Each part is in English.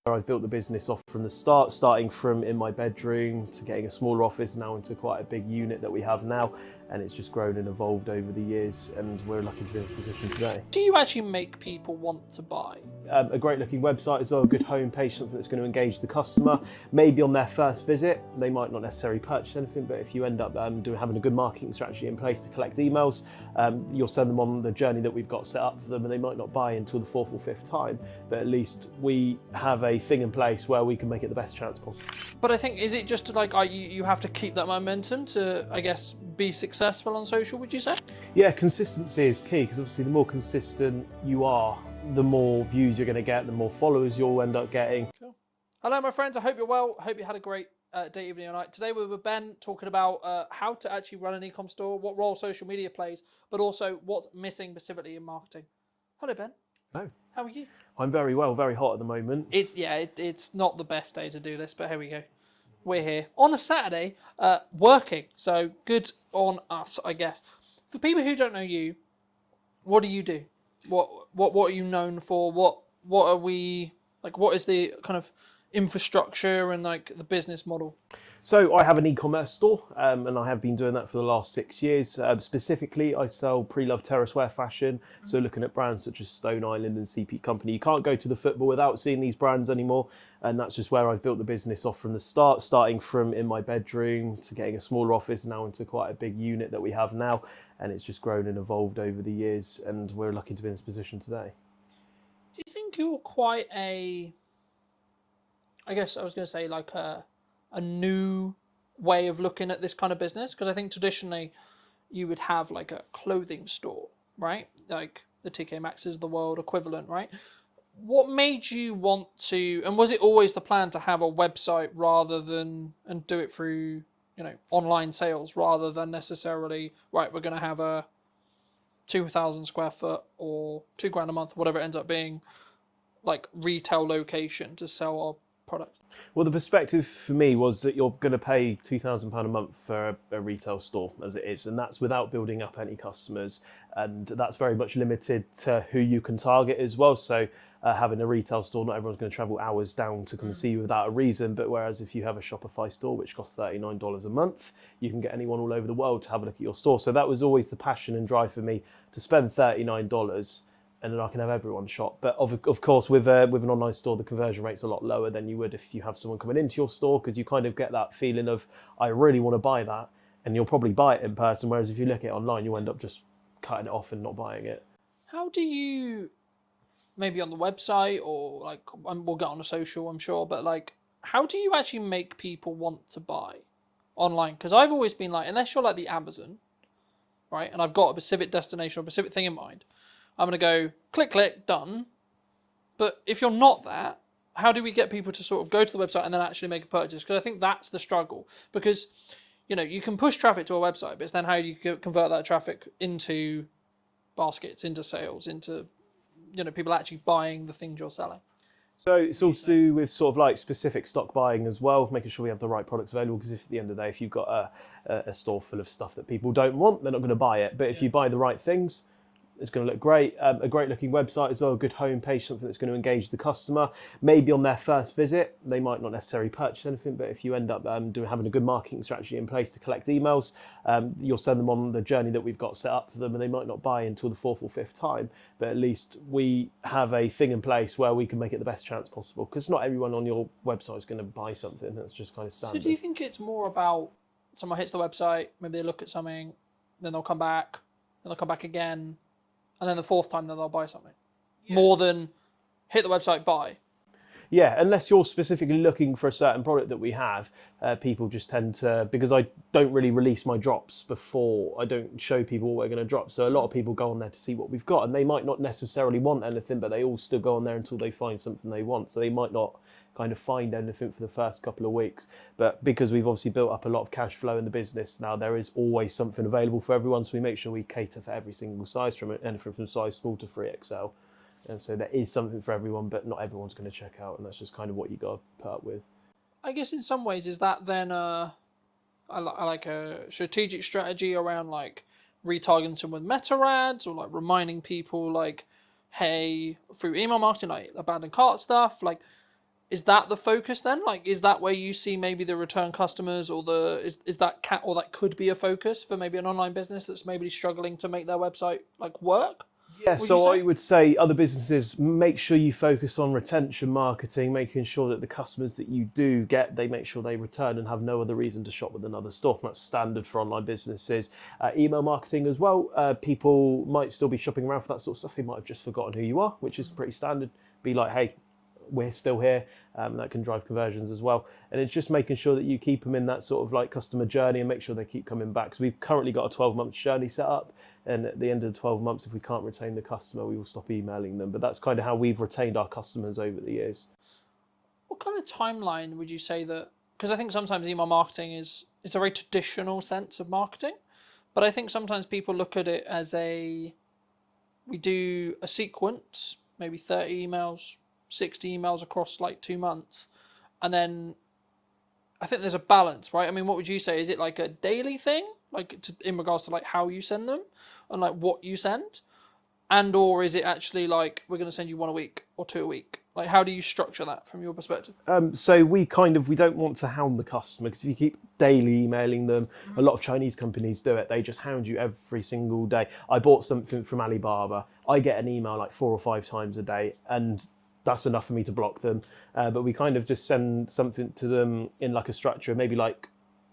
I've built the business off from the start, starting from in my bedroom to getting a smaller office now into quite a big unit that we have now, and it's just grown and evolved over the years, and we're lucky to be in this position today. Do you actually make people want to buy? A great looking website as well, a good homepage, something that's going to engage the customer. Maybe on their first visit, they might not necessarily purchase anything, but if you end up having a good marketing strategy in place to collect emails, you'll send them on the journey that we've got set up for them, and they might not buy until the fourth or fifth time, but at least we have a thing in place where we can make it the best chance possible. But I think, is it just like you have to keep that momentum to, I guess, be successful on social, would you say? Yeah, consistency is key, because obviously the more consistent you are, the more views you're going to get, the more followers you'll end up getting. Cool. Hello, my friends. I hope you're well. Hope you had a great day, evening, or night. Today we're with Ben talking about how to actually run an e-com store, what role social media plays, but also what's missing specifically in marketing. Hello, Ben. Hello. How are you? I'm very well, very hot at the moment. It's not the best day to do this, but here we go. We're here on a Saturday, working. So good on us, I guess. For people who don't know you, what do you do? What are you known for? What are we like? What is the kind of infrastructure and like the business model? So I have an e-commerce store, and I have been doing that for the last 6 years. Specifically, I sell pre-loved terrace wear fashion. So looking at brands such as Stone Island and CP Company. You can't go to the football without seeing these brands anymore. And that's just where I've built the business off from the start, starting from in my bedroom to getting a smaller office now into quite a big unit that we have now. And it's just grown and evolved over the years, and we're lucky to be in this position today. Do you think you're quite I guess I was going to say like a new way of looking at this kind of business? Because I think traditionally you would have like a clothing store, right? Like the TK Maxx is the world equivalent, right? What made you want to, and was it always the plan to have a website rather than, and do it through, online sales rather than necessarily, right, we're going to have a 2,000 square foot or £2,000 a month, whatever it ends up being, like retail location to sell our product? Well, the perspective for me was that you're going to pay £2,000 a month for a retail store as it is, and that's without building up any customers, and that's very much limited to who you can target as well. So having a retail store, not everyone's going to travel hours down to come and see you without a reason, but whereas if you have a Shopify store which costs $39 a month, you can get anyone all over the world to have a look at your store. So that was always the passion and drive for me, to spend $39 and then I can have everyone shop. But of course, with an online store, the conversion rate's a lot lower than you would if you have someone coming into your store, because you kind of get that feeling of, I really want to buy that, and you'll probably buy it in person, whereas if you look at it online, you end up just cutting it off and not buying it. How do you, maybe on the website or like, we'll get on a social, I'm sure, but like, how do you actually make people want to buy online? Because I've always been like, unless you're like the Amazon, right, and I've got a specific destination or a specific thing in mind, I'm going to go click, click, done. But if you're not that, how do we get people to sort of go to the website and then actually make a purchase? Because I think that's the struggle. Because, you can push traffic to a website, but it's then how do you convert that traffic into baskets, into sales, into, people actually buying the things you're selling? So it's all to do with sort of like specific stock buying as well, making sure we have the right products available, because if at the end of the day, if you've got a store full of stuff that people don't want, they're not going to buy it. But if you buy the right things, it's going to look great. A great looking website as well, a good homepage, something that's going to engage the customer. Maybe on their first visit, they might not necessarily purchase anything, but if you end up having a good marketing strategy in place to collect emails, you'll send them on the journey that we've got set up for them, and they might not buy until the fourth or fifth time, but at least we have a thing in place where we can make it the best chance possible, because not everyone on your website is going to buy something. That's just kind of standard. So do you think it's more about someone hits the website, maybe they look at something, then they'll come back, then they'll come back again, and then the fourth time, then they'll buy something? Yeah. More than hit the website, buy. Yeah, unless you're specifically looking for a certain product that we have, people just tend to, because I don't really release my drops before, I don't show people what we're going to drop. So a lot of people go on there to see what we've got, and they might not necessarily want anything, but they all still go on there until they find something they want. So they might not kind of find anything for the first couple of weeks. But because we've obviously built up a lot of cash flow in the business now, there is always something available for everyone. So we make sure we cater for every single size, from anything from size small to 3XL. And so there is something for everyone, but not everyone's going to check out, and that's just kind of what you got to put up with. I guess in some ways, is that then I like a strategic strategy around like retargeting them with meta ads, or like reminding people like, hey, through email marketing, like abandoned cart stuff, like is that the focus then? Like, is that where you see maybe the return customers, or is that or that could be a focus for maybe an online business that's maybe struggling to make their website like work? Yeah, Would you so say? I would say other businesses, make sure you focus on retention marketing, making sure that the customers that you do get, they make sure they return and have no other reason to shop with another store. That's standard for online businesses. Email marketing as well. People might still be shopping around for that sort of stuff. They might have just forgotten who you are, which is pretty standard. Be like, hey, we're still here. That can drive conversions as well. And it's just making sure that you keep them in that sort of like customer journey and make sure they keep coming back. So we've currently got a 12-month journey set up. And at the end of the 12 months, if we can't retain the customer, we will stop emailing them. But that's kind of how we've retained our customers over the years. What kind of timeline would you say that? Because I think sometimes email marketing it's a very traditional sense of marketing, but I think sometimes people look at it as we do a sequence, maybe 30 emails, 60 emails across like 2 months, and then I think there's a balance, right? I mean, what would you say? Is it like a daily thing, like in regards to like how you send them and like what you send, and or is it actually like we're going to send you one a week or two a week? Like, how do you structure that from your perspective? So we don't want to hound the customer, because if you keep daily emailing them, a lot of Chinese companies do it. They just hound you every single day. I bought something from Alibaba. I get an email like 4 or 5 times a day, and that's enough for me to block them. But we kind of just send something to them in like a structure, maybe like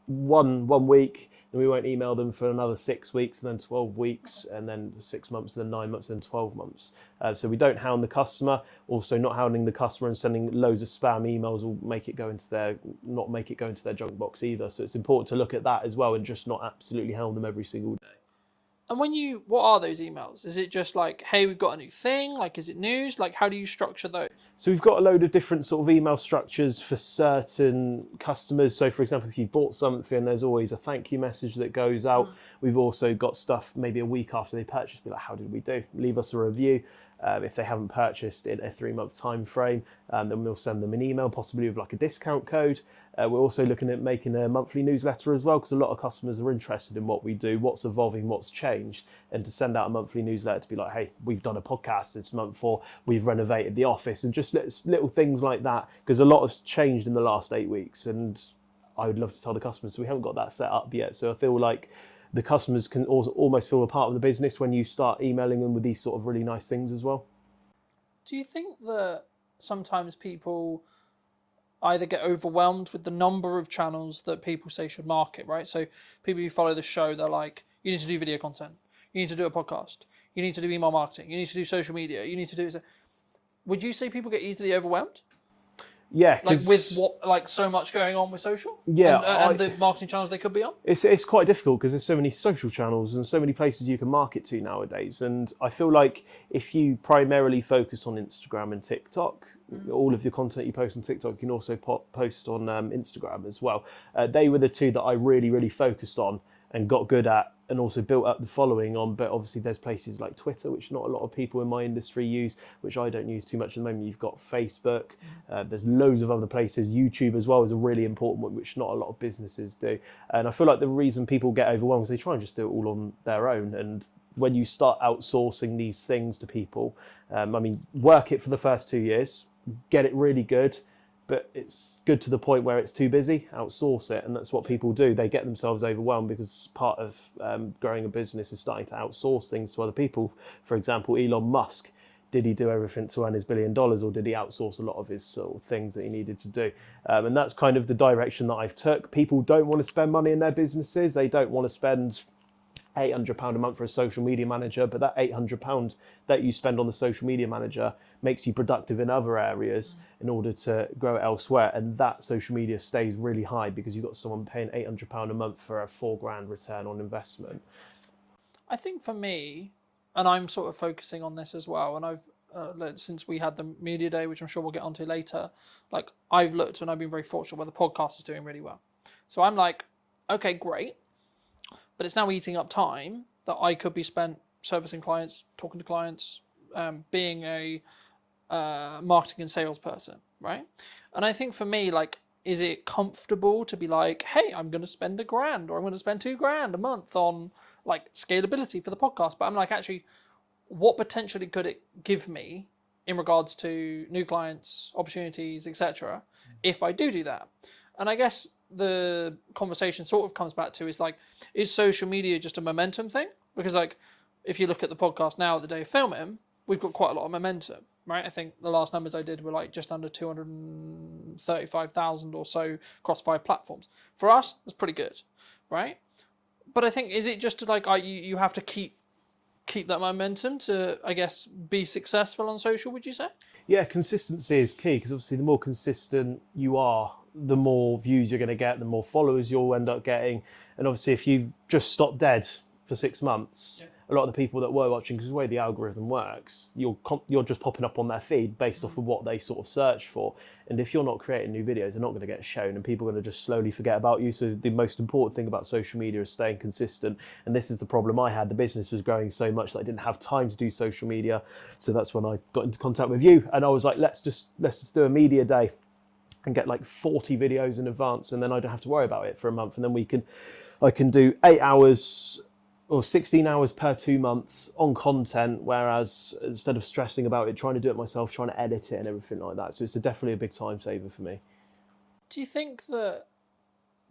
one week, and we won't email them for another 6 weeks, and then 12 weeks, and then 6 months, then 9 months, then 12 months. So we don't hound the customer. Also, not hounding the customer and sending loads of spam emails will not make it go into their junk box either. So it's important to look at that as well, and just not absolutely hound them every single day. And what are those emails? Is it just like, hey, we've got a new thing? Like, is it news? Like, how do you structure those? So we've got a load of different sort of email structures for certain customers. So for example, if you bought something, there's always a thank you message that goes out. We've also got stuff maybe a week after they purchase, be like, how did we do? Leave us a review. If they haven't purchased in a 3-month time frame, then we'll send them an email, possibly with like a discount code. We're also looking at making a monthly newsletter as well, because a lot of customers are interested in what we do, what's evolving, what's changed, and to send out a monthly newsletter to be like, hey, we've done a podcast this month, or we've renovated the office, and just little things like that, because a lot has changed in the last 8 weeks, and I would love to tell the customers. So we haven't got that set up yet. So I feel like the customers can also almost feel a part of the business when you start emailing them with these sort of really nice things as well. Do you think that sometimes people either get overwhelmed with the number of channels that people say should market, right? So people who follow the show, they're like, you need to do video content, you need to do a podcast, you need to do email marketing, you need to do social media, you need to do... Would you say people get easily overwhelmed? Yeah, like with so much going on with social, yeah, and the marketing channels they could be on. It's quite difficult because there's so many social channels and so many places you can market to nowadays. And I feel like if you primarily focus on Instagram and TikTok, all of the content you post on TikTok, you can also post on Instagram as well. They were the two that I really focused on and got good at, and also built up the following on. But obviously there's places like Twitter, which not a lot of people in my industry use, which I don't use too much at the moment. You've got Facebook, there's loads of other places. YouTube as well is a really important one, which not a lot of businesses do. And I feel like the reason people get overwhelmed is they try and just do it all on their own. And when you start outsourcing these things to people, work it for the first 2 years, get it really good, but it's good to the point where it's too busy, outsource it. And that's what people do. They get themselves overwhelmed because part of growing a business is starting to outsource things to other people. For example, Elon Musk, did he do everything to earn his $1 billion, or did he outsource a lot of his sort of things that he needed to do? And that's kind of the direction that I've took. People don't want to spend money in their businesses. They don't want to spend £800 a month for a social media manager, but that £800 that you spend on the social media manager makes you productive in other areas in order to grow it elsewhere. And that social media stays really high because you've got someone paying £800 a month for a £4,000 return on investment. I think for me, and I'm sort of focusing on this as well, and I've since we had the media day, which I'm sure we'll get onto later, like I've looked and I've been very fortunate where the podcast is doing really well. So I'm like, okay, great. But it's now eating up time that I could be spent servicing clients, talking to clients, being a marketing and sales person, right? And I think for me, like, is it comfortable to be like, hey, I'm going to spend $1,000 or I'm going to spend $2,000 a month on like scalability for the podcast? But I'm like, actually, what potentially could it give me in regards to new clients, opportunities, etc. if I do that. And I guess the conversation sort of comes back to is social media just a momentum thing? Because like, if you look at the podcast now, at the day of filming, we've got quite a lot of momentum, right? I think the last numbers I did were like just under 235,000 or so across 5 platforms. For us, that's pretty good, right? But I think, is it just like you have to keep that momentum to, I guess, be successful on social, would you say? Yeah, consistency is key, because obviously the more consistent you are, the more views you're going to get, the more followers you'll end up getting. And obviously if you've just stopped dead for 6 months, a lot of the people that were watching, because the way the algorithm works, you're just popping up on their feed based off of what they sort of search for. And if you're not creating new videos, they're not going to get shown, and people are going to just slowly forget about you. So the most important thing about social media is staying consistent. And this is the problem I had. The business was growing so much that I didn't have time to do social media. So that's when I got into contact with you, and I was like, let's just do a media day and get like 40 videos in advance, and then I don't have to worry about it for a month. And then I can do 8 hours or 16 hours per 2 months on content, whereas instead of stressing about it, trying to do it myself, trying to edit it and everything like that. So it's definitely a big time saver for me. Do you think that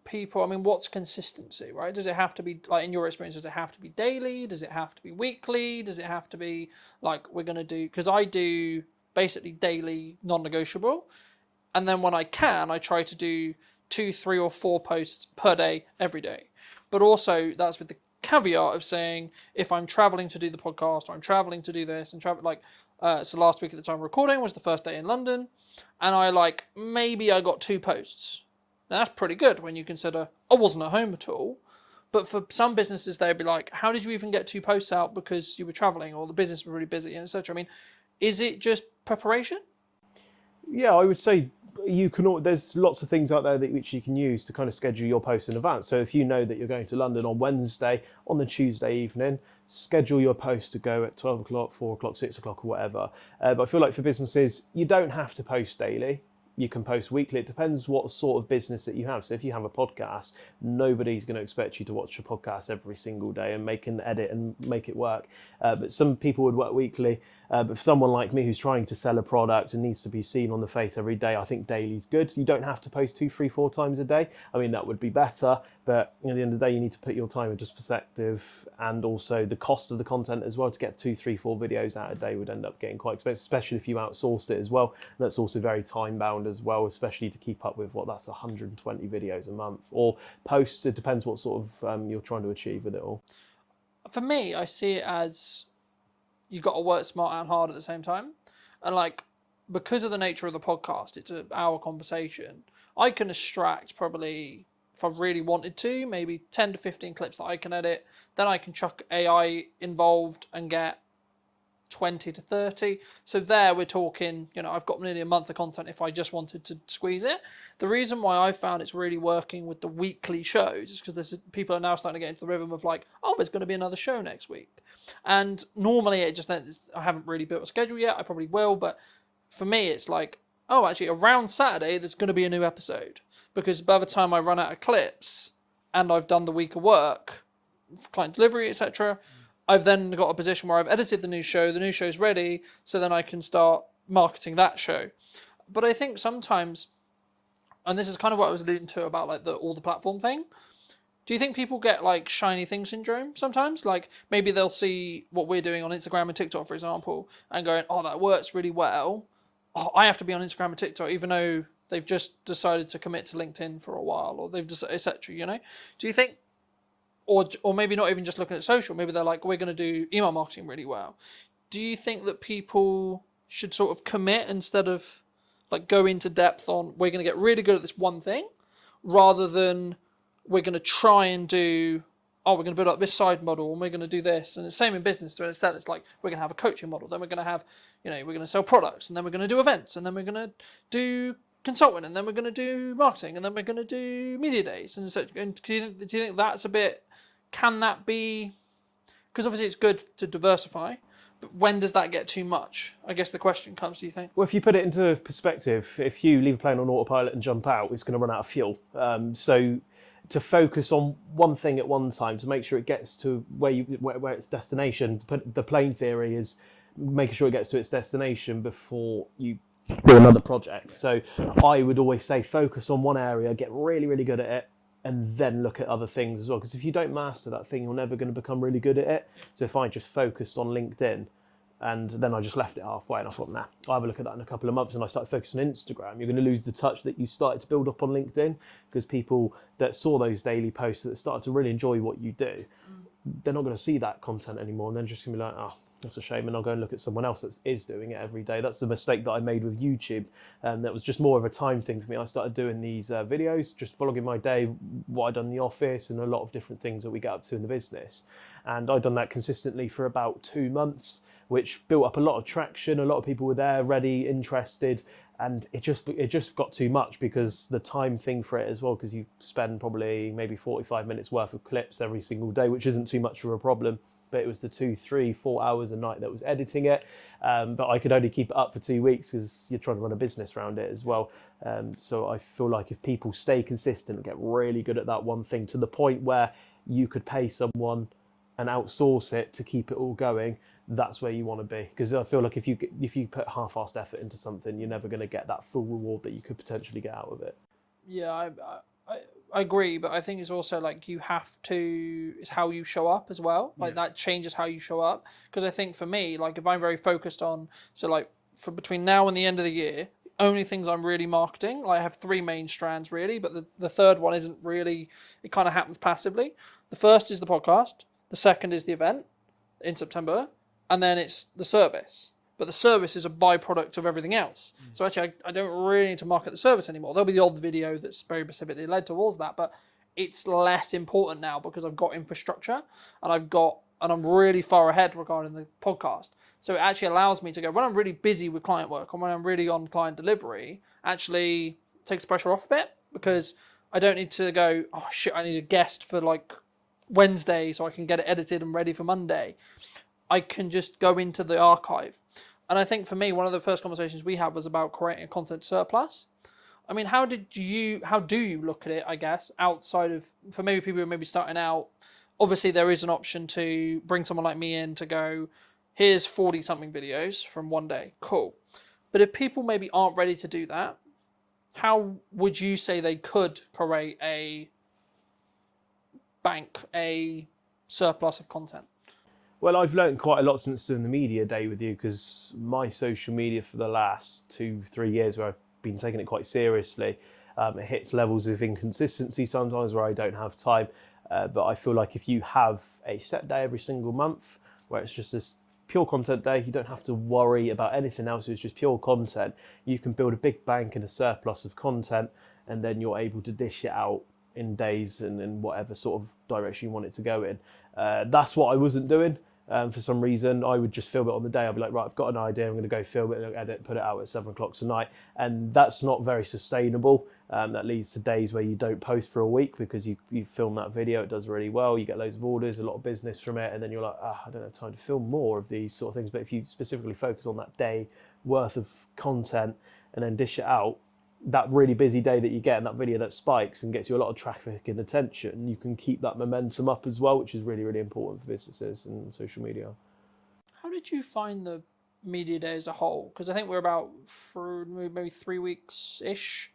people, I mean, what's consistency, right? Does it have to be, like, in your experience, does it have to be daily? Does it have to be weekly? Does it have to be like, we're going to do, because I do basically daily non-negotiable. And then when I can, I try to do 2, 3, or 4 posts per day, every day. But also that's with the caveat of saying, if I'm traveling to do the podcast, or I'm traveling to do this and travel, like, so last week at the time of recording was the first day in London, and maybe I got 2 posts. Now that's pretty good when you consider I wasn't at home at all. But for some businesses, they'd be like, how did you even get 2 posts out because you were traveling, or the business was really busy, and etc. I mean, is it just preparation? Yeah, I would say there's lots of things out there which you can use to kind of schedule your posts in advance. So if you know that you're going to London on Wednesday, on the Tuesday evening, schedule your post to go at 12 o'clock, 4 o'clock, 6 o'clock, or whatever. But I feel like for businesses, you don't have to post daily. You can post weekly. It depends what sort of business that you have. So if you have a podcast, nobody's going to expect you to watch a podcast every single day and make an edit and make it work. But some people would work weekly. But for someone like me who's trying to sell a product and needs to be seen on the face every day, I think daily's good. You don't have to post 2, 3, 4 times a day. I mean, that would be better. But at the end of the day, you need to put your time into perspective, and also the cost of the content as well. To get 2, 3, 4 videos out a day would end up getting quite expensive, especially if you outsourced it as well. And that's also very time bound as well, especially to keep up with that's 120 videos a month or posts. It depends what sort of you're trying to achieve with it all. For me, I see it as you've got to work smart and hard at the same time. And like, because of the nature of the podcast, it's an hour conversation. I can extract probably, if I really wanted to, maybe 10 to 15 clips that I can edit. Then I can chuck AI involved and get 20 to 30. So there we're talking, I've got nearly a month of content if I just wanted to squeeze it. The reason why I found it's really working with the weekly shows is because people are now starting to get into the rhythm of like, oh, there's going to be another show next week. And normally I haven't really built a schedule yet. I probably will, but for me it's like, oh, actually around Saturday there's going to be a new episode, because by the time I run out of clips and I've done the week of work, client delivery, etc., I've then got a position where I've edited the new show's ready, so then I can start marketing that show. But I think sometimes, and this is kind of what I was alluding to about like all the platform thing, do you think people get like shiny thing syndrome sometimes? Like maybe they'll see what we're doing on Instagram and TikTok, for example, and going, oh, that works really well. Oh, I have to be on Instagram and TikTok, even though they've just decided to commit to LinkedIn for a while, or they've just, etc. Do you think, or maybe not even just looking at social, maybe they're like, we're going to do email marketing really well. Do you think that people should sort of commit instead of like go into depth on, we're going to get really good at this one thing, rather than we're going to try and do, we're going to build up this side model and we're going to do this. And the same in business, to an extent. It's like, we're going to have a coaching model, then we're going to have, we're going to sell products, and then we're going to do events, and then we're going to do consulting, and then we're going to do marketing, and then we're going to do media days. And so, do you think that's a bit, can that be, because obviously it's good to diversify, but when does that get too much? I guess the question comes, do you think? Well, if you put it into perspective, if you leave a plane on autopilot and jump out, it's going to run out of fuel. So to focus on one thing at one time, to make sure it gets to where its destination, the plane theory is, making sure it gets to its destination before you do another project. So I would always say focus on one area, get really, really good at it, and then look at other things as well. Because if you don't master that thing, you're never going to become really good at it. So if I just focused on LinkedIn, and then I just left it halfway and I thought, nah, I'll have a look at that in a couple of months, and I started focusing on Instagram, you're going to lose the touch that you started to build up on LinkedIn, because people that saw those daily posts that started to really enjoy what you do, they're not going to see that content anymore, and they're just going to be like, oh, that's a shame, and I'll go and look at someone else that is doing it every day. That's the mistake that I made with YouTube, and that was just more of a time thing for me. I started doing these videos, just vlogging my day, what I'd done in the office, and a lot of different things that we get up to in the business. And I'd done that consistently for about 2 months, which built up a lot of traction. A lot of people were there, ready, interested, and it just got too much, because the time thing for it as well, because you spend probably maybe 45 minutes worth of clips every single day, which isn't too much of a problem, but it was the 2, 3, 4 hours a night that was editing it. But I could only keep it up for 2 weeks, because you're trying to run a business around it as well. So I feel like if people stay consistent and get really good at that one thing, to the point where you could pay someone and outsource it to keep it all going, that's where you want to be. Because I feel like if you put half-assed effort into something, you're never going to get that full reward that you could potentially get out of it. Yeah, I agree, but I think it's also like you have to, it's how you show up as well. Like that changes how you show up. Because I think for me, like if I'm very focused on, so like for between now and the end of the year, only things I'm really marketing, like I have 3 main strands really, but the third one isn't really, it kind of happens passively. The first is the podcast, the second is the event in September, and then it's the service. But the service is a byproduct of everything else. So actually, I don't really need to market the service anymore. There'll be the odd video that's very specifically led towards that, but it's less important now because I've got infrastructure and I'm really far ahead regarding the podcast. So it actually allows me to go, when I'm really busy with client work and when I'm really on client delivery, actually takes pressure off a bit, because I don't need to go, oh shit, I need a guest for like Wednesday so I can get it edited and ready for Monday. I can just go into the archive. And I think for me, one of the first conversations we had was about creating a content surplus. I mean, how do you look at it, I guess, outside of, for maybe people who are maybe starting out, obviously there is an option to bring someone like me in to go, here's 40 something videos from one day, cool. But if people maybe aren't ready to do that, how would you say they could create a surplus of content? Well, I've learned quite a lot since doing the media day with you, because my social media for the last 2, 3 years, where I've been taking it quite seriously, it hits levels of inconsistency sometimes where I don't have time. But I feel like if you have a set day every single month where it's just this pure content day, you don't have to worry about anything else, it's just pure content, you can build a big bank and a surplus of content, and then you're able to dish it out in days and in whatever sort of direction you want it to go in. That's what I wasn't doing. For some reason, I would just film it on the day. I'd be like, right, I've got an idea, I'm going to go film it, edit, put it out at 7 o'clock tonight. And that's not very sustainable. That leads to days where you don't post for a week because you film that video, it does really well, you get loads of orders, a lot of business from it, and then you're like, I don't have time to film more of these sort of things. But if you specifically focus on that day worth of content and then dish it out, that really busy day that you get in that video that spikes and gets you a lot of traffic and attention, you can keep that momentum up as well, which is really, really important for businesses and social media. How did you find the media day as a whole? Because I think we're about for maybe 3 weeks-ish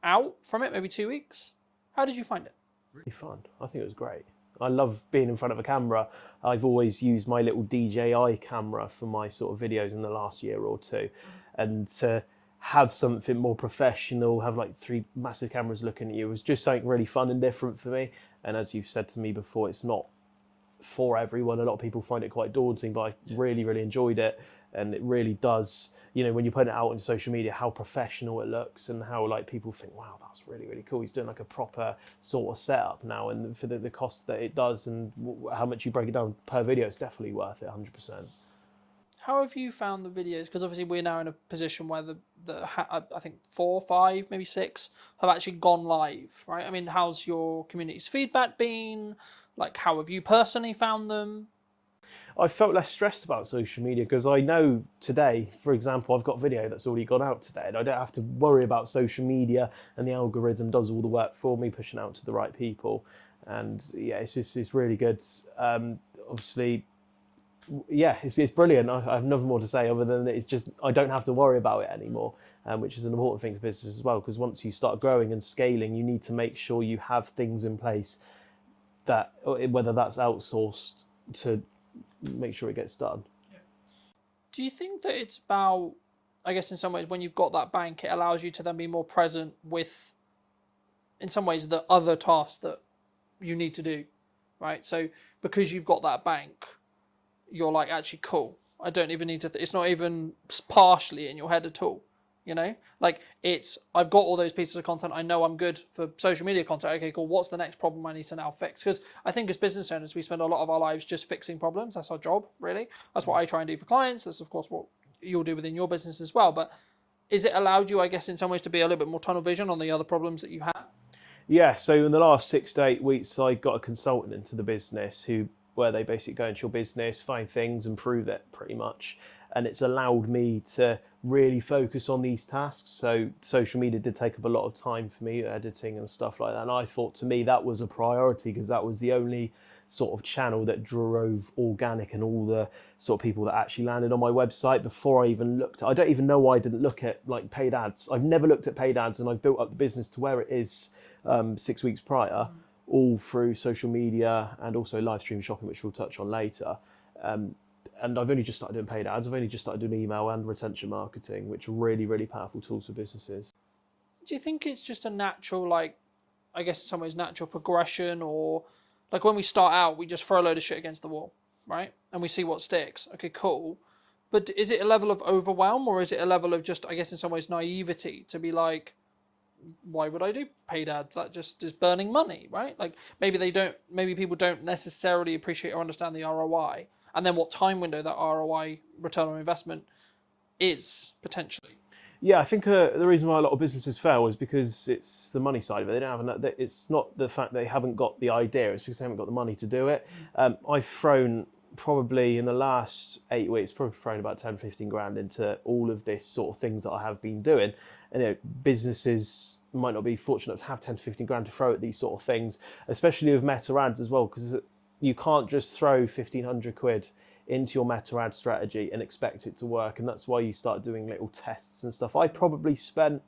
out from it, maybe 2 weeks. How did you find it? Really fun. I think it was great. I love being in front of a camera. I've always used my little DJI camera for my sort of videos in the last year or two. And to have something more professional, have like 3 massive cameras looking at you, was just something really fun and different for me. And as you've said to me before, it's not for everyone. A lot of people find it quite daunting, but I really, really enjoyed it. And it really does, you know, when you put it out on social media, how professional it looks and how like people think, wow, that's really, really cool. He's doing like a proper sort of setup now. And for the cost that it does and how much you break it down per video, it's definitely worth it, 100%. How have you found the videos? Because obviously we're now in a position where I think 4, 5, maybe 6 have actually gone live, right? I mean, how's your community's feedback been? Like, how have you personally found them? I felt less stressed about social media because I know today, for example, I've got a video that's already gone out today and I don't have to worry about social media, and the algorithm does all the work for me, pushing out to the right people. And yeah, it's really good. Obviously, yeah, it's brilliant. I have nothing more to say other than it's just I don't have to worry about it anymore, which is an important thing for business as well. Because once you start growing and scaling, you need to make sure you have things in place that, whether that's outsourced, to make sure it gets done. Do you think that it's about, I guess in some ways, when you've got that bank, it allows you to then be more present with, in some ways, the other tasks that you need to do, right? So because you've got that bank, you're like, actually, cool. I don't even need to, it's not even partially in your head at all. You know, like I've got all those pieces of content. I know I'm good for social media content. Okay, cool. What's the next problem I need to now fix? Because I think as business owners, we spend a lot of our lives just fixing problems. That's our job, really. That's what I try and do for clients. That's, of course, what you'll do within your business as well. But is it allowed you, I guess, in some ways to be a little bit more tunnel vision on the other problems that you have? Yeah, so in the last 6 to 8 weeks, I got a consultant into the business where they basically go into your business, find things, improve it pretty much. And it's allowed me to really focus on these tasks. So social media did take up a lot of time for me, editing and stuff like that. And I thought, to me, that was a priority because that was the only sort of channel that drove organic and all the sort of people that actually landed on my website before I even looked. I don't even know why I didn't look at like paid ads. I've never looked at paid ads, and I've built up the business to where it is 6 weeks prior, all through social media and also live stream shopping, which we'll touch on later. And I've only just started doing paid ads. I've only just started doing email and retention marketing, which are really, really powerful tools for businesses. Do you think it's just a natural, like, I guess in some ways, natural progression, or like when we start out, we just throw a load of shit against the wall, right? And we see what sticks. Okay, cool. But is it a level of overwhelm, or is it a level of just, I guess in some ways, naivety to be like, why would I do paid ads? That just is burning money, right? Like maybe people don't necessarily appreciate or understand the ROI, and then what time window that ROI, return on investment, is potentially. Yeah, I think the reason why a lot of businesses fail is because it's the money side of it. They don't have enough. It's not the fact they haven't got the idea; it's because they haven't got the money to do it. I've thrown probably in the last 8 weeks, probably thrown about 10, 15 grand into all of this sort of things that I have been doing. And businesses might not be fortunate to have 10 to 15 grand to throw at these sort of things, especially with meta ads as well, because you can't just throw 1,500 quid into your meta ad strategy and expect it to work. And that's why you start doing little tests and stuff. I probably spent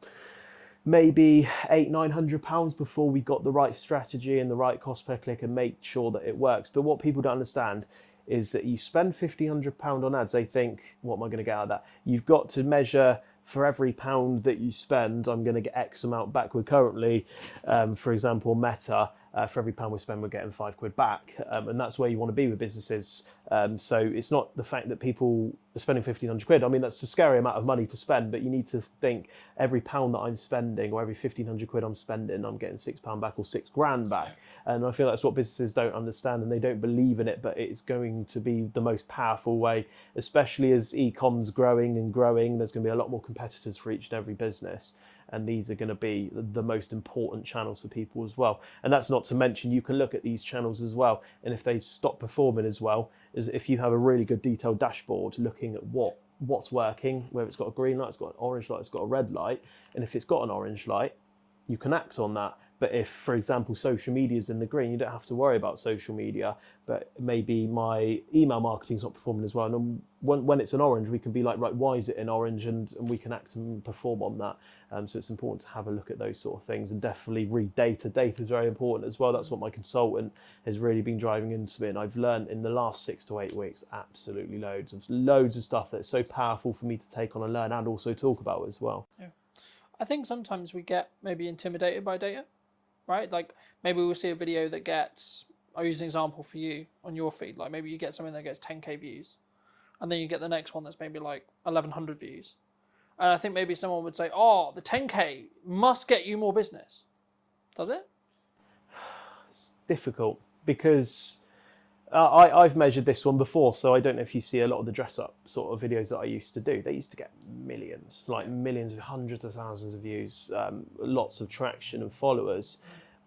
maybe £800-900 before we got the right strategy and the right cost per click and make sure that it works. But what people don't understand is that you spend £1,500 on ads, they think, what am I going to get out of that? You've got to measure, for every pound that you spend, I'm going to get X amount back. We're currently, for example, Meta, for every pound we spend, we're getting £5 back. And that's where you want to be with businesses. So it's not the fact that people are spending 1,500 quid. I mean, that's a scary amount of money to spend, but you need to think every pound that I'm spending or every 1,500 quid I'm spending, I'm getting £6 back or 6 grand back. And I feel that's what businesses don't understand, and they don't believe in it, but it's going to be the most powerful way, especially as e-com's growing and growing. There's going to be a lot more competitors for each and every business, and these are going to be the most important channels for people as well. And that's not to mention, you can look at these channels as well, and if they stop performing as well, is if you have a really good detailed dashboard looking at what's working, whether it's got a green light, it's got an orange light, it's got a red light, and if it's got an orange light, you can act on that. But if, for example, social media is in the green, you don't have to worry about social media, but maybe my email marketing's not performing as well. And when it's an orange, we can be like, right, why is it in orange? And we can act and perform on that. So it's important to have a look at those sort of things and definitely read data. Data is very important as well. That's what my consultant has really been driving into me. And I've learned in the last 6 to 8 weeks, absolutely loads of stuff that's so powerful for me to take on and learn and also talk about as well. Yeah. I think sometimes we get maybe intimidated by data, right? Like maybe we'll see a video that gets, I'll use an example for you on your feed. Like maybe you get something that gets 10K views, and then you get the next one that's maybe like 1,100 views. And I think maybe someone would say, oh, the 10K must get you more business. Does it? It's difficult because I've measured this one before, so I don't know if you see a lot of the dress up sort of videos that I used to do. They used to get millions, like millions, hundreds of thousands of views, lots of traction and followers.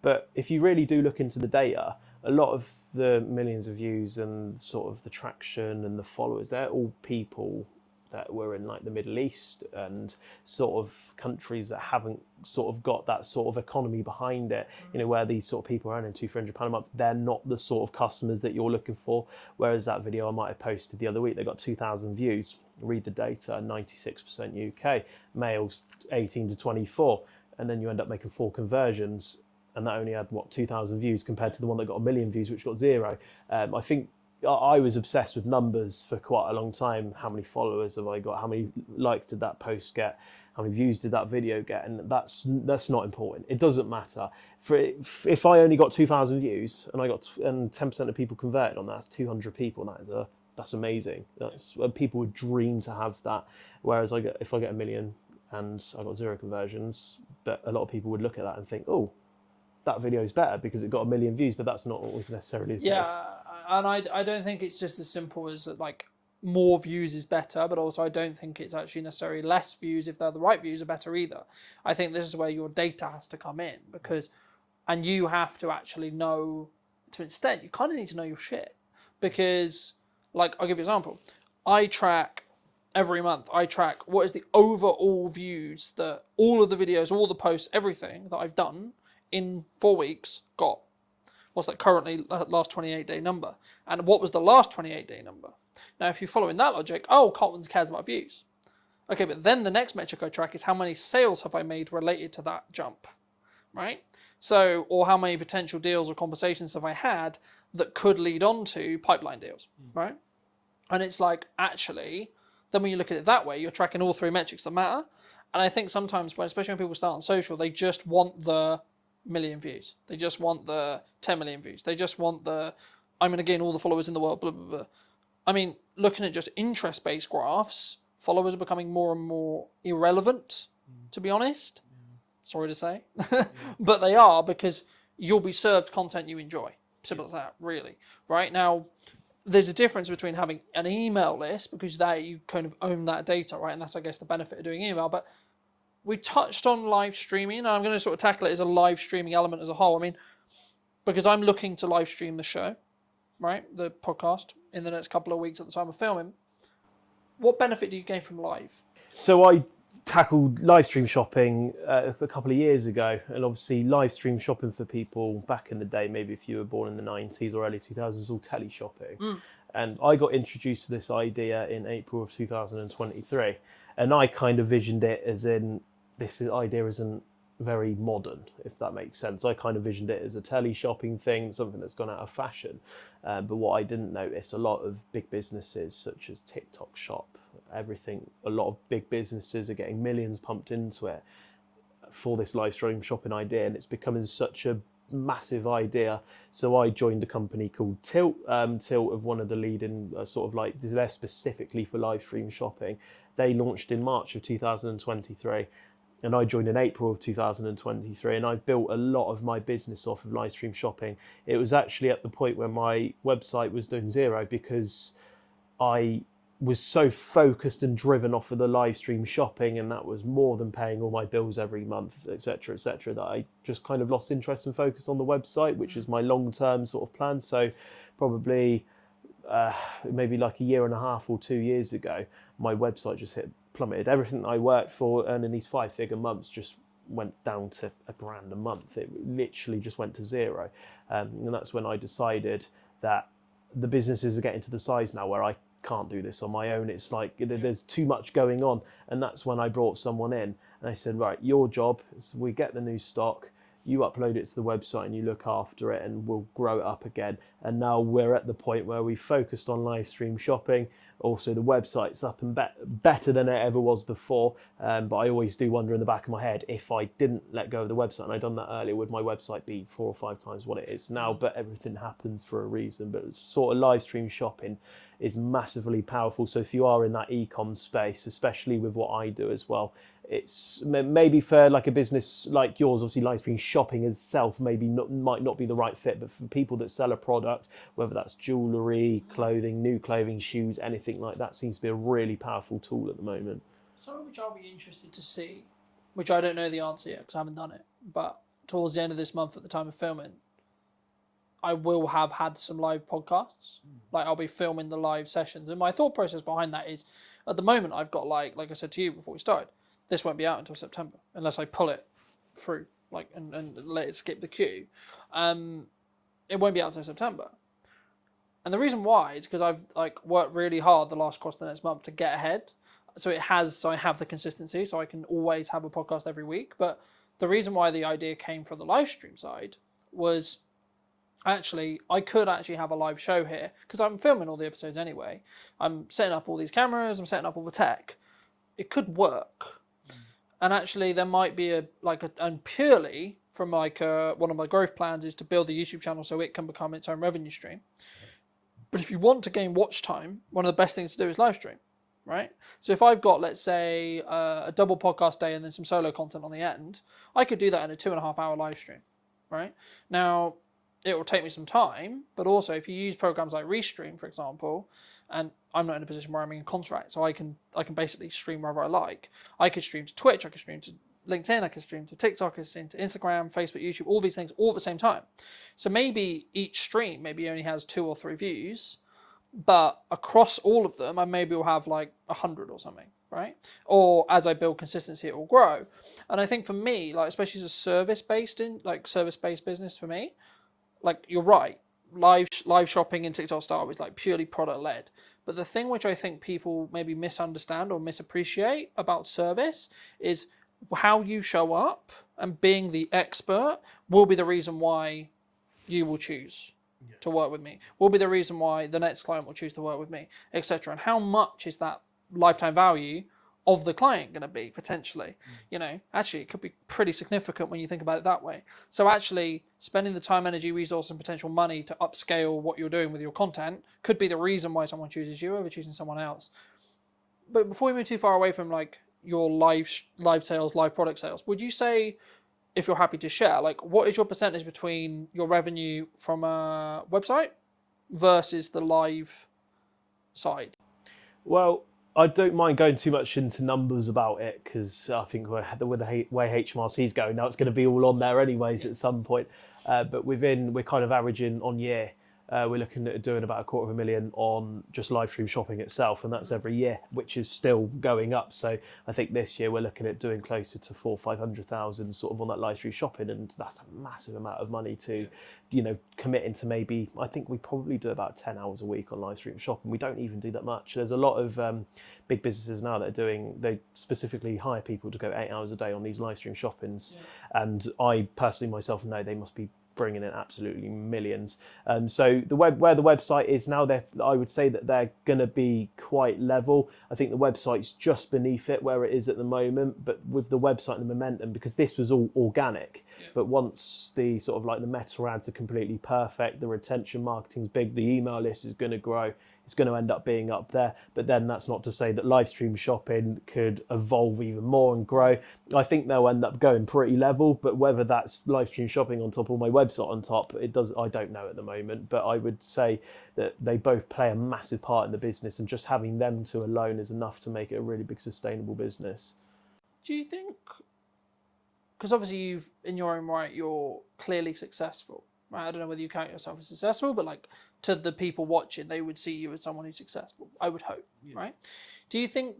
But if you really do look into the data, a lot of the millions of views and sort of the traction and the followers, they're all people that were in like the Middle East and sort of countries that haven't sort of got that sort of economy behind it, you know, where these sort of people are earning £200-300 a month, they're not the sort of customers that you're looking for. Whereas that video I might have posted the other week, they got 2,000 views. Read the data, 96% UK, males 18 to 24, and then you end up making 4 conversions, and that only had, what, 2,000 views compared to the one that got 1 million views, which got 0. I think I was obsessed with numbers for quite a long time. How many followers have I got? How many likes did that post get? How many views did that video get? And that's not important. It doesn't matter. If I only got 2,000 views and 10% of people converted on that, that's 200 people. That's amazing. That's people would dream to have that. Whereas if I get 1 million and I got 0 conversions, but a lot of people would look at that and think, oh, that video is better because it got 1 million views, but that's not always necessarily the case. Yeah, and I don't think it's just as simple as like more views is better, but also I don't think it's actually necessarily less views if they're the right views are better either. I think this is where your data has to come in and you have to actually know, to an extent, you kind of need to know your shit because, like, I'll give you an example. I track every month. I track what is the overall views that all of the videos, all the posts, everything that I've done in 4 weeks got. What's that currently last 28-day number? And what was the last 28-day number? Now, if you're following that logic, Cotman cares about views. Okay, but then the next metric I track is how many sales have I made related to that jump, right? So, or how many potential deals or conversations have I had that could lead on to pipeline deals, right? And it's like, actually, then when you look at it that way, you're tracking all 3 metrics that matter. And I think sometimes, especially when people start on social, they just want the million views. They just want the 10 million views. They just want I'm going to gain all the followers in the world, blah, blah, blah. I mean, looking at just interest-based graphs, followers are becoming more and more irrelevant, to be honest. Sorry to say. But they are, because you'll be served content you enjoy. Simple as that, really. Right? Now, there's a difference between having an email list, because there you kind of own that data, right? And that's, I guess, the benefit of doing email. But we touched on live streaming, and I'm going to sort of tackle it as a live streaming element as a whole. I mean, because I'm looking to live stream the show, right, the podcast, in the next couple of weeks at the time of filming. What benefit do you gain from live? So I tackled live stream shopping a couple of years ago, and obviously live stream shopping for people back in the day, maybe if you were born in the 90s or early 2000s, was all tele shopping. And I got introduced to this idea in April of 2023, and I kind of visioned it as in, this idea isn't very modern, if that makes sense. I kind of visioned it as a tele shopping thing, something that's gone out of fashion. But what I didn't notice, a lot of big businesses such as TikTok Shop, everything, a lot of big businesses are getting millions pumped into it for this live stream shopping idea, and it's becoming such a massive idea. So I joined a company called Tilt. Tilt of one of the leading sort of like, they're specifically for live stream shopping. They launched in March of 2023. And I joined in April of 2023, and I've built a lot of my business off of live stream shopping. It was actually at the point where my website was doing 0 because I was so focused and driven off of the live stream shopping, and that was more than paying all my bills every month, etc., that I just kind of lost interest and focus on the website, which is my long-term sort of plan. So probably maybe like a year and a half or 2 years ago, my website just plummeted. Everything I worked for earning these 5-figure months just went down to £1,000 a month. It literally just went to 0. And that's when I decided that the businesses are getting to the size now where I can't do this on my own. It's like there's too much going on. And that's when I brought someone in and I said, right, your job is we get the new stock, you upload it to the website and you look after it, and we'll grow it up again. And now we're at the point where we focused on live stream shopping. Also, the website's up and better than it ever was before. But I always do wonder in the back of my head, if I didn't let go of the website and I'd done that earlier, would my website be 4 or 5 times what it is now? But everything happens for a reason. But sort of live stream shopping is massively powerful. So if you are in that e-com space, especially with what I do as well, it's maybe for like a business like yours, obviously live stream shopping itself might not be the right fit, but for people that sell a product, whether that's jewellery, clothing, new clothing, shoes, anything like that, seems to be a really powerful tool at the moment. Something which I'll be interested to see, which I don't know the answer yet because I haven't done it, but towards the end of this month at the time of filming, I will have had some live podcasts. Like I'll be filming the live sessions, and my thought process behind that is, At the moment, I've got like I said to you before we started, this won't be out until September unless I pull it through and let it skip the queue. It won't be out until September. And the reason why is because I've worked really hard the last course of the next month to get ahead. So I have the consistency, so I can always have a podcast every week. But the reason why the idea came from the live stream side was actually I could actually have a live show here because I'm filming all the episodes anyway. I'm setting up all these cameras, I'm setting up all the tech. It could work. And actually there might be and purely from one of my growth plans is to build the YouTube channel so it can become its own revenue stream. But if you want to gain watch time, one of the best things to do is live stream, right? So if I've got, let's say, a double podcast day and then some solo content on the end, I could do that in a 2.5 hour live stream, right? Now, it will take me some time, but also if you use programs like Restream, for example, and I'm not in a position where I'm in contract, so I can basically stream wherever I like. I could stream to Twitch, I could stream to LinkedIn, I could stream to TikTok, I could stream to Instagram, Facebook, YouTube, all these things all at the same time. So maybe each stream maybe only has 2 or 3 views, but across all of them, I maybe will have like 100 or something, right? Or as I build consistency, it will grow. And I think for me, like especially as a service-based business for me, like you're right, live shopping in TikTok Style is like purely product led. But the thing which I think people maybe misunderstand or misappreciate about service is how you show up, and being the expert will be the reason why you will choose to work with me, will be the reason why the next client will choose to work with me, etc. And how much is that lifetime value of the client going to be potentially? Actually it could be pretty significant when you think about it that way. So actually spending the time, energy, resource and potential money to upscale what you're doing with your content could be the reason why someone chooses you over choosing someone else. But before we move too far away from like your live sales, live product sales, would you say, if you're happy to share, like what is your percentage between your revenue from a website versus the live side? Well, I don't mind going too much into numbers about it because I think with the way HMRC is going now, it's going to be all on there anyways at some point. But we're kind of averaging on year. We're looking at doing about $250,000 on just live stream shopping itself, and that's every year, which is still going up. So I think this year we're looking at doing closer to 400,000-500,000 sort of on that live stream shopping, and that's a massive amount of money to, commit into. Maybe I think we probably do about 10 hours a week on live stream shopping. We don't even do that much. There's a lot of big businesses now that they specifically hire people to go 8 hours a day on these live stream shoppings, and I personally myself know they must be bringing in absolutely millions. So the website is now, I would say that they're going to be quite level. I think the website's just beneath it where it is at the moment, but with the website and the momentum, because this was all organic. But once the sort of like the meta ads are completely perfect, the retention marketing's big, the email list is going to grow, it's going to end up being up there. But then that's not to say that live stream shopping could evolve even more and grow. I think they'll end up going pretty level, but whether that's live stream shopping on top or my website on top, I don't know at the moment. But I would say that they both play a massive part in the business, and just having them two alone is enough to make it a really big sustainable business. Do you think, because obviously in your own right, you're clearly successful, right? I don't know whether you count yourself as successful, but like to the people watching, they would see you as someone who's successful, I would hope, right? Do you think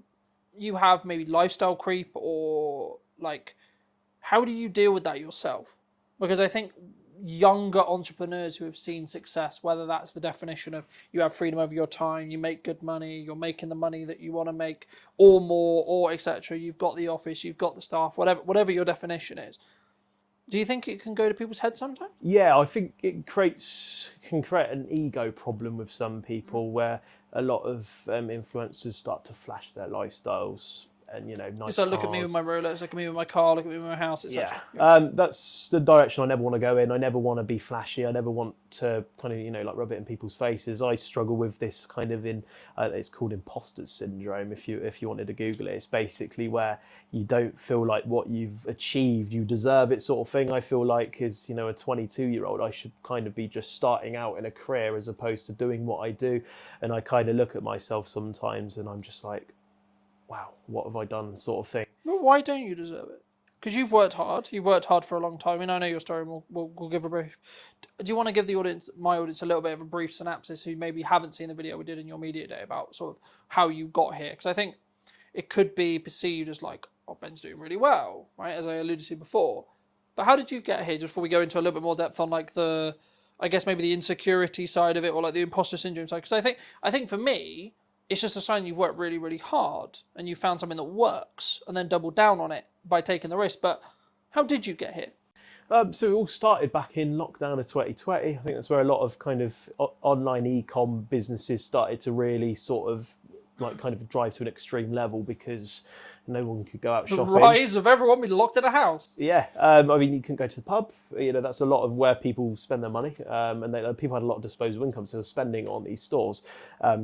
you have maybe lifestyle creep, or like, how do you deal with that yourself? Because I think younger entrepreneurs who have seen success, whether that's the definition of you have freedom over your time, you make good money, you're making the money that you want to make or more, or etc., you've got the office, you've got the staff, whatever your definition is, do you think it can go to people's heads sometimes? Yeah, I think it can create an ego problem with some people, where a lot of influencers start to flash their lifestyles and nice It's like, look at me with my Rolex, look at me with my car, look at me with my house, etc. That's the direction I never want to go in. I never want to be flashy. I never want to kind of like rub it in people's faces. I struggle with this kind of it's called imposter syndrome. If you wanted to Google it, it's basically where you don't feel like what you've achieved you deserve it, sort of thing. I feel like as a 22-year-old, I should kind of be just starting out in a career as opposed to doing what I do. And I kind of look at myself sometimes and I'm just like, wow, what have I done, sort of thing. Well, why don't you deserve it? because you've worked hard. You've worked hard for a long time. I know your story. And we'll give a brief. Do you want to give the audience, my audience, a little bit of a brief synopsis who maybe haven't seen the video we did in your media day about sort of how you got here? Because I think it could be perceived as like, oh, Ben's doing really well, right? As I alluded to before. But how did you get here? Just before we go into a little bit more depth on like I guess maybe the insecurity side of it, or like the imposter syndrome side. Because I think for me, it's just a sign you've worked really, really hard and you found something that works and then doubled down on it by taking the risk. But how did you get here? So it all started back in lockdown of 2020. I think that's where a lot of kind of online e-com businesses started to really sort of like kind of drive to an extreme level because no one could go out shopping. The rise of everyone being locked in a house. Yeah, I mean, you couldn't go to the pub. That's a lot of where people spend their money, and people had a lot of disposable income, so they're spending on these stores.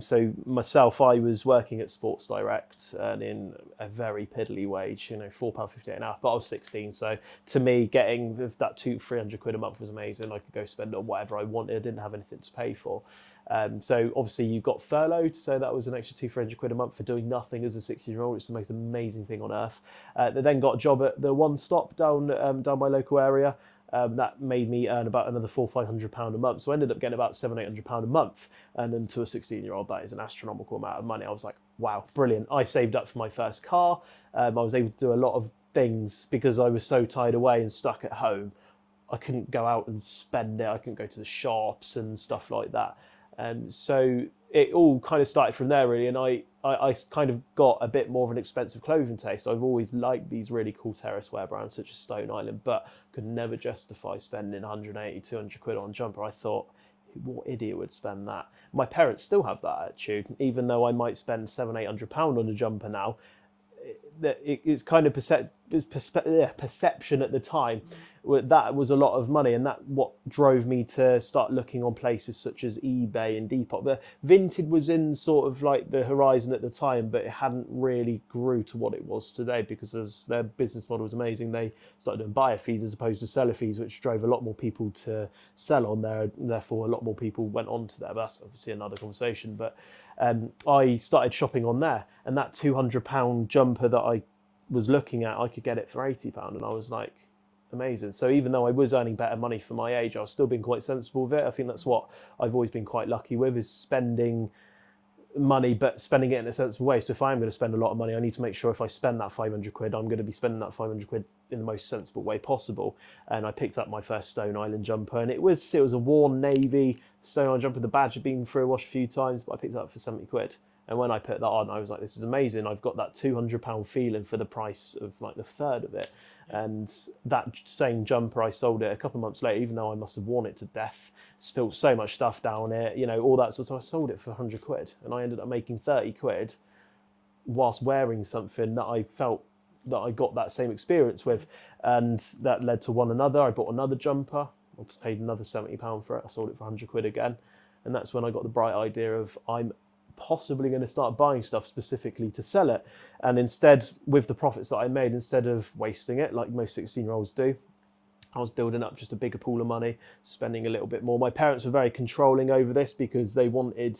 So myself, I was working at Sports Direct, earning a very piddly wage, £4.58 an hour. But I was 16, so to me, getting that £300 a month was amazing. I could go spend on whatever I wanted. I didn't have anything to pay for. So obviously you got furloughed, so that was an extra £200-300 a month for doing nothing as a 16-year-old. It's the most amazing thing on earth. They then got a job at the One Stop down my local area. That made me earn about another £400-500 a month. So I ended up getting about £700-800 a month. And then to a 16-year-old, that is an astronomical amount of money. I was like, wow, brilliant. I saved up for my first car. I was able to do a lot of things because I was so tied away and stuck at home. I couldn't go out and spend it. I couldn't go to the shops and stuff like that. So it all kind of started from there, really, and I kind of got a bit more of an expensive clothing taste. I've always liked these really cool terrace wear brands such as Stone Island, but could never justify spending 180, 200 quid on a jumper. I thought, what idiot would spend that? My parents still have that attitude, even though I might spend £700-800 on a jumper now. It's kind of perception at the time. That was a lot of money, and that what drove me to start looking on places such as eBay and Depop. The Vinted was in sort of like the horizon at the time, but it hadn't really grew to what it was today because their business model was amazing. They started doing buyer fees as opposed to seller fees, which drove a lot more people to sell on there, and therefore a lot more people went on to there. But that's obviously another conversation. But I started shopping on there, and that £200 jumper that I was looking at, I could get it for £80, and I was like, amazing. So even though I was earning better money for my age, I was still being quite sensible with it. I think that's what I've always been quite lucky with, is spending money, but spending it in a sensible way. So if I am going to spend a lot of money, I need to make sure if I spend that 500 quid, I'm going to be spending that 500 quid in the most sensible way possible. And I picked up my first Stone Island jumper, and it was a worn navy Stone Island jumper. The badge had been through a wash a few times, but I picked it up for 70 quid. And when I put that on, I was like, this is amazing. I've got that £200 feeling for the price of like the third of it. And that same jumper, I sold it a couple of months later, even though I must have worn it to death, spilled so much stuff down it, all that sort of stuff. I sold it for 100 quid, and I ended up making 30 quid whilst wearing something that I felt that I got that same experience with. And that led to one another. I bought another jumper. I paid another £70 for it. I sold it for 100 quid again. And that's when I got the bright idea of I'm possibly going to start buying stuff specifically to sell it. And instead, with the profits that I made, instead of wasting it like most 16-year-olds do, I was building up just a bigger pool of money, spending a little bit more. My parents were very controlling over this because they wanted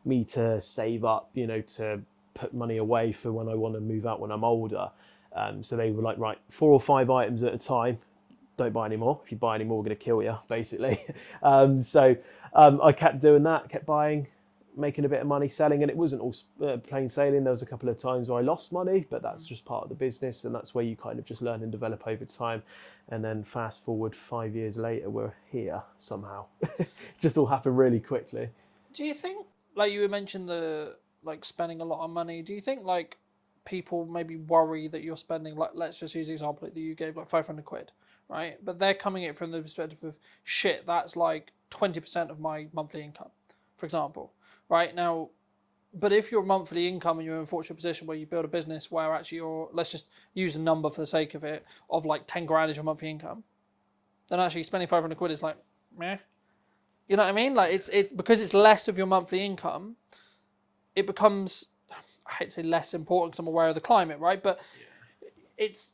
me to save up, to put money away for when I want to move out when I'm older. So they were like, right, 4 or 5 items at a time. Don't buy any more. If you buy any more, we're going to kill you, basically. So I kept doing that, kept buying, making a bit of money selling, and it wasn't all plain sailing. There was a couple of times where I lost money, but that's just part of the business, and that's where you kind of just learn and develop over time. And then fast forward 5 years later, we're here somehow. Just all happened really quickly. Do you think, like you mentioned the spending a lot of money, do you think like people maybe worry that you're spending, like, let's just use the example that you gave, like 500 quid, right? But they're coming at it from the perspective of, shit, that's like 20% of my monthly income, for example. Right now, but if your monthly income and you're in a fortunate position where you build a business where actually let's just use a number for the sake of it, of like 10 grand is your monthly income, then actually spending 500 quid is like, meh. You know what I mean? Like because it's less of your monthly income, it becomes, I hate to say less important because I'm aware of the climate, right? But it's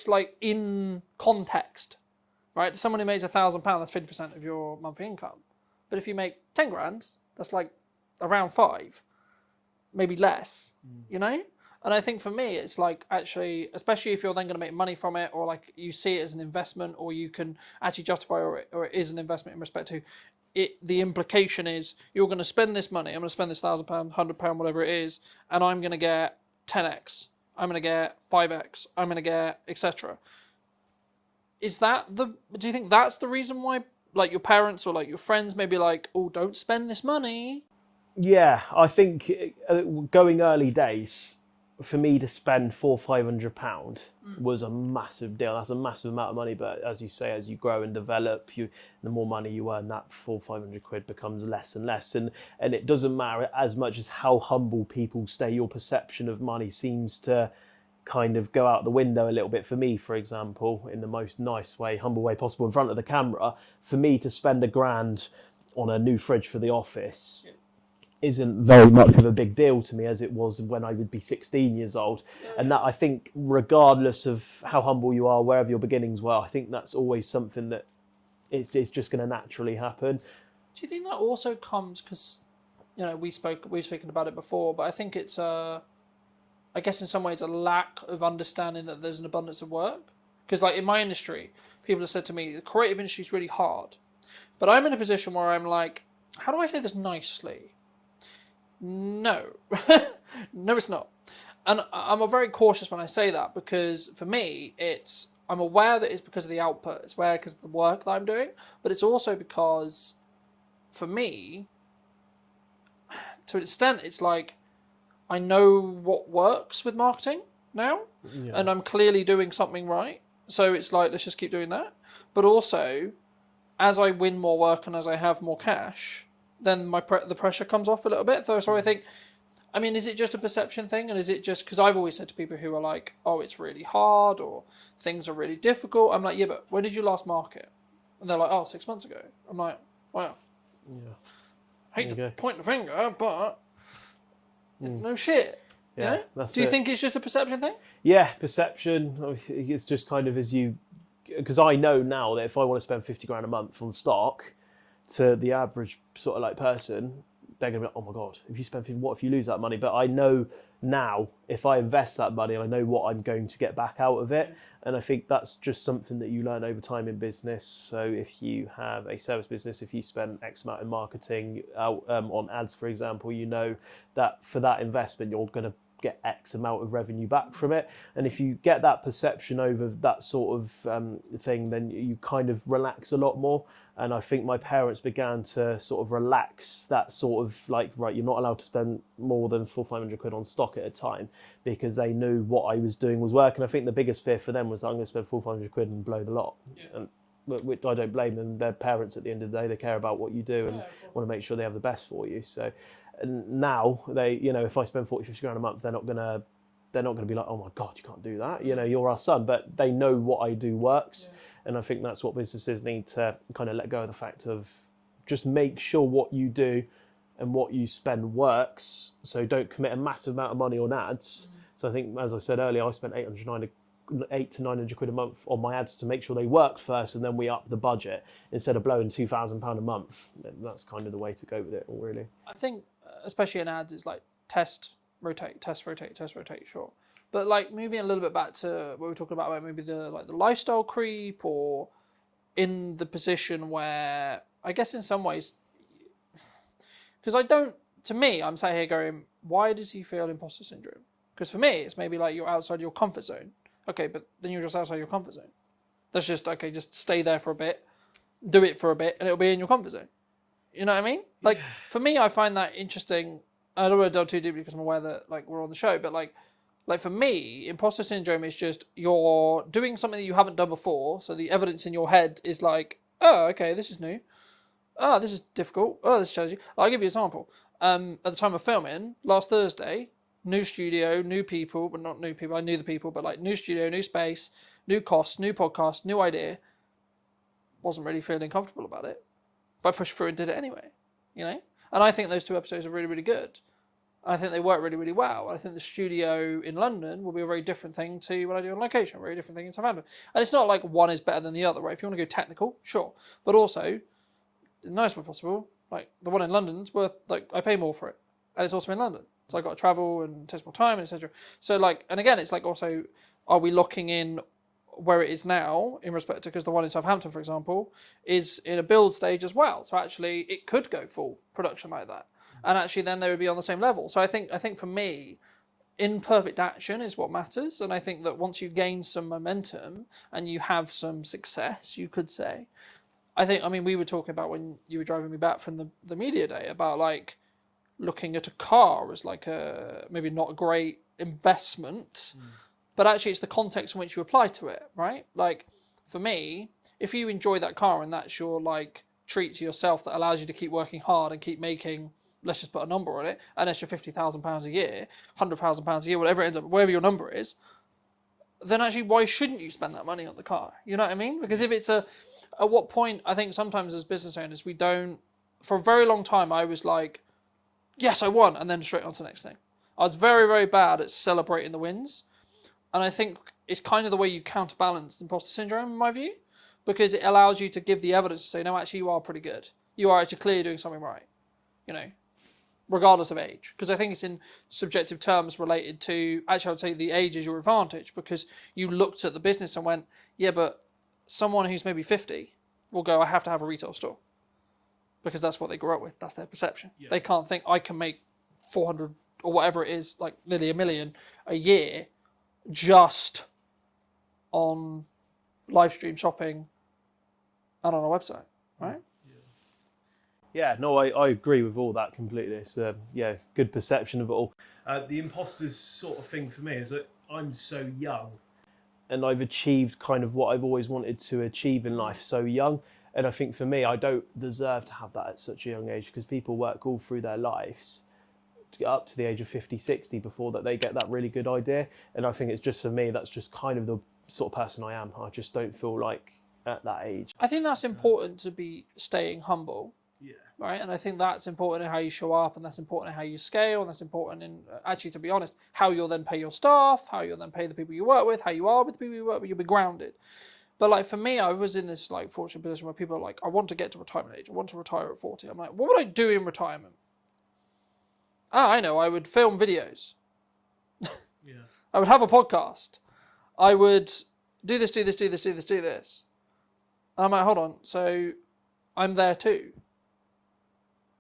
like in context, right? Someone who makes £1,000, that's 50% of your monthly income. But if you make 10 grand, that's like around 5, maybe less, And I think for me, it's like actually, especially if you're then going to make money from it, or like you see it as an investment, or you can actually justify, or it is an investment in respect to it. The implication is you're going to spend this money. I'm going to spend this £1,000, £100, whatever it is, and I'm going to get 10x. I'm going to get 5x. I'm going to get etc. Is that the? Do you think that's the reason why, like your parents or like your friends may be like, oh, don't spend this money? Yeah, I think going early days, for me to spend £400-500 was a massive deal. That's a massive amount of money. But as you say, as you grow and develop, the more money you earn, that £400-500 becomes less and less. And it doesn't matter as much as how humble people stay. Your perception of money seems to kind of go out the window a little bit. For me, for example, in the most nice way, humble way possible in front of the camera, for me to spend £1,000 on a new fridge for the office isn't very much of a big deal to me as it was when I would be 16 years old. And that, I think, regardless of how humble you are, wherever your beginnings were, I think that's always something that it's just going to naturally happen. Do you think that also comes because, we've spoken about it before, but I think it's I guess in some ways a lack of understanding that there's an abundance of work. Because like in my industry, people have said to me, the creative industry is really hard. But I'm in a position where I'm like, how do I say this nicely? No. No, it's not. And I'm very cautious when I say that because for me, I'm aware that it's because of the output. It's aware because of the work that I'm doing. But it's also because, for me, to an extent, it's like I know what works with marketing now. Yeah. And I'm clearly doing something right. So it's like, let's just keep doing that. But also, as I win more work and as I have more cash, then the pressure comes off a little bit. So I think, is it just a perception thing? And is it just, because I've always said to people who are like, oh, it's really hard or things are really difficult. I'm like, yeah, but when did you last market? And they're like, oh, 6 months ago. I'm like, wow. Yeah. I hate to point the finger, but no shit. Yeah, Do you think it's just a perception thing? Yeah, perception. It's just kind of because I know now that if I want to spend 50 grand a month on stock, to the average sort of like person, they're going to be like, oh my God, if you spend 50, what if you lose that money? But I know now if I invest that money, I know what I'm going to get back out of it. And I think that's just something that you learn over time in business. So if you have a service business, if you spend X amount in marketing on ads, for example, you know that for that investment, you're going to get X amount of revenue back from it. And if you get that perception over that sort of thing, then you kind of relax a lot more. And I think my parents began to sort of relax that sort of like, right, you're not allowed to spend more than £400-500 on stock at a time, because they knew what I was doing was working. I think the biggest fear for them was that I'm going to spend £400-500 and blow the lot. Yeah. And I don't blame them. They're parents at the end of the day. They care about what you do and want to make sure they have the best for you. So and now they, if I spend 40-50 grand a month, they're not going to be like, oh my God, you can't do that. You're our son. But they know what I do works. Yeah. And I think that's what businesses need to kind of let go of the fact of just make sure what you do and what you spend works. So don't commit a massive amount of money on ads. So I think, as I said earlier, I spent £800 to £900 a month on my ads to make sure they worked first, and then we up the budget instead of blowing £2,000 a month. That's kind of the way to go with it, really. I think, especially in ads, it's like test, rotate, test, rotate, test, rotate. Sure. But like moving a little bit back to what we were talking about maybe the lifestyle creep, or in the position where I guess in some ways, because I'm sat here going, why does he feel imposter syndrome? Because for me, it's maybe like you're outside your comfort zone. Okay, but then you're just outside your comfort zone. That's just, okay, just stay there for a bit, do it for a bit, and it'll be in your comfort zone. You know what I mean? Like, for me, I find that interesting. I don't want to delve too deeply because I'm aware that like we're on the show, but like for me, imposter syndrome is just you're doing something that you haven't done before, so the evidence in your head is like, oh, okay, this is new. Oh, this is difficult. Oh, this is challenging. I'll give you an example. At the time of filming, last Thursday, new studio, new people, but not new people, I knew the people, but like new studio, new space, new costs, new podcast, new idea. Wasn't really feeling comfortable about it, but I pushed through and did it anyway, And I think those 2 episodes are really, really good. I think they work really, really well. I think the studio in London will be a very different thing to what I do on location, a very different thing in Southampton. And it's not like one is better than the other, right? If you want to go technical, sure. But also, in the nicest way possible, like the one in London's worth, like I pay more for it. And it's also in London. So I've got to travel and it takes more time, etc. So like, and again, it's like also, are we locking in where it is now in respect to, because the one in Southampton, for example, is in a build stage as well. So actually it could go full production like that. And actually then they would be on the same level. So I think for me, imperfect action is what matters. And I think that once you gain some momentum and you have some success, you could say, I mean, we were talking about when you were driving me back from the media day about like looking at a car as like a, maybe not a great investment, but actually it's the context in which you apply to it, right? Like for me, if you enjoy that car and that's your like treat to yourself that allows you to keep working hard and keep making, let's just put a number on it, an extra £50,000 a year, £100,000 a year, whatever it ends up, whatever your number is, then actually why shouldn't you spend that money on the car? You know what I mean? Because if it's at what point, I think sometimes as business owners, we don't, for a very long time, I was like, yes, I won, and then straight on to the next thing. I was very, very bad at celebrating the wins. And I think it's kind of the way you counterbalance imposter syndrome, in my view, because it allows you to give the evidence to say, no, actually, you are pretty good. You are actually clearly doing something right, you know, regardless of age. Because I think it's in subjective terms related to, actually, I would say the age is your advantage, because you looked at the business and went, yeah, but someone who's maybe 50 will go, I have to have a retail store. Because that's what they grew up with. That's their perception. Yeah. They can't think, I can make 400 or whatever it is, like nearly $1 million a year, just on live stream shopping and on a website, right? Yeah, no, I agree with all that completely. It's good perception of it all. The imposters sort of thing for me is that I'm so young and I've achieved kind of what I've always wanted to achieve in life so young. And I think for me, I don't deserve to have that at such a young age, because people work all through their lives to get up to the age of 50, 60 before that they get that really good idea. And I think it's just for me, that's just kind of the sort of person I am. I just don't feel like at that age. I think that's important to be staying humble. Yeah. Right. And I think that's important in how you show up, and that's important in how you scale, and that's important in actually, to be honest, how you'll then pay your staff, how you'll then pay the people you work with, how you are with the people you work with. You'll be grounded. But like for me, I was in this like fortunate position where people are like, I want to get to retirement age. I want to retire at 40. I'm like, what would I do in retirement? I know. I would film videos. Yeah. I would have a podcast. I would do this. And I'm like, hold on. So I'm there too.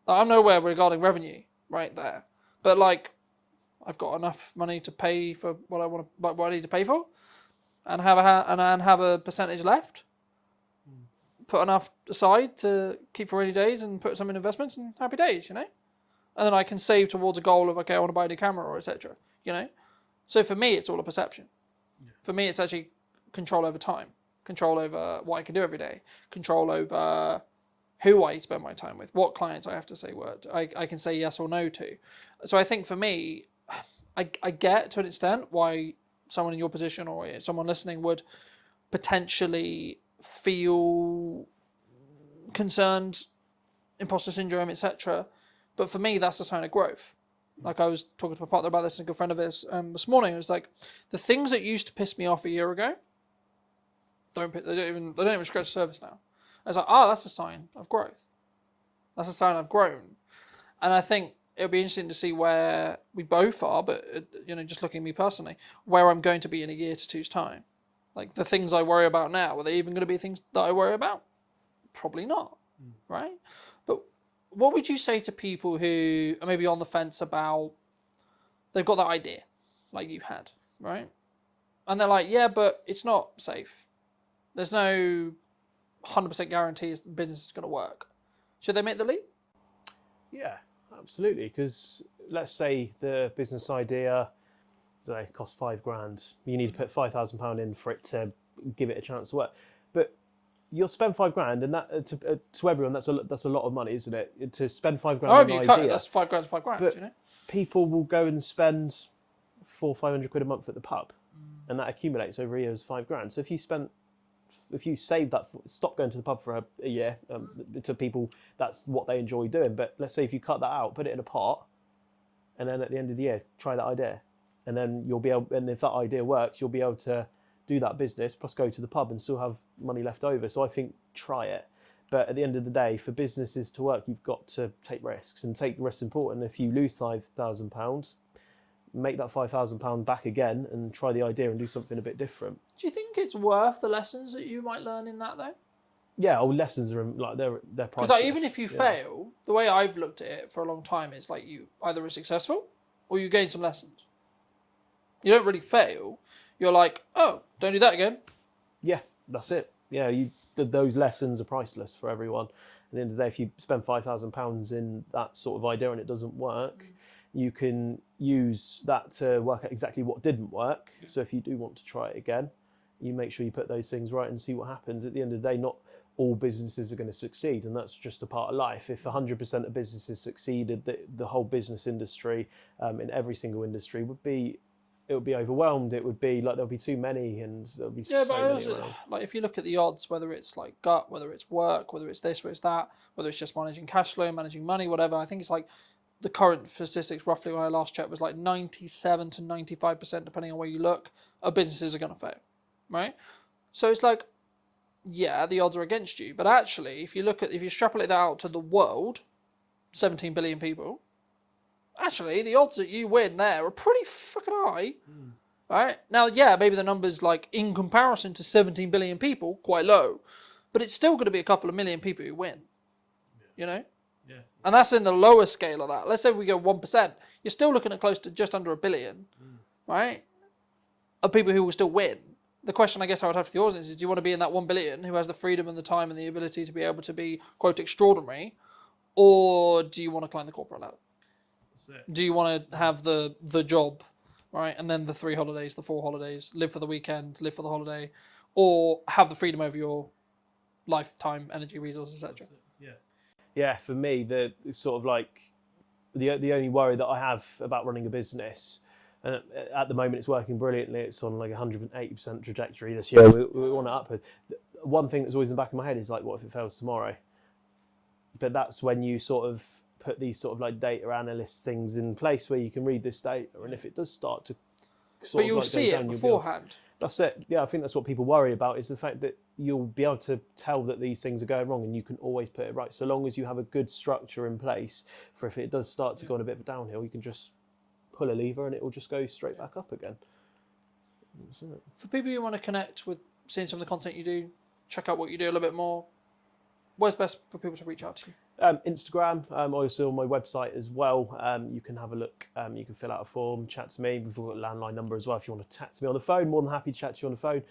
I'm nowhere regarding revenue right there. But like, I've got enough money to pay for what I want to, what I need to pay for, and have a percentage left. Put enough aside to keep for rainy days, and put some in investments, and happy days, you know. And then I can save towards a goal of, okay, I want to buy a new camera, or etc. You know. So for me, it's all a perception. Yeah. For me, it's actually control over time, control over what I can do every day, control over who I spend my time with, what clients I have to say I can say yes or no to. So I think for me, I get to an extent why someone in your position or someone listening would potentially feel concerned, imposter syndrome, etc. But for me, that's a sign of growth. Like I was talking to my partner about this and a good friend of his this morning. It was like, the things that used to piss me off a year ago, they don't even scratch the surface now. I was like, that's a sign of growth. That's a sign I've grown. And I think it'll be interesting to see where we both are, but just looking at me personally, where I'm going to be in a year to two's time. Like the things I worry about now, are they even going to be things that I worry about? Probably not, right? But what would you say to people who are maybe on the fence about, they've got that idea, like you had, right? And they're like, yeah, but it's not safe. There's no 100% guarantee the business is going to work. Should they make the leap? Yeah, absolutely. Because let's say the business idea, costs £5,000. You need to put £5,000 in for it to give it a chance to work. But you'll spend £5,000, and that to everyone that's a lot of money, isn't it? To spend £5,000 on an idea. That's £5,000, £5,000. But you know, people will go and spend £400-500 a month at the pub, and that accumulates over a year as £5,000. So if you save that, stop going to the pub for a year, to people, that's what they enjoy doing. But let's say if you cut that out, put it in a pot, and then at the end of the year, try that idea. And then you'll be able, and if that idea works, you'll be able to do that business, plus go to the pub and still have money left over. So I think try it. But at the end of the day, for businesses to work, you've got to take risks, and take risks important. If you lose £5,000, make that £5,000 back again and try the idea and do something a bit different. Do you think it's worth the lessons that you might learn in that though? Yeah, lessons are like they're priceless. Because like, even if you fail, the way I've looked at it for a long time is like you either are successful or you gain some lessons. You don't really fail. You're like, oh, don't do that again. Yeah, that's it. Yeah, those lessons are priceless for everyone. At the end of the day, if you spend £5,000 in that sort of idea and it doesn't work, you can use that to work out exactly what didn't work. So if you do want to try it again, you make sure you put those things right and see what happens. At the end of the day, not all businesses are going to succeed, and that's just a part of life. If 100% of businesses succeeded, the whole business industry, in every single industry, would be overwhelmed. It would be like there'll be too many, and there'll be so many around. Like if you look at the odds, whether it's like gut, whether it's work, whether it's this, whether it's that, whether it's just managing cash flow, managing money, whatever. I think it's like the current statistics, roughly when I last checked, was like 97 to 95%, depending on where you look, of businesses are going to fail, right? So it's like, yeah, the odds are against you, but actually, if you extrapolate that out to the world, 17 billion people, actually, the odds that you win there are pretty fucking high, right? Now, yeah, maybe the numbers, like, in comparison to 17 billion people, quite low, but it's still going to be a couple of million people who win, you know? Yeah. And that's in the lower scale of that. Let's say we go 1%, you're still looking at close to just under 1 billion, right, of people who will still win. The question I guess I would have to the audience is, do you want to be in that 1 billion who has the freedom and the time and the ability to be able to be, quote, extraordinary, or do you want to climb the corporate ladder? Do you want to have the job, right, and then the 3 holidays, the 4 holidays, live for the weekend, live for the holiday, or have the freedom over your lifetime, energy, resources, etc.? Yeah, for me, the sort of like the only worry that I have about running a business, and at the moment it's working brilliantly, it's on like 180% trajectory this year. We want it upward. One thing that's always in the back of my head is like, what if it fails tomorrow? But that's when you sort of put these sort of like data analyst things in place where you can read this data, and if it does start to but you'll see it beforehand. That's it. Yeah, I think that's what people worry about, is the fact that you'll be able to tell that these things are going wrong, and you can always put it right. So long as you have a good structure in place for if it does start to go on a bit of a downhill, you can just pull a lever and it will just go straight back up again. That's it. For people who want to connect with seeing some of the content you do, check out what you do a little bit more, where's best for people to reach out to you? Instagram, also on my website as well. You can have a look, you can fill out a form, chat to me. We've got a landline number as well if you want to chat to me on the phone. More than happy to chat to you on the phone.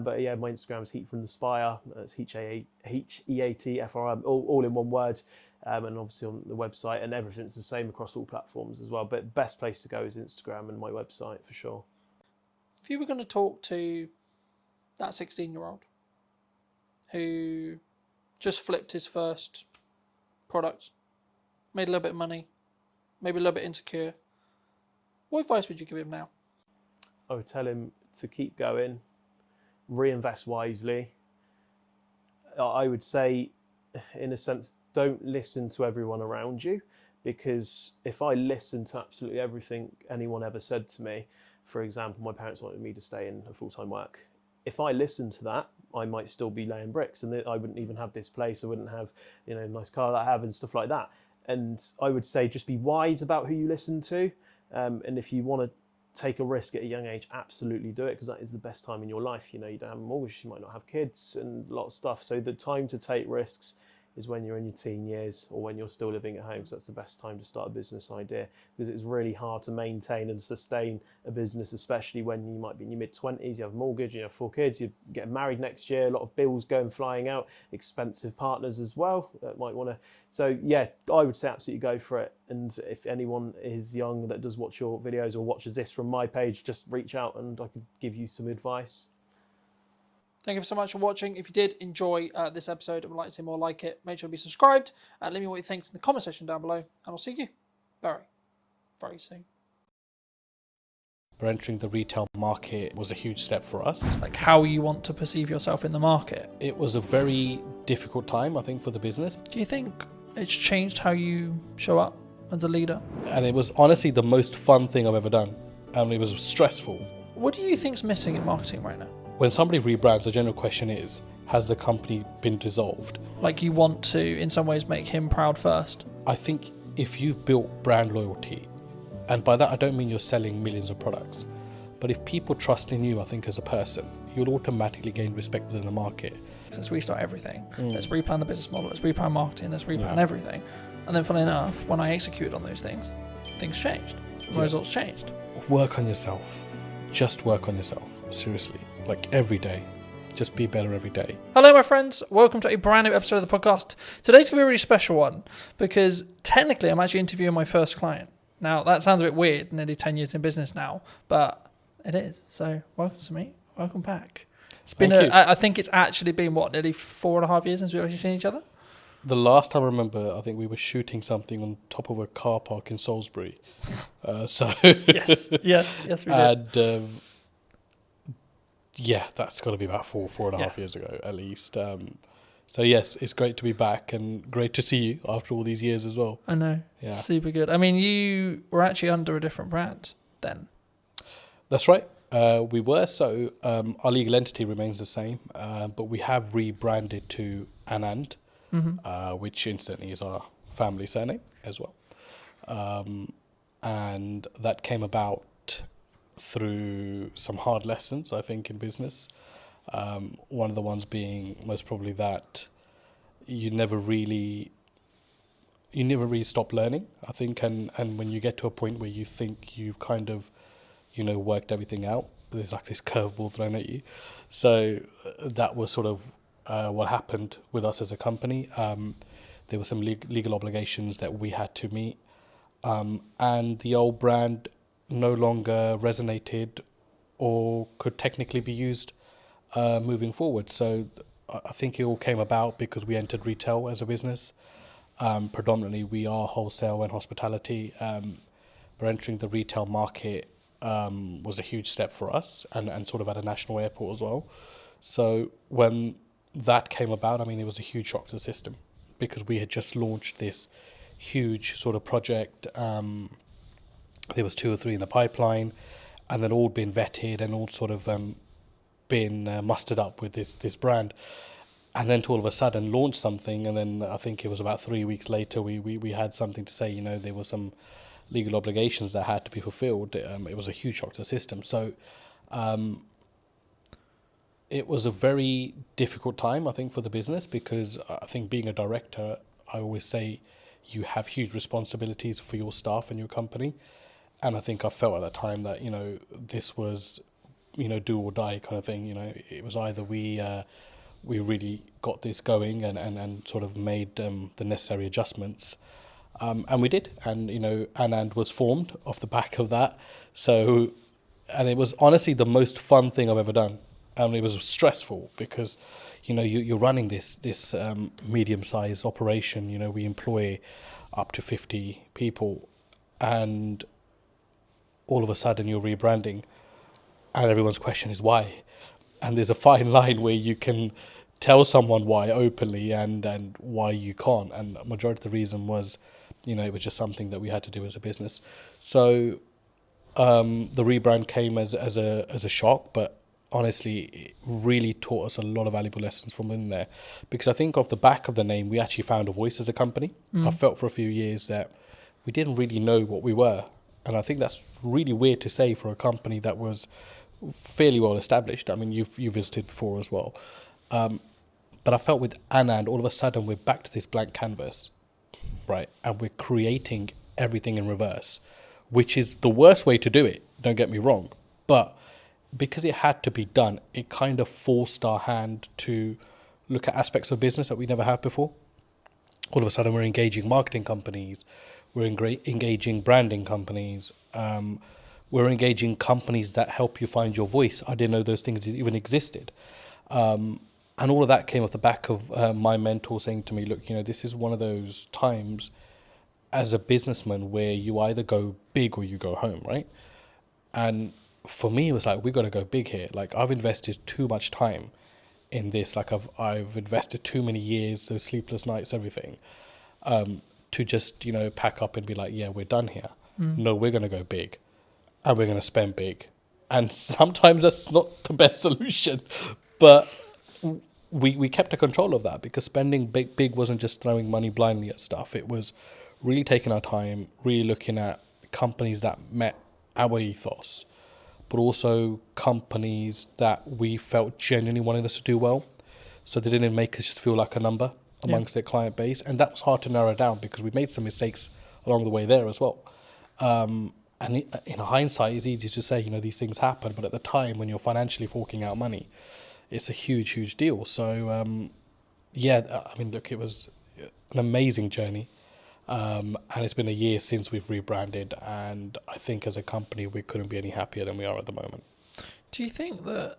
But yeah, my Instagram is Heat from the Spire. It's HEATFRM, all in one word. And obviously on the website, and everything's the same across all platforms as well. But best place to go is Instagram and my website for sure. If you were going to talk to that 16-year-old who just flipped his first product, made a little bit of money, maybe a little bit insecure, what advice would you give him now? I would tell him to keep going, reinvest wisely. I would say, in a sense, don't listen to everyone around you, because if I listened to absolutely everything anyone ever said to me, for example, my parents wanted me to stay in a full-time work. If I listened to that, I might still be laying bricks, and I wouldn't even have this place. I wouldn't have, a nice car that I have and stuff like that. And I would say just be wise about who you listen to. And if you want to take a risk at a young age, absolutely do it, because that is the best time in your life. You don't have a mortgage, you might not have kids and a lot of stuff. So the time to take risks is when you're in your teen years or when you're still living at home. So that's the best time to start a business idea, because it's really hard to maintain and sustain a business, especially when you might be in your mid-20s, you have a mortgage, you have 4 kids, you're getting married next year, a lot of bills going flying out, expensive partners as well that might want to. So yeah, I would say absolutely go for it. And if anyone is young that does watch your videos or watches this from my page, just reach out and I could give you some advice. Thank you so much for watching. If you did enjoy this episode and would like to see more like it, make sure to be subscribed and let me know what you think in the comment section down below. And I'll see you very, very soon. But entering the retail market was a huge step for us. Like how you want to perceive yourself in the market. It was a very difficult time, I think, for the business. Do you think it's changed how you show up as a leader? And it was honestly the most fun thing I've ever done. And it was stressful. What do you think's missing in marketing right now? when somebody rebrands, the general question is, has the company been dissolved? Like you want to, in some ways, make him proud first. I think if you've built brand loyalty, and by that I don't mean you're selling millions of products, but if people trust in you, I think as a person, you'll automatically gain respect within the market. Let's restart everything. Let's replan the business model. Let's replan marketing. Let's replan everything. And then, funny enough, when I executed on those things changed. The results changed. Work on yourself. Just work on yourself. Seriously. Like every day. Just be better every day. Hello, my friends. Welcome to a brand new episode of the podcast. Today's going to be a really special one because technically I'm actually interviewing my first client. Now, that sounds a bit weird, nearly 10 years in business now, but it is. So, welcome to me. Welcome back. It's been, I think it's actually been, nearly 4.5 years since we've actually seen each other? The last time I remember, I think we were shooting something on top of a car park in Salisbury. Yes, we did. And yeah, that's got to be about 4.5 years ago at least. So yes, it's great to be back and great to see you after all these years as well. I know. Yeah. Super good. I mean, you were actually under a different brand then. That's right. We were. So our legal entity remains the same, but we have rebranded to Anand, which incidentally is our family surname as well. And that came about through some hard lessons, I think, in business. One of the ones being most probably that you never really stop learning, I think, and when you get to a point where you think you've kind of, worked everything out, there's like this curveball thrown at you. So that was sort of what happened with us as a company. There were some legal obligations that we had to meet, and the old brand no longer resonated or could technically be used moving forward. So I think it all came about because we entered retail as a business. Predominantly we are wholesale and hospitality, but entering the retail market was a huge step for us and sort of at a national airport as well. So when that came about, I mean, it was a huge shock to the system because we had just launched this huge sort of project. There was 2 or 3 in the pipeline, and then all been vetted and all sort of been mustered up with this brand. And then to all of a sudden launch something, and then I think it was about 3 weeks later we had something to say, there were some legal obligations that had to be fulfilled. It was a huge shock to the system. So it was a very difficult time, I think, for the business, because I think being a director, I always say you have huge responsibilities for your staff and your company. And I think I felt at that time that, this was, do or die kind of thing. It was either we really got this going and sort of made the necessary adjustments. And we did. And, Anand was formed off the back of that. So, and it was honestly the most fun thing I've ever done. And it was stressful because, you're running this medium-sized operation. We employ up to 50 people, and all of a sudden you're rebranding, and everyone's question is why. And there's a fine line where you can tell someone why openly and why you can't. And the majority of the reason was, it was just something that we had to do as a business. So the rebrand came as a shock, but honestly, it really taught us a lot of valuable lessons from in there, because I think off the back of the name, we actually found a voice as a company. I felt for a few years that we didn't really know what we were. And I think that's really weird to say for a company that was fairly well established. I mean, you visited before as well. But I felt with Anand, all of a sudden, we're back to this blank canvas, right? And we're creating everything in reverse, which is the worst way to do it, don't get me wrong. But because it had to be done, it kind of forced our hand to look at aspects of business that we never had before. All of a sudden, we're engaging marketing companies. We're engaging branding companies. We're engaging companies that help you find your voice. I didn't know those things even existed. And all of that came off the back of my mentor saying to me, look, this is one of those times as a businessman where you either go big or you go home, right? And for me, it was like, we got to go big here. Like, I've invested too much time in this. Like, I've invested too many years, those sleepless nights, everything, to just, pack up and be like, yeah, we're done here. No, we're going to go big, and we're going to spend big, And sometimes that's not the best solution. But we kept a control of that, because spending big wasn't just throwing money blindly at stuff. It was really taking our time, really looking at companies that met our ethos, but also companies that we felt genuinely wanted us to do well. So they didn't make us just feel like a number amongst their client base. And that was hard to narrow down, because we made some mistakes along the way there as well. And in hindsight, it's easy to say, these things happen. But at the time, when you're financially forking out money, it's a huge, huge deal. So, look, it was an amazing journey. And it's been a year since we've rebranded. And I think as a company, we couldn't be any happier than we are at the moment. Do you think that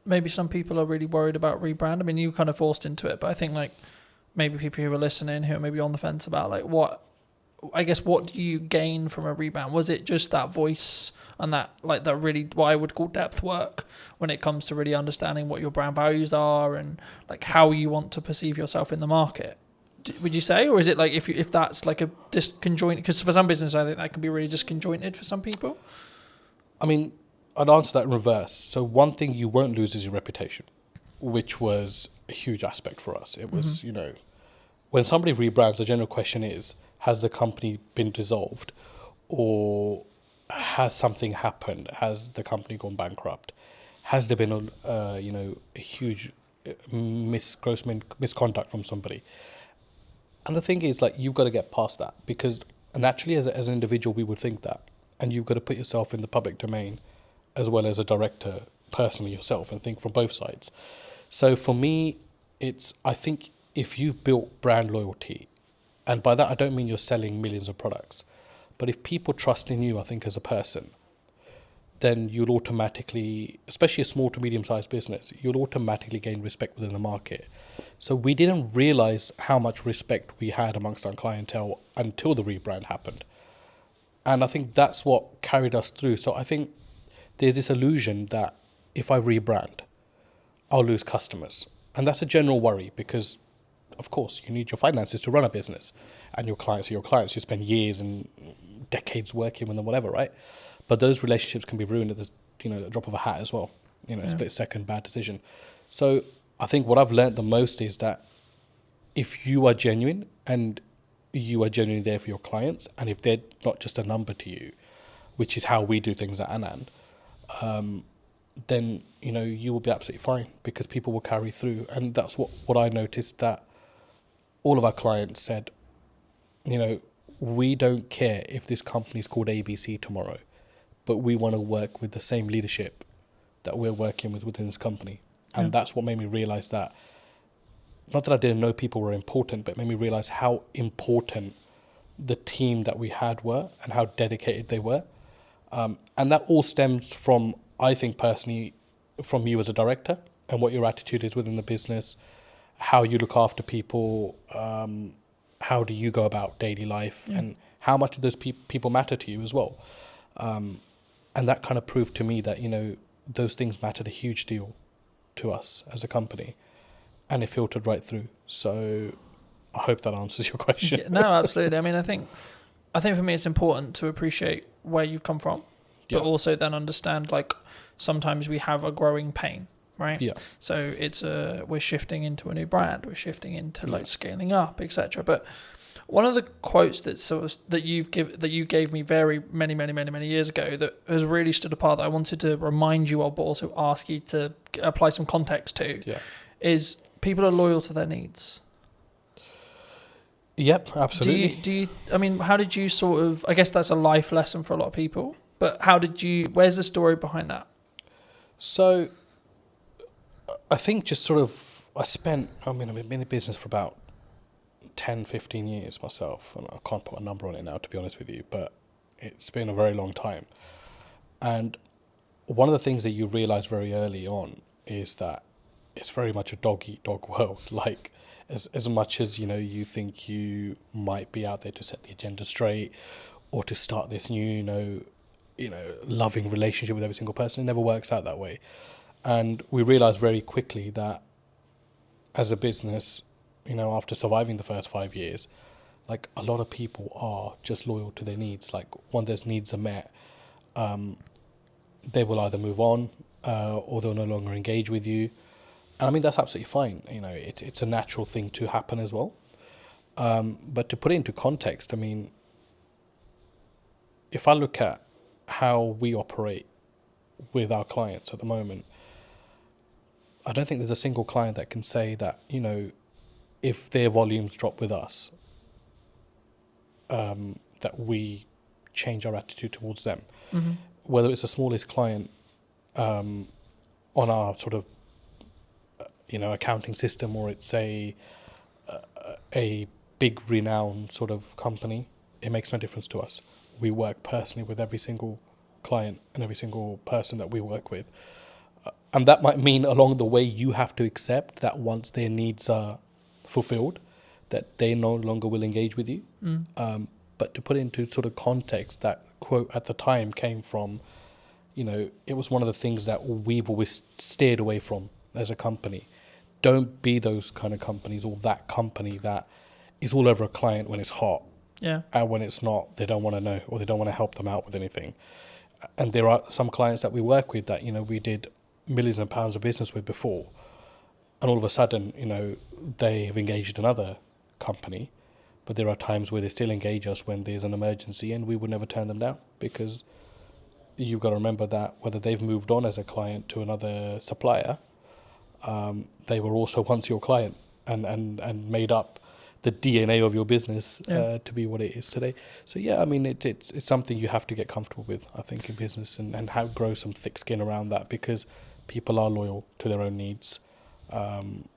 maybe some people are really worried about rebrand? I mean, you kind of forced into it, but I think like maybe people who are listening who are maybe on the fence about like what do you gain from a rebrand? Was it just that voice and that like that really what I would call depth work when it comes to really understanding what your brand values are and like how you want to perceive yourself in the market? Would you say, or is it like if that's like a disconjointed? Because for some business, I think that can be really disconjointed for some people. I mean, I'd answer that in reverse. So one thing you won't lose is your reputation, which was a huge aspect for us. It was, when somebody rebrands, the general question is, has the company been dissolved, or has something happened? Has the company gone bankrupt? Has there been a huge gross misconduct from somebody? And the thing is, like, you've got to get past that, because naturally as an individual, we would think that. And you've got to put yourself in the public domain as well as a director personally yourself and think from both sides. So for me, I think if you've built brand loyalty, and by that I don't mean you're selling millions of products, but if people trust in you, I think as a person, then you'll automatically, especially a small to medium-sized business, you'll automatically gain respect within the market. So we didn't realize how much respect we had amongst our clientele until the rebrand happened. And I think that's what carried us through. So I think there's this illusion that if I rebrand, I'll lose customers. And that's a general worry, because, of course, you need your finances to run a business. And your clients are your clients. You spend years and decades working with them, whatever, right? But those relationships can be ruined at the drop of a hat as well. Split second bad decision. So I think what I've learned the most is that if you are genuine and you are genuinely there for your clients, and if they're not just a number to you, which is how we do things at Anand, then you will be absolutely fine, because people will carry through. And that's what I noticed, that all of our clients said, we don't care if this company is called ABC tomorrow, but we want to work with the same leadership that we're working with within this company. And that's what made me realize that, not that I didn't know people were important, but it made me realize how important the team that we had were and how dedicated they were. And that all stems from, I think personally, from you as a director and what your attitude is within the business, how you look after people, how do you go about daily life, and how much do those people matter to you as well. And that kind of proved to me that, those things mattered a huge deal to us as a company, and it filtered right through. So I hope that answers your question. Yeah, no, absolutely. I mean, I think for me it's important to appreciate where you've come from, but also then understand, like, sometimes we have a growing pain, right? Yeah. So it's we're shifting into a new brand, we're shifting into like scaling up, etc. But one of the quotes that you gave me very many years ago that has really stood apart, that I wanted to remind you of, but also ask you to apply some context to, is people are loyal to their needs. Yep, absolutely. I mean, how did you sort of, I guess that's a life lesson for a lot of people, but where's the story behind that? So I think just sort of, I've been in business for about 10, 15 years myself, and I can't put a number on it now, to be honest with you, but it's been a very long time. And one of the things that you realize very early on is that it's very much a dog-eat-dog world. Like, as much as, you think you might be out there to set the agenda straight or to start this new, loving relationship with every single person, it never works out that way. And we realized very quickly that as a business, after surviving the first 5 years, like, a lot of people are just loyal to their needs. Like, when those needs are met, they will either move on or they'll no longer engage with you. And I mean, that's absolutely fine. You know, it's a natural thing to happen as well. But to put it into context, I mean, if I look at how we operate with our clients at the moment, I don't think there's a single client that can say that, you know, if their volumes drop with us, that we change our attitude towards them. Mm-hmm. Whether it's the smallest client on our sort of, accounting system, or it's a big renowned sort of company, it makes no difference to us. We work personally with every single client and every single person that we work with. And that might mean along the way you have to accept that once their needs are fulfilled, that they no longer will engage with you. But to put it into sort of context, that quote at the time came from, it was one of the things that we've always steered away from as a company. Don't be those kind of companies, or that company that is all over a client when it's hot. Yeah. And when it's not, they don't want to know, or they don't want to help them out with anything. And there are some clients that we work with that, we did millions of pounds of business with before. And all of a sudden, they have engaged another company. But there are times where they still engage us when there's an emergency, and we would never turn them down, because you've got to remember that whether they've moved on as a client to another supplier, they were also once your client and made up the DNA of your business to be what it is today. So yeah, I mean, it's something you have to get comfortable with, I think, in business, and grow some thick skin around that, because people are loyal to their own needs, and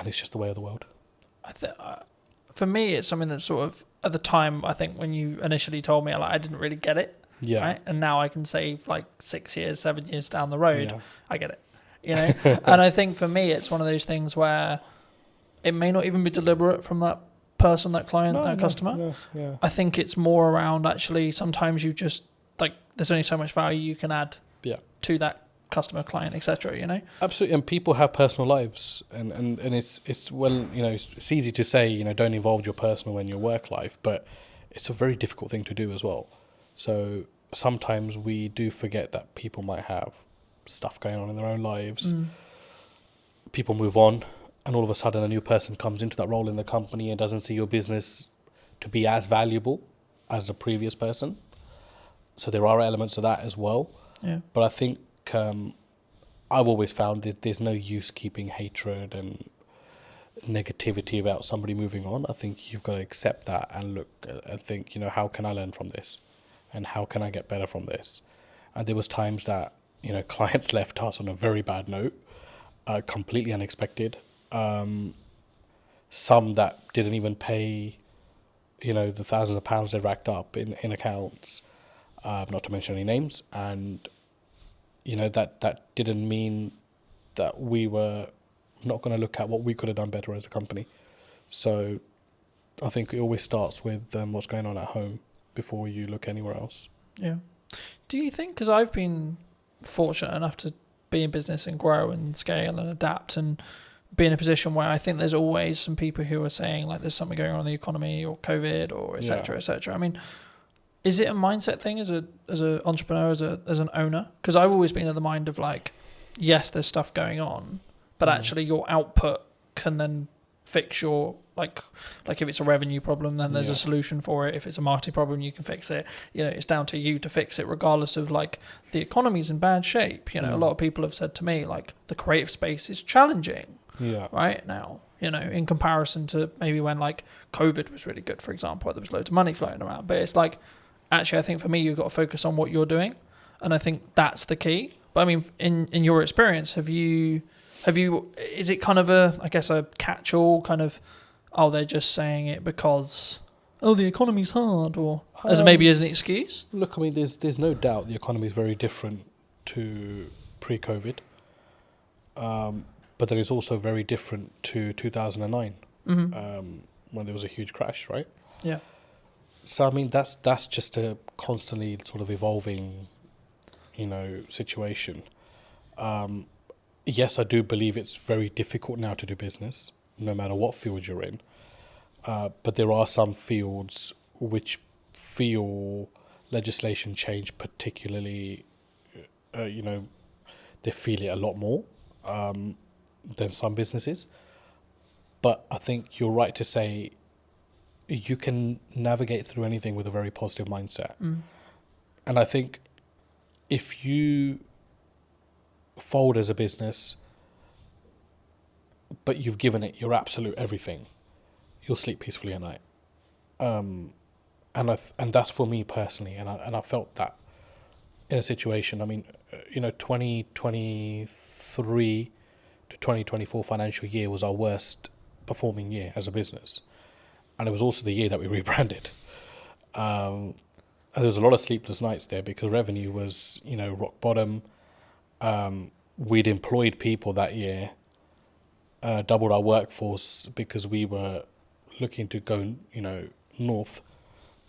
it's just the way of the world. For me, it's something that sort of, at the time, I think when you initially told me, I didn't really get it. Yeah. Right? And now I can say 6 years, 7 years down the road, I get it. And I think for me, it's one of those things where it may not even be deliberate from that person, that client, customer. No, yeah. I think it's more around, actually, sometimes you just, there's only so much value you can add to that customer, client, etc. Absolutely. And people have personal lives, and it's well, it's easy to say, don't involve your personal in your work life, but it's a very difficult thing to do as well. So sometimes we do forget that people might have stuff going on in their own lives. People move on, and all of a sudden a new person comes into that role in the company and doesn't see your business to be as valuable as the previous person. So there are elements of that as well. Yeah. But I think I've always found that there's no use keeping hatred and negativity about somebody moving on. I think you've got to accept that and look and think, how can I learn from this? And how can I get better from this? And there was times that, clients left us on a very bad note, completely unexpected. Some that didn't even pay, the thousands of pounds they racked up in accounts, not to mention any names. And, that didn't mean that we were not going to look at what we could have done better as a company. So I think it always starts with what's going on at home before you look anywhere else. Yeah. Do you think, because I've been fortunate enough to be in business and grow and scale and adapt and be in a position where I think there's always some people who are saying there's something going on in the economy or COVID or et cetera, et cetera. I mean, is it a mindset thing as an entrepreneur, as an owner? Because I've always been of the mind of yes, there's stuff going on, but actually your output can then fix your like if it's a revenue problem, then there's a solution for it. If it's a marketing problem, you can fix it. It's down to you to fix it, regardless of the economy's in bad shape. A lot of people have said to me the creative space is challenging right now, in comparison to maybe when COVID was really good, for example, where there was loads of money floating around. But it's actually, I think for me, you've got to focus on what you're doing, and I think that's the key. But I mean, in your experience, have you is it kind of a catch-all kind of, they're just saying it because the economy's hard, or as maybe as an excuse? Look, I mean, there's no doubt the economy is very different to pre-COVID, but then it's also very different to 2009, when there was a huge crash, right? Yeah. So I mean, that's just a constantly sort of evolving, situation. Yes, I do believe it's very difficult now to do business, no matter what field you're in. But there are some fields which feel legislation change particularly they feel it a lot more than some businesses. But I think you're right to say you can navigate through anything with a very positive mindset. And I think if you fold as a business, but you've given it your absolute everything, you'll sleep peacefully at night. And that's for me personally. And I felt that in a situation. I mean, 2023 to 2024 financial year was our worst performing year as a business. And it was also the year that we rebranded. And there was a lot of sleepless nights there because revenue was, rock bottom. We'd employed people that year, doubled our workforce because we were looking to go, north,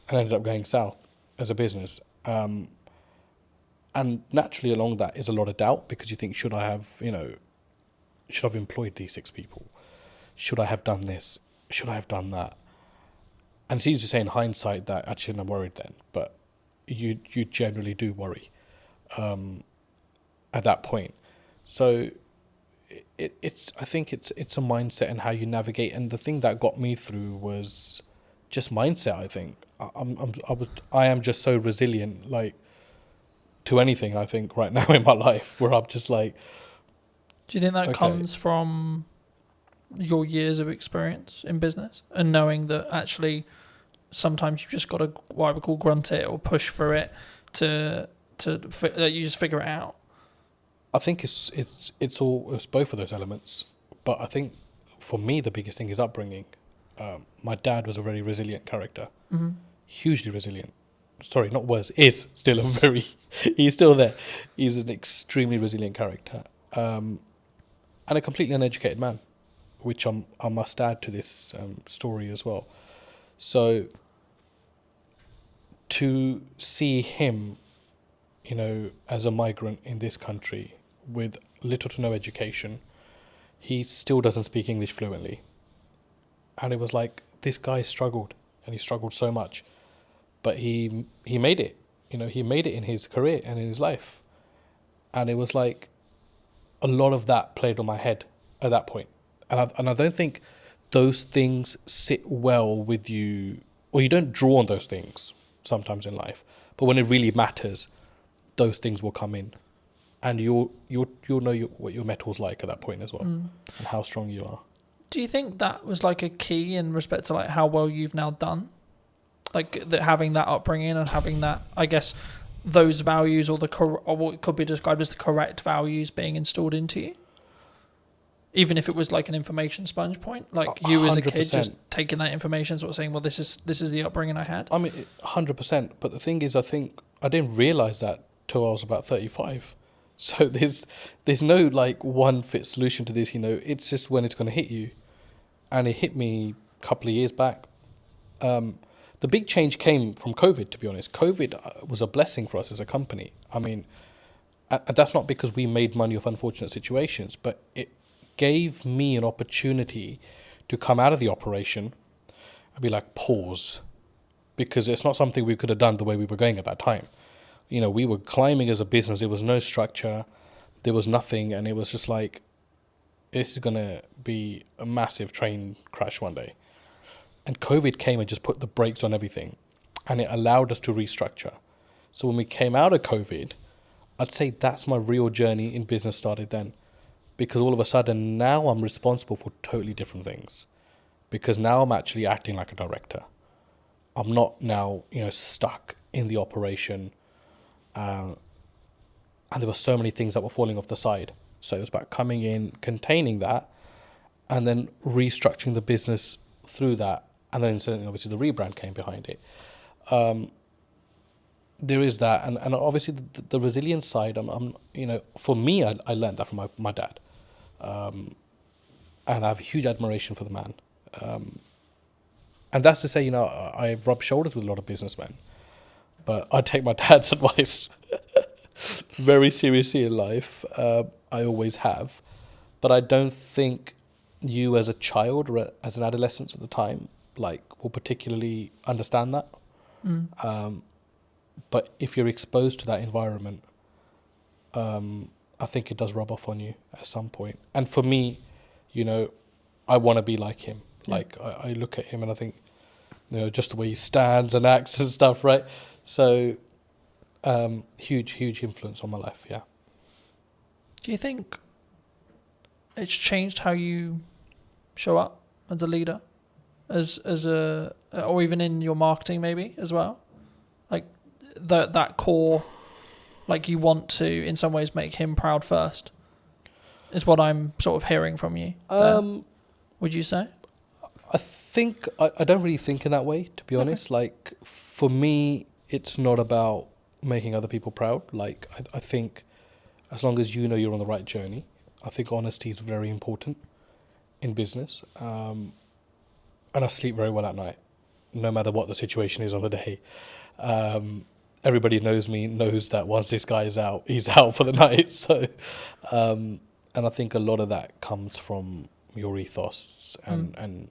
and ended up going south as a business. And naturally along that is a lot of doubt because you think, should I have employed these 6 people? Should I have done this? Should I have done that? And it's easy to say in hindsight that actually I'm worried then, but you generally do worry at that point. So I think it's a mindset and how you navigate. And the thing that got me through was just mindset. I think I am just so resilient, like to anything. I think right now in my life, where I'm just like. Do you think that comes from your years of experience in business and knowing that actually sometimes you've just got to what I would call grunt it or push for it to you just figure it out? I think it's both of those elements, but I think for me the biggest thing is upbringing. My dad was a very resilient character, hugely resilient. Sorry, not was, is still a very. He's still there. He's an extremely resilient character, and a completely uneducated man, which I must add to this story as well. So to see him, as a migrant in this country with little to no education, he still doesn't speak English fluently. And it was like, this guy struggled, and he struggled so much, but he made it. He made it in his career and in his life. And it was like a lot of that played on my head at that point. And I don't think those things sit well with you, or you don't draw on those things sometimes in life. But when it really matters, those things will come in, and you'll know what your metal's like at that point as well, and how strong you are. Do you think that was like a key in respect to like how well you've now done, like that having that upbringing and having that, I guess, those values or what could be described as the correct values being installed into you? Even if it was like an information sponge point, like you as a kid 100%. just taking that information, sort of saying, well, this is the upbringing I had. I mean, 100%. But the thing is, I think I didn't realise that till I was about 35. So there's no like one fit solution to this. It's just when it's going to hit you, and it hit me a couple of years back. The big change came from COVID. To be honest, COVID was a blessing for us as a company. I mean, that's not because we made money off unfortunate situations, but it gave me an opportunity to come out of the operation and be like, pause, because it's not something we could have done the way we were going at that time. We were climbing as a business. There was no structure, there was nothing, and it was just like, this is going to be a massive train crash one day. And COVID came and just put the brakes on everything, and it allowed us to restructure. So when we came out of COVID, I'd say that's my real journey in business started then. Because all of a sudden now I'm responsible for totally different things. Because now I'm actually acting like a director. I'm not now, stuck in the operation. And there were so many things that were falling off the side. So it was about coming in, containing that, and then restructuring the business through that. And then certainly obviously the rebrand came behind it. There is that, and obviously the resilience side. For me, I learned that from my dad, and I have a huge admiration for the man. And that's to say, I rub shoulders with a lot of businessmen, but I take my dad's advice very seriously in life. I always have, but I don't think you as a child or as an adolescent at the time, will particularly understand that. But if you're exposed to that environment, I think it does rub off on you at some point. And for me, you know, I want to be like him. Yeah. Like I look at him and I think, you know, just the way he stands and acts and stuff, right? So huge influence on my life. Yeah. Do you think it's changed how you show up as a leader, as a, or even in your marketing maybe as well? Like that core, like you want to in some ways make him proud first, is what I'm sort of hearing from you. Would you say? I think I don't really think in that way, to be honest. Like for me, it's not about making other people proud. Like I think as long as you know you're on the right journey, I think honesty is very important in business. And I sleep very well at night, no matter what the situation is on the day. Everybody knows me, knows that once this guy is out, he's out for the night. So, and I think a lot of that comes from your ethos, and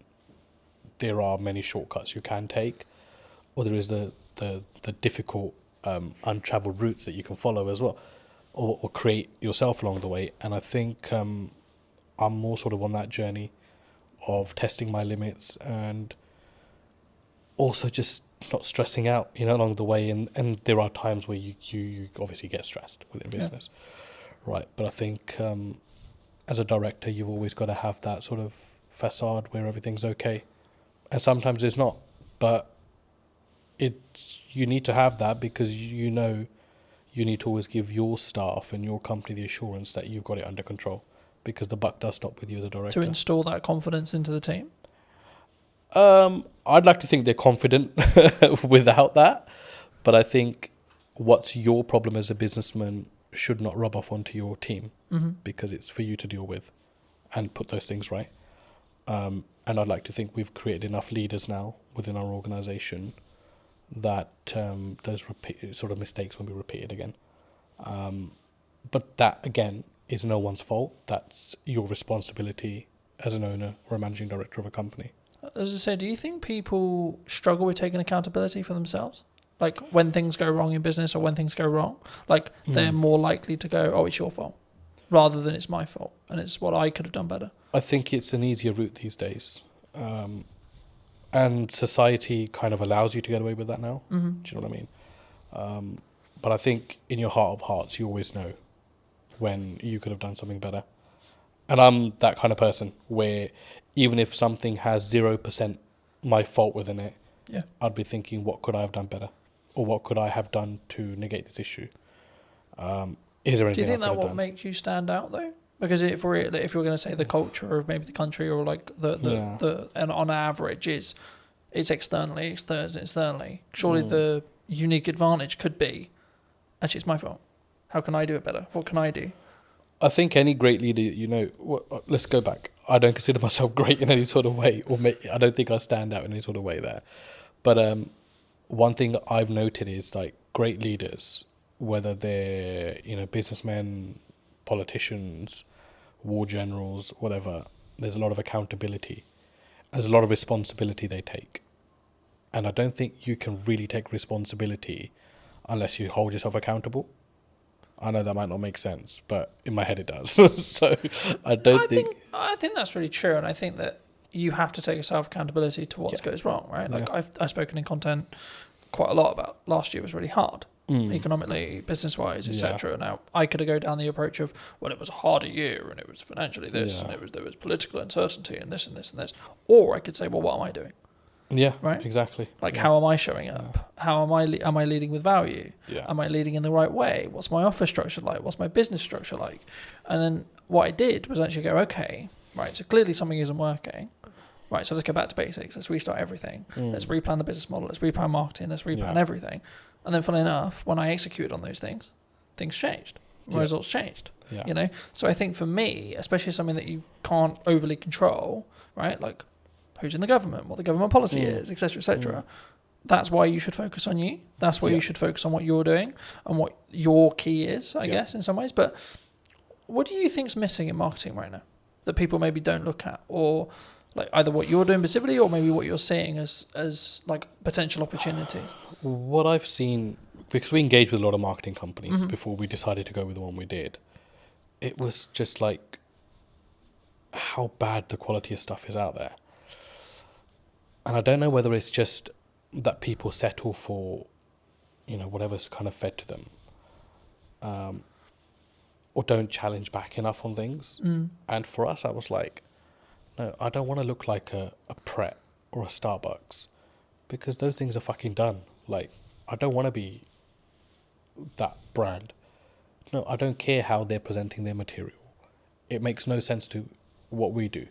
there are many shortcuts you can take, or there is the difficult untraveled routes that you can follow as well, or create yourself along the way. And I think I'm more sort of on that journey of testing my limits and also just not stressing out, you know, along the way. And there are times where you obviously get stressed within business, right? But I think as a director, you've always got to have that sort of facade where everything's okay. And sometimes it's not, but you need to have that because you know you need to always give your staff and your company the assurance that you've got it under control, because the buck does stop with you, the director. To install that confidence into the team? I'd like to think they're confident without that, but I think what's your problem as a businessman should not rub off onto your team, because it's for you to deal with and put those things right. And I'd like to think we've created enough leaders now within our organisation that those sort of mistakes won't be repeated again. But that, again, is no one's fault. That's your responsibility as an owner or a managing director of a company. As I say, do you think people struggle with taking accountability for themselves? Like when things go wrong in business or when things go wrong, like they're more likely to go, oh, it's your fault, rather than it's my fault and it's what I could have done better. I think it's an easier route these days. And society kind of allows you to get away with that now. Do you know what I mean? But I think in your heart of hearts, you always know when you could have done something better. And I'm that kind of person where even if something has 0% my fault within it, I'd be thinking, what could I have done better? Or what could I have done to negate this issue? Is there anything Do you think I could that have what done? makes you stand out though? Because if you're going to say the culture of maybe the country or like the and on average it's externally. Surely the unique advantage could be, actually it's my fault. How can I do it better? What can I do? I think any great leader, you know, let's go back. I don't consider myself great in any sort of way, I don't think I stand out in any sort of way there. But one thing that I've noted is like great leaders, whether they're, you know, businessmen, politicians, war generals, whatever, there's a lot of accountability. There's a lot of responsibility they take. And I don't think you can really take responsibility unless you hold yourself accountable. I know that might not make sense, but in my head it does. So I think that's really true, and I think that you have to take a self-accountability to what goes wrong, right? Like I've spoken in content quite a lot about last year was really hard, economically, business-wise, etc. Now I could go down the approach of, well, it was a harder year, and it was financially this, and there was political uncertainty, and this and this and this, or I could say, well, what am I doing? Yeah, right. Exactly. Like, how am I showing up? How am I leading with value? Yeah. Am I leading in the right way? What's my office structure like? What's my business structure like? And then what I did was actually go, okay, right, so clearly something isn't working. Right, so let's go back to basics. Let's restart everything. Let's replan the business model. Let's replan marketing. Let's replan everything. And then, funnily enough, when I executed on those things changed. My results changed. Yeah. You know, so I think for me, especially something that you can't overly control, right? Like who's in the government, what the government policy is, etc., etc. That's why you should focus on you. That's why you should focus on what you're doing and what your key is, I guess, in some ways. But what do you think's missing in marketing right now that people maybe don't look at, or like either what you're doing specifically, or maybe what you're seeing as like potential opportunities? What I've seen because we engaged with a lot of marketing companies before we decided to go with the one we did. It was just like how bad the quality of stuff is out there. And I don't know whether it's just that people settle for, whatever's kind of fed to them, or don't challenge back enough on things. And for us, I was like, no, I don't want to look like a Pret or a Starbucks, because those things are fucking done. Like, I don't want to be that brand. No, I don't care how they're presenting their material. It makes no sense to what we do.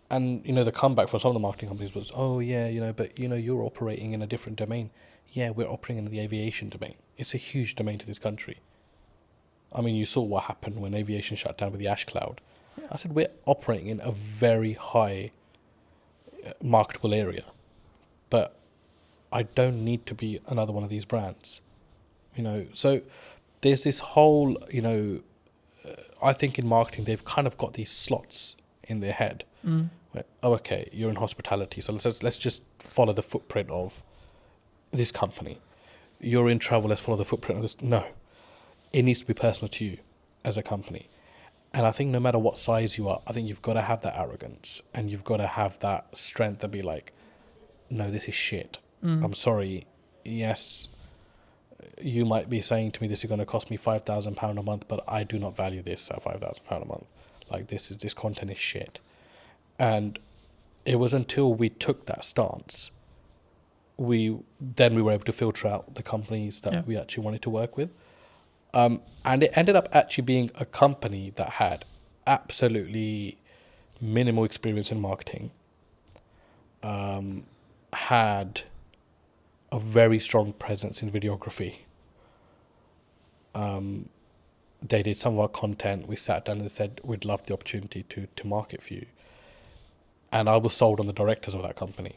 And, the comeback from some of the marketing companies was, oh, yeah, but, you're operating in a different domain. Yeah, we're operating in the aviation domain. It's a huge domain to this country. I mean, you saw what happened when aviation shut down with the ash cloud. Yeah. I said, we're operating in a very high marketable area. But I don't need to be another one of these brands. So there's this whole, I think in marketing, they've kind of got these slots in their head. Where, oh, okay, you're in hospitality, so let's just follow the footprint of this company. You're in travel, let's follow the footprint of this. No, it needs to be personal to you as a company. And I think no matter what size you are, I think you've got to have that arrogance and you've got to have that strength and be like, no, this is shit. I'm sorry. Yes, you might be saying to me this is going to cost me £5,000 a month, but I do not value this at £5,000 a month. Like, this content is shit. And it was until we took that stance, we were able to filter out the companies that we actually wanted to work with. And it ended up actually being a company that had absolutely minimal experience in marketing, had a very strong presence in videography. They did some of our content. We sat down and said, we'd love the opportunity to market for you. And I was sold on the directors of that company.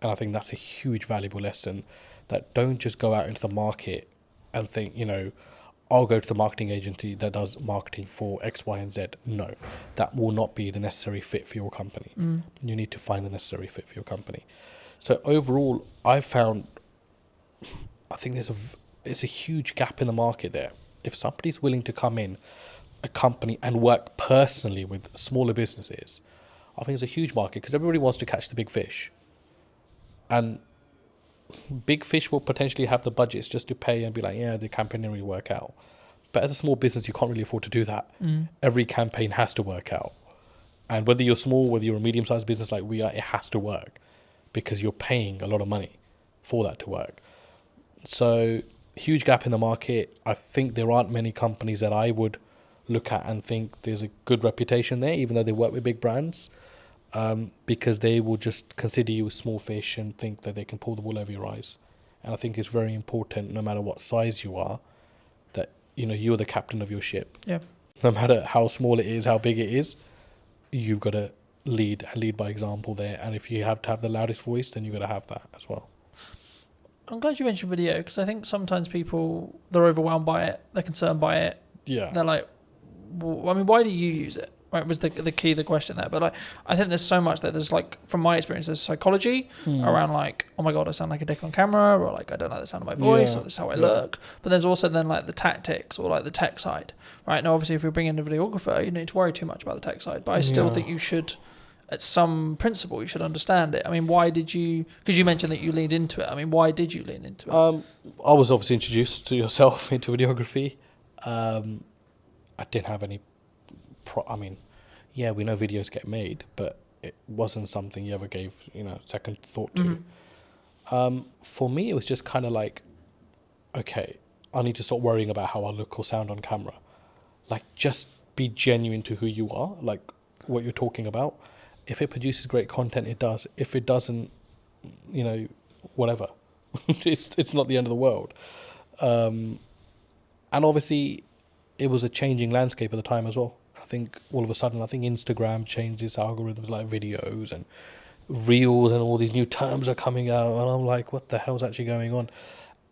And I think that's a huge valuable lesson, that don't just go out into the market and think, I'll go to the marketing agency that does marketing for X, Y, and Z. No, that will not be the necessary fit for your company. You need to find the necessary fit for your company. So overall, I think it's a huge gap in the market there. If somebody's willing to come in a company and work personally with smaller businesses, I think it's a huge market, because everybody wants to catch the big fish. And big fish will potentially have the budgets just to pay and be like, yeah, the campaign didn't really work out. But as a small business, you can't really afford to do that. Every campaign has to work out. And whether you're small, whether you're a medium-sized business like we are, it has to work, because you're paying a lot of money for that to work. So huge gap in the market. I think there aren't many companies that I would look at and think there's a good reputation there, even though they work with big brands, because they will just consider you a small fish and think that they can pull the wool over your eyes. And I think it's very important, no matter what size you are, that you're the captain of your ship. Yeah. No matter how small it is, how big it is, you've got to lead by example there. And if you have to have the loudest voice, then you've got to have that as well. I'm glad you mentioned video, because I think sometimes people, they're overwhelmed by it, they're concerned by it. Yeah. They're like, well, I mean, why do you use it? Right, was the key of the question there. But I think there's so much that there's, like, from my experience, there's psychology around, like, oh my God, I sound like a dick on camera, or like I don't like the sound of my voice, or this is how I look. But there's also then, like, the tactics, or like the tech side, right? Now, obviously, if you're bringing in a videographer, you don't need to worry too much about the tech side. But I still think you should, at some principle, you should understand it. I mean, why did you? Because you mentioned that you leaned into it. I mean, why did you lean into it? I was obviously introduced to yourself into videography. I didn't have any. I mean, yeah, we know videos get made, but it wasn't something you ever gave, second thought to. For me, it was just kind of like, okay, I need to stop worrying about how I look or sound on camera. Like, just be genuine to who you are, like what you're talking about. If it produces great content, it does. If it doesn't, whatever. it's not the end of the world. And obviously, it was a changing landscape at the time as well. I think all of a sudden, Instagram changed its algorithms, like videos and reels, and all these new terms are coming out. And I'm like, what the hell's actually going on?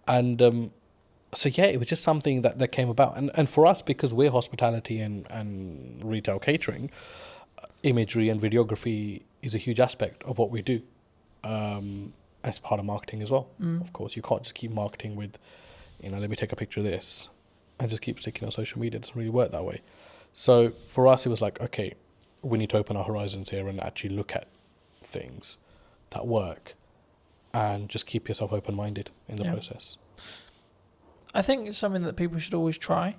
And so, yeah, it was just something that came about. And for us, because we're hospitality and retail catering, imagery and videography is a huge aspect of what we do. as part of marketing as well. Of course, you can't just keep marketing with, let me take a picture of this and just keep sticking on social media. It doesn't really work that way. So for us, it was like, okay, we need to open our horizons here and actually look at things that work and just keep yourself open-minded in the process. I think it's something that people should always try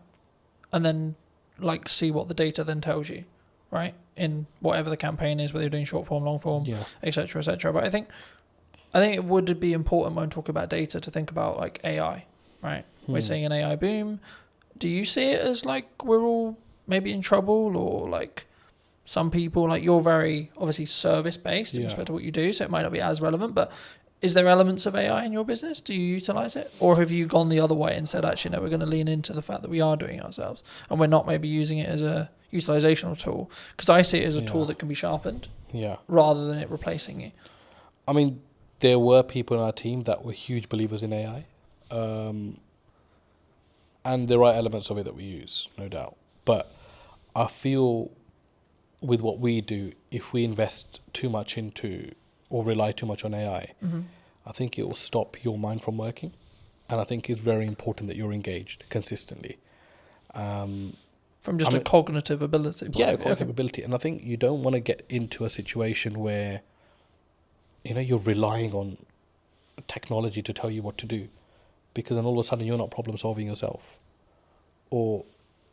and then like see what the data then tells you, right? In whatever the campaign is, whether you're doing short form, long form, etc., etc. But I think it would be important when talking about data to think about like AI, right? We're seeing an AI boom. Do you see it as like we're all maybe in trouble, or like some people, like you're very obviously service based in respect to what you do, so it might not be as relevant, but is there elements of AI in your business? Do you utilize it? Or have you gone the other way and said, actually, no, we're going to lean into the fact that we are doing it ourselves and we're not maybe using it as a utilizational tool? Because I see it as a tool that can be sharpened rather than it replacing you. I mean, there were people in our team that were huge believers in AI. And there are elements of it that we use, no doubt. But I feel with what we do, if we invest too much into or rely too much on AI, I think it will stop your mind from working. And I think it's very important that you're engaged consistently. From just a cognitive ability. Cognitive ability. And I think you don't want to get into a situation where, you're relying on technology to tell you what to do. Because then all of a sudden you're not problem solving yourself. Or,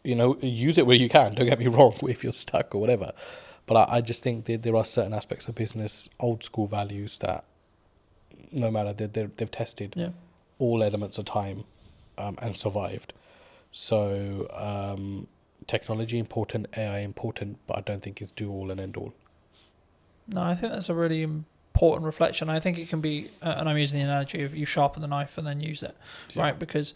use it where you can, don't get me wrong, if you're stuck or whatever. But I just think that there are certain aspects of business, old school values that no matter, they've tested all elements of time and survived. So technology important, AI important, but I don't think it's do all and end all. No, I think that's a really important reflection. I think it can be, and I'm using the analogy of you sharpen the knife and then use it, right? Because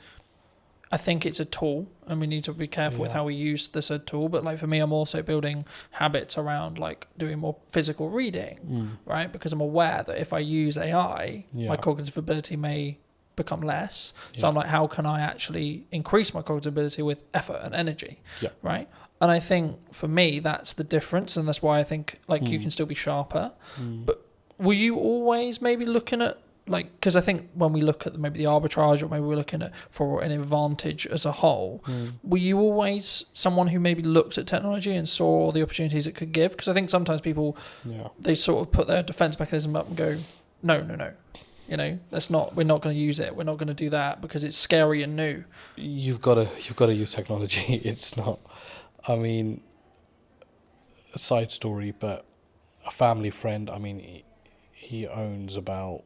I think it's a tool and we need to be careful with how we use the said tool. But like for me, I'm also building habits around like doing more physical reading, right? Because I'm aware that if I use AI, my cognitive ability may become less. So I'm like, how can I actually increase my cognitive ability with effort and energy, right? And I think for me, that's the difference. And that's why I think like you can still be sharper. But were you always maybe looking at, like, because I think when we look at maybe the arbitrage, or maybe we're looking at for an advantage as a whole, were you always someone who maybe looked at technology and saw the opportunities it could give? Because I think sometimes people, they sort of put their defense mechanism up and go, no, that's not, we're not going to use it. We're not going to do that because it's scary and new. You've got to use technology. It's not, I mean, a side story, but a family friend, I mean, he owns about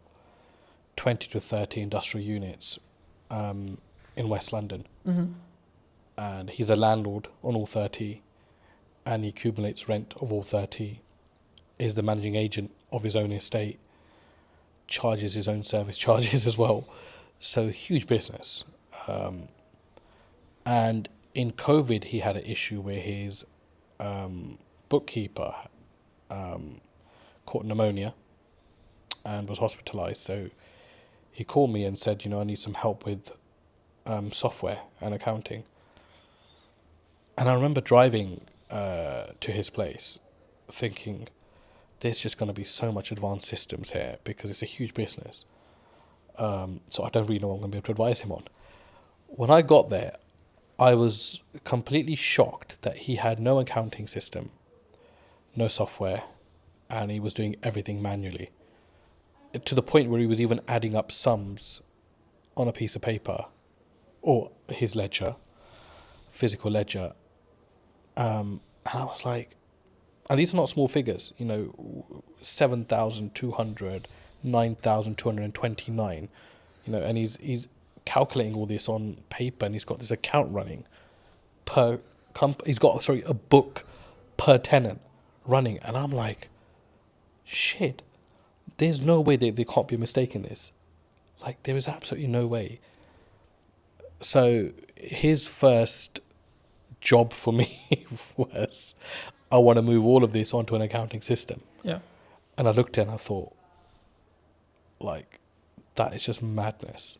20 to 30 industrial units in West London. And he's a landlord on all 30 and he accumulates rent of all 30, is the managing agent of his own estate, charges his own service charges as well. So huge business. And in COVID, he had an issue where his bookkeeper caught pneumonia and was hospitalized. So he called me and said, I need some help with software and accounting. And I remember driving to his place thinking, there's just going to be so much advanced systems here because it's a huge business. So I don't really know what I'm going to be able to advise him on. When I got there, I was completely shocked that he had no accounting system, no software, and he was doing everything manually. To the point where he was even adding up sums on a piece of paper or his ledger, physical ledger. And I was like, and these are not small figures, 7,200, 9,229, and he's calculating all this on paper and he's got this account running per he's got, a book per tenant running. And I'm like, shit. There's no way there can't be a mistake in this. Like, there is absolutely no way. So his first job for me was, I want to move all of this onto an accounting system. Yeah. And I looked at it and I thought, like, that is just madness.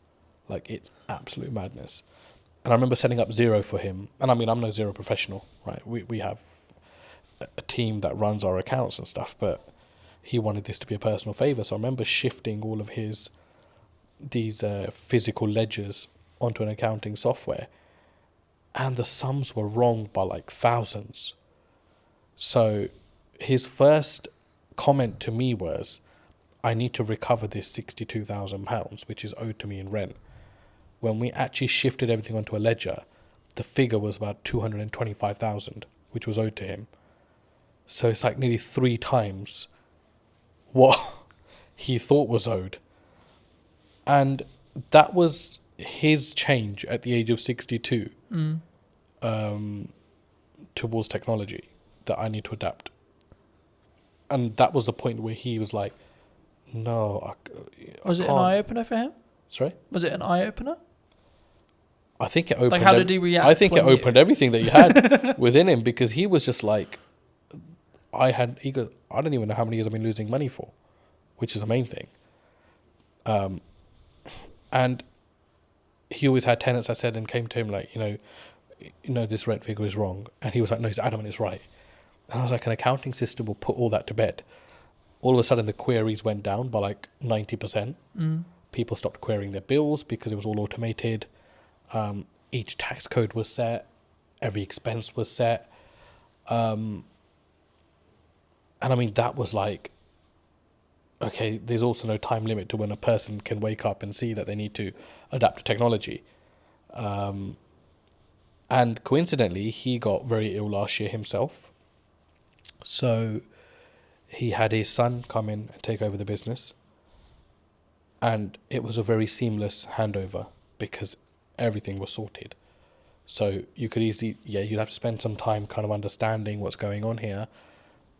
Like, it's absolute madness. And I remember setting up Xero for him. And I mean, I'm no Xero professional, right? We have a team that runs our accounts and stuff, but he wanted this to be a personal favor. So I remember shifting all of these physical ledgers onto an accounting software, and the sums were wrong by like thousands. So his first comment to me was, I need to recover this £62,000, which is owed to me in rent. When we actually shifted everything onto a ledger, the figure was about 225,000, which was owed to him. So it's like nearly 3 times what he thought was owed. And that was his change at the age of 62 towards technology, that I need to adapt. And that was the point where he was like, no, Was it an eye-opener for him? Sorry? Was it an eye-opener? I think it opened. Like, how did he react? I think it opened everything that he had within him, because he was just like, he goes, I don't even know how many years I've been losing money for, which is the main thing. And he always had tenants, I said, and came to him like, you know, this rent figure is wrong. And he was like, no, he's adamant it's right. And I was like, an accounting system will put all that to bed. All of a sudden, the queries went down by like 90%. People stopped querying their bills because it was all automated. Each tax code was set. Every expense was set. And I mean, that was like, okay, there's also no time limit to when a person can wake up and see that they need to adapt to technology. And coincidentally, he got very ill last year himself. So he had his son come in and take over the business. And it was a very seamless handover because everything was sorted. So you could easily, you'd have to spend some time kind of understanding what's going on here.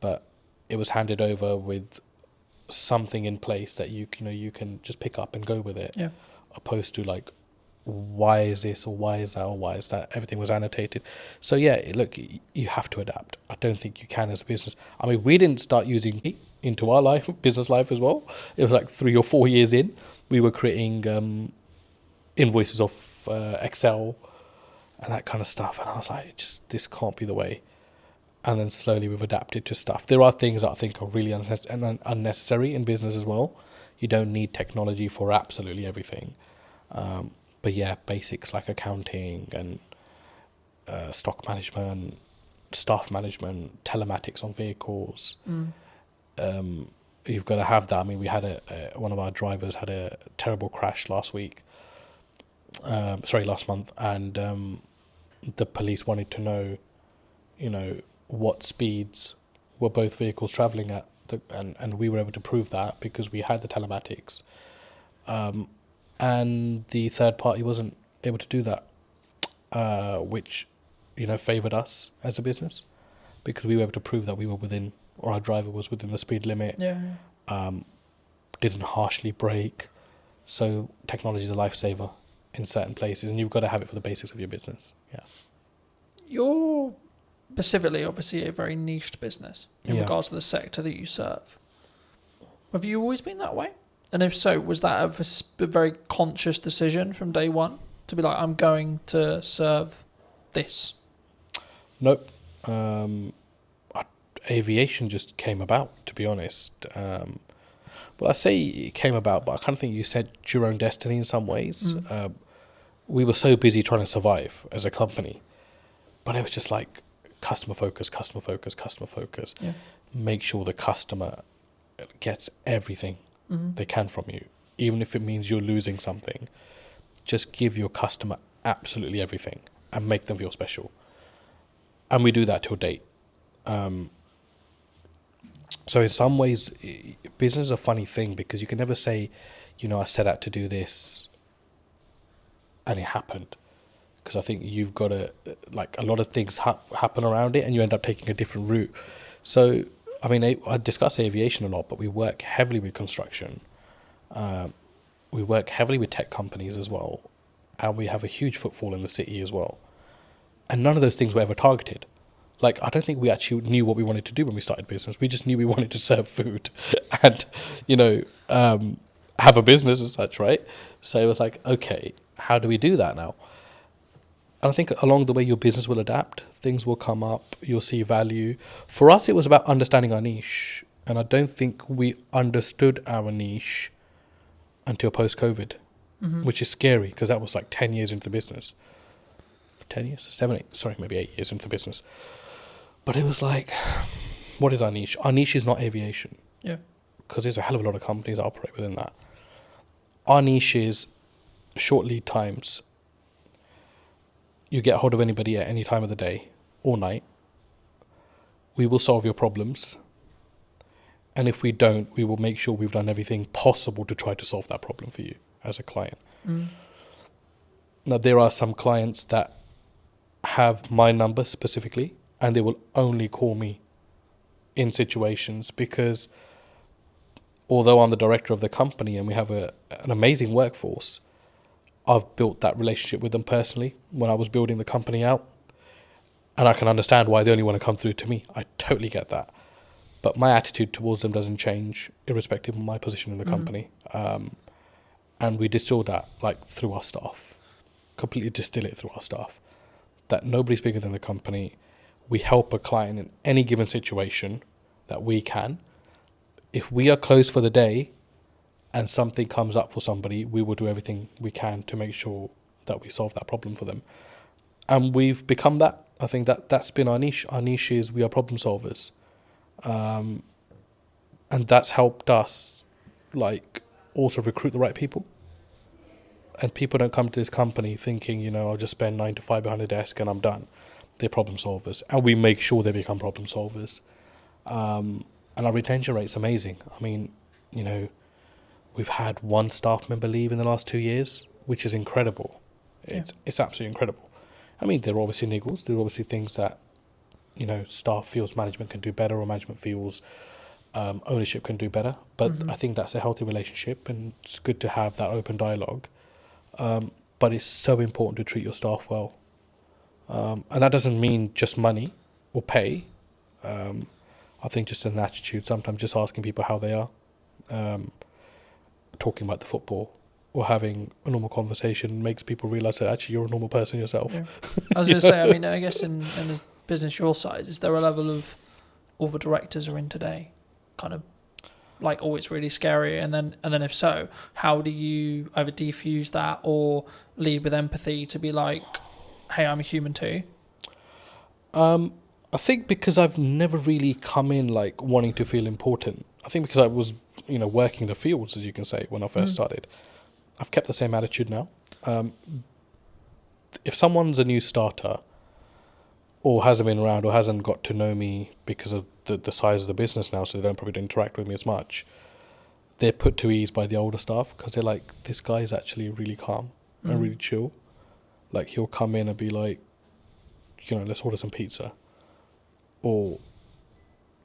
But it was handed over with something in place that you can just pick up and go with it. Yeah. Opposed to like, why is this or why is that or why is that? Everything was annotated. So yeah, look, you have to adapt. I don't think you can as a business. I mean, we didn't start using it into our business life as well. It was like 3 or 4 years in. We were creating invoices off Excel and that kind of stuff. And I was like, this can't be the way. And then slowly we've adapted to stuff. There are things that I think are really unnecessary in business as well. You don't need technology for absolutely everything. But yeah, basics like accounting and stock management, staff management, telematics on vehicles. You've got to have that. I mean, we had one of our drivers had a terrible crash last month, and the police wanted to know, what speeds were both vehicles travelling at, and we were able to prove that because we had the telematics. And the third party wasn't able to do that, which, favoured us as a business because we were able to prove that we were within, or our driver was within the speed limit. Didn't harshly brake. So technology is a lifesaver in certain places, and you've got to have it for the basics of your business. Yeah. You're specifically, obviously, a very niched business in regards to the sector that you serve. Have you always been that way? And if so, was that a very conscious decision from day one to be like, I'm going to serve this? Nope. Aviation just came about, to be honest. Well, I say it came about, but I kind of think you set your own destiny in some ways. We were so busy trying to survive as a company, but it was just like customer focus. Yeah. Make sure the customer gets everything they can from you, even if it means you're losing something. Just give your customer absolutely everything and make them feel special. And we do that till date. So in some ways, business is a funny thing because you can never say, I set out to do this and it happened. Because I think you've got to, like, a lot of things happen around it and you end up taking a different route. So, I mean, I discuss aviation a lot, but we work heavily with construction. We work heavily with tech companies as well. And we have a huge footfall in the city as well. And none of those things were ever targeted. Like, I don't think we actually knew what we wanted to do when we started business. We just knew we wanted to serve food and, have a business as such, right? So it was like, okay, how do we do that now? And I think along the way, your business will adapt. Things will come up. You'll see value. For us, it was about understanding our niche And I don't think we understood our niche until post-COVID, which is scary because that was like 10 years into the business. 10 years? 7, 8, sorry, maybe 8 years into the business. But it was like, what is our niche? Our niche is not aviation. Yeah. Because there's a hell of a lot of companies that operate within that. Our niche is short lead times. You get hold of anybody at any time of the day or night. We will solve your problems. And if we don't, we will make sure we've done everything possible to try to solve that problem for you as a client. Now, there are some clients that have my number specifically, and they will only call me in situations because although I'm the director of the company and we have an amazing workforce, I've built that relationship with them personally when I was building the company out. And I can understand why they only want to come through to me. I totally get that. But my attitude towards them doesn't change irrespective of my position in the company. And we distill that like through our staff, completely distill it through our staff, that nobody's bigger than the company. We help a client in any given situation that we can. If we are closed for the day and something comes up for somebody, we will do everything we can to make sure that we solve that problem for them. And we've become that. I think that's been our niche. Our niche is we are problem solvers. And that's helped us like also recruit the right people. And people don't come to this company thinking, you know, I'll just spend 9 to 5 behind a desk and I'm done. They're problem solvers. And we make sure they become problem solvers. And our retention rate's amazing. I mean, you know, we've had one staff member leave in the last 2 years, which is incredible. It's absolutely incredible. I mean, there are obviously niggles. There are obviously things that, you know, staff feels management can do better or management feels ownership can do better. But I think that's a healthy relationship and it's good to have that open dialogue. But it's so important to treat your staff well. And that doesn't mean just money or pay. I think just an attitude, sometimes just asking people how they are, talking about the football or having a normal conversation makes people realise that actually you're a normal person yourself. Yeah. I was going to say, I mean, I guess in a business your size, is there a level of all the directors are in today kind of like, oh, it's really scary? And then if so, how do you either defuse that or lead with empathy to be like, hey, I'm a human too? I think because I've never really come in like wanting to feel important. I think because I was, you know, working the fields, as you can say, when I first started. I've kept the same attitude now. If someone's a new starter or hasn't been around or hasn't got to know me because of the size of the business now, so they don't probably interact with me as much, they're put to ease by the older staff because they're like, this guy is actually really calm and really chill. Like he'll come in and be like, you know, let's order some pizza. Or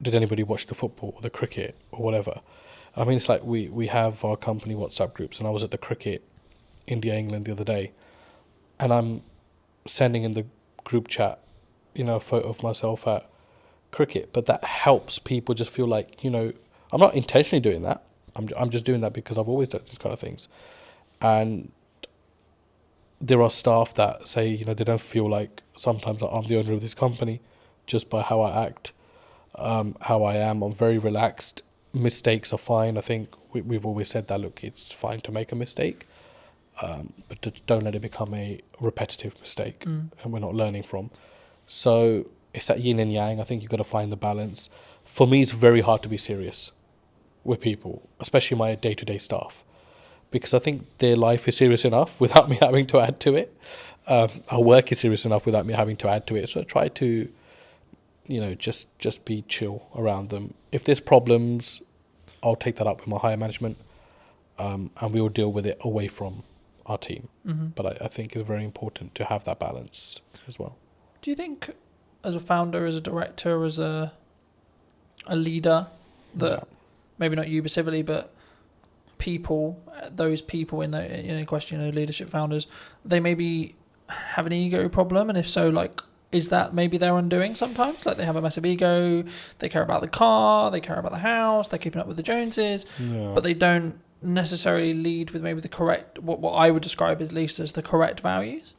did anybody watch the football or the cricket or whatever? I mean, it's like we have our company WhatsApp groups, and I was at the cricket, India-England the other day, and I'm sending in the group chat, you know, a photo of myself at cricket, but that helps people just feel like, you know, I'm not intentionally doing that. I'm just doing that because I've always done these kind of things. And there are staff that say, you know, they don't feel like sometimes that I'm the owner of this company just by how I act, how I am. I'm very relaxed. Mistakes are fine. I think we've always said that, look, it's fine to make a mistake, but don't let it become a repetitive mistake and we're not learning from. So it's that yin and yang. I think you've got to find the balance. For me, it's very hard to be serious with people, especially my day-to-day staff, because I think their life is serious enough without me having to add to it. Our work is serious enough without me having to add to it. So I try to, you know, just be chill around them. If there's problems, I'll take that up with my higher management, and we will deal with it away from our team. But I think it's very important to have that balance as well. Do you think as a founder, as a director, as a leader, that maybe not you specifically, but people, those people in the question, you know, leadership founders, they maybe have an ego problem? And if so, like, is that maybe their undoing sometimes? Like they have a massive ego, they care about the car, they care about the house, they're keeping up with the Joneses, but they don't necessarily lead with maybe the correct, what I would describe at least as the correct values?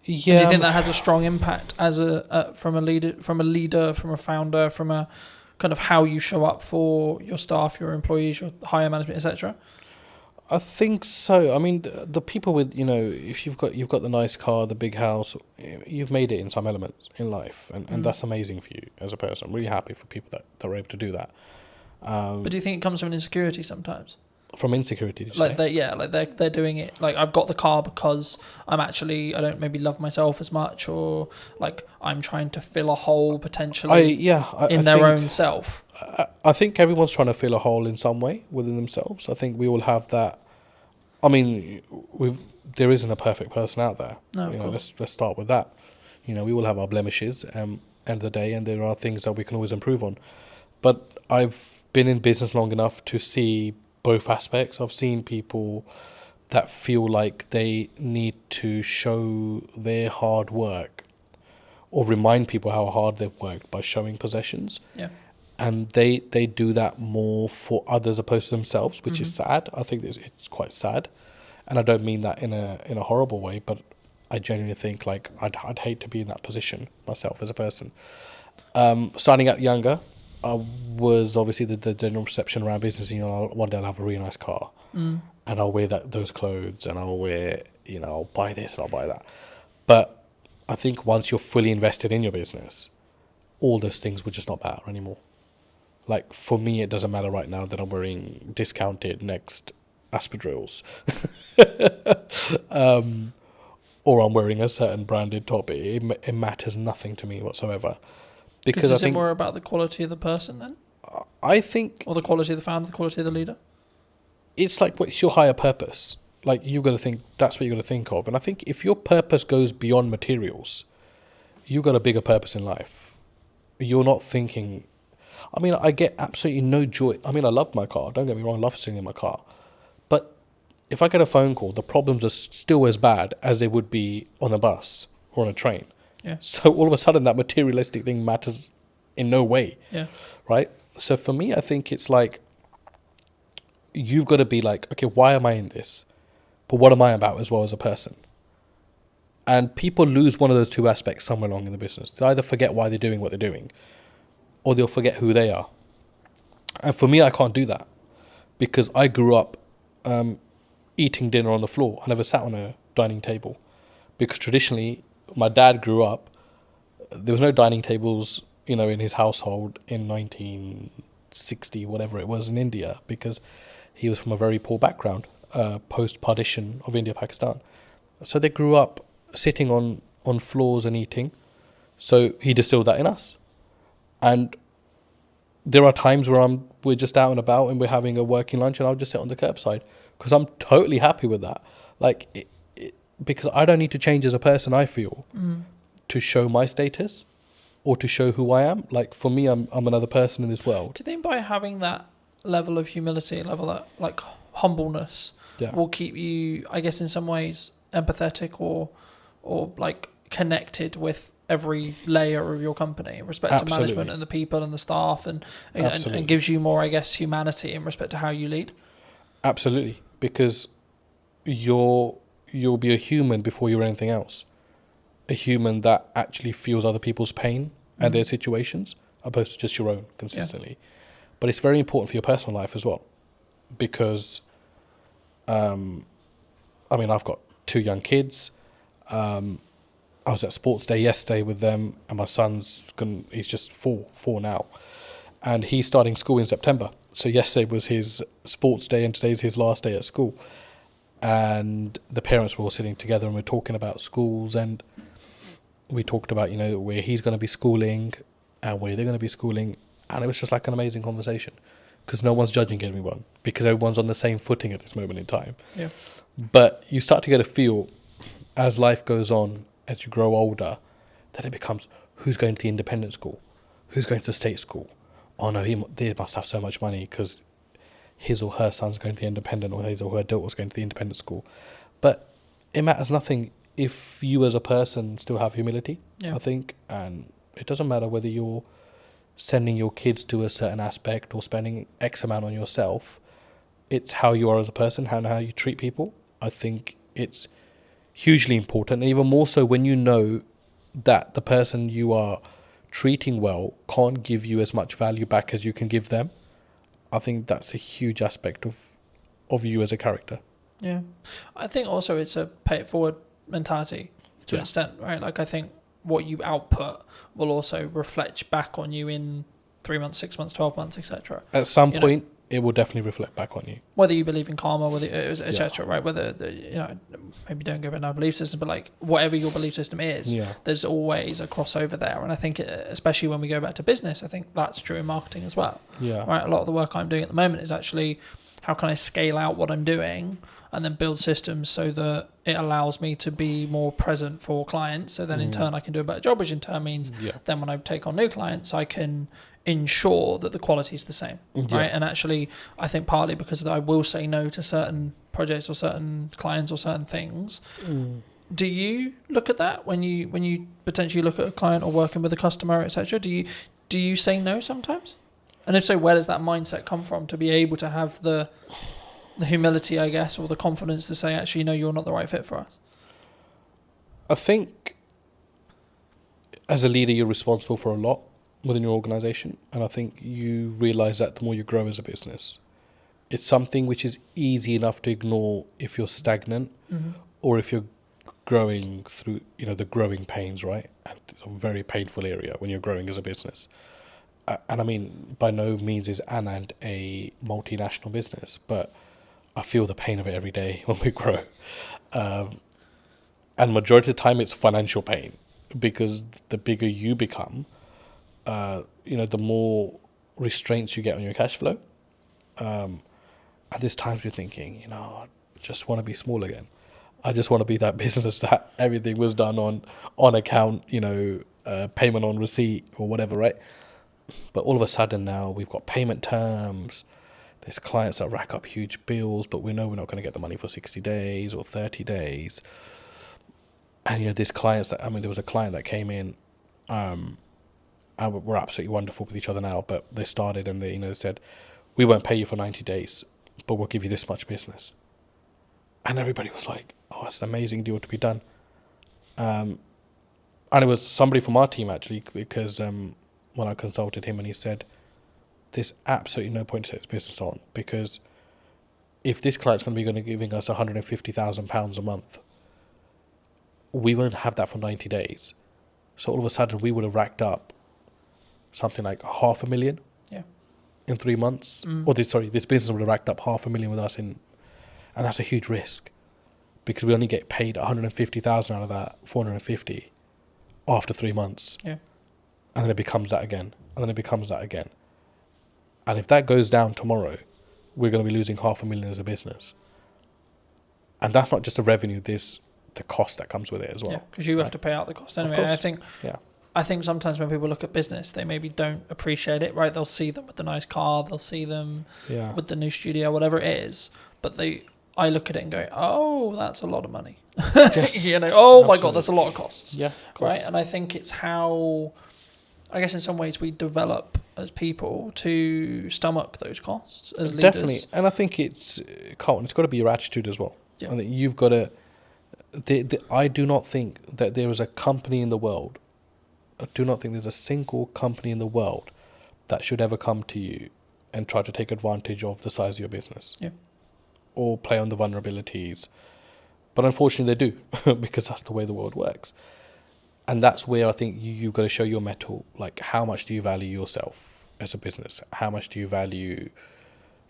Yeah. And do you think that has a strong impact as from a leader, from a founder, from a kind of how you show up for your staff, your employees, your higher management, etc.? I think so. I mean, the people with, if you've got the nice car, the big house, you've made it in some elements in life, and that's amazing for you as a person. I'm really happy for people that are able to do that. But do you think it comes from an insecurity sometimes? From insecurity, did you Like say? they're doing it. Like, I've got the car because I don't maybe love myself as much, or like I'm trying to fill a hole potentially in their own self. I think everyone's trying to fill a hole in some way within themselves. I think we all have that. I mean, there isn't a perfect person out there. No, of course. Let's start with that. We all have our blemishes. End of the day, and there are things that we can always improve on. But I've been in business long enough to see both aspects. I've seen people that feel like they need to show their hard work or remind people how hard they've worked by showing possessions. Yeah. And they do that more for others opposed to themselves, which is sad. I think it's quite sad. And I don't mean that in a horrible way, but I genuinely think like I'd hate to be in that position myself as a person. Starting out younger, I was obviously the general perception around business. One day I'll have a really nice car, and I'll wear those clothes, and I'll wear, I'll buy this and I'll buy that. But I think once you're fully invested in your business, all those things would just not matter anymore. Like for me, it doesn't matter right now that I'm wearing discounted Next Aspadrilles, or I'm wearing a certain branded top. It matters nothing to me whatsoever. Because is it more about the quality of the person then? I think... Or the quality of the founder, the quality of the leader? It's like, what's your higher purpose? Like, you've got to think, that's what you've got to think of. And I think if your purpose goes beyond materials, you've got a bigger purpose in life. You're not thinking... I mean, I get absolutely no joy. I mean, I love my car. Don't get me wrong, I love sitting in my car. But if I get a phone call, the problems are still as bad as they would be on a bus or on a train. Yeah. So all of a sudden that materialistic thing matters in no way. Yeah. Right? So for me, I think it's like, you've got to be like, okay, why am I in this? But what am I about as well as a person? And people lose one of those two aspects somewhere along in the business. They either forget why they're doing what they're doing, or they'll forget who they are. And for me, I can't do that, because I grew up eating dinner on the floor. I never sat on a dining table, because traditionally, my dad grew up, there was no dining tables, in his household in 1960, whatever it was, in India, because he was from a very poor background, post-partition of India, Pakistan. So they grew up sitting on floors and eating. So he distilled that in us. And there are times where we're just out and about and we're having a working lunch, and I'll just sit on the curbside, because I'm totally happy with that. Like, because I don't need to change as a person, I feel, to show my status or to show who I am. Like, for me, I'm another person in this world. Do you think by having that level of humility, level of like humbleness, will keep you, I guess, in some ways empathetic or like connected with every layer of your company in respect to management and the people and the staff, and gives you more, I guess, humanity in respect to how you lead? Absolutely, because you'll be a human before you're anything else. A human that actually feels other people's pain and their situations, opposed to just your own consistently. Yeah. But it's very important for your personal life as well, because, I've got 2 young kids. I was at sports day yesterday with them, and my he's just four now, and he's starting school in September. So yesterday was his sports day, and today's his last day at school. And the parents were all sitting together, and we're talking about schools, and we talked about, where he's going to be schooling and where they're going to be schooling. And it was just like an amazing conversation, because no one's judging everyone, because everyone's on the same footing at this moment in time. Yeah. But you start to get a feel as life goes on, as you grow older, that it becomes, who's going to the independent school? Who's going to the state school? Oh no, they must have so much money because his or her son's going to the independent, or his or her daughter's going to the independent school. But it matters nothing if you as a person still have humility, I think. And it doesn't matter whether you're sending your kids to a certain aspect or spending X amount on yourself. It's how you are as a person and how you treat people. I think it's hugely important, and even more so when you know that the person you are treating well can't give you as much value back as you can give them, I think that's a huge aspect of you as a character. Yeah. I think also it's a pay it forward mentality to an extent, right? Like, I think what you output will also reflect back on you in 3 months, 6 months, 12 months, etc. At some point, it will definitely reflect back on you. Whether you believe in karma, whether etc. Right? Whether maybe don't go with our belief system, but like whatever your belief system is, there's always a crossover there. And I think, especially when we go back to business, I think that's true in marketing as well. Yeah. Right. A lot of the work I'm doing at the moment is actually how can I scale out what I'm doing and then build systems so that it allows me to be more present for clients. So then in turn I can do a better job, which in turn means then when I take on new clients, I can ensure that the quality is the same, right? And actually, I think partly because I will say no to certain projects or certain clients or certain things. Do you look at that when you potentially look at a client or working with a customer, etc.? Do you say no sometimes? And if so, where does that mindset come from to be able to have the humility, I guess, or the confidence to say, actually, no, you're not the right fit for us? I think as a leader, you're responsible for a lot within your organization. And I think you realize that the more you grow as a business. It's something which is easy enough to ignore if you're stagnant or if you're growing through, the growing pains, right? And it's a very painful area when you're growing as a business. And I mean, by no means is Anand a multinational business, but I feel the pain of it every day when we grow. And majority of the time it's financial pain, because the bigger you become, the more restraints you get on your cash flow. And there's times you're thinking, I just want to be small again. I just want to be that business that everything was done on account, payment on receipt or whatever, right? But all of a sudden now we've got payment terms. There's clients that rack up huge bills, but we know we're not going to get the money for 60 days or 30 days. And, there's clients there was a client that came in, and we're absolutely wonderful with each other now, but they started and they said, we won't pay you for 90 days, but we'll give you this much business. And everybody was like, oh, that's an amazing deal to be done. And it was somebody from our team, actually, because when I consulted him, and he said, there's absolutely no point to take this business on, because if this client's going to be giving us £150,000 a month, we won't have that for 90 days. So all of a sudden we would have racked up something like 500,000 in 3 months. Or this business would have racked up 500,000 with us and that's a huge risk, because we only get paid 150,000 out of that 450 after 3 months. Yeah. And then it becomes that again. And then it becomes that again. And if that goes down tomorrow, we're going to be losing 500,000 as a business. And that's not just the revenue, there's the cost that comes with it as well. Yeah, because you have to pay out the cost anyway. And I think sometimes when people look at business, they maybe don't appreciate it, right? They'll see them with the nice car, they'll see them with the new studio, whatever it is. But I look at it and go, oh, that's a lot of money. Yes. My God, that's a lot of costs. Yeah, of course. Right? And I think it's how, I guess in some ways we develop as people to stomach those costs as leaders. Definitely. And I think it's got to be your attitude as well. Yeah. I think you've got to, I do not think that there is a company in the world, I do not think there's a single company in the world that should ever come to you and try to take advantage of the size of your business. Yeah. Or play on the vulnerabilities. But unfortunately they do, because that's the way the world works. And that's where I think you've got to show your mettle. Like, how much do you value yourself as a business? How much do you value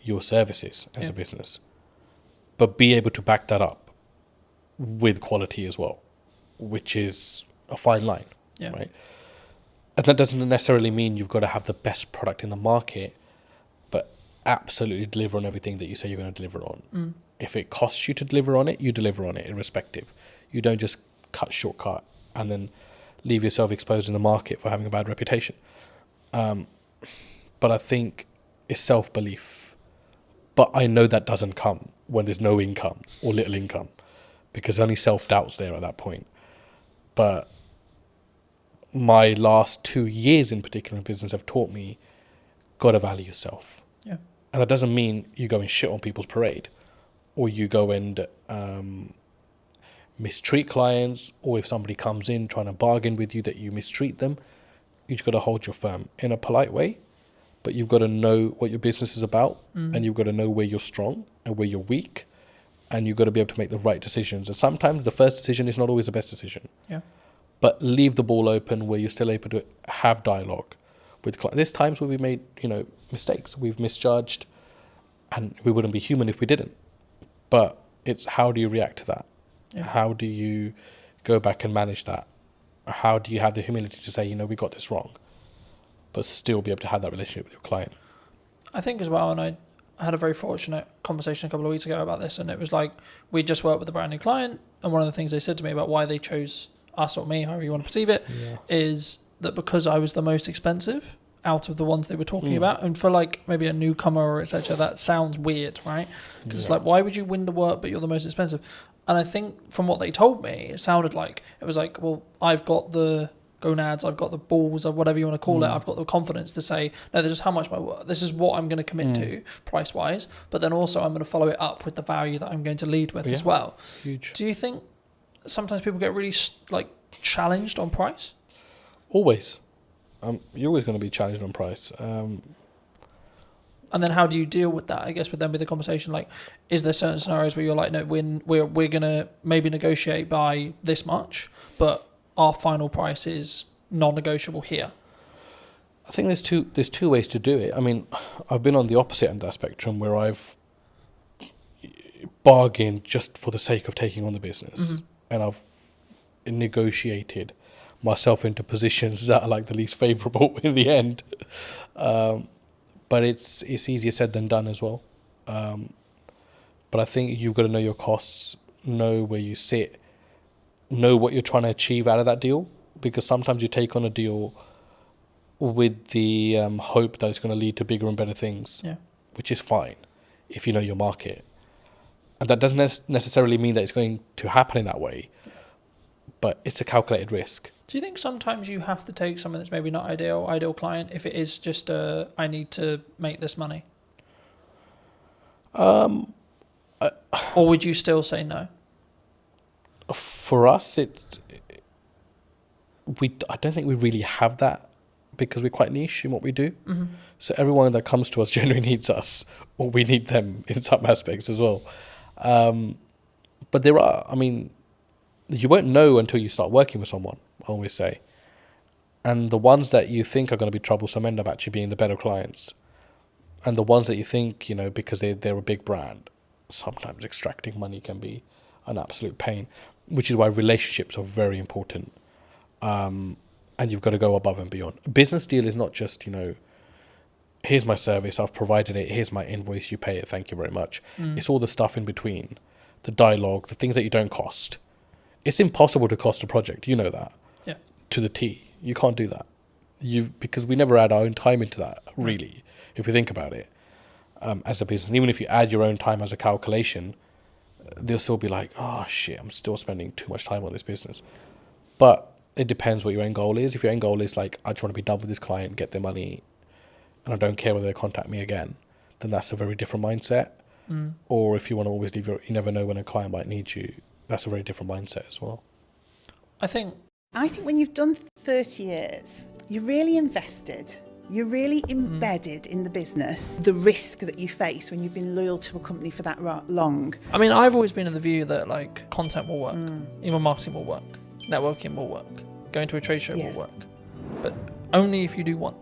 your services as a business? But be able to back that up with quality as well, which is a fine line, right? And that doesn't necessarily mean you've got to have the best product in the market, but absolutely deliver on everything that you say you're going to deliver on. If it costs you to deliver on it, you deliver on it irrespective. You don't just shortcut and then leave yourself exposed in the market for having a bad reputation. But I think it's self-belief. But I know that doesn't come when there's no income or little income, because only self-doubt's there at that point. But my last 2 years in particular in business have taught me, got to value yourself. Yeah. And that doesn't mean you go and shit on people's parade, or you go and mistreat clients, or if somebody comes in trying to bargain with you that you mistreat them. you've got to hold your firm in a polite way, but you've got to know what your business is about, and you've got to know where you're strong and where you're weak, and you've got to be able to make the right decisions. And sometimes the first decision is not always the best decision. Yeah. But leave the ball open where you're still able to have dialogue with clients. There's times where we made, mistakes. We've misjudged, and we wouldn't be human if we didn't. But it's how do you react to that? Yeah. How do you go back and manage that? How do you have the humility to say, we got this wrong, but still be able to have that relationship with your client? I think as well, and I had a very fortunate conversation a couple of weeks ago about this, and it was like we just worked with a brand new client, and one of the things they said to me about why they chose us or me, however you want to perceive it, is that because I was the most expensive out of the ones they were talking about, and for like maybe a newcomer or etc., that sounds weird, right? Because it's like, why would you win the work but you're the most expensive? And I think from what they told me, it sounded like it was like, well, I've got the gonads, I've got the balls, or whatever you want to call it, I've got the confidence to say, no, this is how much my work, this is what I'm going to commit to price wise, but then also I'm going to follow it up with the value that I'm going to lead with as well. Huge. Do you think sometimes people get really like challenged on price? Always. You're always going to be challenged on price. And then how do you deal with that? I guess with them with the conversation, like, is there certain scenarios where you're like, no, we're going to maybe negotiate by this much, but our final price is non-negotiable here? I think there's two ways to do it. I mean, I've been on the opposite end of that spectrum where I've bargained just for the sake of taking on the business, and I've negotiated myself into positions that are like the least favourable in the end. But it's easier said than done as well. But I think you've got to know your costs, know where you sit, know what you're trying to achieve out of that deal, because sometimes you take on a deal with the hope that it's going to lead to bigger and better things, which is fine if you know your market. And that doesn't necessarily mean that it's going to happen in that way, but it's a calculated risk. Do you think sometimes you have to take something that's maybe not ideal client if it is just I need to make this money? Or would you still say no? For us, I don't think we really have that, because we're quite niche in what we do. So everyone that comes to us generally needs us, or we need them in some aspects as well. But there are, you won't know until you start working with someone, I always say. And the ones that you think are going to be troublesome end up actually being the better clients. And the ones that you think, because they're a big brand, sometimes extracting money can be an absolute pain, which is why relationships are very important. And you've got to go above and beyond. A business deal is not just, here's my service, I've provided it, here's my invoice, you pay it, thank you very much. It's all the stuff in between, the dialogue, the things that you don't cost. It's impossible to cost a project, you know that. Yeah. To the T. You can't do that. Because we never add our own time into that, really, if you think about it, as a business. And even if you add your own time as a calculation, they'll still be like, oh shit, I'm still spending too much time on this business. But it depends what your end goal is. If your end goal is like, I just want to be done with this client, get their money, and I don't care whether they contact me again, then that's a very different mindset. Or if you want to always leave you never know when a client might need you, that's a very different mindset as well. I think when you've done 30 years, you're really invested. You're really embedded in the business. The risk that you face when you've been loyal to a company for that long. I've always been of the view that like content will work, email marketing will work, networking will work, going to a trade show will work, but only if you do one.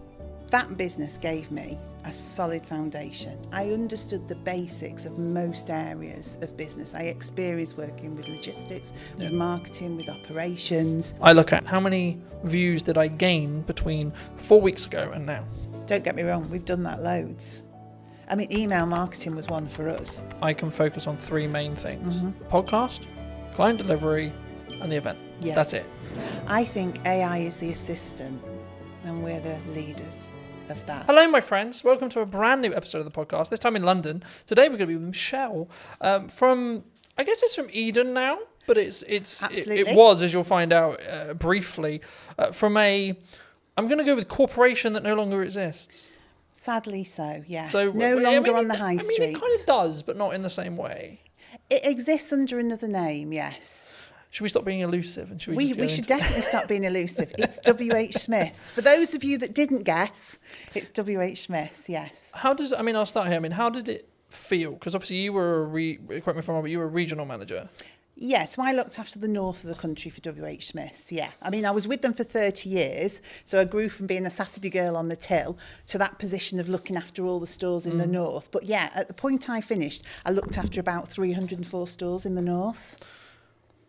That business gave me a solid foundation. I understood the basics of most areas of business. I experienced working with logistics, with marketing, with operations. I look at how many views did I gain between 4 weeks ago and now. Don't get me wrong, we've done that loads. Email marketing was one for us. I can focus on three main things. The podcast, client delivery, and the event. Yeah. That's it. I think AI is the assistant and we're the leaders of that. Hello, my friends. Welcome to a brand new episode of the podcast, this time in London. Today we're going to be with Michelle from, I guess it's from Eden now, but it was, as you'll find out briefly, from I'm going to go with corporation that no longer exists. Sadly so, yes. So, no longer on the high street. It kind of does, but not in the same way. It exists under another name, yes. Should we stop being elusive and should we just go We should into- definitely stop being elusive. It's WH Smith's. For those of you that didn't guess, it's WH Smith's, yes. How does, I mean, I'll start here. I mean, how did it feel? Because obviously you were, correct me if I'm wrong, but you were a regional manager. Yeah, so I looked after the north of the country for WH Smith's, yeah. I mean, I was with them for 30 years, so I grew from being a Saturday girl on the till to that position of looking after all the stores in the north. But yeah, at the point I finished, I looked after about 304 stores in the north.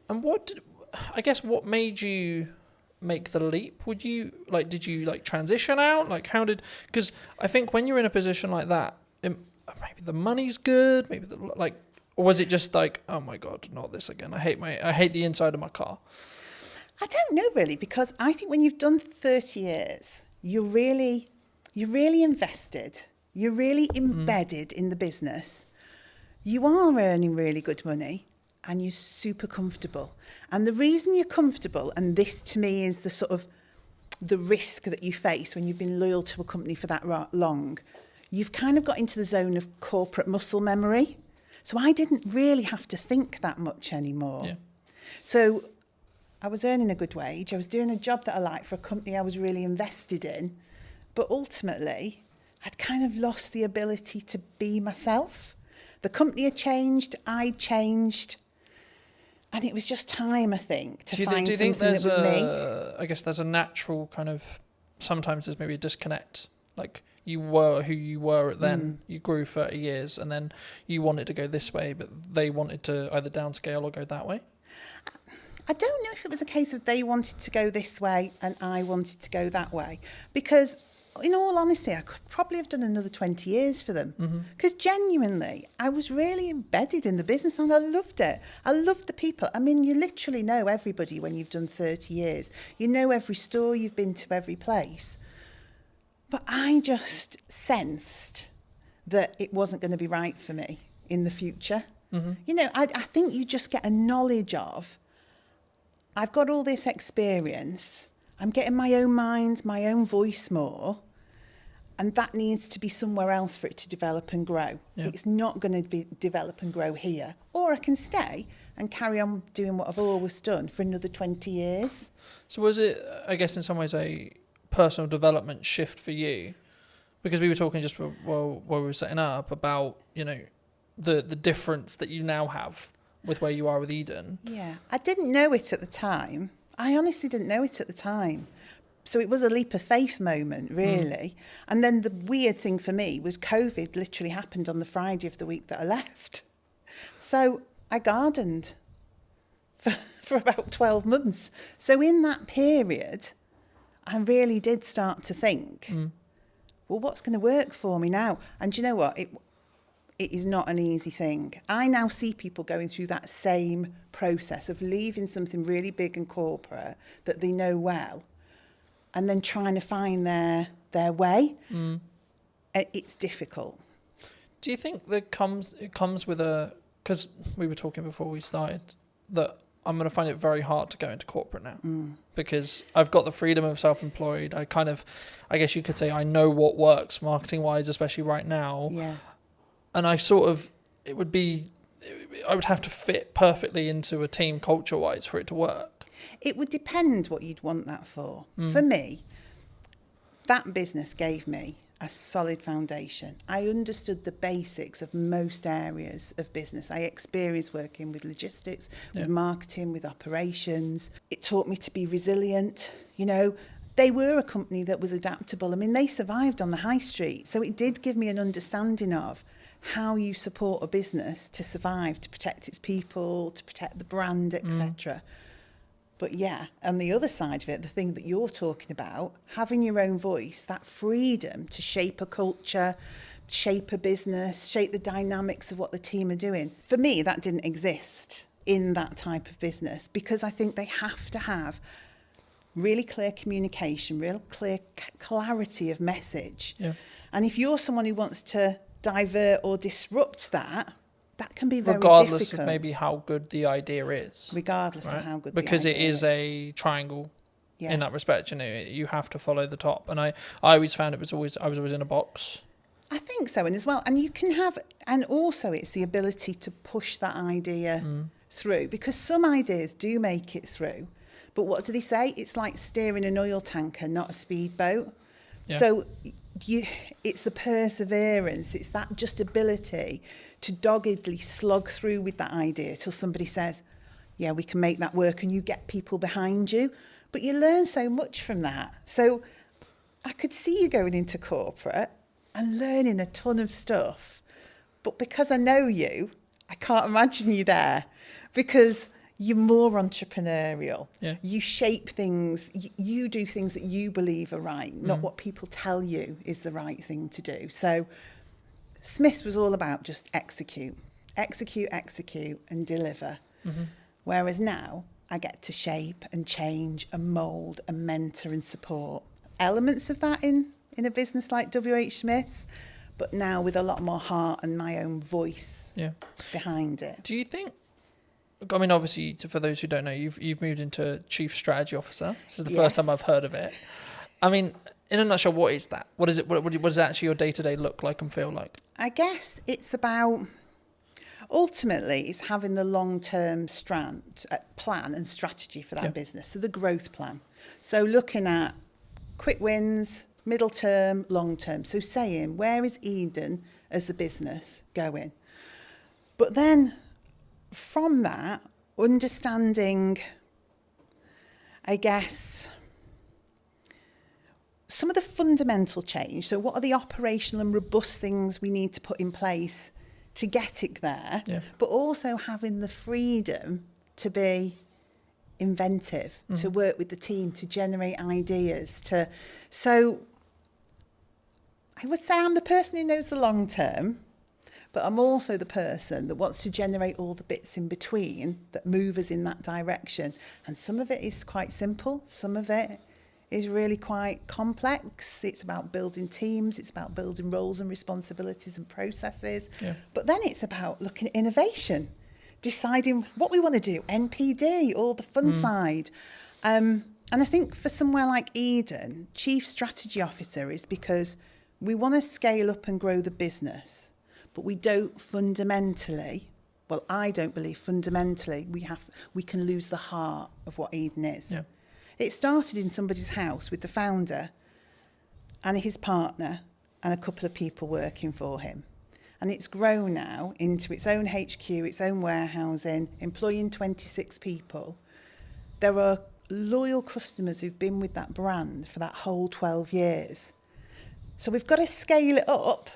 And what made you make the leap? Did you transition out? Like how did, because I think when you're in a position like that, maybe the money's good, maybe or was it just like, oh my God, not this again. I hate the inside of my car. I don't know really, because I think when you've done 30 years, you're really invested. You're really embedded in the business. You are earning really good money and you're super comfortable. And the reason you're comfortable, and this to me is the sort of the risk that you face when you've been loyal to a company for that long, you've kind of got into the zone of corporate muscle memory. So I didn't really have to think that much anymore. Yeah. So I was earning a good wage. I was doing a job that I liked for a company I was really invested in. But ultimately, I'd kind of lost the ability to be myself. The company had changed, I'd changed. And it was just time, I think, to find something that was me. I guess there's a natural kind of, sometimes there's maybe a disconnect. Like you were who you were at then, you grew 30 years and then you wanted to go this way, but they wanted to either downscale or go that way. I don't know if it was a case of they wanted to go this way and I wanted to go that way. Because in all honesty, I could probably have done another 20 years for them. Because genuinely, I was really embedded in the business and I loved it. I loved the people. I mean, you literally know everybody when you've done 30 years. You know every store, you've been to every place. But I just sensed that it wasn't going to be right for me in the future. You know, I think you just get a knowledge of, I've got all this experience, I'm getting my own mind, my own voice more, and that needs to be somewhere else for it to develop and grow. Yeah. It's not going to be develop and grow here. Or I can stay and carry on doing what I've always done for another 20 years. So was it, I guess in some ways, a personal development shift for you? Because we were talking just while we were setting up about, you know, the difference that you now have with where you are with Eden. Yeah, I didn't know it at the time. I honestly didn't know it at the time. So it was a leap of faith moment, really. And then the weird thing for me was COVID literally happened on the Friday of the week that I left. So I gardened for about 12 months. So in that period, I really did start to think, well, what's going to work for me now? And do you know what? It is not an easy thing. I now see people going through that same process of leaving something really big and corporate that they know well and then trying to find their way. It's difficult. Do you think that it comes with a, because we were talking before we started, that I'm going to find it very hard to go into corporate now because I've got the freedom of self-employed. I guess you could say I know what works marketing-wise, especially right now. Yeah. And I would have to fit perfectly into a team culture-wise for it to work. It would depend what you'd want that for. For me, that business gave me a solid foundation. I understood the basics of most areas of business. I experienced working with logistics, with marketing, with operations. It taught me to be resilient. You know, they were a company that was adaptable. I mean, they survived on the high street. So it did give me an understanding of how you support a business to survive, to protect its people, to protect the brand, etc. But yeah, on the other side of it, the thing that you're talking about, having your own voice, that freedom to shape a culture, shape a business, shape the dynamics of what the team are doing. For me, that didn't exist in that type of business because I think they have to have really clear communication, real clear clarity of message. Yeah. And if you're someone who wants to divert or disrupt that can be very regardless difficult. Of maybe how good the idea is. Regardless of how good because the idea is. Because it is a triangle in that respect. You know, you have to follow the top. And I always found I was always in a box. I think so. And as well, and you can have, and also it's the ability to push that idea through, because some ideas do make it through. But what do they say? It's like steering an oil tanker, not a speedboat. Yeah. So it's the perseverance, it's that just ability to doggedly slog through with that idea till somebody says, yeah, we can make that work, and you get people behind you. But you learn so much from that. So I could see you going into corporate and learning a ton of stuff. But because I know you, I can't imagine you there, because you're more entrepreneurial. Yeah. You shape things, you do things that you believe are right, not what people tell you is the right thing to do. So Smith's was all about just execute, and deliver. Whereas now I get to shape and change and mould and mentor and support elements of that in a business like WH Smith's, but now with a lot more heart and my own voice behind it. Do you think, I mean, obviously, for those who don't know, you've moved into Chief Strategy Officer. This is the first time I've heard of it. I mean, in a nutshell, what is that? What is it? What does actually your day-to-day look like and feel like? I guess it's about, ultimately, it's having the long-term plan and strategy for that business, so the growth plan. So looking at quick wins, middle term, long term. So saying, where is Eden as a business going? But then from that, understanding, I guess, some of the fundamental change. So what are the operational and robust things we need to put in place to get it there? Yeah. But also having the freedom to be inventive, to work with the team, to generate ideas. So I would say I'm the person who knows the long term, but I'm also the person that wants to generate all the bits in between that move us in that direction. And some of it is quite simple. Some of it is really quite complex. It's about building teams. It's about building roles and responsibilities and processes. Yeah. But then it's about looking at innovation, deciding what we want to do, NPD, all the fun side. And I think for somewhere like Eden, Chief Strategy Officer is because we want to scale up and grow the business, but we don't fundamentally, well, I don't believe fundamentally we can lose the heart of what Eden is. Yeah. It started in somebody's house with the founder and his partner and a couple of people working for him. And it's grown now into its own HQ, its own warehousing, employing 26 people. There are loyal customers who've been with that brand for that whole 12 years. So we've got to scale it up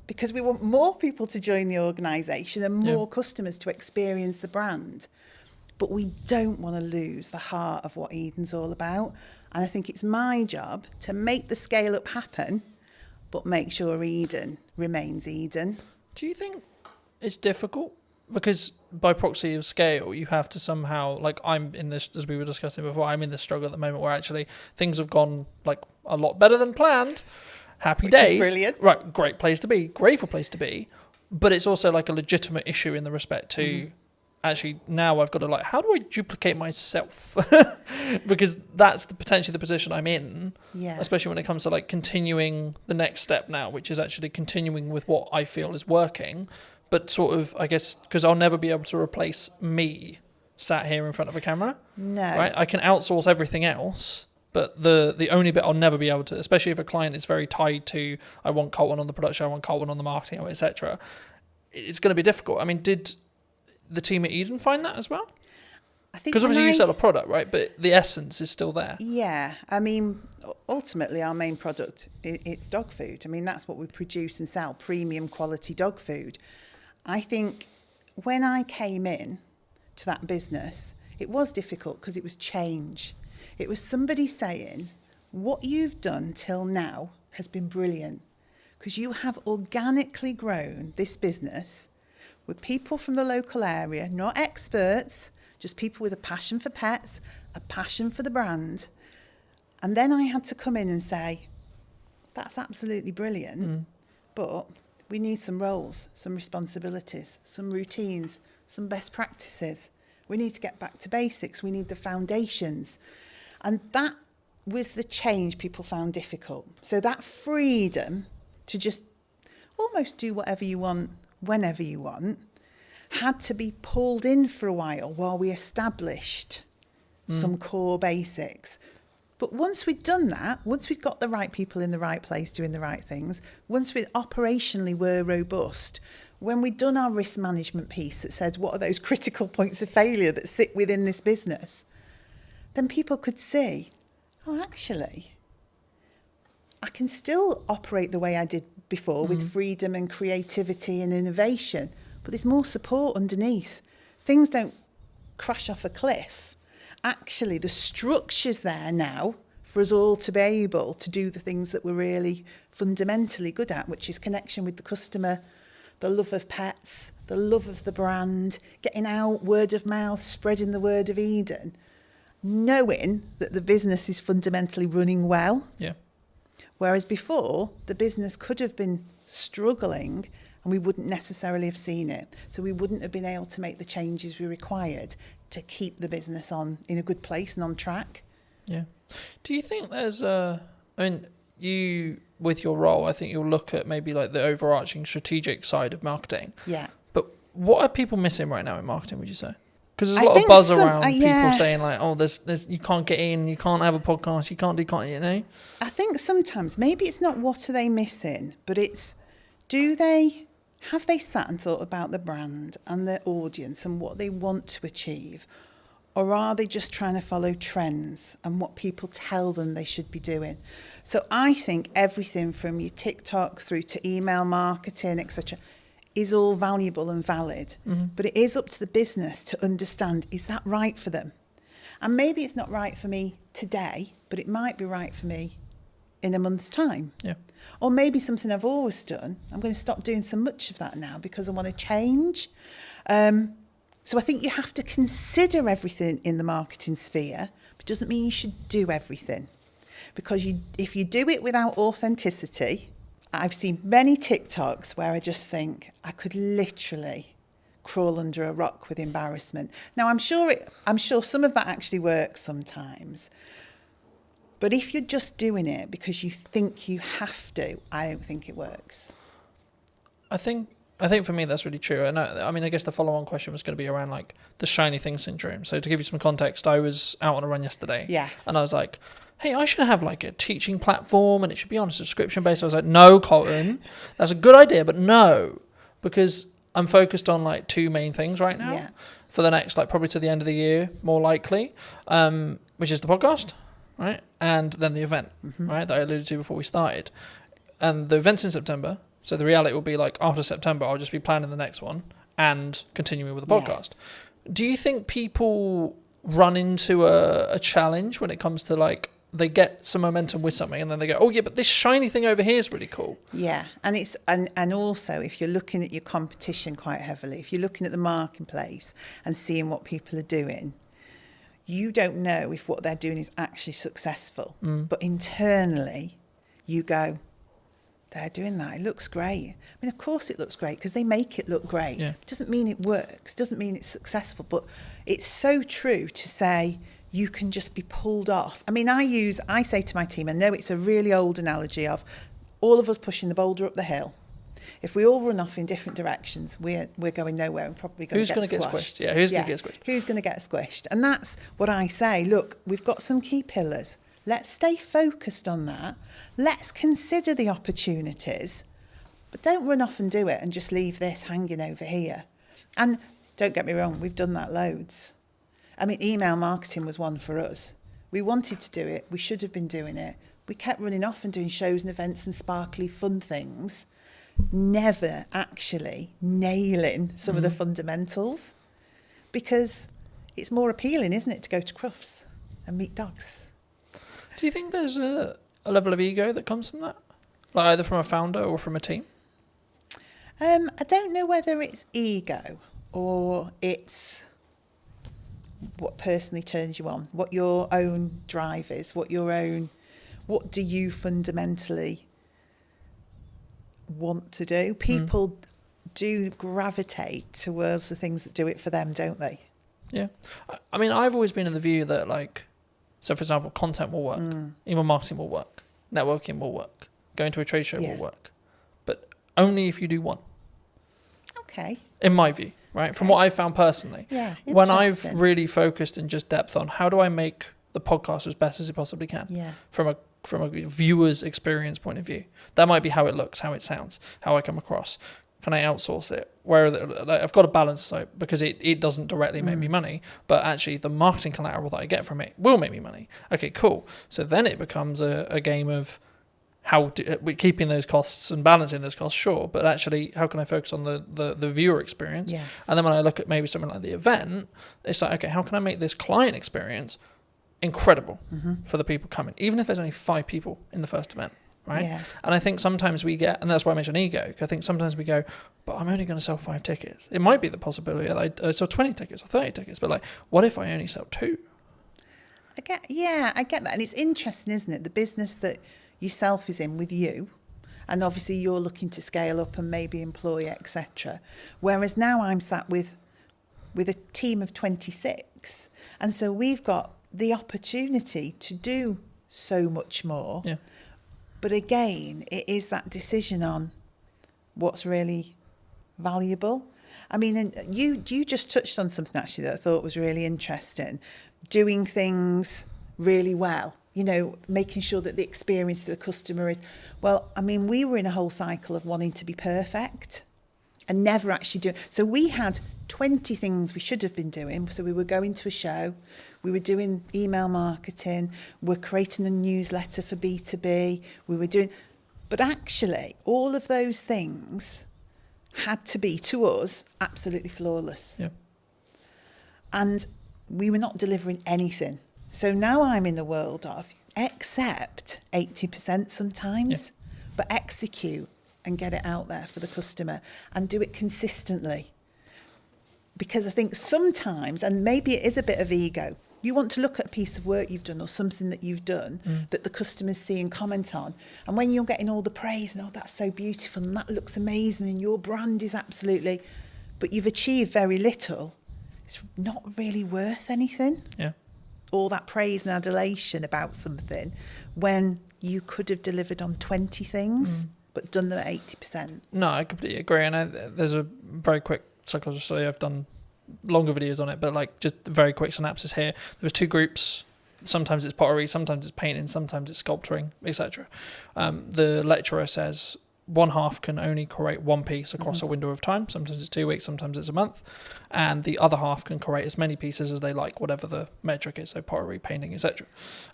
because we want more people to join the organisation and more customers to experience the brand. But we don't want to lose the heart of what Eden's all about. And I think it's my job to make the scale up happen, but make sure Eden remains Eden. Do you think it's difficult? Because by proxy of scale, you have to somehow, like I'm in this, as we were discussing before, I'm in this struggle at the moment where actually things have gone like a lot better than planned. Happy days. Which is brilliant. Right, great place to be, grateful place to be. But it's also like a legitimate issue in the respect to actually now I've got to like, how do I duplicate myself? Because that's potentially the position I'm in, especially when it comes to like continuing the next step now, which is actually continuing with what I feel is working, but sort of, I guess, because I'll never be able to replace me sat here in front of a camera. No. Right? I can outsource everything else, but the only bit I'll never be able to, especially if a client is very tied to, I want Colton on the production, I want Colton on the marketing, etc. It's going to be difficult. I mean, did the team at Eden find that as well? I think because obviously you sell a product, right? But the essence is still there. Yeah, I mean, ultimately our main product, it's dog food. I mean, that's what we produce and sell, premium quality dog food. I think when I came in to that business, it was difficult because it was change. It was somebody saying, what you've done till now has been brilliant because you have organically grown this business with people from the local area, not experts, just people with a passion for pets, a passion for the brand. And then I had to come in and say, that's absolutely brilliant, but we need some roles, some responsibilities, some routines, some best practices. We need to get back to basics. We need the foundations. And that was the change people found difficult. So that freedom to just almost do whatever you want, whenever you want, had to be pulled in for a while we established some core basics. But once we'd done that, once we'd got the right people in the right place doing the right things, once we operationally were robust, when we'd done our risk management piece that said what are those critical points of failure that sit within this business, then people could see, oh, actually, I can still operate the way I did before with freedom and creativity and innovation, but there's more support underneath. Things don't crash off a cliff. Actually, the structure's there now for us all to be able to do the things that we're really fundamentally good at, which is connection with the customer, the love of pets, the love of the brand, getting out, word of mouth, spreading the word of Eden, knowing that the business is fundamentally running well. Yeah. Whereas before, the business could have been struggling and we wouldn't necessarily have seen it. So we wouldn't have been able to make the changes we required to keep the business in a good place and on track. Yeah. Do you think there's you, with your role, I think you'll look at maybe like the overarching strategic side of marketing. Yeah. But what are people missing right now in marketing, would you say? Because there's a I lot of think buzz some- around yeah. people saying like, oh, there's you can't get in, you can't have a podcast, you can't, you know? I think sometimes maybe it's not what are they missing, but it's have they sat and thought about the brand and their audience and what they want to achieve? Or are they just trying to follow trends and what people tell them they should be doing? So I think everything from your TikTok through to email marketing, etc., is all valuable and valid. But it is up to the business to understand, is that right for them? And maybe it's not right for me today, but it might be right for me in a month's time. Yeah. Or maybe something I've always done, I'm going to stop doing so much of that now because I want to change. So I think you have to consider everything in the marketing sphere, but it doesn't mean you should do everything. Because if you do it without authenticity, I've seen many TikToks where I just think I could literally crawl under a rock with embarrassment. Now, I'm sure some of that actually works sometimes. But if you're just doing it because you think you have to, I don't think it works. I think for me that's really true. And I guess the follow-on question was going to be around like the shiny thing syndrome. So to give you some context, I was out on a run yesterday. Yes. And I was like, hey, I should have like a teaching platform and it should be on a subscription base. I was like, no, Colton, that's a good idea, but no, because I'm focused on like two main things right now for the next, like probably to the end of the year, more likely, which is the podcast, right? And then the event, right? That I alluded to before we started. And the event's in September. So the reality will be like after September, I'll just be planning the next one and continuing with the podcast. Yes. Do you think people run into a challenge when it comes to like, they get some momentum with something and then they go, oh yeah, but this shiny thing over here is really cool. Yeah, and it's and also if you're looking at your competition quite heavily, if you're looking at the marketplace and seeing what people are doing, you don't know if what they're doing is actually successful. But internally, you go, they're doing that. It looks great. I mean, of course it looks great because they make it look great. Yeah. It doesn't mean it works. Doesn't mean it's successful. But it's so true to say you can just be pulled off. I mean, I say to my team, I know it's a really old analogy of all of us pushing the boulder up the hill. If we all run off in different directions, we're going nowhere and probably going to get squashed. Yeah, who's going to get squished? Who's going to get squished? And that's what I say. Look, we've got some key pillars. Let's stay focused on that. Let's consider the opportunities, but don't run off and do it and just leave this hanging over here. And don't get me wrong, we've done that loads. I mean, email marketing was one for us. We wanted to do it. We should have been doing it. We kept running off and doing shows and events and sparkly fun things, never actually nailing some of the fundamentals, because it's more appealing, isn't it, to go to Crufts and meet dogs. Do you think there's a level of ego that comes from that? Like either from a founder or from a team? I don't know whether it's ego or it's what personally turns you on, what your own drive is, what do you fundamentally want to do? People do gravitate towards the things that do it for them, don't they? Yeah. I mean, I've always been in the view that like, so for example, content will work, email marketing will work, networking will work, going to a trade show will work, but only if you do one. Okay. In my view. right? From what I've found personally. Yeah, when I've interesting. really focused in just depth on how do I make the podcast as best as it possibly can Yeah. from a viewer's experience point of view. That might be how it looks, how it sounds, how I come across. Can I outsource it? I've got a balance, so because it doesn't directly make me money, but actually the marketing collateral that I get from it will make me money. Okay, cool. So then it becomes a game of we're keeping those costs and balancing those costs, sure, but actually how can I focus on the viewer experience? Yes. And then when I look at maybe something like the event, it's like, okay, how can I make this client experience incredible for the people coming, even if there's only 5 people in the first event, right? Yeah. And I think sometimes we get, and that's why I mentioned ego, because I think sometimes we go, but I'm only going to sell 5 tickets. It might be the possibility that I sell 20 tickets or 30 tickets, but like, what if I only sell 2? I get that. And it's interesting, isn't it? The business that yourself is in with you, and obviously you're looking to scale up and maybe employ, etc. Whereas now I'm sat with a team of 26, and so we've got the opportunity to do so much more. Yeah. But again, it is that decision on what's really valuable. I mean, and you just touched on something actually that I thought was really interesting. Doing things really well, you know, making sure that the experience for the customer is, well, I mean, we were in a whole cycle of wanting to be perfect and never actually doing. So we had 20 things we should have been doing. So we were going to a show, we were doing email marketing, we're creating a newsletter for B2B, we were doing, but actually all of those things had to be, to us, absolutely flawless. Yeah. And we were not delivering anything. So now I'm in the world of accept 80% sometimes, but execute and get it out there for the customer and do it consistently. Because I think sometimes, and maybe it is a bit of ego, you want to look at a piece of work you've done or something that you've done that the customers see and comment on. And when you're getting all the praise and, oh, that's so beautiful and that looks amazing and your brand is absolutely, but you've achieved very little, it's not really worth anything. Yeah. All that praise and adulation about something when you could have delivered on 20 things but done them at 80%. No, I completely agree. And there's a very quick psychology study. I've done longer videos on it, but like just a very quick synopsis here. There was 2 groups. Sometimes it's pottery, sometimes it's painting, sometimes it's sculpturing, etc. The lecturer says one half can only create one piece across a window of time. Sometimes it's 2 weeks, sometimes it's a month. And the other half can create as many pieces as they like, whatever the metric is, so pottery, painting, etc.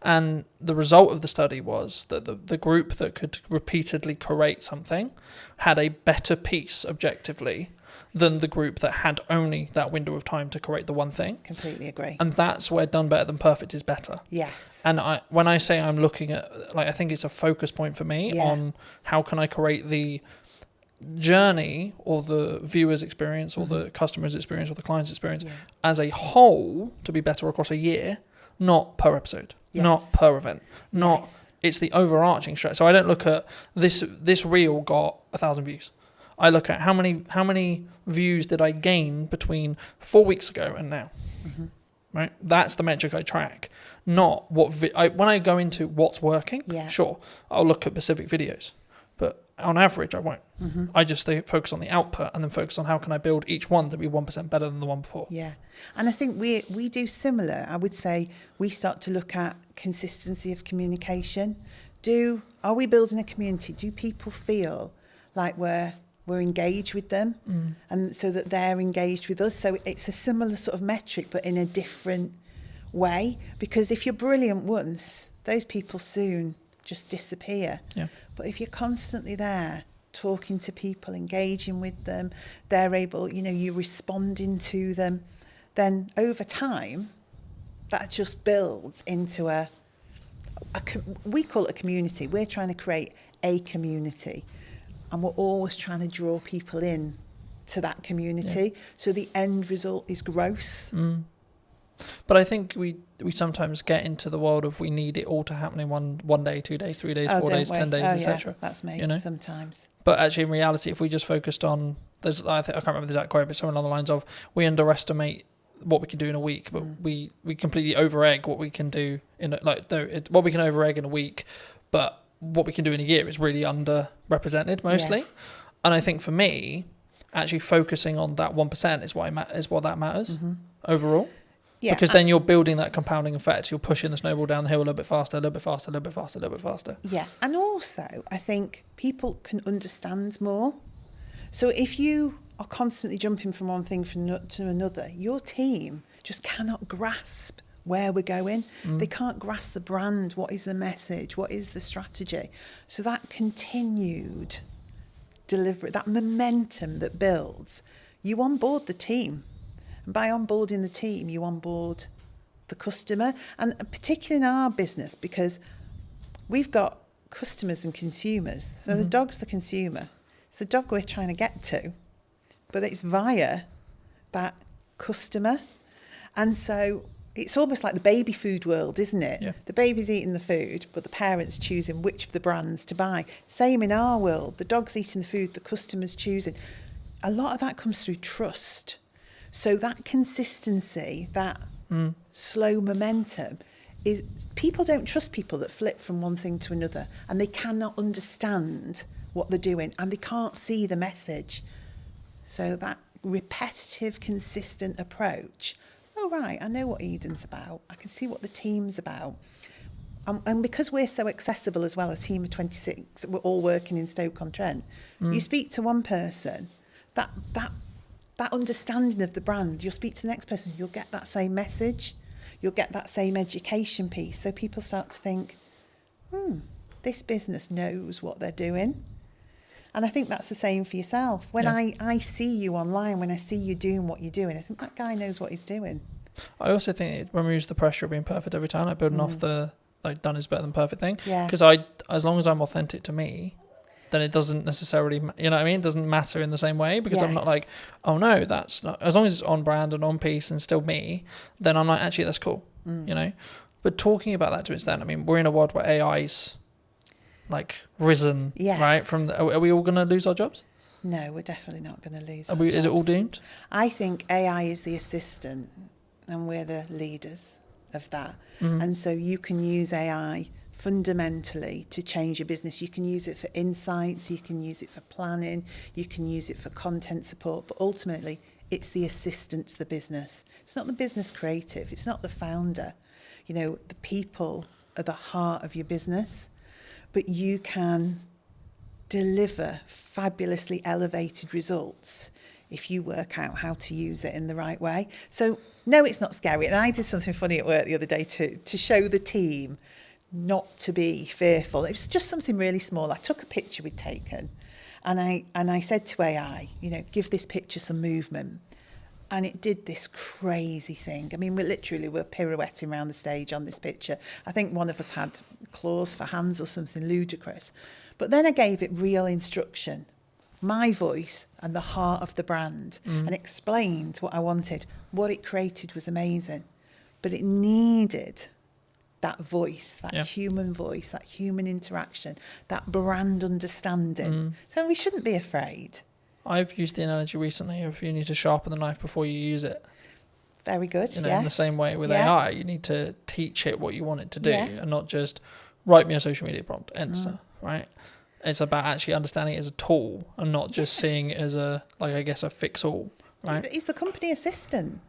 And the result of the study was that the group that could repeatedly create something had a better piece objectively than the group that had only that window of time to create the one thing. Completely agree. And that's where done better than perfect is better. Yes. And when I say I'm looking at, like, I think it's a focus point for me on how can I create the journey or the viewer's experience or the customer's experience or the client's experience as a whole to be better across a year, not per episode, not per event, not it's the overarching strategy. So I don't look at this reel got 1,000 views. I look at how many views did I gain between 4 weeks ago and now, right? That's the metric I track, not what when I go into what's working. Sure, I'll look at specific videos, but on average I won't. I just focus on the output and then focus on how can I build each one to be 1% better than the one before. Yeah, and I think we do similar. I would say we start to look at consistency of communication. Are we building a community? Do people feel like we're engaged with them and so that they're engaged with us? So it's a similar sort of metric but in a different way, because if you're brilliant once, those people soon just disappear. But if you're constantly there talking to people, engaging with them, they're able, you're responding to them, then over time that just builds into we call it a community. We're trying to create a community. And we're always trying to draw people in to that community. So the end result is growth. But I think we sometimes get into the world of we need it all to happen in one day, 2 days, 3 days, 4 days, 10 days, etc. That's me sometimes. But actually in reality, if we just focused on, I can't remember the exact quote, but something along the lines of we underestimate what we can do in a week, but we completely over-egg what we can do what we can over-egg in a week, but what we can do in a year is really underrepresented mostly. And I think for me, actually focusing on that 1% is what that matters overall. Yeah, Because then you're building that compounding effect. You're pushing the snowball down the hill a little bit faster, a little bit faster, a little bit faster, a little bit faster. yeah. And also, I think people can understand more. So if you are constantly jumping from one thing to another, your team just cannot grasp where we're going. They can't grasp the brand. What is the message? What is the strategy? So that continued delivery, that momentum that builds, you onboard the team. And by onboarding the team, you onboard the customer. And particularly in our business, because we've got customers and consumers. So the dog's the consumer. It's the dog we're trying to get to, but it's via that customer. And so it's almost like the baby food world, isn't it? Yeah. The baby's eating the food, but the parent's choosing which of the brands to buy. Same in our world. The dog's eating the food, the customer's choosing. A lot of that comes through trust. So that consistency, that slow momentum, is people don't trust people that flip from one thing to another, and they cannot understand what they're doing, and they can't see the message. So that repetitive, consistent approach. Oh, right, I know what Eden's about. I can see what the team's about. And because we're so accessible as well, a team of 26, we're all working in Stoke-on-Trent. You speak to one person, that understanding of the brand, you'll speak to the next person, you'll get that same message. You'll get that same education piece. So people start to think, this business knows what they're doing. And I think that's the same for yourself. When I see you online, when I see you doing what you're doing, I think that guy knows what he's doing. I also think it removes the pressure of being perfect every time, like building off the like done is better than perfect thing. Yeah. Because as long as I'm authentic to me, then it doesn't necessarily, you know what I mean? It doesn't matter in the same way, because I'm not like, oh no, that's not, as long as it's on brand and on piece and still me, then I'm like, actually, that's cool, you know? But talking about that to its extent, I mean, we're in a world where AI's like risen, right? Are we all going to lose our jobs? No, we're definitely not going to lose Is it all doomed? I think AI is the assistant and we're the leaders of that. And so you can use AI fundamentally to change your business. You can use it for insights, you can use it for planning, you can use it for content support, but ultimately it's the assistant to the business. It's not the business creative, it's not the founder. You know, the people are the heart of your business, but you can deliver fabulously elevated results if you work out how to use it in the right way. So no, it's not scary. And I did something funny at work the other day to show the team not to be fearful. It was just something really small. I took a picture we'd taken and I said to AI, you know, give this picture some movement. And it did this crazy thing. I mean, we're pirouetting around the stage on this picture. I think one of us had claws for hands or something ludicrous. But then I gave it real instruction, my voice and the heart of the brand, and explained what I wanted. What it created was amazing, but it needed that voice, that human voice, that human interaction, that brand understanding. So we shouldn't be afraid. I've used the analogy recently of you need to sharpen the knife before you use it. Very good, you know, in the same way with AI, you need to teach it what you want it to do and not just write me a social media prompt, enter, right? It's about actually understanding it as a tool and not just seeing it as a fix-all, right? It's the company assistant.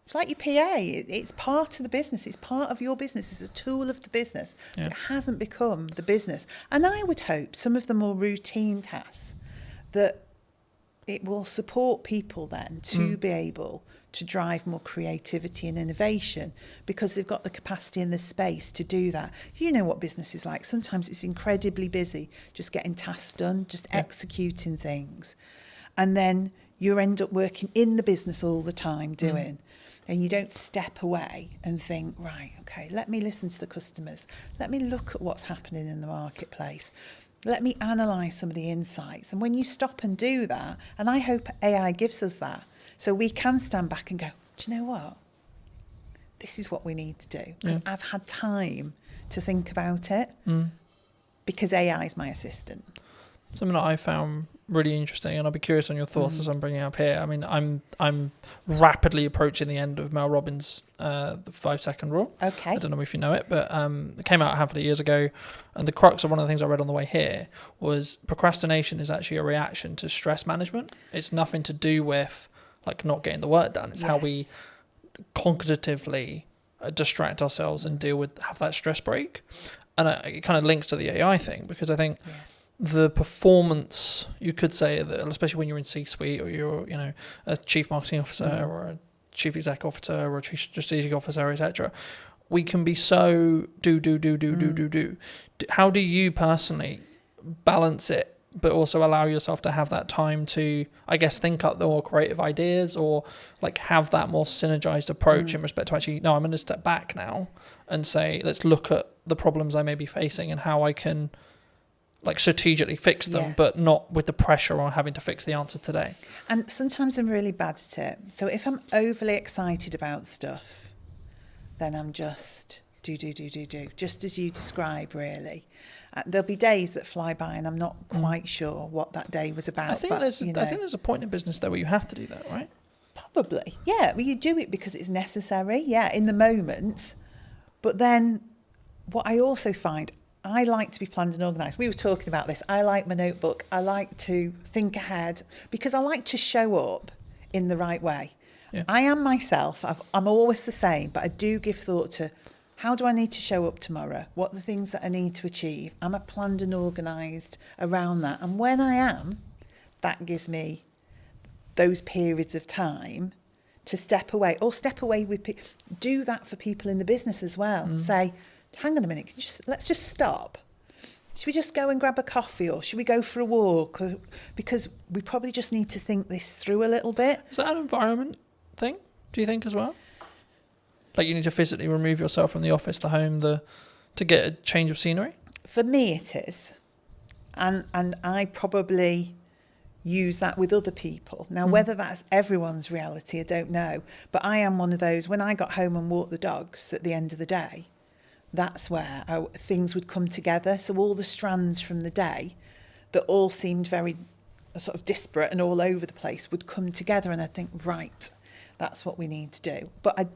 It's like your PA. It's part of the business. It's part of your business. It's a tool of the business. But it hasn't become the business. And I would hope some of the more routine tasks that it will support people then to be able to drive more creativity and innovation because they've got the capacity and the space to do that. You know what business is like. Sometimes it's incredibly busy just getting tasks done, just executing things. And then you end up working in the business all the time doing. And you don't step away and think, right, okay, let me listen to the customers. Let me look at what's happening in the marketplace. Let me analyse some of the insights. And when you stop and do that, and I hope AI gives us that, so we can stand back and go, do you know what? This is what we need to do. Because I've had time to think about it because AI is my assistant. Something that I found really interesting, and I'll be curious on your thoughts as I'm bringing it up here. I mean, I'm rapidly approaching the end of Mel Robbins' the 5-second rule. Okay. I don't know if you know it, but it came out a handful of years ago, and the crux of one of the things I read on the way here was procrastination is actually a reaction to stress management. It's nothing to do with like not getting the work done. It's how we Yes. cognitively distract ourselves and have that stress break. And it kind of links to the AI thing, because I think the performance, you could say that, especially when you're in C-suite or you're, a chief marketing officer or a chief exec officer or a chief strategic officer, etc., we can be so do. How do you personally balance it, but also allow yourself to have that time to, I guess, think up the more creative ideas, or like have that more synergized approach in respect to actually, no, I'm going to step back now and say, let's look at the problems I may be facing and how I can like strategically fix them, but not with the pressure on having to fix the answer today. And sometimes I'm really bad at it. So if I'm overly excited about stuff, then I'm just do, just as you describe, really. There'll be days that fly by and I'm not quite sure what that day was about. I think there's a point in business though where you have to do that, right? Probably, yeah. Well, you do it because it's necessary, in the moment. But then what I also find, I like to be planned and organised. We were talking about this. I like my notebook. I like to think ahead because I like to show up in the right way. Yeah. I am myself. I'm always the same, but I do give thought to how do I need to show up tomorrow? What are the things that I need to achieve? Am I planned and organised around that? And when I am, that gives me those periods of time to step away with people. Do that for people in the business as well. Say, hang on a minute, let's just stop. Should we just go and grab a coffee, or should we go for a walk? Because we probably just need to think this through a little bit. Is that an environment thing, do you think, as well? Like you need to physically remove yourself from the office, the home, to get a change of scenery? For me it is. And I probably use that with other people. Now, whether that's everyone's reality, I don't know. But I am one of those, when I got home and walked the dogs at the end of the day, that's where things would come together. So all the strands from the day that all seemed very sort of disparate and all over the place would come together, and I think, right, that's what we need to do. But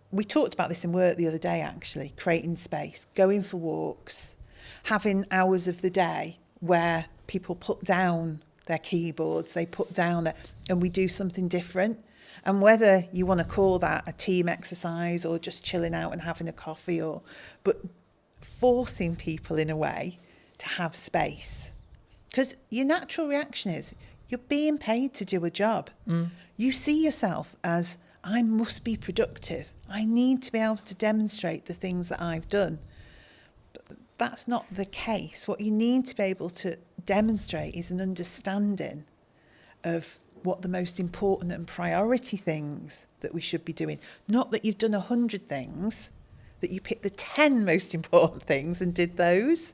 we talked about this in work the other day, actually, creating space, going for walks, having hours of the day where people put down their keyboards, they put down and we do something different. And whether you want to call that a team exercise or just chilling out and having a coffee, but forcing people in a way to have space. Because your natural reaction is you're being paid to do a job. You see yourself as, I must be productive. I need to be able to demonstrate the things that I've done. But that's not the case. What you need to be able to demonstrate is an understanding of what the most important and priority things that we should be doing. Not that you've done 100 things, that you picked the 10 most important things and did those.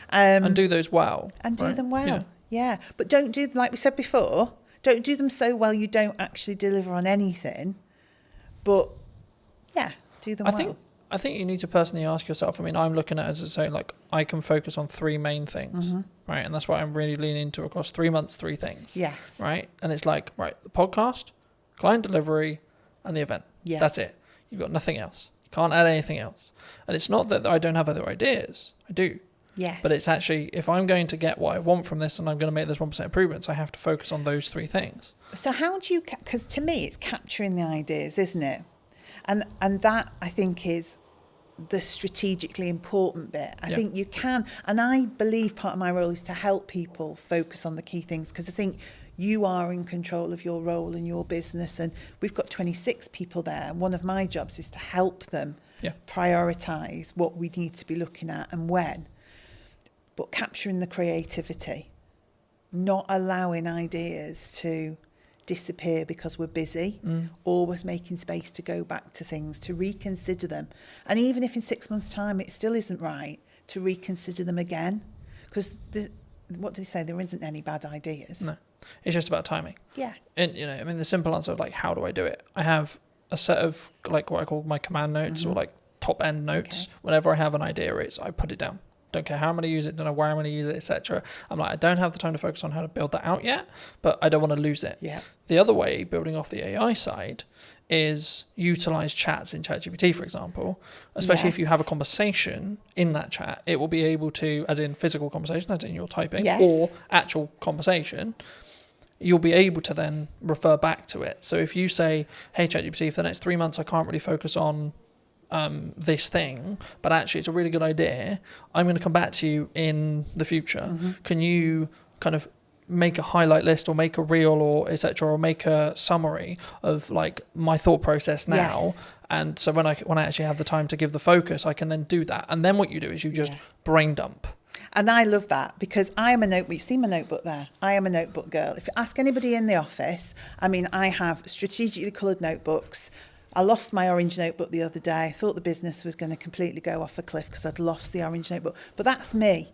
And do those well. And do right? them well, yeah. But don't do, like we said before, don't do them so well you don't actually deliver on anything. But, do them well. I think you need to personally ask yourself, I mean, I'm looking at it as I say, like, I can focus on 3 main things, right? And that's what I'm really leaning into across 3 months, 3 things. Yes. Right? And it's like, right, the podcast, client delivery, and the event. Yeah. That's it. You've got nothing else. You can't add anything else. And it's not that I don't have other ideas. I do. Yes. But it's actually, if I'm going to get what I want from this and I'm going to make those 1% improvements, I have to focus on those 3 things. So how do you, because to me it's capturing the ideas, isn't it? And that, I think, is the strategically important bit. I think you can, and I believe part of my role is to help people focus on the key things, because I think you are in control of your role and your business, and we've got 26 people there. One of my jobs is to help them prioritise what we need to be looking at and when. But capturing the creativity, not allowing ideas to disappear because we're busy, always making space to go back to things, to reconsider them. And even if in 6 months' time it still isn't right, to reconsider them again. Because, what did he say? There isn't any bad ideas. No, it's just about timing. Yeah. And, I mean, the simple answer of like, how do I do it? I have a set of like what I call my command notes or like top end notes. Okay. Whenever I have an idea, I put it down. don't care how I'm going to use it, don't know where I'm going to use it, etc. I'm like, I don't have the time to focus on how to build that out yet, but I don't want to lose it. Yeah. The other way, building off the AI side, is utilize chats in ChatGPT, for example, especially if you have a conversation in that chat, it will be able to, as in physical conversation, as in you're typing, or actual conversation, you'll be able to then refer back to it. So if you say, hey, ChatGPT, for the next 3 months, I can't really focus on this thing, but actually it's a really good idea, I'm going to come back to you in the future. Can you kind of make a highlight list or make a reel or etc., or make a summary of like my thought process now? And so when I actually have the time to give the focus, I can then do that. And then what you do is you just brain dump. And I love that, because I am a notebook. You see my notebook there? I am a notebook girl. If you ask anybody in the office, I mean, I have strategically coloured notebooks. I lost my orange notebook the other day. I thought the business was going to completely go off a cliff because I'd lost the orange notebook. But that's me.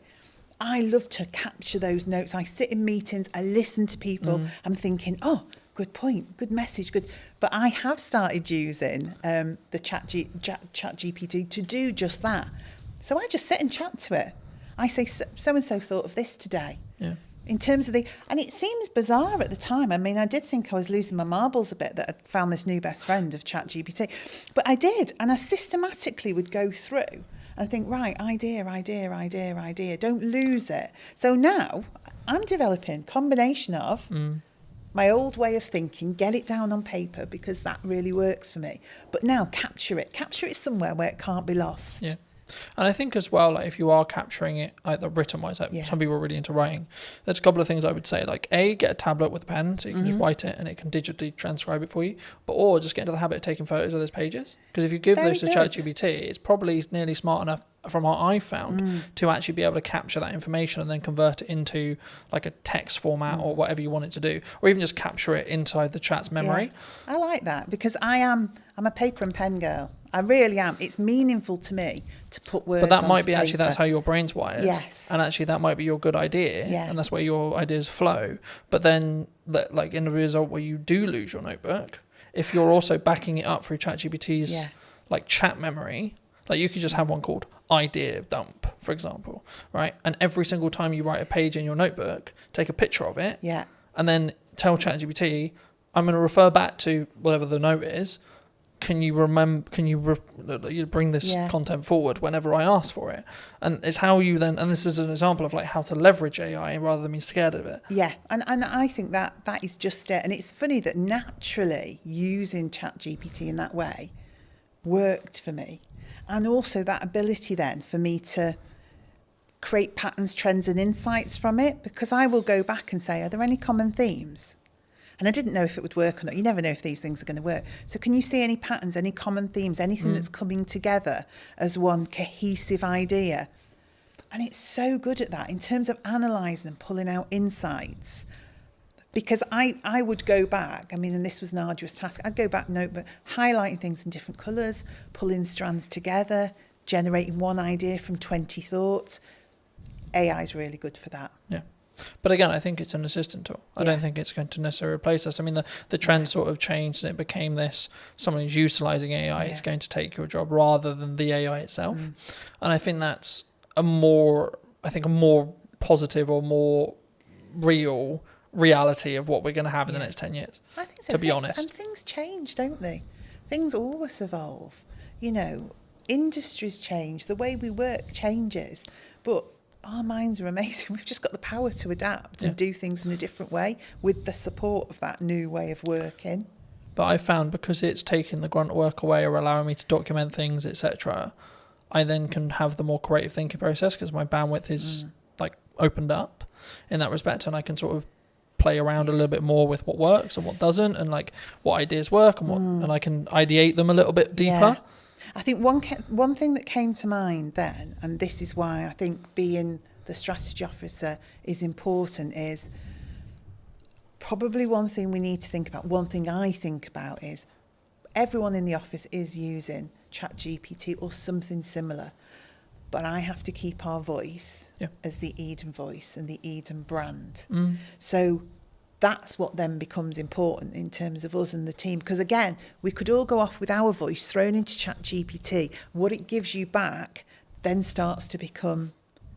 I love to capture those notes. I sit in meetings, I listen to people. I'm thinking, oh, good point, good message, good. But I have started using the ChatGPT to do just that. So I just sit and chat to it. I say, so-and-so thought of this today. Yeah. In terms of and it seems bizarre at the time. I mean, I did think I was losing my marbles a bit that I'd found this new best friend of ChatGPT. But I did, and I systematically would go through and think, right, idea. Don't lose it. So now I'm developing a combination of my old way of thinking, get it down on paper because that really works for me. But now capture it somewhere where it can't be lost. Yeah. And I think as well, like if you are capturing it either written wise, like some people are really into writing, there's a couple of things I would say, like get a tablet with a pen so you can just write it and it can digitally transcribe it for you, or just get into the habit of taking photos of those pages, because if you give those to ChatGPT, it's probably nearly smart enough from what I found to actually be able to capture that information and then convert it into like a text format or whatever you want it to do, or even just capture it inside the chat's memory. I like that, because I'm a paper and pen girl. I really am. It's meaningful to me to put words on paper. But that might be actually, that's how your brain's wired. Yes. And actually that might be your good idea. Yeah. And that's where your ideas flow. But then like in the result where you do lose your notebook, if you're also backing it up through ChatGPT's like chat memory, like you could just have one called idea dump, for example, right? And every single time you write a page in your notebook, take a picture of it. Yeah. And then tell ChatGPT, I'm going to refer back to whatever the note is. Can you bring this content forward whenever I ask for it? And it's how you then, and this is an example of like how to leverage AI rather than being scared of it. Yeah, and I think that is just it. And it's funny that naturally using ChatGPT in that way worked for me. And also that ability then for me to create patterns, trends and insights from it, because I will go back and say, are there any common themes? And I didn't know if it would work or not. You never know if these things are going to work. So can you see any patterns, any common themes, anything that's coming together as one cohesive idea? And it's so good at that in terms of analysing and pulling out insights. Because I would go back, I mean, and this was an arduous task, I'd go back notebook, highlighting things in different colours, pulling strands together, generating one idea from 20 thoughts. AI is really good for that. Yeah. But again, I think it's an assistant tool. I don't think it's going to necessarily replace us. I mean, the trend sort of changed and it became this, someone who's utilising AI is going to take your job rather than the AI itself. And I think that's a more positive or more real reality of what we're going to have in the next 10 years, I think so. To be honest. And things change, don't they? Things always evolve. You know, industries change, the way we work changes, but our minds are amazing. We've just got the power to adapt and do things in a different way with the support of that new way of working. But I found because it's taking the grunt work away or allowing me to document things, etc., I then can have the more creative thinking process because my bandwidth is like opened up in that respect, and I can sort of play around a little bit more with what works and what doesn't, and like what ideas work and what, and I can ideate them a little bit deeper. Yeah. I think one thing that came to mind then, and this is why I think being the strategy officer is important, is probably one thing we need to think about. One thing I think about is everyone in the office is using ChatGPT or something similar, but I have to keep our voice as the Eden voice and the Eden brand. So that's what then becomes important in terms of us and the team. Because again, we could all go off with our voice thrown into ChatGPT. What it gives you back then starts to become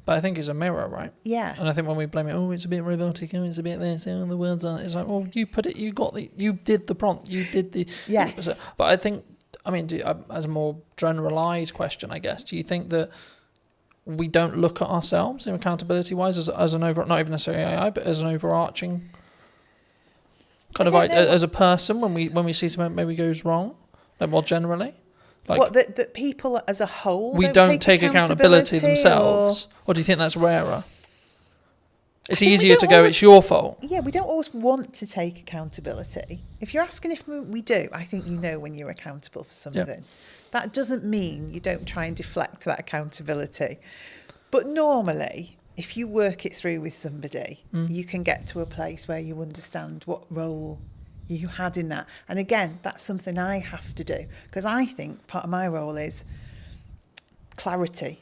But I think it's a mirror, right? Yeah. And I think when we blame it, oh, it's a bit robotic, oh, it's a bit this, oh, the words aren't. It's like, well, you put it, you did the prompt, you did the. Yes. But I think, I mean, as a more generalised question, I guess, do you think that we don't look at ourselves in accountability-wise as an not even necessarily AI, but as an overarching kind of like as a person when we see something maybe goes wrong, like more generally? Like, what, that people as a whole we don't take accountability themselves, or do you think that's rarer? It's easier to go, it's your fault. Yeah, we don't always want to take accountability. If you're asking if we do, I think you know when you're accountable for something. Yep. That doesn't mean you don't try and deflect that accountability. But normally, if you work it through with somebody, you can get to a place where you understand what role you had in that. And again, that's something I have to do, because I think part of my role is clarity.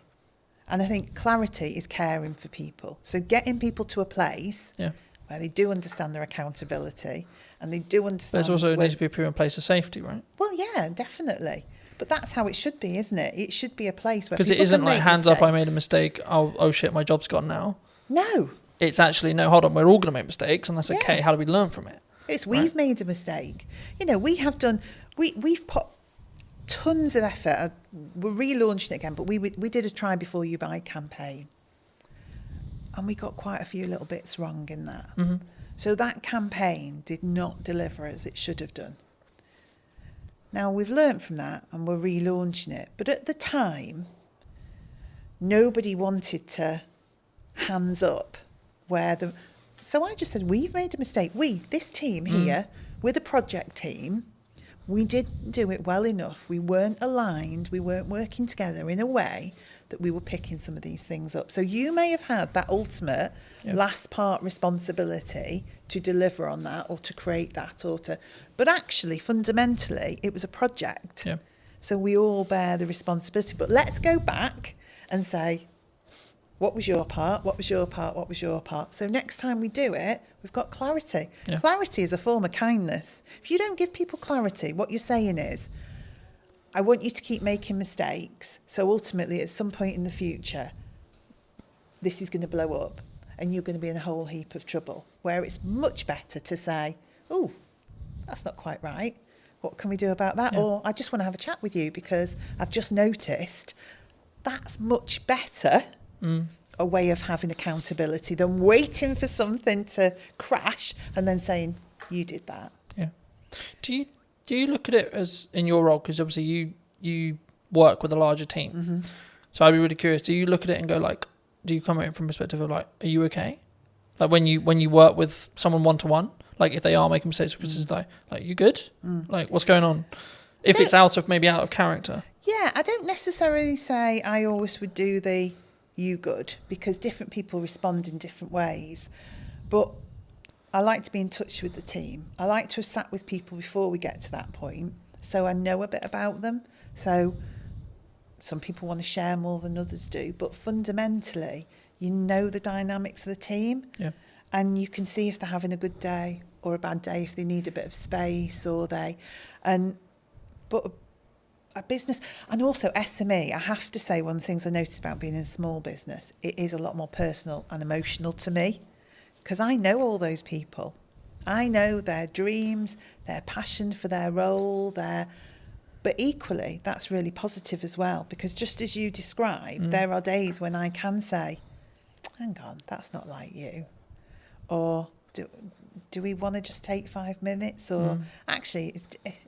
And I think clarity is caring for people. So getting people to a place where they do understand their accountability and they do understand. There's also needs to be a proven place of safety, right? Well, yeah, definitely. But that's how it should be, isn't it? It should be a place where people Because it isn't can like make hands mistakes. up, I made a mistake. Oh shit, my job's gone now. No. It's actually, no, hold on, we're all going to make mistakes, and that's okay. How do we learn from it? It's we've made a mistake. You know, we have done. We've put tons of effort. We're relaunching it again, but we did a try before you buy campaign, and we got quite a few little bits wrong in that. Mm-hmm. So that campaign did not deliver as it should have done. Now we've learnt from that and we're relaunching it. But at the time, nobody wanted to hands up where the. So I just said, we've made a mistake. This team here, we're the project team. We didn't do it well enough. We weren't aligned. We weren't working together in a way that we were picking some of these things up. So you may have had that ultimate last part responsibility to deliver on that or to create that but actually fundamentally it was a project. Yeah. So we all bear the responsibility. But let's go back and say, what was your part? What was your part? What was your part? So next time we do it, we've got clarity. Yeah. Clarity is a form of kindness. If you don't give people clarity, what you're saying is, I want you to keep making mistakes. So ultimately, at some point in the future, this is going to blow up and you're going to be in a whole heap of trouble. Where it's much better to say, oh, that's not quite right. What can we do about that? Yeah. Or I just want to have a chat with you because I've just noticed. That's much better. A way of having accountability than waiting for something to crash and then saying, you did that. Yeah. Do you look at it as in your role, because obviously you work with a larger team. Mm-hmm. So I'd be really curious, do you look at it and go like, do you come at it from a perspective of like, are you okay? Like when you work with someone one-to-one, like if they are making mistakes, because it's like you good? Like what's going on? If it's out of character. Yeah, I don't necessarily say I always would do the you good, because different people respond in different ways. But I like to be in touch with the team. I like to have sat with people before we get to that point, so I know a bit about them. So some people want to share more than others do, but fundamentally, you know the dynamics of the team, and you can see if they're having a good day or a bad day, if they need a bit of space but a business, and also SME, I have to say one of the things I noticed about being in a small business, it is a lot more personal and emotional to me, because I know all those people. I know their dreams, their passion for their role, but equally, that's really positive as well, because just as you described, there are days when I can say, hang on, that's not like you. Or do we want to just take 5 minutes? Or actually,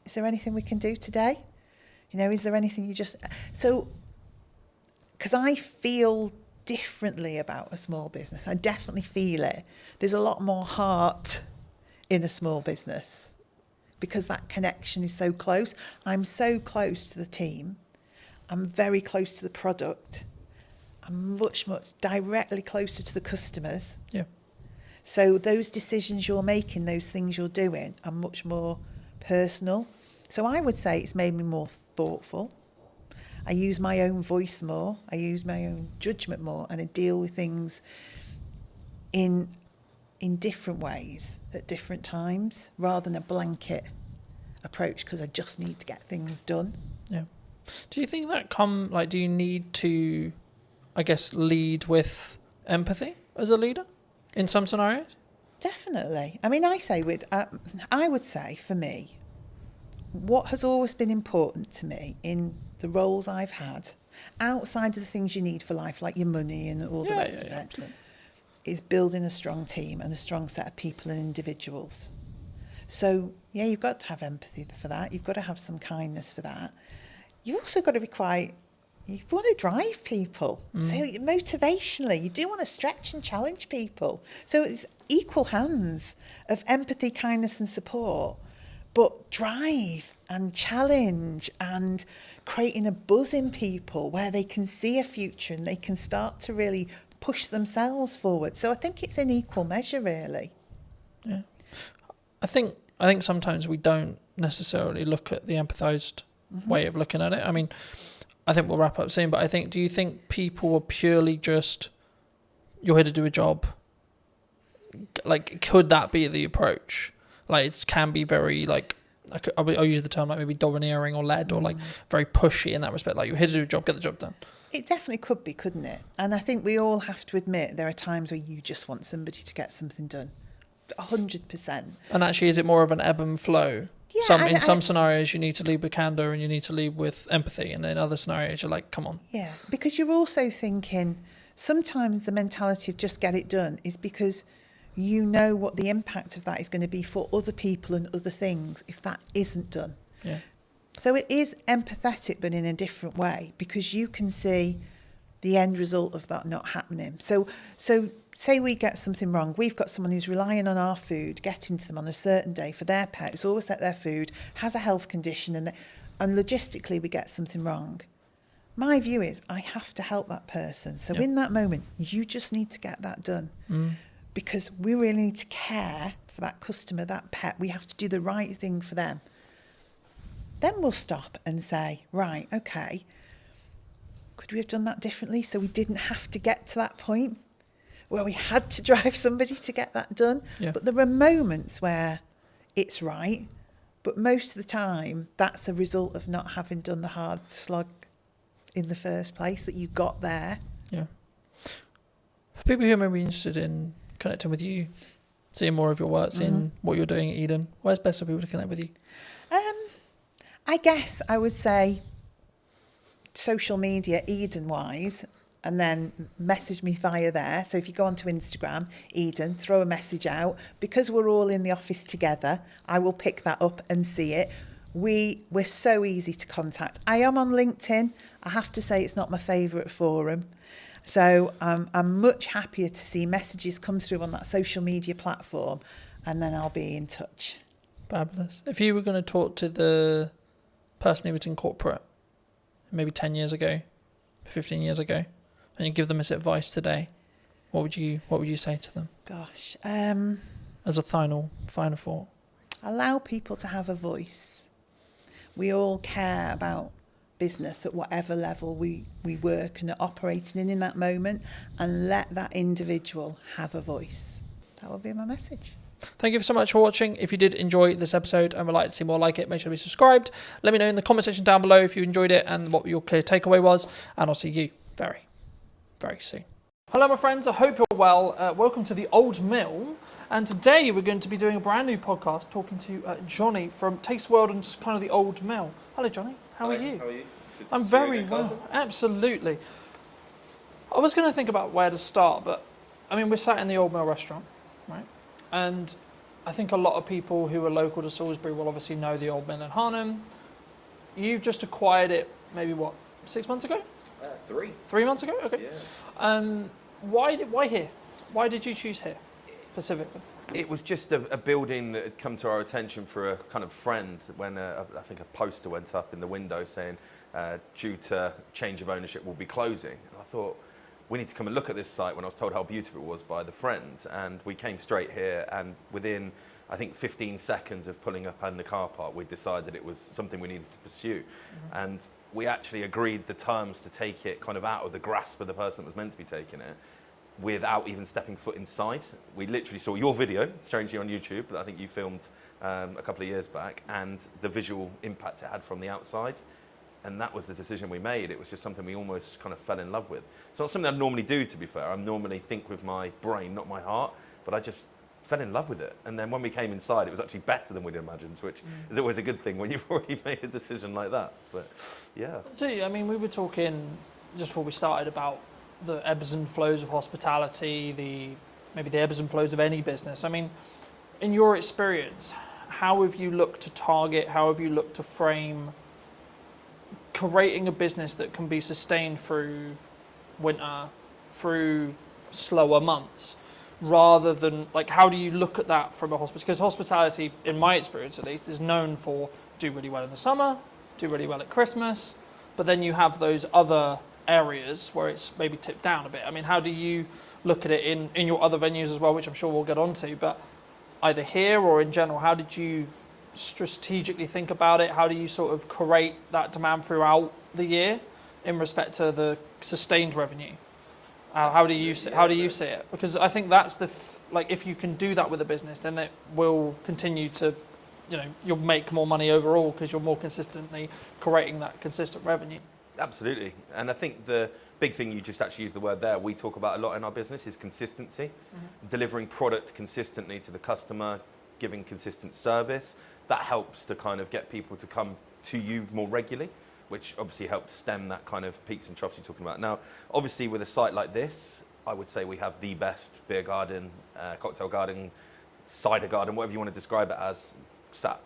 is there anything we can do today? You know, is there anything you just... So, because I feel differently about a small business. I definitely feel it. There's a lot more heart in a small business because that connection is so close. I'm so close to the team. I'm very close to the product. I'm much, much directly closer to the customers. Yeah. So those decisions you're making, those things you're doing are much more personal. So I would say it's made me more thoughtful. I use my own voice more. I use my own judgment more, and I deal with things in different ways at different times, rather than a blanket approach because I just need to get things done. Yeah. Do you think that do you need to I guess, lead with empathy as a leader in some scenarios? Definitely. I mean, I would say for me, what has always been important to me in the roles I've had, outside of the things you need for life, like your money and all the rest of it, Absolutely. is building a strong team and a strong set of people and individuals. So, yeah, you've got to have empathy for that. You've got to have some kindness for that. You've also got to be you want to drive people. So motivationally, you do want to stretch and challenge people. So it's equal hands of empathy, kindness and support, but drive and challenge and creating a buzz in people where they can see a future and they can start to really push themselves forward. So I think it's in equal measure, really. Yeah. I think sometimes we don't necessarily look at the empathised way of looking at it. I mean, I think we'll wrap up soon, but do you think people are purely just, you're here to do a job? Like, could that be the approach? Like, it can be very, like, I'll use the term like maybe domineering or led or like very pushy in that respect. Like, you're here to do a job, get the job done. It definitely could be, couldn't it? And I think we all have to admit there are times where you just want somebody to get something done. 100%. And actually, is it more of an ebb and flow? Yeah, in some scenarios, you need to lead with candour and you need to lead with empathy. And in other scenarios, you're like, come on. Yeah, because you're also thinking sometimes the mentality of just get it done is because you know what the impact of that is going to be for other people and other things if that isn't done. Yeah. So it is empathetic, but in a different way, because you can see the end result of that not happening. So say we get something wrong. We've got someone who's relying on our food, getting to them on a certain day for their pet, who's always at their food, has a health condition, and logistically we get something wrong. My view is I have to help that person. So in that moment, you just need to get that done. Because we really need to care for that customer, that pet. We have to do the right thing for them. Then we'll stop and say, right, okay, could we have done that differently so we didn't have to get to that point where we had to drive somebody to get that done? Yeah. But there are moments where it's right, but most of the time that's a result of not having done the hard slog in the first place, that you got there. Yeah. For people who may be interested in connecting with you, seeing more of your work, seeing what you're doing at Eden, where's best for people to connect with you? I guess I would say social media, Eden-wise, and then message me via there. So if you go onto Instagram, Eden, throw a message out. Because we're all in the office together, I will pick that up and see it. We're so easy to contact. I am on LinkedIn. I have to say it's not my favourite forum. So I'm much happier to see messages come through on that social media platform, and then I'll be in touch. Fabulous. If you were going to talk to the person who was in corporate maybe 10 years ago, 15 years ago, and you give them this advice today, what would you say to them? Gosh. As a final thought. Allow people to have a voice. We all care about business at whatever level we work and are operating in that moment, and let that individual have a voice. That would be my message. Thank you so much for watching. If you did enjoy this episode and would like to see more like it, make sure to be subscribed. Let me know in the comment section down below if you enjoyed it and what your clear takeaway was, and I'll see you very, very soon. Hello my friends, I hope you're well. Welcome to the Old Mill, and today we're going to be doing a brand new podcast talking to Johnny from Taste World and just kind of the Old Mill. Hello Johnny, how are you? How are you? Good to I'm see you very again, well, Carlton. absolutely. I was going to think about where to start, but I mean we're sat in the Old Mill restaurant, right? And I think a lot of people who are local to Salisbury will obviously know the Old Mill in Harnham. You've just acquired it maybe, 6 months ago? 3. 3 months ago? Okay. Yeah. Why here? Why did you choose here specifically? It was just a building that had come to our attention for a kind of friend when I think a poster went up in the window saying, due to change of ownership, we'll be closing. And I thought, we need to come and look at this site when I was told how beautiful it was by the friend. And we came straight here, and within, I think, 15 seconds of pulling up in the car park, we decided it was something we needed to pursue. And we actually agreed the terms to take it kind of out of the grasp of the person that was meant to be taking it without even stepping foot inside. We literally saw your video, strangely on YouTube, that I think you filmed a couple of years back, and the visual impact it had from the outside. And that was the decision we made. It was just something we almost kind of fell in love with. It's not something I normally do, to be fair. I normally think with my brain, not my heart, but I just fell in love with it. And then when we came inside, it was actually better than we'd imagined, which is always a good thing when you've already made a decision like that. But yeah. So, I mean, we were talking just before we started about the ebbs and flows of hospitality, maybe the ebbs and flows of any business. I mean, in your experience, how have you looked to target, how have you looked to frame creating a business that can be sustained through winter, through slower months, rather than, like, how do you look at that from a hospital? Because hospitality, in my experience at least, is known for do really well in the summer, do really well at Christmas, but then you have those other areas where it's maybe tipped down a bit. I mean, how do you look at it in your other venues as well, which I'm sure we'll get onto, but either here or in general, how did you strategically think about it? How do you sort of create that demand throughout the year in respect to the sustained revenue? How do you see it? Because I think that's like, if you can do that with a business, then it will continue to, you'll make more money overall because you're more consistently creating that consistent revenue. Absolutely. And I think the big thing, you just actually used the word there, we talk about a lot in our business, is consistency. Delivering product consistently to the customer, giving consistent service. That helps to kind of get people to come to you more regularly, which obviously helps stem that kind of peaks and troughs you're talking about. Now, obviously with a site like this, I would say we have the best beer garden, cocktail garden, cider garden, whatever you want to describe it as, sat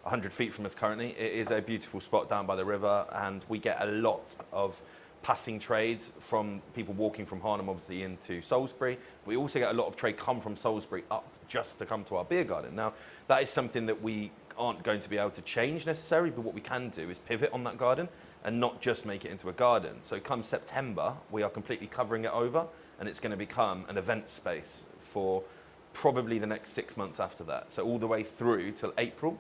100 feet from us currently. It is a beautiful spot down by the river, and we get a lot of passing trades from people walking from Harnham obviously into Salisbury. We also get a lot of trade come from Salisbury up just to come to our beer garden. Now, that is something that we aren't going to be able to change necessarily, but what we can do is pivot on that garden and not just make it into a garden. So come September, we are completely covering it over, and it's going to become an event space for probably the next 6 months after that. So all the way through till April.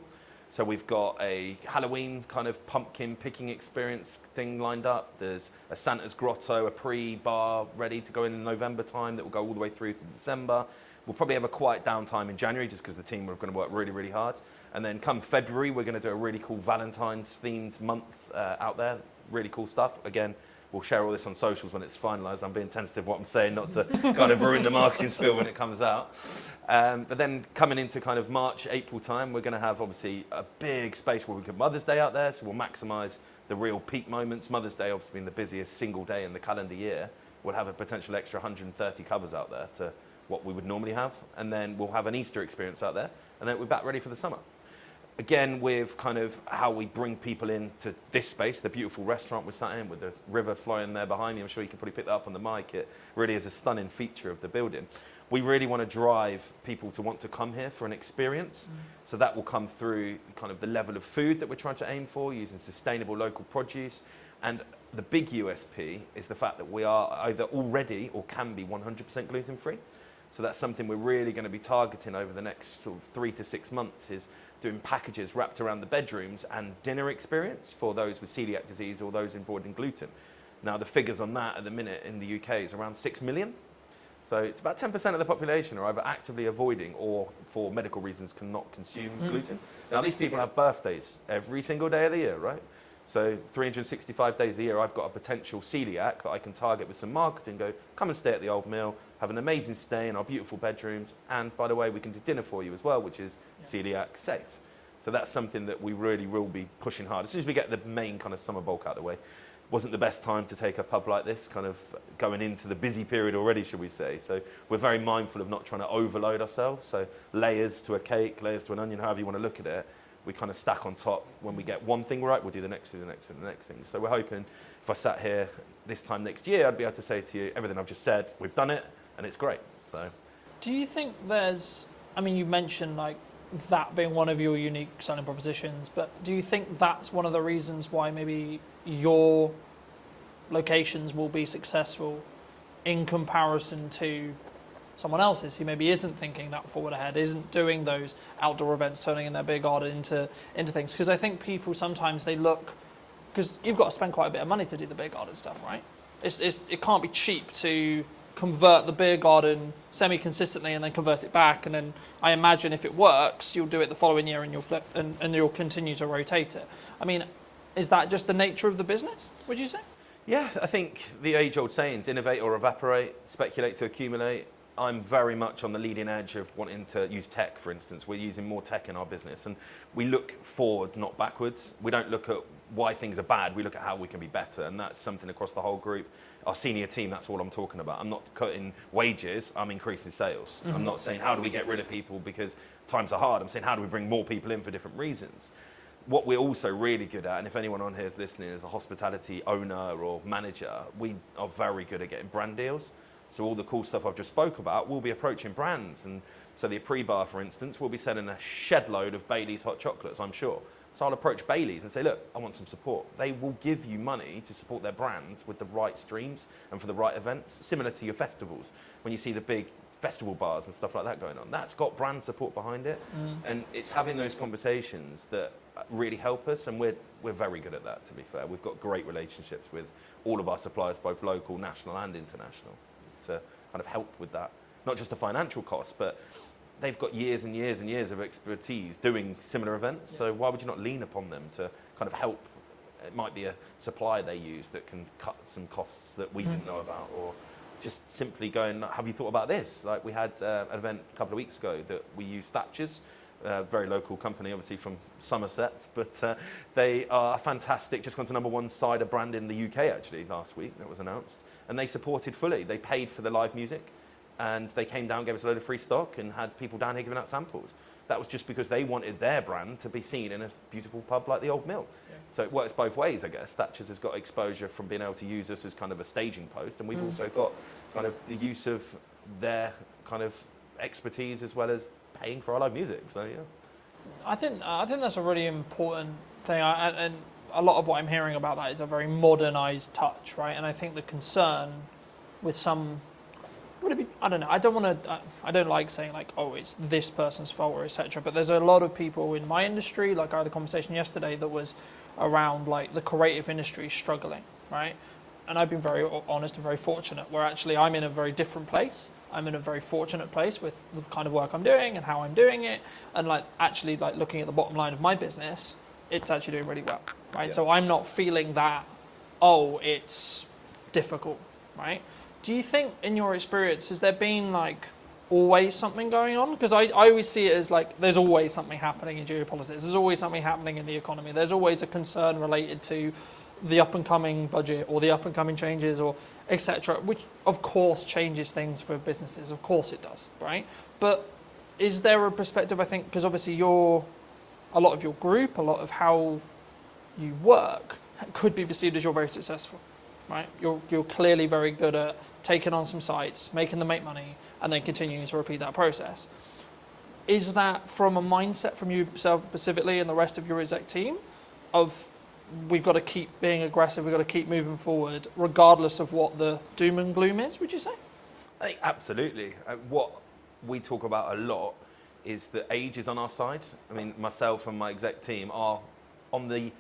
So we've got a Halloween kind of pumpkin picking experience thing lined up. There's a Santa's Grotto, a pre-bar ready to go in November time that will go all the way through to December. We'll probably have a quiet downtime in January just because the team are going to work really, really hard. And then come February, we're going to do a really cool Valentine's themed month out there. Really cool stuff. Again, we'll share all this on socials when it's finalised. I'm being tentative what I'm saying, not to kind of ruin the marketing spiel when it comes out. But then coming into kind of March, April time, we're going to have obviously a big space where we could Mother's Day out there. So we'll maximise the real peak moments. Mother's Day obviously being the busiest single day in the calendar year. We'll have a potential extra 130 covers out there to what we would normally have. And then we'll have an Easter experience out there. And then we're back ready for the summer. Again, with kind of how we bring people into this space, the beautiful restaurant we're sat in with the river flowing there behind me. I'm sure you can probably pick that up on the mic. It really is a stunning feature of the building. We really want to drive people to want to come here for an experience. So that will come through kind of the level of food that we're trying to aim for, using sustainable local produce. And the big USP is the fact that we are either already or can be 100% gluten-free. So that's something we're really going to be targeting over the next sort of 3 to 6 months, is doing packages wrapped around the bedrooms and dinner experience for those with celiac disease or those avoiding gluten. Now, the figures on that at the minute in the UK is around 6 million. So it's about 10% of the population are either actively avoiding or for medical reasons cannot consume gluten. Now, these people have birthdays every single day of the year, right? So 365 days a year, I've got a potential celiac that I can target with some marketing, go, come and stay at the Old Mill, have an amazing stay in our beautiful bedrooms, and by the way, we can do dinner for you as well, which is celiac safe. So that's something that we really will be pushing hard. As soon as we get the main kind of summer bulk out of the way, wasn't the best time to take a pub like this, kind of going into the busy period already, should we say. So we're very mindful of not trying to overload ourselves. So layers to a cake, layers to an onion, however you want to look at it, we kind of stack on top. When we get one thing right, we'll do the next thing, the next thing, the next thing. So we're hoping if I sat here this time next year, I'd be able to say to you, everything I've just said, we've done it, and it's great. So, do you think there's, I mean, you mentioned like that being one of your unique selling propositions, but do you think that's one of the reasons why maybe your locations will be successful in comparison to someone else's who maybe isn't thinking that forward ahead, isn't doing those outdoor events, turning in their beer garden into things? Because I think people sometimes they look, because you've got to spend quite a bit of money to do the beer garden stuff, right? It can't be cheap to convert the beer garden semi-consistently and then convert it back, and then I imagine if it works, you'll do it the following year and you'll flip and you'll continue to rotate it. I mean, Is that just the nature of the business, would you say? Yeah, I think the age-old sayings, innovate or evaporate, speculate to accumulate. I'm very much on the leading edge of wanting to use tech, for instance. We're using more tech in our business, and we look forward, not backwards. We don't look at why things are bad, we look at how we can be better, and that's something across the whole group. Our senior team, that's all I'm talking about. I'm not cutting wages, I'm increasing sales. I'm not saying how do we get rid of people because times are hard. I'm saying how do we bring more people in for different reasons. What we're also really good at, and if anyone on here is listening as a hospitality owner or manager, we are very good at getting brand deals. So all the cool stuff I've just spoke about, we'll be approaching brands. And so the Apres bar, for instance, will be selling a shed load of Bailey's hot chocolates, I'm sure. So I'll approach Bailey's and say, look, I want some support. They will give you money to support their brands with the right streams and for the right events, similar to your festivals. When you see the big festival bars and stuff like that going on, that's got brand support behind it. And it's having those conversations that really help us, and we're very good at that, to be fair. We've got great relationships with all of our suppliers, both local, national and international, to kind of help with that. Not just the financial costs, but they've got years and years and years of expertise doing similar events, so why would you not lean upon them to kind of help? It might be a supplier they use that can cut some costs that we didn't know about, or just simply going, have you thought about this? Like we had an event a couple of weeks ago that we used Thatcher's, a very local company, obviously from Somerset, but they are fantastic, just gone to #1 cider brand in the UK actually last week, that was announced, and they supported fully. They paid for the live music, and they came down, gave us a load of free stock, and had people down here giving out samples. That was just because they wanted their brand to be seen in a beautiful pub like the Old Mill. Yeah. So it works both ways, I guess. Thatcher's has got exposure from being able to use us as kind of a staging post, and we've also got kind of the use of their kind of expertise as well as paying for our live music. So yeah, I think that's a really important thing, and a lot of what I'm hearing about that is a very modernised touch, right? And I think the concern with some, would it be, I don't know, I don't like saying like, oh, it's this person's fault or etc. But there's a lot of people in my industry, like I had a conversation yesterday that was around like the creative industry struggling, right? And I've been very honest and very fortunate where actually I'm in a very different place. I'm in a very fortunate place with the kind of work I'm doing and how I'm doing it, and like actually like looking at the bottom line of my business, it's actually doing really well, right? Yeah. So I'm not feeling that, oh, it's difficult, right? Do you think in your experience, has there been like always something going on? Because I always see it as like there's always something happening in geopolitics, there's always something happening in the economy, there's always a concern related to the up and coming budget or the up and coming changes or etc., which of course changes things for businesses, of course it does, right? But is there a perspective, I think, because obviously a lot of your group, a lot of how you work could be perceived as you're very successful, right? You're clearly very good at taking on some sites, making them make money, and then continuing to repeat that process. Is that from a mindset from yourself specifically and the rest of your exec team of we've got to keep being aggressive, we've got to keep moving forward, regardless of what the doom and gloom is, would you say? I think absolutely. What we talk about a lot is that age is on our side. I mean, myself and my exec team are on the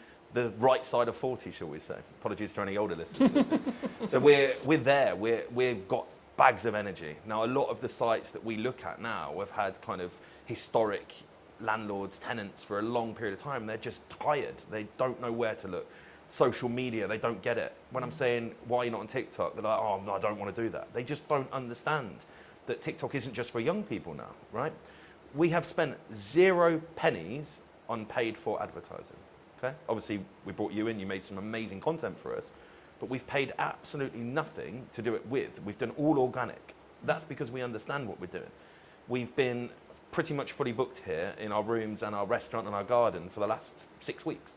right side of 40, shall we say. Apologies to any older listeners listening. So we're there, we've got bags of energy. Now, a lot of the sites that we look at now have had kind of historic landlords, tenants for a long period of time. They're just tired. They don't know where to look. Social media, they don't get it. When I'm saying, why are you not on TikTok? They're like, oh, no, I don't want to do that. They just don't understand that TikTok isn't just for young people now, right? We have spent 0 pennies on paid for advertising, okay? Obviously, we brought you in, you made some amazing content for us, but we've paid absolutely nothing to do it with. We've done all organic. That's because we understand what we're doing. We've been pretty much fully booked here in our rooms and our restaurant and our garden for the last 6 weeks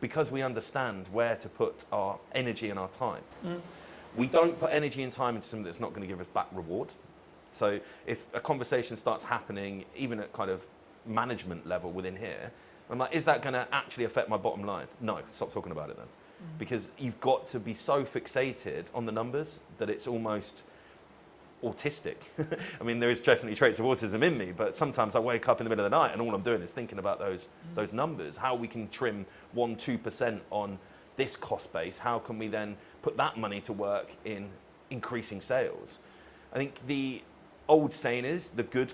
because we understand where to put our energy and our time. We don't put energy and time into something that's not going to give us back reward. So if a conversation starts happening, even at kind of management level within here, I'm like, is that going to actually affect my bottom line? No, stop talking about it then. Because you've got to be so fixated on the numbers that it's almost autistic. I mean, there is definitely traits of autism in me, but sometimes I wake up in the middle of the night and all I'm doing is thinking about those numbers, how we can trim 1-2% on this cost base, how can we then put that money to work in increasing sales. I think the old saying is the good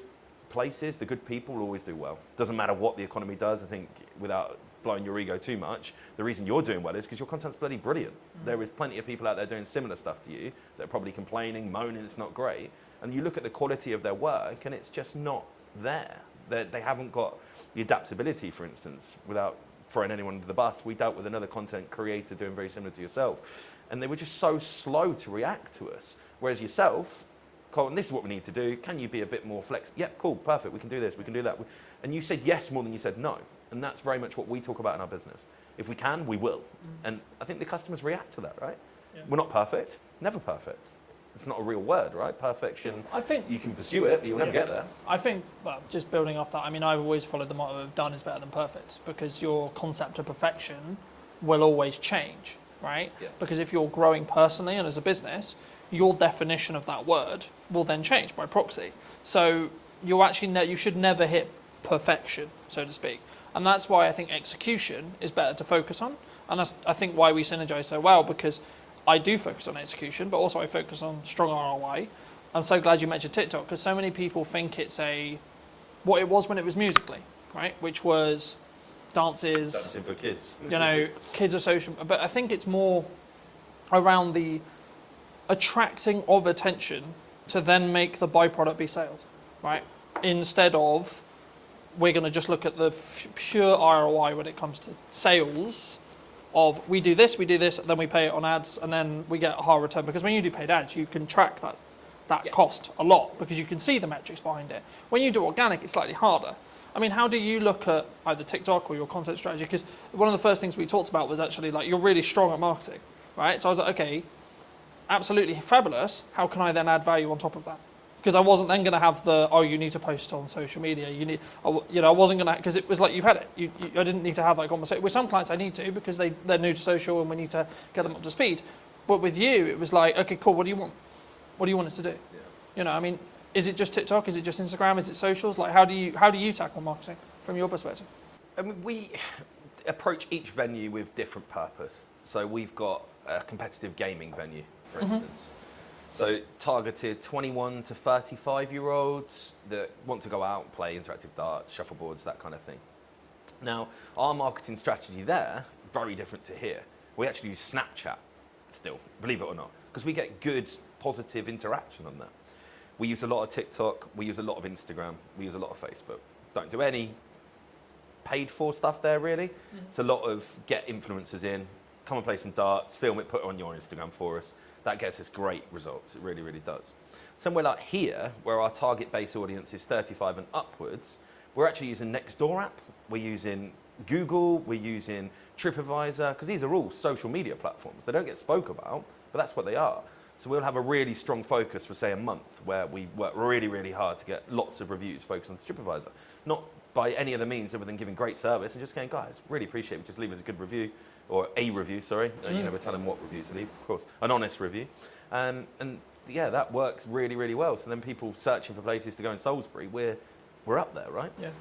places, the good people will always do well. Doesn't matter what the economy does. I think without blowing your ego too much. The reason you're doing well is because your content's bloody brilliant. There is plenty of people out there doing similar stuff to you that are probably complaining, moaning it's not great. And you look at the quality of their work and it's just not there. They haven't got the adaptability, for instance, without throwing anyone under the bus. We dealt with another content creator doing very similar to yourself. And they were just so slow to react to us. Whereas yourself, Colton, this is what we need to do. Can you be a bit more flexible? Yeah, cool, perfect. We can do this, we can do that. And you said yes more than you said no. And that's very much what we talk about in our business. If we can, we will. And I think the customers react to that, right? Yeah. We're not perfect, never perfect. It's not a real word, right? Perfection, I think you can pursue it, but you'll never get there. I think, well, just building off that, I mean, I've always followed the motto of done is better than perfect, because your concept of perfection will always change, right? Yeah. Because if you're growing personally and as a business, your definition of that word will then change by proxy. So you actually you should never hit perfection, so to speak. And that's why I think execution is better to focus on. And that's, I think, why we synergize so well, because I do focus on execution, but also I focus on strong ROI. I'm so glad you mentioned TikTok, because so many people think it's what it was when it was Musical.ly, right? Which was dances. Dancing for kids. You know, kids are social, but I think it's more around the attracting of attention to then make the byproduct be sales, right? Instead of we're going to just look at the pure ROI when it comes to sales of we do this, then we pay it on ads, and then we get a higher return. Because when you do paid ads, you can track that cost a lot, because you can see the metrics behind it. When you do organic, it's slightly harder. I mean, how do you look at either TikTok or your content strategy? Because one of the first things we talked about was actually like, you're really strong at marketing, right? So I was like, okay, absolutely fabulous. How can I then add value on top of that? Because I wasn't then going to have you need to post on social media. I wasn't going to, because it was like you had it. I didn't need to have that conversation. With some clients I need to, because they're new to social and we need to get them up to speed. But with you, it was like, okay, cool, what do you want? What do you want us to do? Yeah. I mean, is it just TikTok? Is it just Instagram? Is it socials? Like, how do you tackle marketing from your perspective? I mean, we approach each venue with different purpose. So we've got a competitive gaming venue, for instance. So targeted 21 to 35-year-olds that want to go out and play interactive darts, shuffleboards, that kind of thing. Now, our marketing strategy there, very different to here. We actually use Snapchat still, believe it or not, because we get good, positive interaction on that. We use a lot of TikTok, we use a lot of Instagram, we use a lot of Facebook. Don't do any paid for stuff there, really. It's a lot of get influencers in, come and play some darts, film it, put it on your Instagram for us. That gets us great results. It really, really does. Somewhere like here, where our target base audience is 35 and upwards, we're actually using Nextdoor app. We're using Google. We're using TripAdvisor, because these are all social media platforms. They don't get spoke about, but that's what they are. So we'll have a really strong focus for, say, a month, where we work really, really hard to get lots of reviews focused on TripAdvisor. Not by any other means other than giving great service and just going, guys, really appreciate it. Just leave us a good review. Or a review, sorry. You know, we're telling them what review to leave, of course. An honest review. And yeah, that works really, really well. So then people searching for places to go in Salisbury, we're up there, right? Yeah.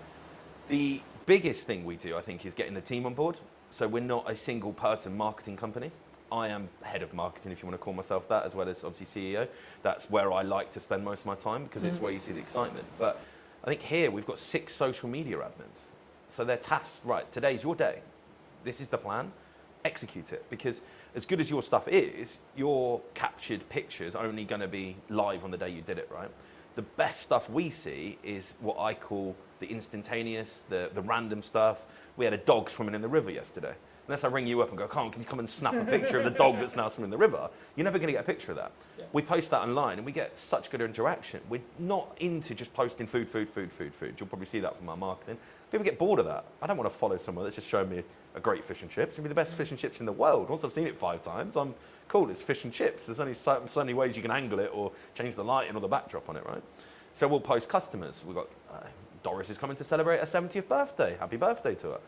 The biggest thing we do, I think, is getting the team on board. So we're not a single person marketing company. I am head of marketing, if you want to call myself that, as well as obviously CEO. That's where I like to spend most of my time, because it's where you see the excitement. But I think here we've got 6 social media admins. So they're tasked, right, today's your day. This is the plan. Execute it, because as good as your stuff is, your captured picture is only going to be live on the day you did it, right? The best stuff we see is what I call the instantaneous, the random stuff. We had a dog swimming in the river yesterday. Unless I ring you up and go, Carl, can you come and snap a picture of the dog that's now swimming in the river? You're never going to get a picture of that. Yeah. We post that online and we get such good interaction. We're not into just posting food. You'll probably see that from our marketing. People get bored of that. I don't want to follow someone that's just showing me a great fish and chips. It'll be the best fish and chips in the world. Once I've seen it 5 times, I'm cool, it's fish and chips. There's only so many ways you can angle it or change the lighting or the backdrop on it, right? So we'll post customers. We've got Doris is coming to celebrate her 70th birthday. Happy birthday to her.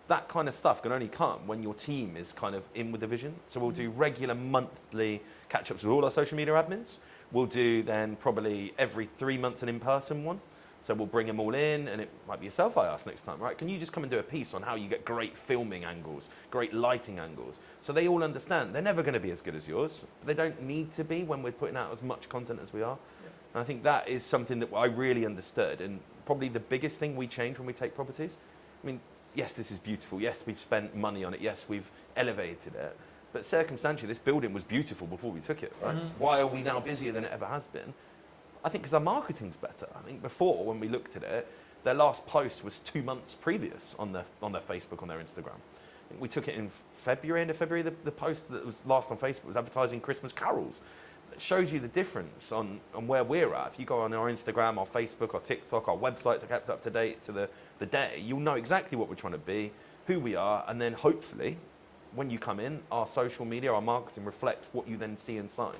That kind of stuff can only come when your team is kind of in with the vision. So we'll do regular monthly catch-ups with all our social media admins. We'll do then probably every 3 months an in-person one. So we'll bring them all in, and it might be yourself I ask next time, right? Can you just come and do a piece on how you get great filming angles, great lighting angles? So they all understand they're never going to be as good as yours, but they don't need to be when we're putting out as much content as we are. Yeah. And I think that is something that I really understood, and probably the biggest thing we change when we take properties. I mean, yes, this is beautiful. Yes, we've spent money on it. Yes, we've elevated it. But circumstantially, this building was beautiful before we took it, right? Why are we now busier than it ever has been? I think because our marketing's better. I think before, when we looked at it, their last post was 2 months previous on their Facebook, on their Instagram. I think we took it in February, end of February. The post that was last on Facebook was advertising Christmas carols. It shows you the difference on where we're at. If you go on our Instagram, our Facebook, our TikTok, our websites are kept up to date to the day, you'll know exactly what we're trying to be, who we are, and then hopefully, when you come in, our social media, our marketing reflects what you then see inside.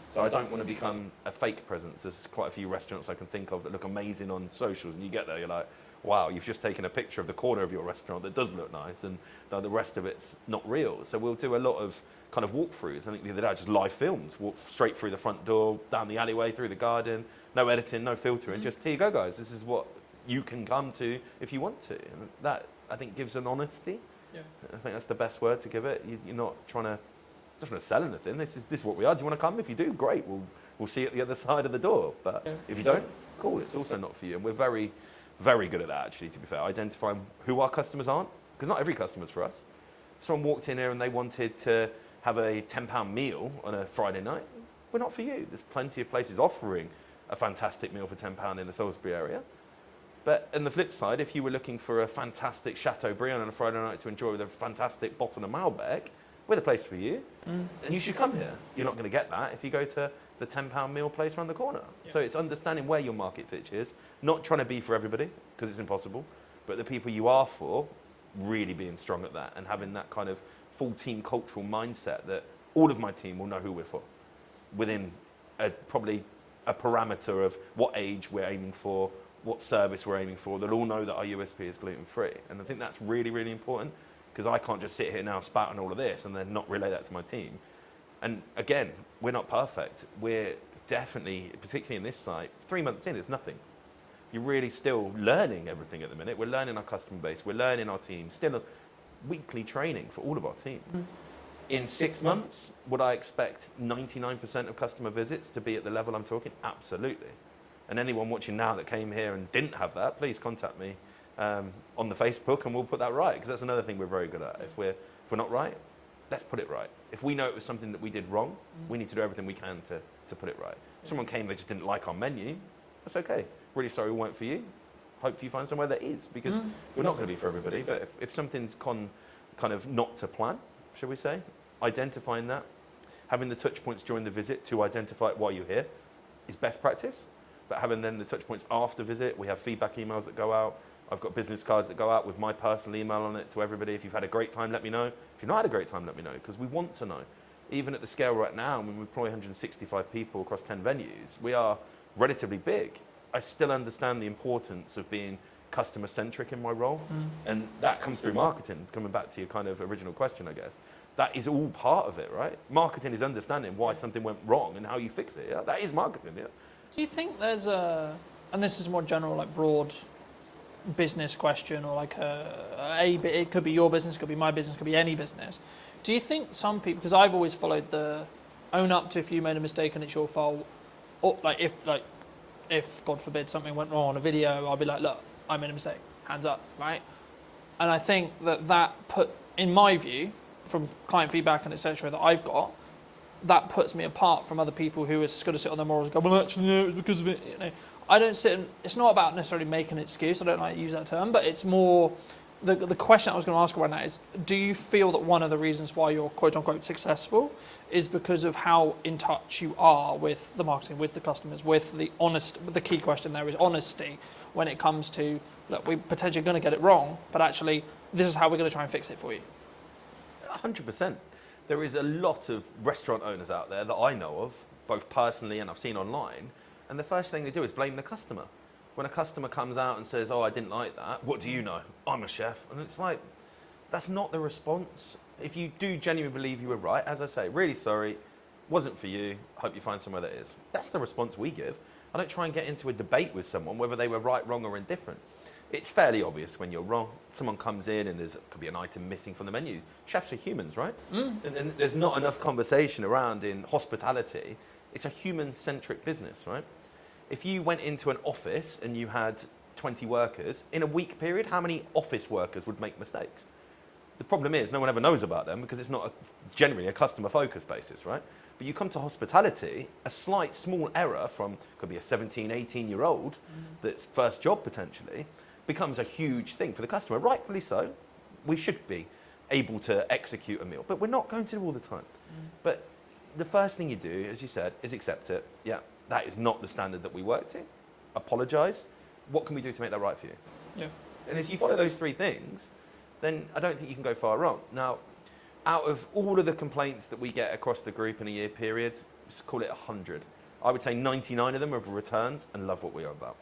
So I don't want to become a fake presence. There's quite a few restaurants I can think of that look amazing on socials, and you get there, you're like, wow, you've just taken a picture of the corner of your restaurant that does look nice, and the rest of it's not real. So we'll do a lot of kind of walkthroughs. I think the other day I just live filmed, walked straight through the front door, down the alleyway, through the garden, no editing, no filtering, just here you go, guys. This is what you can come to if you want to. And that, I think, gives an honesty. Yeah. I think that's the best word to give it. You're not trying to sell anything. This is what we are. Do you want to come? If you do, great. We'll see you at the other side of the door. But if you don't, cool. It's also not for you. And we're very, very good at that, actually, to be fair. Identifying who our customers aren't, because not every customer's for us. If someone walked in here and they wanted to have a £10 meal on a Friday night, we're not for you. There's plenty of places offering a fantastic meal for £10 in the Salisbury area. But on the flip side, if you were looking for a fantastic Chateaubriand on a Friday night to enjoy with a fantastic bottle of Malbec, we're the place for you. And you should come here. You're not going to get that if you go to the £10 meal place around the corner. Yeah. So it's understanding where your market pitch is, not trying to be for everybody, because it's impossible, but the people you are for, really being strong at that and having that kind of full team cultural mindset that all of my team will know who we're for within probably a parameter of what age we're aiming for, what service we're aiming for. They'll all know that our USP is gluten-free. And I think that's really, really important, because I can't just sit here now spouting all of this and then not relay that to my team. And again, we're not perfect. We're definitely, particularly in this site, 3 months in, it's nothing. You're really still learning everything at the minute. We're learning our customer base. We're learning our team. Still a weekly training for all of our team. In 6 months, would I expect 99% of customer visits to be at the level I'm talking? Absolutely. And anyone watching now that came here and didn't have that, please contact me on the Facebook, and we'll put that right, because that's another thing we're very good at. If we're not right, let's put it right. If we know it was something that we did wrong, we need to do everything we can to put it right. If someone came, they just didn't like our menu, that's okay. Really sorry we weren't for you. Hope you find somewhere that is, because we're not going to be for everybody. But if something's kind of not to plan, shall we say, identifying that, having the touch points during the visit to identify it while you're here is best practice. But having then the touch points after visit, we have feedback emails that go out. I've got business cards that go out with my personal email on it to everybody. If you've had a great time, let me know. If you've not had a great time, let me know, because we want to know. Even at the scale right now, when we employ 165 people across 10 venues, we are relatively big. I still understand the importance of being customer-centric in my role. And that comes through marketing, coming back to your kind of original question, I guess. That is all part of it, right? Marketing is understanding why something went wrong and how you fix it. Yeah? That is marketing, yeah. Do you think there's and this is more general, like broad business question, or like it could be your business, could be my business, could be any business. Do you think some people, because I've always followed the own up to if you made a mistake and it's your fault, or if God forbid something went wrong on a video, I'll be like, look, I made a mistake, hands up, right? And I think that put, in my view, from client feedback and etc. that I've got, that puts me apart from other people who are just going to sit on their morals and go, well, actually, no, it was because of it. You know, I don't sit and, it's not about necessarily making an excuse. I don't like to use that term, but it's more, the question I was going to ask around that is, do you feel that one of the reasons why you're quote unquote successful is because of how in touch you are with the marketing, with the customers, with the key question there is honesty when it comes to, look, we're potentially going to get it wrong, but actually this is how we're going to try and fix it for you. 100%. There is a lot of restaurant owners out there that I know of, both personally and I've seen online, and the first thing they do is blame the customer. When a customer comes out and says, oh, I didn't like that, what do you know? I'm a chef. And it's like, that's not the response. If you do genuinely believe you were right, as I say, really sorry, wasn't for you, hope you find somewhere that is. That's the response we give. I don't try and get into a debate with someone, whether they were right, wrong, or indifferent. It's fairly obvious when you're wrong. Someone comes in and could be an item missing from the menu. Chefs are humans, right? And there's not enough conversation around in hospitality. It's a human-centric business, right? If you went into an office and you had 20 workers, in a week period, how many office workers would make mistakes? The problem is no one ever knows about them because it's not generally a customer focused basis, right? But you come to hospitality, a slight small error from, could be a 17, 18-year-old that's first job potentially, becomes a huge thing for the customer. Rightfully so. We should be able to execute a meal, but we're not going to all the time. But the first thing you do, as you said, is accept it. Yeah, that is not the standard that we work to. Apologise. What can we do to make that right for you? Yeah. And if you follow those three things, then I don't think you can go far wrong. Now, out of all of the complaints that we get across the group in a year period, just call it 100. I would say 99 of them have returned and love what we are about.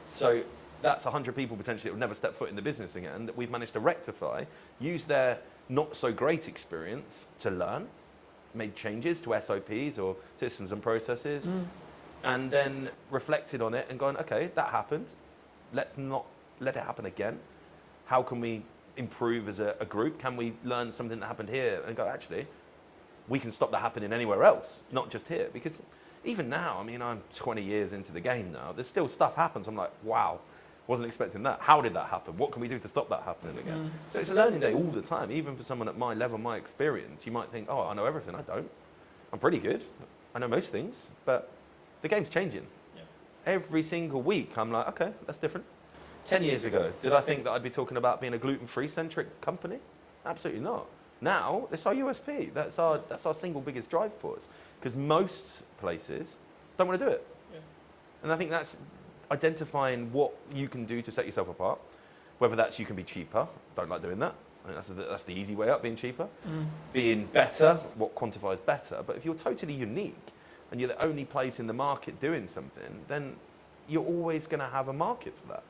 So that's 100 people potentially that would never step foot in the business again that we've managed to rectify, use their not so great experience to learn, made changes to SOPs or systems and processes, and then reflected on it and gone, okay, that happened. Let's not let it happen again. How can we improve as a group? Can we learn something that happened here and go, actually, we can stop that happening anywhere else, not just here? Because even now, I mean, I'm 20 years into the game now, there's still stuff happens. I'm like, wow, wasn't expecting that. How did that happen? What can we do to stop that happening again? So it's a learning day all the time. Even for someone at my level, my experience, you might think, oh, I know everything. I don't. I'm pretty good. I know most things, but the game's changing. Every single week, I'm like, okay, that's different. 10 years ago, did I think that I'd be talking about being a gluten-free centric company? Absolutely not. Now, it's our USP. That's our single biggest drive for us. Because most places don't want to do it. And I think that's identifying what you can do to set yourself apart. Whether that's you can be cheaper, don't like doing that. I think that's the easy way up, being cheaper. Being better, what quantifies better. But if you're totally unique and you're the only place in the market doing something, then you're always going to have a market for that.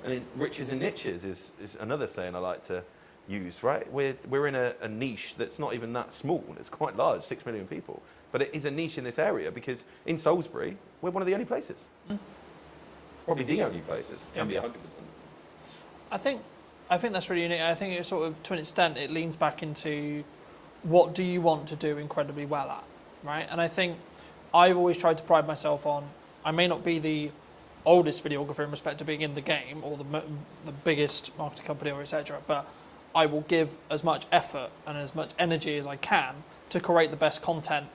And riches and niches is another saying I like to use, right? We're in a niche that's not even that small. It's quite large, 6 million people. But it is a niche in this area because in Salisbury, we're one of the only places. Probably the only places. Can be 100%. I think that's really unique. I think it sort of, to an extent, it leans back into what do you want to do incredibly well at, right? And I think I've always tried to pride myself on, I may not be the oldest videographer in respect to being in the game or the biggest marketing company or etc., but I will give as much effort and as much energy as I can to create the best content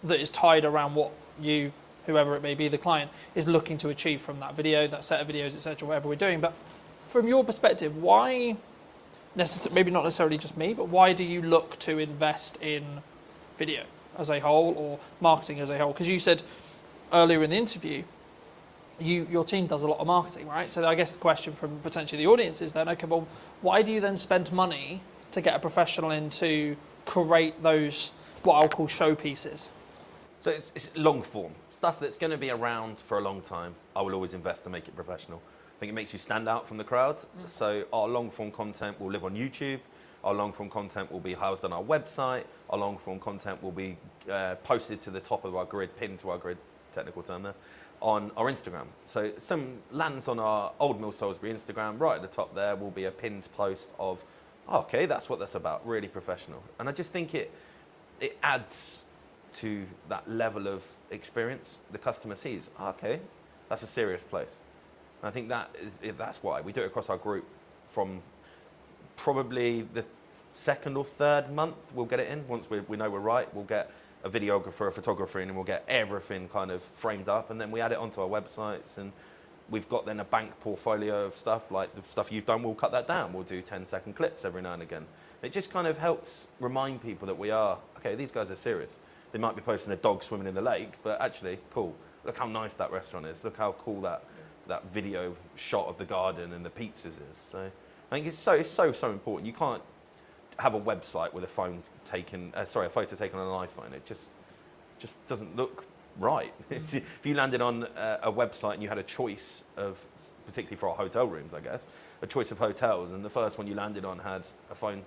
that is tied around what you, whoever it may be, the client, is looking to achieve from that video, that set of videos, etc., whatever we're doing. But from your perspective, why, maybe not necessarily just me, but why do you look to invest in video as a whole or marketing as a whole? Because you said earlier in the interview, your team does a lot of marketing, right? So I guess the question from potentially the audience is then, okay, well, why do you then spend money to get a professional in to create those, what I'll call showpieces? So it's long form. Stuff that's going to be around for a long time, I will always invest to make it professional. I think it makes you stand out from the crowd. So our long form content will live on YouTube. Our long form content will be housed on our website. Our long form content will be posted to the top of our grid, pinned to our grid, technical term there, on our Instagram. So some lands on our Old Mill Salisbury Instagram. Right at the top there will be a pinned post of, oh, okay, that's what that's about, really professional. And I just think it adds to that level of experience. The customer sees, oh, okay, that's a serious place. And I think that's why we do it across our group. From probably the second or third month, we'll get it in. Once we know we're right, we'll get a videographer, a photographer in, and we'll get everything kind of framed up, and then we add it onto our websites, and we've got then a bank portfolio of stuff, like the stuff you've done, we'll cut that down. We'll do 10-second clips every now and again. It just kind of helps remind people that we are, okay, these guys are serious. They might be posting a dog swimming in the lake, but actually, cool. Look how nice that restaurant is. Look how cool that video shot of the garden and the pizzas is. So I think it's so important. You can't have a website with a photo taken on an iPhone. It just doesn't look right. If you landed on a website and you had a choice of, particularly for our hotel rooms, I guess, a choice of hotels, and the first one you landed on had a phone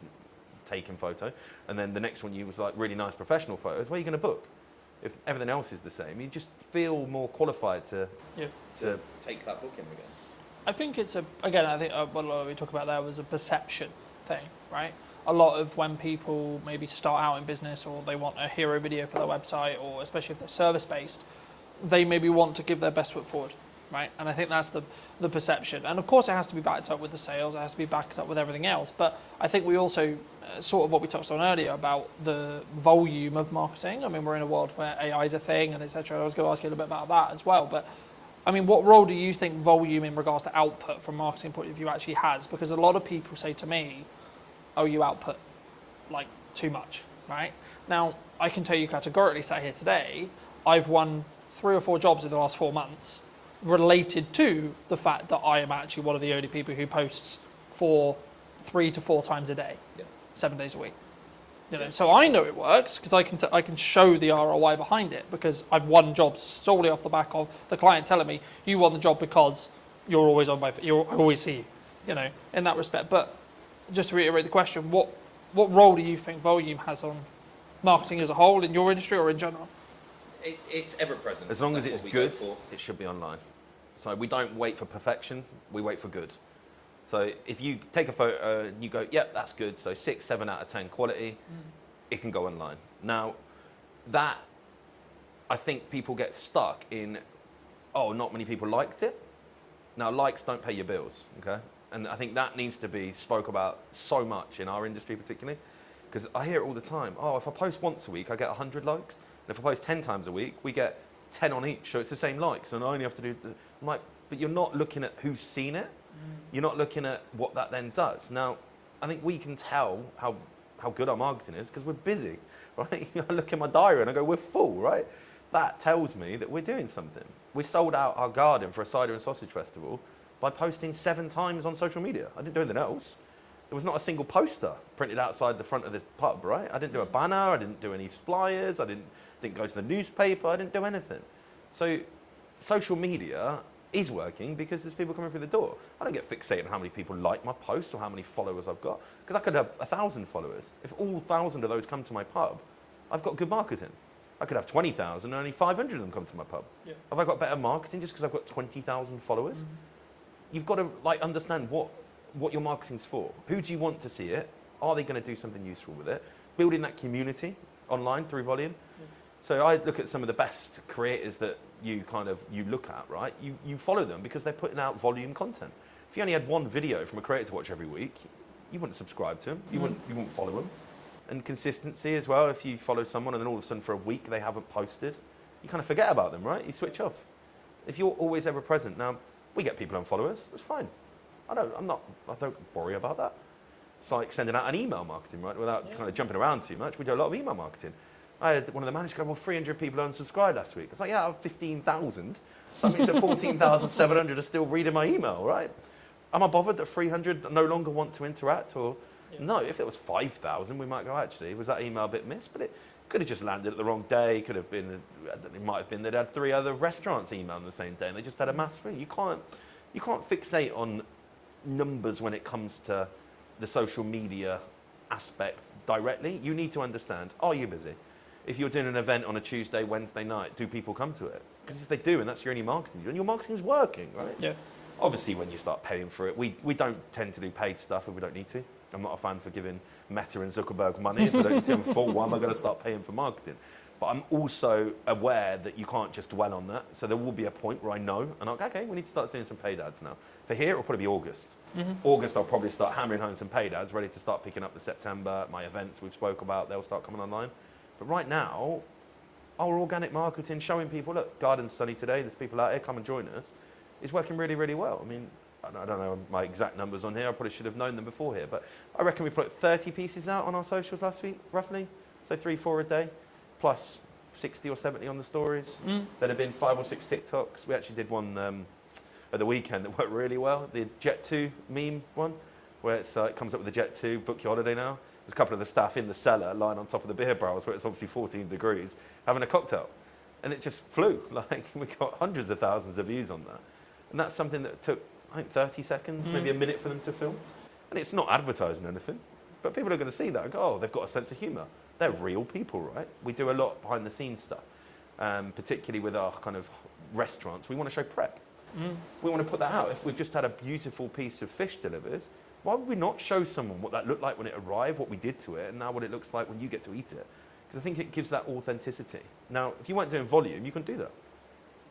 taken photo, and then the next one you was like really nice professional photos, where are you going to book? If everything else is the same, you just feel more qualified to take that booking, I guess. I think it's I think what we talk about there was a perception thing, right? A lot of when people maybe start out in business or they want a hero video for their website, or especially if they're service-based, they maybe want to give their best foot forward, right? And I think that's the perception. And of course, it has to be backed up with the sales. It has to be backed up with everything else. But I think we also sort of what we touched on earlier about the volume of marketing. I mean, we're in a world where AI is a thing, and etc. I was going to ask you a little bit about that as well. But I mean, what role do you think volume in regards to output from a marketing point of view actually has? Because a lot of people say to me, "Oh, you output like too much," right? Now, I can tell you categorically, sat here today, I've won 3 or 4 jobs in the last 4 months related to the fact that I am actually one of the only people who posts for 3 to 4 times a day, 7 days a week. You know, so I know it works because I can show the ROI behind it because I've won jobs solely off the back of the client telling me you won the job because you're always on I always see you, you know, in that respect. But just to reiterate the question, what role do you think volume has on marketing as a whole in your industry or in general? It's ever present. As long as That's it's what we go good, for. it should be online. So we don't wait for perfection, we wait for good. So if you take a photo and you go, yep, that's good, so 6, 7 out of 10 quality, it can go online. Now, that, I think people get stuck in, oh, not many people liked it. Now, likes don't pay your bills, okay? And I think that needs to be spoke about so much in our industry particularly, because I hear it all the time. Oh, if I post once a week, I get 100 likes. And if I post 10 times a week, we get 10 on each, so it's the same likes. And I only have to do, I'm like, but you're not looking at who's seen it. You're not looking at what that then does. Now, I think we can tell how good our marketing is because we're busy, right? I look at my diary and I go, we're full, right? That tells me that we're doing something. We sold out our garden for a cider and sausage festival by posting 7 times on social media. I didn't do anything else. There was not a single poster printed outside the front of this pub, right? I didn't do a banner, I didn't do any flyers, I didn't go to the newspaper, I didn't do anything. So social media is working because there's people coming through the door. I don't get fixated on how many people like my posts or how many followers I've got, because I could have 1,000 followers. If all 1,000 of those come to my pub, I've got good marketing. I could have 20,000 and only 500 of them come to my pub. Yeah. Have I got better marketing just because I've got 20,000 followers? You've got to understand what your marketing's for. Who do you want to see it? Are they going to do something useful with it? Building that community online through volume. Yeah. So I look at some of the best creators that you look at, right? You follow them because they're putting out volume content. If you only had one video from a creator to watch every week, you wouldn't subscribe to them. You wouldn't follow them. And consistency as well. If you follow someone and then all of a sudden for a week they haven't posted, you kind of forget about them, right? You switch off. If you're always ever present, now we get people unfollow us. That's fine. I don't worry about that. It's like sending out an email marketing, right? Without kind of jumping around too much. We do a lot of email marketing. I had one of the managers go, well, 300 people unsubscribed last week. It's like, yeah, out of 15,000. So that means that 14,700 are still reading my email, right? Am I bothered that 300 no longer want to interact? Or no, if it was 5,000, we might go, actually, was that email a bit missed? But it could have just landed at the wrong day. Could have been, it might have been they'd had 3 other restaurants email on the same day and they just had a mass free. You can't fixate on numbers when it comes to the social media aspect directly. You need to understand, are you busy? If you're doing an event on a Tuesday, Wednesday night, do people come to it? Because if they do, and that's your only marketing, and your marketing's working, right? Yeah. Obviously, when you start paying for it, we don't tend to do paid stuff if we don't need to. I'm not a fan for giving Meta and Zuckerberg money if I don't need to in full. Why am I going to start paying for marketing? But I'm also aware that you can't just dwell on that. So there will be a point where I know, and I'm like, okay, we need to start doing some paid ads now. For here, it'll probably be August. August, I'll probably start hammering home some paid ads, ready to start picking up the September. My events we've spoke about, they'll start coming online. But right now, our organic marketing, showing people, look, garden's sunny today, there's people out here, come and join us, is working really, really well. I mean, I don't know my exact numbers on here, I probably should have known them before here, but I reckon we put 30 pieces out on our socials last week, roughly. So 3-4 a day, plus 60 or 70 on the stories. There'd have been 5 or 6 TikToks. We actually did one at the weekend that worked really well, the Jet 2 meme one, where it comes up with the Jet 2, book your holiday now. There's a couple of the staff in the cellar lying on top of the beer barrels where it's obviously 14 degrees, having a cocktail. And it just flew. Like, we got hundreds of thousands of views on that. And that's something that took, I think, 30 seconds, maybe a minute for them to film. And it's not advertising or anything, but people are going to see that and go, oh, they've got a sense of humour. They're real people, right? We do a lot behind the scenes stuff, particularly with our kind of restaurants. We want to show prep. We want to put that out. If we've just had a beautiful piece of fish delivered, why would we not show someone what that looked like when it arrived, what we did to it, and now what it looks like when you get to eat it? Because I think it gives that authenticity. Now, if you weren't doing volume, you couldn't do that.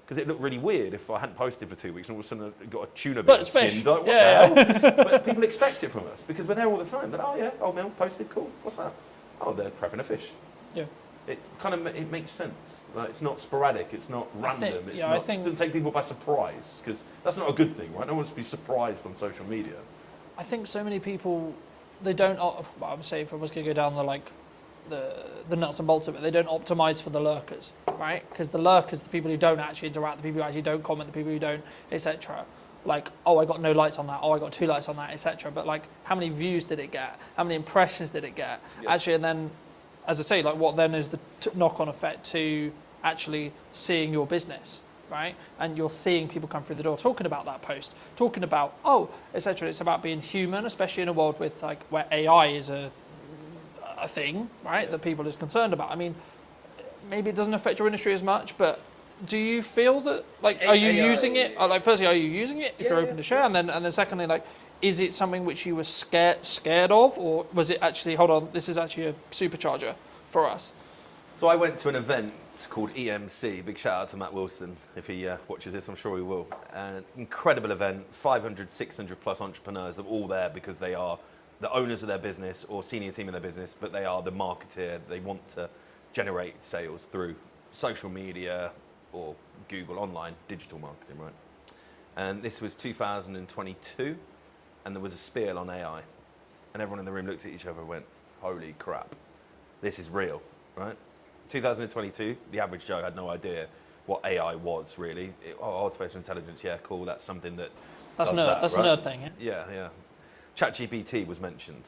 Because it looked really weird if I hadn't posted for 2 weeks and all of a sudden I got a tuna But bit it's fish. skinned. Like, what Yeah. the hell? But people expect it from us because we're there all the time. They're like, oh yeah, old Mel posted, cool. What's that? Oh, they're prepping a fish. Yeah. It kind of it makes sense. Like, it's not sporadic. It's not random. It doesn't take people by surprise because that's not a good thing, right? No one wants to be surprised on social media. I think so many people, they don't. I would say if I was going to go down the nuts and bolts of it, they don't optimize for the lurkers, right? Because the lurkers, the people who don't actually interact, the people who actually don't comment, the people who don't, etc. Like, oh, I got no likes on that. Oh, I got 2 likes on that, etc. But like, how many views did it get? How many impressions did it get? Yeah. Actually, and then, as I say, like, what then is the knock-on effect to actually seeing your business, right? And you're seeing people come through the door talking about that post, talking about, oh, etc. It's about being human, especially in a world with like where AI is a thing, right? That people is concerned about. I mean, maybe it doesn't affect your industry as much, but do you feel that, like, are you using it? Like, firstly, are you using it if you're open to share? And then secondly, like, is it something which you were scared of, or was it actually, hold on, this is actually a supercharger for us? So I went to an event called EMC. Big shout out to Matt Wilson. If he watches this, I'm sure he will. Incredible event, 500, 600 plus entrepreneurs that are all there because they are the owners of their business or senior team in their business, but they are the marketeer. They want to generate sales through social media or Google online, digital marketing, right? And this was 2022, and there was a spiel on AI. And everyone in the room looked at each other and went, holy crap, this is real, right? 2022, the average Joe had no idea what AI was really. Artificial intelligence, yeah, cool, that's something that That's does nerd. that, That's right? a nerd thing, yeah? Yeah, yeah. ChatGPT was mentioned.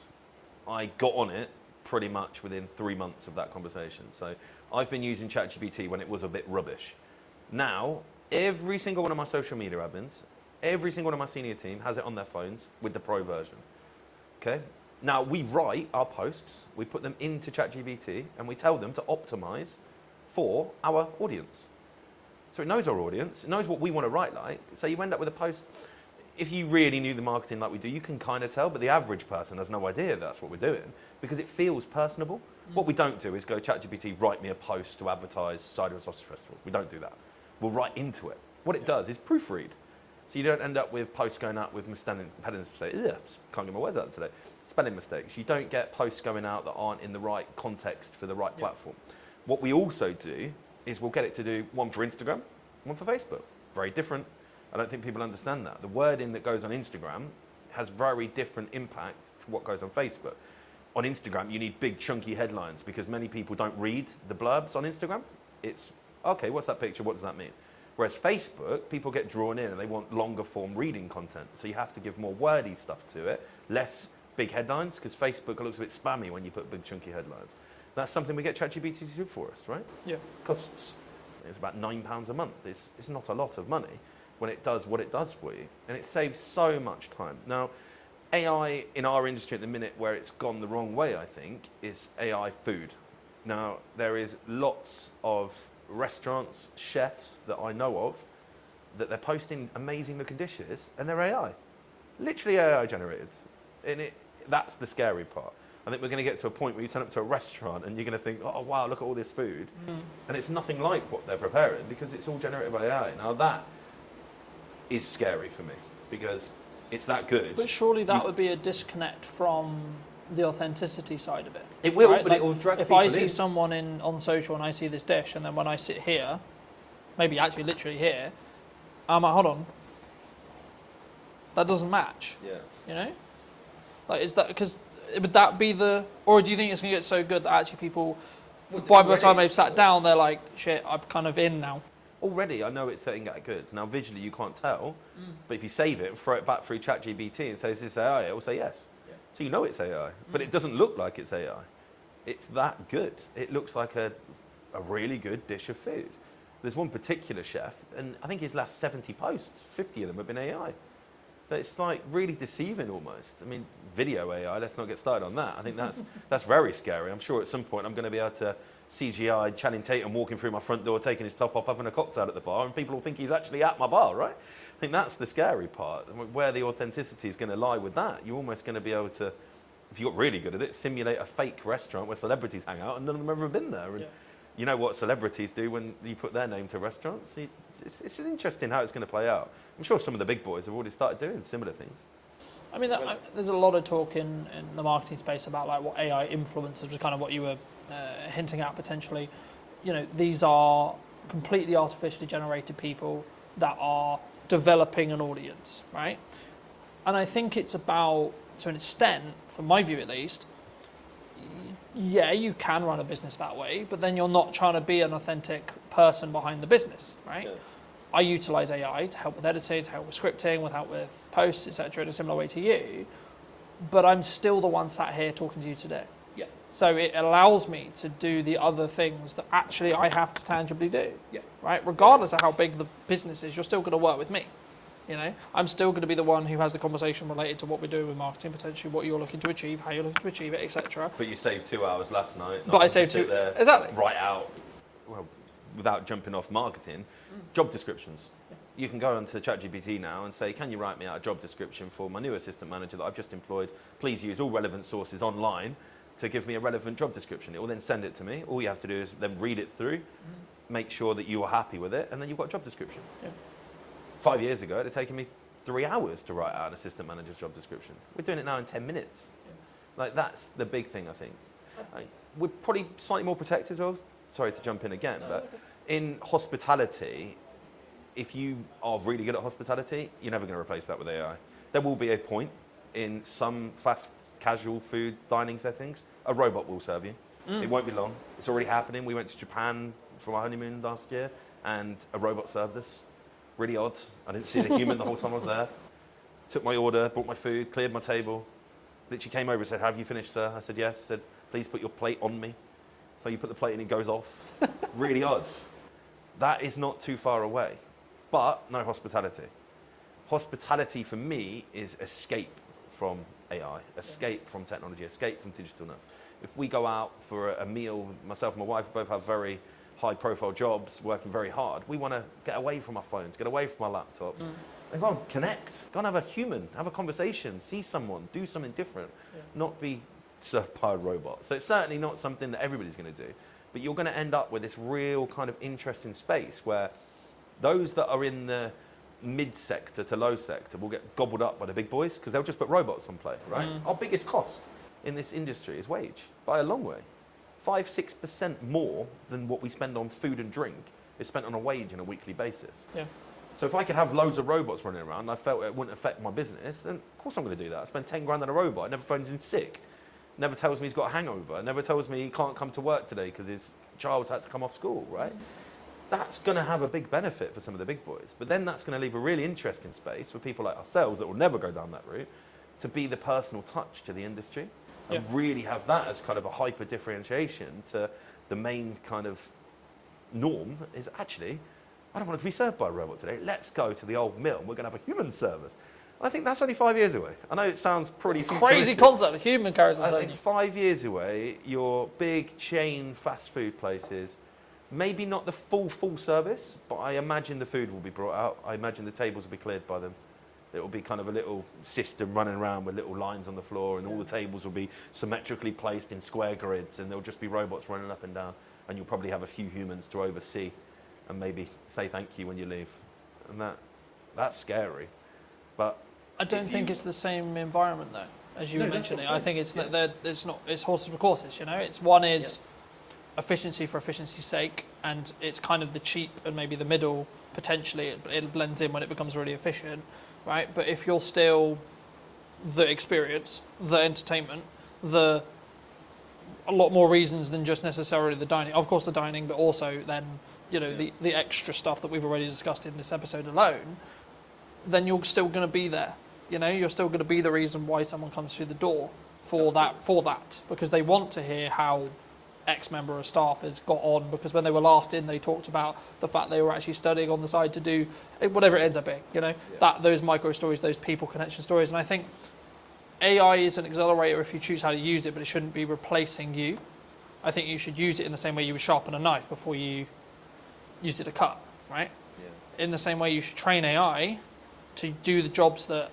I got on it pretty much within 3 months of that conversation. So I've been using ChatGPT when it was a bit rubbish. Now, every single one of my social media admins, every single one of my senior team has it on their phones with the pro version. Okay? Now, we write our posts, we put them into ChatGPT, and we tell them to optimize for our audience. So it knows our audience, it knows what we want to write like, so you end up with a post. If you really knew the marketing like we do, you can kind of tell, but the average person has no idea that's what we're doing because it feels personable. What we don't do is go, ChatGPT, write me a post to advertise Cider and Sausage Festival. We don't do that. We'll write into it. What it does is proofread. So you don't end up with posts going out with spelling mistakes. Can't get my words out today. Spelling mistakes. You don't get posts going out that aren't in the right context for the right platform. What we also do is we'll get it to do one for Instagram, one for Facebook. Very different. I don't think people understand that. The wording that goes on Instagram has very different impact to what goes on Facebook. On Instagram, you need big chunky headlines because many people don't read the blurbs on Instagram. It's, okay, what's that picture? What does that mean? Whereas Facebook, people get drawn in and they want longer form reading content. So you have to give more wordy stuff to it, less big headlines, because Facebook looks a bit spammy when you put big chunky headlines. That's something we get ChatGPT to do for us, right? Yeah. Costs, it's about £9 a month. It's not a lot of money when it does what it does for you. And it saves so much time. Now, AI in our industry at the minute where it's gone the wrong way, I think, is AI food. Now, there is lots of restaurants, chefs that I know of, that they're posting amazing looking dishes and they're AI. Literally AI generated. And that's the scary part. I think we're going to get to a point where you turn up to a restaurant and you're going to think, oh wow, look at all this food. And it's nothing like what they're preparing because it's all generated by AI. Now that is scary for me because it's that good. But surely that would be a disconnect from the authenticity side of it. It will, right? but Like, it will drag if people I see in. someone on social and I see this dish, and then when I sit here, maybe actually literally here, I'm like, hold on, that doesn't match. Yeah. You know, like, is that because would that be the, or do you think it's going to get so good that actually people, by the time they've sat down, they're like, shit, I'm kind of in now. Already, I know it's getting that good. Now, visually, you can't tell, but if you save it and throw it back through ChatGPT and say, is this AI? It will say yes. So you know it's AI, but it doesn't look like it's AI. It's that good. It looks like a really good dish of food. There's one particular chef, and I think his last 70 posts, 50 of them have been AI. But it's like really deceiving almost. I mean, video AI, let's not get started on that. I think that's very scary. I'm sure at some point I'm going to be able to CGI Channing Tatum walking through my front door, taking his top off, having a cocktail at the bar, and people will think he's actually at my bar, right? I think that's the scary part. Where the authenticity is going to lie with that, you're almost going to be able to, if you got really good at it, simulate a fake restaurant where celebrities hang out and none of them have ever been there. And You know what celebrities do when you put their name to restaurants? It's interesting how it's going to play out. I'm sure some of the big boys have already started doing similar things. I mean, there's a lot of talk in the marketing space about like what AI influencers was kind of what you were hinting at potentially. You know, these are completely artificially generated people that are developing an audience, right? And I think it's about, to an extent, from my view at least, yeah, you can run a business that way, but then you're not trying to be an authentic person behind the business, right? Yeah. I utilize AI to help with editing, to help with scripting, with help with posts, etc., in a similar way to you, but I'm still the one sat here talking to you today. Yeah. So it allows me to do the other things that actually I have to tangibly do. Yeah. Right? Regardless of how big the business is, you're still going to work with me. You know, I'm still going to be the one who has the conversation related to what we're doing with marketing, potentially what you're looking to achieve, how you're looking to achieve it, etc. But you saved 2 hours last night. But I saved 2 exactly. Write out, well, without jumping off marketing, job descriptions. Yeah. You can go onto ChatGPT now and say, can you write me out a job description for my new assistant manager that I've just employed? Please use all relevant sources online to give me a relevant job description. It will then send it to me. All you have to do is then read it through, make sure that you are happy with it, and then you've got a job description. Yeah. 5 years ago, it had taken me 3 hours to write out an assistant manager's job description. We're doing it now in 10 minutes. Yeah. Like, that's the big thing, I think. We're probably slightly more protected as well. Sorry to jump in again, but in hospitality, if you are really good at hospitality, you're never going to replace that with AI. There will be a point in some fast casual food dining settings, a robot will serve you. It won't be long. It's already happening. We went to Japan for my honeymoon last year, and a robot served us. Really odd. I didn't see the human the whole time I was there. Took my order, brought my food, cleared my table. Literally came over and said, have you finished, sir? I said, yes. Said, please put your plate on me. So you put the plate and it goes off. Really odd. That is not too far away. But no hospitality. Hospitality for me is escape from AI, escape from technology, escape from digitalness. If we go out for a meal, myself and my wife both have very high profile jobs, working very hard. We want to get away from our phones, get away from our laptops, and go and connect, go and have a human, have a conversation, see someone, do something different, not be served by a robot. So it's certainly not something that everybody's going to do, but you're going to end up with this real kind of interesting space where those that are in the mid sector to low sector will get gobbled up by the big boys because they'll just put robots on play, right? Our biggest cost in this industry is wage, by a long way. 5-6% more than what we spend on food and drink is spent on a wage on a weekly basis. Yeah. So if I could have loads of robots running around and I felt it wouldn't affect my business, then of course I'm going to do that. I spend 10 grand on a robot. It never phones in sick. Never tells me he's got a hangover. Never tells me he can't come to work today because his child's had to come off school, right? That's going to have a big benefit for some of the big boys. But then that's going to leave a really interesting space for people like ourselves that will never go down that route to be the personal touch to the industry. And really have that as kind of a hyper differentiation to the main kind of norm is actually, I don't want to be served by a robot today. Let's go to the old mill and we're going to have a human service. And I think that's only 5 years away. I know it sounds pretty crazy concept, a human carries I think 5 years away, your big chain fast food places, maybe not the full service, but I imagine the food will be brought out. I imagine the tables will be cleared by them. It will be kind of a little system running around with little lines on the floor, and all the tables will be symmetrically placed in square grids, and there'll just be robots running up and down, and you'll probably have a few humans to oversee and maybe say thank you when you leave. And that's scary. But I don't think it's the same environment though, as you were mentioning. I think it's it's horses for courses, you know. It's one is efficiency for efficiency's sake, and it's kind of the cheap and maybe the middle potentially it blends in when it becomes really efficient. Right, but if you're still the experience, the entertainment, a lot more reasons than just necessarily the dining. Of course, the dining, but also then the extra stuff that we've already discussed in this episode alone. Then you're still going to be there. You know, you're still going to be the reason why someone comes through the door for that because they want to hear how X member of staff has got on, because when they were last in, they talked about the fact they were actually studying on the side to do whatever it ends up being, that those micro stories, those people connection stories. And I think AI is an accelerator if you choose how to use it, but it shouldn't be replacing you. I think you should use it in the same way you would sharpen a knife before you use it to cut, right? Yeah. In the same way you should train AI to do the jobs that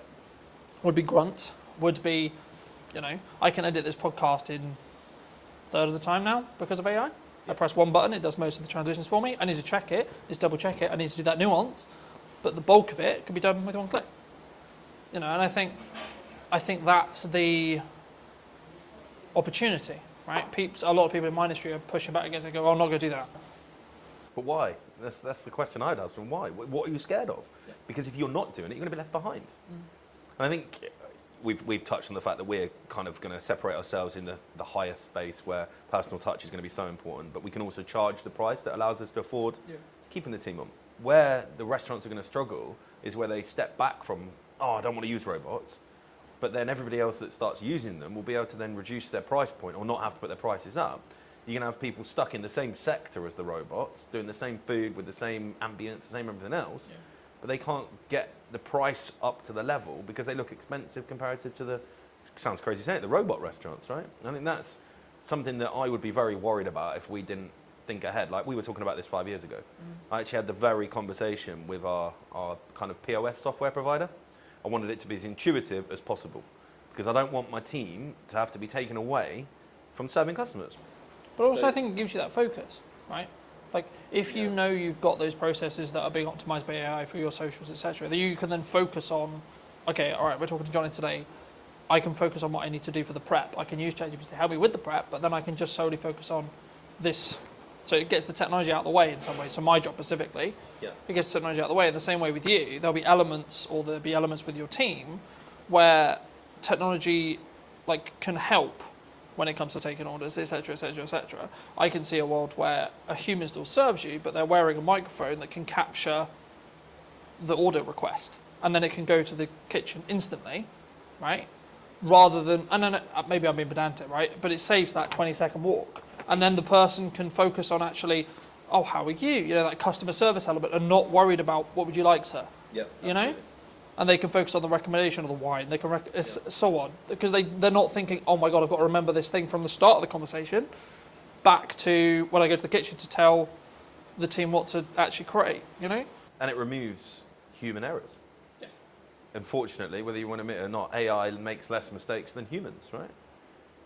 would be grunt, would be, I can edit this podcast in third of the time now because of AI. I press one button, it does most of the transitions for me. I need to check it, just double check it. I need to do that nuance, but the bulk of it can be done with one click. You know, and I think that's the opportunity, right? A lot of people in my industry are pushing back against it. Go, oh, I'm not going to do that. But why? That's the question I'd ask. And why? What are you scared of? Because if you're not doing it, you're going to be left behind. And I think we've touched on the fact that we're kind of going to separate ourselves in the higher space where personal touch is going to be so important, but we can also charge the price that allows us to afford keeping the team on. Where the restaurants are going to struggle is where they step back from, oh, I don't want to use robots, but then everybody else that starts using them will be able to then reduce their price point or not have to put their prices up. You're going to have people stuck in the same sector as the robots, doing the same food with the same ambience, the same everything else, but they can't get the price up to the level because they look expensive comparative to the, sounds crazy saying it, the robot restaurants, right? I think that's something that I would be very worried about if we didn't think ahead. Like we were talking about this 5 years ago. I actually had the very conversation with our kind of POS software provider. I wanted it to be as intuitive as possible because I don't want my team to have to be taken away from serving customers. But also I think it gives you that focus, right? Like if you know you've got those processes that are being optimized by AI for your socials, etc., that you can then focus on, okay, all right, we're talking to Johnny today. I can focus on what I need to do for the prep. I can use ChatGPT to help me with the prep, but then I can just solely focus on this. So it gets the technology out of the way in some ways. So my job specifically, it gets the technology out of the way. In the same way with you, there'll be elements with your team where technology like can help when it comes to taking orders, etc., etc., etc. I can see a world where a human still serves you, but they're wearing a microphone that can capture the order request, and then it can go to the kitchen instantly, right? Rather than, and then maybe I'm being pedantic, right? But it saves that 20-second walk, and then the person can focus on actually, oh, how are you? You know, that customer service element, and not worried about what would you like, sir? Yep, you know. And they can focus on the recommendation of the wine. They can so on, because they're not thinking, oh my god, I've got to remember this thing from the start of the conversation, back to when I go to the kitchen to tell the team what to actually create. You know. And it removes human errors. Yeah. Unfortunately, whether you want to admit it or not, AI makes less mistakes than humans, right?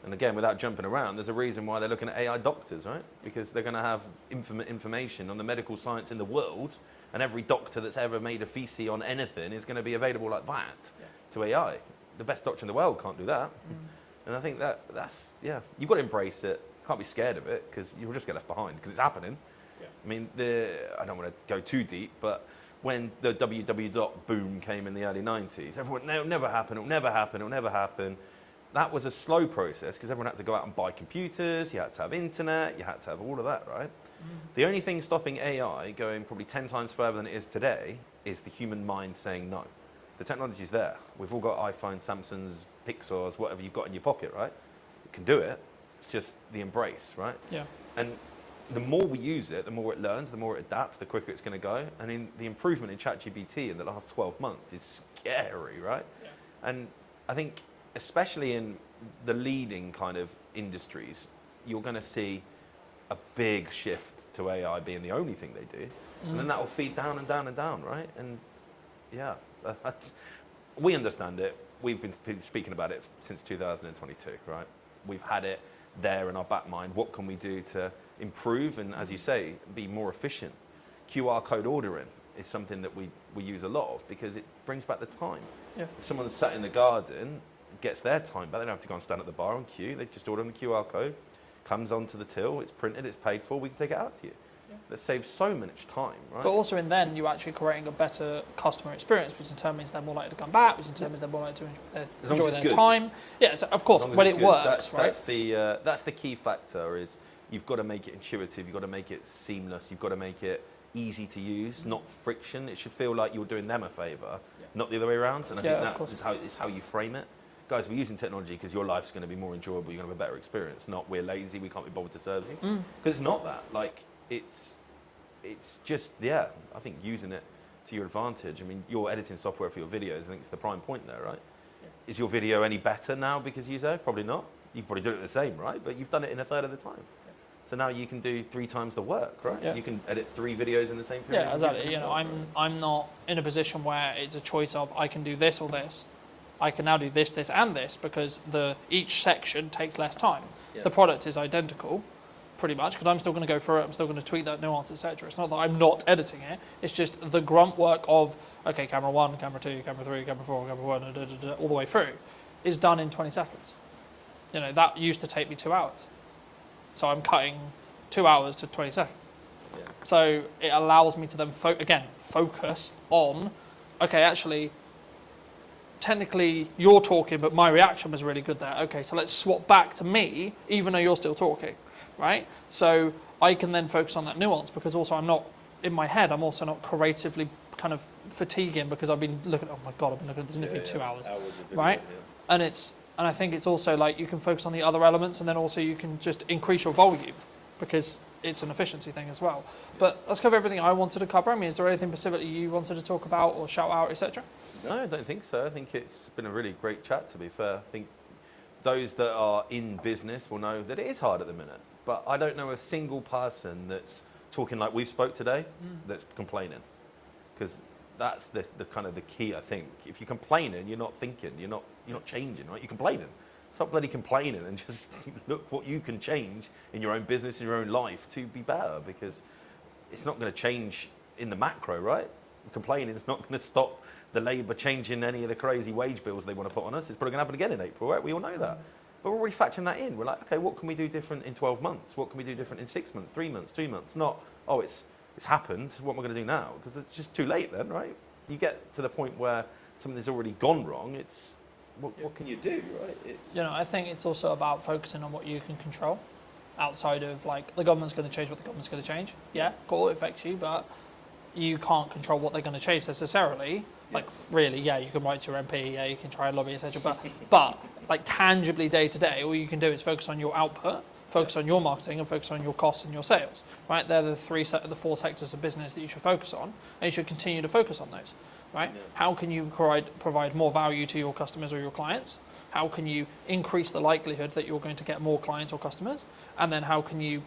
And again, without jumping around, there's a reason why they're looking at AI doctors, right? Because they're going to have information on the medical science in the world. And every doctor that's ever made a thesis on anything is going to be available like that to AI. The best doctor in the world can't do that. And I think that's you've got to embrace it. Can't be scared of it because you'll just get left behind because it's happening. I mean, I don't want to go too deep, but when the www boom came in the early 90s, everyone, no, it'll never happen, it'll never happen, it'll never happen. That was a slow process because everyone had to go out and buy computers, you had to have internet, you had to have all of that, right? The only thing stopping AI going probably 10 times further than it is today is the human mind saying no. The technology's there. We've all got iPhones, Samsungs, Pixars, whatever you've got in your pocket, right? You can do it. It's just the embrace, right? Yeah. And the more we use it, the more it learns, the more it adapts, the quicker it's going to go. And the improvement in ChatGPT in the last 12 months is scary, right? Yeah. And I think, especially in the leading kind of industries, you're going to see a big shift to AI being the only thing they do. And then that will feed down and down and down, right? And yeah, we understand it. We've been speaking about it since 2022, right? We've had it there in our back mind. What can we do to improve and, as you say, be more efficient? QR code ordering is something that we use a lot of because it brings back the time. Yeah. If someone's sat in the garden, gets their time back, they don't have to go and stand at the bar on queue. They just order on the QR code, comes onto the till, it's printed, it's paid for, we can take it out to you. Yeah. That saves so much time, right? But also in then, you're actually creating a better customer experience, which determines they're more likely to come back, which determines they're more likely to enjoy their time. Yeah, so of course, when it works, right? That's the key factor is you've got to make it intuitive, you've got to make it seamless, you've got to make it easy to use, not friction. It should feel like you're doing them a favour, not the other way around. And I think that is how you frame it. Guys, we're using technology because your life's going to be more enjoyable, you're going to have a better experience, not we're lazy, we can't be bothered to serve you. Because it's not that. Like, it's just, I think using it to your advantage. I mean, your editing software for your videos, I think it's the prime point there, right? Yeah. Is your video any better now because you use it? Probably not. You probably do it the same, right? But you've done it in a third of the time. Yeah. So now you can do 3 times the work, right? Yeah. You can edit 3 videos in the same period. Yeah, exactly. You know, I'm not in a position where it's a choice of I can do this or this. I can now do this, this, and this because each section takes less time. Yeah. The product is identical, pretty much, because I'm still going to go through it, I'm still going to tweak that nuance, etc. It's not that I'm not editing it, it's just the grunt work of, okay, camera 1, camera 2, camera 3, camera 4, camera 1, all the way through, is done in 20 seconds. You know, that used to take me 2 hours. So I'm cutting 2 hours to 20 seconds. Yeah. So it allows me to then, focus on, okay, actually, technically you're talking, but my reaction was really good there. Okay, so let's swap back to me, even though you're still talking, right? So I can then focus on that nuance, because also I'm not, in my head, I'm also not creatively kind of fatiguing, because I've been looking, oh my God, I've been looking at this interview 2 hours, Hours of video, right? yeah. And I think it's also like you can focus on the other elements, and then also you can just increase your volume, because it's an efficiency thing as well. But let's cover everything I wanted to cover. I mean, is there anything specifically you wanted to talk about or shout out, etc.? No, I don't think so. I think it's been a really great chat, to be fair. I think those that are in business will know that it is hard at the minute. But I don't know a single person that's talking like we've spoke today that's complaining. Because that's the kind of the key, I think. If you're complaining, you're not thinking, you're not changing, right? You're complaining. Stop bloody complaining and just look what you can change in your own business, in your own life to be better, because it's not going to change in the macro, right? Complaining is not going to stop the Labour changing any of the crazy wage bills they want to put on us. It's probably going to happen again in April, right? We all know that. But we're already factoring that in. We're like, okay, what can we do different in 12 months? What can we do different in 6 months, 3 months, 2 months? Not, oh, it's happened. What am I going to do now? Because it's just too late then, right? You get to the point where something's already gone wrong. It's what can you do, right? It's, You know, I think it's also about focusing on what you can control, outside of like the government's going to change what the government's going to change. Yeah, cool, it affects you, but you can't control what they're going to change necessarily. Like really, yeah, you can write to your MP, yeah, you can try and lobby, etc. But like tangibly day to day, all you can do is focus on your output, focus on your marketing, and focus on your costs and your sales. Right, they're the four sectors of business that you should focus on, and you should continue to focus on those. Right? Yeah. How can you provide more value to your customers or your clients? How can you increase the likelihood that you're going to get more clients or customers? And then how can you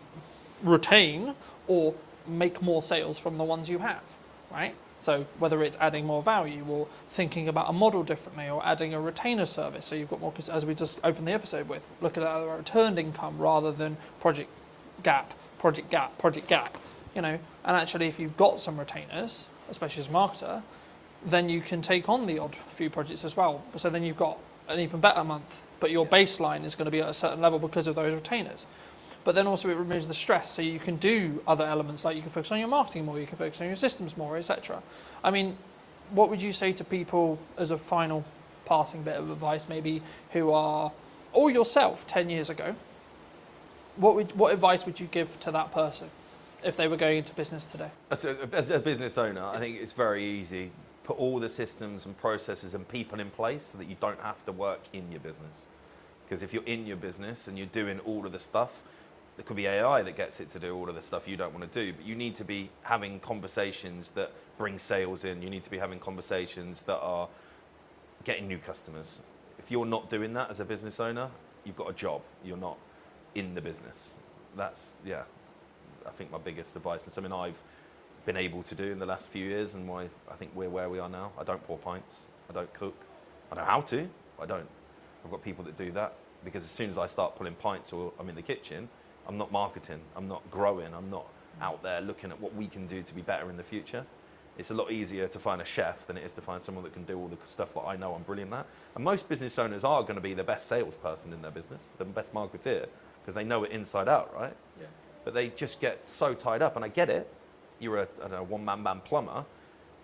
retain or make more sales from the ones you have, right? So whether it's adding more value or thinking about a model differently or adding a retainer service, so you've got more, as we just opened the episode with, looking at a returned income rather than project gap, you know, and actually if you've got some retainers, especially as a marketer, then you can take on the odd few projects as well. So then you've got an even better month, but your baseline is going to be at a certain level because of those retainers. But then also it removes the stress, so you can do other elements, like you can focus on your marketing more, you can focus on your systems more, etc. I mean, what would you say to people as a final passing bit of advice, maybe who are, or yourself 10 years ago, what advice would you give to that person if they were going into business today? As a business owner, I think it's very easy. Put all the systems and processes and people in place so that you don't have to work in your business. Because if you're in your business and you're doing all of the stuff, there could be AI that gets it to do all of the stuff you don't want to do, but you need to be having conversations that bring sales in. You need to be having conversations that are getting new customers. If you're not doing that as a business owner, you've got a job. You're not in the business. That's, yeah, I think my biggest advice, and something I've been able to do in the last few years, and why I think we're where we are now. I don't pour pints, I don't cook. I know how to, but I don't. I've got people that do that, because as soon as I start pulling pints or I'm in the kitchen, I'm not marketing, I'm not growing, I'm not out there looking at what we can do to be better in the future. It's a lot easier to find a chef than it is to find someone that can do all the stuff that I know I'm brilliant at. And most business owners are going to be the best salesperson in their business, the best marketeer, because they know it inside out, right? Yeah. But they just get so tied up, and I get it. You're a one-man band plumber,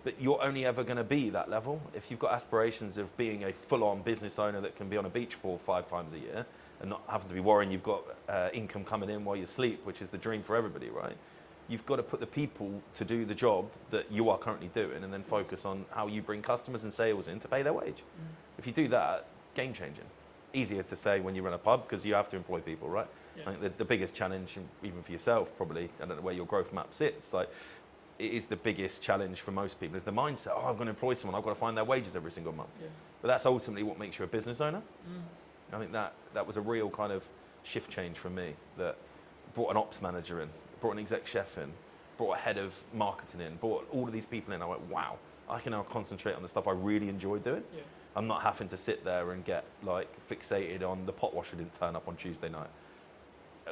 but you're only ever going to be that level. If you've got aspirations of being a full-on business owner that can be on a beach 4 or 5 times a year and not having to be worrying you've got income coming in while you sleep, which is the dream for everybody, right? You've got to put the people to do the job that you are currently doing, and then focus on how you bring customers and sales in to pay their wage. If you do that, game changing. Easier to say when you run a pub, because you have to employ people, right? Yeah. I think the biggest challenge, even for yourself probably, I don't know where your growth map sits, like it is the biggest challenge for most people, is the mindset, oh, I'm going to employ someone, I've got to find their wages every single month. Yeah. But that's ultimately what makes you a business owner. I think that was a real kind of shift change for me, that brought an ops manager in, brought an exec chef in, brought a head of marketing in, brought all of these people in. I went, wow, I can now concentrate on the stuff I really enjoy doing. Yeah. I'm not having to sit there and get like fixated on the pot washer didn't turn up on Tuesday night.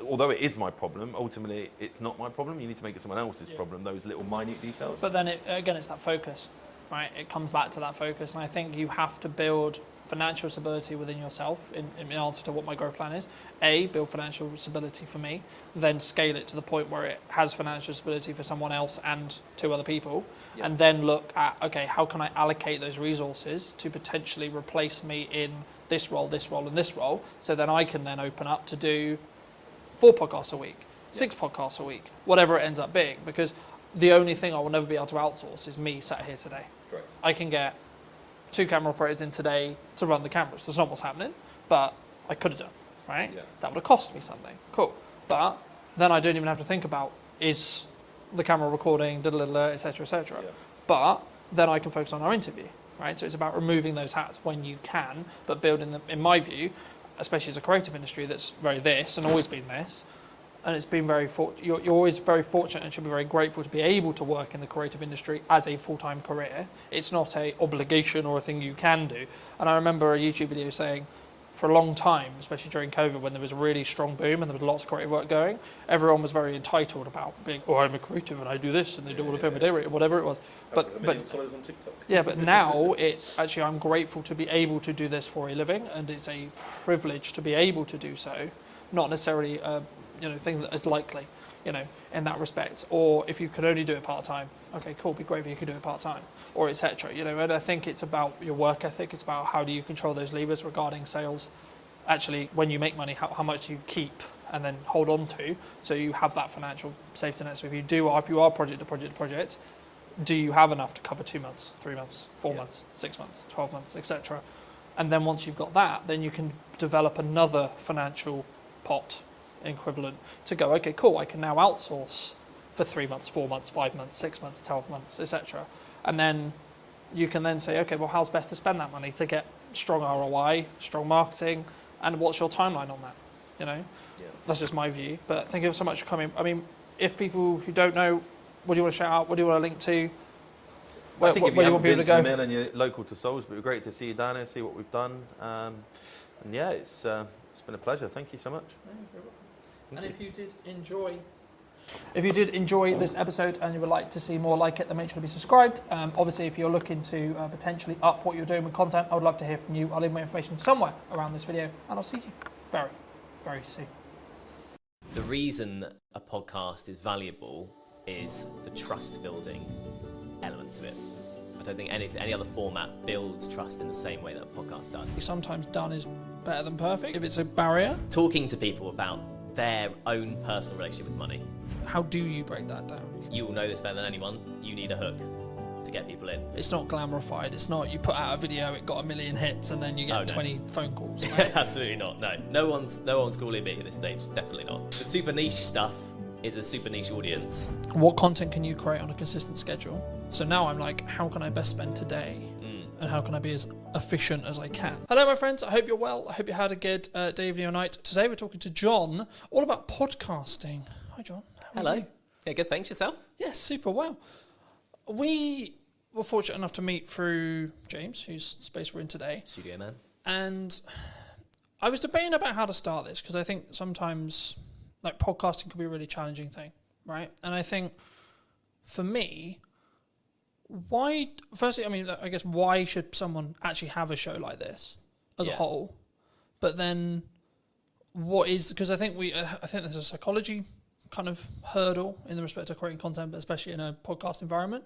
although it is my problem, ultimately it's not my problem. You need to make it someone else's problem, those little minute details. But then, it's that focus, right? It comes back to that focus. And I think you have to build financial stability within yourself in answer to what my growth plan is. Build financial stability for me, then scale it to the point where it has financial stability for someone else and 2 other people. Yeah. And then look at, okay, how can I allocate those resources to potentially replace me in this role, and this role, so then I can then open up to do 4 podcasts a week, 6 podcasts a week, whatever it ends up being, because the only thing I will never be able to outsource is me sat here today. Correct. I can get 2 camera operators in today to run the cameras. That's not what's happening, but I could have done, right? Yeah. That would have cost me something. Cool. But then I don't even have to think about, is the camera recording, et cetera, et cetera. Yeah. But then I can focus on our interview, right? So it's about removing those hats when you can, but building them, in my view, especially as a creative industry that's very this and always been this, and it's been very you're always very fortunate and should be very grateful to be able to work in the creative industry as a full-time career. It's not a obligation or a thing you can do. And I remember a YouTube video saying, for a long time, especially during COVID, when there was a really strong boom and there was lots of creative work going, everyone was very entitled about being, I'm a creative and I do this and they do all the pay my day rate or whatever it was. But followers on TikTok. yeah, but now it's actually, I'm grateful to be able to do this for a living, and it's a privilege to be able to do so, not necessarily a thing that is likely, in that respect. Or if you could only do it part-time, okay, cool, be great if you could do it part-time, or etc. And I think it's about your work ethic. It's about how do you control those levers regarding sales. Actually, when you make money, how much do you keep and then hold on to, so you have that financial safety net. So if you are project to project, do you have enough to cover 2 months, 3 months, 4 months, 6 months, 12 months, etc. And then once you've got that, then you can develop another financial pot equivalent to go, okay, cool, I can now outsource for 3 months, 4 months, 5 months, 6 months, 12 months, etc. And then you can then say, okay, well, how's best to spend that money to get strong ROI, strong marketing, and what's your timeline on that? That's just my view. But thank you so much for coming. I mean, if people who don't know, what do you want to shout out? What do you want to link to? I think if you haven't been to the go? mill and you're local to Salisbury, it'd be great to see you down here, see what we've done. And yeah, it's been a pleasure. Thank you so much. And if you did enjoy this episode and you would like to see more like it, then make sure to be subscribed. Obviously, if you're looking to potentially up what you're doing with content, I would love to hear from you. I'll leave my information somewhere around this video, and I'll see you very, very soon. The reason a podcast is valuable is the trust building element to it. I don't think any other format builds trust in the same way that a podcast does. Sometimes done is better than perfect if it's a barrier. Talking to people about their own personal relationship with money. How do you break that down? You will know this better than anyone. You need a hook to get people in. It's not glamorified. It's not you put out a video, it got 1 million hits, and then you get 20 phone calls. Right? Absolutely not. No one's calling me at this stage. Definitely not. The super niche stuff is a super niche audience. What content can you create on a consistent schedule? So now I'm like, how can I best spend today? And how can I be as efficient as I can? Hello, my friends. I hope you're well. I hope you had a good day, evening, or night. Today we're talking to John all about podcasting. Hi, John. How are Hello. you? Yeah, good. Thanks. Yourself? Yes, super well. We were fortunate enough to meet through James, whose space we're in today. Studio man. And I was debating about how to start this, because I think sometimes like podcasting can be a really challenging thing, right? And I think for me, why should someone actually have a show like this as a whole? But then because I think there's a psychology kind of hurdle in the respect of creating content, but especially in a podcast environment.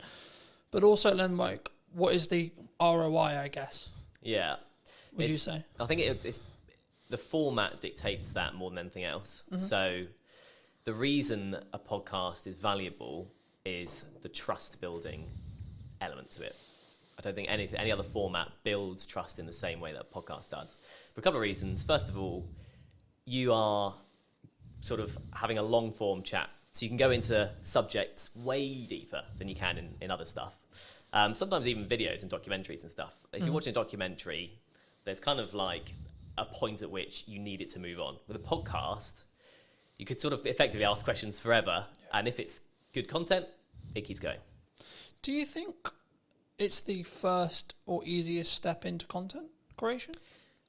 But also then, like, what is the ROI, I guess? Yeah. Would you say? I think it's the format dictates that more than anything else. Mm-hmm. So the reason a podcast is valuable is the trust building element to it. I don't think any other format builds trust in the same way that a podcast does. For a couple of reasons. First of all, you are sort of having a long form chat. So you can go into subjects way deeper than you can in other stuff. Sometimes even videos and documentaries and stuff. If you're watching a documentary, there's kind of like a point at which you need it to move on. With a podcast, you could sort of effectively ask questions forever. And if it's good content, it keeps going. Do you think it's the first or easiest step into content creation,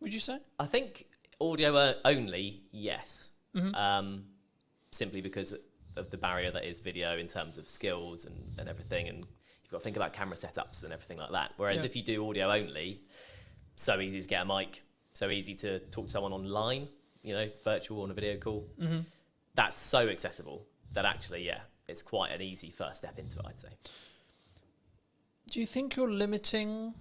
would you say? I think audio only, yes. simply because of the barrier that is video in terms of skills and everything. And you've got to think about camera setups and everything like that. Whereas if you do audio only, so easy to get a mic, so easy to talk to someone online, you know, virtual on a video call. That's so accessible that actually, it's quite an easy first step into it, I'd say. Do you think you're limiting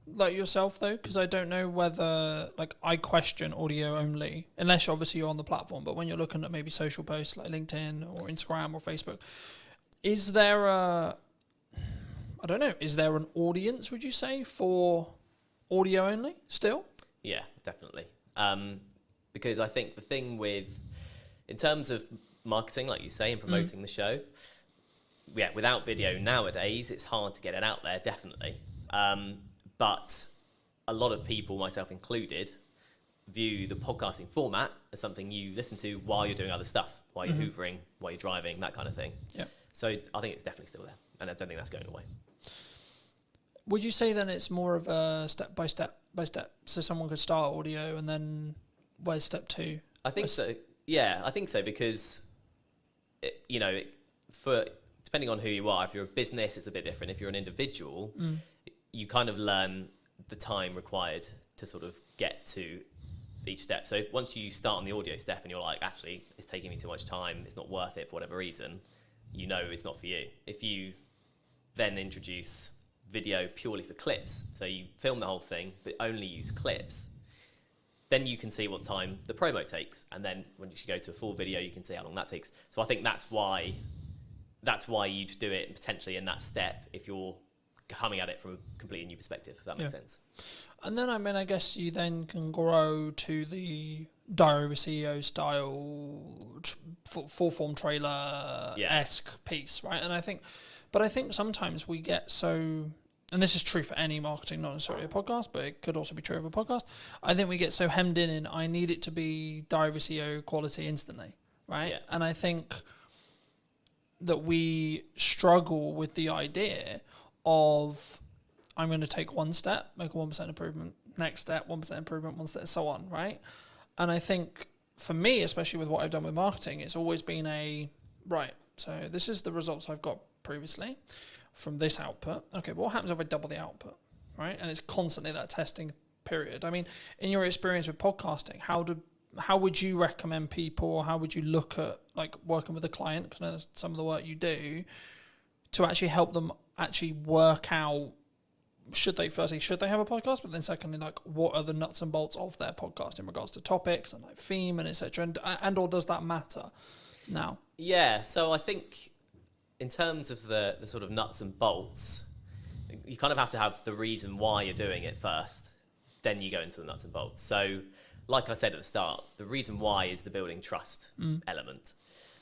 like yourself though? Because I don't know whether, like, I question audio only, unless obviously you're on the platform, but when you're looking at maybe social posts like LinkedIn or Instagram or Facebook, is there is there an audience, would you say, for audio only still? Yeah, definitely. Because I think the thing in terms of marketing, like you say, and promoting the show, without video nowadays, it's hard to get it out there, definitely. But a lot of people, myself included, view the podcasting format as something you listen to while you're doing other stuff, while you're hoovering, while you're driving, that kind of thing. Yeah. So I think it's definitely still there, and I don't think that's going away. Would you say then it's more of a step by step? So someone could start audio, and then where's step two? I think so. Yeah, I think so, because for depending on who you are, if you're a business, it's a bit different. If you're an individual, you kind of learn the time required to sort of get to each step. So once you start on the audio step and you're like, actually, it's taking me too much time, it's not worth it for whatever reason, you know it's not for you. If you then introduce video purely for clips, so you film the whole thing but only use clips, then you can see what time the promo takes, and then when you go to a full video, you can see how long that takes. So I think that's why you'd do it potentially in that step if you're coming at it from a completely new perspective, if that makes sense. And then, I mean, I guess you then can grow to the Diary of a CEO style full form trailer-esque piece, right? And I think sometimes we get so, and this is true for any marketing, not necessarily a podcast, but it could also be true of a podcast. I think we get so hemmed in I need it to be Diary of a CEO quality instantly, right? Yeah. And I think that we struggle with the idea of, I'm going to take one step, make a 1% improvement, next step, 1% improvement, one step, so on, right? And I think for me, especially with what I've done with marketing, it's always been so this is the results I've got previously from this output. Okay, but what happens if I double the output, right? And it's constantly that testing period. I mean, in your experience with podcasting, how would you recommend people, or how would you look at like working with a client, because I know that's some of the work you do, to actually help them actually work out, should they have a podcast, but then secondly, like, what are the nuts and bolts of their podcast in regards to topics and like theme and etc. and or does that matter now? Yeah, so I think in terms of the sort of nuts and bolts, you kind of have to have the reason why you're doing it first, then you go into the nuts and bolts. So like I said at the start, the reason why is the building trust element.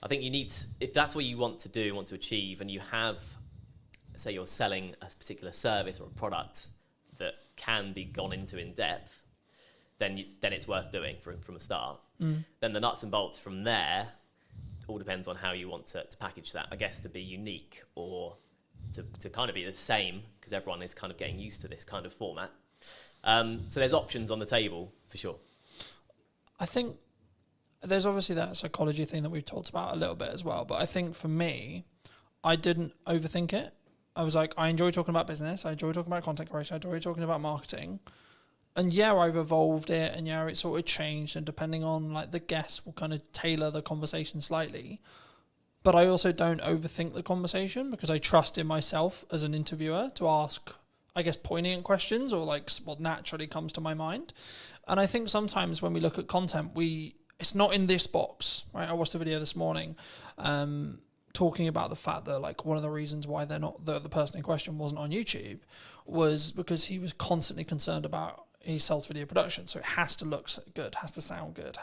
I think you need, if that's what you want to achieve, and you have, say you're selling a particular service or a product that can be gone into in depth, then it's worth doing from the start. Then the nuts and bolts from there all depends on how you want to package that, I guess, to be unique or to kind of be the same, because everyone is kind of getting used to this kind of format. So there's options on the table for sure. I think there's obviously that psychology thing that we've talked about a little bit as well, but I think for me, I didn't overthink it. I was like, I enjoy talking about business, I enjoy talking about content creation, I enjoy talking about marketing. And yeah, I've evolved it, and yeah, it sort of changed, and depending on like the guests, will kind of tailor the conversation slightly. But I also don't overthink the conversation, because I trust in myself as an interviewer to ask, I guess, poignant questions, or like what naturally comes to my mind. And I think sometimes when we look at content, it's not in this box, right? I watched a video this morning talking about the fact that like one of the reasons why they're not, the person in question wasn't on YouTube, was because he was constantly concerned about, he sells video production, so it has to look good, has to sound good,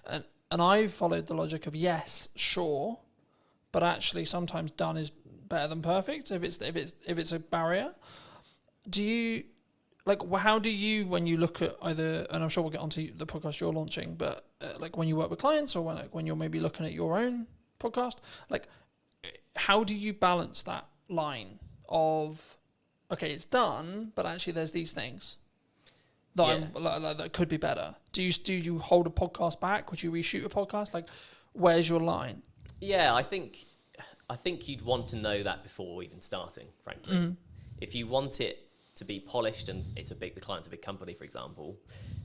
and I followed the logic of, yes, sure, but actually sometimes done is better than perfect if it's a barrier. Do you, like, how do you, when you look at either, and I'm sure we'll get onto the podcast you're launching, but like when you work with clients, or when you're maybe looking at your own podcast, like, how do you balance that line of, okay, it's done, but actually there's these things? that that could be better? Do you hold a podcast back? Would you reshoot a podcast? Like, where's your line? Yeah, I think you'd want to know that before even starting, frankly. If you want it to be polished, and the client's a big company, for example,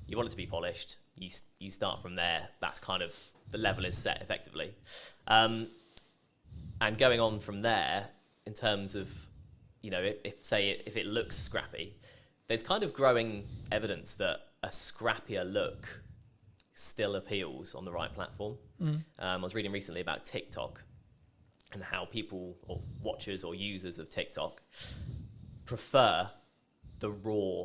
you want it to be polished, you start from there. That's kind of, the level is set effectively. And going on from there, in terms of, if it looks scrappy, there's kind of growing evidence that a scrappier look still appeals on the right platform. I was reading recently about TikTok and how people, or watchers or users of TikTok, prefer the raw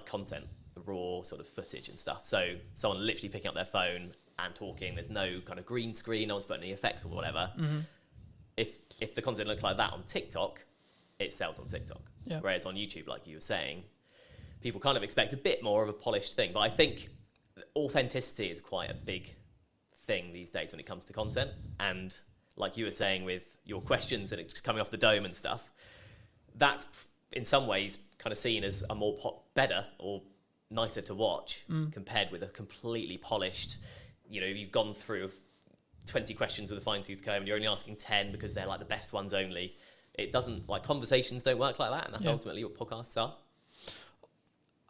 content, the raw sort of footage and stuff. So someone literally picking up their phone and talking, there's no kind of green screen, no one's putting any effects or whatever. If the content looks like that on TikTok, it sells on TikTok. Yeah. Whereas on YouTube, like you were saying, people kind of expect a bit more of a polished thing. But I think authenticity is quite a big thing these days when it comes to content. And like you were saying with your questions and it's just coming off the dome and stuff, that's in some ways kind of seen as a more better or nicer to watch compared with a completely polished, you've gone through 20 questions with a fine-tooth comb and you're only asking 10 because they're like the best ones only. It doesn't, conversations don't work like that, and that's ultimately what podcasts are.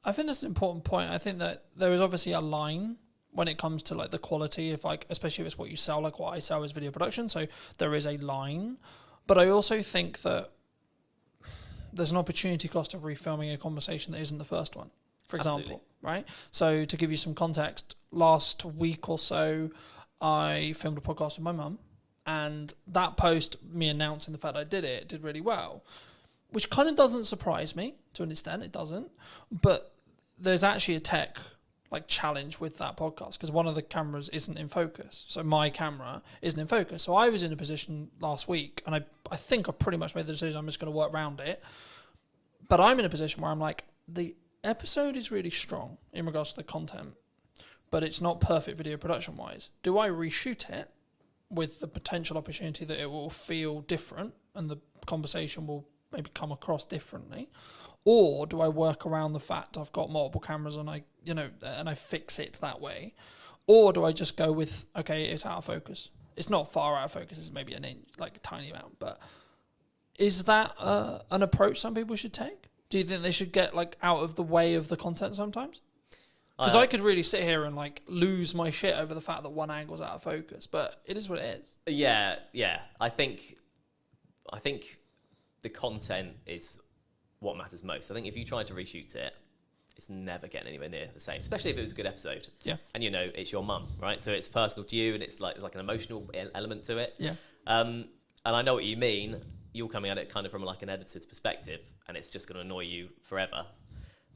I think that's an important point. I think that there is obviously a line when it comes to the quality, especially if it's what you sell, like what I sell is video production. So there is a line, but I also think that there's an opportunity cost of refilming a conversation that isn't the first one, for example, right? So to give you some context, last week or so, I filmed a podcast with my mum, and that post, me announcing the fact I did it, did really well, which kind of doesn't surprise me to an extent. It doesn't, but there's actually a tech challenge with that podcast because one of the cameras isn't in focus. So my camera isn't in focus. So I was in a position last week, and I think I pretty much made the decision I'm just going to work around it. But I'm in a position where I'm like, the episode is really strong in regards to the content, but it's not perfect video production wise. Do I reshoot it with the potential opportunity that it will feel different and the conversation will maybe come across differently? Or do I work around the fact I've got multiple cameras and I fix it that way? Or do I just go with, okay, it's out of focus. It's not far out of focus, it's maybe an inch, a tiny amount. But is that an approach some people should take? Do you think they should get out of the way of the content sometimes? Because I could really sit here and lose my shit over the fact that one angle's out of focus, but it is what it is. Yeah. I think the content is what matters most. I think if you try to reshoot it, it's never getting anywhere near the same, especially if it was a good episode. Yeah. And it's your mum, right? So it's personal to you, and it's like an emotional element to it. Yeah. And I know what you mean. You're coming at it kind of from an editor's perspective, and it's just going to annoy you forever.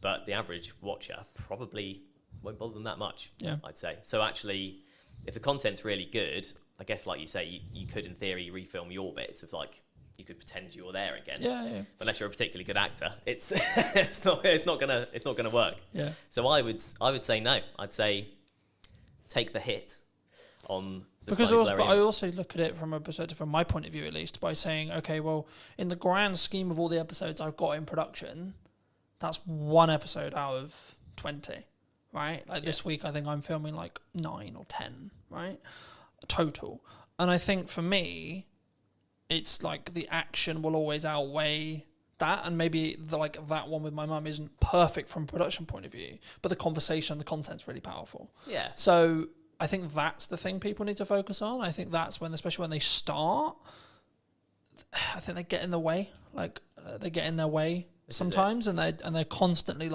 But the average watcher probably won't bother them that much, I'd say. So actually, if the content's really good, I guess like you say, you could in theory refilm your bits of you could pretend you're there again. Yeah. Unless you're a particularly good actor, it's not gonna work. Yeah. So I would say no. I'd say take the hit on the because slightly also, blurry but I image. also look at it from a perspective, from my point of view at least, by saying, okay, well, in the grand scheme of all the episodes I've got in production, that's one episode out of 20, right? This week, I think I'm filming 9 or 10, right? Total. And I think for me, it's the action will always outweigh that, and maybe that one with my mum isn't perfect from a production point of view, but the conversation, the content's really powerful. Yeah. So I think that's the thing people need to focus on. I think that's when, especially when they start, I think they get in the way. They get in their way sometimes, and they're constantly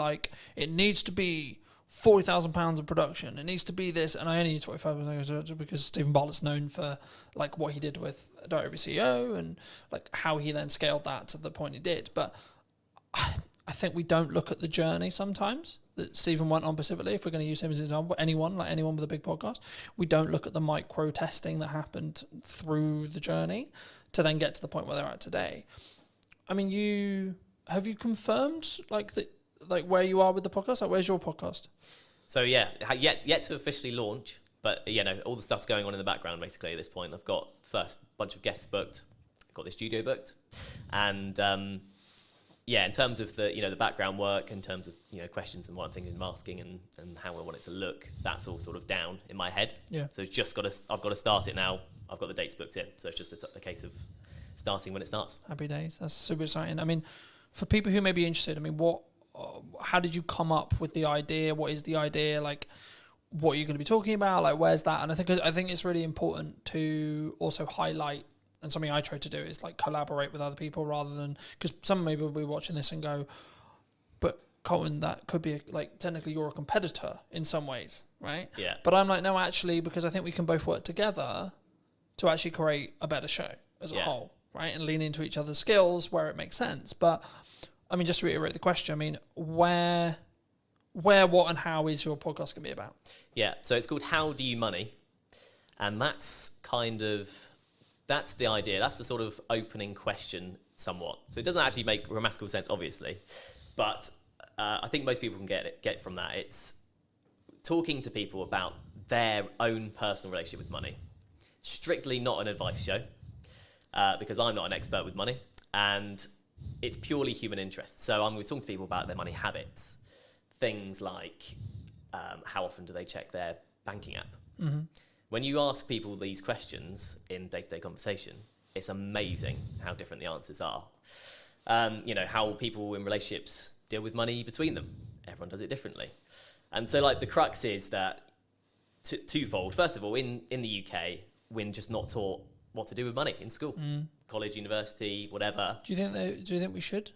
it needs to be £40,000 of production. It needs to be this, and I only use 45% because Stephen Bartlett's known for what he did with Direct Over CEO and how he then scaled that to the point he did. But I think we don't look at the journey sometimes that Stephen went on specifically. If we're going to use him as an example, anyone with a big podcast, we don't look at the micro testing that happened through the journey to then get to the point where they're at today. I mean, have you confirmed where you are with the podcast? Where's your podcast? So yeah, yet to officially launch, but all the stuff's going on in the background basically at this point. I've got first bunch of guests booked, got the studio booked, and in terms of the background work, in terms of questions and what I'm thinking of asking and how I want it to look, that's all sort of down in my head. Yeah. So I've got to start it now. I've got the dates booked in, so it's just a case of starting when it starts. Happy days. That's super exciting. I mean, for people who may be interested, I mean, how did you come up with the idea? What is the idea? Like, what are you going to be talking about? Like, where's that? And I think it's really important to also highlight, and something I try to do is like collaborate with other people rather than, because some maybe will be watching this and go, but Colin, that could be like technically you're a competitor in some ways, right? Yeah. But I'm like, no, actually, because I think we can both work together to actually create a better show as a whole, right? And lean into each other's skills where it makes sense. But I mean, just to reiterate the question, I mean, where, what, and how is your podcast going to be about? Yeah, so it's called How Do You Money? And that's the idea. That's the sort of opening question somewhat. So it doesn't actually make grammatical sense, obviously. But I think most people can get from that. It's talking to people about their own personal relationship with money. Strictly not an advice show, because I'm not an expert with money. And it's purely human interest. So I'm talking to people about their money habits. Things like how often do they check their banking app? Mm-hmm. When you ask people these questions in day-to-day conversation, it's amazing how different the answers are. How people in relationships deal with money between them. Everyone does it differently. And so like the crux is that twofold. First of all, in the UK, we're just not taught what to do with money in school, college, university, whatever. Do you think we should?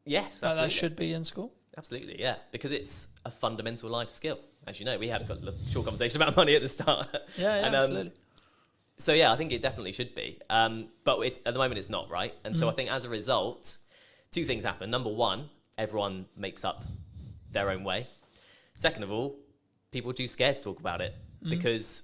Yes, Like absolutely. that should be in school? Absolutely, yeah, because it's a fundamental life skill. As you know, we had a short conversation about money at the start. Yeah, and, absolutely. So yeah, I think it definitely should be. But at the moment it's not, right? And so I think as a result, two things happen. Number one, everyone makes up their own way. Second of all, people are too scared to talk about it because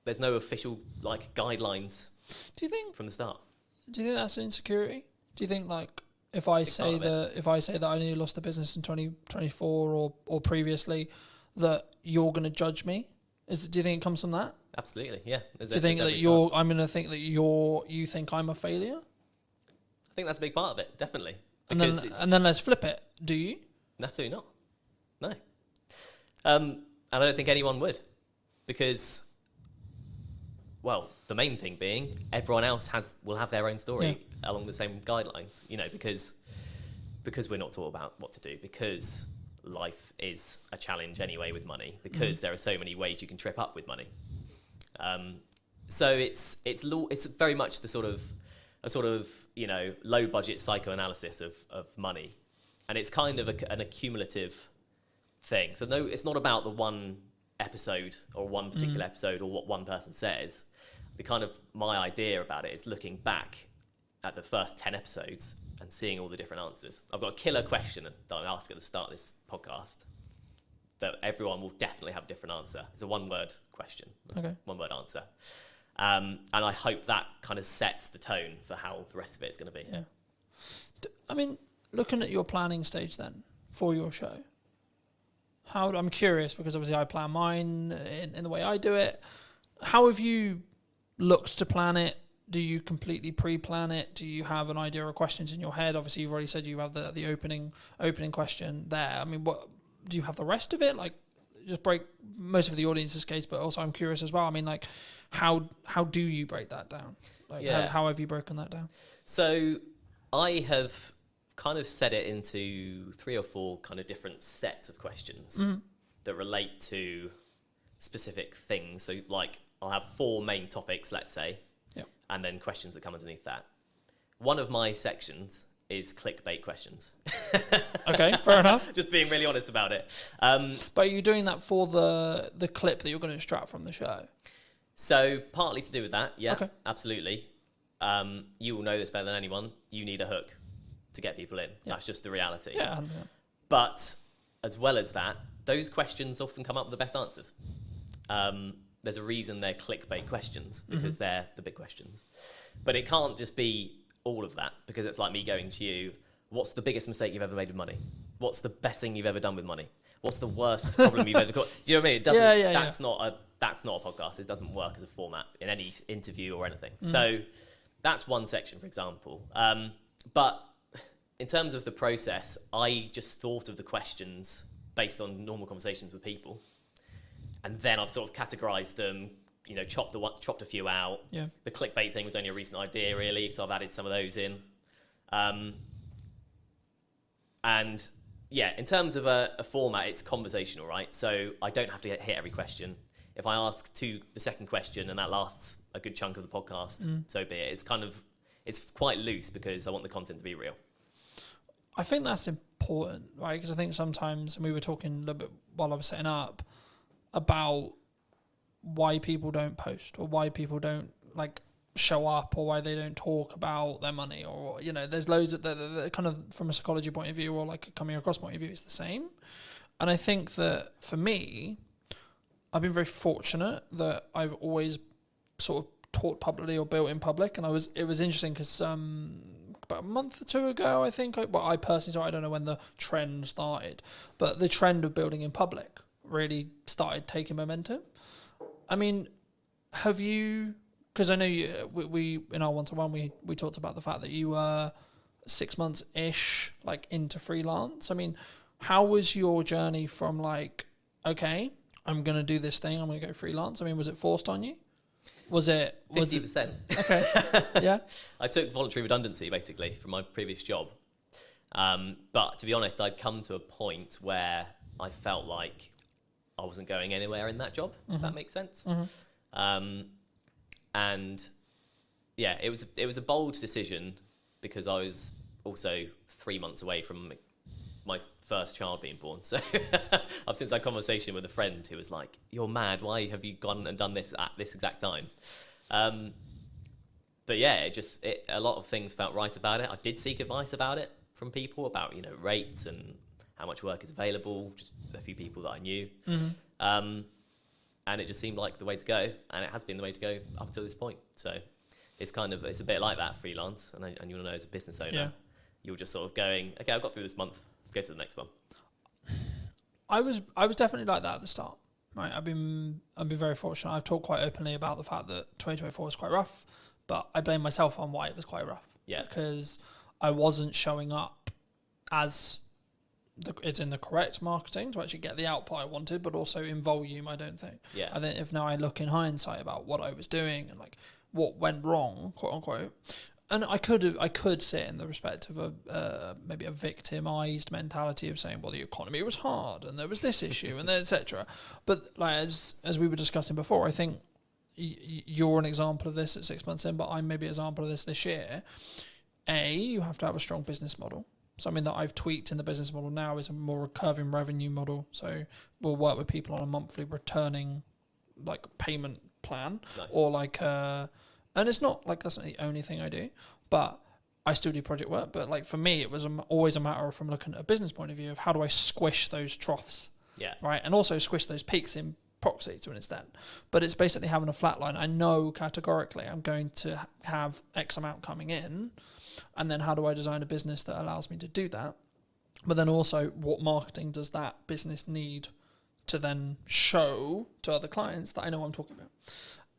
there's no official like guidelines Do you think from the start. that's an insecurity? Do you think like if I say that I nearly lost the business in 2024 or previously, that you're going to judge me? Do you think it comes from that? Absolutely, yeah. Do you think that I'm going to think that you think I'm a failure? I think that's a big part of it, definitely. And then let's flip it. Do you? Absolutely not. No. And I don't think anyone would, because, well, the main thing being everyone else will have their own story along the same guidelines, because we're not taught about what to do, because life is a challenge anyway with money, because there are so many ways you can trip up with money. So it's very much the sort of low budget psychoanalysis of money, and it's kind of an accumulative thing. So no, it's not about the one episode or one particular episode or what one person says. My idea about it is looking back at the first 10 episodes and seeing all the different answers. I've got a killer question that I ask at the start of this podcast that everyone will definitely have a different answer. It's a one-word question. Okay. One-word answer. And I hope that kind of sets the tone for how the rest of it is going to be. Yeah. I mean, looking at your planning stage then for your show, I'm curious because obviously I plan mine in the way I do it. How have you looked to plan it? Do you completely pre-plan it? Do you have an idea of questions in your head? Obviously, you've already said you have the opening question there. I mean, what do you have the rest of it? Like, just break most of the audience's case, but also I'm curious as well. I mean, like, how do you break that down? Like, how have you broken that down? So I have kind of set it into 3 or 4 kind of different sets of questions that relate to specific things. So like I'll have 4 main topics, let's say, and then questions that come underneath that. One of my sections is clickbait questions. Okay, fair enough. Just being really honest about it. But are you doing that for the clip that you're going to extract from the show? So partly to do with that, yeah, okay. Absolutely. You will know this better than anyone. You need a hook to get people in. Yeah. That's just the reality. Yeah. But as well as that, those questions often come up with the best answers. There's a reason they're clickbait questions, because they're the big questions. But it can't just be all of that, because it's like me going to you, what's the biggest mistake you've ever made with money? What's the best thing you've ever done with money? What's the worst problem you've ever got? Do you know what I mean? It doesn't, that's not a podcast. It doesn't work as a format in any interview or anything. So that's one section, for example. But in terms of the process, I just thought of the questions based on normal conversations with people, and then I've sort of categorized them, you know, chopped a few out. Yeah. The clickbait thing was only a recent idea, really, so I've added some of those in. And yeah, in terms of a format, it's conversational, right? So I don't have to hit every question. If I ask the second question and that lasts a good chunk of the podcast, so be it. It's quite loose because I want the content to be real. I think that's important, right? Because I think sometimes, and we were talking a little bit while I was setting up, about why people don't post or why people don't like show up or why they don't talk about their money, or, you know, there's loads of the kind of from a psychology point of view or like a coming across point of view, it's the same. And I think that for me, I've been very fortunate that I've always sort of taught publicly or built in public. And it was interesting because about a month or two ago, I think, I personally saw, I don't know when the trend started, but the trend of building in public really started taking momentum. I mean, have you, because I know we in our one-to-one, we talked about the fact that you were 6 months-ish like into freelance. I mean, how was your journey from like, okay, I'm going to do this thing, I'm going to go freelance? I mean, was it forced on you? Was it 50%? Okay. Yeah. I took voluntary redundancy basically from my previous job. But to be honest, I'd come to a point where I felt like I wasn't going anywhere in that job, if that makes sense. And yeah, it was a bold decision because I was also 3 months away from my first child being born. So I've since had a conversation with a friend who was like, "You're mad, why have you gone and done this at this exact time?" But yeah, a lot of things felt right about it. I did seek advice about it from people about, you know, rates and how much work is available, just a few people that I knew. And it just seemed like the way to go, and it has been the way to go up until this point. So it's a bit like that freelance, and you'll know as a business owner, you're just sort of going, okay, I've got through this month, go to the next one. I was definitely like that at the start. Right, I've been very fortunate. I've talked quite openly about the fact that 2024 was quite rough, but I blame myself on why it was quite rough. Yeah, because I wasn't showing up as it's in the correct marketing to actually get the output I wanted, but also in volume, I don't think. Yeah. I think if now I look in hindsight about what I was doing and like what went wrong, quote unquote, and I could sit in the respect of maybe a victimized mentality of saying, well, the economy was hard and there was this issue and etc. But like as we were discussing before, I think you're an example of this at 6 months in, but I'm maybe an example of this year. You have to have a strong business model. Something that I've tweaked in the business model now is a more recurring revenue model. So we'll work with people on a monthly returning like payment plan. Nice. Or like and it's not like that's not the only thing I do, but I still do project work. But like for me, it was always a matter of, from looking at a business point of view, of how do I squish those troughs, right, and also squish those peaks in proxy to an extent. But it's basically having a flat line. I know categorically I'm going to have X amount coming in, and then how do I design a business that allows me to do that? But then also, what marketing does that business need to then show to other clients that I know what I'm talking about?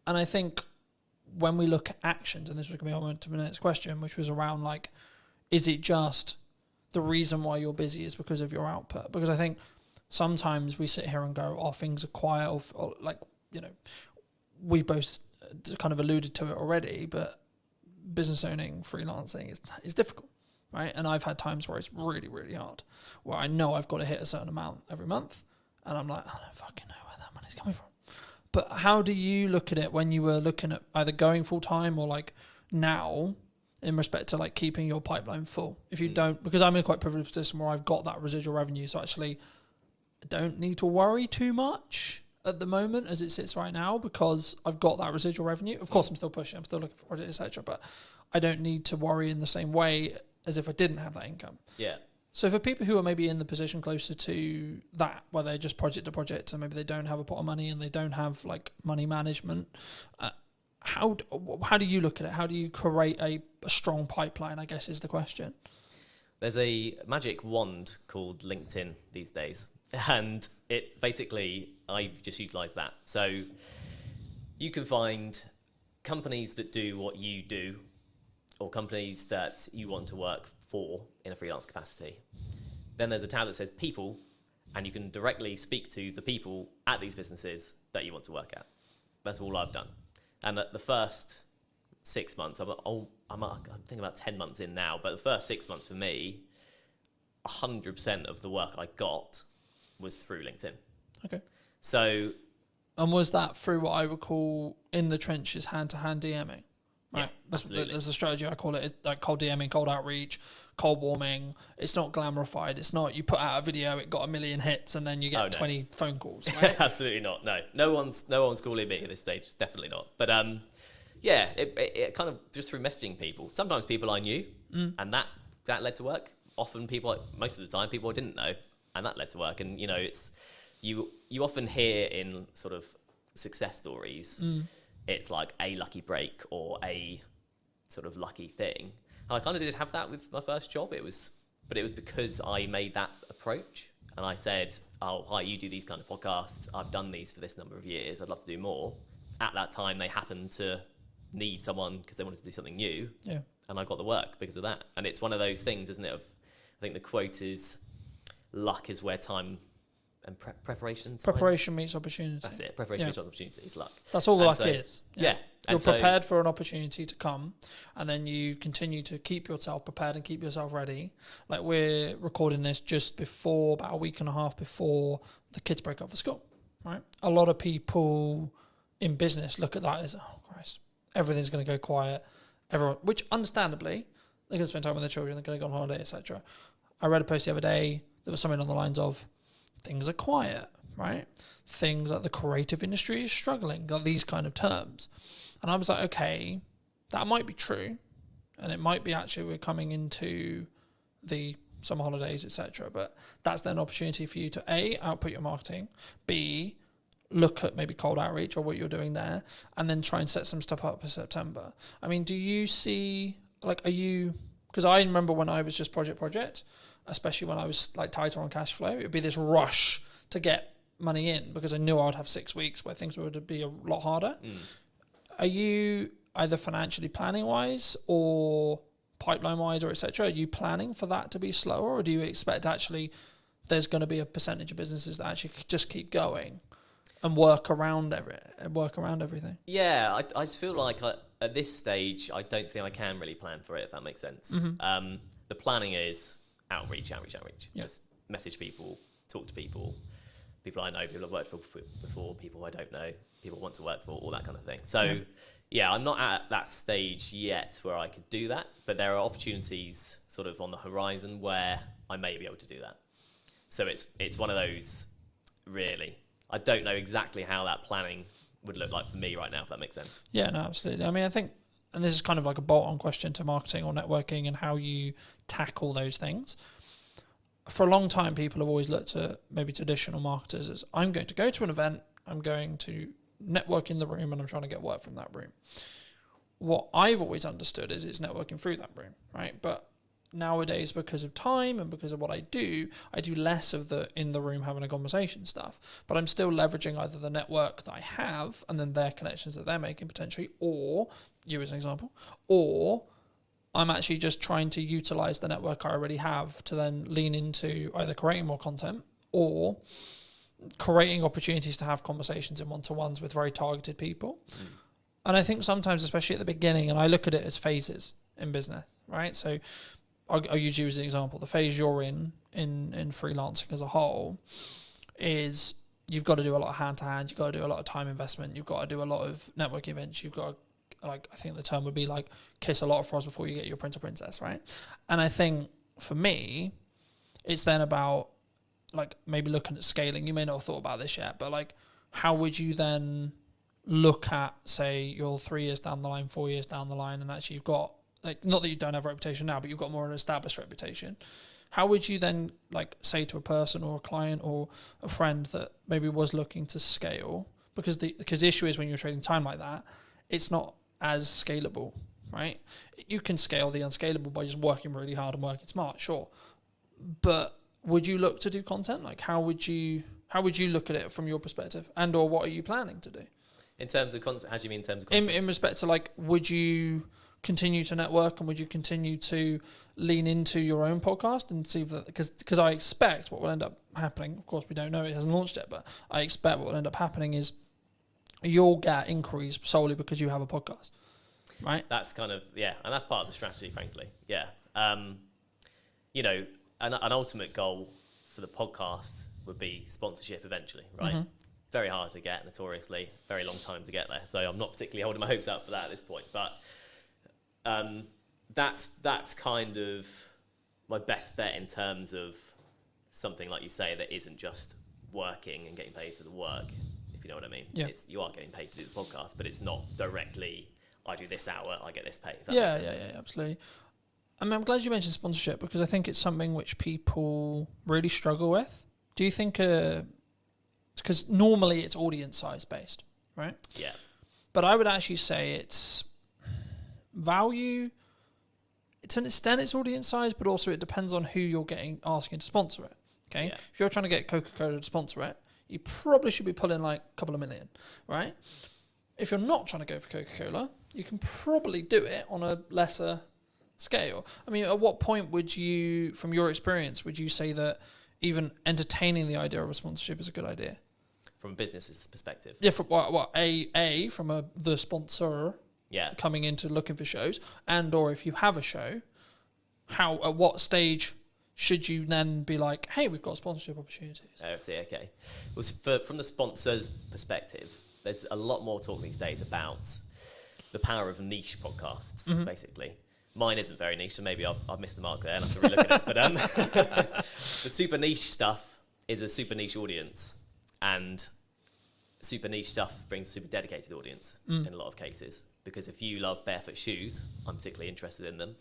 And I think when we look at actions, and this was going to be on to the next question, which was around like, is it just the reason why you're busy is because of your output? Because I think sometimes we sit here and go, oh, things are quiet, or like, you know, we both kind of alluded to it already, but business owning, freelancing is difficult, right? And I've had times where it's really, really hard, where I know I've got to hit a certain amount every month, and I'm like, I don't fucking know where that money's coming from. But how do you look at it when you were looking at either going full time or like now, in respect to like keeping your pipeline full? If you don't, because I'm in a quite privileged position where I've got that residual revenue, so actually I don't need to worry too much at the moment as it sits right now, because I've got that residual revenue. Of course, I'm still pushing, I'm still looking for projects, etc. But I don't need to worry in the same way as if I didn't have that income. Yeah. So for people who are maybe in the position closer to that, where they're just project to project, and maybe they don't have a pot of money and they don't have like money management, how do you look at it? How do you create a strong pipeline, I guess is the question. There's a magic wand called LinkedIn these days. And it basically, I just utilize that. So you can find companies that do what you do or companies that you want to work for in a freelance capacity. Then there's a tab that says people, and you can directly speak to the people at these businesses that you want to work at. That's all I've done. And the first 6 months, I'm thinking about 10 months in now, but the first 6 months for me, 100% of the work I got was through LinkedIn. Okay. So, and was that through what I would call in the trenches hand-to-hand DMing? Right. Yeah, absolutely. There's a strategy I call it. It's like cold DMing, cold outreach, cold warming. It's not glamorified. It's not you put out a video, it got 1 million hits, and then you get 20 phone calls. Right? Absolutely not. No one's calling me at this stage. Definitely not. But yeah, it kind of just through messaging people. Sometimes people I knew, and that led to work. Often most of the time, people I didn't know, and that led to work. And it's you often hear in sort of success stories. It's like a lucky break or a sort of lucky thing. And I kind of did have that with my first job. But it was because I made that approach and I said, oh, hi, you do these kind of podcasts. I've done these for this number of years. I'd love to do more. At that time, they happened to need someone because they wanted to do something new. Yeah. And I got the work because of that. And it's one of those things, isn't it? I think the quote is, luck is where time and preparation. Preparation meets opportunity. That's it. Preparation meets opportunity. It's luck. That's all the luck is. Yeah. You're prepared for an opportunity to come, and then you continue to keep yourself prepared and keep yourself ready. Like we're recording this just before, about a week and a half before the kids break up for school, right? A lot of people in business look at that as, oh Christ, everything's going to go quiet. Everyone, which understandably, they're going to spend time with their children, they're going to go on holiday, etc. I read a post the other day, there was something on the lines of, things are quiet, right? Things like the creative industry is struggling, got these kind of terms. And I was like, okay, that might be true. And it might be actually we're coming into the summer holidays, etc. But that's then an opportunity for you to A, output your marketing, B, look at maybe cold outreach or what you're doing there, and then try and set some stuff up for September. I mean, do you see, like, because I remember when I was just project, especially when I was like tighter on cash flow, it would be this rush to get money in because I knew I'd have 6 weeks where things would be a lot harder. Are you either financially planning wise or pipeline wise or etc.? Are you planning for that to be slower, or do you expect actually there's going to be a percentage of businesses that actually just keep going and work around everything? Yeah, I just feel like at this stage, I don't think I can really plan for it, if that makes sense. The planning is outreach. Yeah. Just message people, talk to people I know, people I've worked for before, people I don't know, people I want to work for, all that kind of thing. So yeah, I'm not at that stage yet where I could do that, but there are opportunities sort of on the horizon where I may be able to do that. So it's one of those, really. I don't know exactly how that planning would look like for me right now, if that makes sense. Yeah, no, absolutely. I mean, I think, and this is kind of like a bolt-on question to marketing or networking and how you tackle those things. For a long time, people have always looked at maybe traditional marketers as, I'm going to go to an event, I'm going to network in the room, and I'm trying to get work from that room. What I've always understood is it's networking through that room, right? But nowadays, because of time and because of what I do less of the in the room having a conversation stuff, but I'm still leveraging either the network that I have and then their connections that they're making potentially, or you as an example, or I'm actually just trying to utilize the network I already have to then lean into either creating more content or creating opportunities to have conversations in one-to-ones with very targeted people. And I think sometimes, especially at the beginning, and I look at it as phases in business, right? So I'll use you as an example. The phase you're in freelancing as a whole is you've got to do a lot of hand-to-hand, you've got to do a lot of time investment, you've got to do a lot of network events, you've got to, like, I think the term would be like kiss a lot of frogs before you get your prince or princess, right? And I think for me, it's then about like maybe looking at scaling. You may not have thought about this yet, but like how would you then look at, say, you're 3 years down the line, 4 years down the line, and actually you've got, like, not that you don't have a reputation now, but you've got more of an established reputation. How would you then like say to a person or a client or a friend that maybe was looking to scale? Because the issue is when you're trading time like that, it's not as scalable, right? You can scale the unscalable by just working really hard and working smart, sure. But would you look to do content? Like how would you look at it from your perspective, and or what are you planning to do? In terms of content, how do you mean in terms of content? In respect to like, would you continue to network, and would you continue to lean into your own podcast and see that, because I expect what will end up happening, of course we don't know, it hasn't launched yet, but I expect what will end up happening is you'll get inquiries solely because you have a podcast, right? That's kind of, and that's part of the strategy, frankly. Yeah. You know, an ultimate goal for the podcast would be sponsorship eventually, right? Mm-hmm. Very hard to get, notoriously, very long time to get there. So I'm not particularly holding my hopes out for that at this point, but that's kind of my best bet in terms of something like you say that isn't just working and getting paid for the work, if you know what I mean. Yeah. You are getting paid to do the podcast, but it's not directly, I do this hour, I get this pay. If that Yeah, makes sense. yeah, absolutely. I mean, I'm glad you mentioned sponsorship, because I think it's something which people really struggle with. Do you think, because normally it's audience size based, right? Yeah. But I would actually say it's value. To an extent, it's audience size, but also it depends on who you're asking to sponsor it. Okay, Yeah. if you're trying to get Coca-Cola to sponsor it, you probably should be pulling like a couple of million, right? If you're not trying to go for Coca-Cola, you can probably do it on a lesser scale. I mean, at what point would you, from your experience, would you say that even entertaining the idea of a sponsorship is a good idea? From a business's perspective. Yeah, from from the sponsor Yeah. coming into looking for shows, and or if you have a show, at what stage should you then be like, hey, we've got sponsorship opportunities? Oh, I see, okay. Well, from the sponsor's perspective, there's a lot more talk these days about the power of niche podcasts, basically. Mine isn't very niche, so maybe I've missed the mark there and I have to relook at it. But the super niche stuff is a super niche audience, and super niche stuff brings a super dedicated audience in a lot of cases. Because if you love barefoot shoes, I'm particularly interested in them,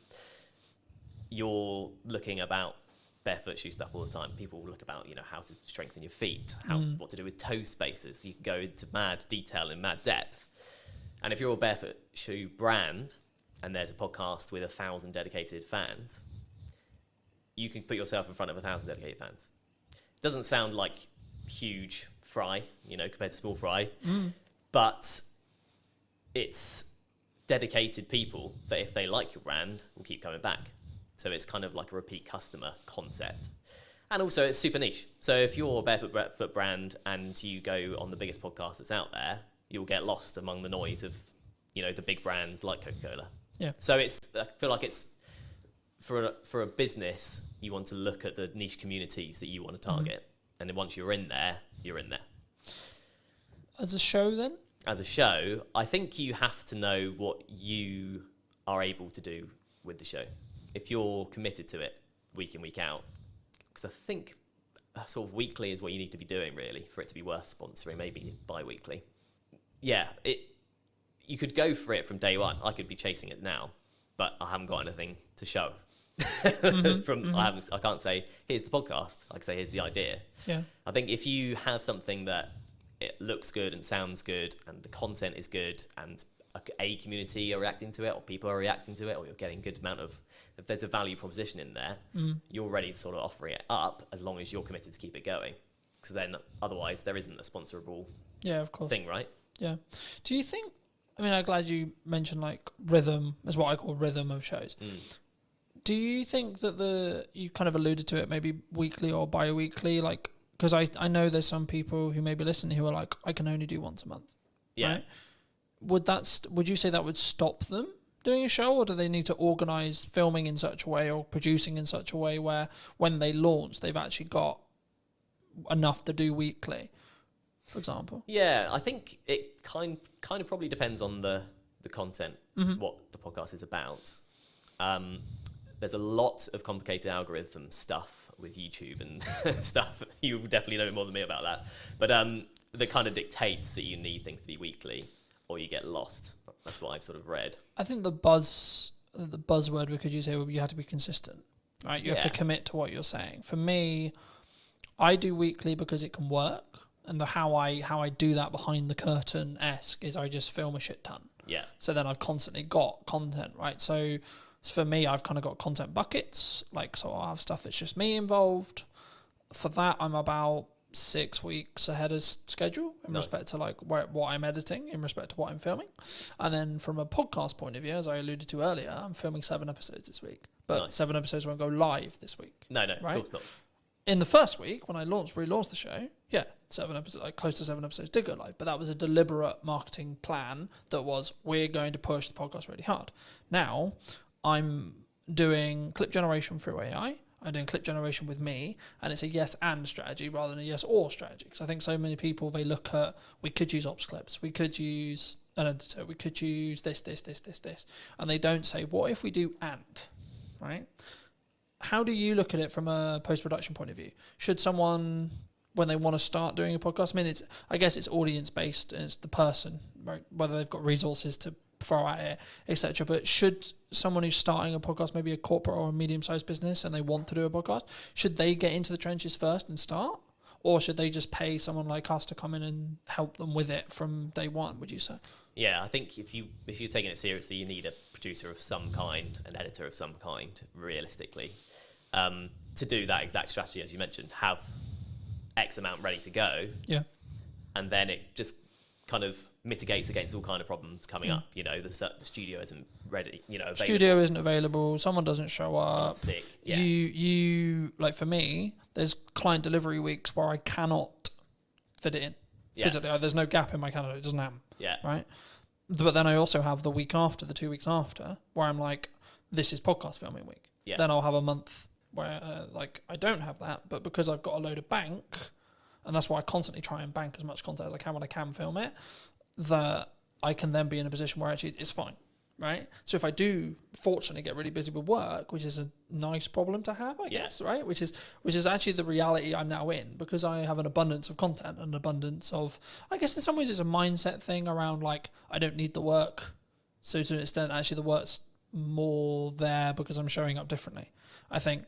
you're looking about barefoot shoe stuff all the time. People look about, how to strengthen your feet, what to do with toe spaces. You can go into mad detail and mad depth. And if you're a barefoot shoe brand and there's a podcast with 1,000 dedicated fans, you can put yourself in front of 1,000 dedicated fans. It doesn't sound like huge fry, compared to small fry, but it's dedicated people that if they like your brand will keep coming back. So it's kind of like a repeat customer concept. And also it's super niche. So if you're a barefoot brand and you go on the biggest podcast that's out there, you'll get lost among the noise of, the big brands like Coca-Cola. Yeah. So I feel like it's for a business, you want to look at the niche communities that you want to target. And then once you're in there, you're in there. As a show then? As a show, I think you have to know what you are able to do with the show. If you're committed to it week in, week out, because I think sort of weekly is what you need to be doing really for it to be worth sponsoring, maybe bi-weekly. Yeah, you could go for it from day one. I could be chasing it now, but I haven't got anything to show. I can't say, here's the podcast. I can say, here's the idea. Yeah. I think if you have something that it looks good and sounds good and the content is good and a community are reacting to it or people are reacting to it or you're getting good amount of, if there's a value proposition in there, you're ready to sort of offer it up as long as you're committed to keep it going. Because then otherwise there isn't a sponsorable of course. thing, right? Yeah. Do you think, I'm glad you mentioned like rhythm, is what I call rhythm of shows. Do you think that you kind of alluded to it, maybe weekly or bi-weekly, like, because I know there's some people who may be listening who are like, I can only do once a month. Yeah. Right? Would you say that would stop them doing a show, or do they need to organise filming in such a way or producing in such a way where when they launch, they've actually got enough to do weekly, for example? Yeah, I think it kind of probably depends on the content, what the podcast is about. There's a lot of complicated algorithm stuff with YouTube and stuff. You definitely know more than me about that. But that kind of dictates that you need things to be weekly or you get lost. That's what I've sort of read. I think the buzzword we could use here would be you have to be consistent, right? You have to commit to what you're saying. For me, I do weekly because it can work. And how I do that behind the curtain-esque is I just film a shit ton. Yeah. So then I've constantly got content, right? So for me, I've kind of got content buckets. Like, so I'll have stuff that's just me involved. For that, I'm about 6 weeks ahead of schedule in Nice. respect to like what I'm editing, in respect to what I'm filming. And then from a podcast point of view, as I alluded to earlier, I'm filming 7 episodes this week. But Nice. 7 episodes won't go live this week. No, Right? of course not. In the first week, when I relaunched the show, 7 episodes, like close to 7 episodes did go live, but that was a deliberate marketing plan that was, we're going to push the podcast really hard. Now, I'm doing clip generation through AI. I'm doing clip generation with me, and it's a yes and strategy rather than a yes or strategy. Because I think so many people, they look at, we could use ops clips, we could use an editor, we could use this, and they don't say, what if we do and, right? How do you look at it from a post-production point of view? Should someone, when they want to start doing a podcast, I guess it's audience-based, and it's the person, right? Whether they've got resources to throw at it, etc. But should someone who's starting a podcast, maybe a corporate or a medium-sized business, and they want to do a podcast, should they get into the trenches first and start? Or should they just pay someone like us to come in and help them with it from day one, would you say? Yeah, I think if you're taking it seriously, you need a producer of some kind, an editor of some kind, realistically, to do that exact strategy, as you mentioned, have X amount ready to go. Yeah. And then it just kind of mitigates against all kind of problems coming up. You know, the studio isn't ready, available. Studio isn't available, someone doesn't show up. Someone's sick. Yeah. You like, for me, there's client delivery weeks where I cannot fit it in. Yeah. Physically, there's no gap in my calendar, it doesn't happen. Yeah. Right? But then I also have the week after, the 2 weeks after, where I'm like, this is podcast filming week. Yeah. Then I'll have a month where I don't have that, but because I've got a load of bank, and that's why I constantly try and bank as much content as I can when I can film it, that I can then be in a position where actually it's fine, right? So if I do fortunately get really busy with work, which is a nice problem to have, I guess, right? Which is actually the reality I'm now in, because I have an abundance of content, an abundance of, I guess in some ways it's a mindset thing around like, I don't need the work. So to an extent, actually the work's more there because I'm showing up differently, I think.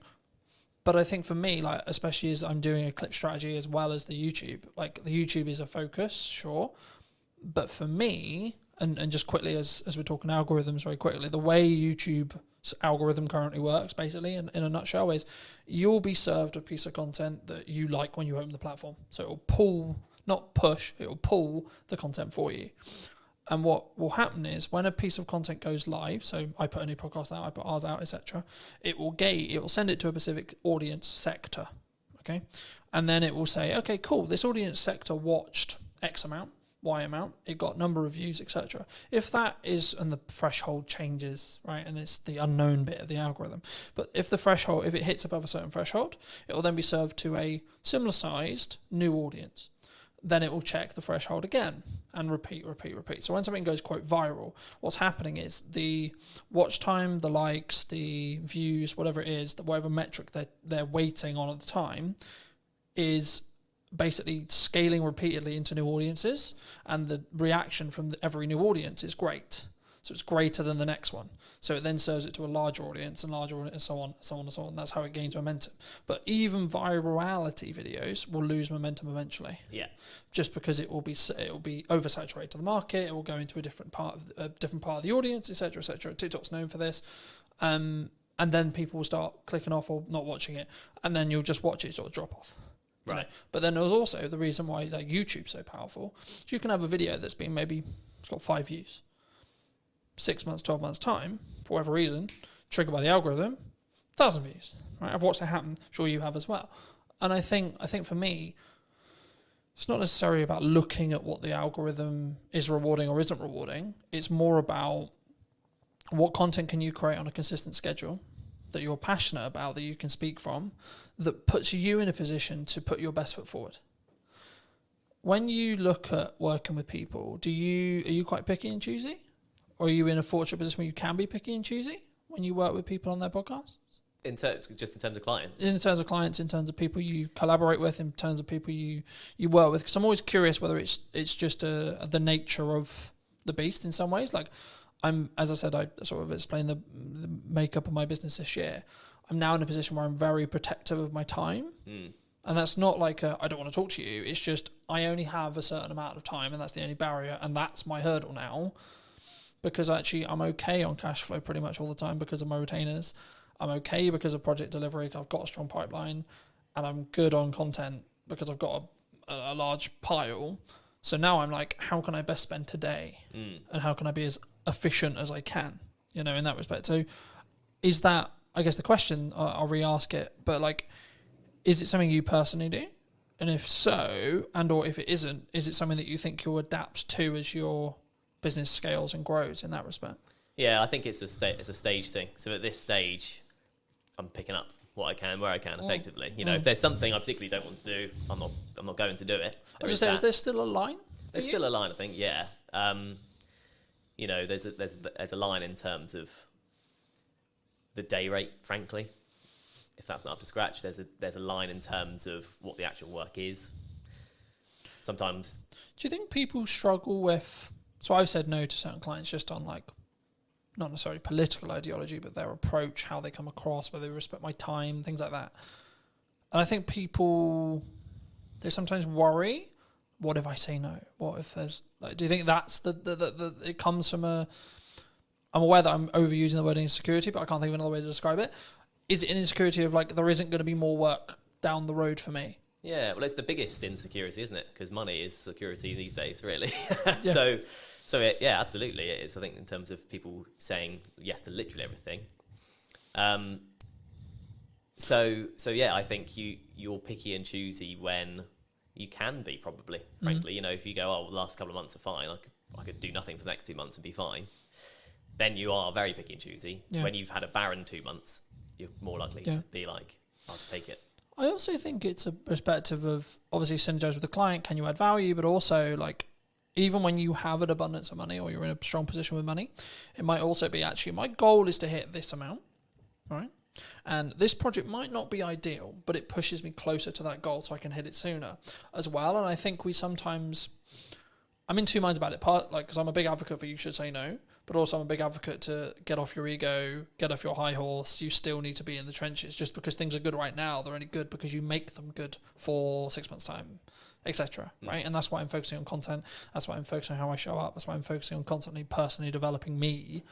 But I think for me, like, especially as I'm doing a clip strategy as well as the YouTube, like the YouTube is a focus, sure. But for me, and just quickly, as we're talking algorithms very quickly, the way YouTube's algorithm currently works, basically, in a nutshell, is you'll be served a piece of content that you like when you open the platform. So it'll pull, not push, it'll pull the content for you. And what will happen is when a piece of content goes live, so I put a new podcast out, I put ours out, etc., it will send it to a specific audience sector, okay? And then it will say, okay, cool, this audience sector watched X amount, Y amount, it got number of views, etc. If that is, and the threshold changes, right, and it's the unknown bit of the algorithm, but if the threshold, if it hits above a certain threshold, it will then be served to a similar sized new audience. Then it will check the threshold again and repeat. So when something goes quote viral, what's happening is the watch time, the likes, the views, whatever it is, whatever metric they're waiting on at the time, is basically scaling repeatedly into new audiences, and the reaction from every new audience is great. So it's greater than the next one. So it then serves it to a larger audience, and so on. That's how it gains momentum. But even virality videos will lose momentum eventually. Yeah. Just because it will be oversaturated to the market. It will go into a different part of the audience, etc., etc. TikTok's known for this. And then people will start clicking off or not watching it, and then you'll just watch it sort of drop off. Right. You know? But then there's also the reason why like YouTube's so powerful. So you can have a video that's been it's got 5 views. 6 months, 12 months time, for whatever reason, triggered by the algorithm, 1,000 views. Right? I've watched that happen. I'm sure you have as well. And I think for me, it's not necessarily about looking at what the algorithm is rewarding or isn't rewarding. It's more about what content can you create on a consistent schedule that you're passionate about, that you can speak from, that puts you in a position to put your best foot forward. When you look at working with people, are you quite picky and choosy? Or are you in a fortunate position where you can be picky and choosy when you work with people on their podcasts? Just in terms of clients? In terms of clients, in terms of people you collaborate with, in terms of people you work with. Because I'm always curious whether it's just the nature of the beast in some ways. Like, as I said, I sort of explained the makeup of my business this year. I'm now in a position where I'm very protective of my time. Mm. And that's not like I don't want to talk to you. It's just I only have a certain amount of time, and that's the only barrier. And that's my hurdle now. Because actually I'm okay on cash flow pretty much all the time because of my retainers. I'm okay because of project delivery. I've got a strong pipeline, and I'm good on content because I've got a large pile. So now I'm like, how can I best spend today? And how can I be as efficient as I can, in that respect? So is that, I guess the question, I'll re-ask it, but like, is it something you personally do? And if so, and or if it isn't, is it something that you think you'll adapt to as your business scales and grows in that respect? Yeah, I think it's a stage thing. So at this stage, I'm picking up what I can, where I can, effectively. If there's something I particularly don't want to do, I'm not going to do it. I was just saying, is there still a line? There's still a line, I think. Yeah. There's a line in terms of the day rate, frankly. If that's not up to scratch, there's a line in terms of what the actual work is. Sometimes. Do you think people struggle with? So I've said no to certain clients just on like, not necessarily political ideology, but their approach, how they come across, whether they respect my time, things like that. And I think people, they sometimes worry. What if I say no? What if there's? Like, do you think that's the it comes from a? I'm aware that I'm overusing the word insecurity, but I can't think of another way to describe it. Is it an insecurity of like, there isn't going to be more work down the road for me? Yeah, well, it's the biggest insecurity, isn't it? Because money is security these days, really. Yeah. Yeah, absolutely, it is. I think in terms of people saying yes to literally everything. Yeah, I think you're picky and choosy when you can be, probably. Frankly, if you go, oh, the last couple of months are fine, I could do nothing for the next 2 months and be fine. Then you are very picky and choosy. Yeah. When you've had a barren 2 months, you're more likely to be like, I'll just take it. I also think it's a perspective of obviously synergize with the client. Can you add value? But also, like, even when you have an abundance of money or you're in a strong position with money, it might also be actually, my goal is to hit this amount, right? And this project might not be ideal, but it pushes me closer to that goal so I can hit it sooner as well. And I think I'm in two minds about it. Because I'm a big advocate for you should say no, but also I'm a big advocate to get off your ego, get off your high horse. You still need to be in the trenches. Just because things are good right now, they're only good because you make them good for 6 months' time, etc. Right? And that's why I'm focusing on content. That's why I'm focusing on how I show up. That's why I'm focusing on constantly personally developing me,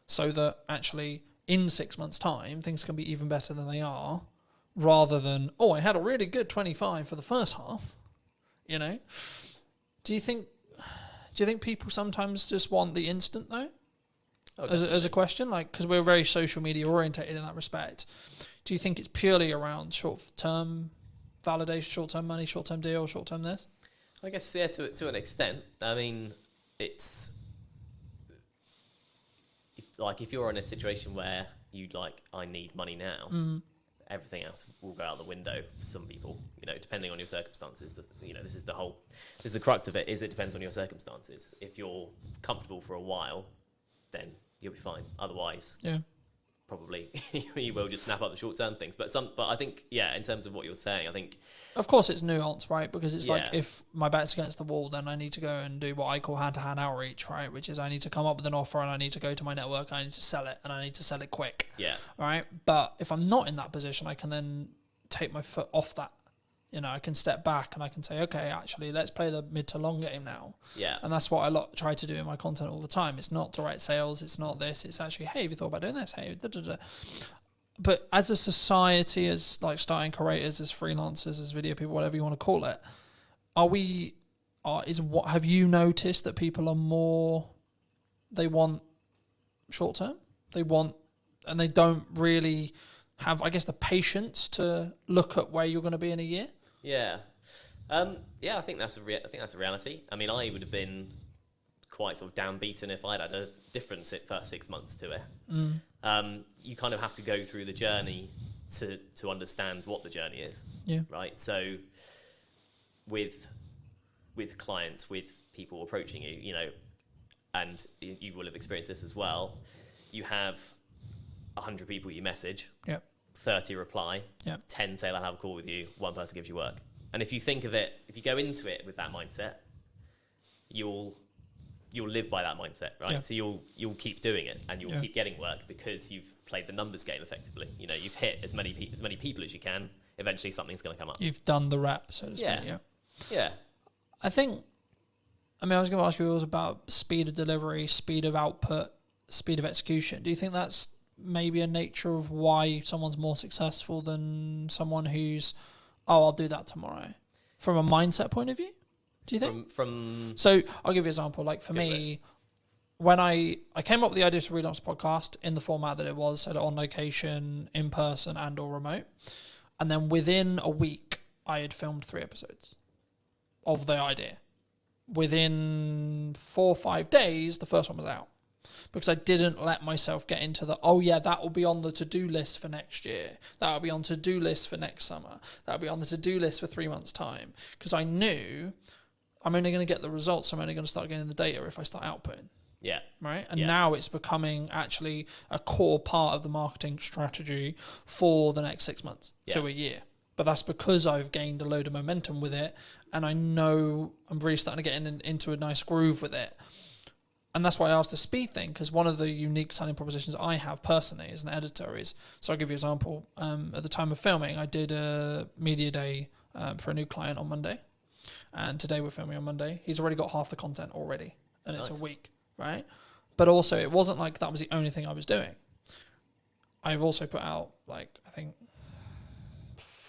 so that actually in 6 months' time things can be even better than they are, rather than, oh, I had a really good 25 for the first half. Do you think people sometimes just want the instant though? Oh, as a question, like, because we're very social media orientated in that respect. Do you think it's purely around short-term validation, short-term money, short-term deal, short-term this? I guess, yeah, to an extent. I mean, it's like if you're in a situation where I need money now, everything else will go out the window for some people, depending on your circumstances. This is the crux of it, is it depends on your circumstances. If you're comfortable for a while, then you'll be fine. Otherwise, probably you will just snap up the short-term things. But I think, in terms of what you're saying, I think, of course, it's nuanced, right? Because it's like, if my back's against the wall, then I need to go and do what I call hand-to-hand outreach, right? Which is I need to come up with an offer and I need to go to my network and I need to sell it and I need to sell it quick. Yeah. Right. But if I'm not in that position, I can then take my foot off that. I can step back and I can say, okay, actually, let's play the mid to long game now. Yeah. And that's what I try to do in my content all the time. It's not direct sales. It's not this. It's actually, hey, have you thought about doing this? Hey, da-da-da. But as a society, as like starting creators, as freelancers, as video people, whatever you want to call it, have you noticed that people are more, they want short term? And they don't really have, I guess, the patience to look at where you're going to be in a year? Yeah. I think that's a reality. I mean, I would have been quite sort of downbeaten if I'd had a different first 6 months to it. You kind of have to go through the journey to understand what the journey is. Yeah. Right. So with clients, with people approaching you, and you will have experienced this as well. You have 100 people you message. Yep. 30 reply, 10 say, I'll have a call with you, 1 person gives you work. And if you think of it, if you go into it with that mindset, you'll live by that mindset, right? Yeah. So you'll keep doing it and you'll keep getting work because you've played the numbers game effectively. You've hit as many people as you can. Eventually something's going to come up. You've done the rep, so to speak. Yeah. I was going to ask you also about speed of delivery, speed of output, speed of execution. Do you think that's maybe a nature of why someone's more successful than someone who's, I'll do that tomorrow? from a mindset point of view? Do you think? From So I'll give you an example. Like for me, when I came up with the idea to relaunch the podcast in the format that it was, so on location, in person, and or remote, and then within a week, I had filmed 3 episodes of the idea. Within 4 or 5 days, the first one was out. Because I didn't let myself get into the, oh yeah, that will be on the to-do list for next year. That will be on to-do list for next summer. That will be on the to-do list for 3 months' time. Because I knew I'm only going to get the results. I'm only going to start getting the data if I start outputting. Yeah. Right. And now it's becoming actually a core part of the marketing strategy for the next 6 months to a year. But that's because I've gained a load of momentum with it. And I know I'm really starting to get into a nice groove with it. And that's why I asked the speed thing, because one of the unique selling propositions I have personally as an editor is, so I'll give you an example. At the time of filming, I did a media day for a new client on Monday. And today we're filming on Monday. He's already got half the content already. And it's a week, right? But also, it wasn't like that was the only thing I was doing. I've also put out, like, I think,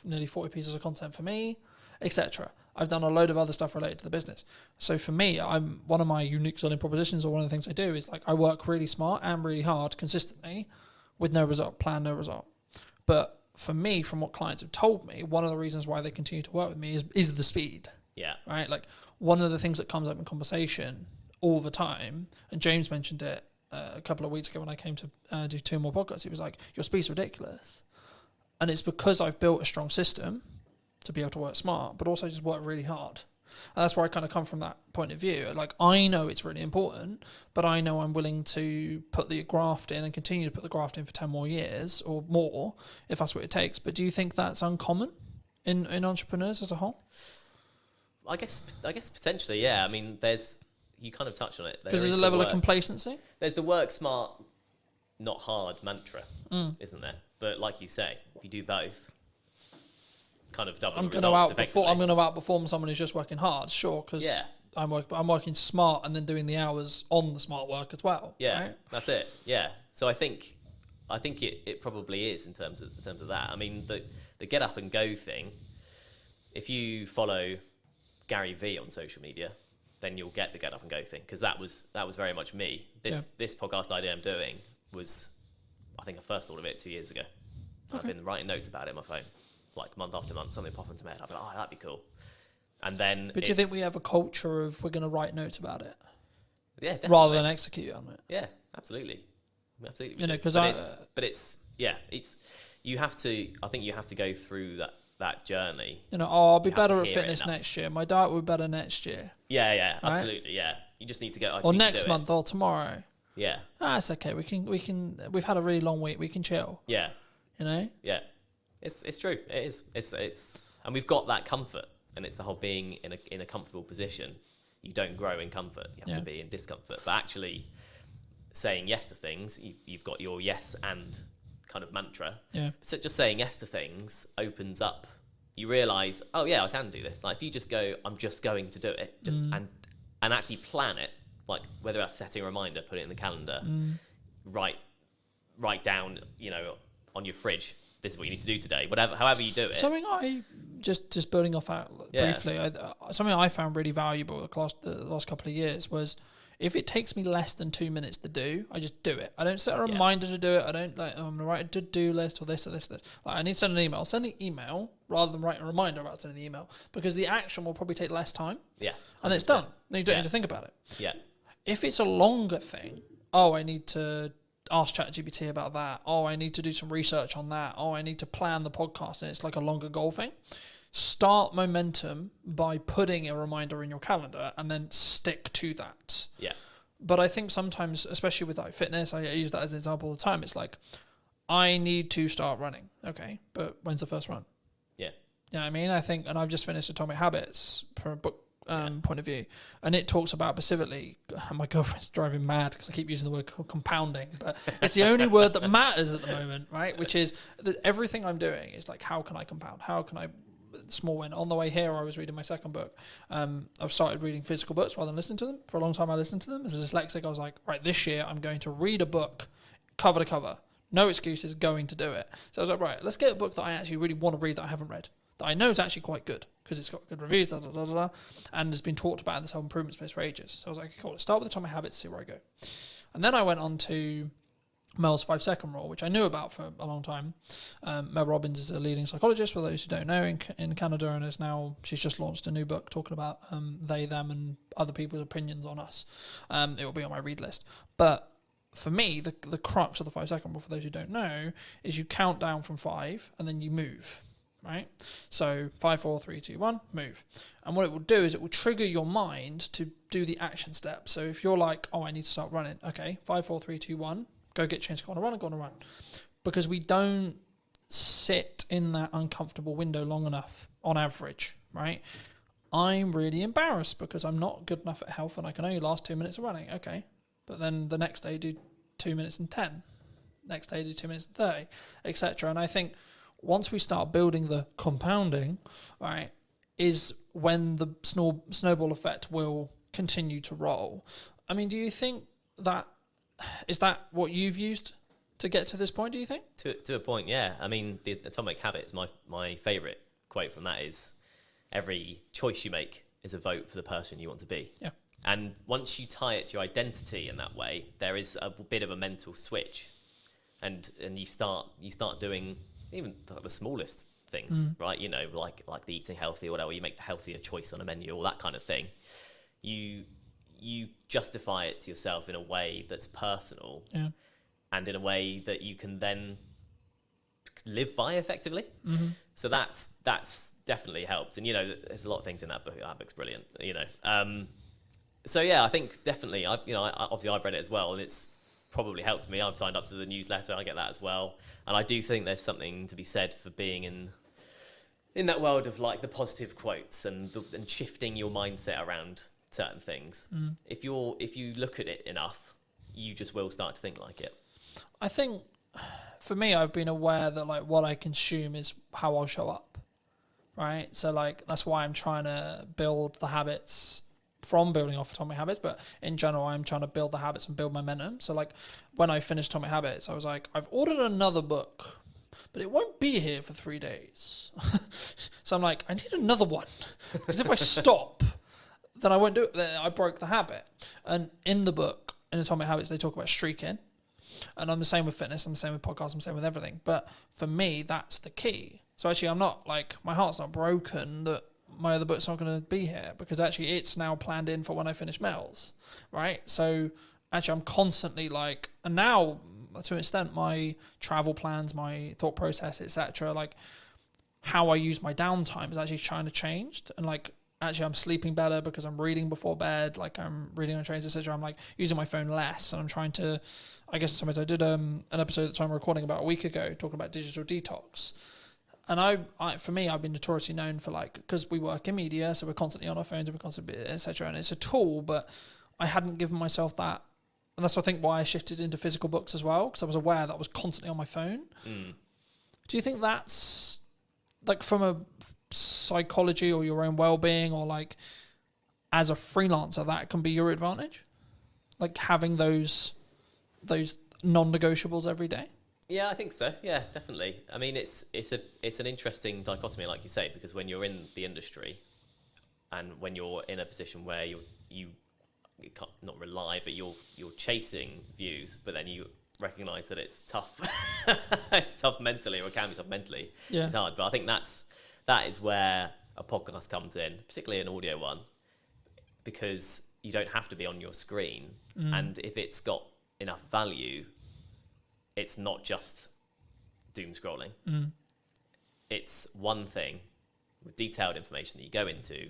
nearly 40 pieces of content for me, etc. I've done a load of other stuff related to the business. So for me, I'm one of my unique selling propositions, or one of the things I do is like I work really smart and really hard consistently with no result, plan no result. But for me, from what clients have told me, one of the reasons why they continue to work with me is the speed. Yeah. Right? Like one of the things that comes up in conversation all the time, and James mentioned it a couple of weeks ago when I came to do 2 more podcasts, he was like, your speed's ridiculous. And it's because I've built a strong system to be able to work smart, but also just work really hard. And that's where I kind of come from that point of view. Like, I know it's really important, but I know I'm willing to put the graft in and continue to put the graft in for 10 more years or more, if that's what it takes. But do you think that's uncommon in entrepreneurs as a whole? I guess potentially, yeah. I mean, you kind of touched on it. Because there's a level of complacency. There's the work smart, not hard mantra, isn't there? But like you say, if you do both, kind of double the results effectively. I'm going to outperform someone who's just working hard, sure, because I'm working smart and then doing the hours on the smart work as well. Yeah, right? That's it. Yeah. So I think it probably is in terms of that. I mean, the get up and go thing. If you follow Gary V on social media, then you'll get the get up and go thing, because that was very much me. This podcast idea I'm doing was, I think I first thought of it 2 years ago. I've been writing notes about it on my phone, like month after month, something pop into my head. I'd be like, oh, that'd be cool. And then, but do you think we have a culture of we're going to write notes about it? Yeah, definitely. Rather than execute on it. Yeah, absolutely. Absolutely. You know, because you have to. I think you have to go through that journey. You know, I'll be better at fitness next year. My diet will be better next year. Yeah, absolutely. Yeah, you just need to go. Or next month, or tomorrow. Yeah. It's okay. We can. We've had a really long week. We can chill. Yeah. You know. Yeah, it's true. It is. It's and we've got that comfort, and it's the whole being in a comfortable position. You don't grow in comfort. You have to be in discomfort. But actually, saying yes to things, you've got your yes and kind of mantra. Yeah. So just saying yes to things opens up. You realise, oh yeah, I can do this. Like if you just go, I'm just going to do it, and actually plan it. Like whether that's setting a reminder, put it in the calendar, write down, on your fridge, this is what you need to do today. However you do it. Something I just building off that briefly. Something I found really valuable the last couple of years was, if it takes me less than 2 minutes to do, I just do it. I don't set a reminder to do it. I don't I'm going to write a to-do list or this or this or this. Like I need to send an email. I'll send the email rather than write a reminder about sending the email, because the action will probably take less time. Yeah. 100%. And it's done. Then you don't need to think about it. Yeah. If it's a longer thing, I need to ask ChatGPT about that. I need to do some research on that. I need to plan the podcast, and it's like a longer goal thing. Start momentum by putting a reminder in your calendar and then stick to that. Yeah. But I think sometimes, especially with like fitness, I use that as an example all the time. It's like, I need to start running. Okay, but when's the first run? Yeah. You know what I mean? I think, and I've just finished Atomic Habits from a book point of view, and it talks about specifically, my girlfriend's driving mad because I keep using the word compounding, but it's the only word that matters at the moment, right? Which is that everything I'm doing is like, how can I compound? How can I small win? On the way here, I was reading my second book. I've started reading physical books rather than listening to them. For a long time, I listened to them. As a dyslexic, I was like, right, this year I'm going to read a book cover to cover. No excuses, going to do it. So I was like, right, let's get a book that I actually really want to read that I haven't read. that I know is actually quite good because it's got good reviews, and has been talked about in the self-improvement space for ages. So I was like, okay, cool, let's start with Atomic Habits, see where I go. And then I went on to Mel's 5-second rule, which I knew about for a long time. Mel Robbins is a leading psychologist, for those who don't know, in Canada, and she's just launched a new book talking about they, them, and other people's opinions on us. It will be on my read list. But for me, the crux of the 5-second rule, for those who don't know, is you count down from 5 and then you move, right? So 5, 4, 3, 2, 1, move. And what it will do is it will trigger your mind to do the action step. So if you're like, oh, I need to start running, okay, 5, 4, 3, 2, 1, go get changed, go on a run. Because we don't sit in that uncomfortable window long enough on average, right? I'm really embarrassed because I'm not good enough at health and I can only last 2 minutes of running. Okay. But then the next day do 2 minutes and 10. Next day do 2 minutes and 30, etc. And I think once we start building the compounding, right, is when the snowball effect will continue to roll. I mean, do you think that, is that what you've used to get to this point, do you think? To a point, yeah. I mean, the Atomic Habits, my favourite quote from that is, every choice you make is a vote for the person you want to be. Yeah. And once you tie it to your identity in that way, there is a bit of a mental switch. And you start doing even the smallest things, right? You know, like the eating healthy or whatever, you make the healthier choice on a menu or that kind of thing. You justify it to yourself in a way that's personal, and in a way that you can then live by effectively. So that's definitely helped. And, you know, there's a lot of things in that book. That book's brilliant, you know. So yeah, I think definitely, obviously I've read it as well, and it's probably helped me. I've signed up to the newsletter, I get that as well. And I do think there's something to be said for being in that world of like the positive quotes and shifting your mindset around certain things. If you look at it enough, you just will start to think like it. I think for me, I've been aware that like what I consume is how I'll show up, right? So like that's why I'm trying to build the habits from building off Atomic Habits, but in general, I'm trying to build the habits and build momentum. So like when I finished Atomic Habits, I was like, I've ordered another book, but it won't be here for 3 days. So I'm like, I need another one, because if I stop, then I won't do it. Then I broke the habit. And in the book, in Atomic Habits, they talk about streaking. And I'm the same with fitness, I'm the same with podcasts, I'm the same with everything. But for me, that's the key. So actually, I'm not like, my heart's not broken that my other book's not going to be here, because actually it's now planned in for when I finish Mel's, right? So actually I'm constantly like, and now to an extent, my travel plans, my thought process, etc., like how I use my downtime is actually trying to change. And like, actually I'm sleeping better because I'm reading before bed, like I'm reading on trains, etc. I'm like using my phone less, and I'm trying to, I guess sometimes I did an episode that I'm recording about a week ago talking about digital detox. And I for me, I've been notoriously known for like, because we work in media, so we're constantly on our phones and we're constantly, etc. And it's a tool, but I hadn't given myself that. And that's, I think, why I shifted into physical books as well, because I was aware that I was constantly on my phone. Do you think that's like from a psychology or your own well-being, or like as a freelancer, that can be your advantage? Like having those non-negotiables every day? Yeah, I think so. Yeah, definitely. I mean, it's an interesting dichotomy, like you say, because when you're in the industry and when you're in a position where you can't not rely, but you're chasing views, but then you recognise that it's tough. It's tough mentally, or it can be tough mentally. Yeah. It's hard, but I think that is where a podcast comes in, particularly an audio one, because you don't have to be on your screen, and if it's got enough value, it's not just doom scrolling. It's one thing with detailed information that you go into,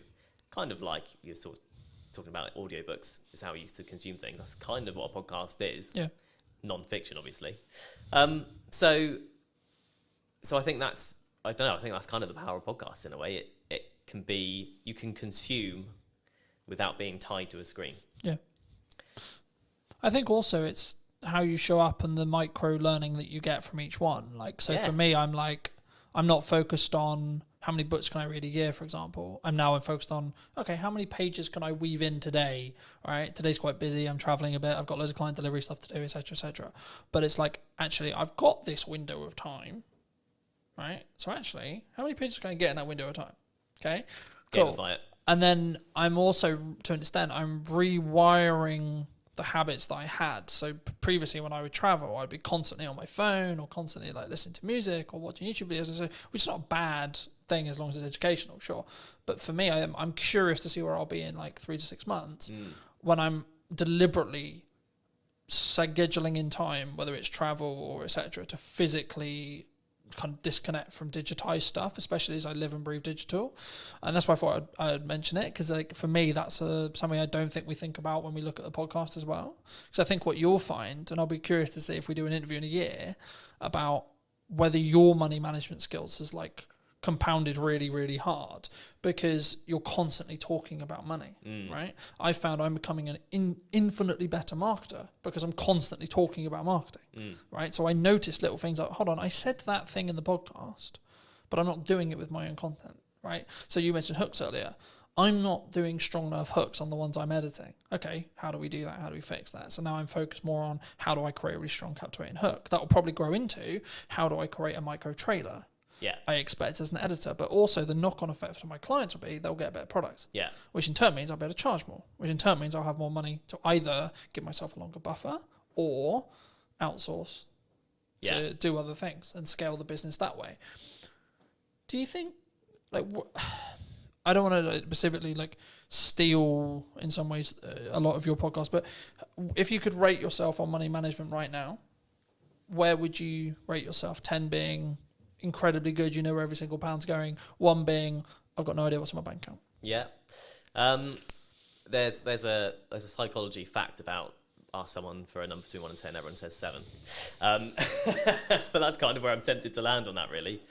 kind of like you're sort of talking about audiobooks is how we used to consume things. That's kind of what a podcast is. Yeah. Non-fiction, obviously. So I think that's, I don't know, I think that's kind of the power of podcasts in a way. It can be, you can consume without being tied to a screen. Yeah. I think also it's how you show up and the micro learning that you get from each one. Like, so for me, I'm not focused on how many books can I read a year, for example. I'm focused on, okay, how many pages can I weave in today? All right, today's quite busy. I'm traveling a bit. I've got loads of client delivery stuff to do, etc., etc. But it's like, actually, I've got this window of time. right? So actually, how many pages can I get in that window at a time? Okay, cool. Gamify it. And then I'm also, to an extent, I'm rewiring the habits that I had. So previously when I would travel, I'd be constantly on my phone or constantly like listening to music or watching YouTube videos, which is not a bad thing as long as it's educational, sure. But for me, I'm curious to see where I'll be in like 3 to 6 months when I'm deliberately scheduling in time, whether it's travel or etc., to physically kind of disconnect from digitized stuff, especially as I live and breathe digital. And that's why I thought I'd mention it, because like for me, that's something I don't think we think about when we look at the podcast as well. Because I think what you'll find, and I'll be curious to see if we do an interview in a year about whether your money management skills is like compounded really, really hard because you're constantly talking about money, right? I found I'm becoming an infinitely better marketer because I'm constantly talking about marketing, right? So I noticed little things like, hold on, I said that thing in the podcast, but I'm not doing it with my own content, right? So you mentioned hooks earlier. I'm not doing strong enough hooks on the ones I'm editing. Okay, how do we do that? How do we fix that? So now I'm focused more on how do I create a really strong captivating hook? That will probably grow into how do I create a micro trailer? Yeah. I expect as an editor, but also the knock-on effect for my clients will be they'll get better products. Yeah. Which in turn means I'll be able to charge more, which in turn means I'll have more money to either give myself a longer buffer or outsource to do other things and scale the business that way. Do you think, like, I don't want to specifically like steal in some ways a lot of your podcast, but if you could rate yourself on money management right now, where would you rate yourself? 10 being incredibly good, you know where every single pound's going. 1 being, I've got no idea what's in my bank account. Yeah. There's a psychology fact about ask someone for a number between 1 and 10, everyone says 7. But that's kind of where I'm tempted to land on that, really.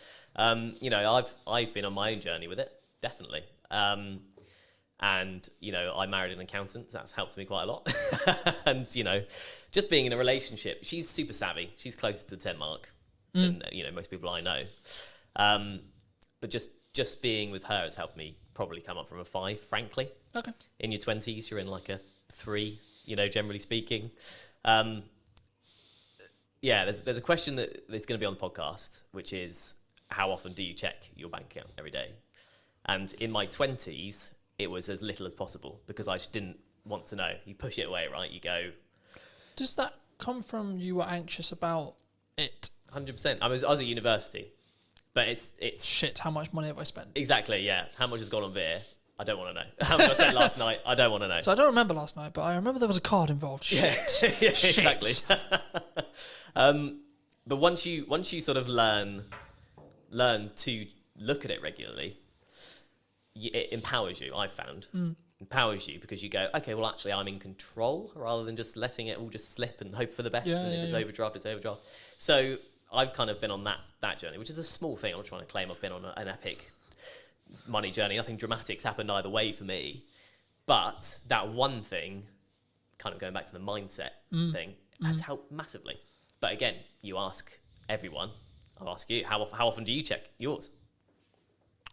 You know, I've been on my own journey with it, definitely. And, you know, I married an accountant, so that's helped me quite a lot. And, you know, just being in a relationship, she's super savvy. She's closer to the 10 mark than, you know, most people I know. But just being with her has helped me probably come up from a 5, frankly. Okay. In your 20s, you're in like a 3, you know, generally speaking. Yeah, there's a question that is going to be on the podcast, which is how often do you check your bank account every day? And in my 20s, it was as little as possible because I just didn't want to know. You push it away, right? You go... Does that come from you were anxious about it? 100%. I was at university, but it's Shit, how much money have I spent? exactly, yeah. How much has gone on beer? I don't want to know. How much I spent last night? I don't want to know. So I don't remember last night, but I remember there was a card involved. Shit. Yeah, Shit. exactly. But once you sort of learn to look at it regularly, it empowers you. I've found empowers you because you go, okay, well actually I'm in control rather than just letting it all just slip and hope for the best. And if it's overdraft, it's overdraft. So I've kind of been on that journey, which is a small thing. I'm not trying to claim I've been on an epic money journey. Nothing dramatic's happened either way for me, but that one thing, kind of going back to the mindset thing, has helped massively. But again, you ask everyone. I'll ask you, how often do you check yours?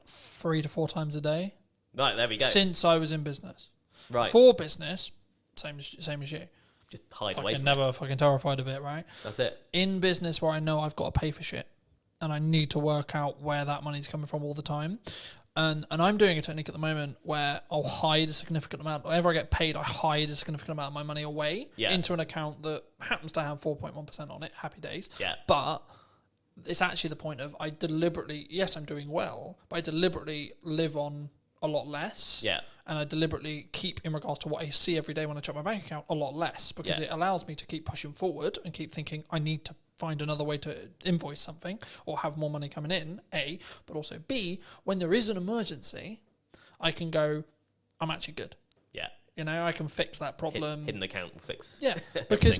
3 to 4 times a day. Right, there we go. Since I was in business. Right. For business, same as you. Just hide away from never fucking terrified of it, right? That's it. In business where I know I've got to pay for shit and I need to work out where that money's coming from all the time. And I'm doing a technique at the moment where I'll hide a significant amount. Whenever I get paid, I hide a significant amount of my money away into an account that happens to have 4.1% on it. Happy days. Yeah. But it's actually the point of I deliberately, yes, I'm doing well, but I deliberately live on a lot less. Yeah. And I deliberately keep, in regards to what I see every day when I check my bank account, a lot less because it allows me to keep pushing forward and keep thinking I need to find another way to invoice something or have more money coming in, A, but also B, when there is an emergency, I can go, I'm actually good. Yeah. You know, I can fix that problem. Hidden account will fix. Yeah, because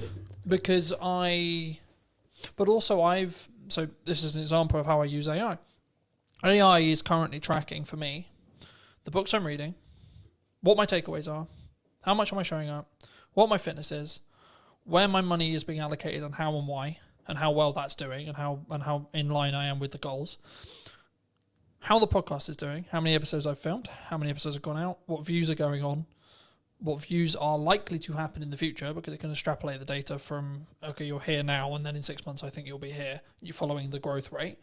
but also so this is an example of how I use AI. AI is currently tracking for me the books I'm reading, what my takeaways are, how much am I showing up, what my fitness is, where my money is being allocated and how and why, and how well that's doing and how in line I am with the goals, how the podcast is doing, how many episodes I've filmed, how many episodes have gone out, what views are going on, what views are likely to happen in the future because it can extrapolate the data from, okay, you're here now and then in 6 months I think you'll be here, you're following the growth rate.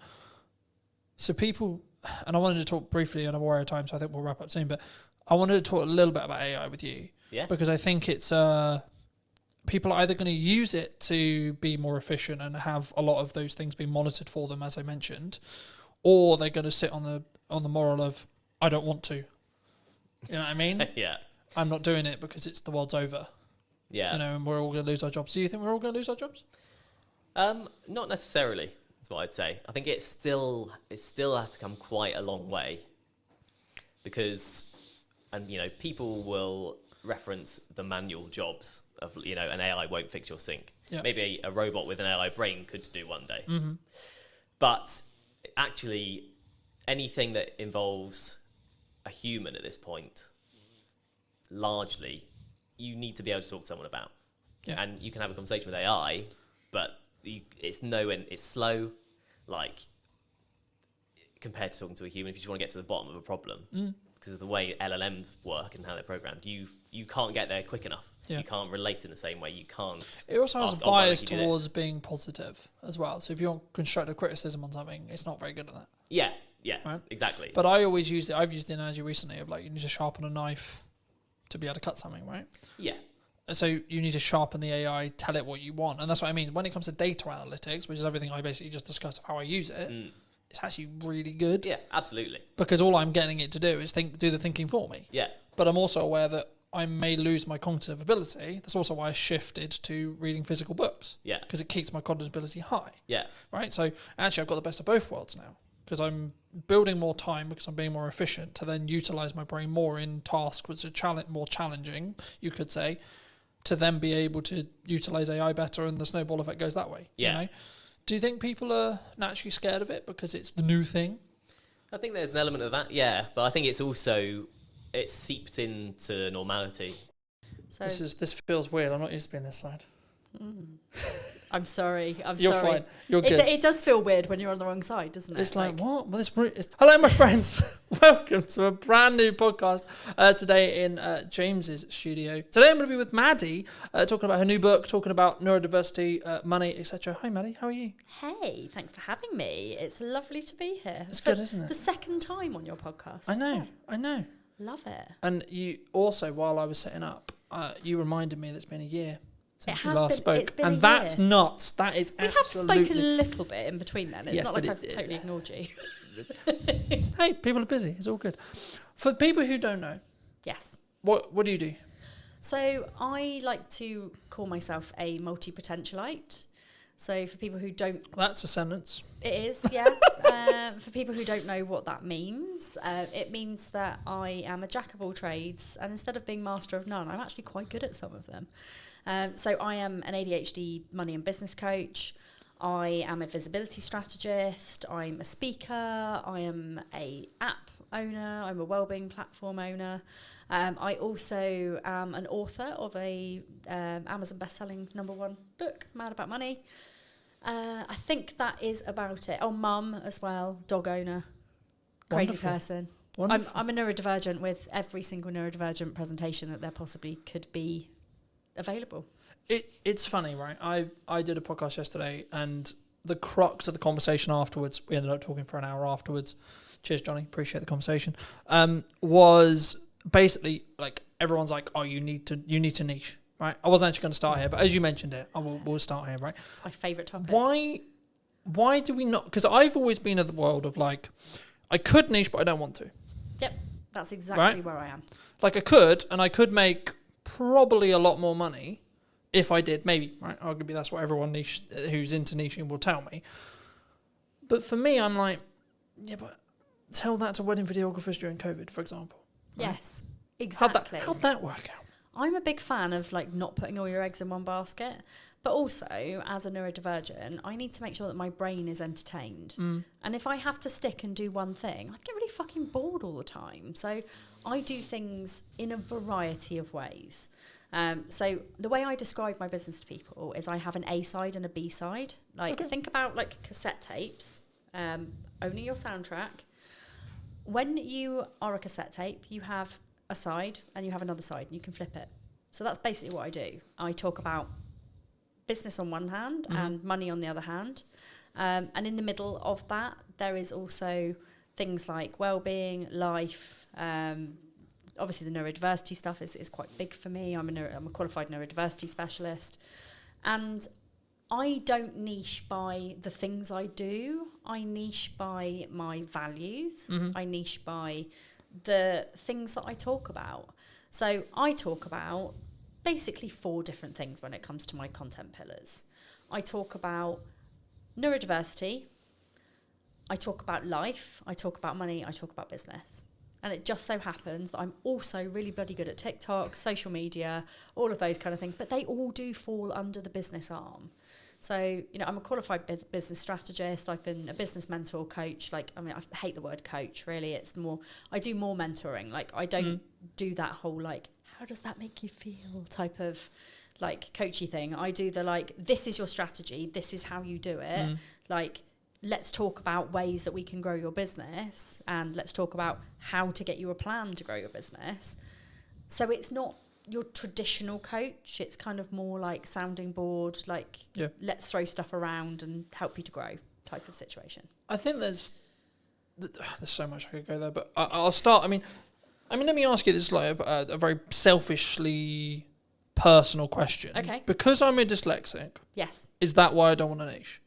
So people, and I wanted to talk briefly, and I'm aware of time, so I think we'll wrap up soon, but I wanted to talk a little bit about AI with you. Yeah. Because I think it's, people are either going to use it to be more efficient and have a lot of those things being monitored for them, as I mentioned, or they're going to sit on the moral of, I don't want to. You know what I mean? Yeah. I'm not doing it because it's the world's over. Yeah. You know, and we're all going to lose our jobs. Do you think we're all going to lose our jobs? Not necessarily, is what I'd say. I think it still has to come quite a long way, because, and you know, people will reference the manual jobs of, you know, an AI won't fix your sink. Yeah. Maybe a robot with an AI brain could do one day. Mm-hmm. But actually, anything that involves a human at this point, largely, you need to be able to talk to someone about. Yeah. And you can have a conversation with AI, but it's slow, like, compared to talking to a human. If you just want to get to the bottom of a problem, because of the way LLMs work and how they're programmed, you can't get there quick enough. Yeah. You can't relate in the same way. You can't. It also has ask, a "Oh, why bias don't you do towards this?" being positive as well. So if you want constructive criticism on something, it's not very good at that. Yeah, Right. exactly. But I always use it. I've used the analogy recently of like, you need to sharpen a knife to be able to cut something, right? Yeah, So you need to sharpen the AI, tell it what you want. And that's what I mean. When it comes to data analytics, which is everything I basically just discussed of how I use it, it's actually really good. yeah, absolutely. Because all I'm getting it to do is do the thinking for me. Yeah, But I'm also aware that I may lose my cognitive ability. That's also why I shifted to reading physical books. yeah, Because it keeps my cognitive ability high. yeah, Right? So actually I've got the best of both worlds now. Because I'm building more time, because I'm being more efficient, to then utilize my brain more in tasks which are more challenging, you could say, to then be able to utilize AI better, and the snowball effect goes that way. Yeah. You know? Do you think people are naturally scared of it because it's the new thing? I think there's an element of that, yeah. But I think it's seeped into normality. So This feels weird. I'm not used to being this side. I'm sorry. You're sorry. fine. You're good. It does feel weird when you're on the wrong side, doesn't it? It's like what? Well, hello, my friends. Welcome to a brand new podcast today in James's studio. Today I'm going to be with Maddie, talking about her new book, talking about neurodiversity, money, etc. Hi, Maddie. How are you? Hey, thanks for having me. It's lovely to be here. It's For good, isn't it? The second time on your podcast. I as know. well. I know. Love it. And you also, while I was setting up, you reminded me that it's been a year since we has last been- spoke, it's been and a that's year. nuts. That is We have absolutely. spoken a little bit in between then. It's Yes, not like but I've totally ignored you. Hey, people are busy. It's all good. For people who don't know, Yes. what do you do? So I like to call myself a multi-potentialite. So for people who don't, That's a sentence. it is, yeah. For people who don't know what that means, it means that I am a jack of all trades, and instead of being master of none, I'm actually quite good at some of them. So I am an ADHD money and business coach. I am a visibility strategist. I'm a speaker. I am a app owner. I'm a wellbeing platform owner. I also am an author of a Amazon best-selling #1 book, Mad About Money. I think that is about it. Oh, mum as well, dog owner, crazy Wonderful. person. Wonderful. I'm a neurodivergent with every single neurodivergent presentation that there possibly could be available. It's funny, right? I did a podcast yesterday, and the crux of the conversation afterwards, we ended up talking for an hour afterwards. Cheers, Johnny. Appreciate the conversation. Was basically like everyone's like, oh, you need to niche, right? I wasn't actually going to start here, but as you mentioned it, we'll start here, right? It's my favourite topic. Why do we not? Because I've always been in the world of like, I could niche, but I don't want to. Yep, that's exactly Right? where I am. Like I could, and I could make probably a lot more money if I did, maybe, right? Arguably that's what everyone who's into niching will tell me. But for me, I'm like, yeah, but tell that to wedding videographers during COVID, for example. Right? Yes, exactly. How'd that work out? I'm a big fan of like not putting all your eggs in one basket, but also as a neurodivergent, I need to make sure that my brain is entertained. And if I have to stick and do one thing, I'd get really fucking bored all the time. So I do things in a variety of ways. So the way I describe my business to people is I have an A side and a B side. Like think about like cassette tapes, owning your soundtrack. When you are a cassette tape, you have a side and you have another side and you can flip it. So that's basically what I do. I talk about business on one hand and money on the other hand. And in the middle of that, there is also things like well-being, life. Obviously, the neurodiversity stuff is quite big for me. I'm a qualified neurodiversity specialist. And I don't niche by the things I do. I niche by my values. I niche by the things that I talk about. So I talk about basically 4 different things when it comes to my content pillars. I talk about neurodiversity, I talk about life, I talk about money, I talk about business. And it just so happens that I'm also really bloody good at TikTok, social media, all of those kind of things, but they all do fall under the business arm. So, I'm a qualified business strategist. I've been a business mentor coach. I hate the word coach, really. It's more, I do more mentoring. I don't do that whole, how does that make you feel type of, coachy thing. I do the, this is your strategy. This is how you do it. Let's talk about ways that we can grow your business, and let's talk about how to get you a plan to grow your business. So it's not your traditional coach. It's kind of more like sounding board, let's throw stuff around and help you to grow type of situation. I think there's so much I could go there, but I'll start. I mean, let me ask you this a very selfishly personal question. Okay. Because I'm a dyslexic. Yes. Is that why I don't want a niche?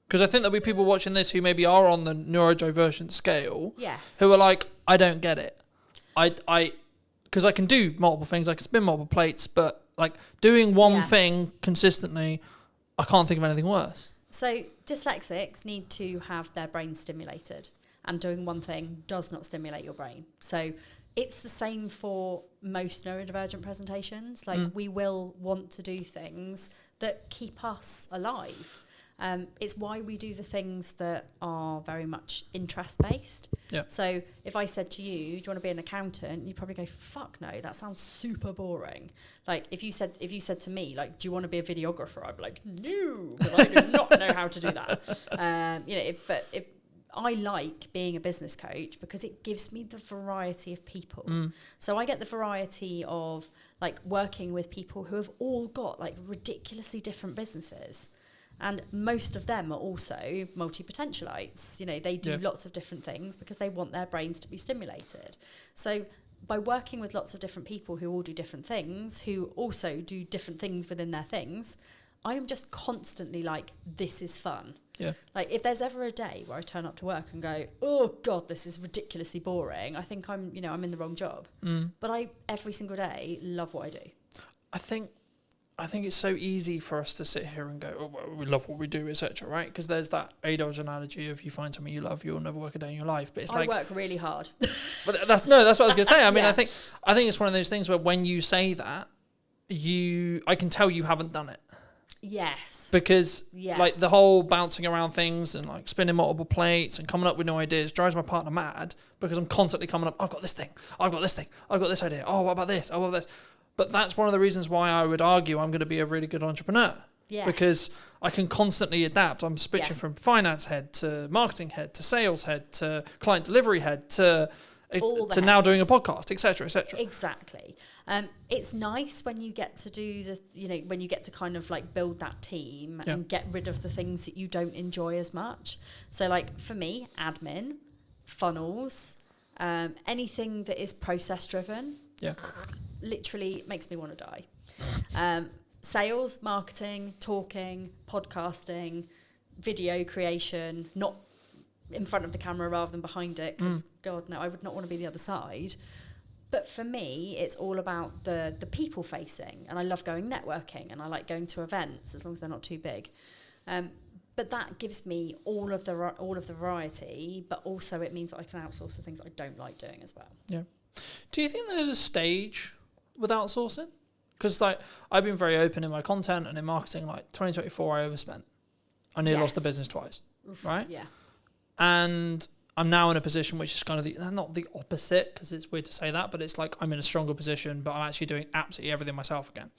Because I think there'll be people watching this who maybe are on the neurodivergent scale. Yes. Who are like, I don't get it. Because I can do multiple things, I can spin multiple plates, but doing one thing consistently, I can't think of anything worse. So dyslexics need to have their brain stimulated, and doing one thing does not stimulate your brain. So it's the same for most neurodivergent presentations. We will want to do things that keep us alive. It's why we do the things that are very much interest-based. Yeah. So if I said to you, do you want to be an accountant? You'd probably go, fuck no, that sounds super boring. If you said to me, do you want to be a videographer? I'd be like, no, because I do not know how to do that. But if I like being a business coach because it gives me the variety of people. So I get the variety of working with people who have all got ridiculously different businesses. And most of them are also multi-potentialites. They do lots of different things because they want their brains to be stimulated. So by working with lots of different people who all do different things, who also do different things within their things, I am just constantly this is fun. Yeah. If there's ever a day where I turn up to work and go, oh God, this is ridiculously boring, I think I'm in the wrong job. But I, every single day, love what I do. I think it's so easy for us to sit here and go, oh, well, we love what we do, etc., right? Because there's that A-Dodge analogy of you find something you love, you'll never work a day in your life. But it's I work really hard. But that's what I was going to say. I mean, I think it's one of those things where when you say that, I can tell you haven't done it. Yes. Because the whole bouncing around things and spinning multiple plates and coming up with new ideas drives my partner mad, because I'm constantly coming up, I've got this thing, I've got this thing, I've got this idea, oh, what about this, oh, what about this? But that's one of the reasons why I would argue I'm going to be a really good entrepreneur. Yes. Because I can constantly adapt. I'm switching from finance head to marketing head to sales head to client delivery head to now doing a podcast, etc., etc. Exactly. It's nice when you get to do when you get to kind of build that team and get rid of the things that you don't enjoy as much. So for me, admin, funnels, anything that is process driven. Yeah. Literally makes me want to die. Sales, marketing, talking, podcasting, video creation, not in front of the camera rather than behind it, because God, no, I would not want to be the other side. But for me, it's all about the people facing, and I love going networking, and I like going to events as long as they're not too big. But that gives me all of the variety, but also it means that I can outsource the things I don't like doing as well. Yeah. Do you think there's a stage with outsourcing? Because I've been very open in my content and in marketing. 2024, I overspent. I nearly lost the business twice. Oof, right? Yeah. And I'm now in a position which is kind of not the opposite, because it's weird to say that, but it's I'm in a stronger position, but I'm actually doing absolutely everything myself again.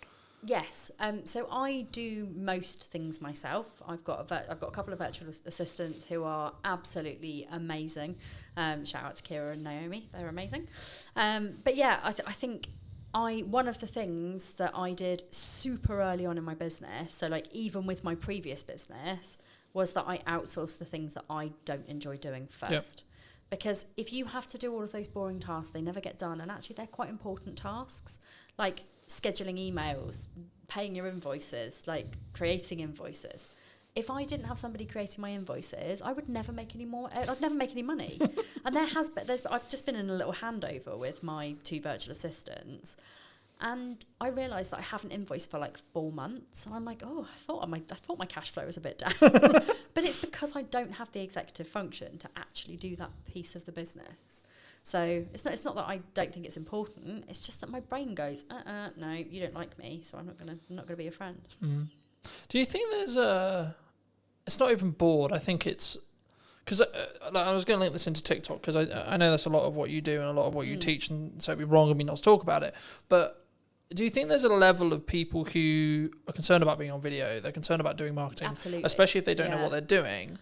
Yes. So I do most things myself. I've got a couple of virtual assistants who are absolutely amazing. Shout out to Kira and Naomi. They're amazing. But yeah, I think one of the things that I did super early on in my business, so even with my previous business, was that I outsourced the things that I don't enjoy doing first. Because if you have to do all of those boring tasks, they never get done. And actually, they're quite important tasks, like scheduling emails, paying your invoices, like creating invoices. If I didn't have somebody creating my invoices, I would never make any more. I'd never make any money. And I've just been in a little handover with my 2 virtual assistants, and I realised that I haven't invoiced for like 4 months. And I'm like, oh, I thought my cash flow was a bit down. But it's because I don't have the executive function to actually do that piece of the business. So it's not that I don't think it's important. It's just that my brain goes, no, you don't like me, so I'm not gonna be a friend. Mm. Do you think there's it's not even bored. I think it's because I was going to link this into TikTok because I know that's a lot of what you do and a lot of what you teach, and so it'd be wrong of me not to talk about it. But do you think there's a level of people who are concerned about being on video? They're concerned about doing marketing, Absolutely. especially if they don't know what they're doing,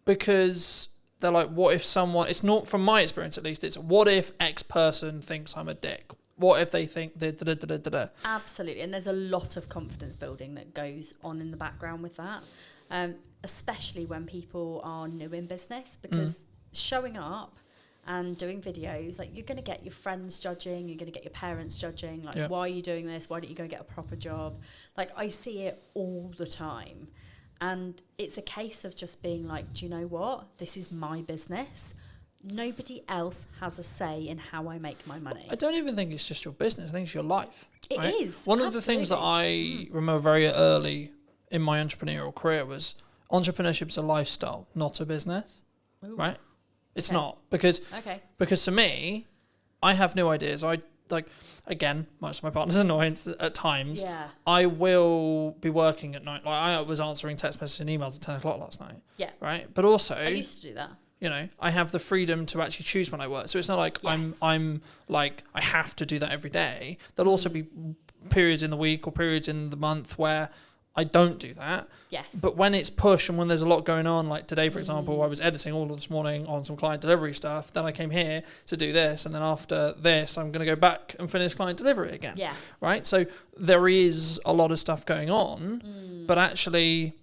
because they're like, what if someone? It's not, from my experience at least. It's what if X person thinks I'm a dick? What if they think da-da-da-da-da-da? Absolutely, and there's a lot of confidence building that goes on in the background with that, especially when people are new in business, because showing up and doing videos, like, you're going to get your friends judging, you're going to get your parents judging, like, why are you doing this? Why don't you go get a proper job? Like, I see it all the time. And it's a case of just being like, do you know what? This is my business. Nobody else has a say in how I make my money. I don't even think it's just your business. I think it's your life. It is. One of the things that I remember very early in my entrepreneurial career was entrepreneurship's a lifestyle, not a business. Ooh. Right? It's not. Because for me, I have new ideas. I like, again, much to my partner's annoyance at times, I will be working at night. Like, I was answering text messages and emails at 10 o'clock last night. Yeah. Right? But also, I used to do that. You know, I have the freedom to actually choose when I work. So it's not like I'm like, I have to do that every day. There'll also be periods in the week or periods in the month where I don't do that. Yes. But when it's push and when there's a lot going on, like today, for example, I was editing all of this morning on some client delivery stuff. Then I came here to do this. And then after this, I'm going to go back and finish client delivery again. Yeah. Right? So there is a lot of stuff going on, but actually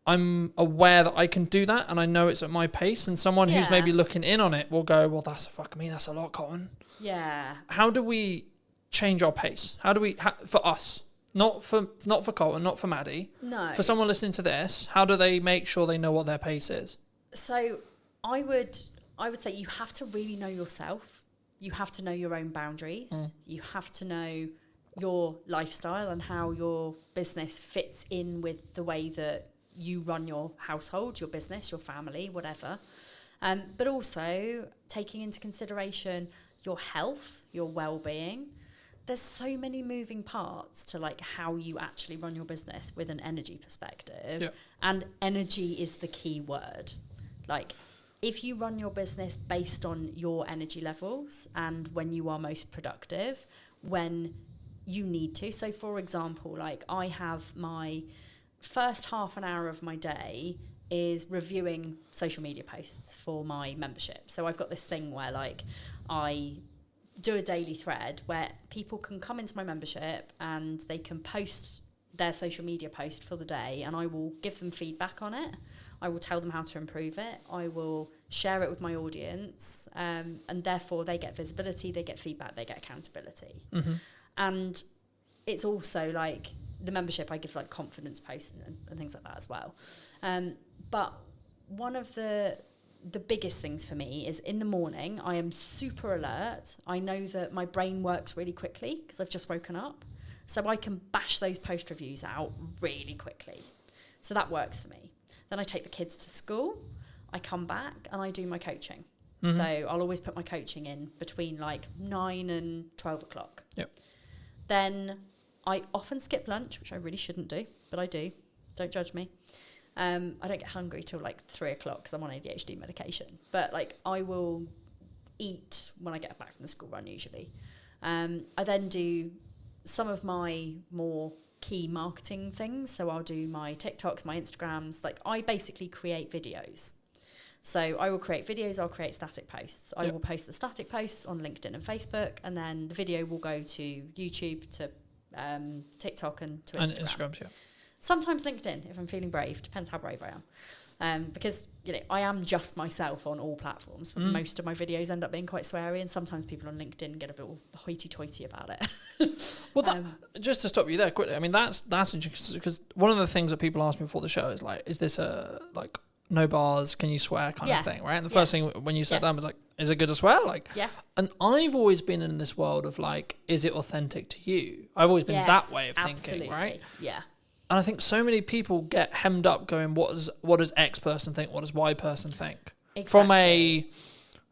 I'm aware that I can do that and I know it's at my pace, and someone who's maybe looking in on it will go, well, that's a lot, Colin. Yeah. How do we change our pace? How do we, for us, not for Colin, not for Maddie, for someone listening to this, how do they make sure they know what their pace is? So I would say you have to really know yourself. You have to know your own boundaries. You have to know your lifestyle and how your business fits in with the way that you run your household, your business, your family, whatever. But also taking into consideration your health, your well-being. There's so many moving parts to like how you actually run your business with an energy perspective. And energy is the key word. Like, if you run your business based on your energy levels and when you are most productive, when you need to. So for example, like, I have my first half an hour of my day is reviewing social media posts for my membership. So I've got this thing where, like, I do a daily thread where people can come into my membership and they can post their social media post for the day, and I will give them feedback on it. I will tell them how to improve it. I will share it with my audience, and therefore they get visibility, they get feedback, they get accountability. And it's also like, the membership, I give like confidence posts and things like that as well. But one of the biggest things for me is in the morning, I am super alert. I know that my brain works really quickly because I've just woken up. So I can bash those post reviews out really quickly. So that works for me. Then I take the kids to school. I come back and I do my coaching. So I'll always put my coaching in between like 9 and 12 o'clock. Then I often skip lunch, which I really shouldn't do, but I do. Don't judge me. I don't get hungry till like 3 o'clock because I'm on ADHD medication. But like, I will eat when I get back from the school run usually. I then do some of my more key marketing things. So I'll do my TikToks, my Instagrams. Like, I basically create videos. So I will create videos, I'll create static posts. I will post the static posts on LinkedIn and Facebook, and then the video will go to YouTube, to TikTok and to Instagram. And Instagram, Sometimes LinkedIn, if I'm feeling brave. Depends how brave I Because I am just myself on all platforms. Most of my videos end up being quite sweary, and sometimes people on LinkedIn get a bit hoity-toity about it. Well, just to stop you there quickly, I mean, that's interesting, because one of the things that people ask me before the show is like, is this a like no bars, can you swear kind of thing, right? And the first thing when you sat down was like, is it good to swear? Like, and I've always been in this world of like, is it authentic to you? I've always been that way of thinking, right? Yeah. And I think so many people get hemmed up going, what does X person think? What does Y person think? Exactly. From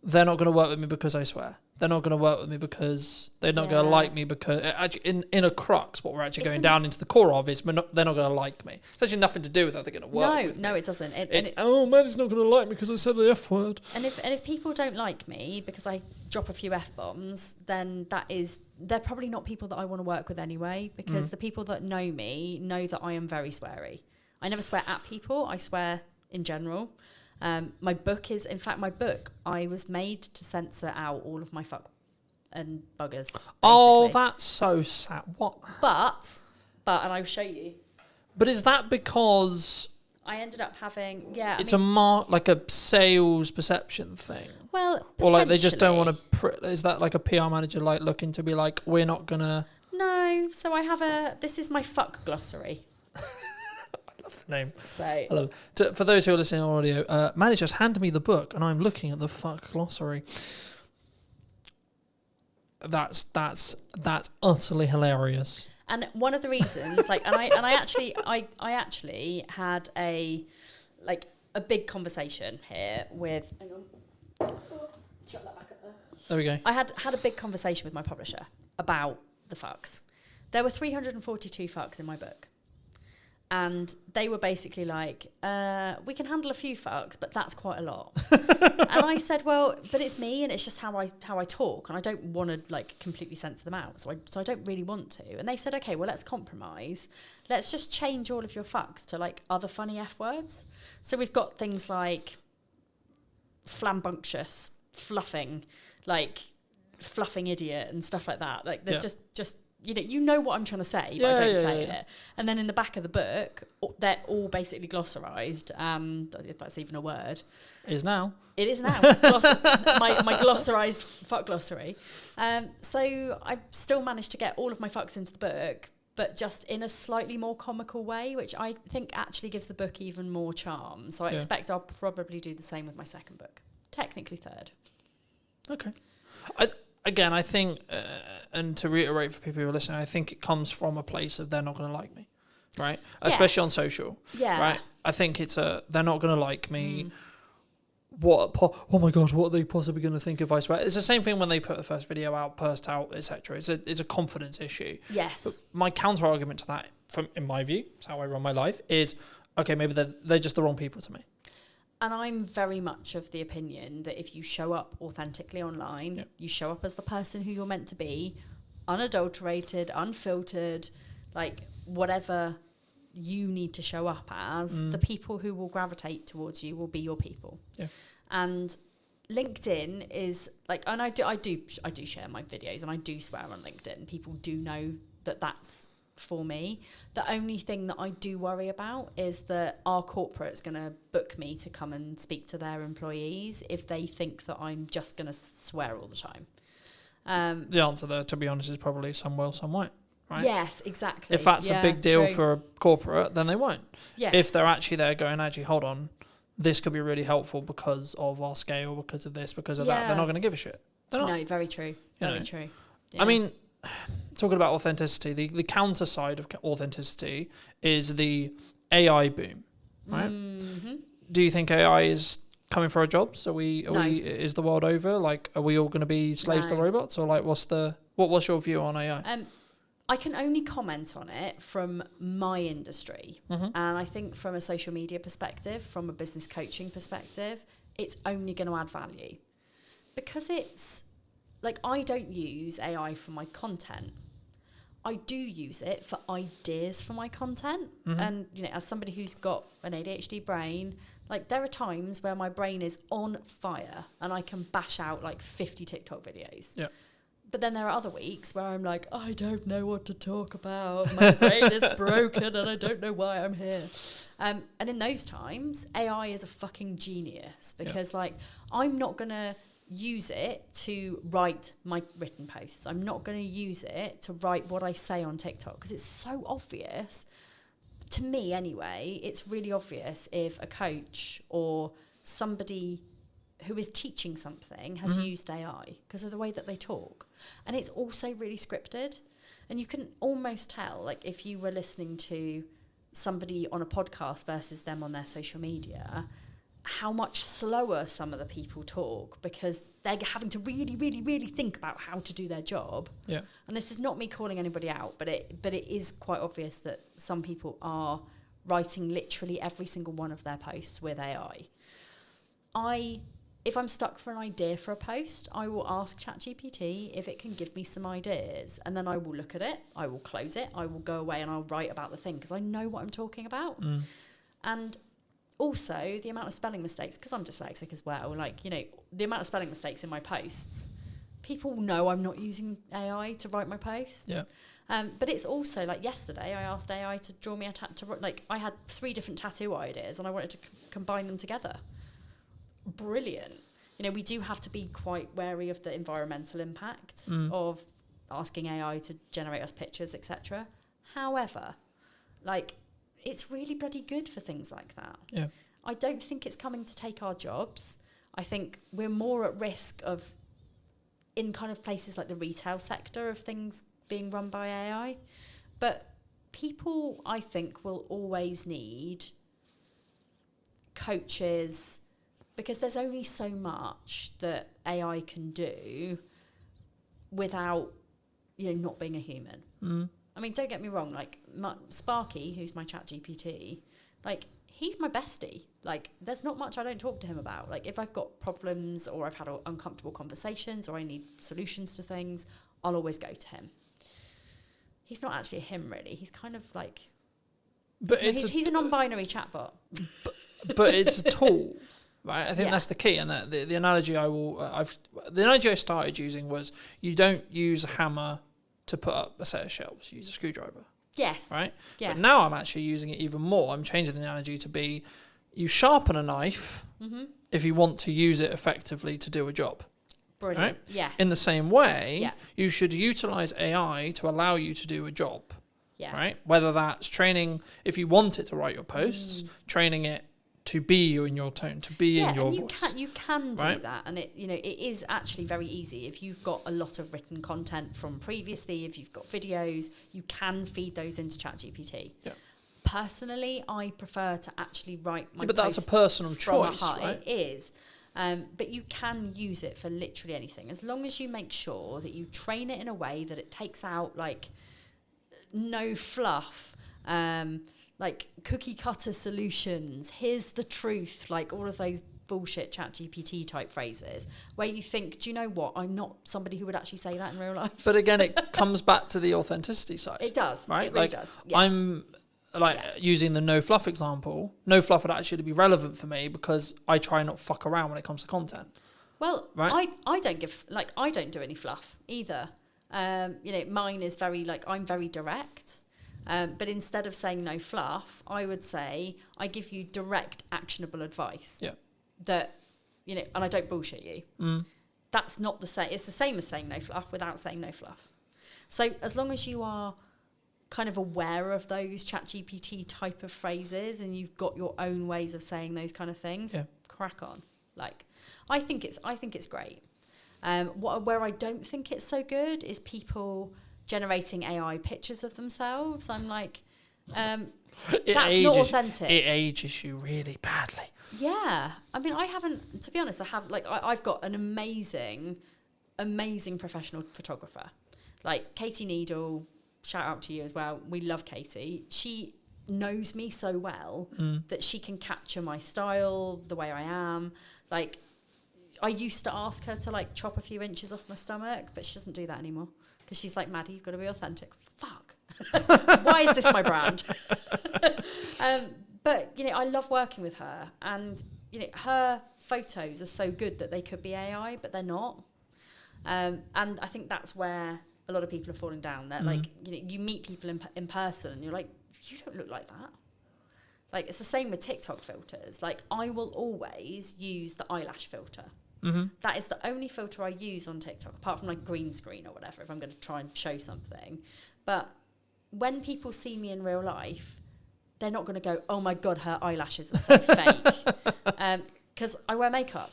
they're not going to work with me because I swear. They're not going to work with me because they're not going to like me, because actually in a crux, what we're actually going down into the core of is they're not going to like me. It's actually nothing to do with that they're going to work with me. No, it doesn't. Oh man, it's not going to like me because I said the F word. And if people don't like me because I drop a few F-bombs, then they're probably not people that I want to work with anyway, because the people that know me know that I am very sweary. I never swear at people, I swear in general. My book, I was made to censor out all of my fuck and buggers. Basically. Oh, that's so sad. What? But, and I'll show you. But is that because I ended up having, it's a sales perception thing? Well, or like they just don't want to. Is that like a PR manager like looking to be like, we're not gonna? No. So I have this is my fuck glossary. The name. So I love it. For those who are listening on audio, Manny just handed me the book and I'm looking at the fuck glossary. That's utterly hilarious. And one of the reasons, I actually had a big conversation here with. Hang on. Shut that back up there. There we go. I had a big conversation with my publisher about the fucks. There were 342 fucks in my book. And they were basically like, we can handle a few fucks, but that's quite a lot. And I said, well, but it's me, and it's just how I talk, and I don't want to like completely censor them out, so I don't really want to. And they said, okay, well, let's compromise. Let's just change all of your fucks to like other funny F words. So we've got things like flambunctious, fluffing idiot, and stuff like that. Like there's just. You know what I'm trying to say, but I don't say it. And then in the back of the book, they're all basically glossarized, if that's even a word. It is now. It is now. My glossarized fuck glossary. So I still managed to get all of my fucks into the book, but just in a slightly more comical way, which I think actually gives the book even more charm. So I expect I'll probably do the same with my second book. Technically third. Okay. I think, and to reiterate for people who are listening, I think it comes from a place of they're not going to like me, right? Yes. Especially on social, right? I think it's they're not going to like me. Oh my God, what are they possibly going to think if I swear? It's the same thing when they put the first video out, burst out, etc. It's a confidence issue. Yes. But my counter argument to that, in my view, it's how I run my life, is okay, maybe they're just the wrong people to me. And I'm very much of the opinion that if you show up authentically online, you show up as the person who you're meant to be, unadulterated, unfiltered, like whatever you need to show up as, the people who will gravitate towards you will be your people. Yeah. And LinkedIn is like, and I do share my videos, and I do swear on LinkedIn. People do know that that's for me. The only thing that I do worry about is that our corporate's going to book me to come and speak to their employees if they think that I'm just going to swear all the time. The answer there, to be honest, is probably some will, some won't. Right? Yes, exactly. If that's a big deal for a corporate, then they won't. Yes. If they're actually there going, actually, hold on, this could be really helpful because of our scale, because of this, because of that, they're not going to give a shit. They're not. No, very true. Very true. Yeah. I mean, talking about authenticity, the counter side of authenticity is the AI boom, right? Mm-hmm. Do you think AI is coming for our jobs? Is the world over? Like, are we all going to be slaves to robots, or like, what's your view on AI? I can only comment on it from my industry, and I think from a social media perspective, from a business coaching perspective, it's only going to add value, because it's like, I don't use AI for my content. I do use it for ideas for my content. And, as somebody who's got an ADHD brain, like, there are times where my brain is on fire and I can bash out like 50 TikTok videos. Yeah. But then there are other weeks where I'm like, I don't know what to talk about. My brain is broken and I don't know why I'm here. And in those times, AI is a fucking genius because like I'm not going to use it to write my written posts. I'm not going to use it to write what I say on TikTok because it's so obvious. To me anyway, it's really obvious if a coach or somebody who is teaching something has used AI because of the way that they talk. And it's also really scripted. And you can almost tell, like, if you were listening to somebody on a podcast versus them on their social media, how much slower some of the people talk because they're having to really, really, really think about how to do their job. Yeah. And this is not me calling anybody out, but it is quite obvious that some people are writing literally every single one of their posts with AI. If I'm stuck for an idea for a post, I will ask ChatGPT if it can give me some ideas. And then I will look at it, I will close it, I will go away and I'll write about the thing because I know what I'm talking about. And also the amount of spelling mistakes, because I'm dyslexic as well, like, you know, the amount of spelling mistakes in my posts, people know I'm not using AI to write my posts. Yeah. But it's also like yesterday I asked AI to draw me a tattoo. Like I had 3 different tattoo ideas and I wanted to combine them together. Brilliant. You know, we do have to be quite wary of the environmental impact of asking AI to generate us pictures, etc. However, like, it's really bloody good for things like that. Yeah. I don't think it's coming to take our jobs. I think we're more at risk of, in kind of places like the retail sector, of things being run by AI. But people, I think, will always need coaches, because there's only so much that AI can do without, you know, not being a human. I mean, don't get me wrong, like Sparky, who's my ChatGPT, like, he's my bestie. Like, there's not much I don't talk to him about. Like, if I've got problems or I've had uncomfortable conversations or I need solutions to things, I'll always go to him. He's not actually a him, really. He's kind of like... But he's a non-binary chatbot. But it's a tool, right? I think that's the key. And the analogy the analogy I started using was, you don't use a hammer to put up a set of shelves. You use a screwdriver. Yes. Right? Yeah. But now I'm actually using it even more. I'm changing the analogy to be, you sharpen a knife if you want to use it effectively to do a job. Brilliant. Right? Yes. In the same way, you should utilize AI to allow you to do a job. Yeah. Right? Whether that's training, if you want it to write your posts, training it to be in your tone, to be in your and voice. You can do right? that, and it is actually very easy. If you've got a lot of written content from previously, if you've got videos, you can feed those into ChatGPT. Yeah. Personally, I prefer to actually write my but that's a posts personal from choice, a heart. right? It is. But you can use it for literally anything, as long as you make sure that you train it in a way that it takes out, like, no fluff, like cookie cutter solutions, here's the truth, like all of those bullshit ChatGPT type phrases where you think, do you know what, I'm not somebody who would actually say that in real life. But again, it comes back to the authenticity side. It does. Right? It really like, does. Yeah. I'm like using the no fluff example. No fluff would actually be relevant for me because I try not fuck around when it comes to content. Well, right? I don't do any fluff either. Mine is very, like, I'm very direct. But instead of saying no fluff, I would say I give you direct, actionable advice. Yeah. That, and I don't bullshit you. That's not the same. It's the same as saying no fluff without saying no fluff. So as long as you are kind of aware of those ChatGPT type of phrases and you've got your own ways of saying those kind of things, crack on. Like, I think it's great. Where I don't think it's so good is people generating AI pictures of themselves. I'm like, that's not authentic. It ages you really badly. Yeah. I mean, I haven't, to be honest, I've got an amazing professional photographer. Like Katie Needle, shout out to you as well. We love Katie. She knows me so well that she can capture my style, the way I am. Like, I used to ask her to, like, chop a few inches off my stomach, but she doesn't do that anymore. Because she's like, Maddie, you've got to be authentic. Fuck. Why is this my brand? But, I love working with her. And, her photos are so good that they could be AI, but they're not. And I think that's where a lot of people are falling down. That like, you know, you meet people in person and you're like, you don't look like that. Like, it's the same with TikTok filters. Like, I will always use the eyelash filter. That is the only filter I use on TikTok, apart from like green screen or whatever, if I'm going to try and show something. But when people see me in real life, they're not going to go, oh my God, her eyelashes are so fake. Because I wear makeup.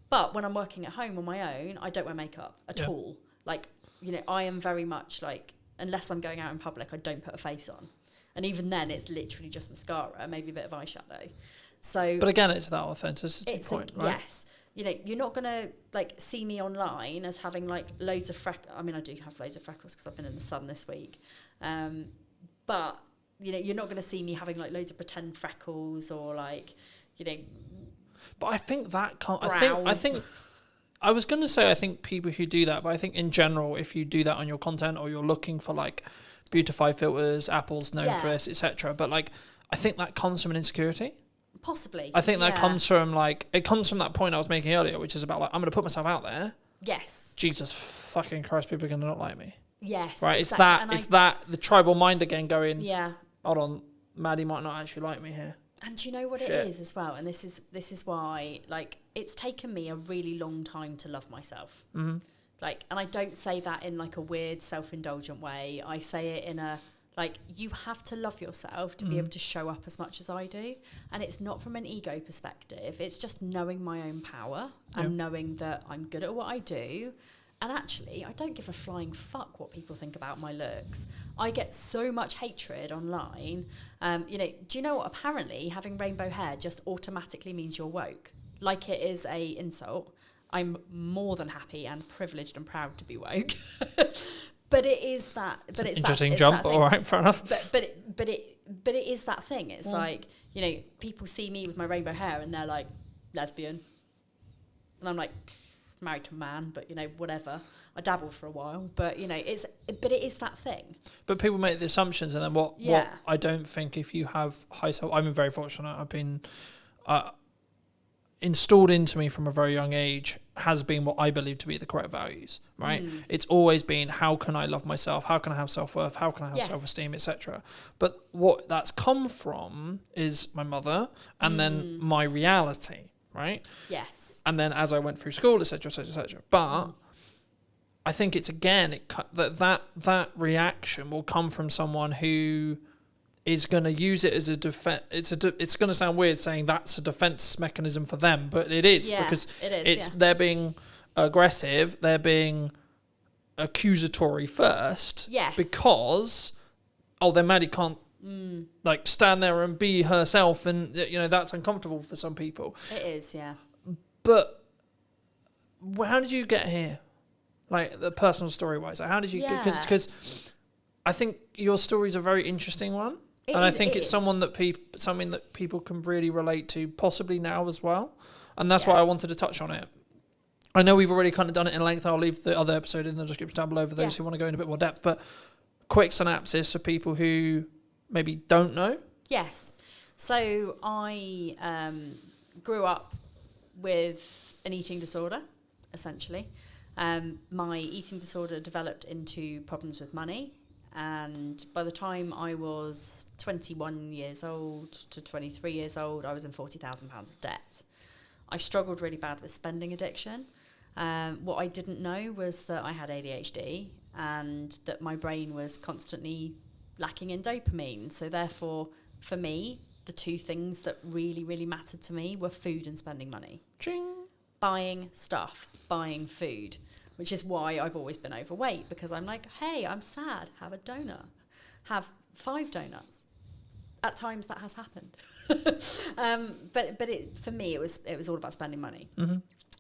But when I'm working at home on my own, I don't wear makeup at all. Like, you know, I am very much like, unless I'm going out in public, I don't put a face on. And even then, it's literally just mascara, maybe a bit of eyeshadow. So, but again, it's that authenticity point, right? Yes. You know, you're not going to, like, see me online as having, like, loads of freckles. I mean, I do have loads of freckles because I've been in the sun this week. But, you know, you're not going to see me having, like, loads of pretend freckles or, like, you know... But I think that can't... brown. I think... I was going to say I think people who do that, but I think in general, if you do that on your content or you're looking for, like, beautify filters, Apple's known for this, etc. But, like, I think that comes from an insecurity. Possibly. I think that comes from, like, it comes from that point I was making earlier, which is about, like, I'm going to put myself out there. Yes. Jesus fucking Christ, people are going to not like me. Yes. Right, exactly. it's that, the tribal mind again going, yeah. Hold on, Maddie might not actually like me here. And do you know what it is as well? And this is why, like, it's taken me a really long time to love myself. Like, and I don't say that in, like, a weird self-indulgent way. I say it in a... Like, you have to love yourself to be able to show up as much as I do. And it's not from an ego perspective. It's just knowing my own power and knowing that I'm good at what I do. And actually, I don't give a flying fuck what people think about my looks. I get so much hatred online. You know, do you know what? Apparently, having rainbow hair just automatically means you're woke. Like it is a insult. I'm more than happy and privileged and proud to be woke. But it is that. But it's interesting that, it's jump. That All right, fair enough. But it is that thing. It's like, you know, people see me with my rainbow hair and they're like, lesbian, and I'm like, married to a man, but you know, whatever. I dabbled for a while, but you know, it is that thing. But people make the assumptions, and then what I don't think, if you have high self, I'm very fortunate. I've been installed into me from a very young age has been what I believe to be the correct values, right? It's always been, how can I love myself? How can I have self-worth? How can I have self-esteem, etc.? But what that's come from is my mother and then my reality, right? Yes. And then as I went through school, etc., etc., etc. But I think it's, again, that reaction will come from someone who is going to use it as a defense. It's going to sound weird saying that's a defense mechanism for them, but it is, because they're being aggressive, they're being accusatory first, because then Maddie can't like stand there and be herself, and you know that's uncomfortable for some people. It is, yeah. But how did you get here? Like, the personal story wise, how did you? Because I think your story is a very interesting one. I think it's something that people can really relate to, possibly now as well. And that's why I wanted to touch on it. I know we've already kind of done it in length. I'll leave the other episode in the description down below for those who want to go in a bit more depth. But quick synopsis for people who maybe don't know. Yes. So I grew up with an eating disorder, essentially. My eating disorder developed into problems with money. And by the time I was 21 years old to 23 years old, I was in £40,000 of debt. I struggled really bad with spending addiction. What I didn't know was that I had ADHD and that my brain was constantly lacking in dopamine. So therefore, for me, the two things that really, really mattered to me were food and spending money. Ching. Buying stuff, buying food. Which is why I've always been overweight, because I'm like, hey, I'm sad, have a donut. Have 5 donuts. At times that has happened. But for me, it was all about spending money.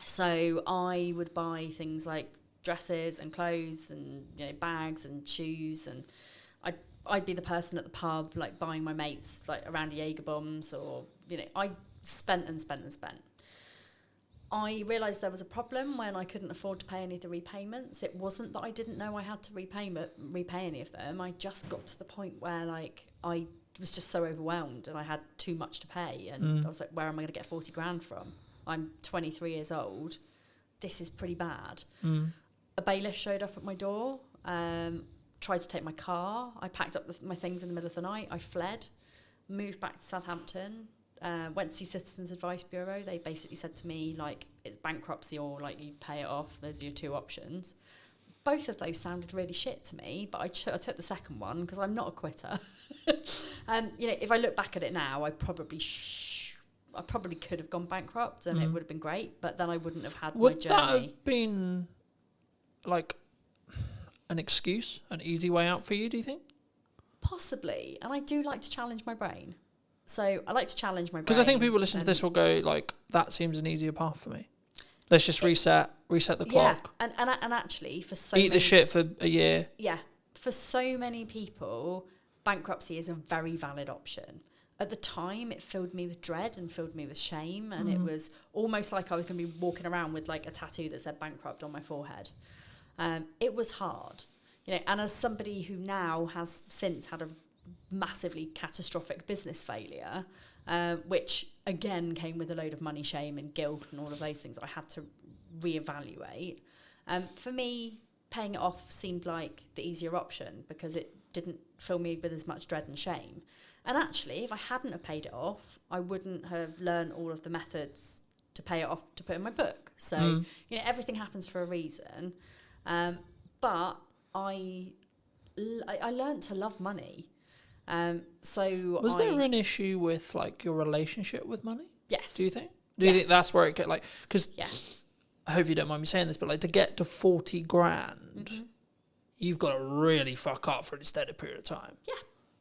So I would buy things like dresses and clothes and, you know, bags and shoes, and I'd be the person at the pub, like, buying my mates, like, around Jaeger bombs, or, you know, I spent and spent and spent. I realised there was a problem when I couldn't afford to pay any of the repayments. It wasn't that I didn't know I had to repay any of them. I just got to the point where, like, I was just so overwhelmed and I had too much to pay. And I was like, where am I going to get 40 grand from? I'm 23 years old. This is pretty bad. a bailiff showed up at my door, tried to take my car. I packed up my things in the middle of the night. I fled, moved back to Southampton, went to see Citizens Advice Bureau. They basically said to me, like, it's bankruptcy or, like, you pay it off. Those are your two options. Both of those sounded really shit to me, but I took the second one because I'm not a quitter. You know, if I look back at it now, I probably could have gone bankrupt and it would have been great, but then I wouldn't have had my journey. Would that have been, like, an excuse, an easy way out for you, do you think? Possibly. And I do like to challenge my brain. So I like to challenge my brain. Because I think people listening to this will go, like, that seems an easier path for me. Let's just reset the clock. Yeah, and actually, for so Eat the shit for a year. Yeah, for so many people, bankruptcy is a very valid option. At the time, it filled me with dread and filled me with shame, and it was almost like I was going to be walking around with, like, a tattoo that said bankrupt on my forehead. It was hard, you know, and as somebody who now has since had a massively catastrophic business failure, which again came with a load of money, shame and guilt and all of those things I had to reevaluate. For me, paying it off seemed like the easier option because it didn't fill me with as much dread and shame. And actually, if I hadn't have paid it off, I wouldn't have learned all of the methods to pay it off to put in my book. So, you know, everything happens for a reason. But I learned to love money. So was there an issue with, like, your relationship with money? Yes. Do you think? Do you think that's where it get, like, because yeah. I hope you don't mind me saying this, but, like, to get to 40 grand, you've got to really fuck up for an extended period of time. Yeah.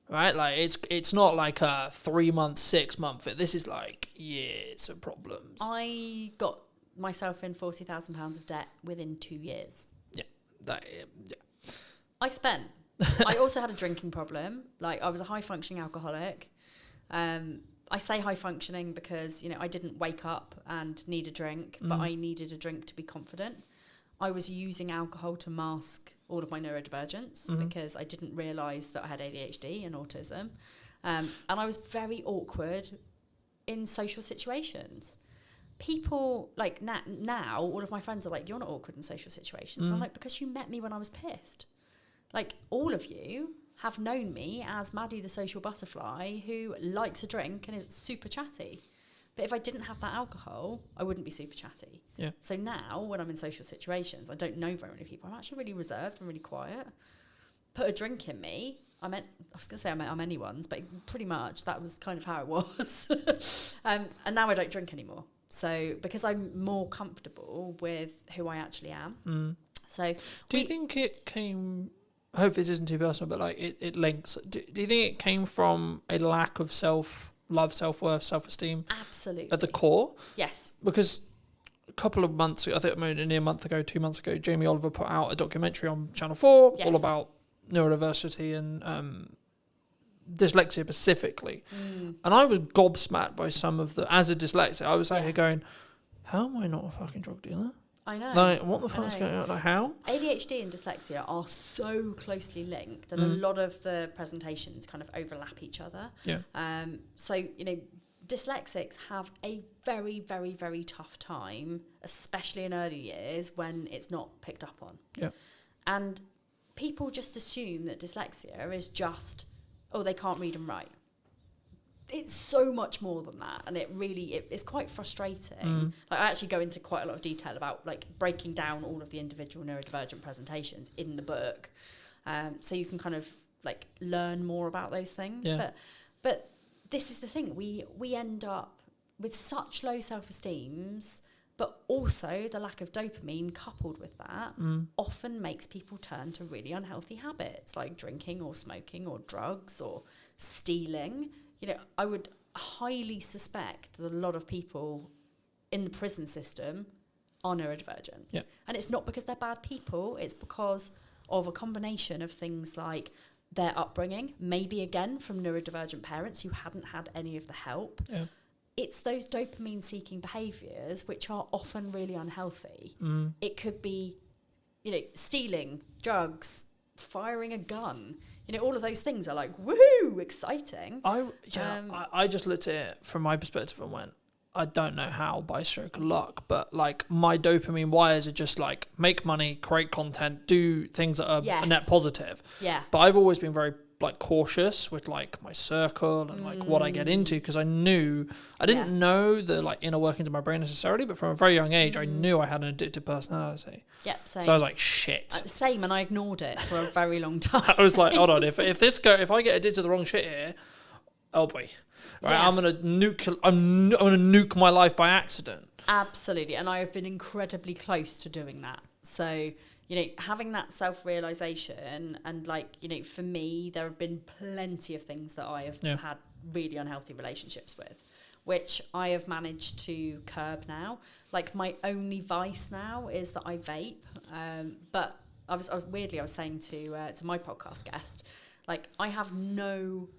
Right? Like, it's not like a 3 month, 6 month. This is like years of problems. I got myself in £40,000 of debt within 2 years. Yeah. I spent. I also had a drinking problem. Like, I was a high functioning alcoholic. I say high functioning because, you know, I didn't wake up and need a drink, but I needed a drink to be confident. I was using alcohol to mask all of my neurodivergence because I didn't realise that I had ADHD and autism. And I was very awkward in social situations. People, like, now, all of my friends are like, you're not awkward in social situations. I'm like, because you met me when I was pissed. Like, all of you have known me as Maddie the social butterfly who likes a drink and is super chatty. But if I didn't have that alcohol, I wouldn't be super chatty. Yeah. So now, when I'm in social situations, I don't know very many people. I'm actually really reserved and really quiet. Put a drink in me. I'm anyone's, but pretty much that was kind of how it was. And now I don't drink anymore. So because I'm more comfortable with who I actually am. So do you think it came... I hope this isn't too personal, but, like, it links. Do you think it came from a lack of self-love, self-worth, self-esteem? Absolutely. At the core? Yes. Because a couple of months ago, I think maybe a month ago, 2 months ago, Jamie Oliver put out a documentary on Channel 4 all about neurodiversity and dyslexia specifically. And I was gobsmacked by some of as a dyslexic, I was out here going, how am I not a fucking drug dealer? I know. Like, what the fuck's going on? Like, how? ADHD and dyslexia are so closely linked, and a lot of the presentations kind of overlap each other. Yeah. So, you know, dyslexics have a very, very, very tough time, especially in early years when it's not picked up on. Yeah. And people just assume that dyslexia is just, oh, they can't read and write. It's so much more than that, and it's quite frustrating. Like, I actually go into quite a lot of detail about, like, breaking down all of the individual neurodivergent presentations in the book, so you can kind of, like, learn more about those things. Yeah. But this is the thing, we end up with such low self-esteems, but also the lack of dopamine coupled with that often makes people turn to really unhealthy habits like drinking or smoking or drugs or stealing. You know, I would highly suspect that a lot of people in the prison system are neurodivergent. Yeah. And it's not because they're bad people, it's because of a combination of things like their upbringing, maybe again from neurodivergent parents who hadn't had any of the help. Yeah. It's those dopamine-seeking behaviours which are often really unhealthy. It could be, you know, stealing, drugs, firing a gun. You know, all of those things are like, woohoo, exciting. I just looked at it from my perspective and went, I don't know how by stroke of luck, but like my dopamine wires are just like make money, create content, do things that are Yes. net positive. Yeah. But I've always been very like cautious with like my circle and like what I get into, because I didn't know the like inner workings of my brain necessarily, but from a very young age I knew I had an addictive personality. Yep, same. So I was like, shit. Same, and I ignored it for a very long time. I was like, hold on, if I get addicted to the wrong shit here, oh boy. Right, Yeah. I'm gonna nuke my life by accident. Absolutely, and I have been incredibly close to doing that. So, you know, having that self-realization, and like, you know, for me, there have been plenty of things that I have had really unhealthy relationships with, which I have managed to curb now. Like, my only vice now is that I vape. But I was saying to my podcast guest, like, I have no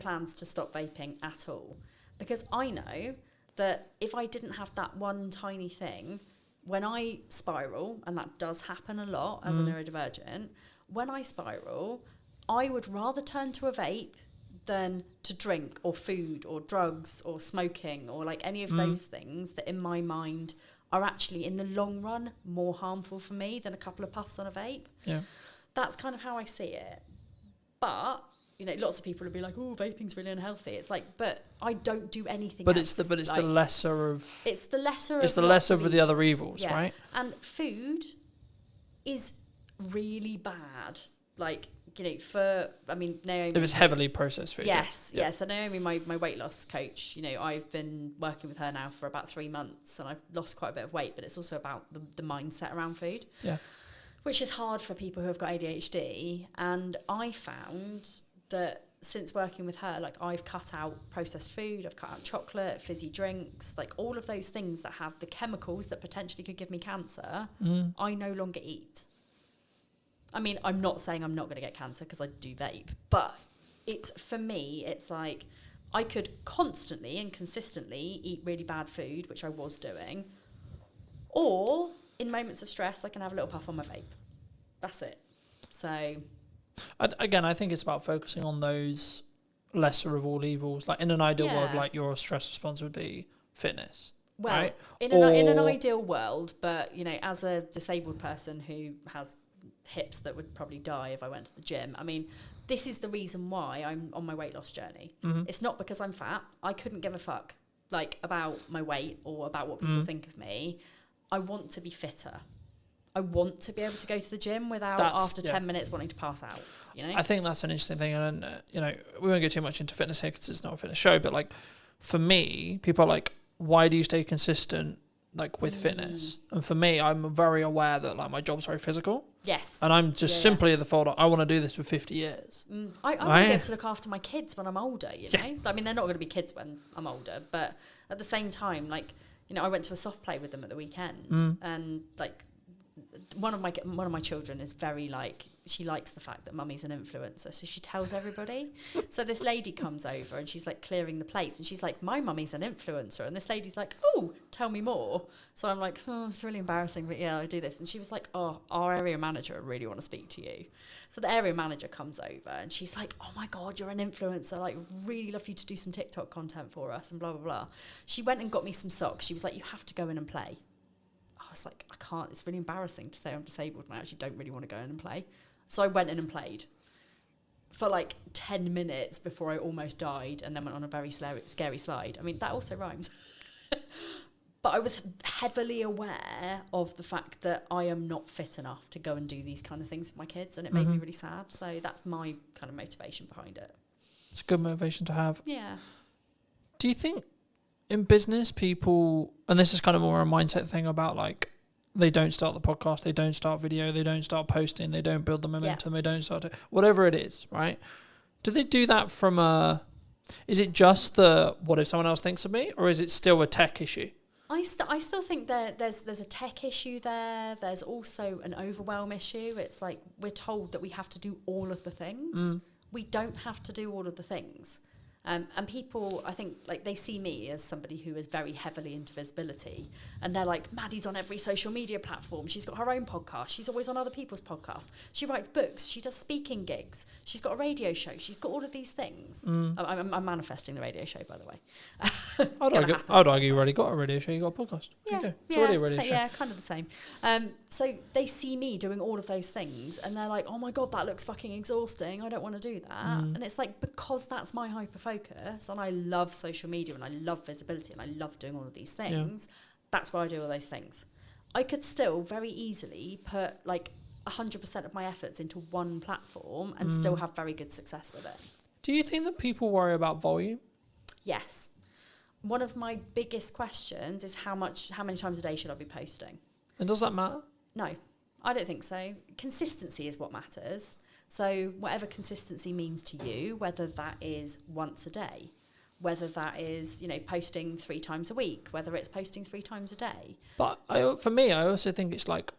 plans to stop vaping at all, because I know that if I didn't have that one tiny thing, when I spiral, and that does happen a lot as a neurodivergent, when I spiral, I would rather turn to a vape than to drink or food or drugs or smoking or like any of those things that in my mind are actually in the long run more harmful for me than a couple of puffs on a vape. Yeah. That's kind of how I see it. But you know, lots of people would be like, "Oh, vaping's really unhealthy." It's like, but I don't do anything. But else. it's like, the lesser of. It's the lesser. It's of the lots lesser of the other evils, yeah. right? And food is really bad. Like, you know, Naomi. If it's heavily processed food. Yes, yeah. So Naomi, my weight loss coach, you know, I've been working with her now for about 3 months, and I've lost quite a bit of weight. But it's also about the mindset around food. Yeah. Which is hard for people who have got ADHD, and I found that since working with her, like, I've cut out processed food, I've cut out chocolate, fizzy drinks, like all of those things that have the chemicals that potentially could give me cancer, I no longer eat. I mean, I'm not saying I'm not going to get cancer because I do vape, but for me, it's like I could constantly and consistently eat really bad food, which I was doing, or in moments of stress, I can have a little puff on my vape. That's it. So... I think it's about focusing on those lesser of all evils. Like, in an ideal world, like, your stress response would be fitness. Well, right? in an ideal world, but, you know, as a disabled person who has hips that would probably die if I went to the gym, I mean, this is the reason why I'm on my weight loss journey. It's not because I'm fat. I couldn't give a fuck, like, about my weight or about what people think of me. I want to be fitter. I want to be able to go to the gym without after 10 minutes wanting to pass out, you know? I think that's an interesting thing. And, you know, we won't get too much into fitness here because it's not a fitness show. But, like, for me, people are like, why do you stay consistent, like, with fitness? And for me, I'm very aware that, like, my job's very physical. Yes. And I'm just simply at the thought, I want to do this for 50 years. I want to be able to look after my kids when I'm older, you know? I mean, they're not going to be kids when I'm older. But at the same time, like, you know, I went to a soft play with them at the weekend. And, like, one of my children is very, like, she likes the fact that mummy's an influencer, so she tells everybody. So this lady comes over and she's like clearing the plates, and she's like, my mummy's an influencer, and this lady's like, oh, tell me more. So I'm like, oh, it's really embarrassing, but yeah, I do this. And she was like, oh, our area manager, I really want to speak to you. So the area manager comes over and she's like, oh my god, you're an influencer, like, really love you to do some TikTok content for us, and blah blah blah. She went and got me some socks. She was like, you have to go in and play. I was like, I can't, it's really embarrassing to say I'm disabled and I actually don't really want to go in and play. So I went in and played for like 10 minutes before I almost died, and then went on a very scary slide. I mean, that also rhymes. But I was heavily aware of the fact that I am not fit enough to go and do these kind of things with my kids, and it made me really sad. So that's my kind of motivation behind it. It's a good motivation to have. Yeah. Do you think in business people, and this is kind of more a mindset thing about, like, they don't start the podcast, they don't start video, they don't start posting, they don't build the momentum, they don't start whatever it is, right? Do they do that from is it just the what if someone else thinks of me, or is it still a tech issue? I still think there's a tech issue there. There's also an overwhelm issue. It's like we're told that we have to do all of the things. We don't have to do all of the things. And people, I think, like they see me as somebody who is very heavily into visibility, and they're like, Maddie's on every social media platform. She's got her own podcast. She's always on other people's podcasts. She writes books. She does speaking gigs. She's got a radio show. She's got all of these things. I'm manifesting the radio show, by the way. I'd argue you already got a radio show. You got a podcast. Yeah, It's already a radio so, show. yeah, kind of the same. So they see me doing all of those things, and they're like, "Oh my god, that looks fucking exhausting. I don't want to do that." And it's like, because that's my hyper focus, and I love social media, and I love visibility, and I love doing all of these things. That's why I do all those things. I could still very easily put like 100% of my efforts into one platform and still have very good success with it. Do you think that people worry about volume? Yes. One of my biggest questions is how many times a day should I be posting? And does that matter? No, I don't think so. Consistency is what matters. So whatever consistency means to you, whether that is once a day, whether that is, posting 3 times a week, whether it's posting 3 times a day. But for me, I also think it's like,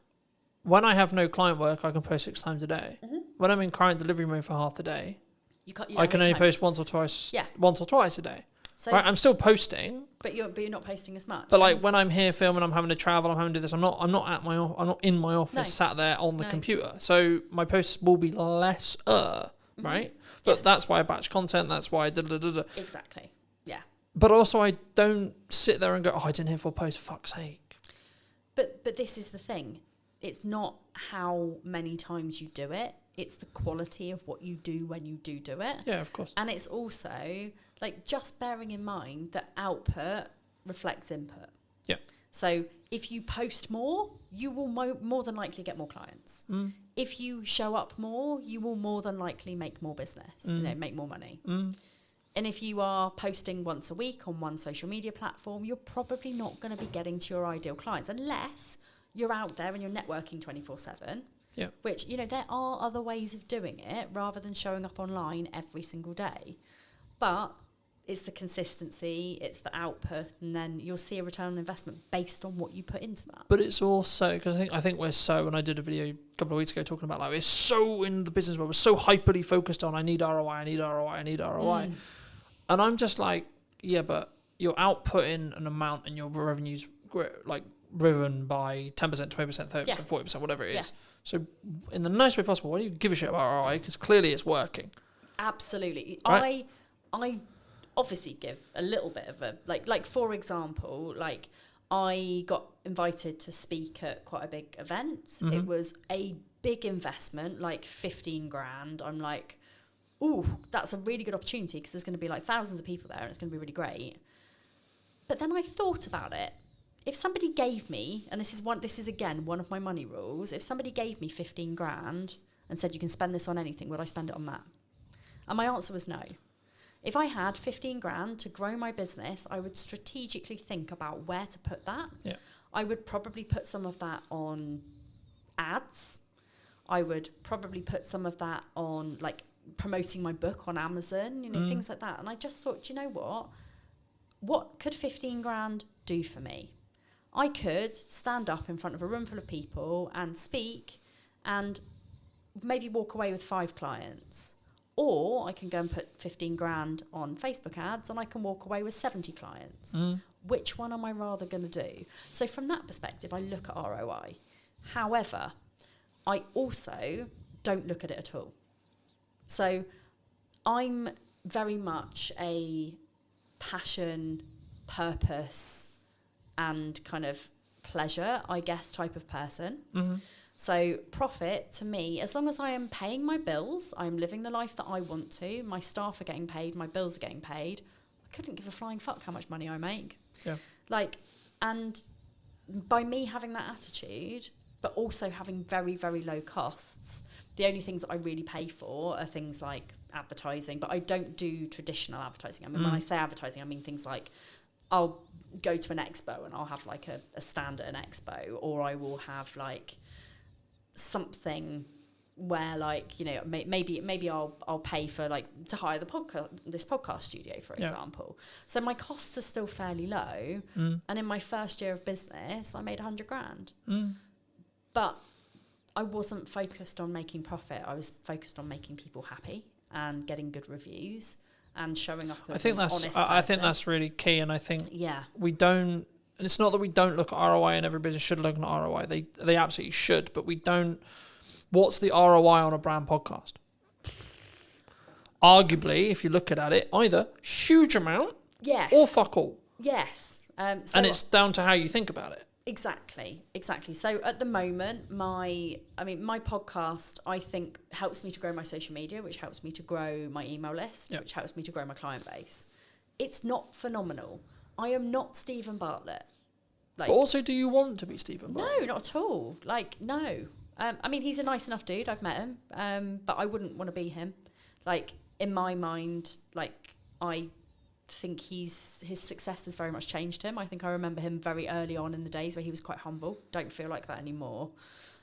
when I have no client work, I can post 6 times a day. When I'm in client delivery mode for half the day, I can only post once or twice a day. So, right, I'm still posting, but you're not posting as much. But like when I'm here filming, I'm having to travel, I'm having to do this. I'm not in my office, sat there on the computer. So my posts will be less, right? But that's why I batch content. That's why I Exactly. Yeah. But also, I don't sit there and go, "Oh, I didn't hit 4 posts. Fuck's sake." But this is the thing. It's not how many times you do it. It's the quality of what you do when you do it. Yeah, of course. And it's also like just bearing in mind that output reflects input. Yeah. So if you post more, you will more than likely get more clients. If you show up more, you will more than likely make more business, make more money. And if you are posting once a week on one social media platform, you're probably not going to be getting to your ideal clients unless you're out there and you're networking 24/7. Yeah. Which, there are other ways of doing it rather than showing up online every single day. But it's the consistency, it's the output, and then you'll see a return on investment based on what you put into that. But it's also, because I think we're so, and I did a video a couple of weeks ago talking about, like, we're so in the business world, we're so hyperly focused on, I need ROI. And I'm just like, yeah, but you're outputting an amount and your revenue's like driven by 10%, 20%, 30%, 40%, whatever it is. So in the nicest way possible, why do you give a shit about ROI? Because clearly it's working. Absolutely. Right? I obviously give a little bit of a, like for example, like I got invited to speak at quite a big event. It was a big investment, like 15 grand. I'm like, ooh, that's a really good opportunity because there's going to be like thousands of people there and it's going to be really great. But then I thought about it. If somebody gave me, and this is again one of my money rules, if somebody gave me 15 grand and said you can spend this on anything, would I spend it on that? And my answer was no. If I had 15 grand to grow my business, I would strategically think about where to put that. Yeah. I would probably put some of that on ads. I would probably put some of that on like promoting my book on Amazon, things like that. And I just thought, you know what could 15 grand do for me? I could stand up in front of a room full of people and speak and maybe walk away with 5 clients. Or I can go and put 15 grand on Facebook ads and I can walk away with 70 clients. Which one am I rather going to do? So from that perspective, I look at ROI. However, I also don't look at it at all. So I'm very much a passion, purpose, and kind of pleasure, I guess, type of person. So profit to me, as long as I am paying my bills, I'm living the life that I want to, my staff are getting paid, my bills are getting paid, I couldn't give a flying fuck how much money I make. Yeah. And by me having that attitude, but also having very, very low costs, the only things that I really pay for are things like advertising, but I don't do traditional advertising. I mean, when I say advertising, I mean things like I'll go to an expo and I'll have like a stand at an expo, or I will have like something where maybe I'll pay for like to hire this podcast studio, for example. So my costs are still fairly low, and in my first year of business I made 100 grand. But I wasn't focused on making profit. I was focused on making people happy and getting good reviews and showing up as I think an that's honest I think person. that's really key, and I think Yeah. we don't. And it's not that we don't look at ROI, and every business should look at ROI. They absolutely should, but we don't. What's the ROI on a brand podcast? Arguably, if you look at it, either huge amount Yes. or fuck all, Yes. and it's down to how you think about it. Exactly. So at the moment, my podcast, I think, helps me to grow my social media, which helps me to grow my email list, Yep. which helps me to grow my client base. It's not phenomenal. I am not Stephen Bartlett. Like, But also, do you want to be Stephen Bartlett? no, not at all. Like, no. I mean, he's a nice enough dude. I've met him. But I wouldn't want to be him. Like, in my mind, like, I think his success has very much changed him. I think I remember him very early on in the days where he was quite humble. Don't feel like that anymore.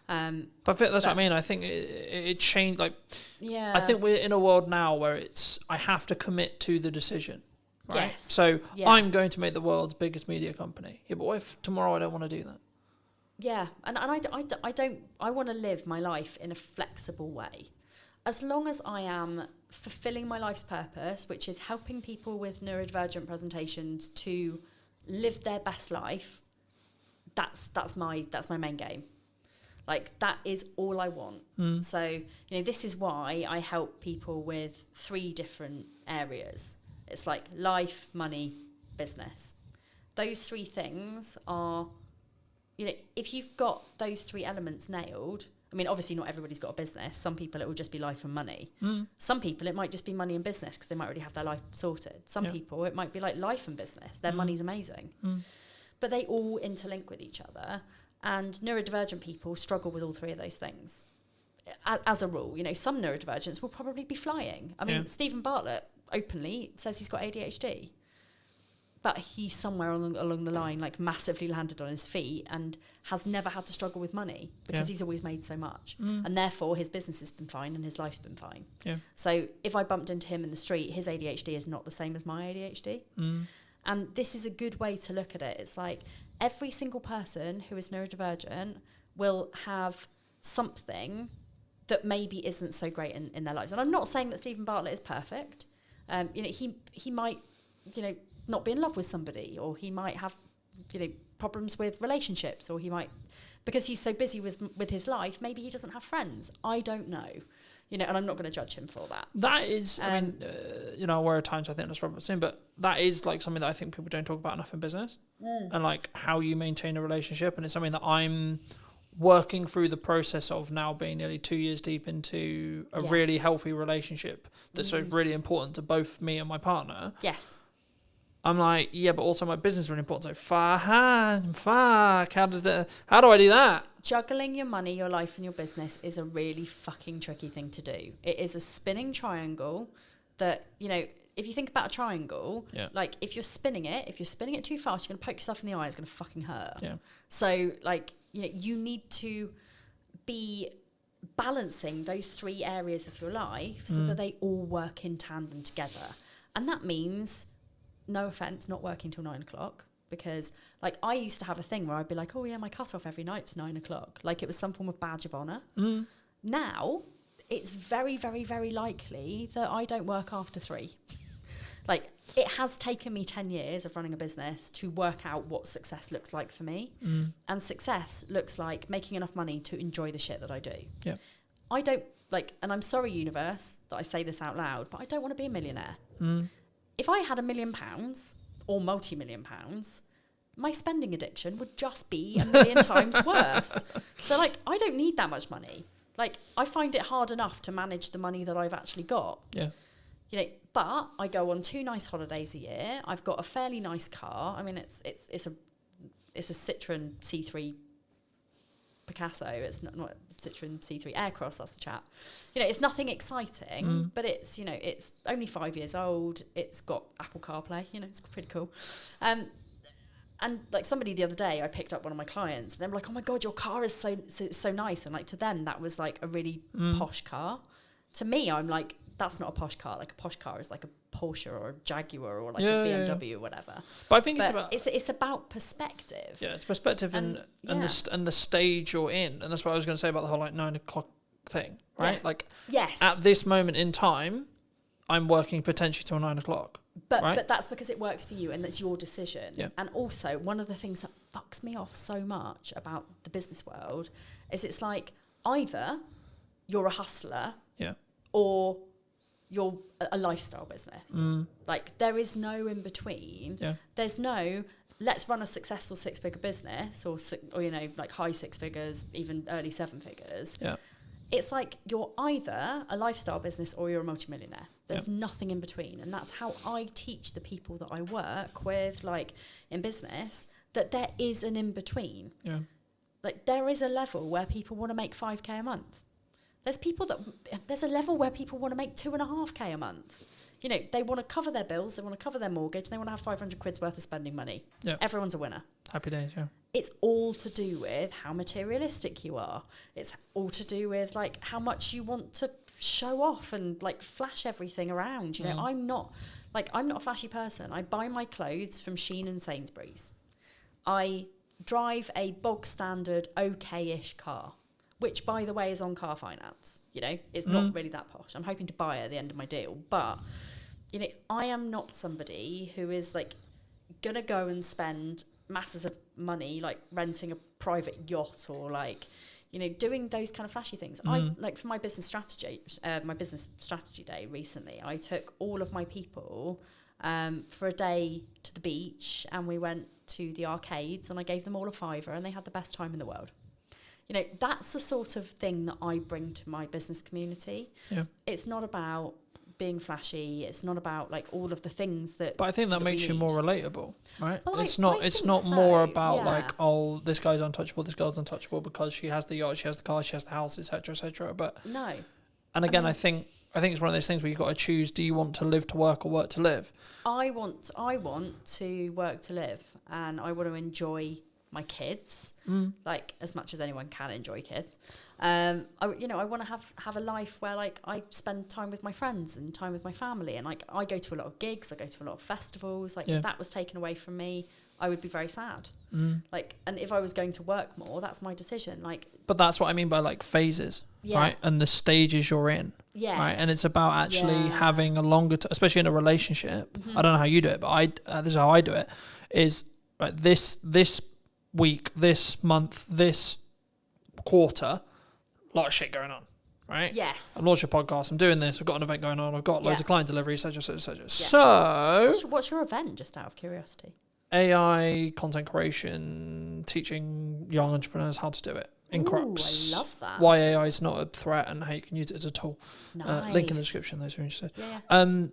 But I think that's what I mean. I think it changed. Like, Yeah. I think we're in a world now where I have to commit to the decision. Right? Yes. So Yeah. I'm going to make the world's biggest media company. Yeah, but what if tomorrow I don't want to do that? Yeah, and I want to live my life in a flexible way. As long as I am fulfilling my life's purpose, which is helping people with neurodivergent presentations to live their best life, that's my main game. Like, that is all I want. So, this is why I help people with 3 different areas. It's like life, money, business. Those 3 things are, if you've got those 3 elements nailed, I mean, obviously not everybody's got a business. Some people it will just be life and money. Some people it might just be money and business because they might already have their life sorted. Some people it might be like life and business. Their money's amazing. But they all interlink with each other. And neurodivergent people struggle with all 3 of those things. As a rule, some neurodivergents will probably be flying. I mean, Stephen Bartlett openly says he's got ADHD. But he's somewhere along the line, like, massively landed on his feet and has never had to struggle with money because he's always made so much. And therefore, his business has been fine and his life's been fine. Yeah. So if I bumped into him in the street, his ADHD is not the same as my ADHD. And this is a good way to look at it. It's like every single person who is neurodivergent will have something that maybe isn't so great in their lives. And I'm not saying that Stephen Bartlett is perfect. He might, not be in love with somebody, or he might have, problems with relationships, or he might, because he's so busy with his life, maybe he doesn't have friends. I don't know, and I'm not going to judge him for that. That is, I mean, where at times I think that's Robert saying, but that is like something that I think people don't talk about enough in business, and like how you maintain a relationship, and it's something that I'm working through the process of now, being nearly 2 years deep into a really healthy relationship that's so really important to both me and my partner. Yes. I'm like, yeah, but also my business is really important. So fuck, how do I do that? Juggling your money, your life, and your business is a really fucking tricky thing to do. It is a spinning triangle that, if you think about a triangle, like if you're spinning it too fast, you're going to poke yourself in the eye, it's going to fucking hurt. Yeah. So, like, you need to be balancing those 3 areas of your life so that they all work in tandem together. And that means, no offense, not working till 9 o'clock, because like I used to have a thing where I'd be like, oh yeah, my cut off every night's 9 o'clock. Like it was some form of badge of honor. Now it's very, very, very likely that I don't work after 3. Like, it has taken me 10 years of running a business to work out what success looks like for me. And success looks like making enough money to enjoy the shit that I do. Yeah. I don't, like, and I'm sorry, universe, that I say this out loud, but I don't want to be a millionaire. If I had £1 million or multi-million pounds, my spending addiction would just be 1,000,000 times worse. So, like, I don't need that much money. Like, I find it hard enough to manage the money that I've actually got. Yeah. But I go on 2 nice holidays a year. I've got a fairly nice car. I mean, it's a Citroen C3 Picasso. It's not Citroen C3 Aircross. That's the chap. It's nothing exciting, but it's it's only 5 years old. It's got Apple CarPlay. It's pretty cool. And like somebody the other day, I picked up one of my clients, and they were like, "Oh my god, your car is so nice." And like to them, that was like a really posh car. To me, I'm like, that's not a posh car. Like a posh car is like a Porsche or a Jaguar or like a BMW or whatever. But I think it's about perspective. Yeah, it's perspective and the stage you're in, and that's what I was going to say about the whole like 9 o'clock thing, right? Yeah. Like, yes, at this moment in time, I'm working potentially till 9 o'clock. But that's because it works for you and it's your decision. Yeah. And also, one of the things that fucks me off so much about the business world is it's like either you're a hustler Yeah. or you're a lifestyle business. Like, there is no in between. Yeah. There's no, let's run a successful 6-figure business or you know, like high 6 figures, even early 7 figures. Yeah. It's like you're either a lifestyle business or you're a multimillionaire. There's nothing in between. And that's how I teach the people that I work with, like in business, that there is an in between. Yeah. Like, there is a level where people want to make 5k a month. There's a level where people want to make 2.5k a month. You know, they want to cover their bills, they want to cover their mortgage, they want to have 500 quid's worth of spending money. Yeah. Everyone's a winner. Happy days, yeah. It's all to do with how materialistic you are. It's all to do with like how much you want to show off and like flash everything around. You know, I'm not a flashy person. I buy my clothes from Shein and Sainsbury's. I drive a bog standard okay-ish car, which by the way is on car finance. You know, it's not really that posh. I'm hoping to buy it at the end of my deal, but you know, I am not somebody who is like gonna go and spend masses of money like renting a private yacht or like, you know, doing those kind of flashy things. I like for my business strategy day recently, I took all of my people for a day to the beach and we went to the arcades and I gave them all a £5 and they had the best time in the world. You know, that's the sort of thing that I bring to my business community. Yeah. It's not about being flashy. It's not about like all of the things that. But I think that makes you need. more relatable, right? Well, it's I not think more so, about yeah. like, oh, this guy's untouchable, this girl's untouchable because she has the yacht, she has the car, she has the house, etc., etc. But No. and again, I think it's one of those things where you've got to choose: do you want to live to work or work to live? I want to work to live, and I want to enjoy my kids, like as much as anyone can enjoy kids. I want to have a life where like I spend time with my friends and time with my family, and like I go to a lot of gigs, I go to a lot of festivals. Like if that was taken away from me, I would be very sad. Like, and if I was going to work more, that's my decision. Like, but that's what I mean by like phases, right? And the stages you're in. Yes. Right, and it's about actually having a longer, especially in a relationship. I don't know how you do it, but this is how I do it. Is right, this week, this month, this quarter, a lot of shit going on, right? Yes. I'm launching a podcast, I'm doing this, I've got an event going on, I've got loads of client delivery, etc., etc. Yeah. So, what's your event, just out of curiosity? AI, content creation, teaching young entrepreneurs how to do it in Crux. I love that. Why AI is not a threat and how you can use it as a tool. Nice. Link in the description, those who are interested. Yeah.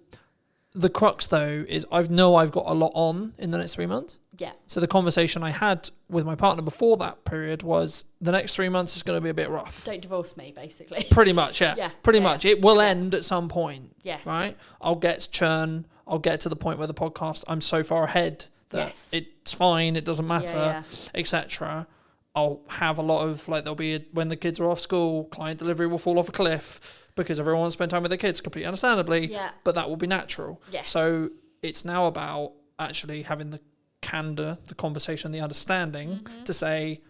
The crux, though, is I've got a lot on in the next 3 months. Yeah. So the conversation I had with my partner before that period was the next 3 months is going to be a bit rough. Don't divorce me, basically. Pretty much, yeah. Yeah. Pretty much. It will end at some point. Yes. Right? I'll get to churn. I'll get to the point where the podcast, I'm so far ahead that it's fine, it doesn't matter, etc. I'll have a lot of, like, there'll be, when the kids are off school, client delivery will fall off a cliff because everyone wants to spend time with their kids, completely understandably, but that will be natural. Yes. So it's now about actually having the candor, the conversation, the understanding to say,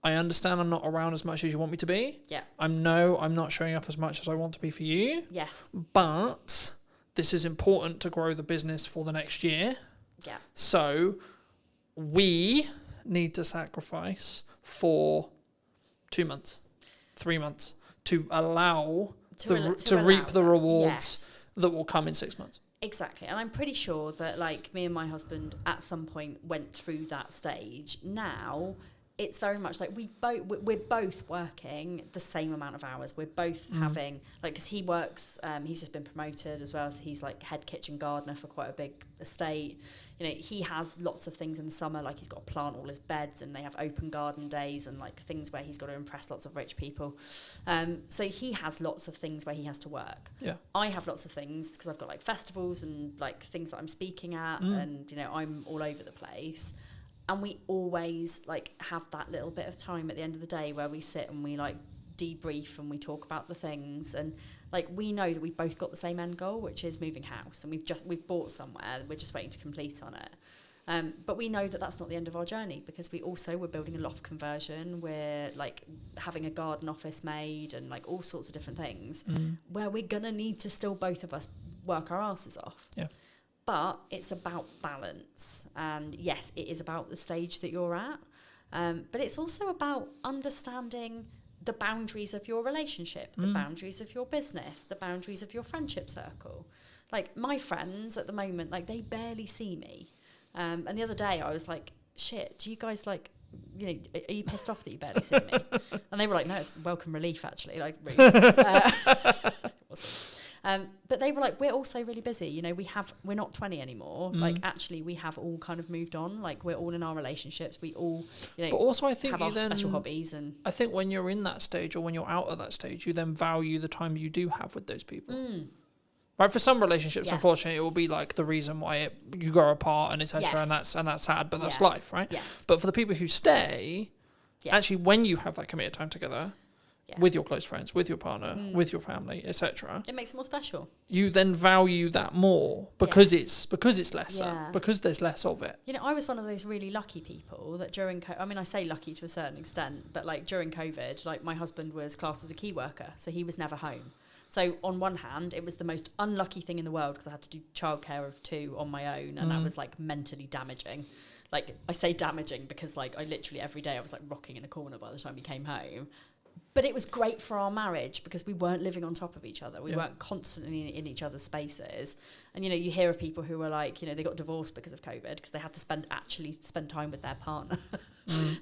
I understand I'm not around as much as you want me to be. Yeah. I'm not showing up as much as I want to be for you. Yes. But this is important to grow the business for the next year. Yeah. So we need to sacrifice for 2 months, 3 months to allow to reap the rewards that will come in 6 months. Exactly. And I'm pretty sure that like me and my husband at some point went through that stage. Now it's very much like we're both working the same amount of hours. We're both having, like, because he works, he's just been promoted as well, so he's like head kitchen gardener for quite a big estate. You know, he has lots of things in the summer, like he's got to plant all his beds and they have open garden days and like things where he's got to impress lots of rich people. So he has lots of things where he has to work. Yeah. I have lots of things because I've got like festivals and like things that I'm speaking at and, you know, I'm all over the place. And we always like have that little bit of time at the end of the day where we sit and we like debrief and we talk about the things, and like we know that we've both got the same end goal, which is moving house, and we've bought somewhere, we're just waiting to complete on it. But we know that that's not the end of our journey, because we're building a loft conversion, we're like having a garden office made and like all sorts of different things where we're gonna need to still both of us work our asses off. Yeah. But it's about balance. And yes, it is about the stage that you're at. But it's also about understanding the boundaries of your relationship, the boundaries of your business, the boundaries of your friendship circle. Like my friends at the moment, like they barely see me. And the other day I was like, shit, do you guys like, you know, are you pissed off that you barely see me? And they were like, no, it's welcome relief actually, like rude. Awesome. But they were like, we're also really busy. You know, we're not 20 anymore. Like actually we have all kind of moved on. Like we're all in our relationships. We all, you know, But also I think have you our then, special hobbies. And I think when you're in that stage or when you're out of that stage, you then value the time you do have with those people. Right, for some relationships, Yeah. unfortunately, it will be like the reason why you grow apart and etc. Yes. and that's sad, but that's Yeah. life, right? Yes. But for the people who stay, Yeah. actually, when you have that committed time together Yeah. with your close friends, with your partner, with your family, etc., it makes it more special. you then value that more because Yes. it's lesser, Yeah. because there's less of it. You know, I was one of those really lucky people that during I mean, I say lucky to a certain extent, but like during COVID, like my husband was classed as a key worker, so he was never home. So on one hand, it was the most unlucky thing in the world because I had to do childcare of 2 on my own, and that was like mentally damaging. Like I say damaging because like I literally every day I was like rocking in a corner by the time he came home. But it was great for our marriage because we weren't living on top of each other. We weren't constantly in each other's spaces. And, you know, you hear of people who are like, you know, they got divorced because of COVID because they had to spend time with their partner.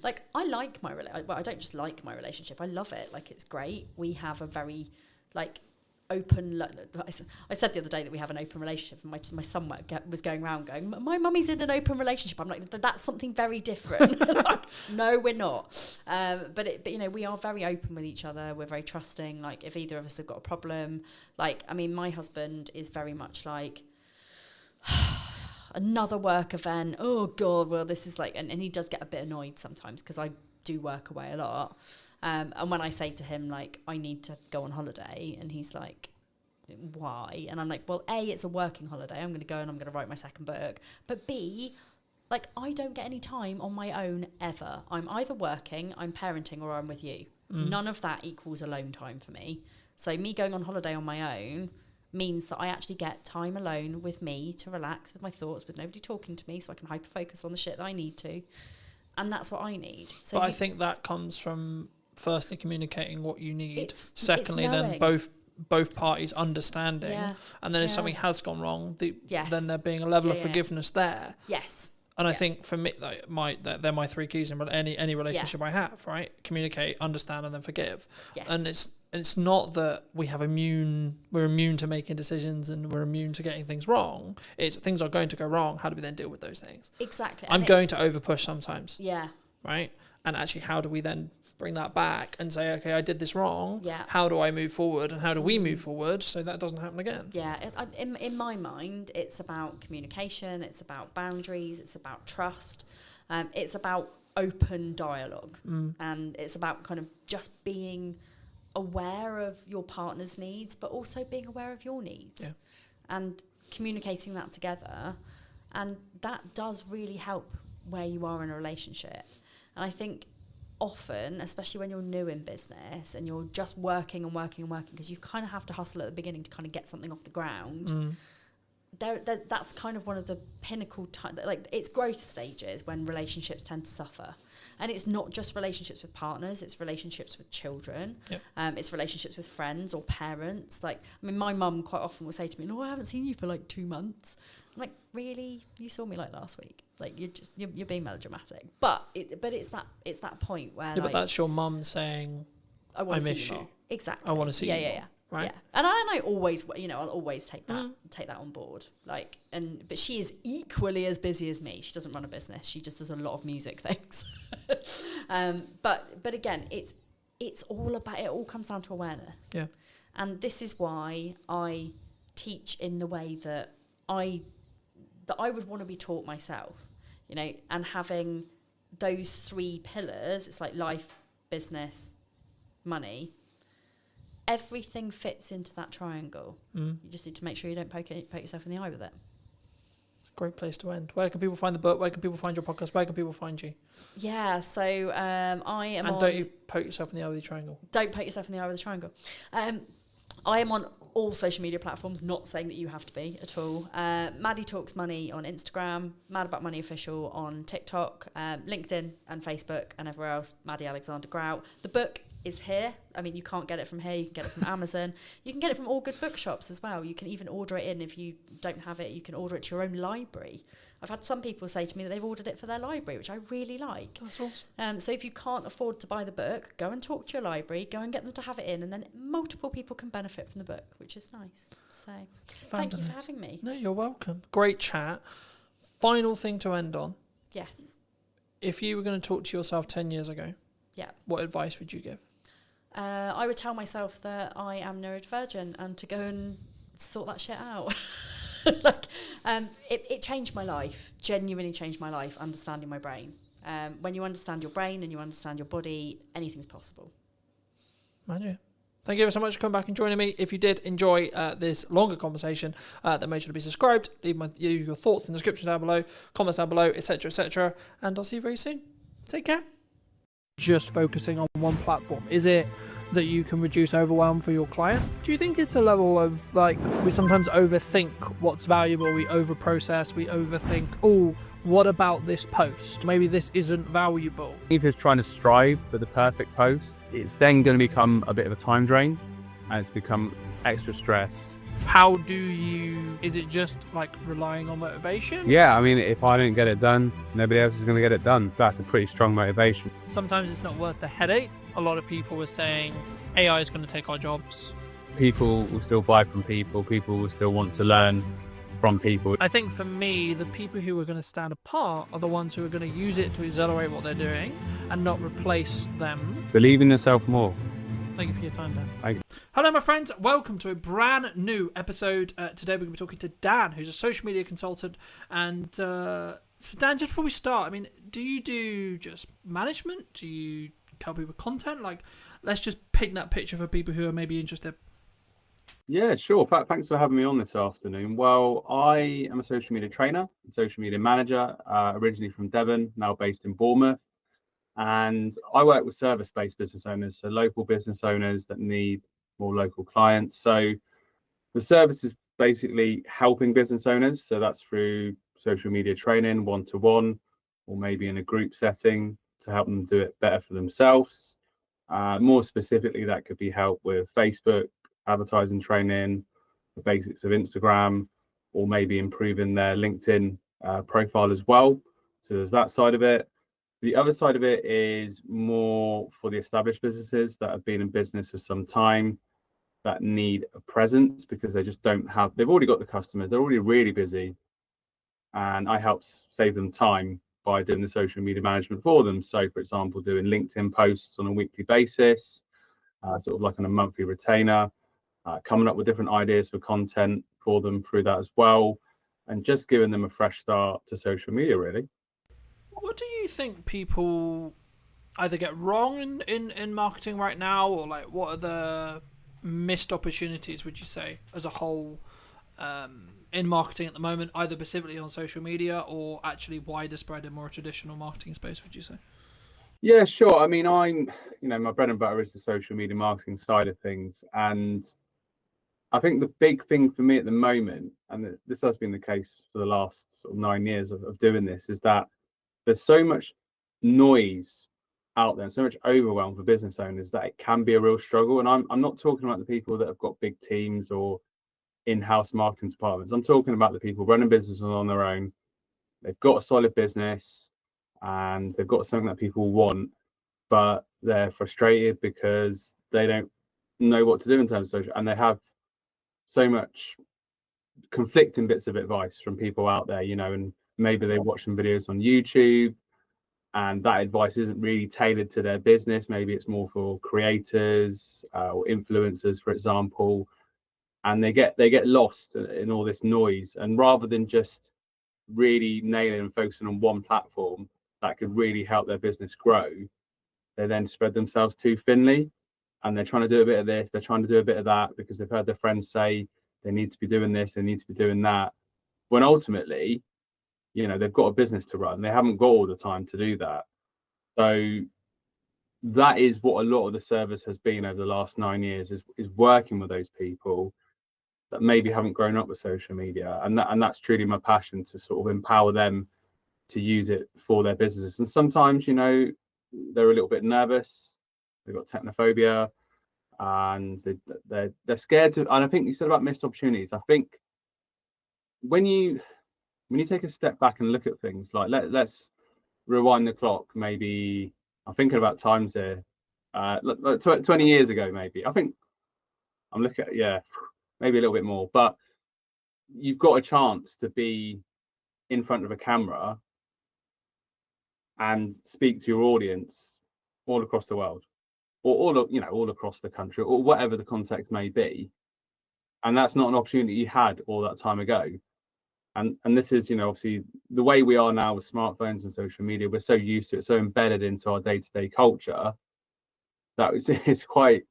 Like, I like my relationship. Well, I don't just like my relationship. I love it. Like, it's great. We have a very, like, open... I said the other day that we have an open relationship, and my son was going around going, my mummy's in an open relationship. I'm like, that's something very different. Like, no, we're not. But you know, we are very open with each other. We're very trusting. Like, if either of us have got a problem, like, I mean, my husband is very much like, another work event. Oh God, well, this is like, and he does get a bit annoyed sometimes because I do work away a lot. And when I say to him, like, I need to go on holiday, and he's like, why? And I'm like, well, A, it's a working holiday. I'm going to go and I'm going to write my second book. But B, like, I don't get any time on my own ever. I'm either working, I'm parenting, or I'm with you. None of that equals alone time for me. So me going on holiday on my own means that I actually get time alone with me to relax with my thoughts, with nobody talking to me, so I can hyper-focus on the shit that I need to. And that's what I need. So But I think that comes from firstly communicating what you need, It's secondly then knowing. both parties understanding, Yeah. and then if Yeah. something has gone wrong, Yes. then there being a level of Yeah. forgiveness there. Yes. And I Yeah. think for me, they're my 3 keys in any relationship I have. Right, communicate, understand, and then forgive. Yes. And it's not that we're immune to making decisions and we're immune to getting things wrong. It's things are going to go wrong. How do we then deal with those things? Exactly. I'm And going it's- to over push sometimes. Yeah. Right? And actually, how do we then bring that back and say, okay, I did this wrong. Yeah. How do I move forward, and how do we move forward so that doesn't happen again? Yeah, in my mind, it's about communication, it's about boundaries, it's about trust, it's about open dialogue, and it's about kind of just being aware of your partner's needs, but also being aware of your needs, and communicating that together, and that does really help where you are in a relationship. And I think often, especially when you're new in business and you're just working and working and working, because you kind of have to hustle at the beginning to kind of get something off the ground. That's kind of one of the pinnacle like it's growth stages when relationships tend to suffer. And it's not just relationships with partners, it's relationships with children. Yep. It's relationships with friends or parents. Like, I mean, my mum quite often will say to me, no, I haven't seen you for like 2 months. I'm like, really? You saw me like last week? Like, you're being melodramatic. But it's that point where, Yeah, like, but that's your mum saying, I want I to see miss you you. more. Exactly. I wanna see you more, Yeah. right? Yeah. And I always, I'll always take that on board. Like, but she is equally as busy as me. She doesn't run a business. She just does a lot of music things. But again, it's all about, it all comes down to awareness. Yeah. And this is why I teach in the way that I would want to be taught myself, you know, and having those 3 pillars, it's like life, business, money, everything fits into that triangle. You just need to make sure you don't poke yourself in the eye with it. Great place to end. Where can people find the book? Where can people find your podcast? Where can people find you? Yeah, so I am And don't you poke yourself in the eye with your triangle? Don't poke yourself in the eye with a triangle. I am on all social media platforms, not saying that you have to be at all. Maddie Talks Money on Instagram, Mad About Money Official on TikTok, LinkedIn and Facebook, and everywhere else, Maddie Alexander Grout. The book is here. I mean, you can't get it from here, you can get it from Amazon. You can get it from all good bookshops as well. You can even order it in. If you don't have it, you can order it to your own library. I've had some people say to me that they've ordered it for their library, which I really like. That's awesome. So if you can't afford to buy the book, go and talk to your library, go and get them to have it in, and then multiple people can benefit from the book, which is nice. So thank you for having me. No, you're welcome. Great chat. Final thing to end on. Yes. If you were going to talk to yourself 10 years ago, Yeah. what advice would you give? I would tell myself that I am neurodivergent and to go and sort that shit out. It changed my life, genuinely changed my life, understanding my brain. When you understand your brain and you understand your body, anything's possible. Magic. Thank you ever so much for coming back and joining me. If you did enjoy this longer conversation, then make sure to be subscribed. Leave your thoughts in the description down below, comments down below, etc., etc. And I'll see you very soon. Take care. Just focusing on one platform? Is it that you can reduce overwhelm for your client? Do you think it's a level of, like, we sometimes overthink what's valuable, we overprocess, we overthink, oh, what about this post? Maybe this isn't valuable. If you're trying to strive for the perfect post, it's then going to become a bit of a time drain and it's become extra stress. How do you, is it just like relying on motivation? Yeah, I mean, if I don't get it done, nobody else is going to get it done. That's a pretty strong motivation. Sometimes it's not worth the headache. A lot of people were saying AI is going to take our jobs. People will still buy from people. People will still want to learn from people. I think for me, the people who are going to stand apart are the ones who are going to use it to accelerate what they're doing and not replace them. Believe in yourself more. Thank you for your time, Dan. Thank you. Hello, my friends. Welcome to a brand new episode. Today, we're going to be talking to Dan, who's a social media consultant. And so, Dan, just before we start, I mean, do you do just management? Do you help people with content? Like, let's just paint that picture for people who are maybe interested. Yeah, sure. Thanks for having me on this afternoon. Well, I am a social media trainer, social media manager, originally from Devon, now based in Bournemouth. And I work with service-based business owners, so local business owners that need more local clients. So the service is basically helping business owners. So that's through social media training, one-to-one, or maybe in a group setting to help them do it better for themselves. More specifically, that could be help with Facebook, advertising training, the basics of Instagram, or maybe improving their LinkedIn profile as well. So there's that side of it. The other side of it is more for the established businesses that have been in business for some time that need a presence because they just don't have, they've already got the customers, they're already really busy. And I help save them time by doing the social media management for them. So, for example, doing LinkedIn posts on a weekly basis, sort of like on a monthly retainer, coming up with different ideas for content for them through that as well, and just giving them a fresh start to social media, really. What do you think people either get wrong in marketing right now, or like what are the missed opportunities, would you say, as a whole, in marketing at the moment, either specifically on social media or actually wider spread in more traditional marketing space, would you say? Yeah, sure. I mean, my bread and butter is the social media marketing side of things. And I think the big thing for me at the moment, and this has been the case for the last sort of 9 years of doing this, is that there's so much noise out there and so much overwhelm for business owners that it can be a real struggle. And I'm not talking about the people that have got big teams or in-house marketing departments. I'm talking about the people running businesses on their own. They've got a solid business and they've got something that people want, but they're frustrated because they don't know what to do in terms of social, and they have so much conflicting bits of advice from people out there, and maybe they watch some videos on YouTube and that advice isn't really tailored to their business. Maybe it's more for creators or influencers, for example, and they get lost in all this noise. And rather than just really nailing and focusing on one platform that could really help their business grow, they then spread themselves too thinly, and they're trying to do a bit of this, they're trying to do a bit of that because they've heard their friends say they need to be doing this, they need to be doing that, when ultimately, they've got a business to run. They haven't got all the time to do that. So that is what a lot of the service has been over the last 9 years, is working with those people that maybe haven't grown up with social media, and that's truly my passion, to sort of empower them to use it for their businesses. And sometimes, you know, they're a little bit nervous, they've got technophobia, and they're scared to. And I think you said about missed opportunities. I think when you take a step back and look at things, like let's rewind the clock, maybe I'm thinking about times here, 20 years ago, maybe. I think I'm looking at, yeah, maybe a little bit more, but you've got a chance to be in front of a camera and speak to your audience all across the world, or all across the country, or whatever the context may be. And that's not an opportunity you had all that time ago. And this is, obviously the way we are now with smartphones and social media, we're so used to it, so embedded into our day-to-day culture, that it's quite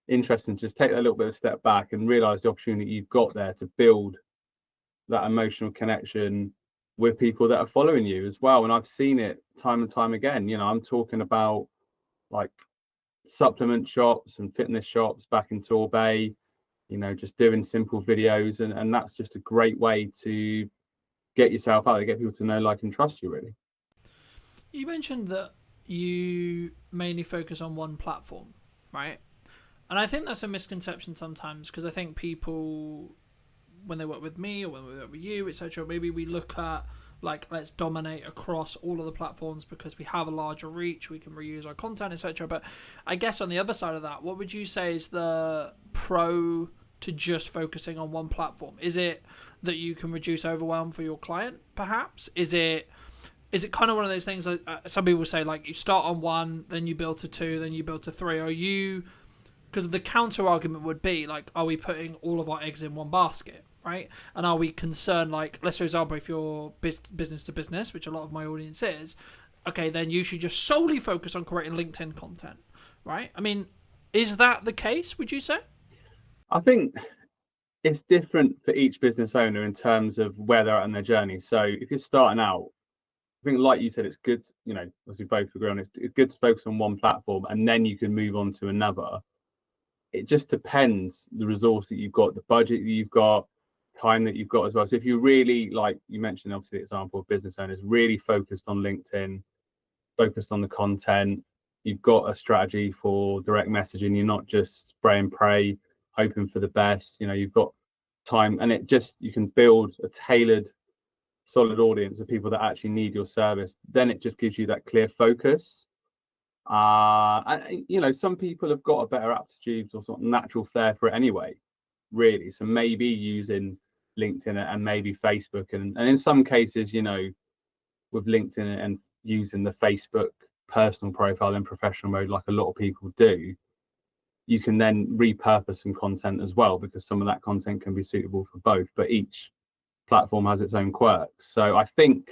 interesting to just take that little bit of a step back and realize the opportunity you've got there to build that emotional connection with people that are following you as well. And I've seen it time and time again. I'm talking about like supplement shops and fitness shops back in Torbay, just doing simple videos, and that's just a great way to get yourself out there, get people to know, like, and trust you, really. You mentioned that you mainly focus on one platform, right? And I think that's a misconception sometimes, because I think people, when they work with me or when we work with you, etc., maybe we look at, like, let's dominate across all of the platforms because we have a larger reach, we can reuse our content, etc. But I guess on the other side of that, what would you say is the pro to just focusing on one platform? Is it that you can reduce overwhelm for your client, perhaps? Is it kind of one of those things that some people say, like, you start on one, then you build to two, then you build to three? Are you, because the counter argument would be, like, are we putting all of our eggs in one basket, right? And are we concerned, like, let's for example, if you're business to business, which a lot of my audience is, okay, then you should just solely focus on creating LinkedIn content, right? I mean, is that the case, would you say? I think it's different for each business owner in terms of where they're at in their journey. So if you're starting out, I think, like you said, it's good, as we both agree on, it's good to focus on one platform and then you can move on to another. It just depends the resource that you've got, the budget that you've got, time that you've got as well. So if you really, like you mentioned, obviously the example of business owners really focused on LinkedIn, focused on the content, you've got a strategy for direct messaging, you're not just spray and pray, hoping for the best, you've got time, and you can build a tailored, solid audience of people that actually need your service. Then it just gives you that clear focus. Some people have got a better aptitude or sort of natural flair for it anyway, really. So maybe using LinkedIn and maybe Facebook, and in some cases, with LinkedIn and using the Facebook personal profile in professional mode, like a lot of people do, you can then repurpose some content as well, because some of that content can be suitable for both, but each platform has its own quirks. So I think,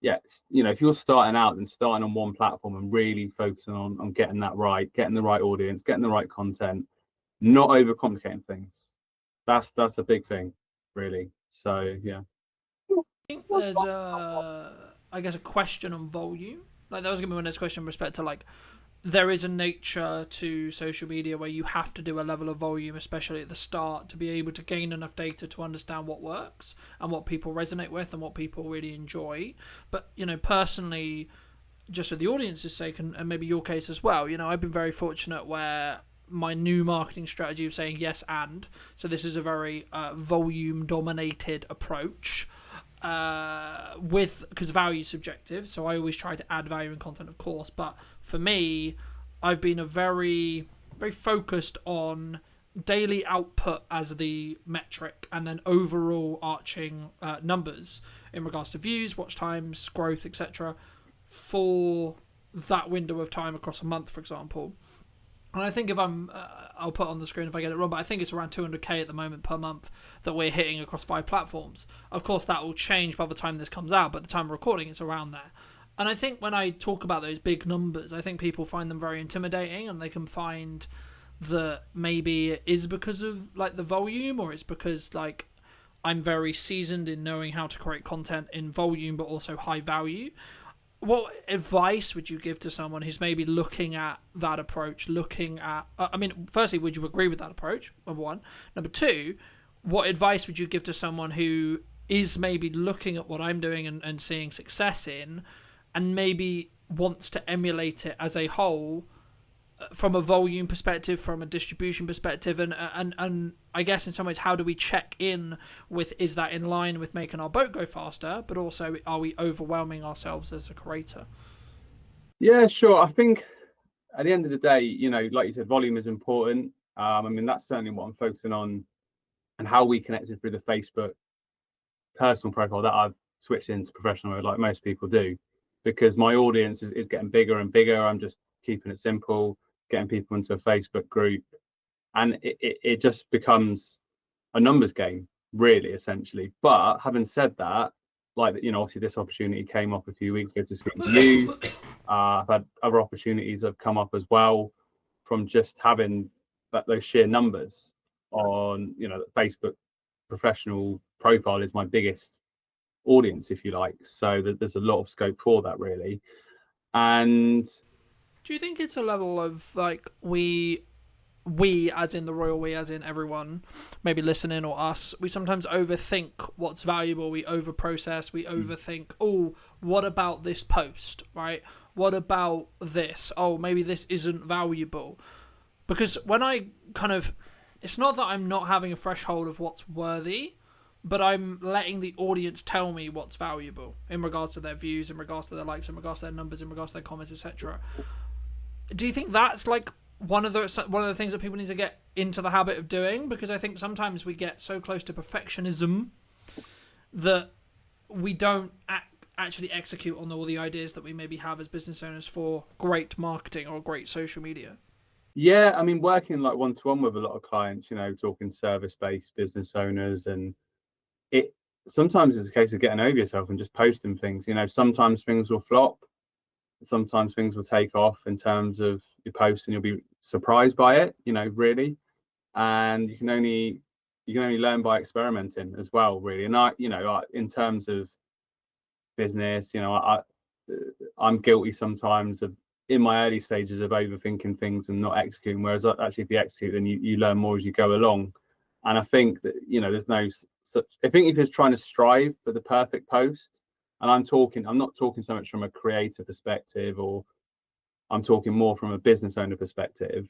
if you're starting out, then starting on one platform and really focusing on getting that right, getting the right audience, getting the right content, not overcomplicating things. That's a big thing, really. So yeah. I think there's a question on volume. Like, that was gonna be my next question in respect to, like, there is a nature to social media where you have to do a level of volume, especially at the start, to be able to gain enough data to understand what works and what people resonate with and what people really enjoy. But, personally, just for the audience's sake, and maybe your case as well, I've been very fortunate where my new marketing strategy of saying yes and, so this is a very volume dominated approach, because value is subjective, so I always try to add value in content, of course, but for me, I've been a very, very focused on daily output as the metric, and then overall arching numbers in regards to views, watch times, growth, etc. for that window of time across a month, for example. And I think if I'll put on the screen if I get it wrong, but I think it's around 200k at the moment per month that we're hitting across 5 platforms. Of course, that will change by the time this comes out, but at the time of recording, it's around there. And I think when I talk about those big numbers, I think people find them very intimidating, and they can find that maybe it is because of, like, the volume, or it's because, like, I'm very seasoned in knowing how to create content in volume but also high value. what advice would you give to someone who's maybe looking at that approach, looking at, I mean, firstly, would you agree with that approach, number one? Number two, what advice would you give to someone who is maybe looking at what I'm doing and seeing success in, and maybe wants to emulate it as a whole, from a volume perspective, from a distribution perspective, and I guess in some ways, how do we check in with, is that in line with making our boat go faster, but also are we overwhelming ourselves as a creator? Yeah, sure. I think at the end of the day, you know, like you said, volume is important. I mean, that's certainly what I'm focusing on, and how we connected through the Facebook personal profile that I've switched into professional mode, like most people do, because my audience is getting bigger and bigger. I'm just keeping it simple, getting people into a Facebook group, and it just becomes a numbers game, really, essentially. But having said that, like, you know, obviously this opportunity came up a few weeks ago to speak to you. I've had other opportunities that have come up as well from just having those sheer numbers on, you know, Facebook professional profile is my biggest audience, if you like. So there's a lot of scope for that, really. And Do you think it's a level of like we as in the royal we, as in everyone maybe listening or us, we sometimes overthink what's valuable, we overprocess, we overthink, oh, what about this post, right? What about this? Oh, maybe this isn't valuable. Because when I kind of, it's not that I'm not having a threshold of what's worthy, but I'm letting the audience tell me what's valuable in regards to their views, in regards to their likes, in regards to their numbers, in regards to their comments, etc. Do you think that's like one of the things that people need to get into the habit of doing? Because I think sometimes we get so close to perfectionism that we don't actually execute on all the ideas that we maybe have as business owners for great marketing or great social media. yeah, I mean, working like one-to-one with a lot of clients, you know, talking service-based business owners, and it sometimes it's a case of getting over yourself and just posting things. You know, sometimes things will flop, sometimes things will take off in terms of your post, and you'll be surprised by it, you know, really. And you can only learn by experimenting as well, really. And in terms of business, you know, I'm guilty sometimes of, in my early stages, of overthinking things and not executing, whereas actually if you execute, then you learn more as you go along. And I think that, you know, there's no such, I think if you're trying to strive for the perfect post, and I'm not talking so much from a creator perspective, or I'm talking more from a business owner perspective,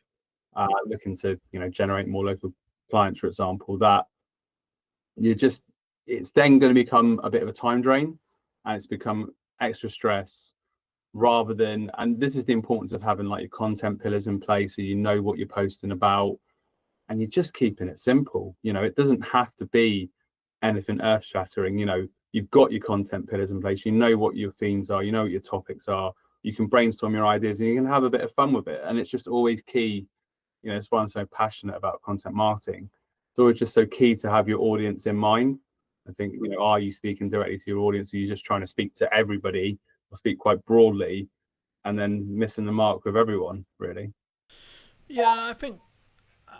looking to, you know, generate more local clients, for example, that it's then going to become a bit of a time drain, and it's become extra stress, rather than, and this is the importance of having like your content pillars in place, so you know what you're posting about, and you're just keeping it simple. You know, it doesn't have to be anything earth shattering. You know, you've got your content pillars in place, you know what your themes are, you know what your topics are, you can brainstorm your ideas, and you can have a bit of fun with it. And it's just always key, you know, it's why I'm so passionate about content marketing. It's always just so key to have your audience in mind. I think, you know, are you speaking directly to your audience, or are you just trying to speak to everybody, or speak quite broadly, and then missing the mark with everyone, really? Yeah,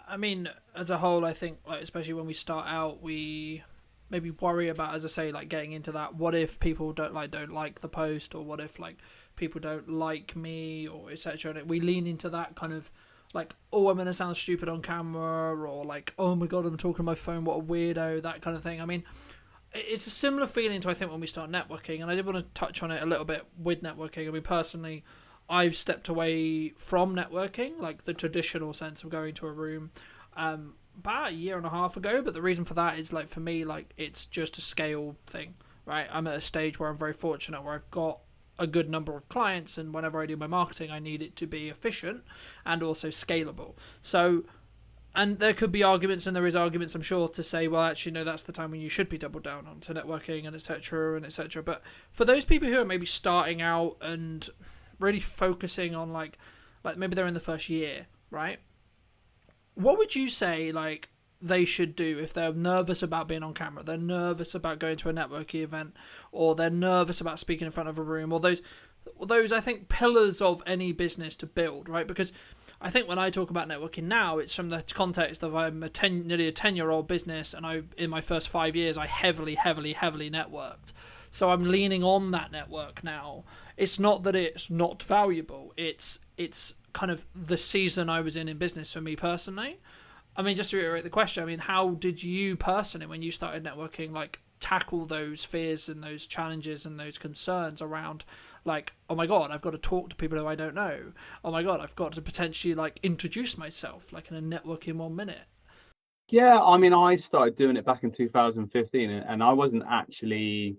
I mean, as a whole, I think, like, especially when we start out, we maybe worry about, as I say, like getting into that. What if people don't like the post, or what if like people don't like me, or etc. And we lean into that kind of like, oh, I'm gonna sound stupid on camera, or like, oh my god, I'm talking on my phone, what a weirdo, that kind of thing. I mean, it's a similar feeling to, I think, when we start networking, and I did want to touch on it a little bit with networking. I mean, personally, I've stepped away from networking, like the traditional sense of going to a room, about a year and a half ago. But the reason for that is, like, for me, like, it's just a scale thing, right? I'm at a stage where I'm very fortunate, where I've got a good number of clients, and whenever I do my marketing, I need it to be efficient and also scalable. So, and there could be arguments, and there is arguments, I'm sure, to say, well, actually, no, that's the time when you should be doubled down onto networking and etc. and etc. But for those people who are maybe starting out and really focusing on like maybe they're in the first year, right? What would you say like they should do if they're nervous about being on camera, they're nervous about going to a networking event, or they're nervous about speaking in front of a room, or those I think pillars of any business to build, right? Because I think when I talk about networking now, it's from the context of I'm nearly a 10-year-old business, and in my first 5 years I heavily networked. so I'm leaning on that network now. It's not that it's not valuable. It's kind of the season I was in business for me personally. I mean, just to reiterate the question, I mean, how did you personally, when you started networking, like tackle those fears and those challenges and those concerns around, like, oh my god, I've got to talk to people who I don't know. Oh my god, I've got to potentially like introduce myself, like in a network in 1 minute. Yeah, I mean, I started doing it back in 2015, and I wasn't actually,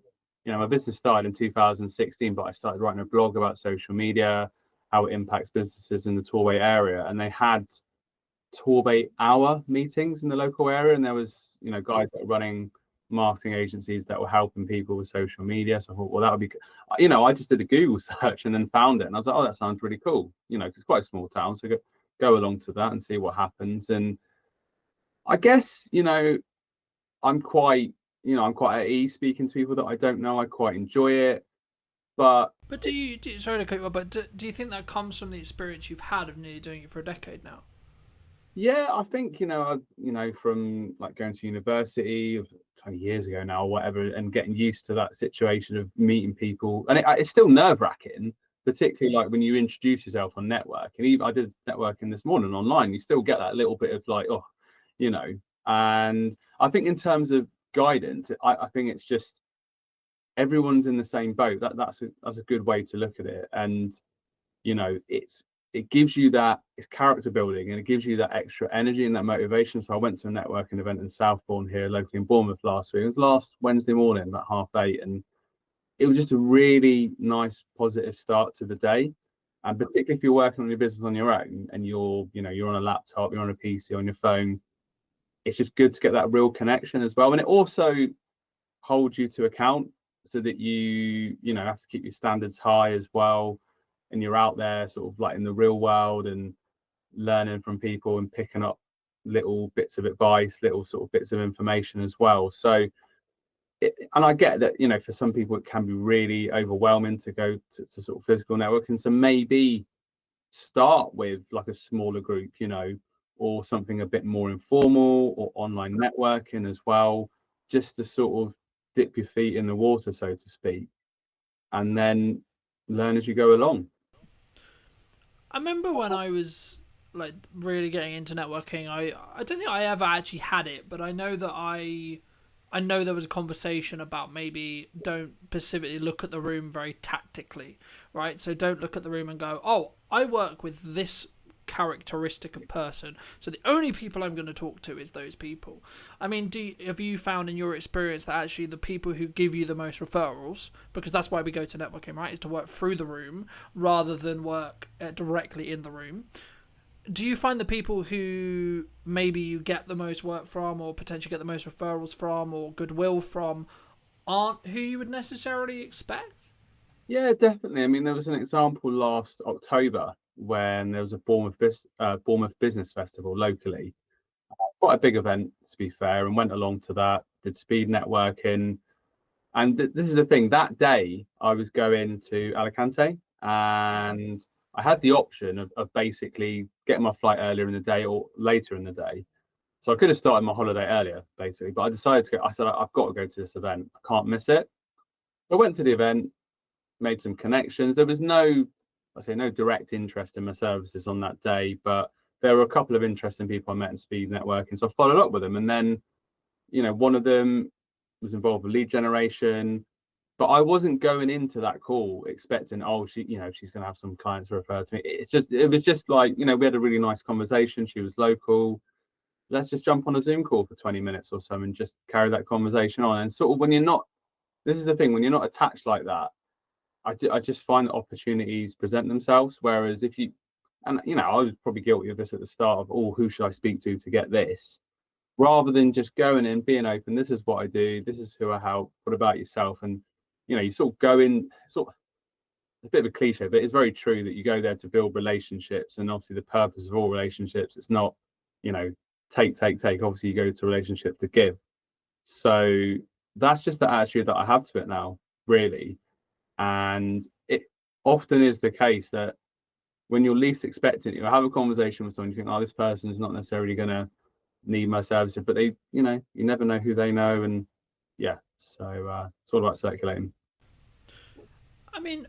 my business started in 2016, but I started writing a blog about social media, how it impacts businesses in the Torway area, and they had Torbay hour meetings in the local area, and there was guys that were running marketing agencies that were helping people with social media. So I thought, well, that would be I just did a Google search and then found it, and I was like, oh, that sounds really cool. It's quite a small town, so go along to that and see what happens. And I guess I'm quite at ease speaking to people that I don't know. I quite enjoy it, but do you sorry to cut you off, but do you think that comes from the experience you've had of nearly doing it for a decade now? yeah, I think from like going to university 20 years ago now or whatever, and getting used to that situation of meeting people, and it's still nerve-wracking, particularly like when you introduce yourself on network. And even I did networking this morning online, you still get that little bit of like, oh, and I think in terms of guidance, I think it's just everyone's in the same boat. That's a good way to look at it. And it gives you that, it's character building, and it gives you that extra energy and that motivation. So I went to a networking event in Southbourne here locally in Bournemouth last week. It was last Wednesday morning about 8:30, and it was just a really nice positive start to the day. And particularly if you're working on your business on your own and you're on a laptop, you're on a PC, on your phone, it's just good to get that real connection as well. And it also holds you to account, so that you have to keep your standards high as well, and you're out there sort of like in the real world and learning from people and picking up little bits of advice, little sort of bits of information as well. So and I get that for some people it can be really overwhelming to go to sort of physical networking, so maybe start with like a smaller group, or something a bit more informal, or online networking as well, just to sort of dip your feet in the water, so to speak, and then learn as you go along. I remember when I was like really getting into networking, I don't think I ever actually had it, but I know that I know there was a conversation about maybe don't specifically look at the room very tactically, right? So don't look at the room and go, oh, I work with this characteristic of person, so the only people I'm going to talk to is those people. I mean, have you found in your experience that actually the people who give you the most referrals, because that's why we go to networking, right, is to work through the room rather than work directly in the room, do you find the people who maybe you get the most work from or potentially get the most referrals from or goodwill from aren't who you would necessarily expect? Yeah, definitely. I mean, there was an example last October when there was a Bournemouth Business Festival locally. Quite a big event, to be fair, and went along to that, did speed networking. And this is the thing, that day I was going to Alicante, and I had the option of basically getting my flight earlier in the day or later in the day. So I could have started my holiday earlier, basically, but I decided to go. I said, I've got to go to this event. I can't miss it. I went to the event, made some connections. There was no direct interest in my services on that day, but there were a couple of interesting people I met in speed networking. So I followed up with them, and then one of them was involved with lead generation, but I wasn't going into that call expecting, oh, she's going to have some clients to refer to me. It was just like, we had a really nice conversation. She was local. Let's just jump on a Zoom call for 20 minutes or so and just carry that conversation on. And sort of this is the thing, when you're not attached like that, I just find that opportunities present themselves. Whereas if I was probably guilty of this at the start of, oh, who should I speak to get this? Rather than just going in, being open, this is what I do, this is who I help, what about yourself? And you sort of go in, sort of a bit of a cliche, but it's very true that you go there to build relationships. And obviously the purpose of all relationships, it's not, take. Obviously you go to a relationship to give. So that's just the attitude that I have to it now, really. And it often is the case that when you're least expecting it, you'll have a conversation with someone, you think, oh, this person is not necessarily going to need my services, but they, you never know who they know. And yeah, so it's all about circulating. I mean,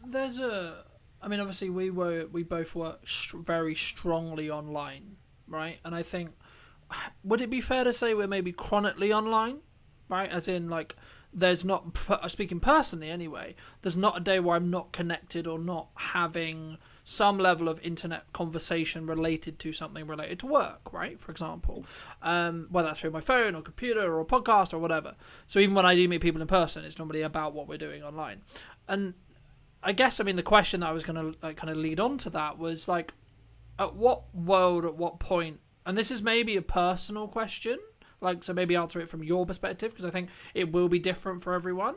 there's a. I mean, obviously, we both work very strongly online, right? And I think, would it be fair to say we're maybe chronically online, right? As in, like, there's not, speaking personally anyway, there's not a day where I'm not connected or not having some level of internet conversation related to something related to work, right? For example, whether that's through my phone or computer or a podcast or whatever. So even when I do meet people in person, it's normally about what we're doing online. And I guess, I mean, the question that I was going to like kind of lead on to that was like, at what point, and this is maybe a personal question, like, so maybe answer it from your perspective, because I think it will be different for everyone.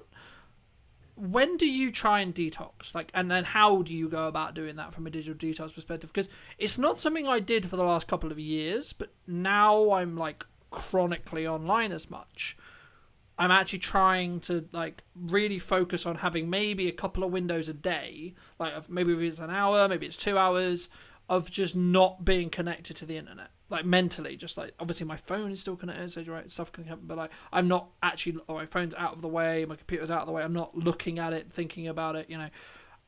When do you try and detox? Like, and then how do you go about doing that from a digital detox perspective? Because it's not something I did for the last couple of years, but now I'm like chronically online as much. I'm actually trying to like really focus on having maybe a couple of windows a day, like maybe it's an hour, maybe it's 2 hours of just not being connected to the internet, like mentally, just like obviously my phone is still connected, so right, stuff can happen, but like I'm not actually, my phone's out of the way, my computer's out of the way, I'm not looking at it, thinking about it, you know.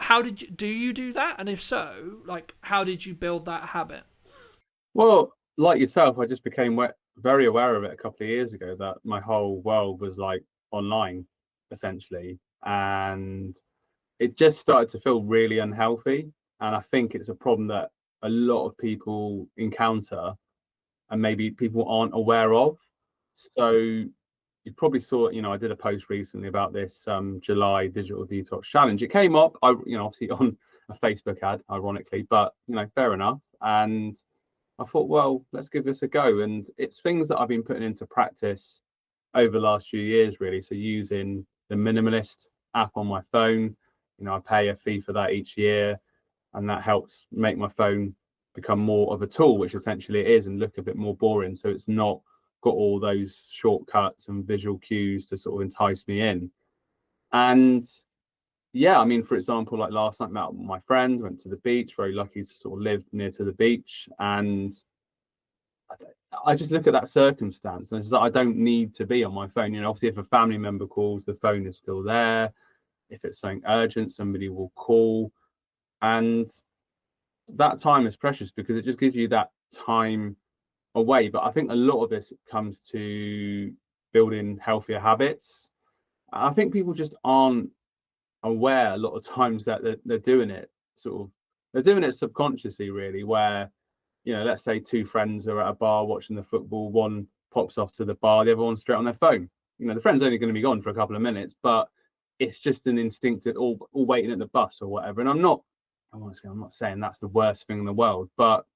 How do you do that? And if so, like, how did you build that habit? Well, like yourself, I just became very aware of it a couple of years ago that my whole world was like online, essentially, and it just started to feel really unhealthy. And I think it's a problem that a lot of people encounter and maybe people aren't aware of. So you probably saw, I did a post recently about this July digital detox challenge. It came up, obviously on a Facebook ad, ironically, but fair enough. And I thought, well, let's give this a go. And it's things that I've been putting into practice over the last few years, really. So using the minimalist app on my phone, I pay a fee for that each year, and that helps make my phone become more of a tool, which essentially it is, and look a bit more boring. So it's not got all those shortcuts and visual cues to sort of entice me in. And yeah, I mean, for example, like last night, met my friend, went to the beach, very lucky to sort of live near to the beach. And I just look at that circumstance and it's like, I don't need to be on my phone. Obviously, if a family member calls, the phone is still there. If it's something urgent, somebody will call. And that time is precious because it just gives you that time away. But I think a lot of this comes to building healthier habits. I think people just aren't aware a lot of times that they're doing it they're doing it subconsciously, really, where let's say two friends are at a bar watching the football, one pops off to the bar, the other one's straight on their phone. The friend's only going to be gone for a couple of minutes, but it's just an instinctive all waiting at the bus or whatever. And I'm not saying that's the worst thing in the world, but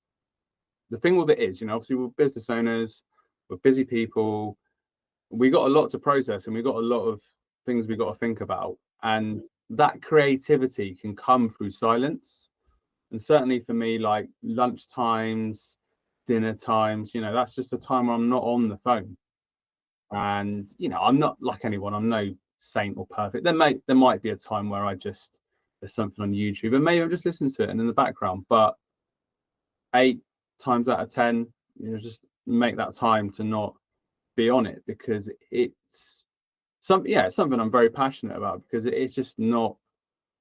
the thing with it is, obviously we're business owners, we're busy people, we got a lot to process and we got a lot of things we got to think about, and that creativity can come through silence. And certainly for me, like lunch times, dinner times, that's just a time where I'm not on the phone. And I'm not like anyone, I'm no saint or perfect. There might be a time where there's something on YouTube and maybe I'm just listening to it and in the background, but 8 times out of 10, just make that time to not be on it, because it's something I'm very passionate about, because it's just not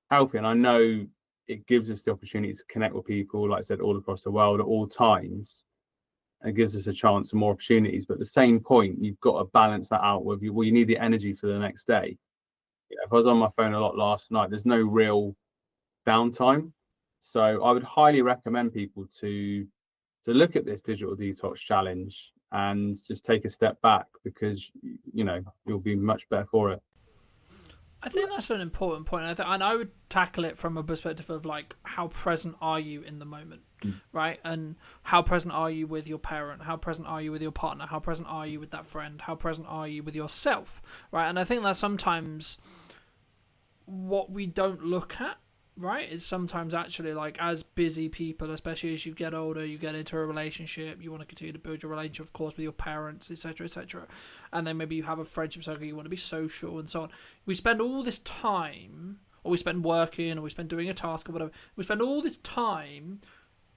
healthy. And I know it gives us the opportunity to connect with people, like I said, all across the world at all times, and gives us a chance and more opportunities. But at the same point, you've got to balance that out with you. Well, you need the energy for the next day. If I was on my phone a lot last night, there's no real downtime. So I would highly recommend people to look at this digital detox challenge and just take a step back, because you'll be much better for it. I think that's an important point, and I would tackle it from a perspective of like, how present are you in the moment, right? And how present are you with your parent? How present are you with your partner? How present are you with that friend? How present are you with yourself, right? And I think that's sometimes what we don't look at, right? Is sometimes actually, like, as busy people, especially as you get older, you get into a relationship, you want to continue to build your relationship, of course, with your parents, etc., and then maybe you have a friendship circle, you want to be social and so on. We spend all this time, or we spend working, or we spend doing a task or whatever, we spend all this time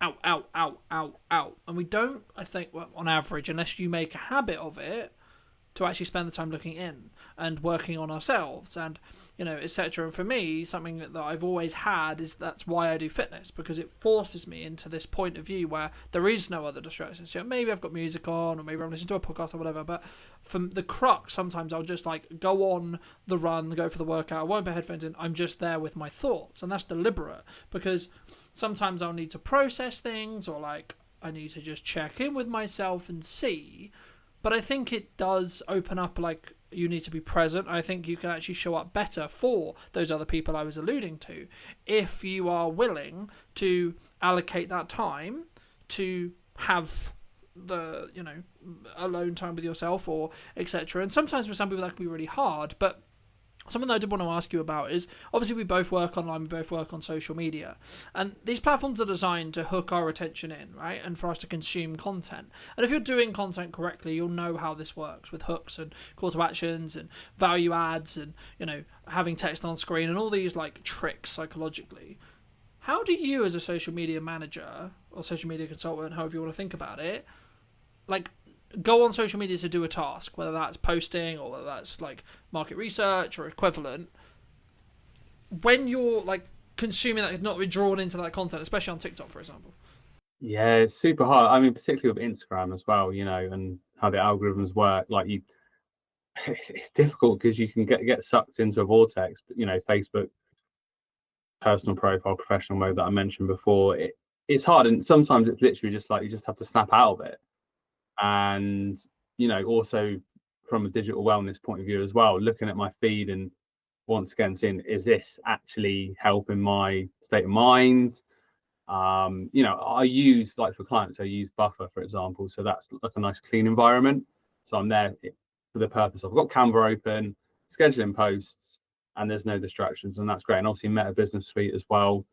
out, and we don't, I think, well, on average, unless you make a habit of it, to actually spend the time looking in and working on ourselves and, you know, etc. And for me, something that I've always had is that's why I do fitness, because it forces me into this point of view where there is no other distractions. You know, maybe I've got music on, or maybe I'm listening to a podcast or whatever, but from the crux, sometimes I'll just like go on the run, go for the workout, I won't put headphones in, I'm just there with my thoughts, and that's deliberate, because sometimes I'll need to process things, or like I need to just check in with myself and see. But I think it does open up, like, you need to be present. I think you can actually show up better for those other people I was alluding to if you are willing to allocate that time to have the, you know, alone time with yourself, or etc. And sometimes for some people that can be really hard. But something that I did want to ask you about is, obviously we both work online, we both work on social media, and these platforms are designed to hook our attention in, right, and for us to consume content. And if you're doing content correctly, you'll know how this works with hooks and call to actions and value adds and, you know, having text on screen and all these like tricks psychologically. How do you, as a social media manager or social media consultant, however you want to think about it, like, go on social media to do a task, whether that's posting or whether that's like market research or equivalent, when you're like consuming that, not be drawn into that content, especially on TikTok, for example? Yeah, it's super hard. I mean, particularly with Instagram as well, you know, and how the algorithms work. Like it's difficult because you can get sucked into a vortex. But, you know, Facebook personal profile, professional mode that I mentioned before, it's hard, and sometimes it's literally just like you just have to snap out of it. And, you know, also from a digital wellness point of view as well, looking at my feed and once again seeing, is this actually helping my state of mind? You know, I use, like for clients, I use Buffer, for example, so that's like a nice clean environment. So I'm there for the purpose. I've got Canva open, scheduling posts, and there's no distractions, and that's great. And obviously Meta Business Suite as well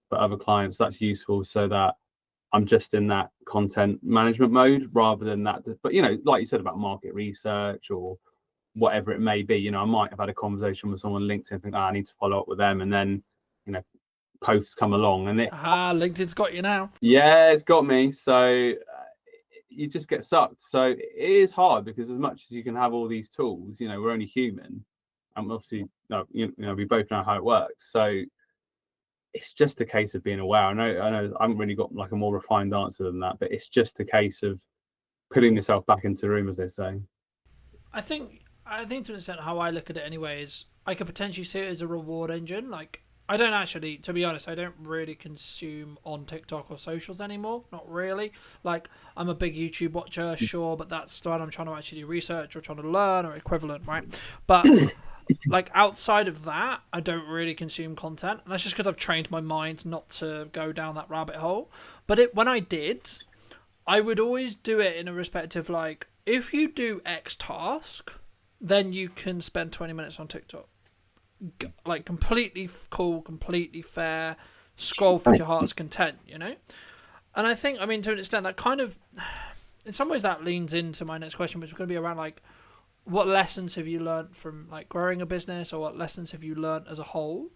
for other clients, that's useful, so that I'm just in that content management mode rather than that. But, you know, like you said about market research or whatever it may be, you know, I might have had a conversation with someone on LinkedIn, think, I need to follow up with them, and then, you know, posts come along and LinkedIn's got you now. Yeah, it's got me. So you just get sucked. So it is hard, because as much as you can have all these tools, you know, we're only human, and obviously, you know, we both know how it works. So it's just a case of being aware. I know I haven't really got like a more refined answer than that, but it's just a case of putting yourself back into the room, as they say. I think to an extent how I look at it anyway is I could potentially see it as a reward engine. Like, I don't actually, to be honest, I don't really consume on TikTok or socials anymore. Not really. Like, I'm a big YouTube watcher, sure, but that's when I'm trying to actually do research or trying to learn or equivalent, right? But like, outside of that, I don't really consume content, and that's just because I've trained my mind not to go down that rabbit hole. But when I did, I would always do it in a respect of, like, if you do X task, then you can spend 20 minutes on TikTok. Like, completely cool, completely fair, scroll for your heart's content, you know? And I think, I mean, to an extent, that kind of, in some ways, that leans into my next question, which is going to be around, like, what lessons have you learned from, like, growing a business, or what lessons have you learned as a whole,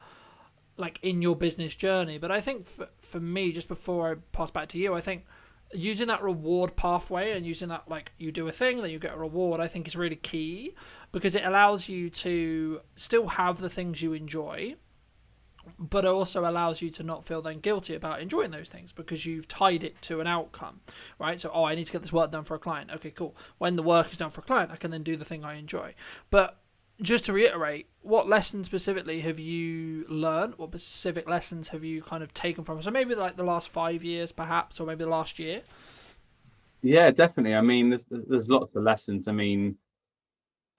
like, in your business journey? But I think for me, just before I pass back to you, I think using that reward pathway and using that, like, you do a thing, then you get a reward, I think is really key, because it allows you to still have the things you enjoy, but it also allows you to not feel then guilty about enjoying those things, because you've tied it to an outcome, right? So, I need to get this work done for a client. Okay, cool. When the work is done for a client, I can then do the thing I enjoy. But just to reiterate, what lessons specifically have you learned? What specific lessons have you kind of taken from it? So maybe like the last 5 years, perhaps, or maybe the last year? Yeah, definitely. I mean, there's lots of lessons. I mean,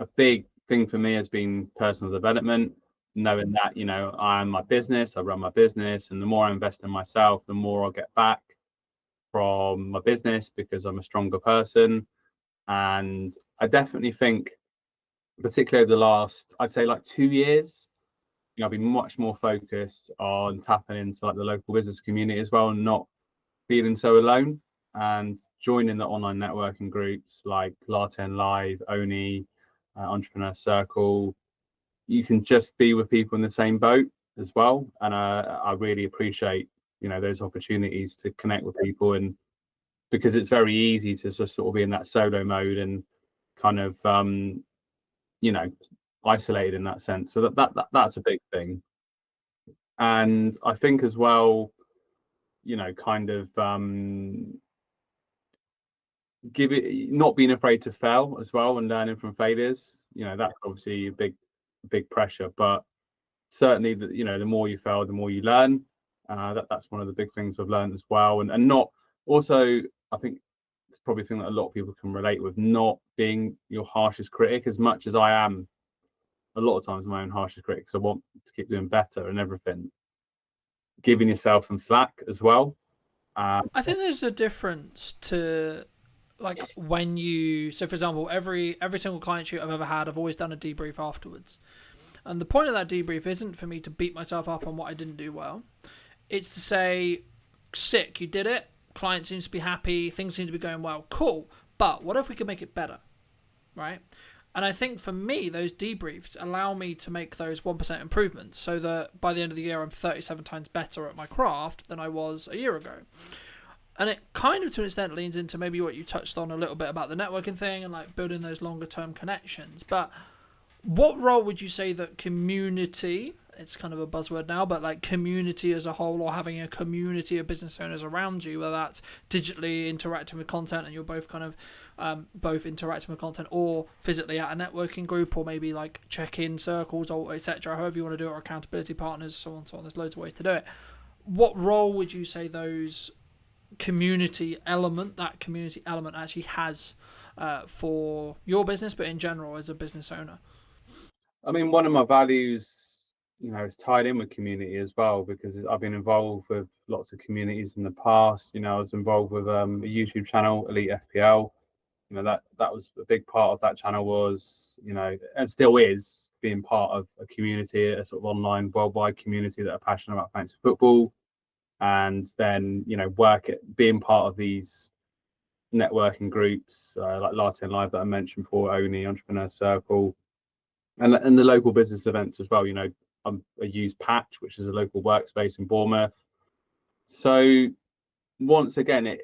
a big thing for me has been personal development, knowing that, you know, I'm my business, I run my business, and the more I invest in myself, the more I'll get back from my business, because I'm a stronger person. And I definitely think, particularly over the last, I'd say, like 2 years, you know, I've been much more focused on tapping into like the local business community as well, and not feeling so alone, and joining the online networking groups like Latte and Live, Oni, Entrepreneur Circle. You can just be with people in the same boat as well, and I really appreciate, you know, those opportunities to connect with people, and because it's very easy to just sort of be in that solo mode and kind of isolated in that sense. So that's a big thing. And I think as well, kind of not being afraid to fail as well and learning from failures. That's obviously a big pressure, but certainly the more you fail, the more you learn. That's one of the big things I've learned as well. And not also, I think it's probably a thing that a lot of people can relate with, not being your harshest critic, as much as I am a lot of times my own harshest critic, because I want to keep doing better and everything. Giving yourself some slack as well. I think there's a difference to like when you, so for example, every single client shoot I've ever had, I've always done a debrief afterwards. And the point of that debrief isn't for me to beat myself up on what I didn't do well. It's to say, sick, you did it. Client seems to be happy. Things seem to be going well. Cool. But what if we could make it better? Right? And I think for me, those debriefs allow me to make those 1% improvements so that by the end of the year, I'm 37 times better at my craft than I was a year ago. And it kind of, to an extent, leans into maybe what you touched on a little bit about the networking thing and like building those longer term connections. But what role would you say that community, it's kind of a buzzword now, but like community as a whole, or having a community of business owners around you, whether that's digitally interacting with content and you're both kind of both interacting with content, or physically at a networking group, or maybe like check-in circles, or etc., however you want to do it, or accountability partners, so on, so on. There's loads of ways to do it. What role would you say those community element actually has for your business, but in general as a business owner? I mean, one of my values, is tied in with community as well, because I've been involved with lots of communities in the past. I was involved with a YouTube channel, Elite FPL. That was a big part of that channel was, and still is, being part of a community, a sort of online worldwide community that are passionate about fantasy football. And then, being part of these networking groups like Latte and Live that I mentioned before, Oni, Entrepreneur Circle, and the local business events as well. I use Patch, which is a local workspace in Bournemouth. So once again,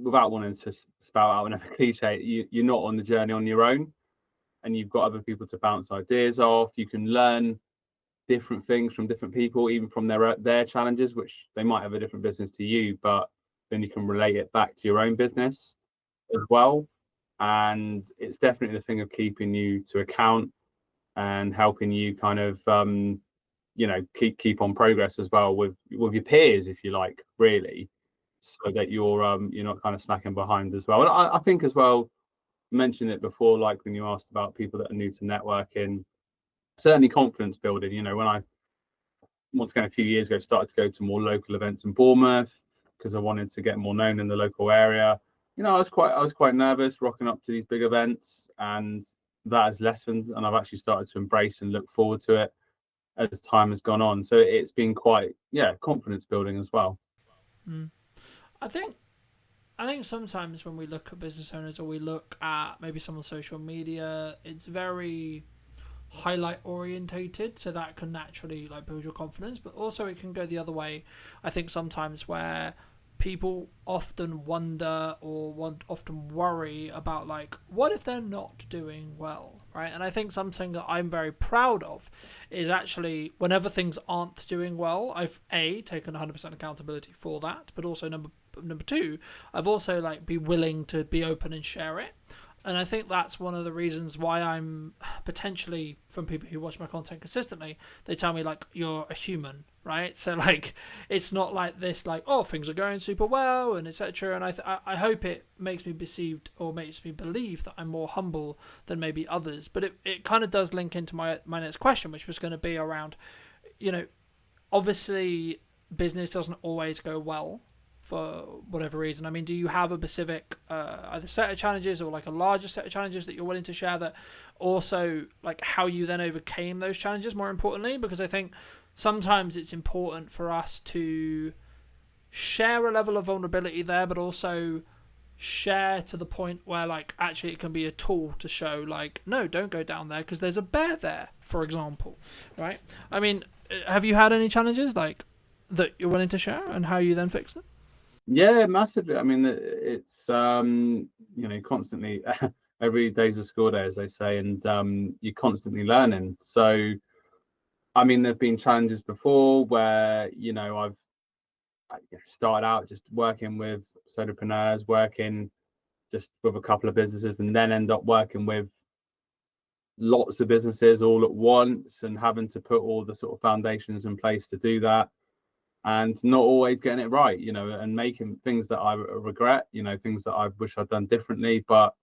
without wanting to spout out another cliche, you're not on the journey on your own, and you've got other people to bounce ideas off. You can learn different things from different people, even from their challenges, which they might have a different business to you, but then you can relate it back to your own business as well. And it's definitely the thing of keeping you to account and helping you kind of keep on progress as well with your peers, if you like, really, so that you're not kind of snacking behind as well. And I think as well, mentioned it before, like when you asked about people that are new to networking, certainly confidence building. When I, once again, a few years ago, started to go to more local events in Bournemouth because I wanted to get more known in the local area. I was quite nervous rocking up to these big events, and that has lessened, and I've actually started to embrace and look forward to it as time has gone on. So it's been quite, confidence building as well. I think sometimes when we look at business owners, or we look at maybe some on social media, it's very highlight orientated, so that can naturally like build your confidence, but also it can go the other way. I think sometimes where people often wonder or often worry about like, what if they're not doing well, right? And I think something that I'm very proud of is actually whenever things aren't doing well, I've taken 100% accountability for that, but also number two, I've also like be willing to be open and share it. And I think that's one of the reasons why I'm potentially, from people who watch my content consistently, they tell me like, you're a human, right? So like, it's not like this, like, oh, things are going super well and etc. And I hope it makes me perceived, or makes me believe, that I'm more humble than maybe others. But it kind of does link into my next question, which was going to be around, obviously business doesn't always go well for whatever reason. I mean, do you have a specific either set of challenges or like a larger set of challenges that you're willing to share, that also like how you then overcame those challenges, more importantly? Because I think sometimes it's important for us to share a level of vulnerability there, but also share to the point where like actually it can be a tool to show like, no, don't go down there because there's a bear there, for example, right? I mean, have you had any challenges like that you're willing to share, and how you then fix them? Yeah, massively. I mean, it's constantly every day's a school day, as they say, and you're constantly learning. So, I mean, there've been challenges before where, you know, I started out just working with solopreneurs, working just with a couple of businesses, and then end up working with lots of businesses all at once and having to put all the sort of foundations in place to do that, and not always getting it right, you know, and making things that I regret, you know, things that I wish I'd done differently. But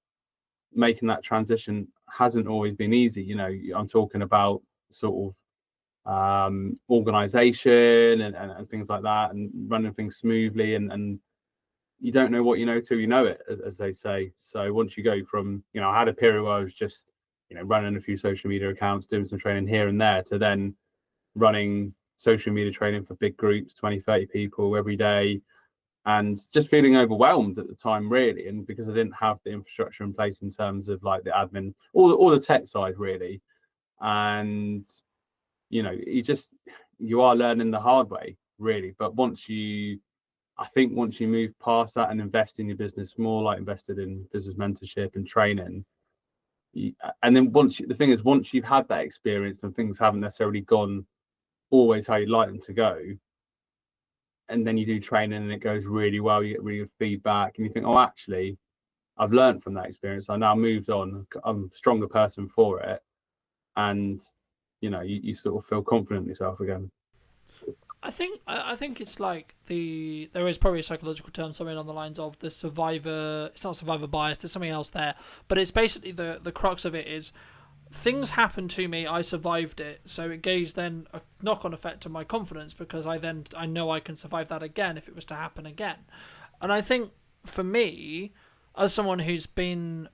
making that transition hasn't always been easy. You know, I'm talking about sort of organization and things like that, and running things smoothly, and you don't know what you know till you know it, as they say. So once you go from, you know, I had a period where I was just, you know, running a few social media accounts, doing some training here and there, to then running social media training for big groups, 20, 30 people every day, and just feeling overwhelmed at the time, really. And because I didn't have the infrastructure in place in terms of like the admin, all the tech side, really. And, you know, you are learning the hard way, really. But I think once you move past that and invest in your business more, like invested in business mentorship and training, and then the thing is, once you've had that experience and things haven't necessarily gone always how you'd like them to go, and then you do training and it goes really well, you get really good feedback, and you think, oh, actually, I've learned from that experience. I now moved on. I'm a stronger person for it, and you know, you sort of feel confident in yourself again. I think it's like there is probably a psychological term, something on the lines of the survivor. It's not survivor bias. There's something else there, but it's basically the crux of it is things happened to me. I survived it, so it gives then a knock-on effect to my confidence, because I know I can survive that again if it was to happen again. And I think for me, as someone who's been,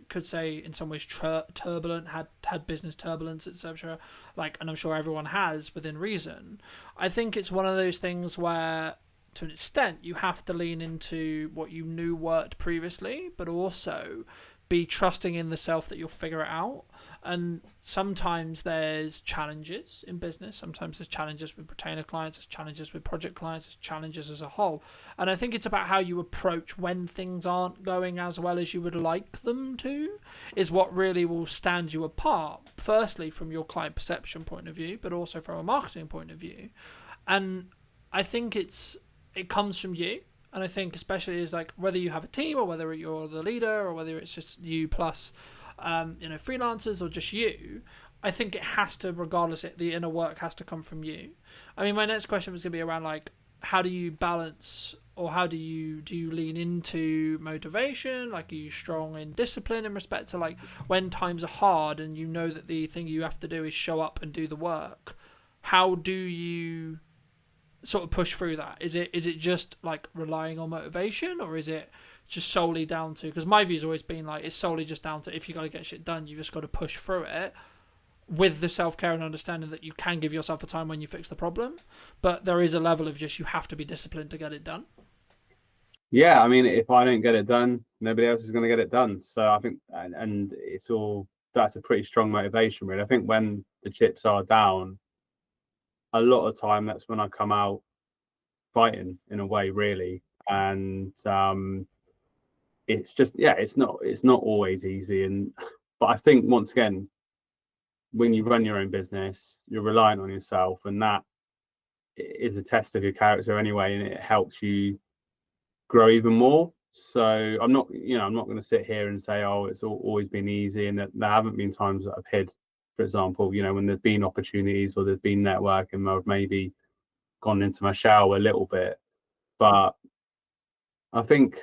could say in some ways turbulent, had business turbulence, etc., like, and I'm sure everyone has within reason, I think it's one of those things where to an extent you have to lean into what you knew worked previously, but also be trusting in the self that you'll figure it out. And sometimes there's challenges in business. Sometimes there's challenges with retainer clients, there's challenges with project clients, there's challenges as a whole. And I think it's about how you approach when things aren't going as well as you would like them to, is what really will stand you apart. Firstly, from your client perception point of view, but also from a marketing point of view. And I think it comes from you. And I think especially is like whether you have a team or whether you're the leader or whether it's just you plus freelancers or just you, I think it has to, regardless, the inner work has to come from you. I mean, my next question was going to be around like, how do you balance, or how do you lean into motivation? Like, are you strong in discipline in respect to like when times are hard and you know that the thing you have to do is show up and do the work? How do you sort of push through that? Is it just like relying on motivation, or is it just solely down to, because my view's always been like, it's solely just down to, if you got to get shit done, you just got to push through it with the self-care and understanding that you can give yourself a time when you fix the problem, but there is a level of just, you have to be disciplined to get it done. Yeah, I mean, if I don't get it done, nobody else is going to get it done. So I think, and it's all, that's a pretty strong motivation, really. I think when the chips are down, a lot of time that's when I come out fighting in a way, really. And it's just, yeah, it's not always easy. But I think, once again, when you run your own business, you're relying on yourself, and that is a test of your character anyway, and it helps you grow even more. So I'm not going to sit here and say, oh, it's always been easy, and that there haven't been times that I've hid, for example, you know, when there's been opportunities or there's been networking, I've maybe gone into my shell a little bit. But I think,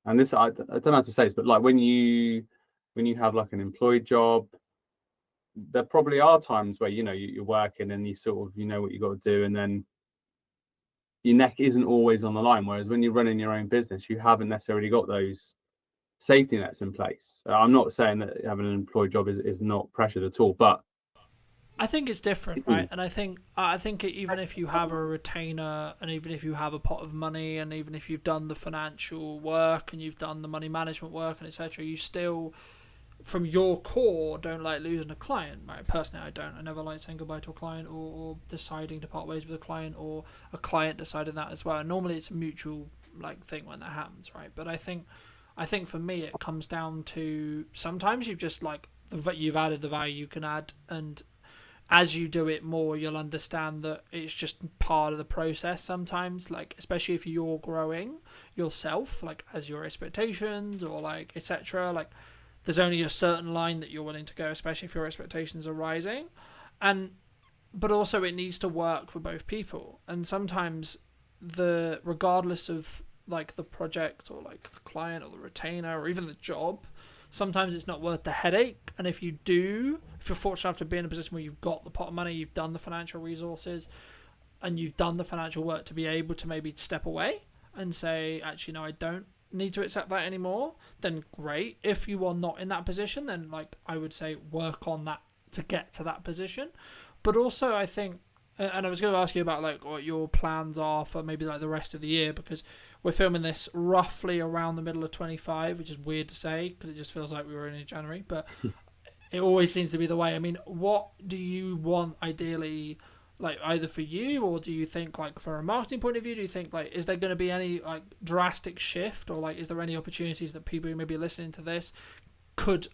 and this, I don't know how to say this, but like when you have like an employed job, there probably are times where, you know, you're working and you sort of, you know what you got to do, and then your neck isn't always on the line. Whereas when you're running your own business, you haven't necessarily got those safety nets in place. I'm not saying that having an employed job is not pressured at all, but I think it's different, right? And I think even if you have a retainer, and even if you have a pot of money, and even if you've done the financial work and you've done the money management work and etc., you still, from your core, don't like losing a client, right? Personally, I don't. I never like saying goodbye to a client, or deciding to part ways with a client, or a client deciding that as well. And normally it's a mutual like thing when that happens, right? But I think I think for me it comes down to sometimes you've just like you've added the value you can add, and as you do it more, you'll understand that it's just part of the process sometimes, like especially if you're growing yourself, like as your expectations or like etc. Like there's only a certain line that you're willing to go, especially if your expectations are rising. And but also it needs to work for both people. And sometimes regardless of like the project or like the client or the retainer or even the job, sometimes it's not worth the headache. And if you're fortunate enough to be in a position where you've got the pot of money, you've done the financial resources, and you've done the financial work to be able to maybe step away and say, actually, no, I don't need to accept that anymore, then great. If you are not in that position, then like I would say work on that to get to that position. But also I think, and I was going to ask you about like what your plans are for maybe like the rest of the year, because we're filming this roughly around the middle of 25, which is weird to say because it just feels like we were in January, but it always seems to be the way. I mean, what do you want ideally, like either for you, or do you think like from a marketing point of view, do you think like is there going to be any like drastic shift, or like is there any opportunities that people who may be listening to this could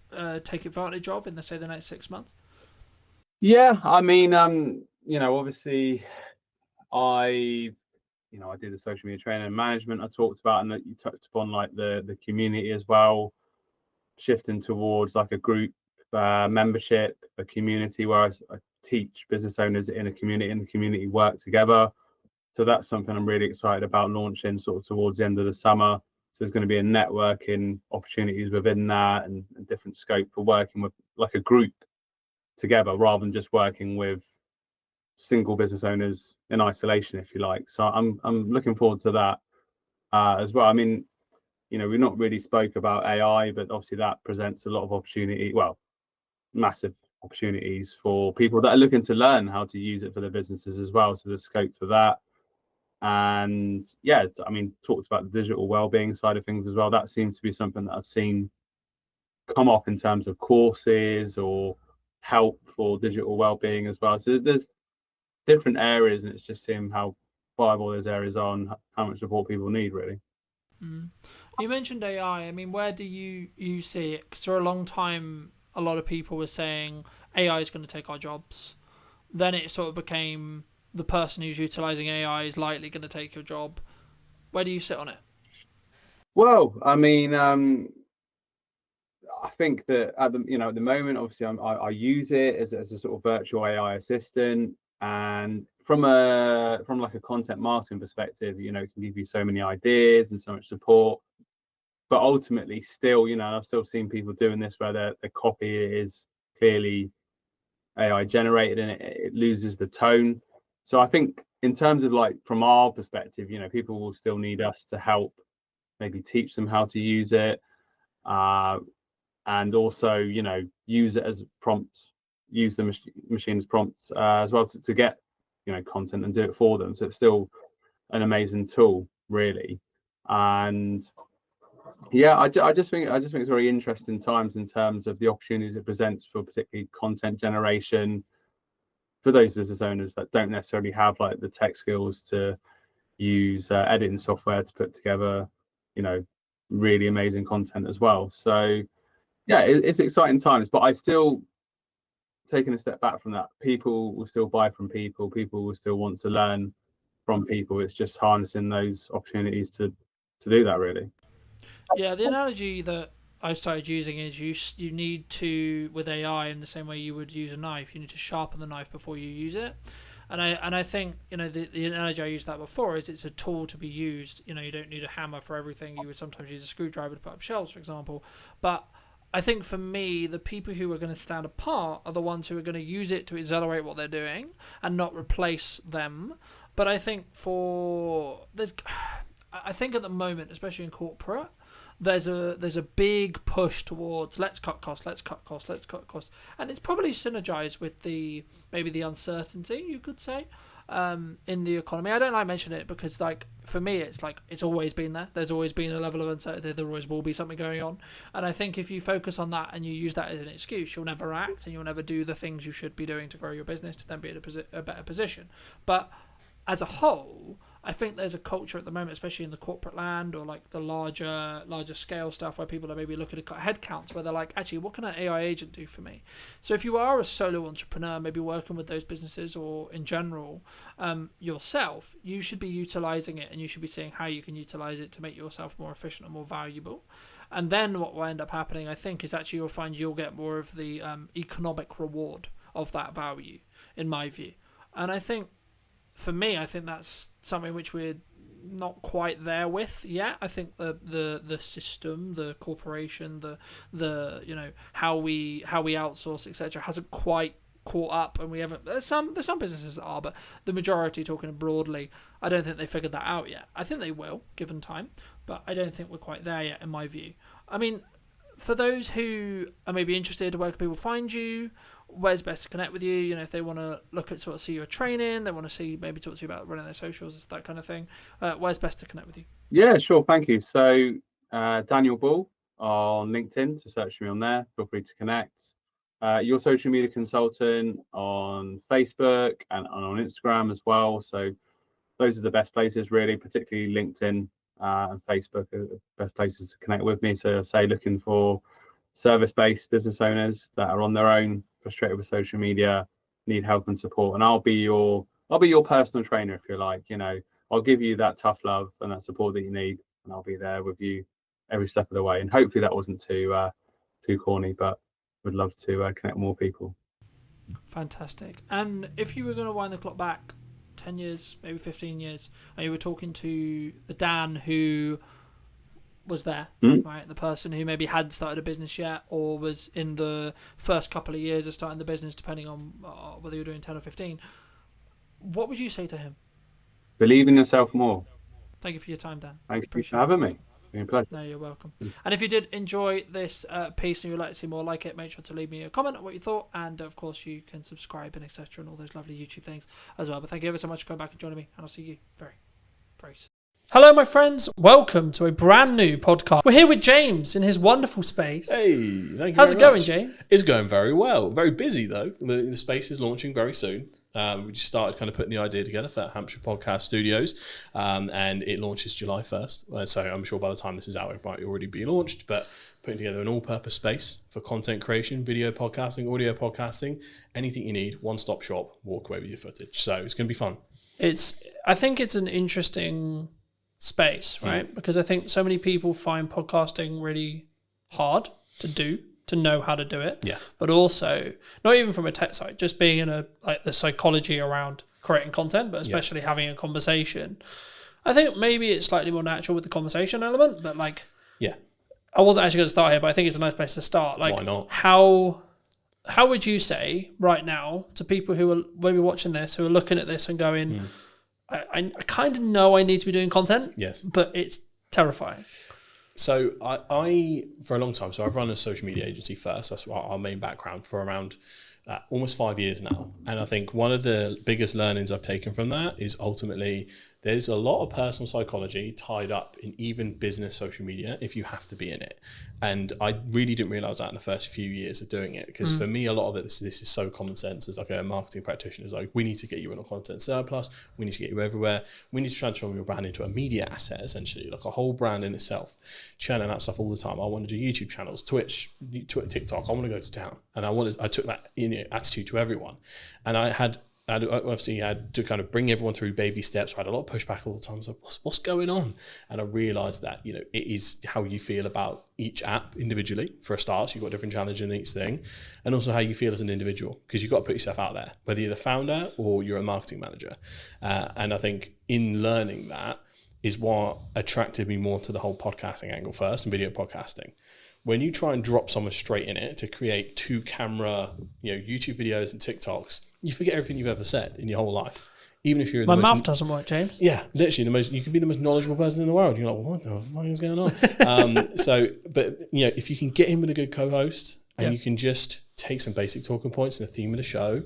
take advantage of in the next 6 months? Yeah, I mean, obviously I did the social media training and management I talked about, and that you touched upon like the community as well, shifting towards like a group membership, a community where I teach business owners in a community, and the community work together. So that's something I'm really excited about launching sort of towards the end of the summer. So there's going to be a networking opportunities within that, and different scope for working with like a group together rather than just working with single business owners in isolation, if you like. So I'm looking forward to that as well. I mean, we've not really spoke about AI, but obviously that presents a lot of opportunity, well, massive opportunities for people that are looking to learn how to use it for their businesses as well. So there's scope for that. And yeah, I mean, talked about the digital well-being side of things as well. That seems to be something that I've seen come up in terms of courses or help for digital well-being as well. So there's different areas, and it's just seeing how viable those areas are and how much support people need, really. You mentioned AI. I mean, where do you see it? Because for a long time, a lot of people were saying AI is going to take our jobs. Then it sort of became the person who's utilizing AI is likely going to take your job. Where do you sit on it? Well, I mean, I think that at the moment, obviously, I use it as a sort of virtual AI assistant, and from like a content marketing perspective, it can give you so many ideas and so much support. But ultimately, still, I've still seen people doing this where the copy is clearly AI generated, and it loses the tone. So I think in terms of like from our perspective, people will still need us to help maybe teach them how to use it. And also, use it as prompts, use the machine's prompts as well to get, content and do it for them. So it's still an amazing tool, really. And yeah, I just think it's very interesting times in terms of the opportunities it presents for particularly content generation for those business owners that don't necessarily have like the tech skills to use editing software to put together, really amazing content as well. So yeah, it's exciting times, but I still, taking a step back from that, people will still buy from people. People will still want to learn from people. It's just harnessing those opportunities to do that, really. Yeah, the analogy that I started using is you need to, with AI, in the same way you would use a knife, you need to sharpen the knife before you use it. And I think the analogy I used that before is it's a tool to be used. You don't need a hammer for everything. You would sometimes use a screwdriver to put up shelves, for example. But I think for me, the people who are going to stand apart are the ones who are going to use it to accelerate what they're doing and not replace them. But I think I think at the moment, especially in corporate, there's a big push towards let's cut costs, and it's probably synergized with maybe the uncertainty, you could say, in the economy. I don't like mentioning it because, like, for me, it's like it's always been there. There's always been a level of uncertainty. There always will be something going on, and I think if you focus on that and you use that as an excuse, you'll never act and you'll never do the things you should be doing to grow your business to then be in a better position. But as a whole, I think there's a culture at the moment, especially in the corporate land or like the larger scale stuff, where people are maybe looking to cut headcounts, where they're like, actually, what can an AI agent do for me? So if you are a solo entrepreneur, maybe working with those businesses or in general yourself, you should be utilizing it, and you should be seeing how you can utilize it to make yourself more efficient and more valuable. And then what will end up happening, I think, is actually you'll get more of the economic reward of that value, in my view. And I think, for me, I think that's something which we're not quite there with yet. I think the system, the corporation, the how we outsource, etc., hasn't quite caught up, and we haven't. There's some businesses that are, but the majority, talking broadly, I don't think they figured that out yet. I think they will, given time, but I don't think we're quite there yet, in my view. I mean, for those who are maybe interested, where can people find you? Where's best to connect with you? If they want to look at sort of see your training, they want to see, maybe talk to you about running their socials, that kind of thing. Where's best to connect with you? Yeah, sure. Thank you. So Daniel Ball on LinkedIn, to search me on there. Feel free to connect. Your social media consultant on Facebook and on Instagram as well. So those are the best places, really, particularly LinkedIn and Facebook are the best places to connect with me. So say looking for service-based business owners that are on their own, frustrated with social media, need help and support, and I'll be your personal trainer, if you like. I'll give you that tough love and that support that you need, and I'll be there with you every step of the way. And hopefully that wasn't too corny, but would love to connect with more people. Fantastic. And if you were going to wind the clock back 10 years, maybe 15 years, and you were talking to the Dan who was there, right? The person who maybe hadn't started a business yet, or was in the first couple of years of starting the business, depending on whether you're doing 10 or 15, what would you say to him? Believe in yourself more. Thank you for your time, Dan. Thank you for having me. It's been a pleasure. No, you're welcome. And if you did enjoy this piece and you'd like to see more like it, make sure to leave me a comment on what you thought, and of course you can subscribe and etc. and all those lovely YouTube things as well. But thank you ever so much for coming back and joining me, and I'll see you very, very soon. Hello, my friends. Welcome to a brand new podcast. We're here with James in his wonderful space. Hey, thank you. How's it going, much. James? It's going very well. Very busy, though. The space is launching very soon. We just started kind of putting the idea together for Hampshire Podcast Studios, and it launches July 1st. So I'm sure by the time this is out, it might already be launched, but putting together an all-purpose space for content creation, video podcasting, audio podcasting, anything you need, one-stop shop, walk away with your footage. So it's going to be fun. I think it's an interesting space, right? Because I think so many people find podcasting really hard to do, to know how to do it. Yeah. But also, not even from a tech side, just being in the psychology around creating content, but especially having a conversation. I think maybe it's slightly more natural with the conversation element, but I wasn't actually going to start here, but I think it's a nice place to start. Like, why not? How would you say right now to people who are maybe watching this, who are looking at this and going, I kind of know I need to be doing content, yes, but it's terrifying. So I for a long time, so I've run a social media agency first. That's our main background for around almost 5 years now. And I think one of the biggest learnings I've taken from that is ultimately there's a lot of personal psychology tied up in even business social media if you have to be in it. And I really didn't realize that in the first few years of doing it, because for me, a lot of it, this is so common sense. As like a marketing practitioner, is like, we need to get you in a content surplus. We need to get you everywhere. We need to transform your brand into a media asset, essentially, like a whole brand in itself. Churning out stuff all the time. I want to do YouTube channels, Twitch, TikTok. I want to go to town. And I took that attitude to everyone. And I obviously had to kind of bring everyone through baby steps. I had a lot of pushback all the time. I was like, what's going on? And I realized that, it is how you feel about each app individually. For a start, so you've got different challenges in each thing. And also how you feel as an individual, because you've got to put yourself out there, whether you're the founder or you're a marketing manager. And I think in learning that is what attracted me more to the whole podcasting angle first, and video podcasting. When you try and drop someone straight in it to create 2-camera, YouTube videos and TikToks, you forget everything you've ever said in your whole life. Even if you're my mouth doesn't work, James. Yeah, literally you can be the most knowledgeable person in the world. You're like, what the fuck is going on? But if you can get in with a good co-host and you can just take some basic talking points and a theme of the show,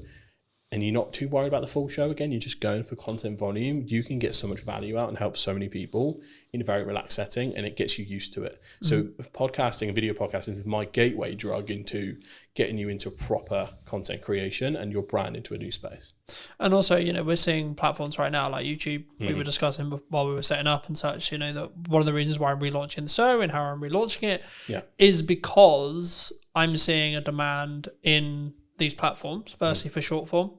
and you're not too worried about the full show, again, you're just going for content volume, you can get so much value out and help so many people in a very relaxed setting, and it gets you used to it. So podcasting and video podcasting is my gateway drug into getting you into proper content creation and your brand into a new space. And also, you know, we're seeing platforms right now like YouTube. We were discussing while we were setting up and such, you know, that one of the reasons why I'm relaunching the show and how I'm relaunching it is because I'm seeing a demand in these platforms, firstly for short form,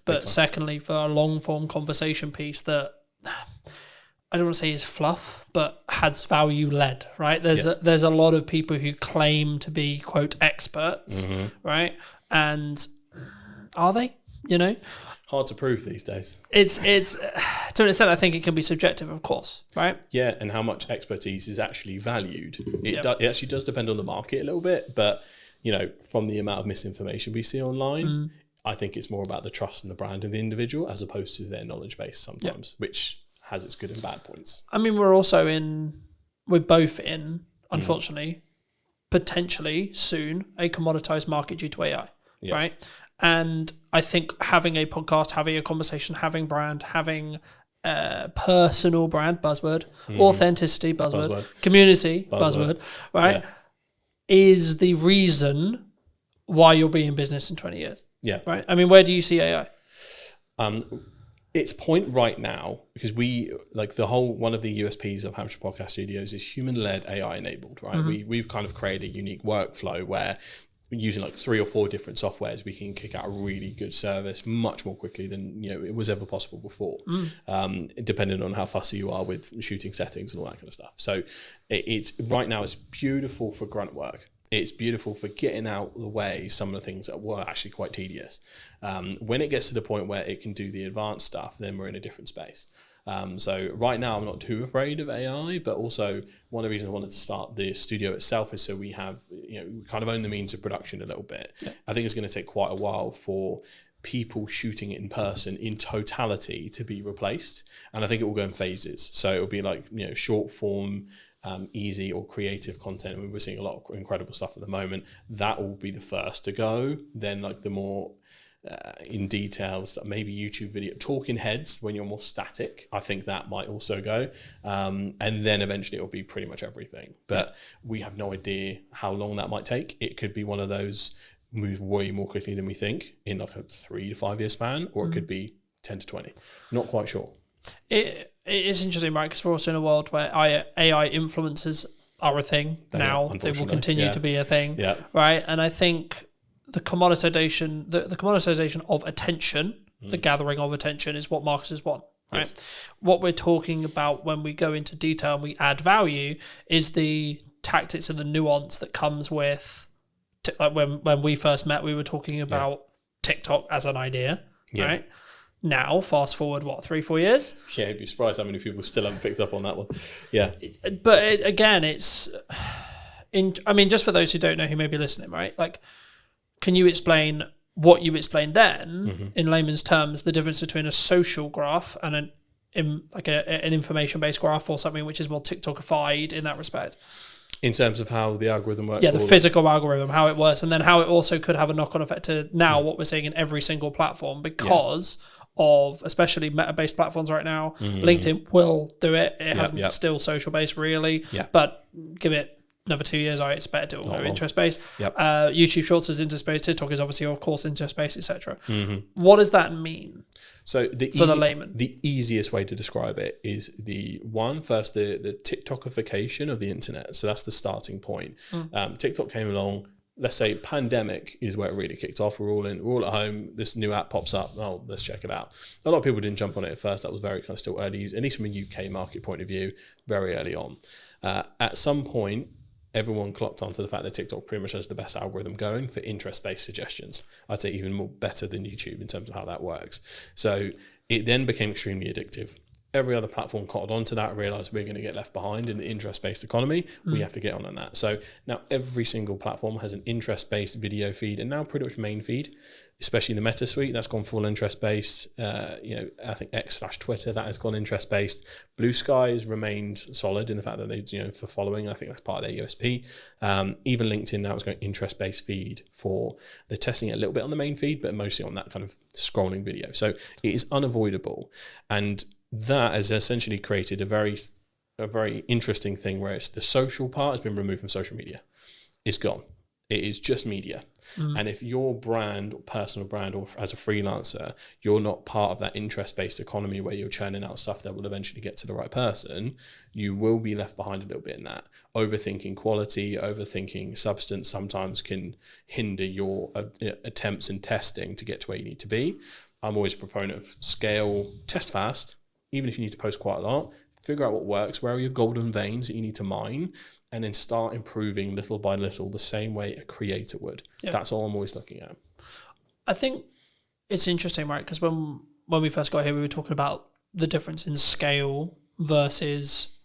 but secondly for a long form conversation piece that I don't want to say is fluff, but has value led, right? There's a lot of people who claim to be quote experts, right? And are they? You know, hard to prove these days. It's to an extent I think it can be subjective, of course, right? Yeah, and how much expertise is actually valued. It actually does depend on the market a little bit, but you know, from the amount of misinformation we see online, I think it's more about the trust and the brand of the individual as opposed to their knowledge base sometimes, which has its good and bad points. I mean, we're both in, unfortunately, potentially soon, a commoditized market due to AI, right? And I think having a podcast, having a conversation, having brand, having personal brand, buzzword, authenticity, buzzword, community, buzzword, right? Is the reason why you'll be in business in 20 years. Yeah. Right. I mean, where do you see AI? Its point right now, because we like one of the USPs of Hampshire Podcast Studios is human-led AI enabled, right? We've kind of created a unique workflow where using like 3 or 4 different softwares, we can kick out a really good service much more quickly than it was ever possible before, depending on how fussy you are with shooting settings and all that kind of stuff. So it's right now it's beautiful for grunt work. It's beautiful for getting out of the way some of the things that were actually quite tedious. When it gets to the point where it can do the advanced stuff, then we're in a different space. So right now I'm not too afraid of AI, but also one of the reasons I wanted to start the studio itself is so we have, we kind of own the means of production a little bit. Yeah. I think it's going to take quite a while for people shooting it in person in totality to be replaced. And I think it will go in phases. So it'll be like, short form, easy or creative content. I mean, we're seeing a lot of incredible stuff at the moment. That will be the first to go. Then like the more in details, maybe YouTube video, talking heads when you're more static, I think that might also go, and then eventually it'll be pretty much everything, but we have no idea how long that might take. It could be one of those moves way more quickly than we think in like a 3 to 5 year span, or it could be 10 to 20, not quite sure. It is interesting, right? Because we're also in a world where AI influencers are a thing now. They will continue to be a thing, right? And I think the commoditization of attention, the gathering of attention, is what marketers want, right? Yes. What we're talking about when we go into detail and we add value is the tactics and the nuance that comes with, like when we first met, we were talking about TikTok as an idea, right? Now, fast forward, 3-4 years? Yeah, you'd be surprised how many people still haven't picked up on that one. Yeah. But again, just for those who don't know, who may be listening, right? Like, can you explain what you explained then, in layman's terms, the difference between a social graph and an information-based graph, or something which is more TikTokified in that respect? In terms of how the algorithm works? Yeah, the physical algorithm, how it works, and then how it also could have a knock-on effect to now what we're seeing in every single platform because of especially meta-based platforms right now. LinkedIn will do it. It hasn't still social-based really, but give it another 2 years, I expect it will go interest-based. YouTube Shorts is interest-based. TikTok is obviously, of course, interest-based, etc. What does that mean? So for the layman, the easiest way to describe it is the TikTokification of the internet. So that's the starting point. TikTok came along. Let's say pandemic is where it really kicked off. We're all at home. This new app pops up. Oh, let's check it out. A lot of people didn't jump on it at first. That was very kind of still early, at least from a UK market point of view, very early on. At some point, everyone clocked onto the fact that TikTok pretty much has the best algorithm going for interest-based suggestions. I'd say even more better than YouTube in terms of how that works. So it then became extremely addictive. every other platform caught onto that and realized we're going to get left behind in the interest-based economy. We have to get on that. So now every single platform has an interest-based video feed, and now pretty much main feed, especially the Meta suite, that's gone full interest-based. I think X/Twitter, that has gone interest-based. Blue Sky has remained solid in the fact that they, for following, I think that's part of their USP. Even LinkedIn now is going interest-based feed for, they're testing it a little bit on the main feed, but mostly on that kind of scrolling video. So it is unavoidable. And that has essentially created a very interesting thing where it's the social part has been removed from social media. It's gone. It is just media. And if your brand, or personal brand, or as a freelancer, you're not part of that interest-based economy where you're churning out stuff that will eventually get to the right person, you will be left behind a little bit in that. Overthinking quality, overthinking substance sometimes can hinder your attempts and testing to get to where you need to be. I'm always a proponent of scale, test fast, even if you need to post quite a lot, figure out what works, where are your golden veins that you need to mine, and then start improving little by little the same way a creator would. Yeah. That's all I'm always looking at. I think it's interesting, right? Because when we first got here, we were talking about the difference in scale versus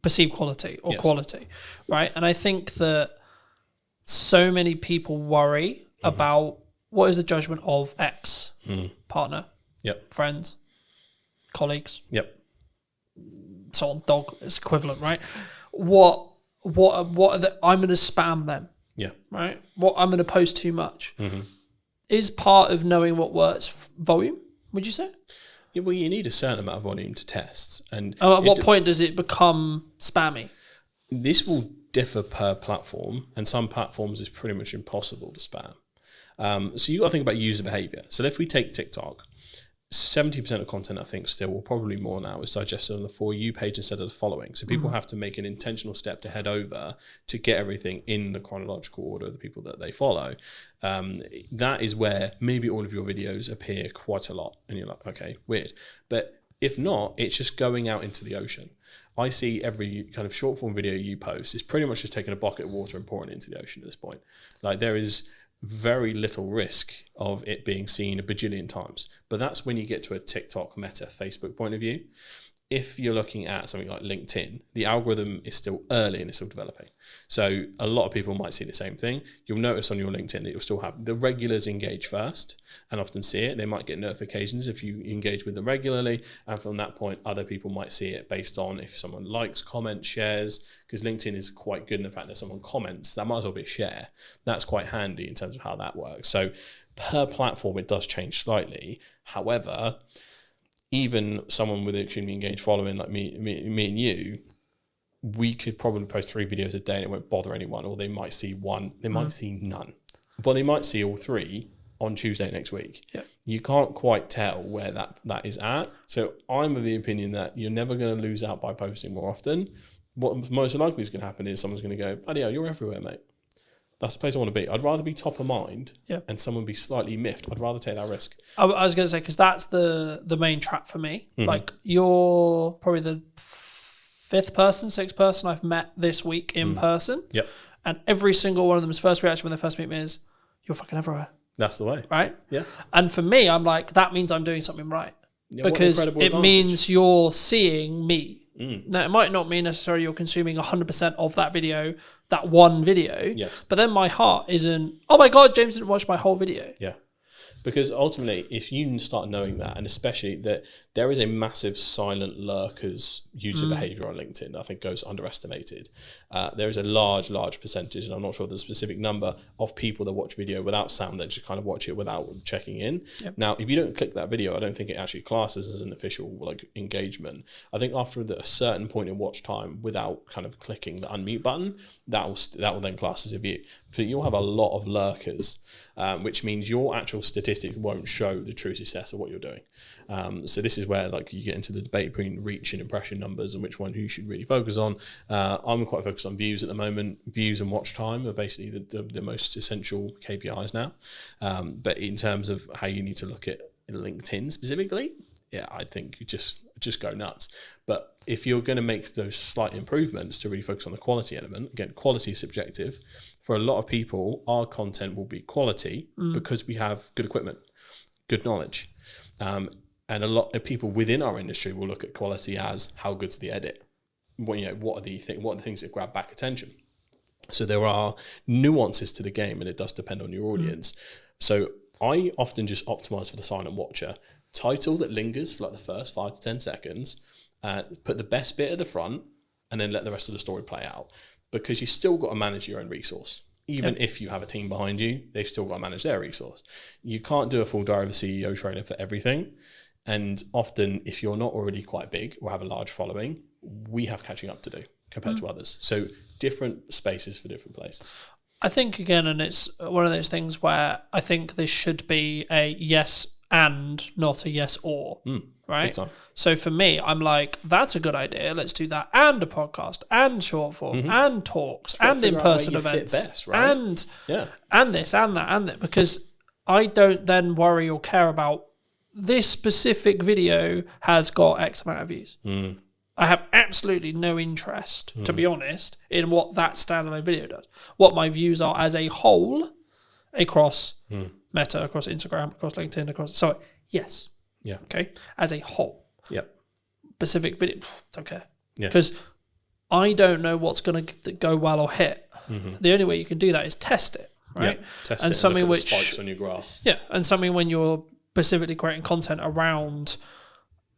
perceived quality or quality, right? And I think that so many people worry about what is the judgment of X partner, friends, colleagues, so on, dog is equivalent, right? What are the, I'm going to spam them, right? What I'm going to post too much is part of knowing what works. Volume, would you say? Yeah, well, you need a certain amount of volume to test, and at what point does it become spammy? This will differ per platform, and some platforms is pretty much impossible to spam. So you got to think about user behavior. So if we take TikTok, 70% of content, I think, still, or probably more now, is digested on the For You page instead of the following. So people have to make an intentional step to head over to get everything in the chronological order of the people that they follow. That is where maybe all of your videos appear quite a lot. And you're like, okay, weird. But if not, it's just going out into the ocean. I see every kind of short form video you post is pretty much just taking a bucket of water and pouring it into the ocean at this point. Like, there is very little risk of it being seen a bajillion times. But that's when you get to a TikTok, Meta, Facebook point of view. If you're looking at something like LinkedIn, the algorithm is still early and it's still developing. So a lot of people might see the same thing. You'll notice on your LinkedIn that you'll still have the regulars engage first and often see it. They might get notifications if you engage with them regularly. And from that point, other people might see it based on if someone likes, comments, shares, because LinkedIn is quite good in the fact that someone comments, that might as well be a share. That's quite handy in terms of how that works. So per platform, it does change slightly. However, even someone with an extremely engaged following like me and you, we could probably post 3 videos a day and it won't bother anyone, or they might see one, they might see none, but they might see all 3 on Tuesday next week. You can't quite tell where that is at. So I'm of the opinion that you're never going to lose out by posting more often. What most likely is going to happen is someone's going to go, "Oh yeah, you're everywhere, mate." That's the place I want to be. I'd rather be top of mind and someone be slightly miffed. I'd rather take that risk. I was going to say, because that's the main trap for me. Like, you're probably the 5th person, 6th person I've met this week in person. And every single one of them's first reaction when they first meet me is, "You're fucking everywhere." That's the way. Right? Yeah. And for me, I'm like, that means I'm doing something right. Because it means you're seeing me. Now, it might not mean necessarily you're consuming 100% of that video, that one video, but then my heart isn't, "Oh my God, James didn't watch my whole video." Yeah. Because ultimately, if you start knowing that, and especially that there is a massive silent lurkers user behavior on LinkedIn, I think goes underestimated. There is a large percentage, and I'm not sure the specific number, of people that watch video without sound, that just kind of watch it without checking in. Now, if you don't click that video, I don't think it actually classes as an official like engagement. I think after a certain point in watch time, without kind of clicking the unmute button, that will then class as a view. But you'll have a lot of lurkers, which means your actual statistics won't show the true success of what you're doing. So this is where like you get into the debate between reach and impression numbers and which one you should really focus on. I'm quite focused on views at the moment. Views and watch time are basically the most essential KPIs now. But in terms of how you need to look at LinkedIn specifically, I think you just go nuts. But if you're going to make those slight improvements to really focus on the quality element, again, quality is subjective. For a lot of people, our content will be quality because we have good equipment, good knowledge. And a lot of people within our industry will look at quality as how good's the edit. What are the things that grab back attention? So there are nuances to the game, and it does depend on your audience. So I often just optimize for the silent watcher. Title that lingers for like the first 5 to 10 seconds, put the best bit at the front, and then let the rest of the story play out. Because you still got to manage your own resource. Even if you have a team behind you, they've still got to manage their resource. You can't do a full Diary of a CEO trailer for everything. And often, if you're not already quite big or have a large following, we have catching up to do compared to others. So different spaces for different places. I think, again, and it's one of those things where I think this should be a yes and, not a yes or, right? Big time. So for me, I'm like, that's a good idea. Let's do that. And a podcast, and short form, and talks, and in-person events, best, right? and this, and that, and that. Because I don't then worry or care about this specific video has got X amount of views. I have absolutely no interest, to be honest, in what that standalone video does. What my views are as a whole across Meta, across Instagram, across LinkedIn, yes. Yeah. Okay. As a whole. Yep. Specific video, don't care. Yeah. Because I don't know what's going to go well or hit. The only way you can do that is test it, right? Yeah. Test and it something and look at which the spikes on your graph. Yeah, and something when you're specifically creating content around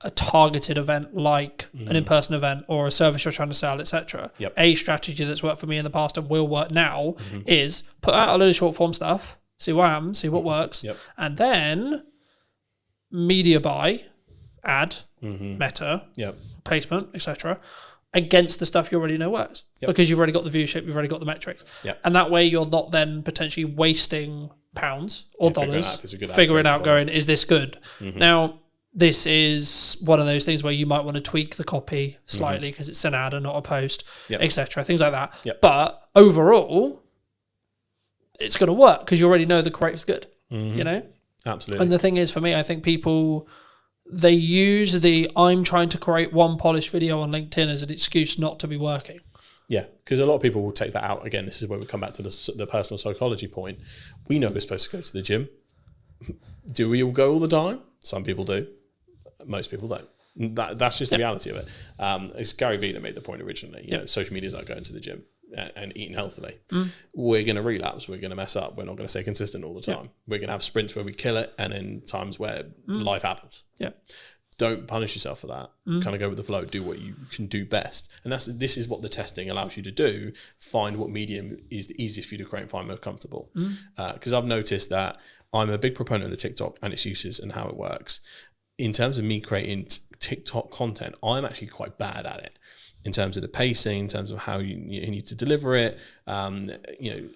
a targeted event like an in-person event or a service you're trying to sell, etc. Yep. A strategy that's worked for me in the past and will work now is put out a load of short form stuff, see what happens, see what works, and then media buy, ad, Meta, placement, etc. against the stuff you already know works because you've already got the viewership, you've already got the metrics, and that way you're not then potentially wasting pounds or dollars figuring out going, is this good? Now, this is one of those things where you might want to tweak the copy slightly because it's an ad and not a post, etc. Things like that. But overall, it's going to work because you already know the creative's good. You know? Absolutely. And the thing is, for me, I think people, they use the I'm trying to create one polished video on LinkedIn as an excuse not to be working. Yeah, because a lot of people will take that out. Again, this is where we come back to the personal psychology point. We know we're supposed to go to the gym. Do we all go all the time? Some people do. Most people don't. That's just the reality of it. It's Gary Vee that made the point originally. You know, social media is like going to the gym and eating healthily. We're going to relapse. We're going to mess up. We're not going to stay consistent all the time. We're going to have sprints where we kill it and then times where life happens. Yeah. Don't punish yourself for that. Kind of go with the flow. Do what you can do best. And this is what the testing allows you to do. Find what medium is the easiest for you to create and find most comfortable. Because I've noticed that I'm a big proponent of TikTok and its uses and how it works. In terms of me creating TikTok content, I'm actually quite bad at it. In terms of the pacing, in terms of how you need to deliver it,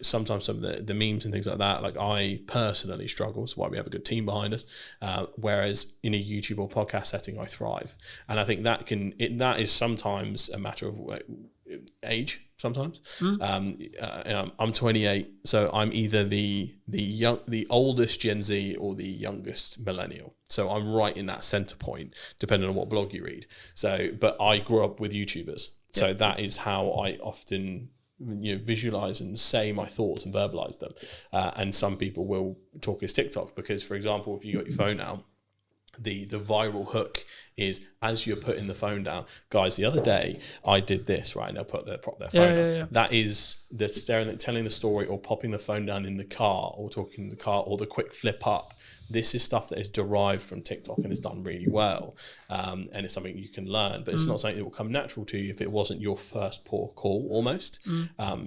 sometimes some of the memes and things like that, like I personally struggle. That's why we have a good team behind us. Whereas in a YouTube or podcast setting, I thrive, and I think that is sometimes a matter of age. Sometimes I'm 28, so I'm either the oldest Gen Z or the youngest millennial. So I'm right in that center point, depending on what blog you read. So, but I grew up with YouTubers, so that is how I often visualize and say my thoughts and verbalize them. And some people will talk as TikTok because, for example, if you got your phone out, the viral hook is as you're putting the phone down. Guys, the other day I did this, right? And they'll prop their phone down. That is the telling the story or popping the phone down in the car or talking in the car or the quick flip up. This is stuff that is derived from TikTok and is done really well. And it's something you can learn, but it's not something that will come natural to you if it wasn't your first port call almost.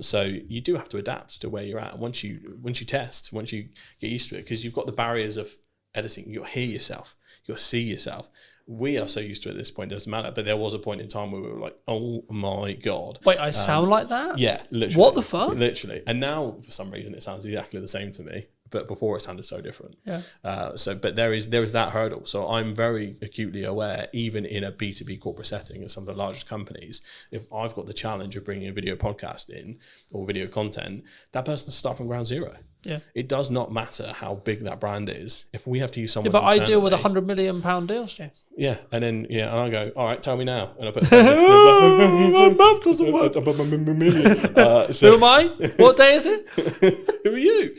So you do have to adapt to where you're at. Once you test, once you get used to it, because you've got the barriers of editing, you'll hear yourself, you'll see yourself. We are so used to it at this point, it doesn't matter. But there was a point in time where we were like, oh my God. Wait, I sound like that? Yeah, literally. What the fuck? Literally. And now, for some reason, it sounds exactly the same to me. But before it sounded so different. Yeah. But there is that hurdle. So I'm very acutely aware, even in a B2B corporate setting at some of the largest companies, if I've got the challenge of bringing a video podcast in or video content, that person has to start from ground zero. Yeah. It does not matter how big that brand is. If we have to use someone, but I deal with $100 million deals, James. Yeah, and then and I go, all right, tell me now, and I put my mouth doesn't work. Who am I? What day is it? Who are you?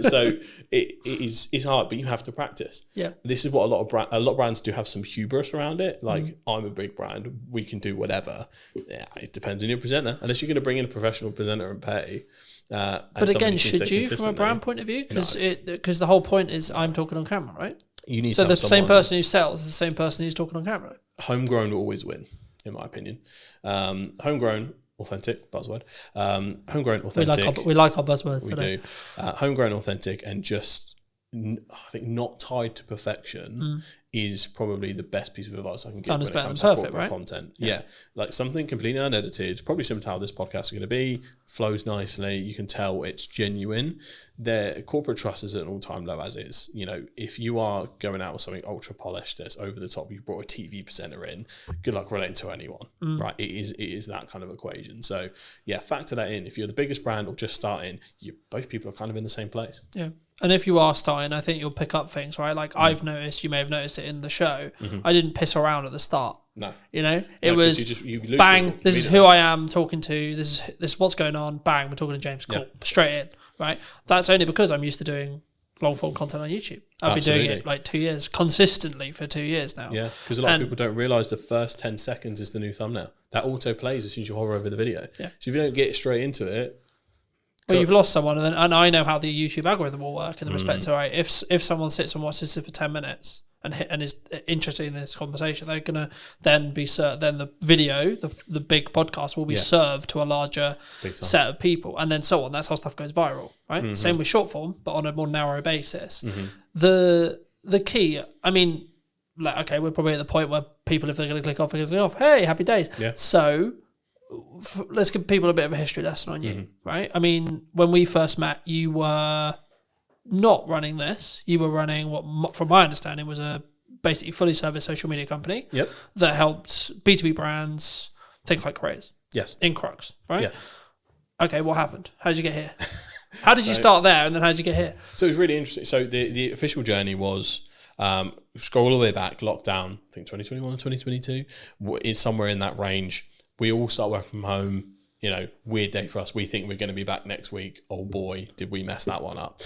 So it's hard, but you have to practice. Yeah. This is what a lot of brands do have some hubris around it. Like, I'm a big brand, we can do whatever. Yeah, it depends on your presenter. Unless you're going to bring in a professional presenter and pay. But again, should you, from a brand point of view? Because the whole point is I'm talking on camera, right? You need so to the have same someone- person who sells is the same person who's talking on camera. Homegrown will always win, in my opinion. Homegrown, authentic, buzzword. Homegrown, authentic. We like our buzzwords. We do. Homegrown, authentic, and just, I think, not tied to perfection is probably the best piece of advice I can give when it comes to corporate right? content. Yeah. Like something completely unedited, probably similar to how this podcast is going to be, flows nicely. You can tell it's genuine. Their corporate trust is at an all-time low as is. You know, if you are going out with something ultra polished that's over the top, you brought a TV presenter in, good luck relating to anyone, right? It is that kind of equation. So yeah, factor that in. If you're the biggest brand or just starting, both people are kind of in the same place. Yeah. And if you are starting, I think you'll pick up things, right? Like I've noticed, you may have noticed it in the show. I didn't piss around at the start. No. You know, it was you lose bang, people this is who I am talking to. This is what's going on. Bang, we're talking to James. Cool. Straight in, right? That's only because I'm used to doing long form content on YouTube. I've been doing it like 2 years, consistently for 2 years now. Yeah, because a lot of people don't realise the first 10 seconds is the new thumbnail. That auto plays as soon as you hover over the video. Yeah. So if you don't get straight into it, well, you've lost someone, and I know how the YouTube algorithm will work in the respect to, right, if someone sits and watches it for 10 minutes and is interested in this conversation, they're gonna then be then the video, the big podcast will be served to a larger set of people, and then so on. That's how stuff goes viral, right? Same with short form, but on a more narrow basis. The key, I mean, like, okay, we're probably at the point where people, if they're going to click off, they're going to click off. Hey, happy days. Yeah. So let's give people a bit of a history lesson on you, right? I mean, when we first met, you were not running this. You were running what, from my understanding, was a basically fully serviced social media company that helped B2B brands think like careers. Yes. In Crux, right? Yes. Okay, what happened? How did you get here? How did you start there, and then how did you get here? So it was really interesting. So the official journey was, scroll all the way back, lockdown, I think 2021 or 2022, is somewhere in that range. We all start working from home. You know, weird day for us. We think we're going to be back next week. Oh boy, did we mess that one up.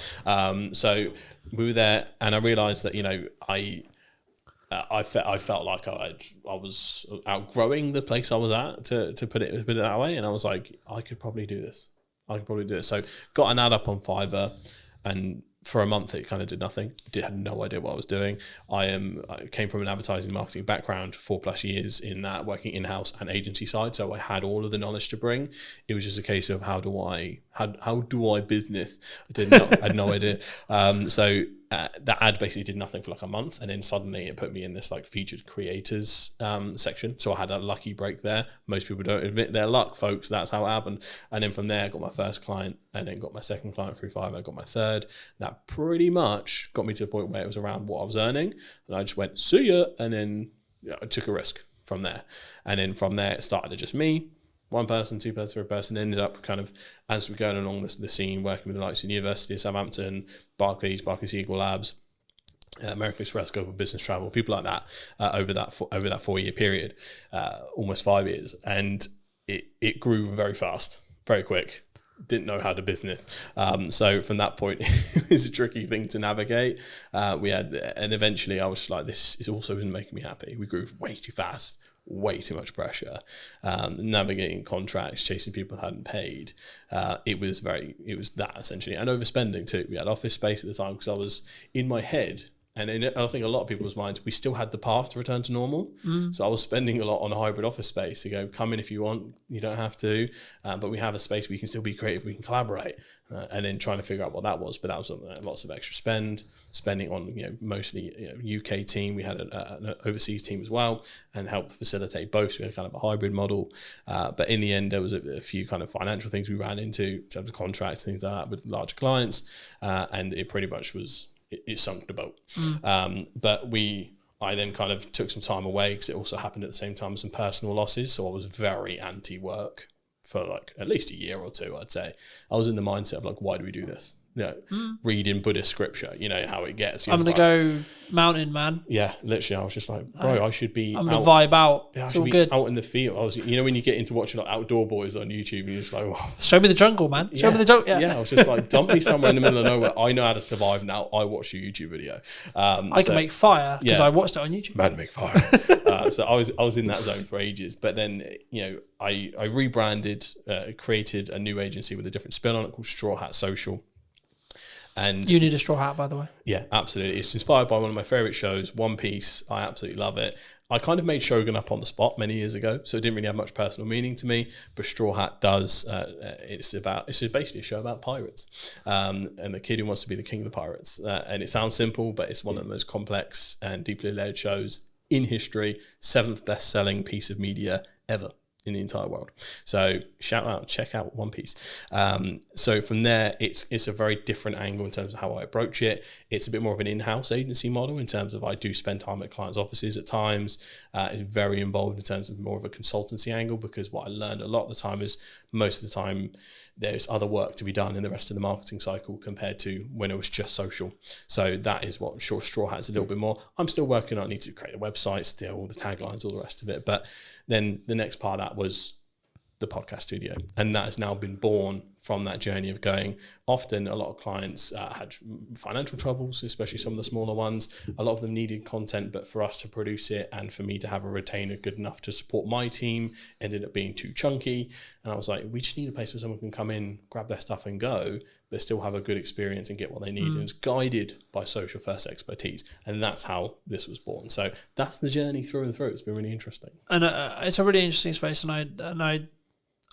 So we were there, and I realised that, you know, I felt like I was outgrowing the place I was at, to put it that way. And I was like, I could probably do this. So got an ad up on Fiverr, and for a month it kind of did nothing. Had no idea what I was doing. I came from an advertising marketing background, 4+ years in that, working in-house and agency side. So I had all of the knowledge to bring. It was just a case of how do I business? I had no idea. So that ad basically did nothing for like a month, and then suddenly it put me in this like featured creators section. So I had a lucky break there. Most people don't admit their luck, folks. That's how it happened. And then from there I got my first client, and then got my second client through Fiverr. I got my third. That pretty much got me to the point where it was around what I was earning, and I just went, see ya, and then I took a risk from there. And then from there it started to just me, one person, two person, third person. Ended up kind of, as we're going along the scene, working with the likes of the University of Southampton, Barclays Eagle Labs, American Express, Global Business Travel, people like that, over that 4-year period, almost 5 years, and it grew very fast, very quick. Didn't know how to business, so from that point it was a tricky thing to navigate. And eventually I was like, this is also isn't making me happy. We grew way too fast. Way too much pressure, navigating contracts, chasing people that hadn't paid. It was that essentially, and overspending too. We had office space at the time because I was in my head, and I think a lot of people's minds, we still had the path to return to normal. So I was spending a lot on a hybrid office space to go, come in if you want, you don't have to, but we have a space where you can still be creative, we can collaborate. And then trying to figure out what that was, but that was lots of extra spending on, you know, mostly, you know, UK team. We had an overseas team as well, and helped facilitate both. So we had kind of a hybrid model, but in the end there was a few kind of financial things we ran into in terms of contracts, things like that with larger clients, and it pretty much was it sunk the boat. But I then kind of took some time away because it also happened at the same time as some personal losses. So I was very anti-work for like at least a year or two, I'd say. I was in the mindset of like, why do we do this? reading Buddhist scripture. You know how it gets. I'm gonna go mountain, man. Yeah, literally, I was just like, bro, I should be. I'm gonna vibe out. Yeah, it's I all should good. be out in the field. I was, when you get into watching like Outdoor Boys on YouTube, and you're just like, oh. Show me the jungle, man. Show me the jungle. Yeah, I was just like, dump me somewhere in the middle of nowhere. I know how to survive now. I watch your YouTube video. I can make fire because I watched it on YouTube. Man, make fire. So I was in that zone for ages, but then I rebranded, created a new agency with a different spin on it called Straw Hat Social. And you need a straw hat, by the way. Yeah, absolutely. It's inspired by one of my favorite shows, One Piece. I absolutely love it. I kind of made Shogun up on the spot many years ago, so it didn't really have much personal meaning to me. But Straw Hat does. It's basically a show about pirates, and the kid who wants to be the king of the pirates. And it sounds simple, but it's one of the most complex and deeply layered shows in history. 7th best-selling piece of media ever in the entire world. So shout out, check out One Piece. So from there, it's a very different angle in terms of how I approach it. It's a bit more of an in-house agency model in terms of I do spend time at clients' offices at times. It's very involved in terms of more of a consultancy angle, because what I learned a lot of the time is most of the time there's other work to be done in the rest of the marketing cycle compared to when it was just social. So that is what Straw Hat is a little bit more. I'm still working on, I need to create a website still, all the taglines, all the rest of it. But then the next part of that was the podcast studio. And that has now been born from that journey of going. Often a lot of clients had financial troubles, especially some of the smaller ones. A lot of them needed content, but for us to produce it and for me to have a retainer good enough to support my team ended up being too chunky. And I was like, we just need a place where someone can come in, grab their stuff and go, but still have a good experience and get what they need. And it's guided by social first expertise. And that's how this was born. So that's the journey through and through. It's been really interesting. And it's a really interesting space. And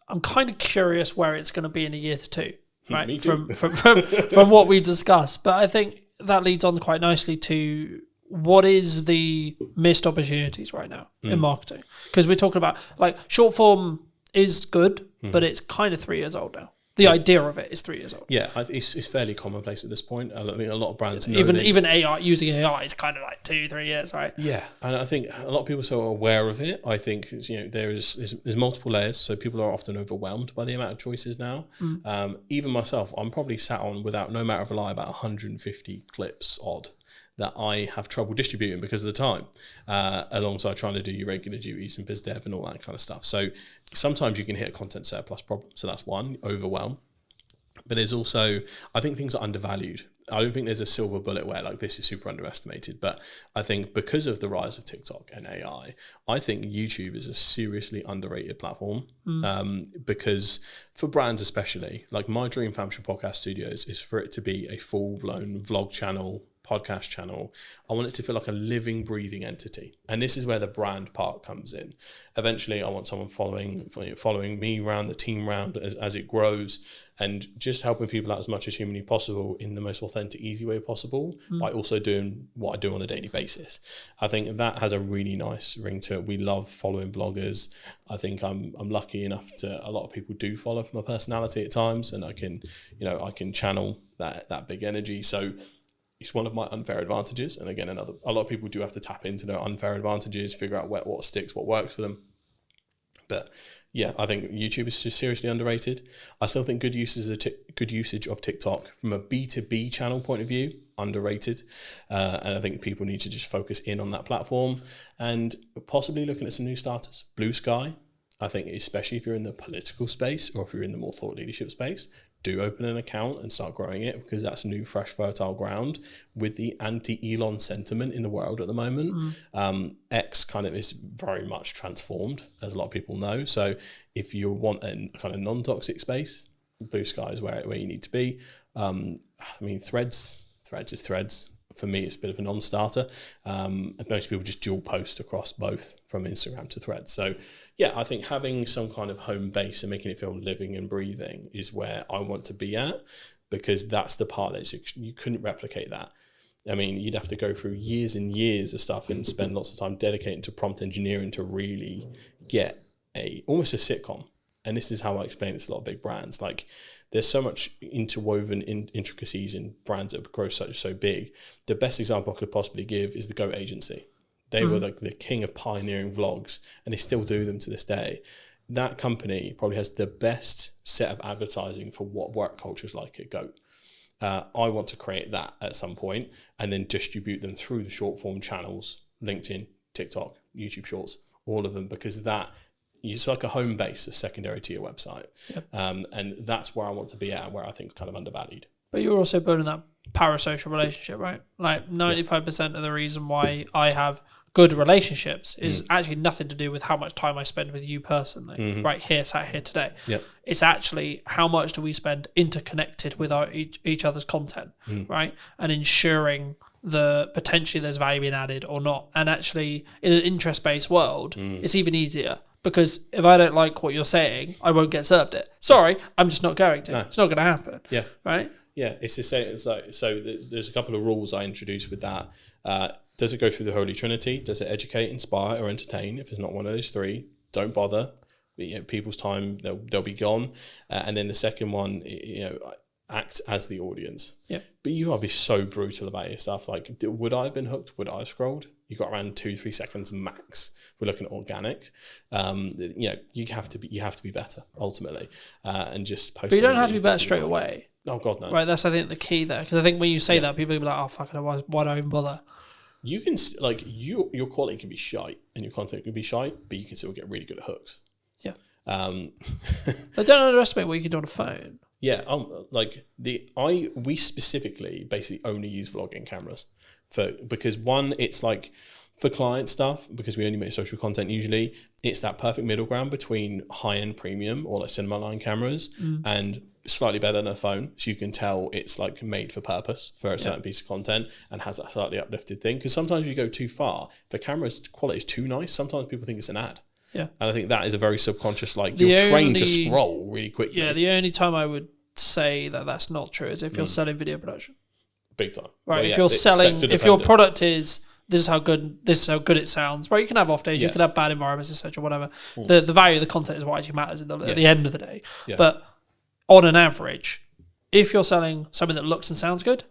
I'm kind of curious where it's going to be in a year to two, right? Me too. From what we discussed. But I think that leads on quite nicely to what is the missed opportunities right now in marketing? Because we're talking about like short form is good, but it's kind of 3 years old now. The idea of it is 3 years old. Yeah, it's fairly commonplace at this point. I think a lot of brands know even AI, using AI is kind of like 2-3 years, right? Yeah, and I think a lot of people are so aware of it. I think there's multiple layers, so people are often overwhelmed by the amount of choices now. Even myself, I'm probably sat on, without no matter of a lie, about 150 clips odd that I have trouble distributing because of the time, alongside trying to do your regular duties and biz dev and all that kind of stuff. So sometimes you can hit a content surplus problem. So that's one, overwhelm. But there's also, I think things are undervalued. I don't think there's a silver bullet where like this is super underestimated, but I think because of the rise of TikTok and AI, I think YouTube is a seriously underrated platform. Because for brands especially, like my dream for Actionable Podcast Studios is for it to be a full-blown vlog channel, podcast channel. I want it to feel like a living, breathing entity. And this is where the brand part comes in. Eventually, I want someone following me around, the team around as it grows, and just helping people out as much as humanly possible in the most authentic, easy way possible, by also doing what I do on a daily basis. I think that has a really nice ring to it. We love following bloggers. I think I'm lucky enough to, a lot of people do follow for my personality at times, and I can channel that big energy. So it's one of my unfair advantages. And again, a lot of people do have to tap into their unfair advantages, figure out what sticks, what works for them. But yeah, I think YouTube is just seriously underrated. I still think good usage of TikTok from a B2B channel point of view, underrated. And I think people need to just focus in on that platform and possibly looking at some new starters. Blue Sky, I think, especially if you're in the political space or if you're in the more thought leadership space, do open an account and start growing it, because that's new, fresh, fertile ground with the anti-Elon sentiment in the world at the moment. X kind of is very much transformed, as a lot of people know. So if you want a kind of non-toxic space, Blue Sky is where you need to be. I mean, Threads is Threads. For me, it's a bit of a non-starter. Most people just dual post across both from Instagram to Threads. So yeah, I think having some kind of home base and making it feel living and breathing is where I want to be at, because that's the part that you couldn't replicate that. I mean, you'd have to go through years and years of stuff and spend lots of time dedicating to prompt engineering to really get almost a sitcom. And this is how I explain it to a lot of big brands. Like, there's so much interwoven intricacies in brands that grow so big. The best example I could possibly give is the Goat Agency. They were like the king of pioneering vlogs, and they still do them to this day. That company probably has the best set of advertising for what work culture is like at Goat. I want to create that at some point and then distribute them through the short form channels, LinkedIn, TikTok, YouTube Shorts, all of them, because that it's like a home base, a secondary to your website. Yep. And that's where I want to be at, where I think it's kind of undervalued. But you're also building that parasocial relationship, right? Like 95% of the reason why I have good relationships is actually nothing to do with how much time I spend with you personally, right here, sat here today. Yep. It's actually how much do we spend interconnected with each other's content, right? And ensuring potentially there's value being added or not. And actually, in an interest-based world, it's even easier. Because if I don't like what you're saying, I won't get served it. Sorry, I'm just not going to. No. It's not going to happen. Yeah. Right? Yeah, it's the same. It's like, so there's a couple of rules I introduced with that. Does it go through the Holy Trinity? Does it educate, inspire, or entertain? If it's not one of those three, don't bother. People's time, they'll be gone. And then the second one, act as the audience. Yeah. But you gotta be so brutal about your stuff. Like, would I have been hooked? Would I have scrolled? You got around 2-3 seconds max. We're looking at organic. You have to be better ultimately, and just post. But you don't have to be better straight away. Oh God, no. Right, that's I think the key there, because I think when you say that, people will be like, "Oh fuck, why do I even bother?" You can your quality can be shite and your content can be shite, but you can still get really good at hooks. Yeah. But don't underestimate what you can do on a phone. Yeah, we specifically basically only use vlogging cameras because one, it's like for client stuff, because we only make social content usually, it's that perfect middle ground between high-end premium or like cinema line cameras and slightly better than a phone, so you can tell it's like made for purpose for a certain piece of content and has that slightly uplifted thing. Because sometimes you go too far, if the camera's quality is too nice, sometimes people think it's an ad. Yeah. And I think that is a very subconscious, like you're trained to scroll really quickly. Yeah, the only time I would say that that's not true is if you're selling video production. Big time. Right, well, if you're selling, if your product is, this is how good it sounds, right? You can have off days, you can have bad environments, etc., whatever. The value of the content is what actually matters at the end of the day. Yeah. But on an average, if you're selling something that looks and sounds good,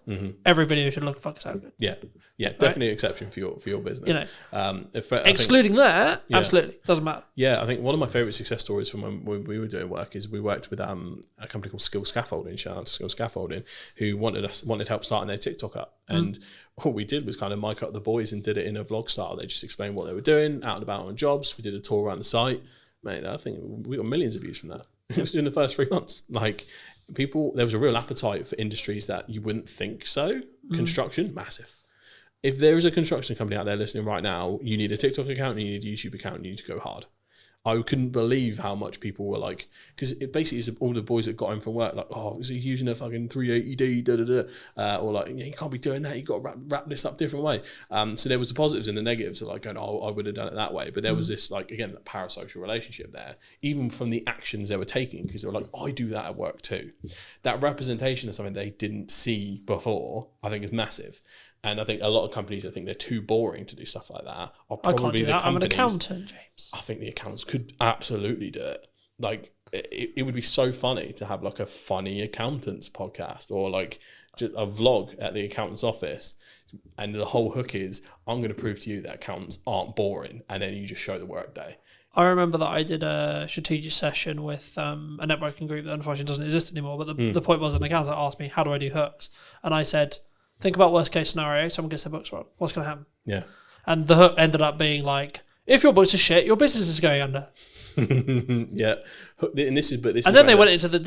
every video should look and fucking sound good. Yeah. Yeah, definitely an exception for your business. Excluding that, absolutely doesn't matter. Yeah, I think one of my favorite success stories from when we were doing work is we worked with a company called Skill Scaffolding, shout out to Skill Scaffolding, who wanted help starting their TikTok up, and what we did was kind of mic up the boys and did it in a vlog style. They just explained what they were doing, out and about on jobs. We did a tour around the site, mate. I think we got millions of views from that. It was in the first 3 months. Like there was a real appetite for industries that you wouldn't think so. Construction, massive. If there is a construction company out there listening right now, you need a TikTok account, you need a YouTube account, you need to go hard. I couldn't believe how much people were like, because it basically is all the boys that got home from work, like, oh, is he using a fucking 380D, or like, you can't be doing that, you got to wrap this up a different way. So there was the positives and the negatives of like going, oh, I would have done it that way. But there was this, like, again, that parasocial relationship there, even from the actions they were taking, because they were like, I do that at work too. That representation of something they didn't see before, I think is massive. And I think a lot of companies, I think they're too boring to do stuff like that. Are probably I can't do that. I'm an accountant, James. I think the accountants could absolutely do it. Like, it would be so funny to have like a funny accountants podcast or like just a vlog at the accountant's office. And the whole hook is, I'm going to prove to you that accountants aren't boring. And then you just show the work day. I remember that I did a strategic session with a networking group that unfortunately doesn't exist anymore. But the point was, an accountant asked me, how do I do hooks? And I said, think about worst case scenario, someone gets their books wrong. What's going to happen? Yeah. And the hook ended up being like, if your books are shit, your business is going under. Yeah. And then they went into the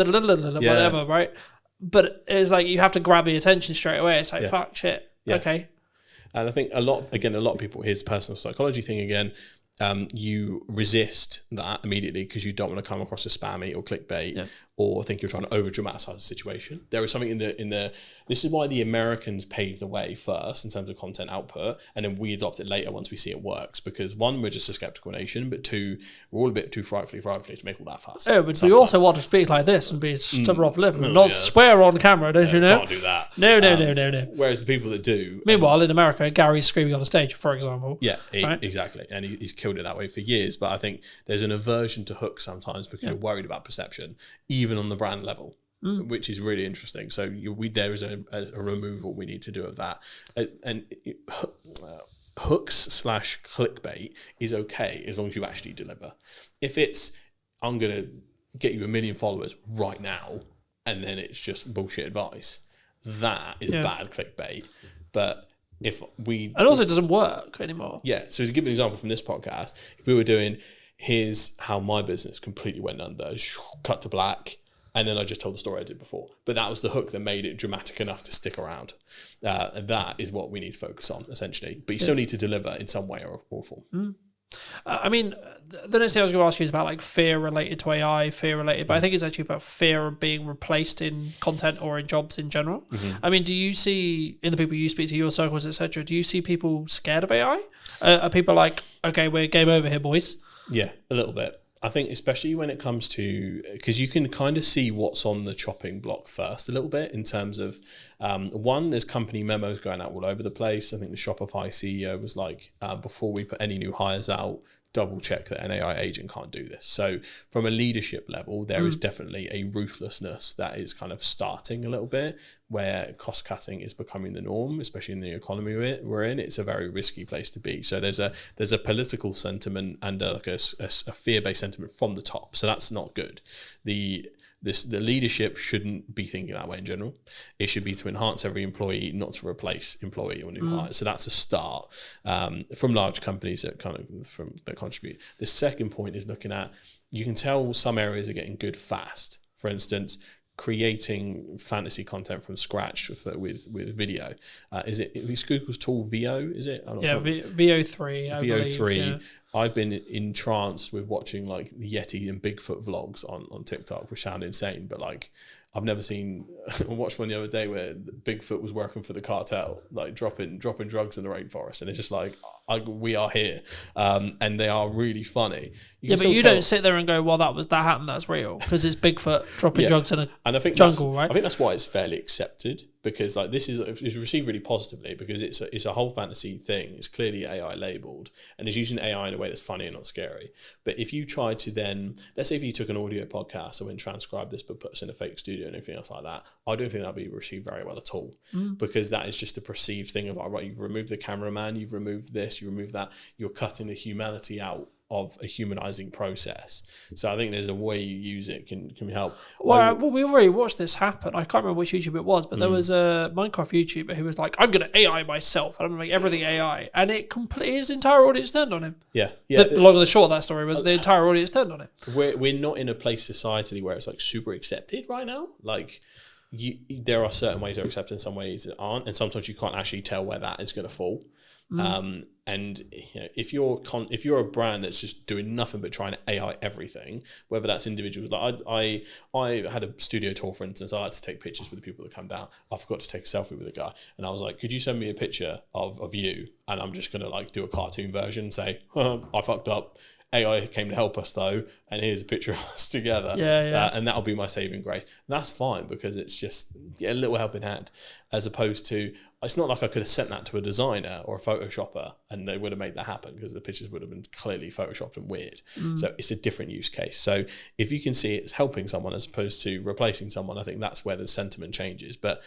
whatever, right? But it's like you have to grab the attention straight away. It's like, fuck, shit. Yeah. Okay. And I think a lot of people, here's the personal psychology thing again, you resist that immediately because you don't want to come across as spammy or clickbait or think you're trying to over dramatize the situation. There is something in the this is why the Americans paved the way first in terms of content output, and then we adopt it later once we see it works, because one, we're just a skeptical nation, but two, we're all a bit too frightfully to make all that fuss. Oh, but we also want to speak like this and be stubborn off lip and not swear on camera, don't you know? Can't do that. No. Whereas the people that do... Meanwhile, in America, Gary's screaming on a stage, for example. Yeah, exactly. And he's killed it that way for years. But I think there's an aversion to hooks sometimes because you're worried about perception, even on the brand level, which is really interesting. So there is a removal we need to do of that. And hooks / clickbait is okay as long as you actually deliver. If it's, I'm going to get you 1 million followers right now, and then it's just bullshit advice, that is bad clickbait. But if we... And also it doesn't work anymore. Yeah. So to give an example from this podcast, if we were doing, here's how my business completely went under, cut to black, and then I just told the story I did before. But that was the hook that made it dramatic enough to stick around. And that is what we need to focus on, essentially. But you still need to deliver in some way or form. I mean, the next thing I was going to ask you is about like fear related to AI, fear related, but I think it's actually about fear of being replaced in content or in jobs in general. I mean, do you see in the people you speak to, your circles, etc., do you see people scared of AI? Are people like, okay, we're game over here, boys? Yeah, a little bit. I think especially when it comes to, because you can kind of see what's on the chopping block first a little bit in terms of, one, there's company memos going out all over the place. I think the Shopify CEO was like, before we put any new hires out, double check that an AI agent can't do this. So from a leadership level, there is definitely a ruthlessness that is kind of starting a little bit, where cost cutting is becoming the norm, especially in the economy we're in. It's a very risky place to be. So there's a political sentiment and a fear-based sentiment from the top. So that's not good. The leadership shouldn't be thinking that way in general. It should be to enhance every employee, not to replace employee or new hires. So that's a start from large companies that contribute. The second point is looking at, you can tell some areas are getting good fast. For instance, creating fantasy content from scratch with video. Is Google's tool VO? Is it? VO3. VO3. Yeah. I've been entranced with watching like the Yeti and Bigfoot vlogs on TikTok, which sound insane, but like I've never seen. I watched one the other day where Bigfoot was working for the cartel, like dropping drugs in the rainforest, and it's just like we are here, and they are really funny. But you don't sit there and go, "Well, that happened. That's real," because it's Bigfoot dropping drugs in a jungle, right? I think that's why it's fairly accepted, because like it's received really positively, because it's a whole fantasy thing. It's clearly AI labeled and it's using AI in a way that's funny and not scary. But if you try to then, let's say if you took an audio podcast and went transcribe this but put us in a fake studio and everything else like that, I don't think that'd be received very well at all, because that is just a perceived thing of, right, you've removed the cameraman, you've removed this, you remove that, you're cutting the humanity out of a humanizing process. So I think there's a way you use it can help. Well, we already watched this happen. I can't remember which YouTuber it was, but there was a Minecraft YouTuber who was like, "I'm going to AI myself, and I'm going to make everything AI," and his entire audience turned on him. Yeah. The long and the short of that story was the entire audience turned on him. We're not in a place societally where it's like super accepted right now. Like, there are certain ways they're accepted, some ways that aren't, and sometimes you can't actually tell where that is going to fall. And if you're a brand that's just doing nothing but trying to AI everything, whether that's individuals, like I had a studio tour, for instance. I like to take pictures with the people that come down. I forgot to take a selfie with a guy, and I was like, "Could you send me a picture of you?" And I'm just gonna like do a cartoon version, say, "I fucked up. AI came to help us though, and here's a picture of us together." And that'll be my saving grace. And that's fine, because it's just a little helping hand, as opposed to, it's not like I could have sent that to a designer or a Photoshopper and they would have made that happen, because the pictures would have been clearly Photoshopped and weird. So it's a different use case. So if you can see it's helping someone as opposed to replacing someone, I think that's where the sentiment changes. But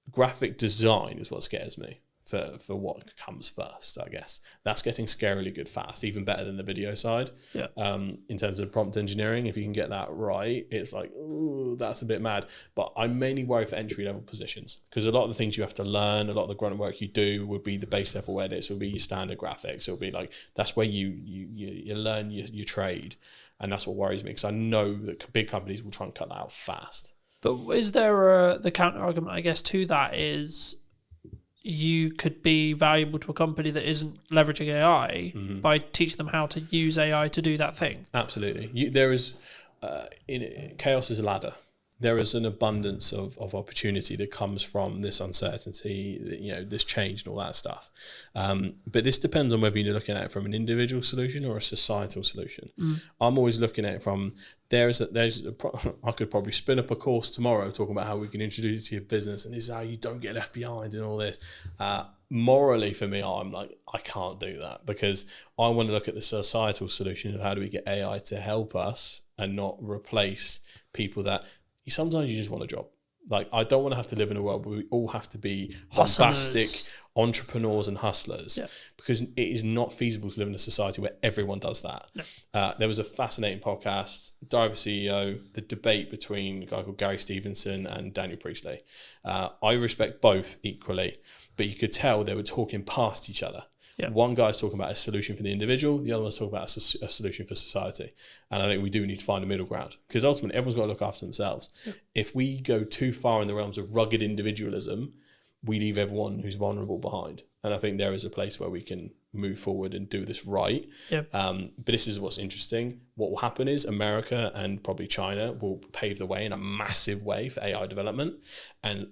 graphic design is what scares me. For what comes first, I guess. That's getting scarily good fast, even better than the video side. Yeah. In terms of prompt engineering, if you can get that right, it's like, ooh, that's a bit mad. But I'm mainly worried for entry-level positions, because a lot of the things you have to learn, a lot of the grunt work you do would be the base level edits, will be your standard graphics. It'll be like, that's where you learn your trade. And that's what worries me, because I know that big companies will try and cut that out fast. But is there the counter argument, I guess, to that is, you could be valuable to a company that isn't leveraging AI by teaching them how to use AI to do that thing. Absolutely. There is, chaos is a ladder. There is an abundance of opportunity that comes from this uncertainty, this change and all that stuff. But this depends on whether you're looking at it from an individual solution or a societal solution. I'm always looking at it from, I could probably spin up a course tomorrow talking about how we can introduce it to your business, and this is how you don't get left behind and all this. Morally, for me, I'm like, I can't do that, because I want to look at the societal solution of how do we get AI to help us and not replace people that sometimes you just want a job. Like, I don't want to have to live in a world where we all have to be Hustlers. bombastic entrepreneurs and hustlers, because it is not feasible to live in a society where everyone does that. No. There was a fascinating podcast, Diver CEO, the debate between a guy called Gary Stevenson and Daniel Priestley. I respect both equally, but you could tell they were talking past each other. Yeah. One guy's talking about a solution for the individual, the other one's talking about a solution for society. And I think we do need to find a middle ground, because ultimately everyone's got to look after themselves. Yeah. If we go too far in the realms of rugged individualism, we leave everyone who's vulnerable behind. And I think there is a place where we can move forward and do this right. Yeah. But this is what's interesting. What will happen is America and probably China will pave the way in a massive way for AI development. And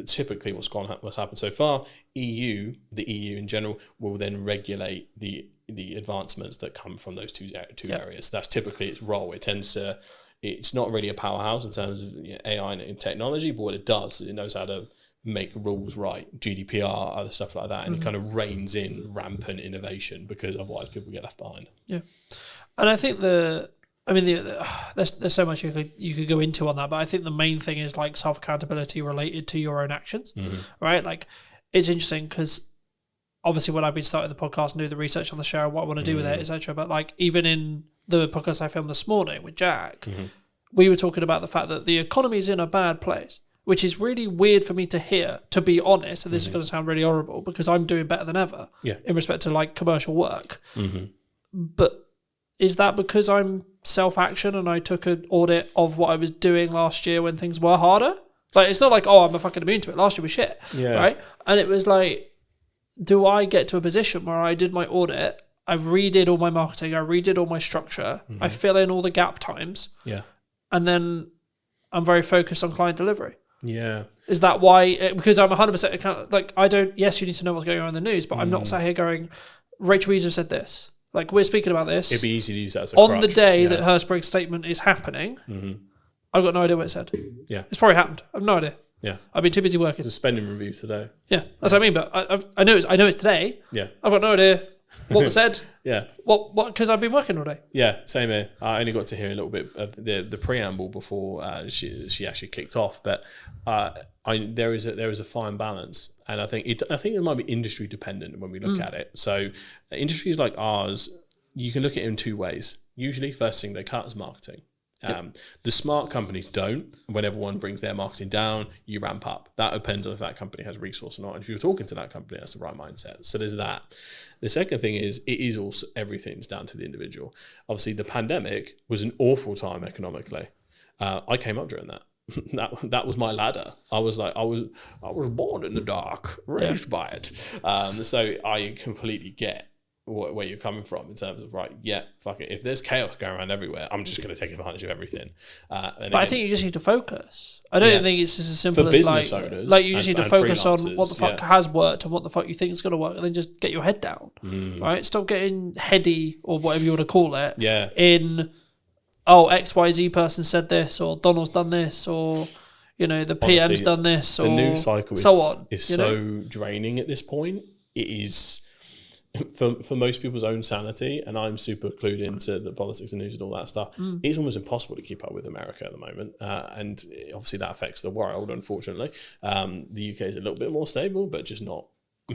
typically what's happened so far, the EU in general, will then regulate the advancements that come from those two areas. That's typically its role. It's not really a powerhouse in terms of AI and technology, but what it does is it knows how to make rules right, GDPR, other stuff like that, and it kind of reins in rampant innovation, because otherwise people get left behind. Yeah, and I think there's so much you could go into on that, but I think the main thing is like self accountability related to your own actions, right? Like, it's interesting because obviously when I've been starting the podcast and do the research on the show, what I want to do with it, etc. But like, even in the podcast I filmed this morning with Jack, we were talking about the fact that the economy is in a bad place, which is really weird for me to hear, to be honest. And this is going to sound really horrible, because I'm doing better than ever in respect to like commercial work. But is that because I'm self-action and I took an audit of what I was doing last year when things were harder? Like, it's not like, oh, I'm a fucking immune to it. Last year was shit, right? And it was like, do I get to a position where I did my audit, I redid all my marketing, I redid all my structure, I fill in all the gap times, and then I'm very focused on client delivery? Yeah. Is that why? Because I'm 100% account. Like, I don't. Yes, you need to know what's going on in the news, but I'm not sat here going, Rachel Weaver said this. Like, we're speaking about this. It'd be easy to use that as a on crutch. the day that Hurstbrig's statement is happening. I've got no idea what it said. Yeah, it's probably happened. I've no idea. Yeah, I've been too busy working. There's a spending review today. Yeah, that's what I mean. But I know it's today. Yeah, I've got no idea what was said. Yeah. What? Because I've been working all day. Yeah, same here. I only got to hear a little bit of the preamble before she actually kicked off. But there is a fine balance, and I think it might be industry dependent when we look at it. So industries like ours, you can look at it in two ways. Usually, first thing they cut is marketing. The smart companies don't. Whenever one brings their marketing down, you ramp up. That depends on if that company has resource or not. And if you're talking to that company, that's the right mindset. So there's that. The second thing is, it is also, everything's down to the individual. Obviously, the pandemic was an awful time economically. I came up during that. That was my ladder. I was born in the dark, raised by it. So I completely get where you're coming from in terms of, right, yeah, fuck it. If there's chaos going around everywhere, I'm just going to take advantage of everything. But I think you just need to focus. I don't think it's just as simple for as business owners, like you just need to focus on what the fuck yeah. has worked and what the fuck you think is going to work, and then just get your head down, right? Stop getting heady or whatever you want to call it. Yeah. In XYZ person said this, or Donald's done this, or the PM's Honestly, done this, or the news cycle so on. Is so draining at this point. It is. For most people's own sanity, and I'm super clued into the politics and news and all that stuff, it's almost impossible to keep up with America at the moment. And obviously that affects the world, unfortunately. The UK is a little bit more stable, but just not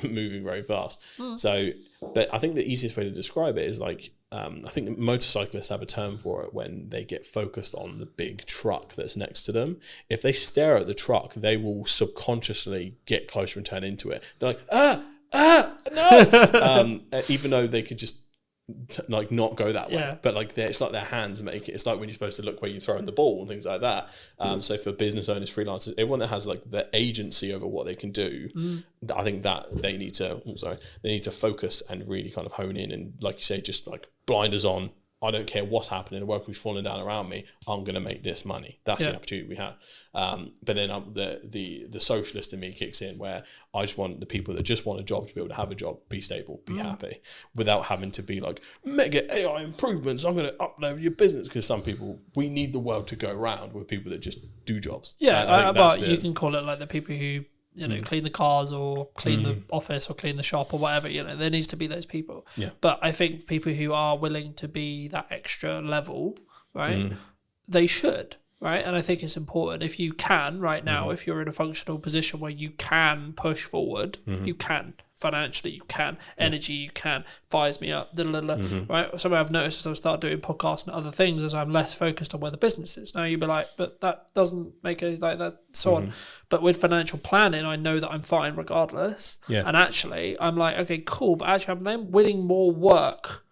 moving very fast. So, but I think the easiest way to describe it is like, I think motorcyclists have a term for it when they get focused on the big truck that's next to them. If they stare at the truck, they will subconsciously get closer and turn into it. They're like, no! Even though they could just like not go that way, but like it's like their hands make it. It's like when you're supposed to look where you're throwing the ball and things like that. So for business owners, freelancers, everyone that has like the agency over what they can do, I think that they need to focus and really kind of hone in, and like you say, just like blinders on. I don't care what's happening. The work is falling down around me. I'm going to make this money. That's the opportunity we have. But then the socialist in me kicks in, where I just want the people that just want a job to be able to have a job, be stable, be happy, without having to be like, mega AI improvements, I'm going to upload your business. Because some people, we need the world to go around with people that just do jobs. Yeah, but you can call it like the people who clean the cars or clean the office or clean the shop or whatever, there needs to be those people. Yeah. But I think people who are willing to be that extra level, right, they should, right? And I think it's important if you can right now, if you're in a functional position where you can push forward, you can. Financially, you can. Energy, you can. Fires me up, right? Something I've noticed as I've started doing podcasts and other things is I'm less focused on where the business is. Now you'd be like, but that doesn't make it like that, so on. But with financial planning, I know that I'm fine regardless. Yeah. And actually, I'm like, okay, cool. But actually, I'm then winning more work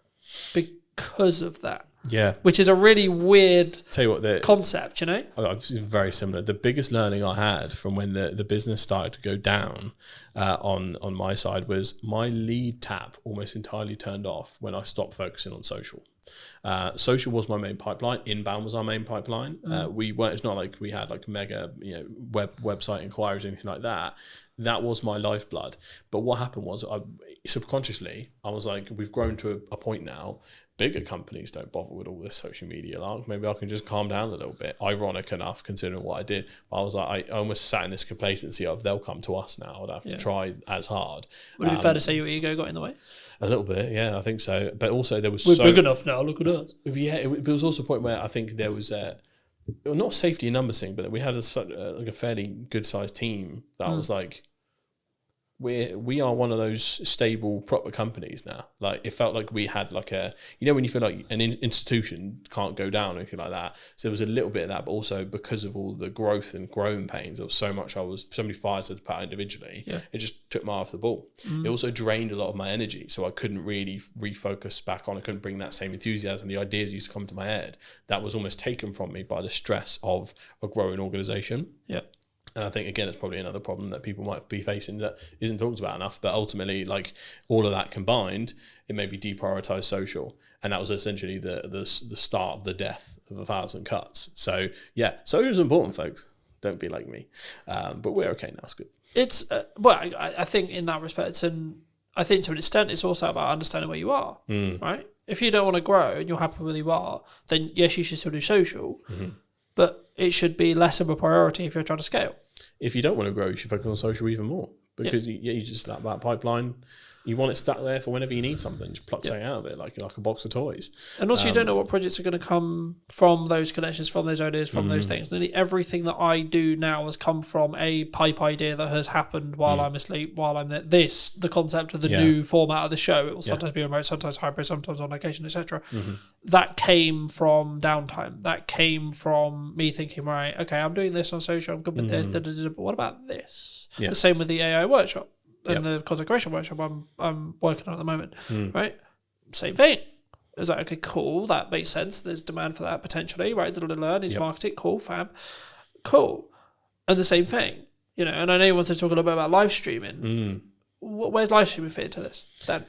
because of that. Yeah. Which is a really weird Tell you what, concept, you know? I've seen very similar. The biggest learning I had from when the business started to go down on my side was my lead tab almost entirely turned off when I stopped focusing on social. Social was my main pipeline. Inbound was our main pipeline. We weren't. It's not like we had like mega, website inquiries or anything like that. That was my lifeblood. But what happened was, subconsciously, I was like, we've grown to a point now. Bigger companies don't bother with all this social media lark. Maybe I can just calm down a little bit. Ironic enough, considering what I did. But I was like, I almost sat in this complacency of they'll come to us now. I don't have to try as hard. Would it be fair to say your ego got in the way? A little bit, yeah, I think so. But also there was We're big enough now. Look at us. Yeah, it was also a point where I think there was not safety in numbers thing, but we had a fairly good sized team that I was like, we are one of those stable proper companies now. Like it felt like we had like when you feel like an institution can't go down or anything like that. So there was a little bit of that, but also because of all the growth and growing pains, there was so many fires to put out individually. Yeah. It just took my eye off the ball. It also drained a lot of my energy, so I couldn't really refocus back on. I couldn't bring that same enthusiasm. The ideas used to come to my head. That was almost taken from me by the stress of a growing organization. Yeah. And I think, again, it's probably another problem that people might be facing that isn't talked about enough. But ultimately, like all of that combined, it made me deprioritize social. And that was essentially the start of the death of 1,000 cuts. So, yeah, social is important, folks. Don't be like me. But we're okay now. It's good. It's, I think in that respect, and I think to an extent, it's also about understanding where you are, right? If you don't want to grow and you're happy where you are, then yes, you should still do social. But it should be less of a priority if you're trying to scale. If you don't want to grow, you should focus on social even more because you just that pipeline. You want it stuck there for whenever you need something. Just pluck something out of it, like a box of toys. And also, you don't know what projects are going to come from those connections, from those ideas, from those things. Nearly everything that I do now has come from a pipe idea that has happened while I'm asleep, while I'm there. The concept of the new format of the show. It will sometimes be remote, sometimes hybrid, sometimes on location, etc. That came from downtime. That came from me thinking, right, okay, I'm doing this on social. I'm good with this. But what about this? The same with the AI workshop. And the content creation workshop I'm working on at the moment, right? Same thing. It's like, okay, cool, that makes sense. There's demand for that potentially, right? Needs marketing, cool, fab, cool. And the same thing, and I know you want to talk a little bit about live streaming. Where's live streaming fit into this, Dan?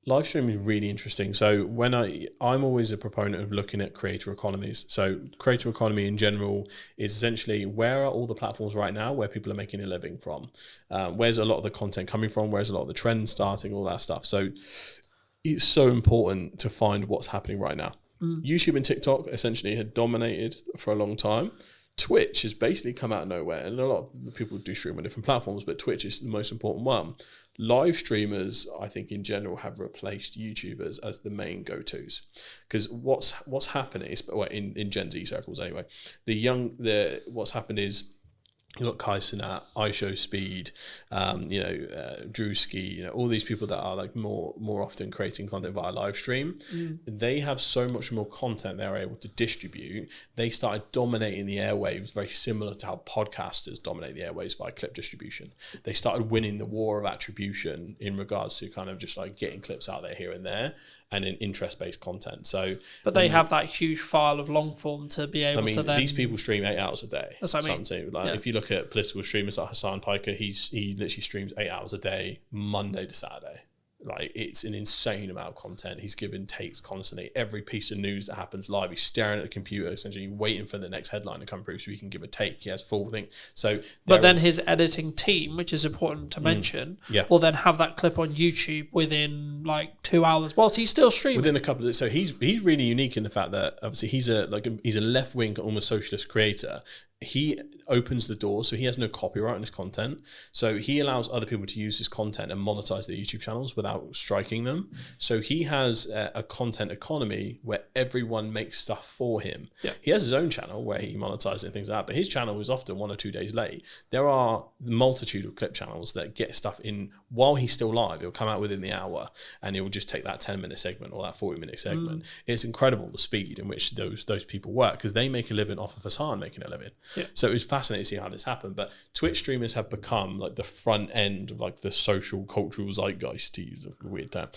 Live streaming is really interesting. So when I'm always a proponent of looking at creator economies. So creator economy in general is essentially where are all the platforms right now where people are making a living from? Where's a lot of the content coming from? Where's a lot of the trends starting? All that stuff. So it's so important to find what's happening right now. YouTube and TikTok essentially had dominated for a long time. Twitch has basically come out of nowhere, and a lot of people do stream on different platforms, but Twitch is the most important one. Live streamers, I think in general, have replaced YouTubers as the main go-tos, because what's happening is, in Gen Z circles anyway, what's happened is you've got Kai Cenat, iShowSpeed, Drewski, all these people that are like more often creating content via live stream. They have so much more content they're able to distribute. They started dominating the airwaves, very similar to how podcasters dominate the airwaves via clip distribution. They started winning the war of attribution in regards to kind of just like getting clips out there here and there, and in interest-based content. So, but they have that huge file of long form to be able to then... these people stream 8 hours a day. That's what I mean. If you look at political streamers like Hassan Piker, he literally streams 8 hours a day, Monday to Saturday. Like, it's an insane amount of content. He's giving takes constantly. Every piece of news that happens live, he's staring at the computer, essentially waiting for the next headline to come through so he can give a take. He has full thing. So, but then his editing team, which is important to mention, will then have that clip on YouTube within like 2 hours, whilst he's still streaming. Within a couple of, so he's really unique in the fact that obviously he's a left wing, almost socialist creator. he opens the door, so he has no copyright on his content. So he allows other people to use his content and monetize their YouTube channels without striking them. So he has a content economy where everyone makes stuff for him. Yeah. He has his own channel where he monetizes and things like that, but his channel is often 1 or 2 days late. There are a multitude of clip channels that get stuff in while he's still live. It'll come out within the hour, and it will just take that 10-minute segment or that 40-minute segment. It's incredible the speed in which those people work, because they make a living off of Hassan making a living. Yeah. So it was fascinating to see how this happened. But Twitch streamers have become like the front end of like the social cultural zeitgeist, to use a weird term.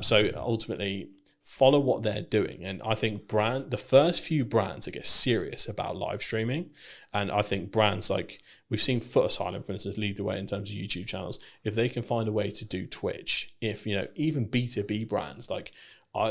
So ultimately, follow what they're doing. And I think the first few brands that get serious about live streaming, and I think brands like, we've seen Foot Asylum, for instance, lead the way in terms of YouTube channels. If they can find a way to do Twitch, if, you know, even B2B brands, like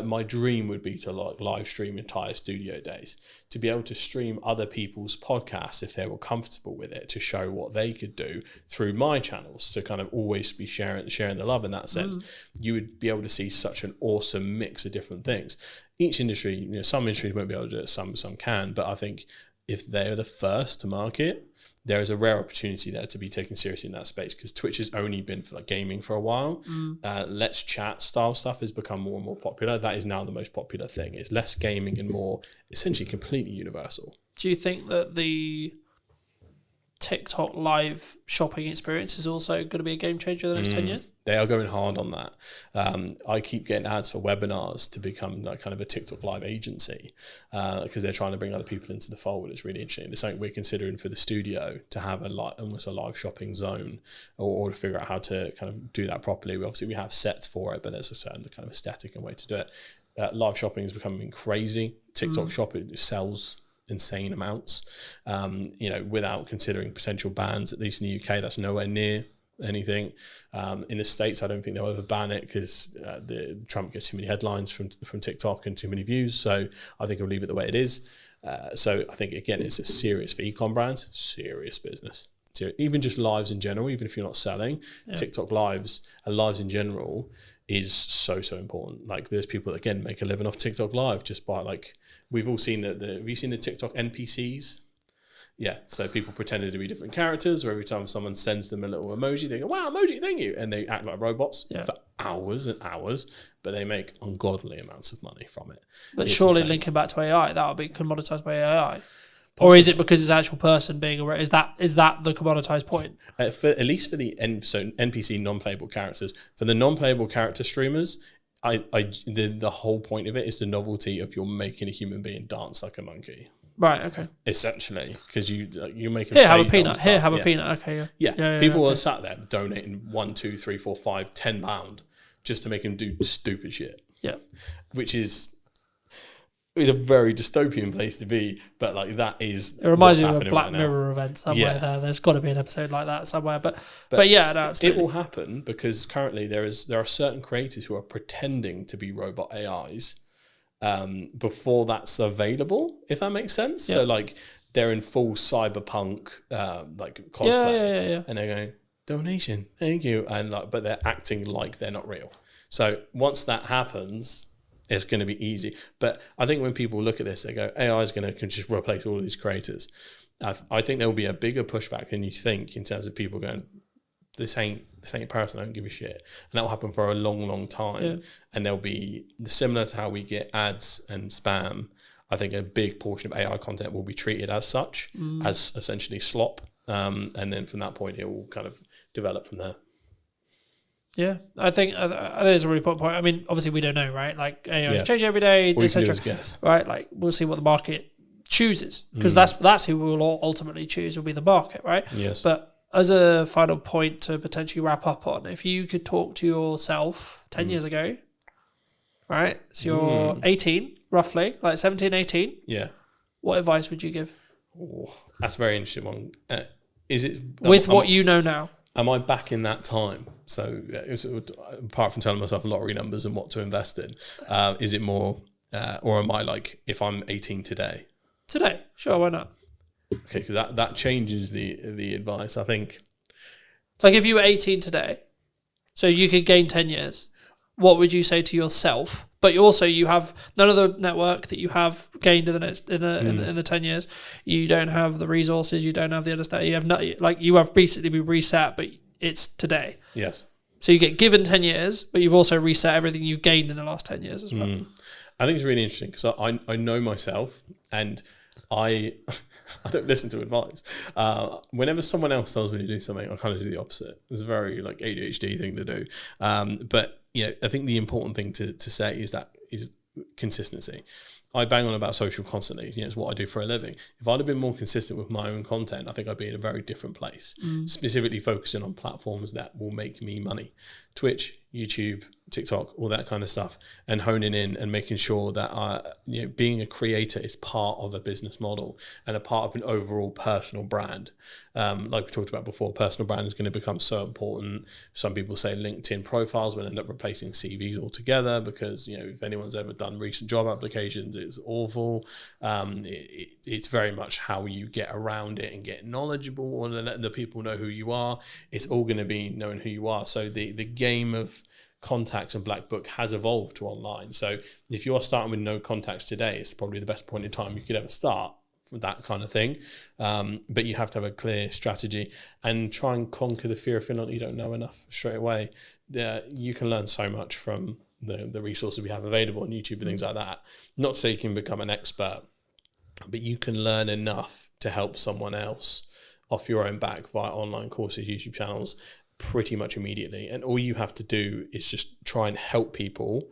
my dream would be to like live stream entire studio days, to be able to stream other people's podcasts if they were comfortable with it, to show what they could do through my channels, to kind of always be sharing the love in that sense. You would be able to see such an awesome mix of different things. Each industry, you know, some industries won't be able to do it, some can, but I think if they're the first to market, there is a rare opportunity there to be taken seriously in that space, because Twitch has only been for like gaming for a while. Let's Chat style stuff has become more and more popular. That is now the most popular thing. It's less gaming and more essentially completely universal. Do you think that the TikTok live shopping experience is also going to be a game changer the next 10 years? They are going hard on that. I keep getting ads for webinars to become like kind of a TikTok live agency, because they're trying to bring other people into the fold. It's really interesting. It's something we're considering for the studio, to have almost a live shopping zone, or to figure out how to kind of do that properly. We have sets for it, but there's a certain kind of aesthetic and way to do it. Live shopping is becoming crazy. TikTok shop, it sells insane amounts, you know, without considering potential bans. At least in the UK, that's nowhere near anything. In the States, I don't think they'll ever ban it, because Trump gets too many headlines from TikTok and too many views. So I think he'll leave it the way it is. So I think, again, it's a serious, for e-com brands, serious business. Even just lives in general, even if you're not selling, TikTok lives and lives in general is so important. Like, there's people that, again, make a living off TikTok live just by, like, we've all seen have you seen the TikTok NPCs? Yeah, so people pretended to be different characters, where every time someone sends them a little emoji, they go, wow, emoji, thank you. And they act like robots for hours and hours, but they make ungodly amounts of money from it. But It's surely insane. linking back to AI, that'll be commoditized by AI. Or is it because it's an actual person being aware? Is that the commoditized point? At least for the NPC non-playable characters, for the non-playable character streamers, the whole point of it is the novelty of you're making a human being dance like a monkey. Right. Okay. Essentially, because you make them Here, say have a peanut. dumb Here, stuff, have a peanut. Okay. Yeah. People are sat there donating £1, £2, £3, £4, £5, £10 just to make them do stupid shit. Yeah. Which is a very dystopian place to be, but like that is. It reminds what's me of a happening Black right now. Mirror event somewhere there. There's got to be an episode like that somewhere. But yeah, no, it absolutely. will happen, because currently there are certain creators who are pretending to be robot AIs before that's available, if that makes sense. Yeah. So like they're in full cyberpunk like cosplay, Yeah. and they're going, donation, thank you, and like, but they're acting like they're not real. So once that happens, it's going to be easy. But I think when people look at this, they go, AI is going to just replace all of these creators. I think there will be a bigger pushback than you think, in terms of people going, this ain't a person, I don't give a shit. And that will happen for a long time. Yeah. And there'll be, similar to how we get ads and spam, I think a big portion of AI content will be treated as such, as essentially slop. And then from that point, it will kind of develop from there. Yeah, I think there's a really important point. I mean, obviously we don't know, right? Like AI is changing every day, All you can do etc. is guess. Right? Like we'll see what the market chooses, because that's who we'll ultimately choose, will be the market, right? Yes. But as a final point to potentially wrap up on, if you could talk to yourself 10 years ago, right? So you're 18, roughly, like 17, 18. Yeah. What advice would you give? Oh, that's a very interesting one. Is it With what you know now? Am I back in that time? So apart from telling myself lottery numbers and what to invest in, is it more, or am I like, if I'm 18 today? Today, sure, why not? Okay, because that changes the advice. I think, like if you were 18 today, so you could gain 10 years. what would you say to yourself? But you have none of the network that you have gained in the 10 years. You don't have the resources. You don't have the understanding. You have you have basically been reset, but it's today. Yes. So you get given 10 years, but you've also reset everything you gained in the last 10 years as well. I think it's really interesting because I know myself, and I don't listen to advice. Whenever someone else tells me to do something, I kind of do the opposite. It's a very ADHD thing to do. But I think the important thing to say is consistency. I bang on about social constantly. It's what I do for a living. If I'd have been more consistent with my own content, I think I'd be in a very different place. Specifically focusing on platforms that will make me money. Twitch, YouTube, TikTok, all that kind of stuff, and honing in and making sure that being a creator is part of a business model and a part of an overall personal brand. Like we talked about before, personal brand is going to become so important. Some people say LinkedIn profiles will end up replacing CVs altogether because if anyone's ever done recent job applications, it's awful. It's very much how you get around it and get knowledgeable and let the people know who you are. It's all going to be knowing who you are. So the game of contacts and black book has evolved to online. So if you're starting with no contacts today, it's probably the best point in time you could ever start for that kind of thing. But you have to have a clear strategy and try and conquer the fear of feeling like you don't know enough straight away. You can learn so much from the resources we have available on YouTube and things like that. Not to say you can become an expert, but you can learn enough to help someone else off your own back via online courses, YouTube channels, pretty much immediately. And all you have to do is just try and help people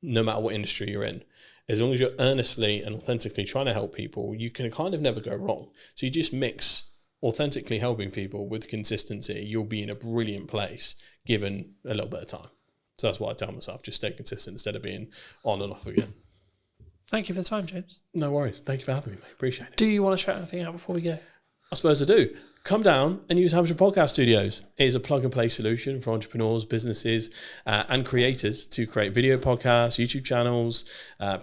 no matter what industry you're in. As long as you're earnestly and authentically trying to help people, you can kind of never go wrong. So you just mix authentically helping people with consistency. You'll be in a brilliant place given a little bit of time. So that's what I tell myself, just stay consistent instead of being on and off again. Thank you for the time, James. No worries. Thank you for having me, mate. Appreciate it. Do you want to shout anything out before we go? I suppose I do. Come down and use Hampshire Podcast Studios. It is a plug-and-play solution for entrepreneurs, businesses, and creators to create video podcasts, YouTube channels,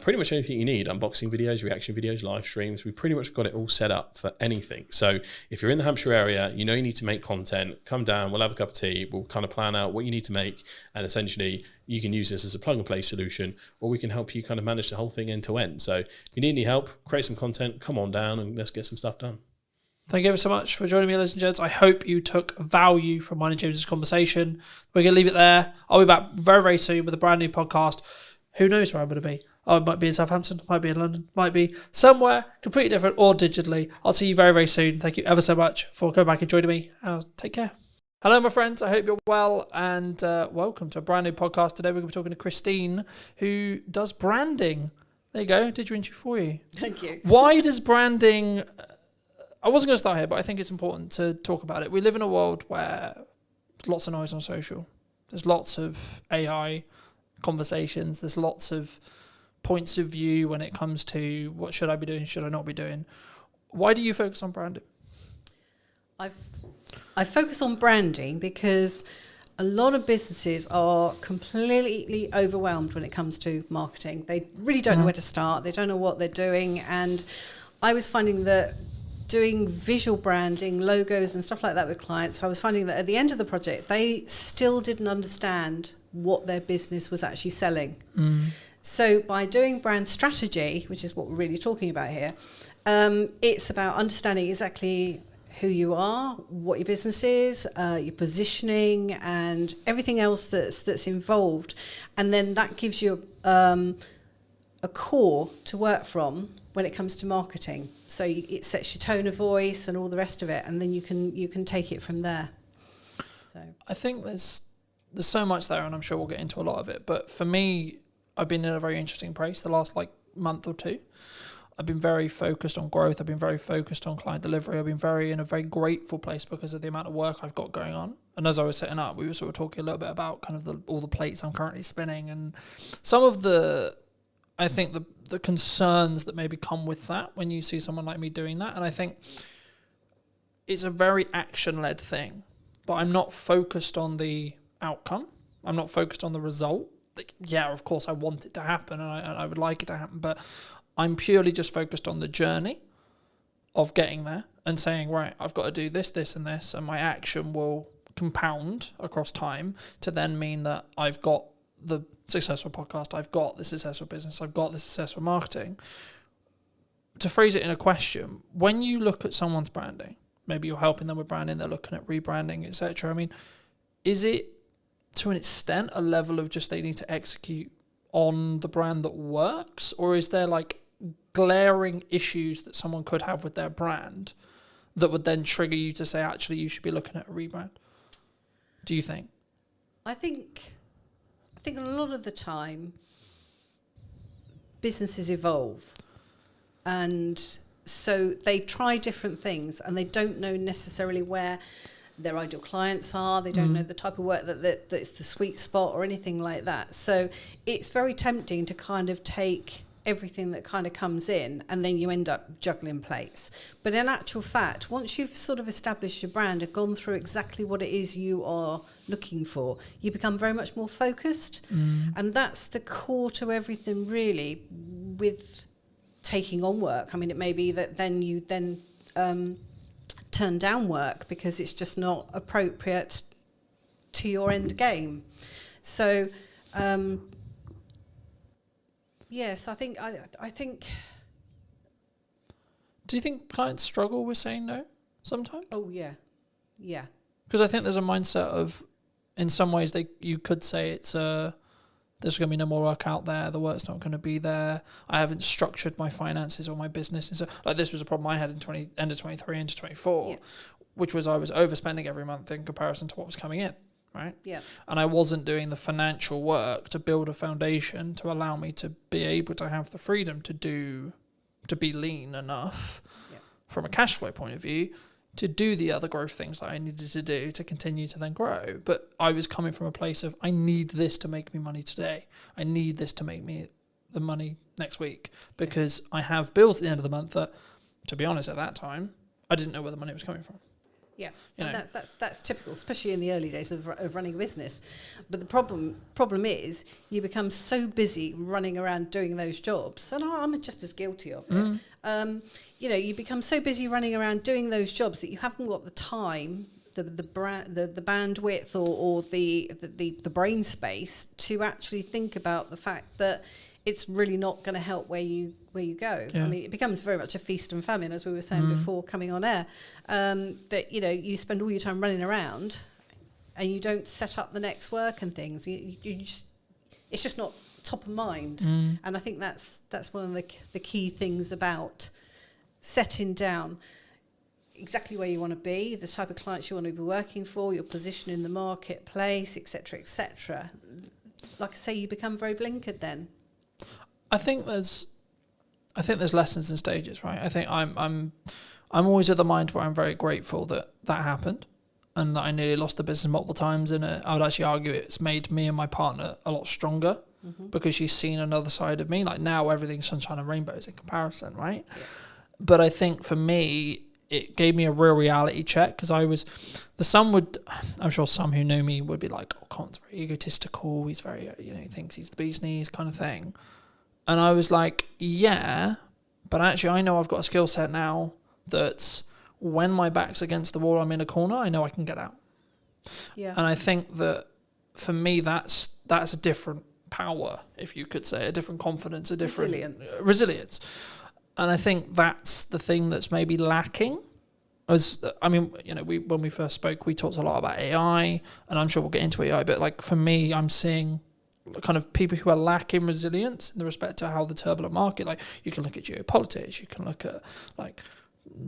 pretty much anything you need. Unboxing videos, reaction videos, live streams. We pretty much got it all set up for anything. So if you're in the Hampshire area, you need to make content, come down, we'll have a cup of tea, we'll kind of plan out what you need to make, and essentially you can use this as a plug-and-play solution, or we can help you kind of manage the whole thing end to end. So if you need any help, create some content, come on down and let's get some stuff done. Thank you ever so much for joining me, ladies and gents. I hope you took value from mine and James's conversation. We're going to leave it there. I'll be back very, very soon with a brand new podcast. Who knows where I'm going to be? Oh, it might be in Southampton, might be in London, might be somewhere completely different or digitally. I'll see you very, very soon. Thank you ever so much for coming back and joining me. Take care. Hello, my friends. I hope you're well, and welcome to a brand new podcast. Today we're going to be talking to Christine, who does branding. There you go. Did your interview for you. Thank you. Why does branding... I wasn't going to start here, but I think it's important to talk about it. We live in a world where there's lots of noise on social. There's lots of AI conversations. There's lots of points of view when it comes to what should I be doing, should I not be doing. Why do you focus on branding? I focus on branding because a lot of businesses are completely overwhelmed when it comes to marketing. They really don't know where to start. They don't know what they're doing. And I was finding that doing visual branding, logos and stuff like that with clients, I was finding that at the end of the project, they still didn't understand what their business was actually selling. So by doing brand strategy, which is what we're really talking about here, it's about understanding exactly who you are, what your business is, your positioning and everything else that's involved. And then that gives you a core to work from when it comes to marketing. So it sets your tone of voice and all the rest of it, and then you can take it from there. So I think there's so much there, and I'm sure we'll get into a lot of it. But for me, I've been in a very interesting place the last month or two. I've been very focused on growth. I've been very focused on client delivery. I've been in a very grateful place because of the amount of work I've got going on. And as I was setting up, we were sort of talking a little bit about kind of all the plates I'm currently spinning and some of the concerns that maybe come with that when you see someone like me doing that. And I think it's a very action-led thing, but I'm not focused on the outcome. I'm not focused on the result. Yeah, of course I want it to happen and I would like it to happen, but I'm purely just focused on the journey of getting there and saying, right, I've got to do this, this, and this, and my action will compound across time to then mean that I've got the successful podcast, I've got the successful business, I've got the successful marketing. To phrase it in a question, when you look at someone's branding, maybe you're helping them with branding, they're looking at rebranding, etc. I mean, is it to an extent a level of just they need to execute on the brand that works, or is there like glaring issues that someone could have with their brand that would then trigger you to say, actually, you should be looking at a rebrand? Do you think? I think a lot of the time businesses evolve, and so they try different things and they don't know necessarily where their ideal clients are. They don't know the type of work that's the sweet spot or anything like that. So it's very tempting to kind of take everything that kind of comes in, and then you end up juggling plates. But in actual fact, once you've sort of established your brand and gone through exactly what it is you are looking for, you become very much more focused. And that's the core to everything, really, with taking on work. I mean, it may be that then you turn down work because it's just not appropriate to your end game. So yes, I think Do you think clients struggle with saying no sometimes? oh yeah. Because I think there's a mindset of, in some ways, you could say it's there's going to be no more work out there, the work's not going to be there, I haven't structured my finances or my business. And so, like, this was a problem I had in end of 23 into 24, which was I was overspending every month in comparison to what was coming in, right? Yeah. And I wasn't doing the financial work to build a foundation to allow me to be able to have the freedom to be lean enough from a cash flow point of view to do the other growth things that I needed to do to continue to then grow. But I was coming from a place of, I need this to make me money today. I need this to make me the money next week, because I have bills at the end of the month that, to be honest, at that time, I didn't know where the money was coming from. Yeah, You and know. that's typical, especially in the early days of running a business. But the problem is you become so busy running around doing those jobs, and I'm just as guilty of it. You become so busy running around doing those jobs that you haven't got the time, the bandwidth, or the brain space to actually think about the fact that it's really not going to help where you go. Yeah. I mean, it becomes very much a feast and famine, as we were saying before coming on air. That you spend all your time running around, and you don't set up the next work and things. It's just not top of mind. And I think that's one of the key things about setting down exactly where you want to be, the type of clients you want to be working for, your position in the marketplace, etc., etc. Like I say, you become very blinkered then. I think there's lessons and stages, right? I think I'm always at the mind where I'm very grateful that happened, and that I nearly lost the business multiple times. And I would actually argue it's made me and my partner a lot stronger, because she's seen another side of me. Like, now everything's sunshine and rainbows in comparison, right? Yeah. But I think for me, it gave me a real reality check, because I'm sure some who know me would be like, oh, Colin's very egotistical, he's very, he thinks he's the bee's knees kind of thing. And I was like, yeah, but actually I know I've got a skill set now that's, when my back's against the wall, I'm in a corner, I know I can get out. Yeah. And I think that for me, that's a different power, if you could say, a different confidence, a different resilience. And I think that's the thing that's maybe lacking. When we first spoke, we talked a lot about AI, and I'm sure we'll get into AI, but like, for me, I'm seeing kind of people who are lacking resilience in the respect to how the turbulent market, like, you can look at geopolitics, you can look at like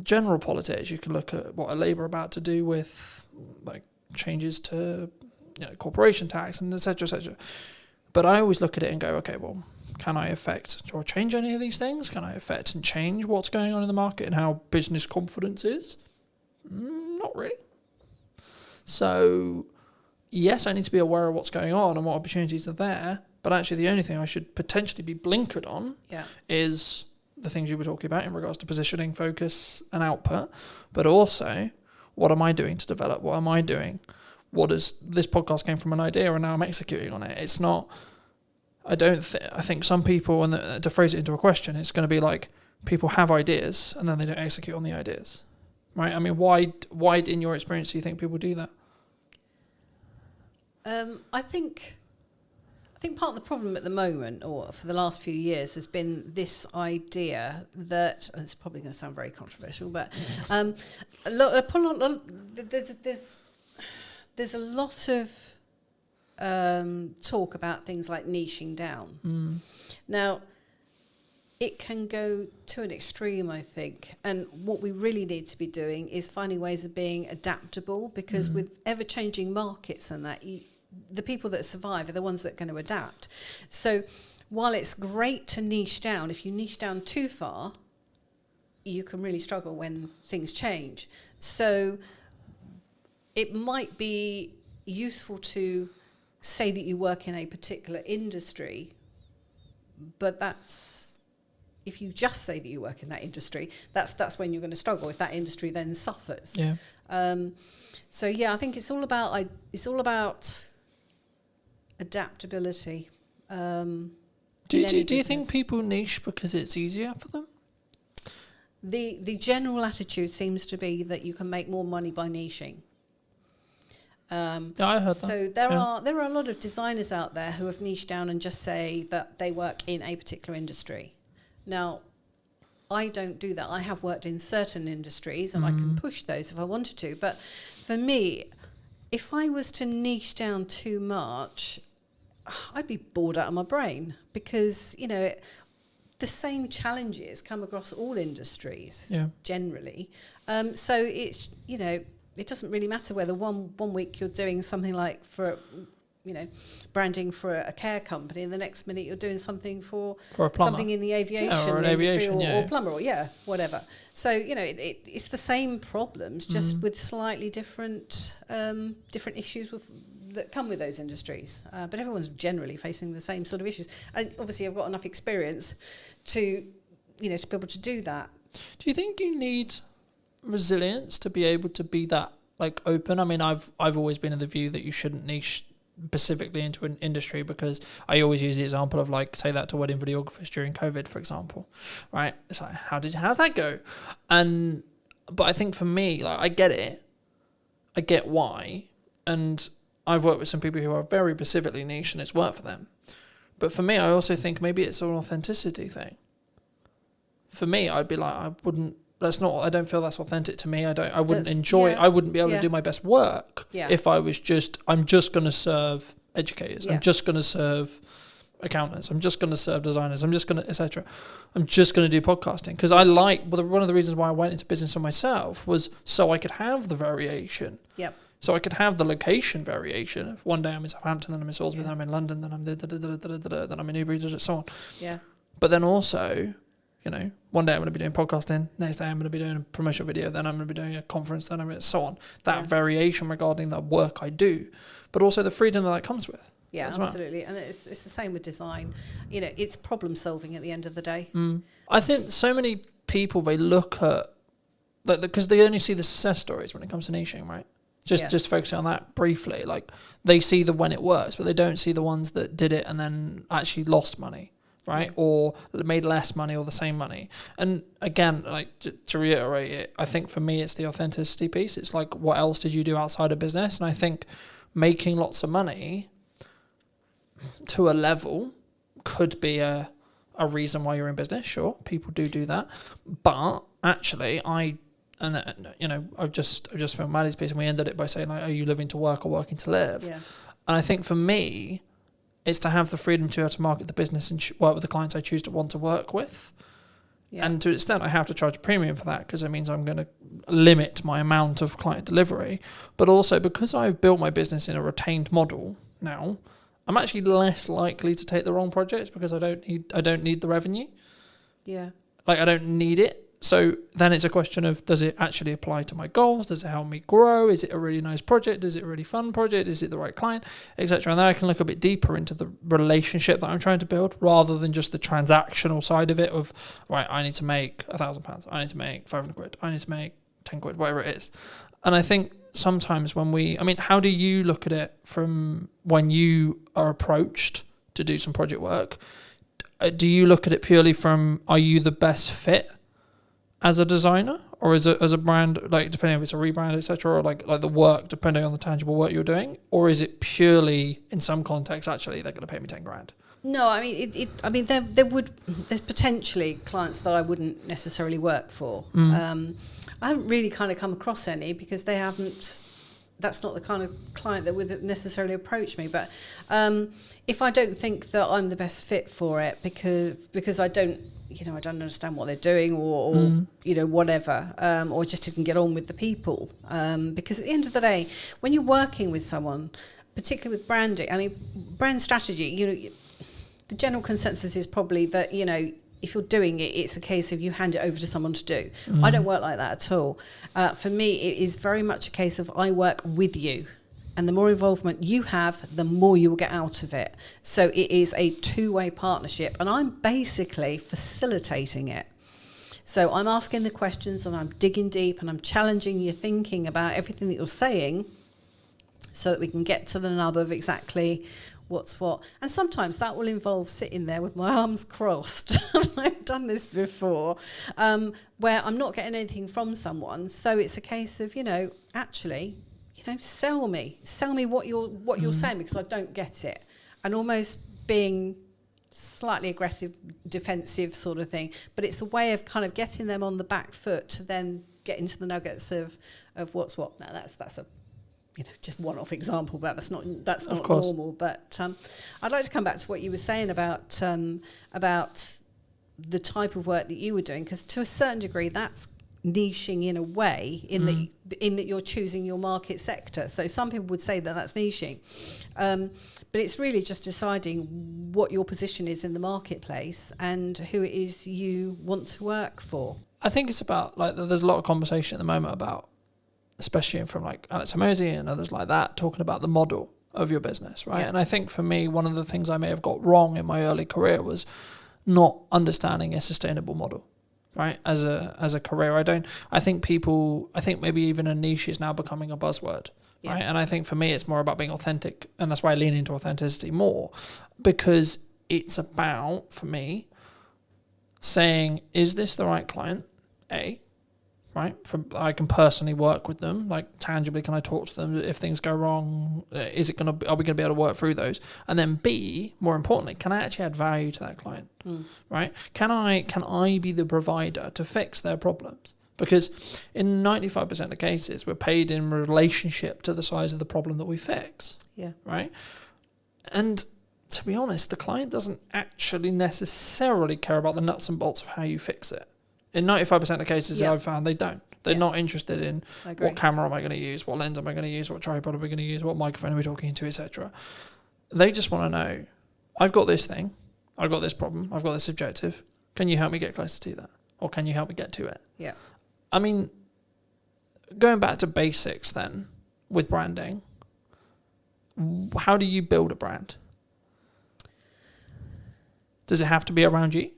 general politics, you can look at what are Labour about to do with like changes to corporation tax and etc. But I always look at it and go, okay, well, can I affect or change any of these things? Can I affect and change what's going on in the market and how business confidence is? Not really. So yes, I need to be aware of what's going on and what opportunities are there, but actually the only thing I should potentially be blinkered on is the things you were talking about in regards to positioning, focus and output, but also, what am I doing to develop? What am I doing? This podcast came from an idea and now I'm executing on it. It's not, I think some people, and to phrase it into a question, it's going to be like, people have ideas and then they don't execute on the ideas, right? I mean, why in your experience do you think people do that? I think I think part of the problem at the moment, or for the last few years, has been this idea that, and it's probably going to sound very controversial, but there's a lot of talk about things like niching down. Now, it can go to an extreme, I think. And what we really need to be doing is finding ways of being adaptable, because with ever-changing markets and that, the people that survive are the ones that are going to adapt. So while it's great to niche down, if you niche down too far, you can really struggle when things change. So it might be useful to say that you work in a particular industry, but if you just say that you work in that industry, that's when you're going to struggle, if that industry then suffers. Yeah. So yeah, I think it's all about adaptability. Do you think people niche because it's easier for them? The general attitude seems to be that you can make more money by niching. Yeah, I heard that. So there are a lot of designers out there who have niched down and just say that they work in a particular industry. Now, I don't do that. I have worked in certain industries and I can push those if I wanted to. But for me, if I was to niche down too much, I'd be bored out of my brain, because, the same challenges come across all industries generally. So it's, it doesn't really matter whether one week you're doing something like for, branding for a care company, and the next minute you're doing something for a plumber. something in the aviation industry, or plumber, or whatever. So, it's the same problems, just with slightly different issues that come with those industries. But everyone's generally facing the same sort of issues. And obviously I've got enough experience to be able to do that. Do you think you need resilience to be able to be that open? I mean, I've always been of the view that you shouldn't niche specifically into an industry, because I always use the example of say that to wedding videographers during COVID, for example, right? It's like, how did that go? But I think for me, I get it, I get why, and I've worked with some people who are very specifically niche and it's worked for them. But for me, I also think maybe it's an authenticity thing. For me, I'd be like, I don't feel that's authentic to me. I wouldn't enjoy, I wouldn't be able to do my best work if I was I'm just going to serve educators. I'm just going to serve accountants. I'm just going to serve designers. I'm just going to, etc. I'm just going to do podcasting. Because one of the reasons why I went into business for myself was so I could have the variation. Yep. So I could have the location variation. If one day I'm in Southampton, then I'm in Salisbury, then I'm in London, then I'm then I'm in Newbury, so on. Yeah. But then also, one day I'm going to be doing podcasting, next day I'm going to be doing a promotional video, then I'm going to be doing a conference, then I'm going to, so on. That variation regarding the work I do, but also the freedom that comes with. Yeah, absolutely. Well. And it's the same with design. It's problem solving at the end of the day. I think so many people, they look at, because they only see the success stories when it comes to niching, right? Just focusing on that briefly. They see when it works, but they don't see the ones that did it and then actually lost money. Right, or made less money or the same money. And again, to reiterate it, I think for me it's the authenticity piece. It's what else did you do outside of business? And I think making lots of money to a level could be a reason why you're in business. Sure, people do that, but actually, I've just filmed Maddie's piece, and we ended it by saying, are you living to work or working to live? Yeah. And I think for me, it's to have the freedom to be able to market the business and work with the clients I choose to want to work with. Yeah. And to an extent, I have to charge a premium for that, because it means I'm going to limit my amount of client delivery. But also, because I've built my business in a retained model now, I'm actually less likely to take the wrong projects, because I don't need the revenue. Yeah. I don't need it. So then it's a question of, does it actually apply to my goals? Does it help me grow? Is it a really nice project? Is it a really fun project? Is it the right client, etc.? And then I can look a bit deeper into the relationship that I'm trying to build, rather than just the transactional side of it of, right, I need to make £1,000. I need to make 500 quid. I need to make 10 quid, whatever it is. And I think sometimes how do you look at it from when you are approached to do some project work? Do you look at it purely from, are you the best fit as a designer, or is it as a brand, like depending if it's a rebrand, etc., or like the work, depending on the tangible work you're doing, or is it purely in some contexts actually they're going to pay me 10 grand? No, I mean, there's potentially clients that I wouldn't necessarily work for. I haven't really kind of come across any because they haven't. That's not the kind of client that would necessarily approach me. But if I don't think that I'm the best fit for it because I don't understand what they're doing or whatever, or just didn't get on with the people. Because at the end of the day, when you're working with someone, particularly with branding, I mean, brand strategy, the general consensus is probably that, if you're doing it, it's a case of you hand it over to someone to do. I don't work like that at all. For me, it is very much a case of I work with you. And the more involvement you have, the more you will get out of it. So it is a two-way partnership. And I'm basically facilitating it. So I'm asking the questions and I'm digging deep and I'm challenging your thinking about everything that you're saying so that we can get to the nub of exactly what's what. And sometimes that will involve sitting there with my arms crossed. I've done this before, where I'm not getting anything from someone. So it's a case of, actually, sell me what you're saying, because I don't get it. And almost being slightly aggressive, defensive sort of thing. But it's a way of kind of getting them on the back foot to then get into the nuggets of what's what. Now that's a just one-off example, but that's not normal. But I'd like to come back to what you were saying about the type of work that you were doing, because to a certain degree, that's niching in a way, in that you're choosing your market sector. So some people would say that that's niching, but it's really just deciding what your position is in the marketplace and who it is you want to work for. I think it's about, there's a lot of conversation at the moment about, especially from Alex Hormozi and others like that, talking about the model of your business, right? Yeah. And I think for me, one of the things I may have got wrong in my early career was not understanding a sustainable model, right? As a career, I think maybe even a niche is now becoming a buzzword, right? And I think for me, it's more about being authentic, and that's why I lean into authenticity more, because it's about, for me, saying, is this the right client? A, right? I can personally work with them, tangibly, can I talk to them if things go wrong? Are we going to be able to work through those? And then B, more importantly, can I actually add value to that client, right? Can I be the provider to fix their problems? Because in 95% of cases, we're paid in relationship to the size of the problem that we fix, right? And to be honest, the client doesn't actually necessarily care about the nuts and bolts of how you fix it. In 95% of cases that I've found, they don't. They're not interested in what camera am I going to use, what lens am I going to use, what tripod are we going to use, what microphone are we talking to, etc. They just want to know, I've got this thing, I've got this problem, I've got this objective. Can you help me get closer to that? Or can you help me get to it? Yeah. I mean, going back to basics then, with branding, how do you build a brand? Does it have to be around you?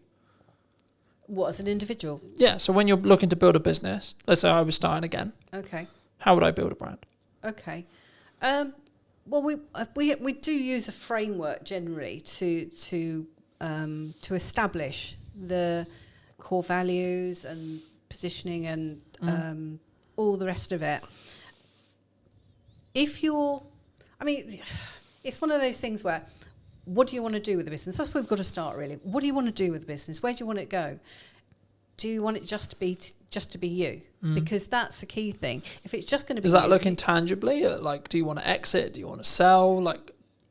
What, as an individual? Yeah, so when you're looking to build a business, let's say I was starting again. Okay. How would I build a brand? Okay. Well, we do use a framework generally to establish the core values and positioning and all the rest of it. It's one of those things where, what do you want to do with the business? That's where we've got to start, really. What do you want to do with the business? Where do you want it to go? Do you want it just to be you? Because that's the key thing. If it's just going to be, is that looking tangibly at, do you want to exit? Do you want to sell?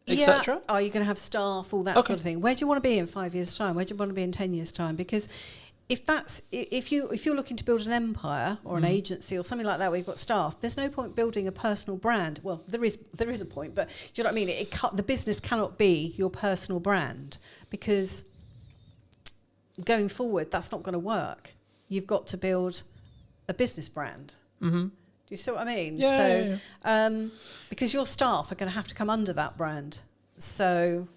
Etc. Are you going to have staff? All that sort of thing. Where do you want to be in 5 years' time? Where do you want to be in 10 years' time? Because if you're looking to build an empire or an agency or something like that where you've got staff, there's no point building a personal brand. Well, there is a point, but do you know what I mean? The business cannot be your personal brand, because going forward, that's not going to work. You've got to build a business brand. Mm-hmm. Do you see what I mean? Yeah. Because your staff are going to have to come under that brand. So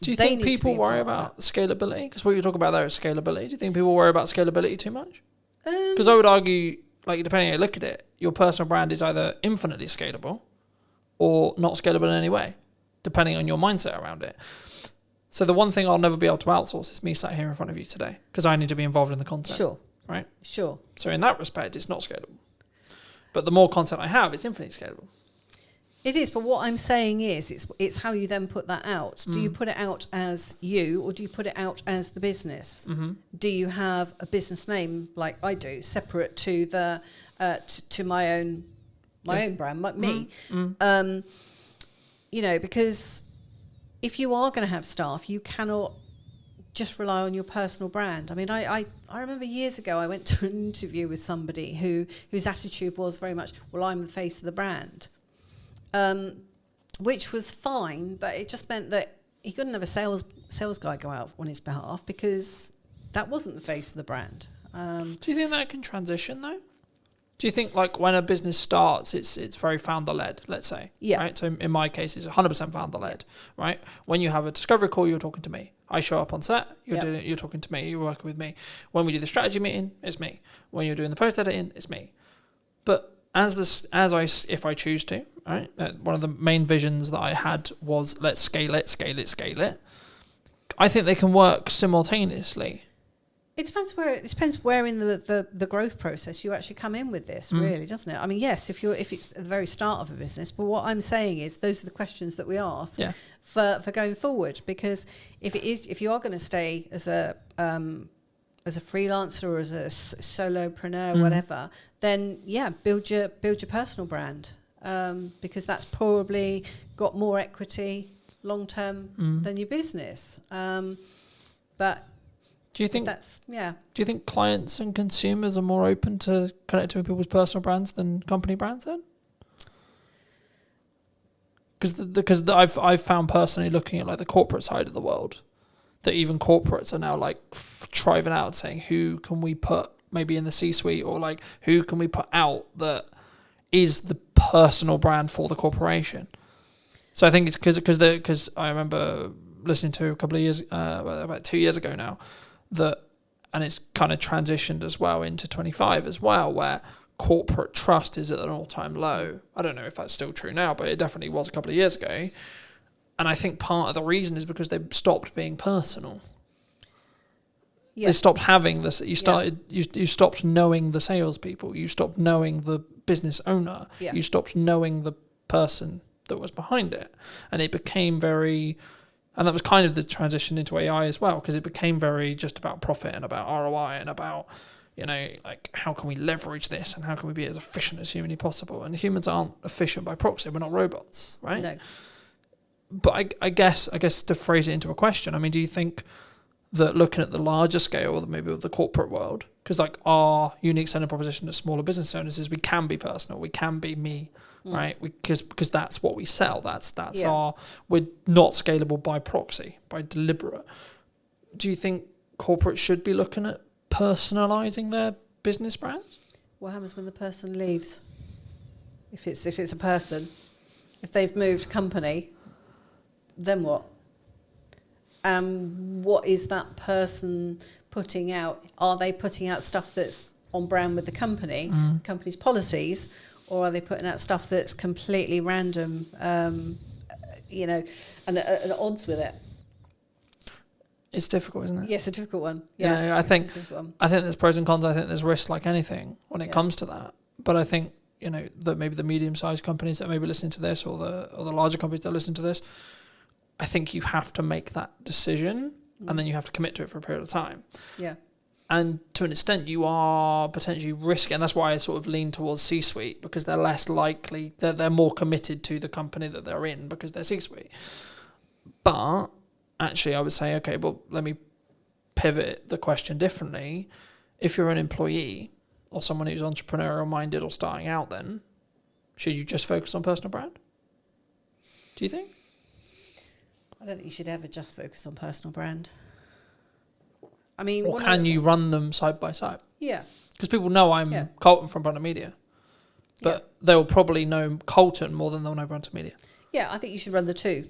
do you think people worry about scalability? Because what you talk about there is scalability. Do you think people worry about scalability too much? Because I would argue, depending on how you look at it, your personal brand is either infinitely scalable or not scalable in any way, depending on your mindset around it. So the one thing I'll never be able to outsource is me sat here in front of you today, because I need to be involved in the content. Sure. right? Sure. So in that respect, it's not scalable. But the more content I have, it's infinitely scalable. It is, but what I'm saying is, it's how you then put that out. Do you put it out as you, or do you put it out as the business? Mm-hmm. Do you have a business name like I do, separate to the to my own brand, like me? You know, because if you are going to have staff, you cannot just rely on your personal brand. I mean, I remember years ago I went to an interview with somebody whose attitude was very much, well, I'm the face of the brand. Which was fine, but it just meant that he couldn't have a sales guy go out on his behalf because that wasn't the face of the brand. Do you think that can transition though? Do you think like when a business starts, it's very founder led, let's say? Yeah. Right. So in my case, it's 100% founder led. Right. When you have a discovery call, you're talking to me. I show up on set, you're talking to me, you're working with me. When we do the strategy meeting, it's me. When you're doing the post editing, it's me. But if I choose to, right, one of the main visions that I had was let's scale it. I think they can work simultaneously. It depends where in the growth process you actually come in with this, really, doesn't it? I mean, yes, if it's at the very start of a business, but what I'm saying is those are the questions that we ask for going forward. Because if you are going to stay as a freelancer or as a solopreneur, whatever, then build your personal brand, because that's probably got more equity long term than your business. But do you think that's Do you think clients and consumers are more open to connecting with people's personal brands than company brands then? Because I've found personally looking at like the corporate side of the world, that even corporates are now like driving out saying who can we put maybe in the C-suite, or like who can we put out that is the personal brand for the corporation. So I think it's because I remember listening to a couple of years, about 2 years ago now, and it's kind of transitioned as well into 25 as well, where corporate trust is at an all-time low. I don't know if that's still true now, but it definitely was a couple of years ago. And I think part of the reason is because they stopped being personal. Yeah. They stopped having this. You stopped knowing the salespeople. You stopped knowing the business owner. Yeah. You stopped knowing the person that was behind it, and it became very. And that was kind of the transition into AI as well, because it became very just about profit and about ROI and about, like how can we leverage this and how can we be as efficient as humanly possible. And humans aren't efficient by proxy. We're not robots, right? No. But I guess to phrase it into a question, I mean, do you think that looking at the larger scale, or maybe with the corporate world, because like our unique selling proposition to smaller business owners is we can be personal, we can be me, right? Because that's what we sell. That's we're not scalable by proxy, by deliberate. Do you think corporates should be looking at personalizing their business brands? What happens when the person leaves? If it's a person, if they've moved company, then what? What is that person putting out? Are they putting out stuff that's on brand with the company's policies, or are they putting out stuff that's completely random, and at odds with it? It's difficult, isn't it? Yes, a difficult one. Yeah, I think there's pros and cons. I think there's risks like anything when it comes to that. But I think that maybe the medium-sized companies that may be listening to this, or the larger companies that listen to this, I think you have to make that decision, and then you have to commit to it for a period of time. Yeah. And to an extent, you are potentially risking, and that's why I sort of lean towards C-suite, because they're less likely, they're more committed to the company that they're in because they're C-suite. But actually, I would say, okay, well, let me pivot the question differently. If you're an employee or someone who's entrepreneurial minded or starting out, then should you just focus on personal brand? Do you think? I don't think you should ever just focus on personal brand. I mean, or can you run them side by side? Yeah. Because people know I'm Colton from Brandon Media, but they'll probably know Colton more than they'll know Brandon Media. Yeah, I think you should run the two.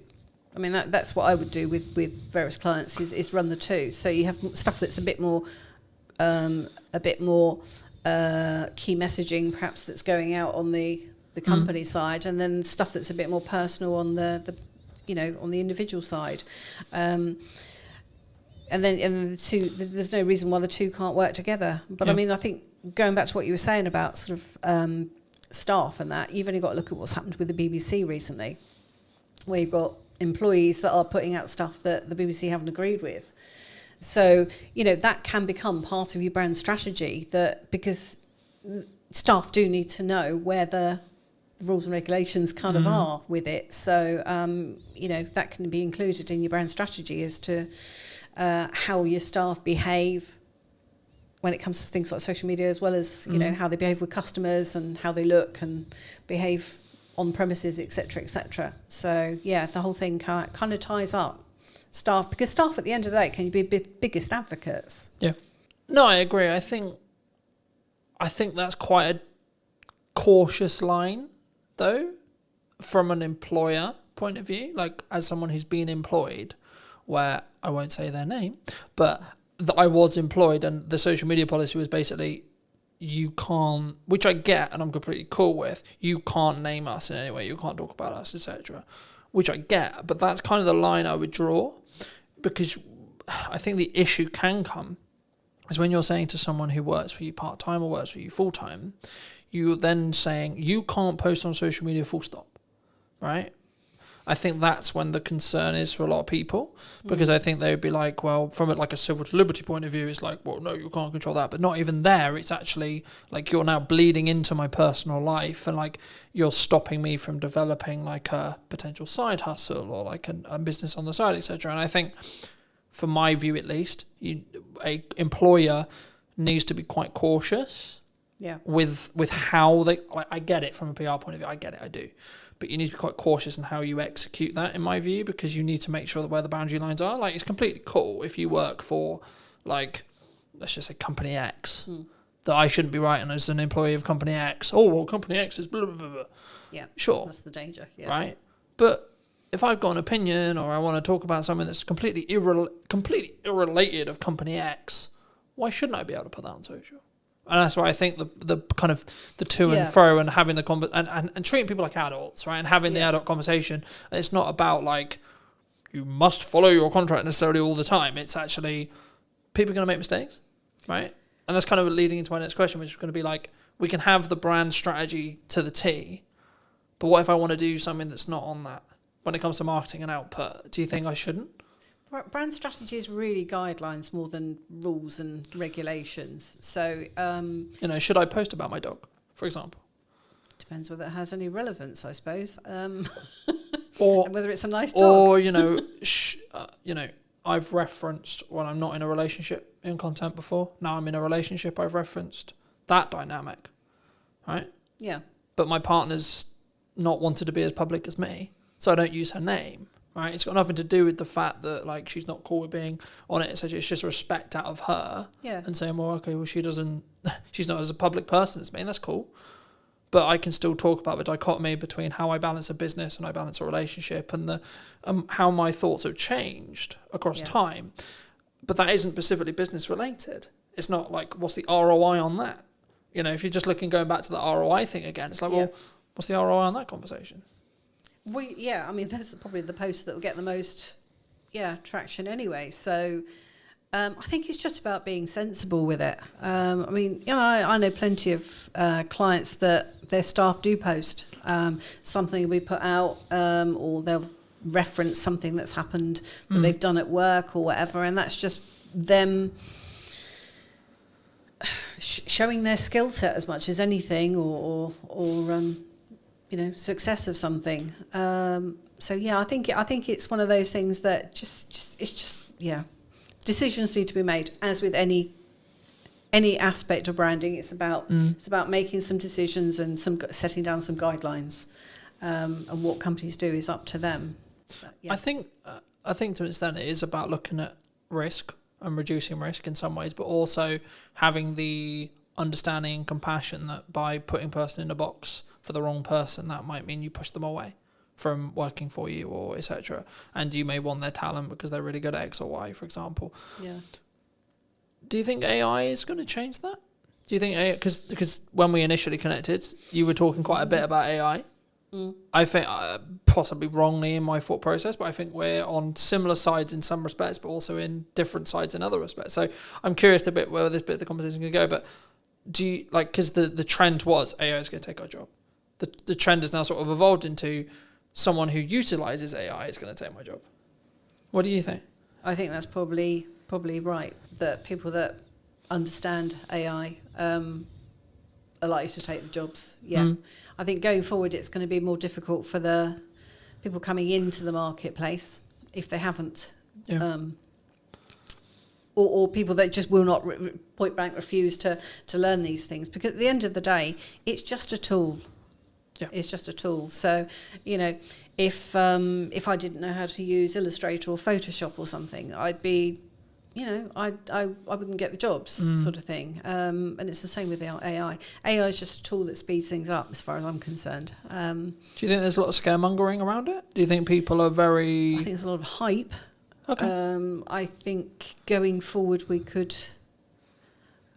I mean, that's what I would do with various clients is run the two. So you have stuff that's a bit more key messaging, perhaps, that's going out on the company side, and then stuff that's a bit more personal on the on the individual side. and then the two, there's no reason why the two can't work together. But I mean, I think going back to what you were saying about sort of staff and that, you've only got to look at what's happened with the BBC recently, where you've got employees that are putting out stuff that the BBC haven't agreed with. So, you know, that can become part of your brand strategy, that because staff do need to know where the rules and regulations kind of are with it. So, you know, that can be included in your brand strategy as to how your staff behave when it comes to things like social media, as well as, you know, how they behave with customers and how they look and behave on premises, etc., etc. So, yeah, the whole thing kind of ties up staff, because staff at the end of the day can be biggest advocates. Yeah. No, I agree. I think that's quite a cautious line, though, from an employer point of view. Like, as someone who's been employed, where I won't say their name, but I was employed, and the social media policy was basically, you can't, which I get and I'm completely cool with, you can't name us in any way, you can't talk about us, etc., which I get, but that's kind of the line I would draw, because I think the issue can come is when you're saying to someone who works for you part-time or works for you full-time, you're then saying, you can't post on social media full stop, right? I think that's when the concern is for a lot of people, because I think they would be like, well, from like a civil to liberty point of view, it's like, well, no, you can't control that. But not even there. It's actually like, you're now bleeding into my personal life, and like, you're stopping me from developing like a potential side hustle or like a business on the side, etc. And I think, from my view at least, a employer needs to be quite cautious with how they, like, I get it from a PR point of view, I get it, I do. But you need to be quite cautious in how you execute that, in my view, because you need to make sure that where the boundary lines are. Like, it's completely cool if you work for, like, let's just say Company X, that I shouldn't be writing as an employee of Company X. Oh, well, Company X is blah, blah, blah, blah. Yeah, sure. That's the danger, Right? But if I've got an opinion, or I want to talk about something that's completely irrelated of Company X, why shouldn't I be able to put that on social? And that's why I think the kind of the to and fro, and having the and treating people like adults, right? And having the adult conversation. And it's not about like, you must follow your contract necessarily all the time. It's actually, people are going to make mistakes, right? And that's kind of leading into my next question, which is going to be like, we can have the brand strategy to the T, but what if I want to do something that's not on that? When it comes to marketing and output, do you think I shouldn't? Brand strategy is really guidelines more than rules and regulations. So, you know, should I post about my dog, for example? Depends whether it has any relevance, I suppose. Or and whether it's a nice dog. Or, you know, I've referenced when I'm not in a relationship in content before. Now I'm in a relationship, I've referenced that dynamic, right? Yeah. But my partner's not wanted to be as public as me, so I don't use her name. Right, it's got nothing to do with the fact that like she's not cool with being on it. It's just respect out of her, and saying, well, okay, well, she's not as a public person as me, and that's cool. But I can still talk about the dichotomy between how I balance a business and I balance a relationship, and the how my thoughts have changed across time. But that isn't specifically business related. It's not like, what's the ROI on that? You know, if you're just going back to the ROI thing again, it's like, well, what's the ROI on that conversation? I mean, those are probably the posts that will get the most, traction anyway. So I think it's just about being sensible with it. I mean, you know, I know plenty of clients that their staff do post something we put out, or they'll reference something that's happened that they've done at work or whatever, and that's just them showing their skill set as much as anything, or you know, success of something. So I think it's one of those things that decisions need to be made. As with any aspect of branding, it's about making some decisions and setting down some guidelines. And what companies do is up to them. But, I think to an extent it is about looking at risk and reducing risk in some ways, but also having the understanding and compassion that by putting a person in a box for the wrong person, that might mean you push them away from working for you, or etc. And you may want their talent because they're really good at X or Y, for example. Yeah. Do you think AI is going to change that? Do you think AI, because when we initially connected, you were talking quite a bit about AI. I think, possibly wrongly in my thought process, but I think we're on similar sides in some respects, but also in different sides in other respects. So I'm curious a bit where this bit of the conversation can go, but do you, like, because the trend was AI is going to take our job. The trend has now sort of evolved into someone who utilizes AI is going to take my job. What do you think? I think that's probably right, that people that understand AI are likely to take the jobs. Yeah. I think going forward it's going to be more difficult for the people coming into the marketplace if they haven't, or people that just will not point blank refuse to learn these things, because at the end of the day it's just a tool. Yeah. It's just a tool. So, if I didn't know how to use Illustrator or Photoshop or something, I'd be, I wouldn't get the jobs, sort of thing. And it's the same with AI. AI is just a tool that speeds things up, as far as I'm concerned. Do you think there's a lot of scaremongering around it? Do you think people are very... I think there's a lot of hype. Okay. I think going forward we could...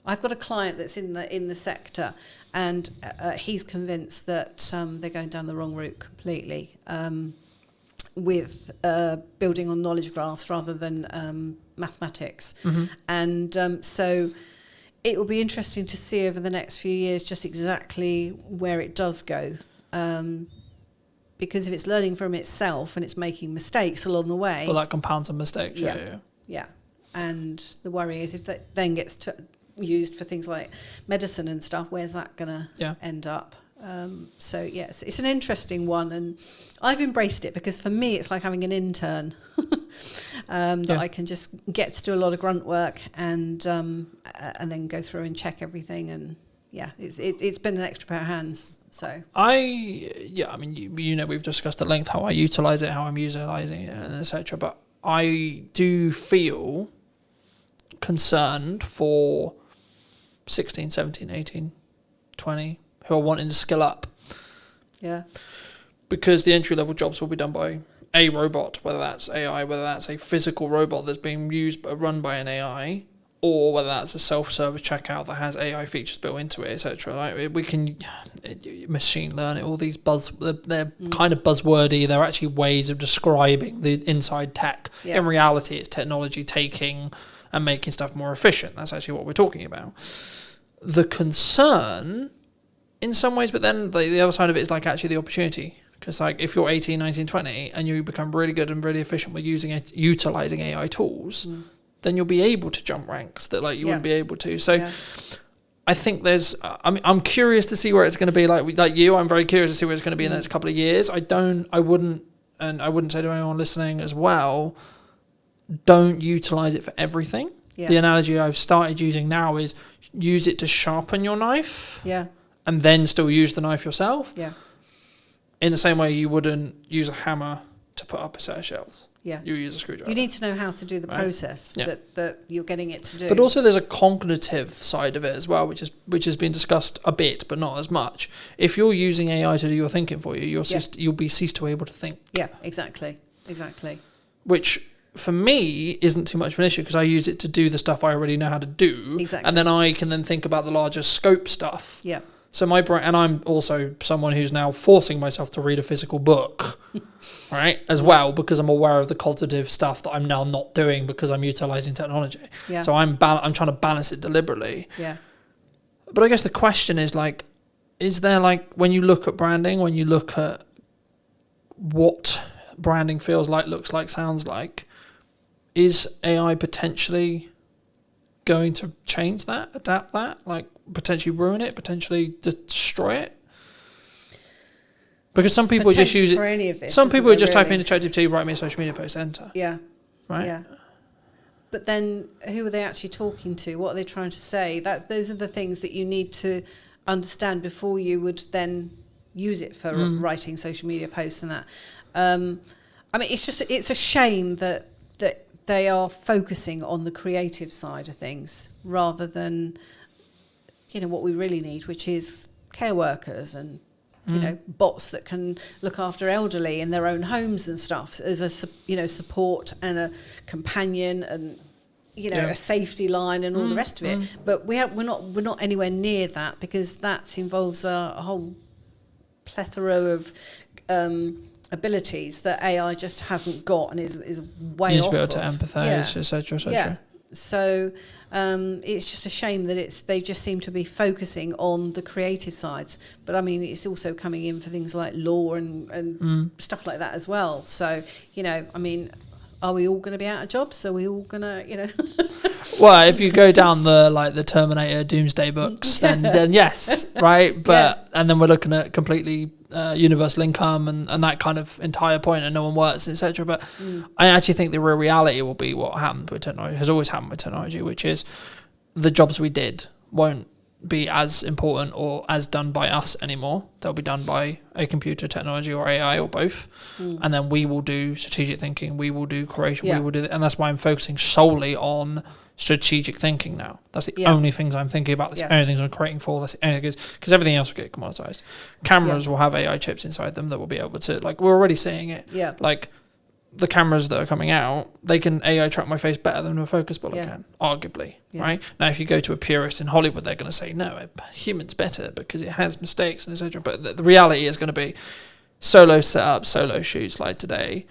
I've got a client that's in the sector, and he's convinced that they're going down the wrong route completely, with building on knowledge graphs rather than mathematics. And so it will be interesting to see over the next few years just exactly where it does go. Because if it's learning from itself and it's making mistakes along the way... Well, that compounds on mistakes, yeah. And the worry is if that then gets used for things like medicine and stuff, where's that going to end up? So yes, it's an interesting one, and I've embraced it because for me it's like having an intern that I can just get to do a lot of grunt work and then go through and check everything, and it's been an extra pair of hands. So we've discussed at length how I utilize it, how I'm utilizing it, and etc. But I do feel concerned for 16, 17, 18, 20 who are wanting to skill up. Yeah. Because the entry-level jobs will be done by a robot, whether that's AI, whether that's a physical robot that's being run by an AI, or whether that's a self-service checkout that has AI features built into it, etc. Like we can machine learn it. All these they're kind of buzzwordy. They're actually ways of describing the inside tech. Yeah. In reality, it's technology taking and making stuff more efficient. That's actually what we're talking about. The concern, in some ways, but then the other side of it is like actually the opportunity. Because like if you're 18, 19, 20 and you become really good and really efficient with utilizing AI tools, then you'll be able to jump ranks that like you wouldn't be able to. So I think there's, I'm curious to see where it's going to be. Like you, I'm very curious to see where it's going to be in the next couple of years. I wouldn't say to anyone listening as well, don't utilize it for everything. Yeah. The analogy I've started using now is use it to sharpen your knife. Yeah. And then still use the knife yourself. Yeah. In the same way you wouldn't use a hammer to put up a set of shelves. Yeah. You use a screwdriver. You need to know how to do the process that you're getting it to do. But also there's a cognitive side of it as well, which has been discussed a bit, but not as much. If you're using AI to do your thinking for you, you'll be ceased to be able to think. Yeah, exactly. Which for me isn't too much of an issue because I use it to do the stuff I already know how to do. Exactly. And then I can then think about the larger scope stuff. Yeah. So my brain, and I'm also someone who's now forcing myself to read a physical book, right, as well, because I'm aware of the cognitive stuff that I'm now not doing because I'm utilizing technology. Yeah. So I'm trying to balance it deliberately. Yeah. But I guess the question is like, is there like, when you look at branding, when you look at what branding feels like, looks like, sounds like, is AI potentially going to change that, adapt that, like potentially ruin it, potentially destroy it? Because some people just use it. Some people just type into ChatGPT, write me a social media post, enter. Yeah. Right. Yeah. But then, who are they actually talking to? What are they trying to say? Those are the things that you need to understand before you would then use it for writing social media posts and that. I mean, it's a shame that they are focusing on the creative side of things rather than, what we really need, which is care workers and, bots that can look after elderly in their own homes and stuff as a, support and a companion and, a safety line and all the rest of it. But we're not anywhere near that because that involves a whole plethora of abilities that AI just hasn't got and is way Needs off to be able to of. empathise, etc., etc. Yeah. So it's just a shame that they just seem to be focusing on the creative sides. But I mean, it's also coming in for things like law and stuff like that as well. So, you know, I mean, are we all going to be out of jobs? Are we all going to, you know? Well, if you go down the Terminator Doomsday books, then yes, right? But and then we're looking at completely universal income and that kind of entire point, and no one works, etc. But I actually think the real reality will be what happened with technology, has always happened with technology, which is the jobs we did won't be as important or as done by us anymore. They'll be done by a computer, technology, or AI, or both. And then we will do strategic thinking, we will do creation, we will do and that's why I'm focusing solely on strategic thinking now. That's the only things I'm thinking about. That's the only things I'm creating for. That's the only things, because everything else will get commoditized. Cameras will have AI chips inside them that will be able to, like, we're already seeing it. Like the cameras that are coming out, they can AI track my face better than a focus bullet can, arguably, right? Now, if you go to a purist in Hollywood, they're going to say, no, a human's better because it has mistakes and etc. But the reality is going to be solo setup, solo shoots like today.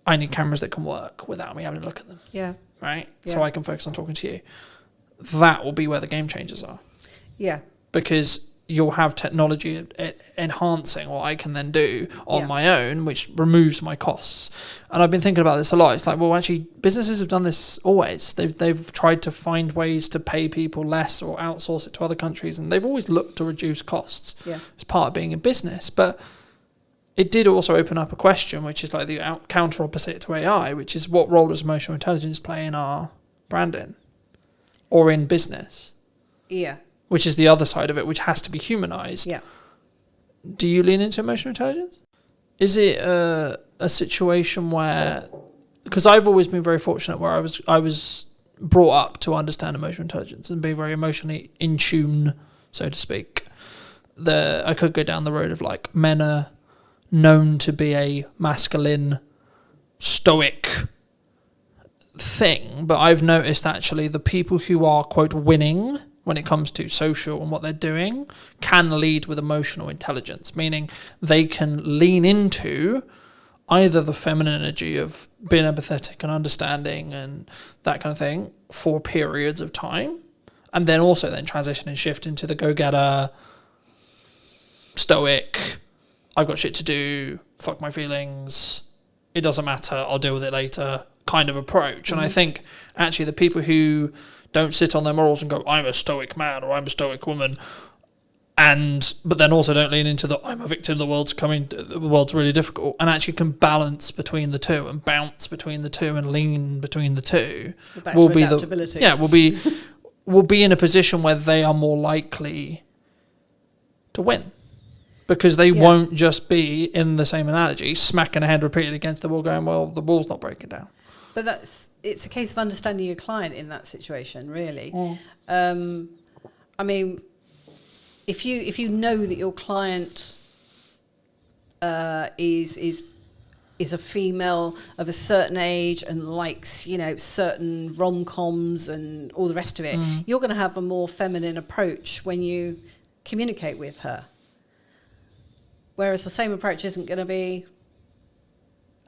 I need cameras that can work without me having to look at them. Right? So I can focus on talking to you. That will be where the game changers are. Because you'll have technology enhancing what I can then do on my own, which removes my costs. And I've been thinking about this a lot. It's like, well, actually, businesses have done this always. They've tried to find ways to pay people less or outsource it to other countries, and they've always looked to reduce costs as part of being a business. But it did also open up a question, which is like the counter opposite to AI, which is what role does emotional intelligence play in our branding or in business? Which is the other side of it, which has to be humanized. Do you lean into emotional intelligence? Is it a situation where, because I've always been very fortunate where I was brought up to understand emotional intelligence and be very emotionally in tune, so to speak. I could go down the road of like men are known to be a masculine, stoic thing, but I've noticed actually the people who are, quote, winning when it comes to social and what they're doing can lead with emotional intelligence, meaning they can lean into either the feminine energy of being empathetic and understanding and that kind of thing for periods of time, and then also then transition and shift into the go-getter, stoic, I've got shit to do, fuck my feelings, it doesn't matter, I'll deal with it later kind of approach. And I think actually the people who don't sit on their morals and go, I'm a stoic man or I'm a stoic woman, but then also don't lean into I'm a victim, the world's really difficult, and actually can balance between the two and bounce between the two and lean between the two, will be will be in a position where they are more likely to win. Because they won't just be, in the same analogy, smacking a head repeatedly against the wall going, well, the wall's not breaking down. But it's a case of understanding your client in that situation, really. I mean, if you know that your client is a female of a certain age and likes, you know, certain rom-coms and all the rest of it, you're going to have a more feminine approach when you communicate with her. Whereas the same approach isn't going to be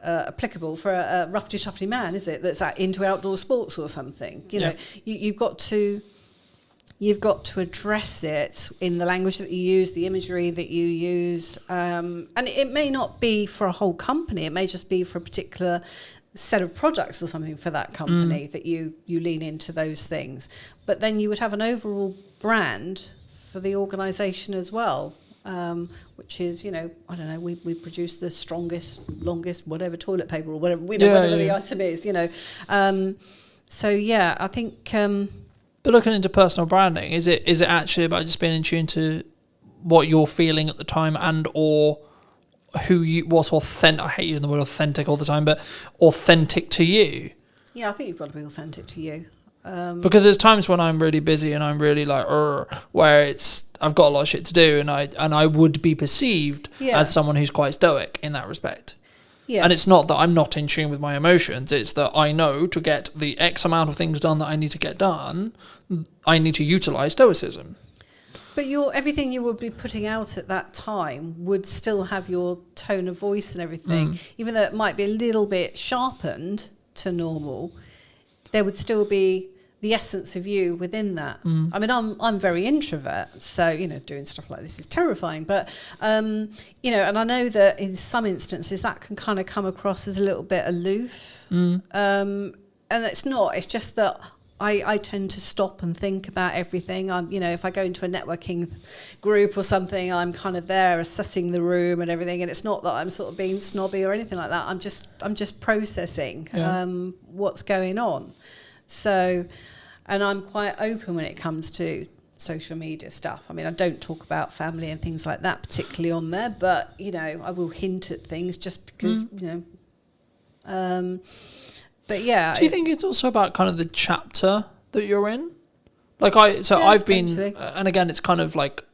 applicable for a roughy-tufty man, is it? That's into outdoor sports or something. You know, you've got to address it in the language that you use, the imagery that you use, and it may not be for a whole company. It may just be for a particular set of products or something for that company that you lean into those things. But then you would have an overall brand for the organisation as well. Which is, you know, I don't know, we produce the strongest, longest, whatever toilet paper or whatever, whatever the item is, you know. So yeah, I think. But looking into personal branding, is it actually about just being in tune to what you're feeling at the time and or what's authentic? I hate using the word authentic all the time, but authentic to you. Yeah, I think you've got to be authentic to you. Because there's times when I'm really busy and I'm really like, where I've got a lot of shit to do, and I would be perceived as someone who's quite stoic in that respect. Yeah. And it's not that I'm not in tune with my emotions, it's that I know to get the X amount of things done that I need to get done, I need to utilise stoicism. But everything you would be putting out at that time would still have your tone of voice and everything, even though it might be a little bit sharpened to normal. There would still be the essence of you within that. I mean, I'm very introvert, so doing stuff like this is terrifying. But and I know that in some instances that can kind of come across as a little bit aloof. And it's not. It's just that I tend to stop and think about everything. If I go into a networking group or something, I'm kind of there assessing the room and everything. And it's not that I'm sort of being snobby or anything like that. I'm just processing what's going on. So, and I'm quite open when it comes to social media stuff. I mean, I don't talk about family and things like that particularly on there, but I will hint at things just because but yeah. Do you think it's also about kind of the chapter that you're in? I've been, and again, it's kind of like,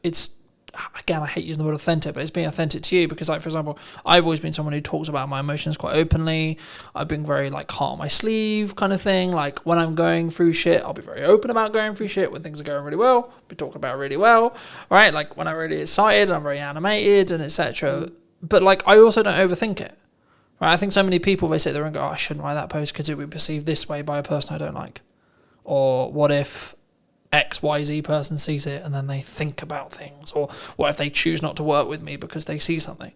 again, I hate using the word authentic, but it's being authentic to you because, like, for example, I've always been someone who talks about my emotions quite openly. I've been very, like, heart on my sleeve kind of thing. Like, when I'm going through shit, I'll be very open about going through shit. When things are going really well, I'll be talking about it really well, right? Like, when I'm really excited, I'm very animated and etc. But, like, I also don't overthink it. Right, I think so many people, they sit there and go, I shouldn't write that post because it would be perceived this way by a person I don't like. Or what if XYZ person sees it and then they think about things? Or what if they choose not to work with me because they see something?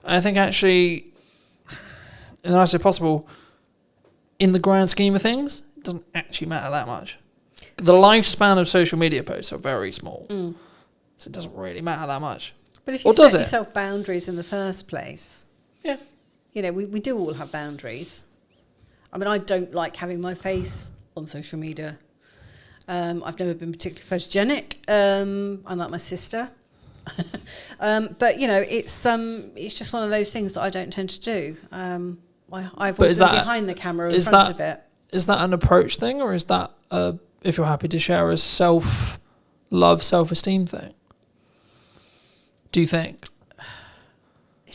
And I think actually, in the nicest way possible, in the grand scheme of things, it doesn't actually matter that much. The lifespan of social media posts are very small. So it doesn't really matter that much. But if you set yourself boundaries in the first place... Yeah. We do all have boundaries. I mean, I don't like having my face on social media. I've never been particularly photogenic, unlike my sister. But it's just one of those things that I don't tend to do. I've always been behind the camera in front of it. Is that an approach thing, or is that if you're happy to share a self-love, self-esteem thing? Do you think?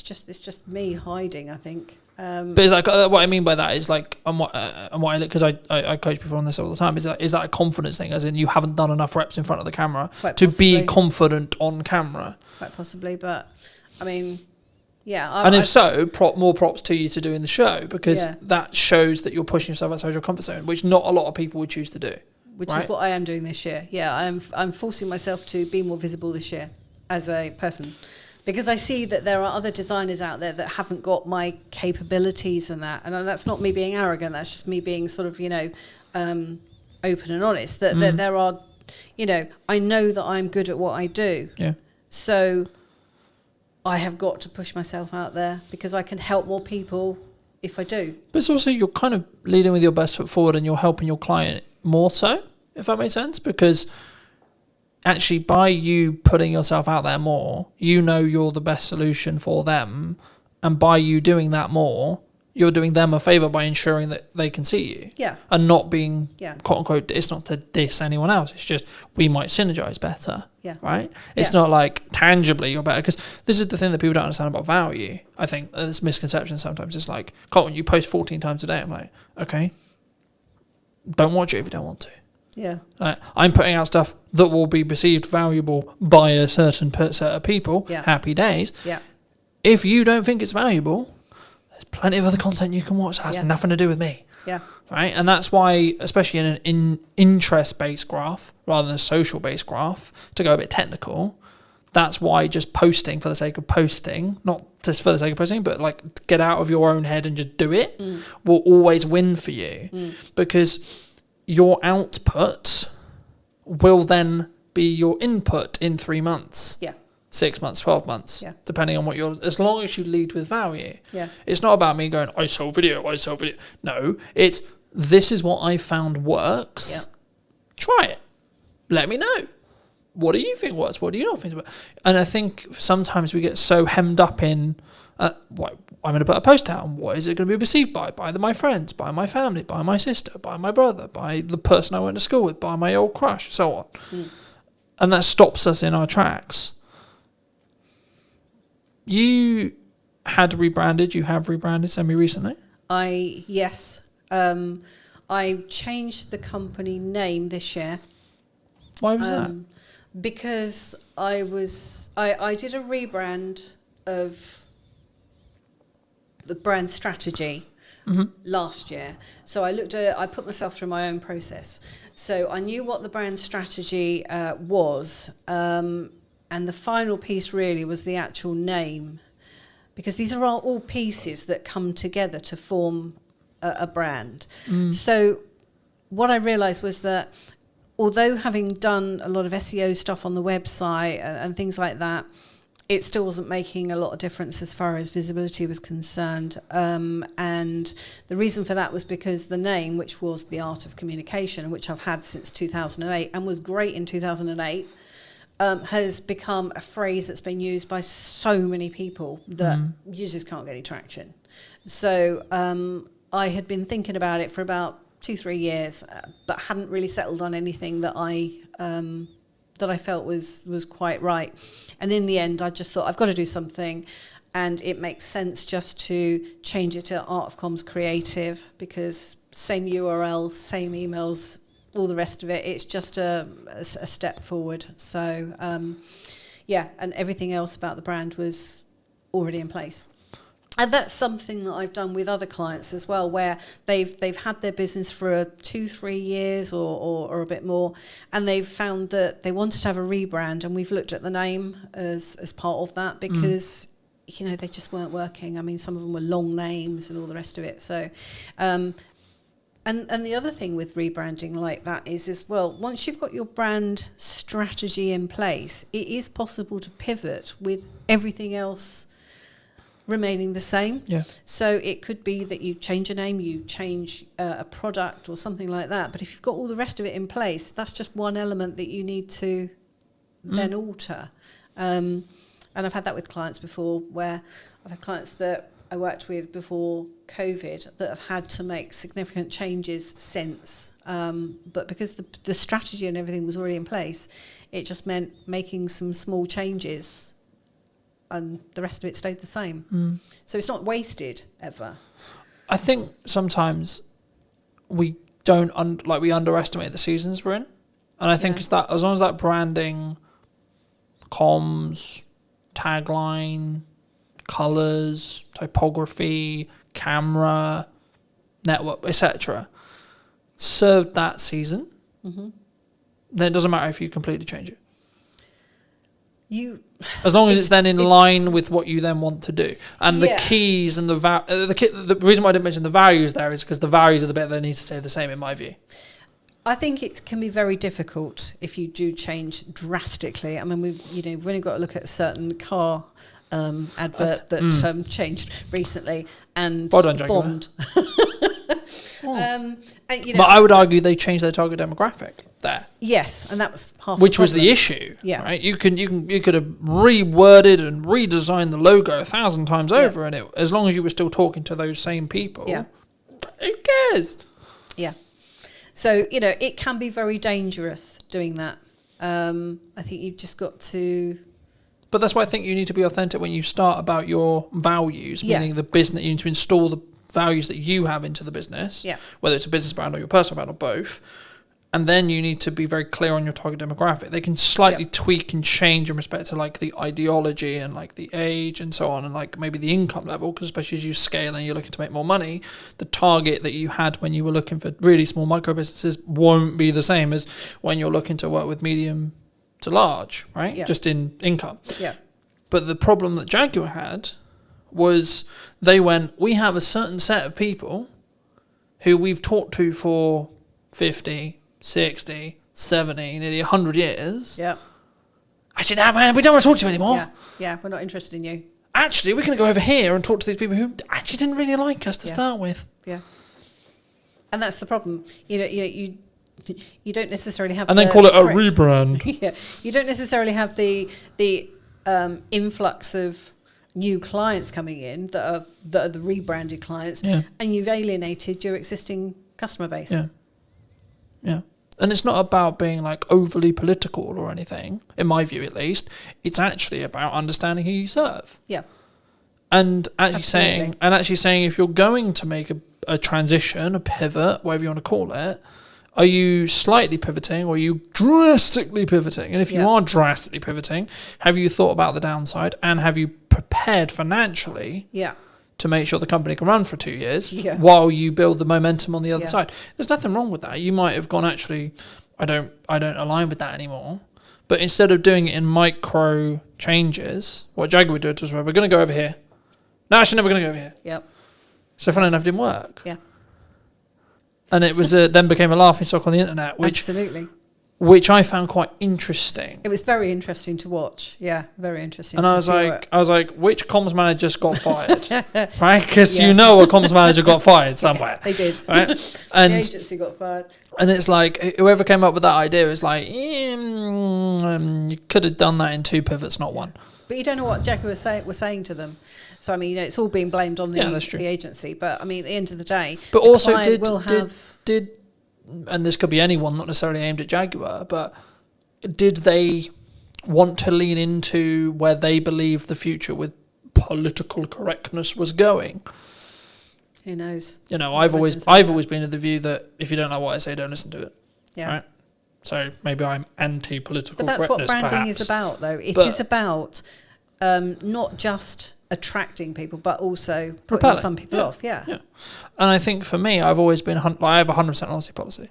It's just me hiding, I think. But it's like what I mean by that is like, because I coach people on this all the time. Is that a confidence thing? As in, you haven't done enough reps in front of the camera to be confident on camera. Quite possibly, but I mean, yeah. And if so, more props to you to doing the show, because that shows that you're pushing yourself outside your comfort zone, which not a lot of people would choose to do. Which is what I am doing this year. Yeah, I'm forcing myself to be more visible this year as a person. Because I see that there are other designers out there that haven't got my capabilities and that. And that's not me being arrogant. That's just me being sort of, open and honest. That there are, I know that I'm good at what I do. Yeah. So I have got to push myself out there because I can help more people if I do. But it's also, you're kind of leading with your best foot forward and you're helping your client more so, if that makes sense. Because... actually, by you putting yourself out there more, you're the best solution for them. And by you doing that more, you're doing them a favour by ensuring that they can see you. Yeah. And not being, quote unquote, it's not to diss anyone else. It's just, we might synergise better. Yeah. Right? It's not like tangibly you're better. Because this is the thing that people don't understand about value. I think this misconception sometimes. It's like, Colton, you post 14 times a day. I'm like, okay. Don't watch it if you don't want to. Yeah. I'm putting out stuff that will be perceived valuable by a certain set of people. Yeah. Happy days. Yeah. If you don't think it's valuable, there's plenty of other content you can watch that has nothing to do with me. Yeah. Right? And that's why, especially in an interest-based graph rather than a social-based graph, to go a bit technical, that's why just posting for the sake of posting, not just for the sake of posting, but like get out of your own head and just do it, will always win for you. Because your output will then be your input in 3 months. Yeah. 6 months, 12 months. Yeah. Depending on what as long as you lead with value. Yeah. It's not about me going, I sell video. No, it's, this is what I found works. Yeah. Try it. Let me know. What do you think works? What do you not think works? And I think sometimes we get so hemmed up in, what I'm going to put a post out, and what is it going to be perceived by my friends, by my family, by my sister, by my brother, by the person I went to school with, by my old crush, so on. And that stops us in our tracks. You have rebranded semi-recently? Yes. I changed the company name this year. Why was that? Because I did a rebrand of the brand strategy last year. So I put myself through my own process. So I knew what the brand strategy was, and the final piece really was the actual name, because these are all pieces that come together to form a brand. So what I realised was that although having done a lot of SEO stuff on the website and things like that, it still wasn't making a lot of difference as far as visibility was concerned. And the reason for that was because the name, which was The Art of Communication, which I've had since 2008 and was great in 2008, has become a phrase that's been used by so many people that users can't get any traction. So I had been thinking about it for about 2-3 years, but hadn't really settled on anything that I felt was quite right. And in the end, I just thought, I've got to do something, and it makes sense just to change it to Art of Comms Creative, because same URL, same emails, all the rest of it. It's just a step forward. So and everything else about the brand was already in place. And that's something that I've done with other clients as well, where they've had their business for 2-3 years or a bit more, and they've found that they wanted to have a rebrand, and we've looked at the name as part of that, because they just weren't working. I mean, some of them were long names and all the rest of it. So, and the other thing with rebranding like that is well, once you've got your brand strategy in place, it is possible to pivot with everything else remaining the same. Yeah. So it could be that you change a name, you change a product or something like that. But if you've got all the rest of it in place, that's just one element that you need to then alter. And I've had that with clients before, where I've had clients that I worked with before COVID that have had to make significant changes since. But because the strategy and everything was already in place, it just meant making some small changes, and the rest of it stayed the same. So it's not wasted ever. I think sometimes we don't we underestimate the seasons we're in, and I think it's that as long as that branding, comms, tagline, colours, typography, camera, network, etc., served that season, then it doesn't matter if you completely change it. As long as it's then in line with what you then want to do. And the keys and the reason why I didn't mention the values there is because the values are the bit that need to stay the same, in my view. I think it can be very difficult if you do change drastically. I mean, we've only got to look at a certain car advert that changed recently and bombed. But I would argue they changed their target demographic there. Yes, and that was half. Which was the issue. Yeah. Right. You could have reworded and redesigned the logo 1,000 times over, and as long as you were still talking to those same people, who cares? Yeah. So it can be very dangerous doing that. I think you've just got to. But that's why I think you need to be authentic when you start about your values, meaning the business. You need to install the values that you have into the business, whether it's a business brand or your personal brand or both. And then you need to be very clear on your target demographic. They can slightly tweak and change in respect to the ideology and the age and so on, and maybe the income level, because especially as you scale and you're looking to make more money, the target that you had when you were looking for really small micro businesses won't be the same as when you're looking to work with medium to large, right? Yeah. Just in income. Yeah. But the problem that Jaguar had was they went, we have a certain set of people who we've talked to for 50, 60, 70, nearly 100 years. Yeah. Actually, no, man, we don't want to talk to you anymore. Yeah, we're not interested in you. Actually, we're going to go over here and talk to these people who actually didn't really like us to start with. Yeah. And that's the problem. You don't necessarily have. And then call it a rebrand. Yeah. You don't necessarily have the influx of new clients coming in that are the rebranded clients, and you've alienated your existing customer base. Yeah. Yeah. And it's not about being overly political or anything, in my view at least. It's actually about understanding who you serve. Yeah. And actually saying if you're going to make a transition, a pivot, whatever you want to call it, Are you slightly pivoting or are you drastically pivoting? And if you are drastically pivoting, have you thought about the downside and have you prepared financially to make sure the company can run for 2 years while you build the momentum on the other side? There's nothing wrong with that. You might have gone, actually, I don't align with that anymore. But instead of doing it in micro changes, what Jaguar did was, we're going to go over here. No, actually, no, we're going to go over here. Yep. So funny enough, it didn't work. Yeah. And it was then became a laughing stock on the internet, which I found quite interesting. It was very interesting to watch. Yeah, very interesting. And I was like, which comms manager just got fired, right? Because you know a comms manager got fired somewhere. They did, right? And the agency got fired. And it's like whoever came up with that idea was like, you could have done that in 2 pivots, not 1. But you don't know what Jaguar was saying to them. So I mean, it's all being blamed on the agency. But I mean, at the end of the day, but also did, and this could be anyone, not necessarily aimed at Jaguar, but did they want to lean into where they believed the future with political correctness was going? Who knows? You know, I've always been of the view that if you don't like what I say, don't listen to it. Yeah. Right. So maybe I'm anti-political correctness. But that's what branding is about, though. It is about not just attracting people, but also putting some people off. Yeah. And I think for me, I've always been, I have a 100% honesty policy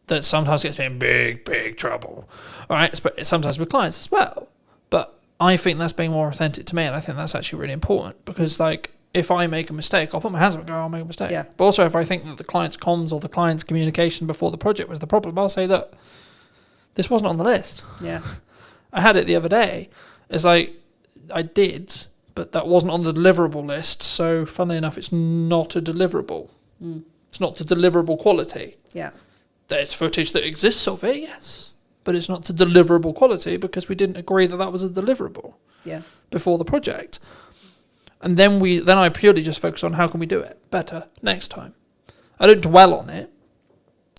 that sometimes gets me in big trouble. All right. Sometimes with clients as well. But I think that's being more authentic to me. And I think that's actually really important because, like, if I make a mistake, I'll put my hands up and go, I'll make a mistake. Yeah. But also, if I think that the client's comms or the client's communication before the project was the problem, I'll say that this wasn't on the list. Yeah. I had it the other day. It's like, I did, but that wasn't on the deliverable list. So, funnily enough, it's not a deliverable. It's not to deliverable quality. Yeah. There's footage that exists of it, yes. But it's not to deliverable quality because we didn't agree that was a deliverable before the project. And then I purely just focus on how can we do it better next time. I don't dwell on it.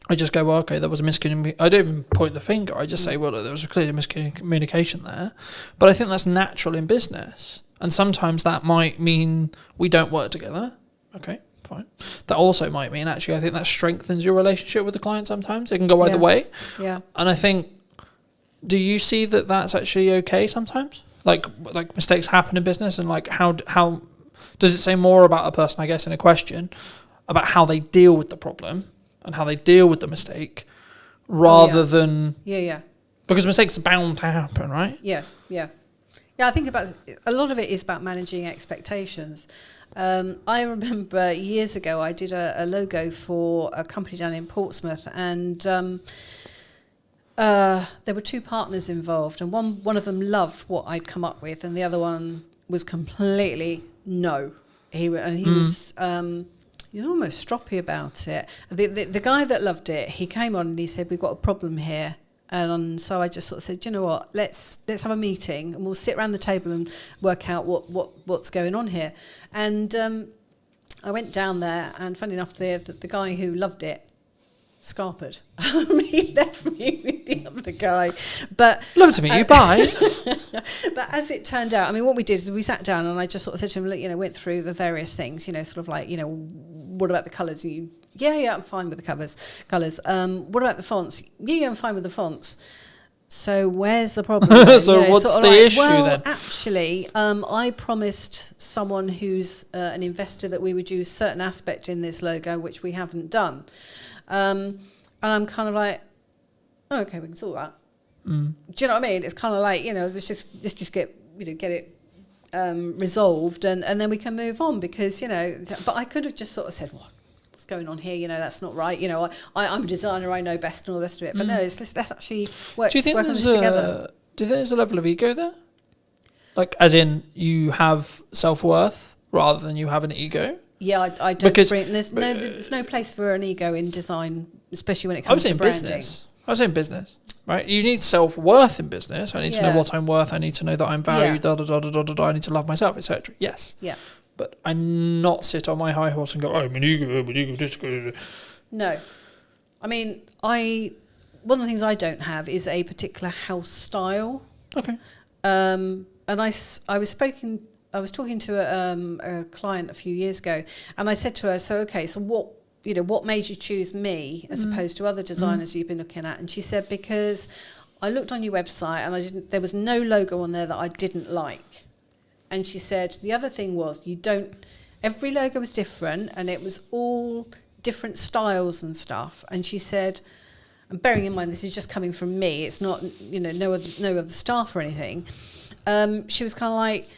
I just go, well, okay, there was a miscommunication. I don't even point the finger. I just say, well, there was a clear miscommunication there. But I think that's natural in business. And sometimes that might mean we don't work together. Okay, fine. That also might mean, actually, I think that strengthens your relationship with the client sometimes. It can go either way. Yeah. And I think, do you see that that's actually okay sometimes? Like mistakes happen in business, and like how does it say more about a person, I guess, in a question about how they deal with the problem and how they deal with the mistake rather than because mistakes are bound to happen, right? Yeah. I think a lot of it is about managing expectations. I remember years ago I did a logo for a company down in Portsmouth, and there were 2 partners involved, and one of them loved what I'd come up with, and the other one was completely no. He was almost stroppy about it. The guy that loved it, he came on and he said, "We've got a problem here." And so I just sort of said, "You know what? Let's have a meeting and we'll sit around the table and work out what's going on here." And I went down there, and funny enough, the guy who loved it scarpered. He left me with the other guy. But love to meet you. Bye. But as it turned out, I mean, what we did is we sat down and I just sort of said to him, look, went through the various things, sort of like, what about the colours? Yeah, I'm fine with the colours. What about the fonts? Yeah, I'm fine with the fonts. So where's the problem? So what's the issue then? Actually, I promised someone who's an investor that we would use certain aspect in this logo, which we haven't done. And I'm kind of like, oh, okay, we can sort that. Do you know what I mean? It's kind of like, let's just get it resolved, and then we can move on because, but I could have just sort of said, what's going on here? That's not right. I'm a designer, I know best and all the rest of it. But no, let's actually work on this together. Do you think there's a level of ego there? Like, as in you have self-worth rather than you have an ego? Yeah, I don't bring... There's no place for an ego in design, especially when it comes to branding. I was saying business, right? You need self-worth in business. I need to know what I'm worth. I need to know that I'm valued, I need to love myself, etc. Yes. Yeah. But I not sit on my high horse and go, oh, I'm an ego. No. I mean, one of the things I don't have is a particular house style. Okay. And I was talking to a client a few years ago, and I said to her, so what you know, what made you choose me as opposed to other designers you've been looking at? And she said, because I looked on your website and there was no logo on there that I didn't like. And she said, the other thing was, every logo was different and it was all different styles and stuff. And she said, and bearing in mind, this is just coming from me, it's not, you know, no other staff or anything. She was kind of like,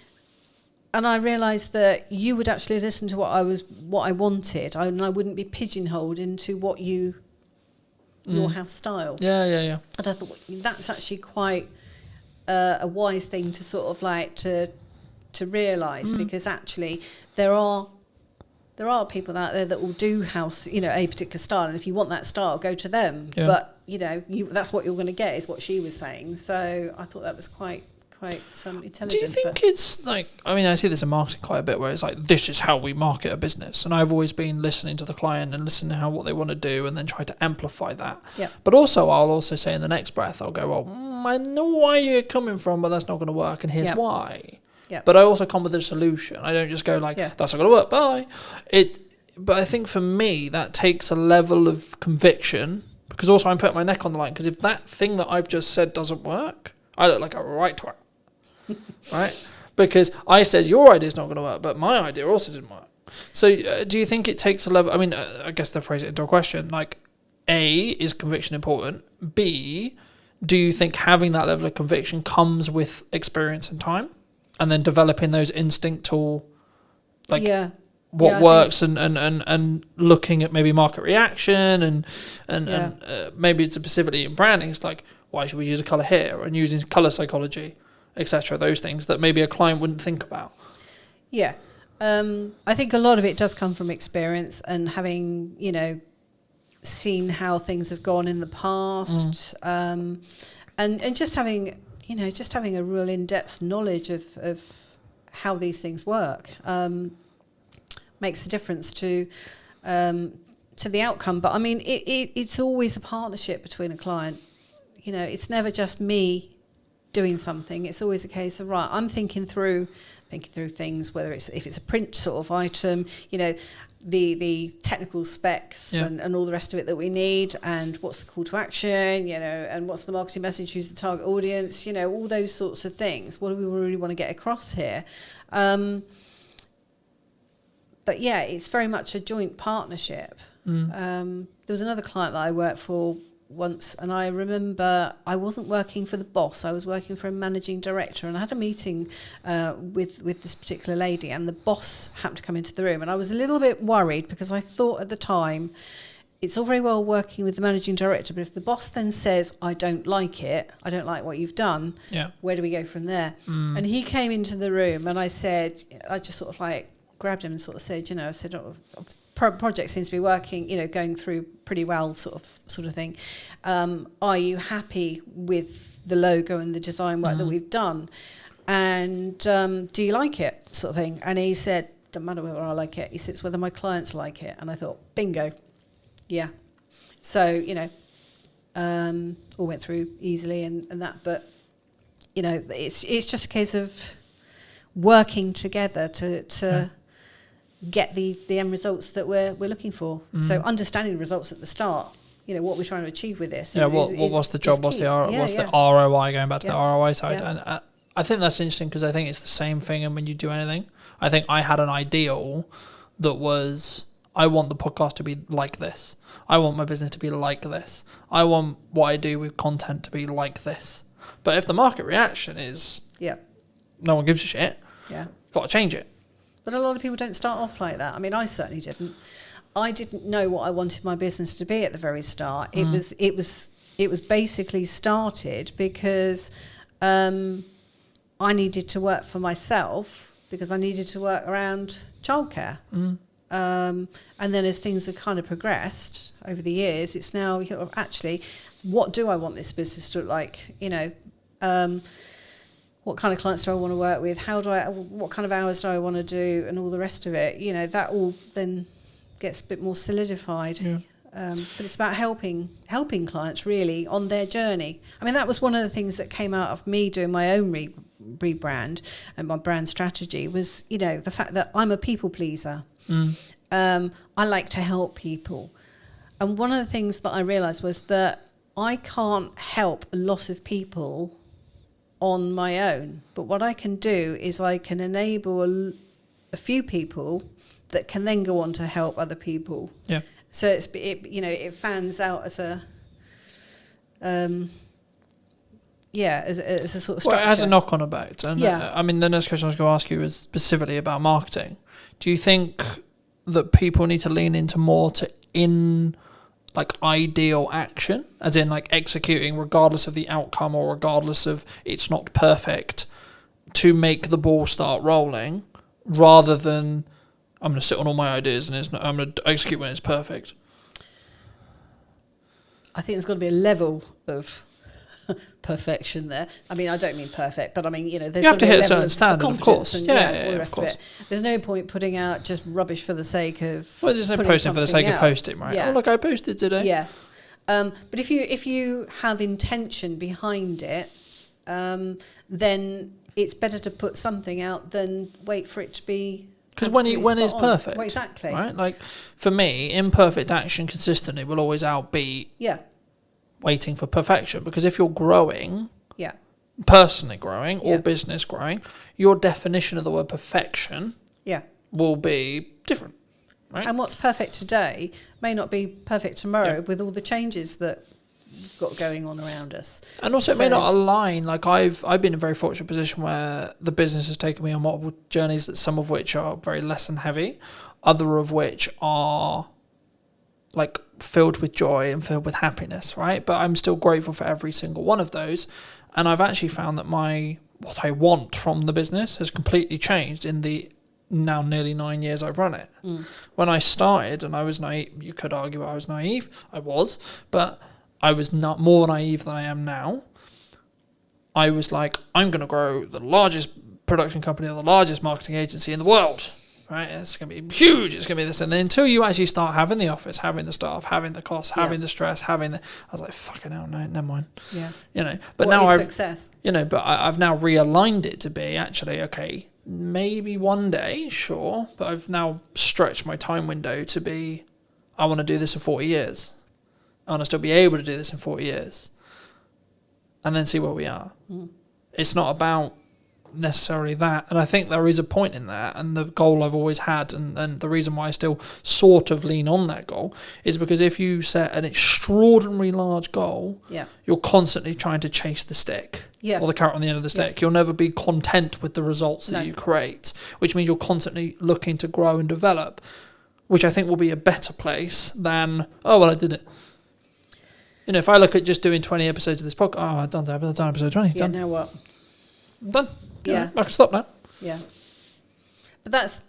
and I realised that you would actually listen to what I wanted, and I wouldn't be pigeonholed into what your house style. Yeah. And I thought that's actually quite a wise thing to sort of like to realise, because actually there are people out there that will do house, you know, a particular style, and if you want that style, go to them. Yeah. But you know, that's what you're going to get, is what she was saying. So I thought that was quite intelligent. Do you think it's like, I mean, I see this in marketing quite a bit, where it's like, this is how we market a business, and I've always been listening to the client and listening to what they want to do, and then try to amplify that. Yeah. But also, I'll also say in the next breath, I'll go, well, I know why you're coming from, but that's not going to work, and here's why. Yeah. But I also come with a solution. I don't just go like, that's not going to work, bye. But I think for me, that takes a level of conviction, because also I'm putting my neck on the line, because if that thing that I've just said doesn't work, I look like a right twat. Right? Because I said your idea's not going to work, but my idea also didn't work. So do you think it takes a level, I mean, I guess to phrase it into a question, like, A, is conviction important? B, do you think having that level of conviction comes with experience and time? And then developing those instinctual, like, what works, and looking at maybe market reaction and maybe specifically in branding, it's like, why should we use a colour here, and using colour psychology, etc. Those things that maybe a client wouldn't think about. Yeah. I think a lot of it does come from experience and having, you know, seen how things have gone in the past, and just having, you know, a real in-depth knowledge of how these things work makes a difference to the outcome. But I mean, it's always a partnership between a client. You know, it's never just me doing something. It's always a case of, right, I'm thinking through things, whether if it's a print sort of item, you know, the technical specs and all the rest of it that we need, and what's the call to action, you know, and what's the marketing message, who's the target audience, you know, all those sorts of things. What do we really want to get across here? But yeah, it's very much a joint partnership. There was another client that I worked for once, and I remember I wasn't working for the boss, I was working for a managing director, and I had a meeting with this particular lady, and the boss happened to come into the room, and I was a little bit worried, because I thought at the time, it's all very well working with the managing director, but if the boss then says, I don't like what you've done, where do we go from there? And he came into the room, and I just sort of like grabbed him and sort of said, you know, project seems to be working, you know, going through pretty well, sort of thing. Are you happy with the logo and the design work that we've done? And do you like it, sort of thing? And he said, doesn't matter whether I like it. He said, it's whether my clients like it. And I thought, bingo, yeah. So, you know, all went through easily and that. But, you know, it's just a case of working together to get the end results that we're looking for. So understanding the results at the start, you know, what we're trying to achieve with this. What's the job? What's the ROI? Going back to the ROI side, and I think that's interesting, because I think it's the same thing. And when you do anything, I think I had an ideal that was, I want the podcast to be like this. I want my business to be like this. I want what I do with content to be like this. But if the market reaction is, no one gives a shit, got to change it. But a lot of people don't start off like that. I mean, I certainly didn't. I didn't know what I wanted my business to be at the very start. It was basically started because I needed to work for myself, because I needed to work around childcare. And then as things have kind of progressed over the years, it's now, you know, actually, what do I want this business to look like? You know, what kind of clients do I want to work with? What kind of hours do I want to do, and all the rest of it? You know, that all then gets a bit more solidified. But it's about helping clients really on their journey. I mean, that was one of the things that came out of me doing my own rebrand and my brand strategy was, you know, the fact that I'm a people pleaser. I like to help people. And one of the things that I realised was that I can't help a lot of people on my own. But what I can do is I can enable a few people that can then go on to help other people. Yeah. So it fans out as a as a sort of structure. Well, it has a knock-on effect. And I mean, the next question I was going to ask you is specifically about marketing. Do you think that people need to lean into more ideal action, as in like executing regardless of the outcome or regardless of it's not perfect, to make the ball start rolling, rather than I'm going to sit on all my ideas and I'm going to execute when it's perfect? I think there's got to be a level of perfection there. I mean, I don't mean perfect, but I mean, you know, there's you have to hit a certain of standard, of course. And, yeah, all the rest of it. There's no point putting out just rubbish for the sake of. Well, there's no posting for the sake of posting, right? Yeah. Oh, look, I posted today. Yeah, but if you have intention behind it, then it's better to put something out than wait for it to be. Because when it's perfect, well, exactly, right? Like for me, imperfect action consistently will always outbeat waiting for perfection. Because if you're growing, personally growing or business growing, your definition of the word perfection will be different, right? And what's perfect today may not be perfect tomorrow with all the changes that we've got going on around us. And also it may not align. Like I've been in a very fortunate position where the business has taken me on multiple journeys, that some of which are very lesson heavy, other of which are like filled with joy and filled with happiness, right? But I'm still grateful for every single one of those. And I've actually found that what I want from the business has completely changed in the now nearly 9 years I've run it. When I started, and I was naive, you could argue I was naive, I was, but I was not more naive than I am now. I was like, I'm going to grow the largest production company or the largest marketing agency in the world, right? It's going to be huge. It's going to be this. And then until you actually start having the office, having the staff, having the costs, having the stress, I was like, fucking hell, no, never mind. Yeah. You know, but now success? You know, but I've now realigned it to be actually, okay, maybe one day, sure. But I've now stretched my time window to be, I want to do this for 40 years. I want to still be able to do this in 40 years and then see where we are. It's not about necessarily that. And I think there is a point in that. And the goal I've always had, and the reason why I still sort of lean on that goal, is because if you set an extraordinarily large goal, you're constantly trying to chase the stick or the carrot on the end of the stick. You'll never be content with the results that you create, which means you're constantly looking to grow and develop, which I think will be a better place than, oh, well, I did it. You know, if I look at just doing 20 episodes of this podcast, I've done episode 20. Yeah, now what? I'm done. Yeah. I can stop now. Yeah. But that's